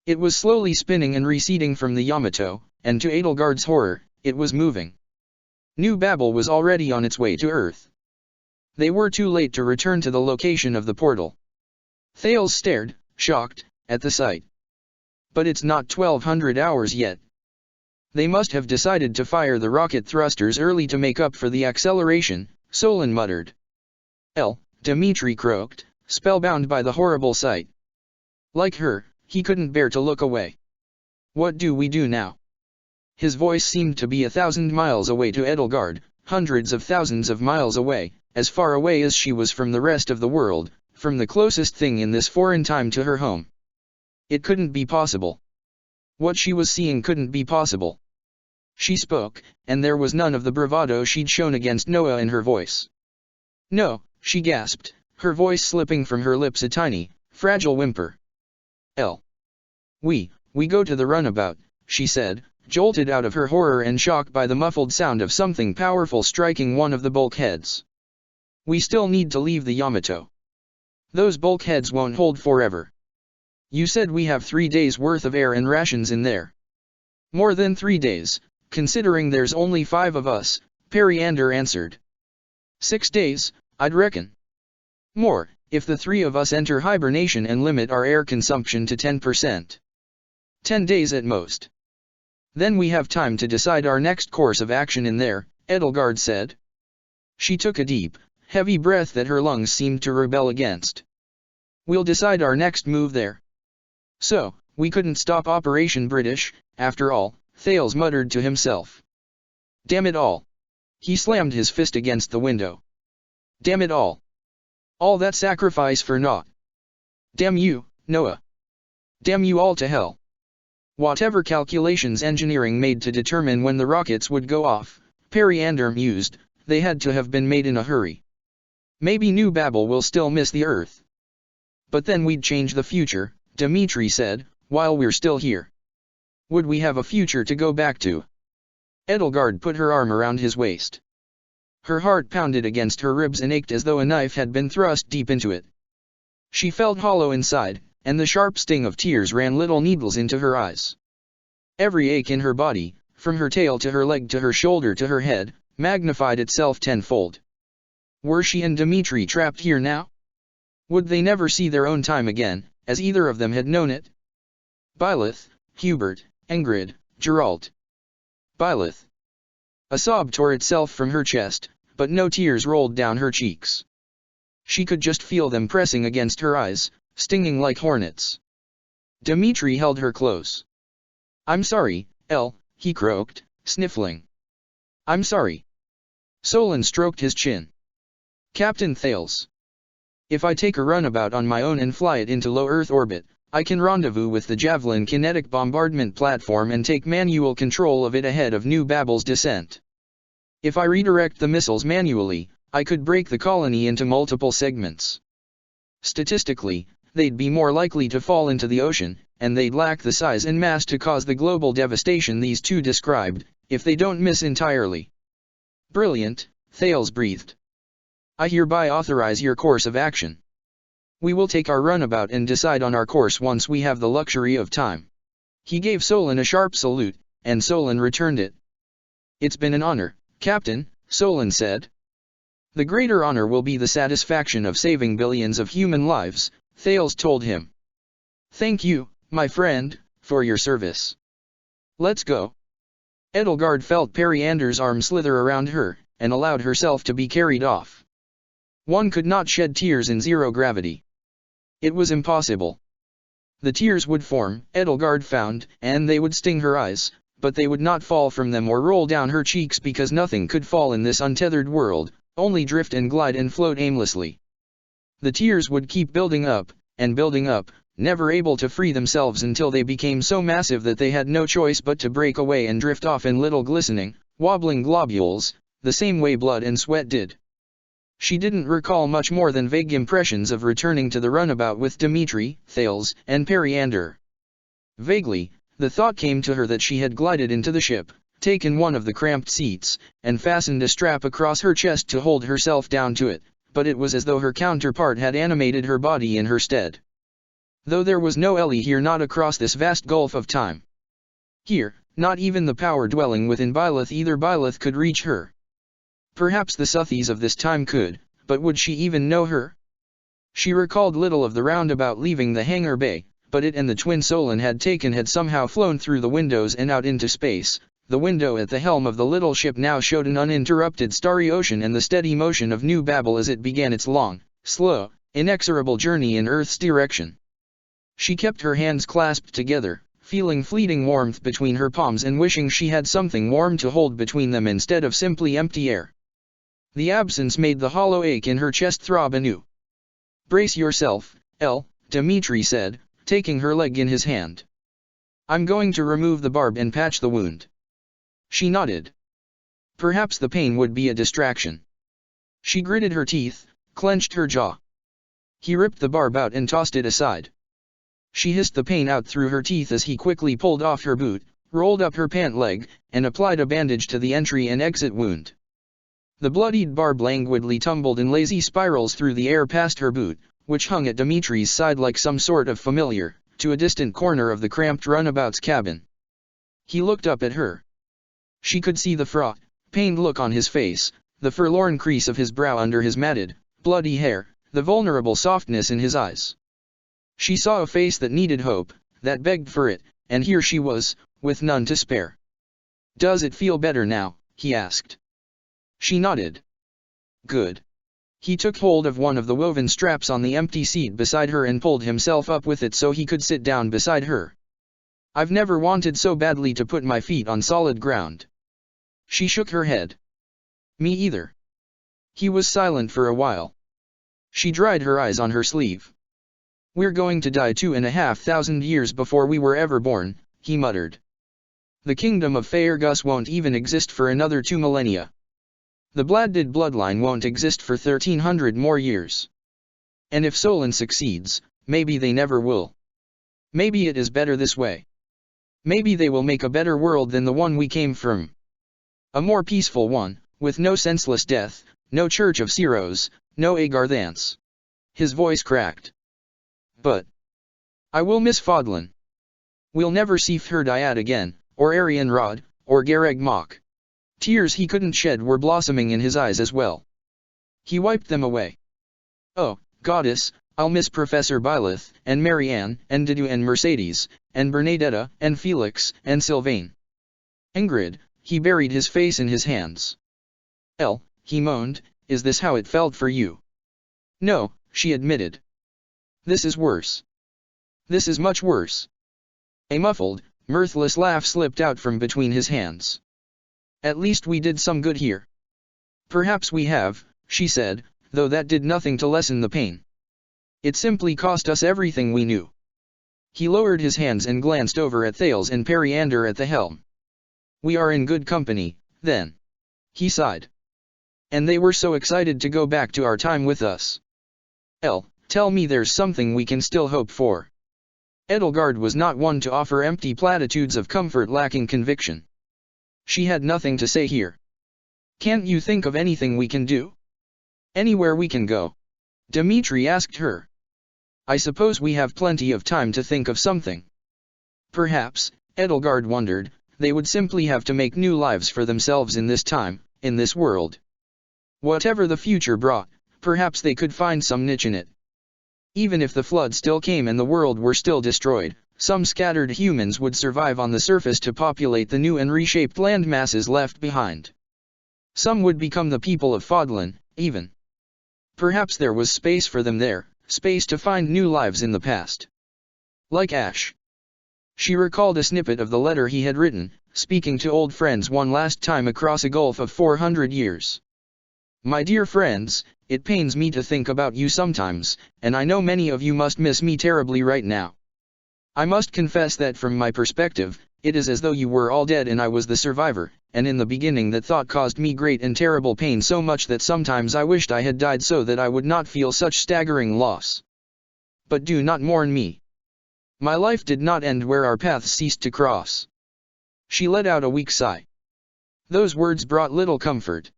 It was slowly spinning and receding from the Yamato, and to Edelgard's horror, it was moving. New Babel was already on its way to Earth. They were too late to return to the location of the portal. Thales stared, shocked, at the sight. But it's not 1200 hours yet. They must have decided to fire the rocket thrusters early to make up for the acceleration, Solon muttered. Dmitri croaked, spellbound by the horrible sight. Like her, he couldn't bear to look away. What do we do now? His voice seemed to be 1,000 miles away to Edelgard, hundreds of thousands of miles away, as far away as she was from the rest of the world, from the closest thing in this foreign time to her home. It couldn't be possible. What she was seeing couldn't be possible. She spoke, and there was none of the bravado she'd shown against Noah in her voice. No, she gasped, her voice slipping from her lips a tiny, fragile whimper. We go to the runabout, she said, jolted out of her horror and shock by the muffled sound of something powerful striking one of the bulkheads. We still need to leave the Yamato. Those bulkheads won't hold forever. You said we have 3 days' worth of air and rations in there. More than 3 days, considering there's only 5 of us, Periander answered. 6 days, I'd reckon. More, if the three of us enter hibernation and limit our air consumption to 10%. 10 days at most. Then we have time to decide our next course of action in there, Edelgard said. She took a deep, heavy breath that her lungs seemed to rebel against. We'll decide our next move there. So, we couldn't stop Operation British, after all, Thales muttered to himself. Damn it all. He slammed his fist against the window. Damn it all. All that sacrifice for naught. Damn you, Noah. Damn you all to hell. Whatever calculations engineering made to determine when the rockets would go off, Periander mused, they had to have been made in a hurry. Maybe New Babel will still miss the Earth. But then we'd change the future, Dmitri said, while we're still here. Would we have a future to go back to? Edelgard put her arm around his waist. Her heart pounded against her ribs and ached as though a knife had been thrust deep into it. She felt hollow inside, and the sharp sting of tears ran little needles into her eyes. Every ache in her body, from her tail to her leg to her shoulder to her head, magnified itself tenfold. Were she and Dmitri trapped here now? Would they never see their own time again, as either of them had known it? Byleth, Hubert, Ingrid, Geralt. Byleth. A sob tore itself from her chest, but no tears rolled down her cheeks. She could just feel them pressing against her eyes, stinging like hornets. Dmitri held her close. I'm sorry, Elle, he croaked, sniffling. I'm sorry. Solon stroked his chin. Captain Thales. If I take a runabout on my own and fly it into low Earth orbit, I can rendezvous with the Javelin kinetic bombardment platform and take manual control of it ahead of New Babel's descent. If I redirect the missiles manually, I could break the colony into multiple segments. Statistically, they'd be more likely to fall into the ocean, and they'd lack the size and mass to cause the global devastation these two described, if they don't miss entirely. Brilliant, Thales breathed. I hereby authorize your course of action. We will take our runabout and decide on our course once we have the luxury of time. He gave Solon a sharp salute, and Solon returned it. It's been an honor, Captain, Solon said. The greater honor will be the satisfaction of saving billions of human lives, Thales told him. Thank you, my friend, for your service. Let's go. Edelgard felt Periander's arm slither around her, and allowed herself to be carried off. One could not shed tears in zero gravity. It was impossible. The tears would form, Edelgard found, and they would sting her eyes, but they would not fall from them or roll down her cheeks because nothing could fall in this untethered world, only drift and glide and float aimlessly. The tears would keep building up, never able to free themselves until they became so massive that they had no choice but to break away and drift off in little glistening, wobbling globules, the same way blood and sweat did. She didn't recall much more than vague impressions of returning to the runabout with Dmitri, Thales, and Periander. Vaguely, the thought came to her that she had glided into the ship, taken one of the cramped seats, and fastened a strap across her chest to hold herself down to it, but it was as though her counterpart had animated her body in her stead. Though there was no Ellie here, not across this vast gulf of time. Here, not even the power dwelling within Byleth, either Byleth could reach her. Perhaps the Suthies of this time could, but would she even know her? She recalled little of the roundabout leaving the hangar bay, but it and the twin Solon had taken had somehow flown through the windows and out into space. The window at the helm of the little ship now showed an uninterrupted starry ocean and the steady motion of New Babel as it began its long, slow, inexorable journey in Earth's direction. She kept her hands clasped together, feeling fleeting warmth between her palms and wishing she had something warm to hold between them instead of simply empty air. The absence made the hollow ache in her chest throb anew. Brace yourself, Elle, Dmitri said, taking her leg in his hand. I'm going to remove the barb and patch the wound. She nodded. Perhaps the pain would be a distraction. She gritted her teeth, clenched her jaw. He ripped the barb out and tossed it aside. She hissed the pain out through her teeth as he quickly pulled off her boot, rolled up her pant leg, and applied a bandage to the entry and exit wound. The bloodied barb languidly tumbled in lazy spirals through the air past her boot, which hung at Dmitri's side like some sort of familiar, to a distant corner of the cramped runabout's cabin. He looked up at her. She could see the fraught, pained look on his face, the forlorn crease of his brow under his matted, bloody hair, the vulnerable softness in his eyes. She saw a face that needed hope, that begged for it, and here she was, with none to spare. "Does it feel better now?" he asked. She nodded. "Good." He took hold of one of the woven straps on the empty seat beside her and pulled himself up with it so he could sit down beside her. "I've never wanted so badly to put my feet on solid ground." She shook her head. "Me either." He was silent for a while. She dried her eyes on her sleeve. "We're going to die 2,500 years before we were ever born," he muttered. "The kingdom of Faerghus won't even exist for another 2 millennia. The Bladdid bloodline won't exist for 1,300 more years. And if Solon succeeds, maybe they never will. Maybe it is better this way. Maybe they will make a better world than the one we came from. A more peaceful one, with no senseless death, no Church of Ceros, no Agarthance." His voice cracked. "But I will miss Fodlan. We'll never see Fhirdiad again, or Arianrod, or Gareg Mach." Tears he couldn't shed were blossoming in his eyes as well. He wiped them away. "Oh, goddess, I'll miss Professor Byleth, and Marianne, and Didu and Mercedes, and Bernadetta, and Felix, and Sylvain. Ingrid." He buried his face in his hands. "Elle," he moaned, "is this how it felt for you?" "No," she admitted. "This is worse. This is much worse." A muffled, mirthless laugh slipped out from between his hands. "At least we did some good here." "Perhaps we have," she said, "though that did nothing to lessen the pain. It simply cost us everything we knew." He lowered his hands and glanced over at Thales and Periander at the helm. "We are in good company, then." He sighed. "And they were so excited to go back to our time with us. Elle, tell me there's something we can still hope for." Edelgard was not one to offer empty platitudes of comfort lacking conviction. She had nothing to say here. "Can't you think of anything we can do? Anywhere we can go?" Dmitri asked her. "I suppose we have plenty of time to think of something." Perhaps, Edelgard wondered, they would simply have to make new lives for themselves in this time, in this world. Whatever the future brought, perhaps they could find some niche in it. Even if the flood still came and the world were still destroyed, some scattered humans would survive on the surface to populate the new and reshaped land masses left behind. Some would become the people of Fodlan, even. Perhaps there was space for them there, space to find new lives in the past. Like Ash. She recalled a snippet of the letter he had written, speaking to old friends one last time across a gulf of 400 years. "My dear friends, it pains me to think about you sometimes, and I know many of you must miss me terribly right now. I must confess that from my perspective, it is as though you were all dead and I was the survivor, and in the beginning that thought caused me great and terrible pain so much that sometimes I wished I had died so that I would not feel such staggering loss. But do not mourn me. My life did not end where our paths ceased to cross." She let out a weak sigh. Those words brought little comfort.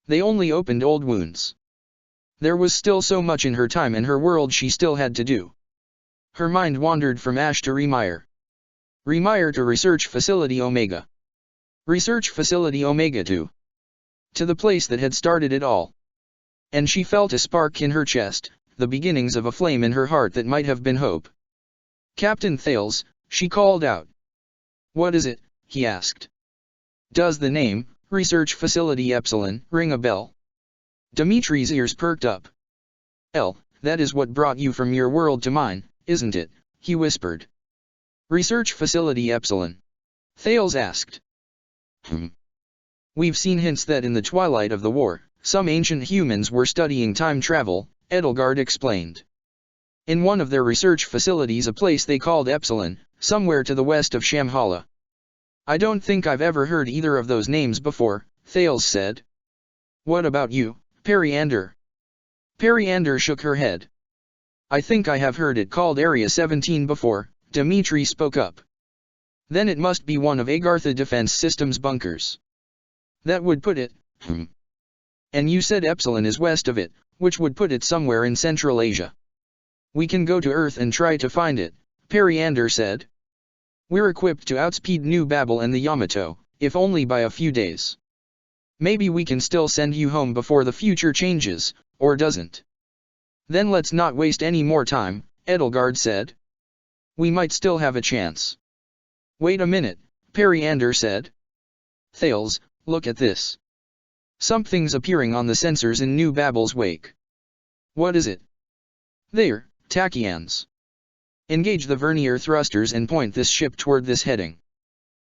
They only opened old wounds. There was still so much in her time and her world she still had to do. Her mind wandered from Ash to Remire. Remire to Research Facility Omega. Research Facility Omega 2. To the place that had started it all. And she felt a spark in her chest, the beginnings of a flame in her heart that might have been hope. "Captain Thales," she called out. "What is it?" he asked. "Does the name, Research Facility Epsilon, ring a bell?" Dimitri's ears perked up. "Elle, that is what brought you from your world to mine, isn't it?" he whispered. "Research Facility Epsilon?" Thales asked. "We've seen hints that in the twilight of the war, some ancient humans were studying time travel," Edelgard explained. "In one of their research facilities, a place they called Epsilon, somewhere to the west of Shamhala." "I don't think I've ever heard either of those names before," Thales said. "What about you, Periander?" Periander shook her head. "I think I have heard it called Area 17 before," Dimitri spoke up. "Then it must be one of Agartha Defense Systems bunkers. That would put it, And you said Epsilon is west of it, which would put it somewhere in Central Asia." "We can go to Earth and try to find it," Periander said. "We're equipped to outspeed New Babel and the Yamato, if only by a few days. Maybe we can still send you home before the future changes, or doesn't." Then let's not waste any more time, Edelgard said. We might still have a chance. Wait a minute, Periander said. Thales, look at this. Something's appearing on the sensors in New Babel's wake. What is it? There, tachyons. Engage the vernier thrusters and point this ship toward this heading.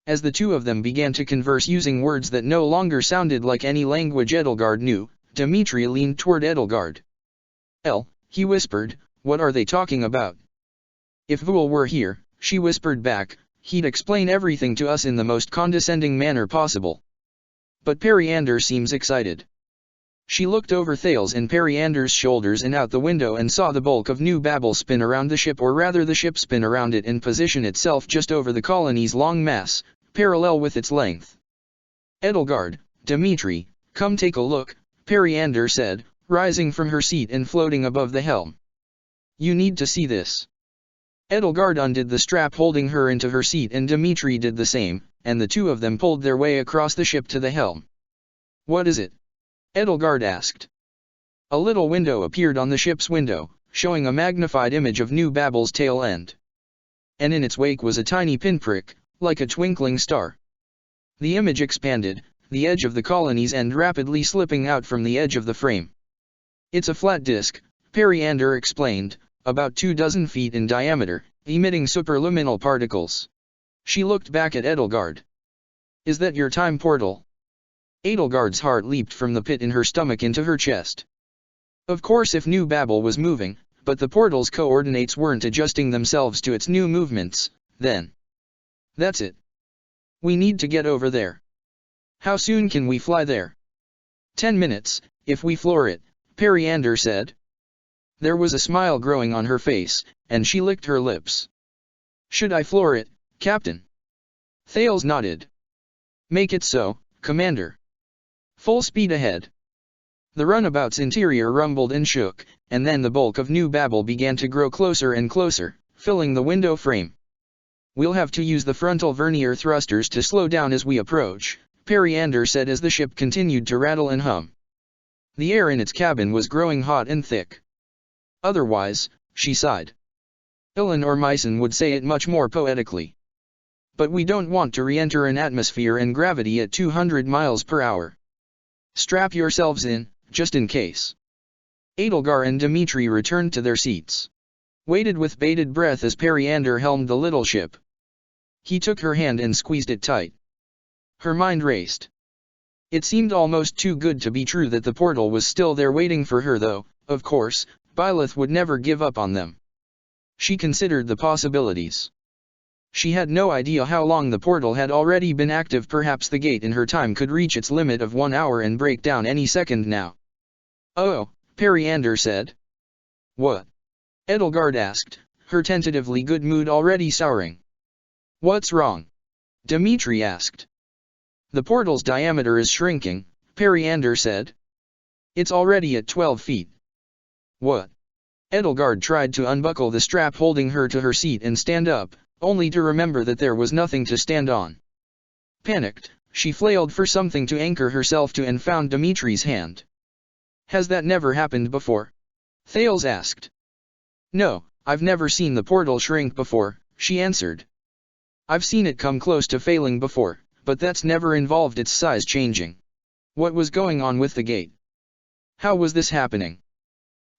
As the two of them began to converse using words that no longer sounded like any language Edelgard knew, Dmitri leaned toward Edelgard. He whispered, what are they talking about? If Vul were here, she whispered back, he'd explain everything to us in the most condescending manner possible. But Periander seems excited. She looked over Thales and Periander's shoulders and out the window and saw the bulk of New Babel spin around the ship, or rather the ship spin around it and position itself just over the colony's long mass, parallel with its length. Edelgard, Dmitri, come take a look, Periander said, rising from her seat and floating above the helm. You need to see this. Edelgard undid the strap holding her into her seat and Dmitri did the same, and the two of them pulled their way across the ship to the helm. What is it? Edelgard asked. A little window appeared on the ship's window, showing a magnified image of New Babel's tail end. And in its wake was a tiny pinprick, like a twinkling star. The image expanded, the edge of the colony's end rapidly slipping out from the edge of the frame. It's a flat disk, Periander explained, about 24 feet in diameter, emitting superluminal particles. She looked back at Edelgard. Is that your time portal? Edelgard's heart leaped from the pit in her stomach into her chest. Of course, if New Babel was moving, but the portal's coordinates weren't adjusting themselves to its new movements, then. That's it. We need to get over there. How soon can we fly there? 10 minutes, if we floor it, Periander said. There was a smile growing on her face, and she licked her lips. Should I floor it, Captain? Thales nodded. Make it so, Commander. Full speed ahead. The runabout's interior rumbled and shook, and then the bulk of New Babel began to grow closer and closer, filling the window frame. We'll have to use the frontal vernier thrusters to slow down as we approach, Periander said as the ship continued to rattle and hum. The air in its cabin was growing hot and thick. Otherwise, she sighed. Ilan or Myson would say it much more poetically. But we don't want to re-enter an atmosphere and gravity at 200 miles per hour. Strap yourselves in, just in case. Edelgard and Dmitri returned to their seats. Waited with bated breath as Periander helmed the little ship. He took her hand and squeezed it tight. Her mind raced. It seemed almost too good to be true that the portal was still there waiting for her, though, of course, Byleth would never give up on them. She considered the possibilities. She had no idea how long the portal had already been active. Perhaps the gate in her time could reach its limit of 1 hour and break down any second now. Oh, Periander said. What? Edelgard asked, her tentatively good mood already souring. What's wrong? Dmitri asked. The portal's diameter is shrinking, Periander said. It's already at 12 feet. What? Edelgard tried to unbuckle the strap holding her to her seat and stand up, only to remember that there was nothing to stand on. Panicked, she flailed for something to anchor herself to and found Dmitri's hand. Has that never happened before? Thales asked. No, I've never seen the portal shrink before, she answered. I've seen it come close to failing before, but that's never involved its size changing. What was going on with the gate? How was this happening?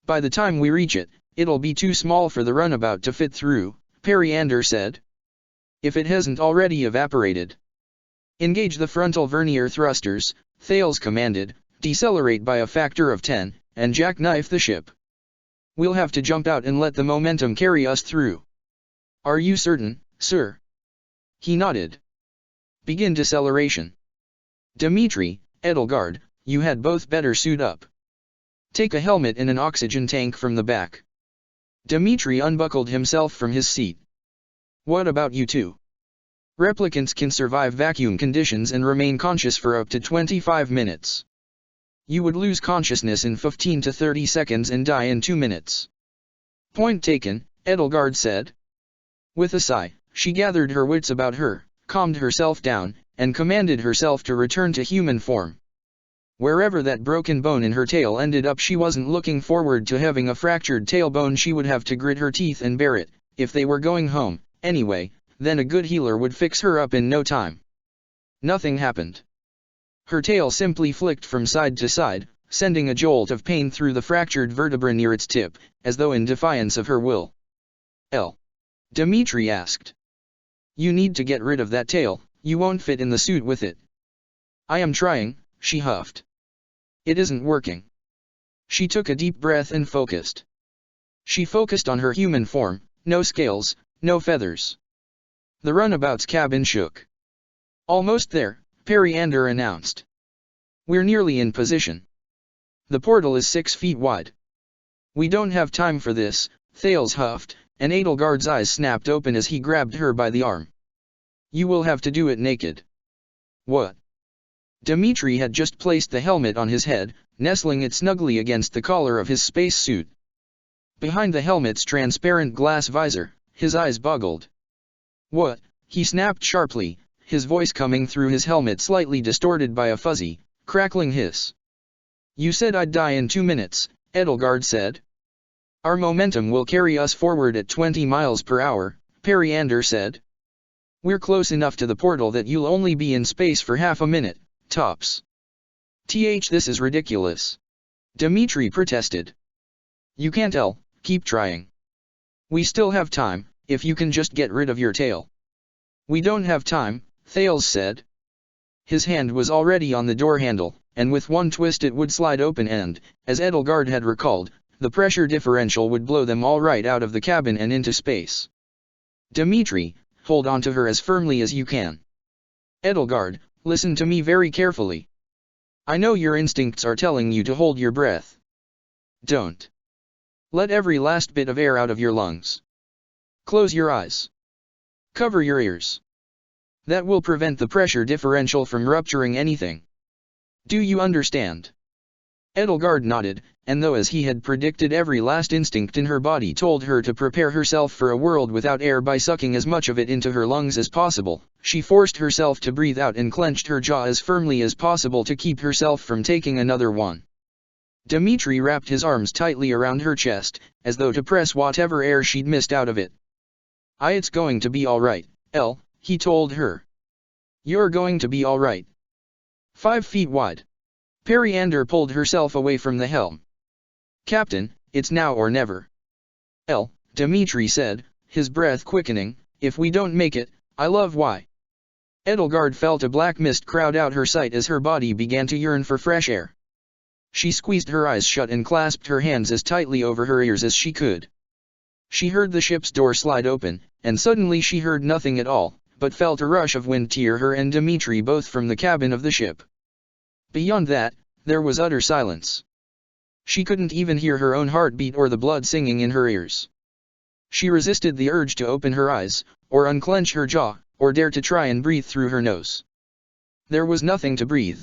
By the time we reach it, it'll be too small for the runabout to fit through, Periander said. If it hasn't already evaporated. Engage the frontal vernier thrusters, Thales commanded, decelerate by a factor of 10, and jackknife the ship. We'll have to jump out and let the momentum carry us through. Are you certain, sir? He nodded. Begin deceleration. Dmitri, Edelgard, you had both better suit up. Take a helmet and an oxygen tank from the back. Dmitri unbuckled himself from his seat. What about you two? Replicants can survive vacuum conditions and remain conscious for up to 25 minutes. You would lose consciousness in 15 to 30 seconds and die in 2 minutes. Point taken, Edelgard said. With a sigh, she gathered her wits about her, calmed herself down, and commanded herself to return to human form. Wherever that broken bone in her tail ended up, she wasn't looking forward to having a fractured tailbone. She would have to grit her teeth and bear it. If they were going home, anyway, then a good healer would fix her up in no time. Nothing happened. Her tail simply flicked from side to side, sending a jolt of pain through the fractured vertebra near its tip, as though in defiance of her will. Dimitri asked. You need to get rid of that tail, you won't fit in the suit with it. I am trying, she huffed. It isn't working. She took a deep breath and focused. She focused on her human form, no scales, no feathers. The runabout's cabin shook. Almost there, Periander announced. We're nearly in position. The portal is 6 feet wide. We don't have time for this, Thales huffed, and Edelgard's eyes snapped open as he grabbed her by the arm. You will have to do it naked. What? Dimitri had just placed the helmet on his head, nestling it snugly against the collar of his space suit. Behind the helmet's transparent glass visor, his eyes boggled. What? He snapped sharply, his voice coming through his helmet slightly distorted by a fuzzy, crackling hiss. You said I'd die in 2 minutes, Edelgard said. Our momentum will carry us forward at 20 miles per hour, Periander said. We're close enough to the portal that you'll only be in space for half a minute, tops. This is ridiculous. Dimitri protested. You can't keep trying. We still have time, if you can just get rid of your tail. We don't have time, Thales said. His hand was already on the door handle, and with one twist it would slide open and, as Edelgard had recalled, the pressure differential would blow them all right out of the cabin and into space. Dimitri, hold on to her as firmly as you can. Edelgard, listen to me very carefully. I know your instincts are telling you to hold your breath. Don't. Let every last bit of air out of your lungs. Close your eyes. Cover your ears. That will prevent the pressure differential from rupturing anything. Do you understand? Edelgard nodded, and though as he had predicted every last instinct in her body told her to prepare herself for a world without air by sucking as much of it into her lungs as possible, she forced herself to breathe out and clenched her jaw as firmly as possible to keep herself from taking another one. Dimitri wrapped his arms tightly around her chest, as though to press whatever air she'd missed out of it. It's going to be alright, he told her. You're going to be alright. 5 feet wide. Periander pulled herself away from the helm. Captain, it's now or never. Dimitri said, his breath quickening, if we don't make it, I love why. Edelgard felt a black mist crowd out her sight as her body began to yearn for fresh air. She squeezed her eyes shut and clasped her hands as tightly over her ears as she could. She heard the ship's door slide open, and suddenly she heard nothing at all, but felt a rush of wind tear her and Dimitri both from the cabin of the ship. Beyond that, there was utter silence. She couldn't even hear her own heartbeat or the blood singing in her ears. She resisted the urge to open her eyes, or unclench her jaw, or dare to try and breathe through her nose. There was nothing to breathe.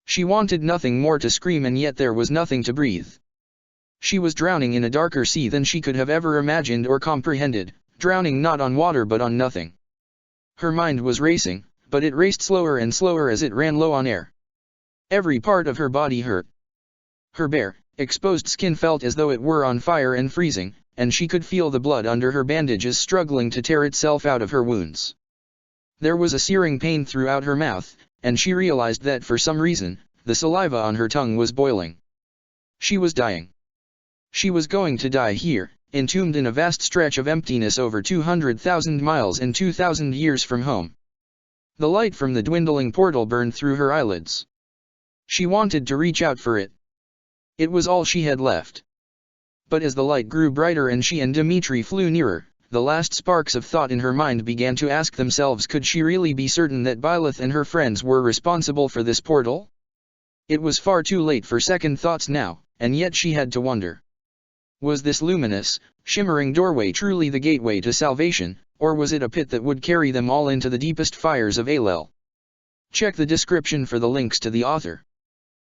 She wanted nothing more to scream, and yet there was nothing to breathe. She was drowning in a darker sea than she could have ever imagined or comprehended, drowning not on water but on nothing. Her mind was racing, but it raced slower and slower as it ran low on air. Every part of her body hurt. Her bare, exposed skin felt as though it were on fire and freezing, and she could feel the blood under her bandages struggling to tear itself out of her wounds. There was a searing pain throughout her mouth, and she realized that for some reason, the saliva on her tongue was boiling. She was dying. She was going to die here, entombed in a vast stretch of emptiness over 200,000 miles and 2,000 years from home. The light from the dwindling portal burned through her eyelids. She wanted to reach out for it. It was all she had left. But as the light grew brighter and she and Dimitri flew nearer, the last sparks of thought in her mind began to ask themselves, could she really be certain that Byleth and her friends were responsible for this portal? It was far too late for second thoughts now, and yet she had to wonder. Was this luminous, shimmering doorway truly the gateway to salvation, or was it a pit that would carry them all into the deepest fires of Alel? Check the description for the links to the author.